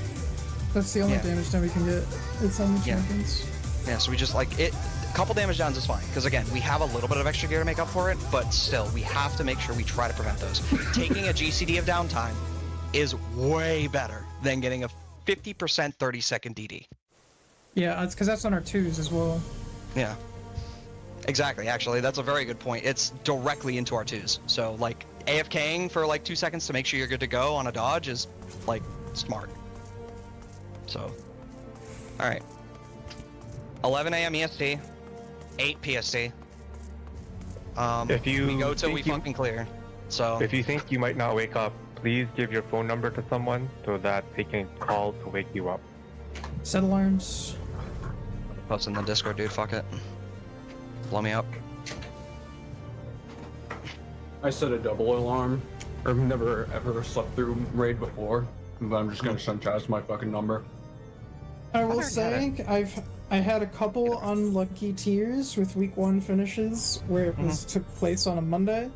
That's the only damage down we can get. It's on the champions. Yeah, so we just like it. A couple damage downs is fine, because again, we have a little bit of extra gear to make up for it, but still, we have to make sure we try to prevent those. Taking a GCD of downtime is way better than getting a 50% 30-second DD. Yeah, it's because that's on our 2s as well. Yeah. Exactly, actually, that's a very good point. It's directly into our 2s. So, like, AFKing for like 2 seconds to make sure you're good to go on a dodge is, like, smart. So, alright. 11 a.m. EST, 8 PST. If you we go till we think you- fucking clear. So If you think you might not wake up, please give your phone number to someone so that they can call to wake you up. Set alarms. post in the Discord, dude. Fuck it. Blow me up. I set a double alarm. I've never ever slept through raid before, but I'm just gonna send Chaz my fucking number. I will say I had a couple unlucky tiers with week 1 finishes where it was took place on a Monday.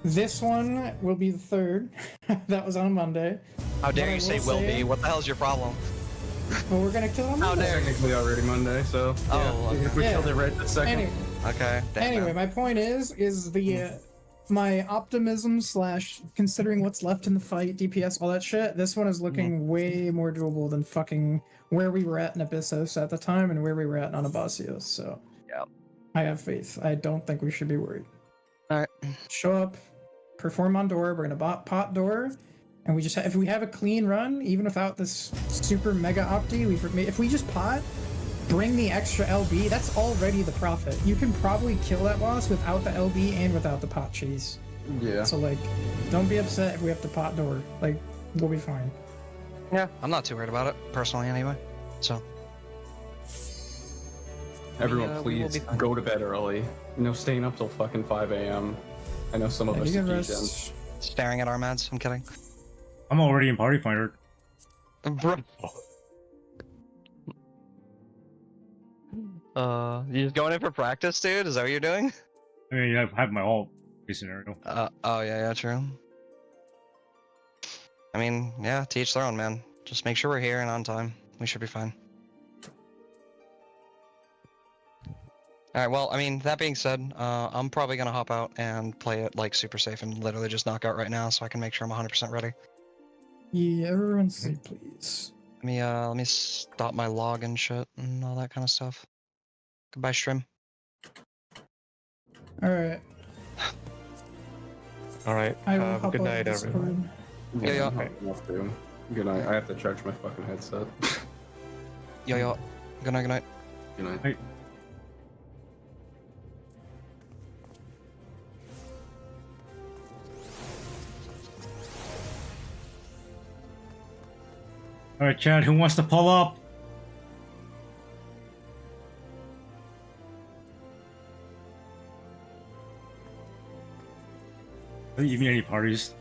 This one will be the 3rd. That was on a Monday. How dare you say will be? What the hell's your problem? Well, we're gonna kill him. How dare you? Technically already Monday, so okay. we killed it right this second. Anyway, Okay. Damn, anyway, man. my point is the my optimism / considering what's left in the fight, DPS, all that shit. This one is looking way more doable than fucking where we were at in Abyssos at the time and where we were at on Abasios. So yeah, I have faith. I don't think we should be worried. All right. Show up, perform on door. We're gonna pot door, and we just if we have a clean run, even without this super mega opti, if we just pot. Bring the extra LB, that's already the profit. You can probably kill that boss without the LB and without the pot cheese. Yeah. So, like, don't be upset if we have to pot door. Like, we'll be fine. Yeah, I'm not too worried about it, personally, anyway. So. Everyone, please go to bed early. No staying up till fucking 5 a.m. I know some of us are rest. Staring at our meds, I'm kidding. I'm already in Party Finder. Bro. You just going in for practice, dude? Is that what you're doing? I mean, I have my ult scenario. Oh yeah, true. I mean, yeah, to each their own, man. Just make sure we're here and on time. We should be fine. Alright, well, I mean, that being said, I'm probably gonna hop out and play it, like, super safe and literally just knock out right now so I can make sure I'm 100% ready. Yeah, everyone sleep, please. Let me stop my log and shit and all that kind of stuff. Goodbye, stream. Alright. Alright, I will hop good on night, Discord. everyone. Yeah. Good night. I have to charge my fucking headset. Yo. Good night, good night. Good night. Hey. Alright, Chad, who wants to pull up? You mean any parties?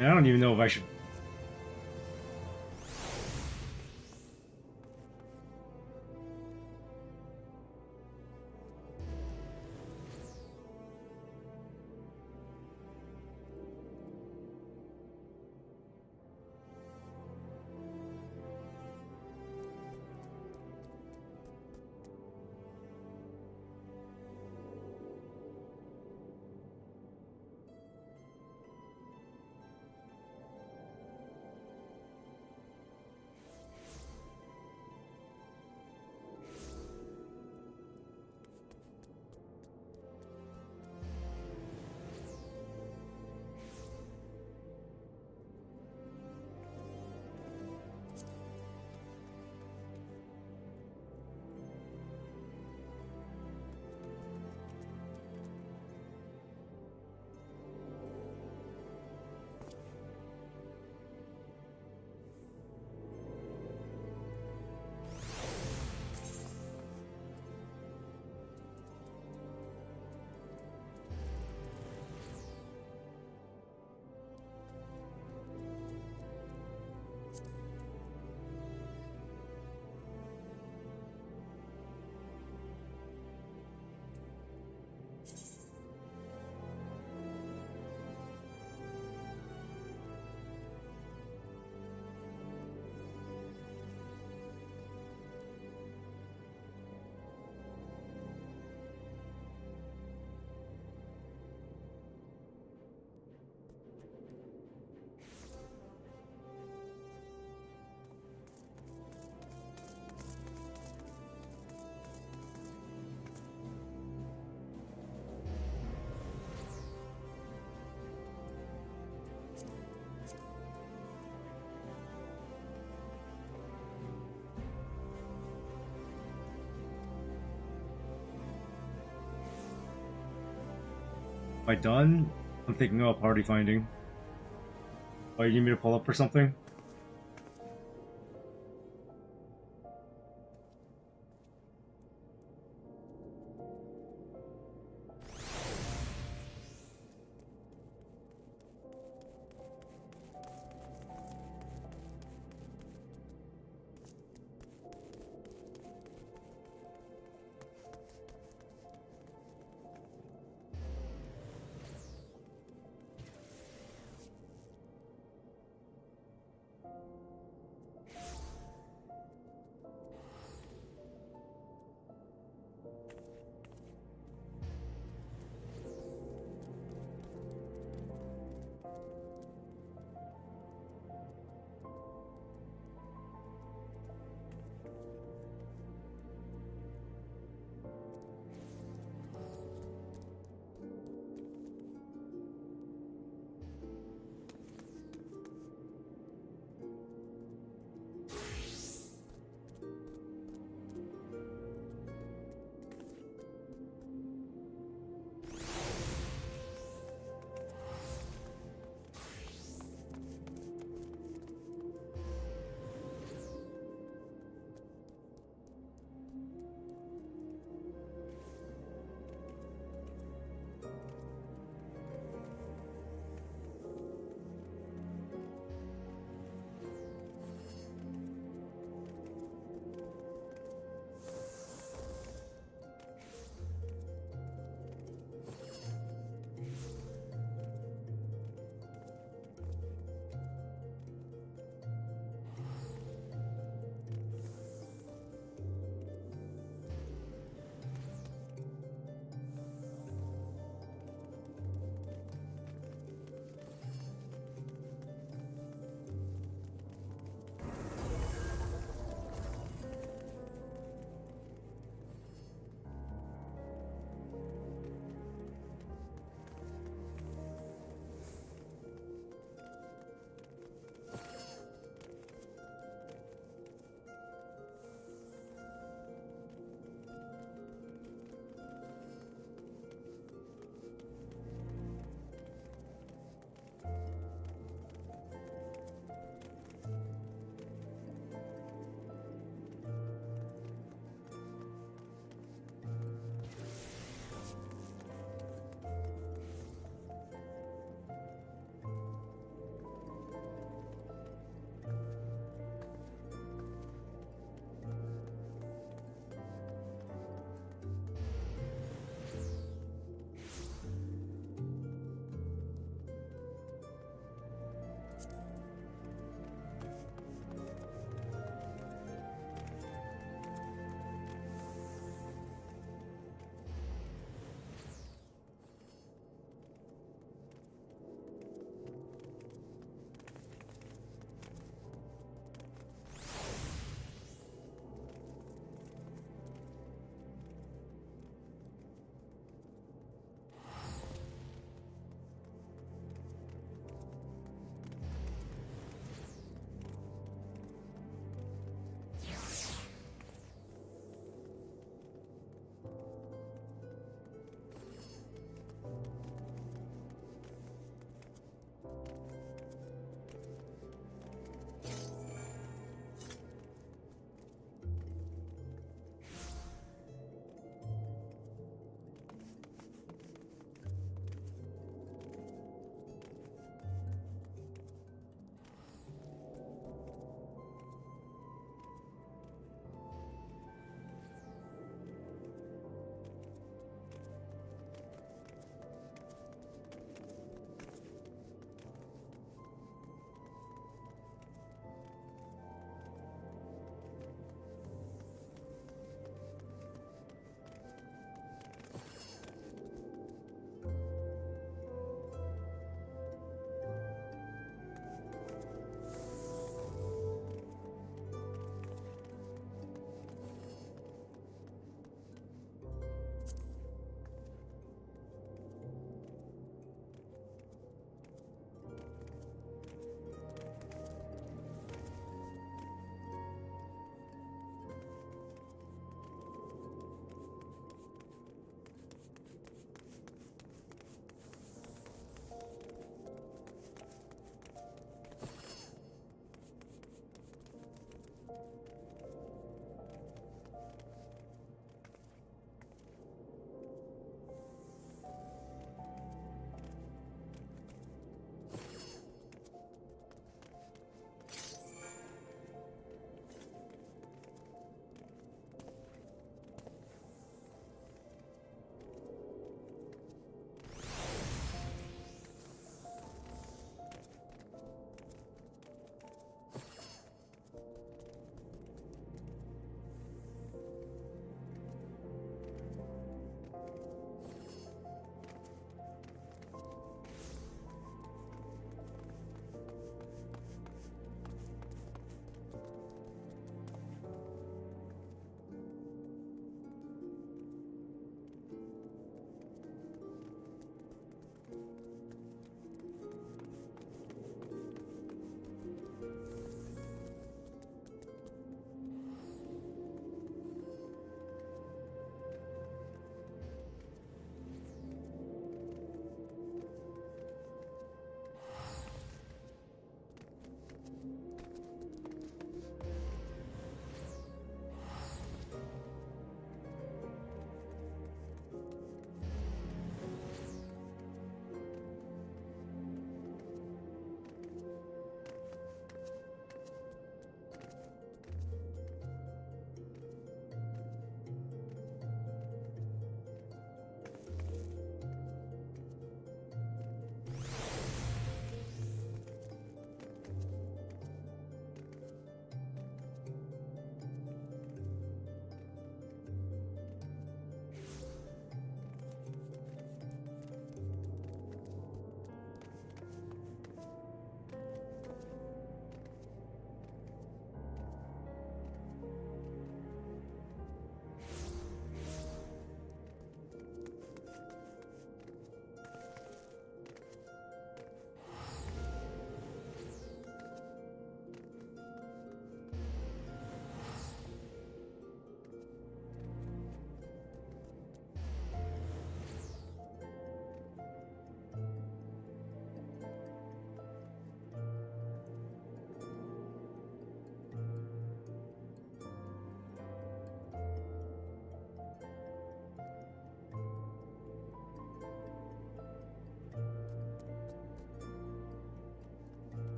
I don't even know if I should. Am I done? I'm thinking of party finding. Oh, you need me to pull up for something?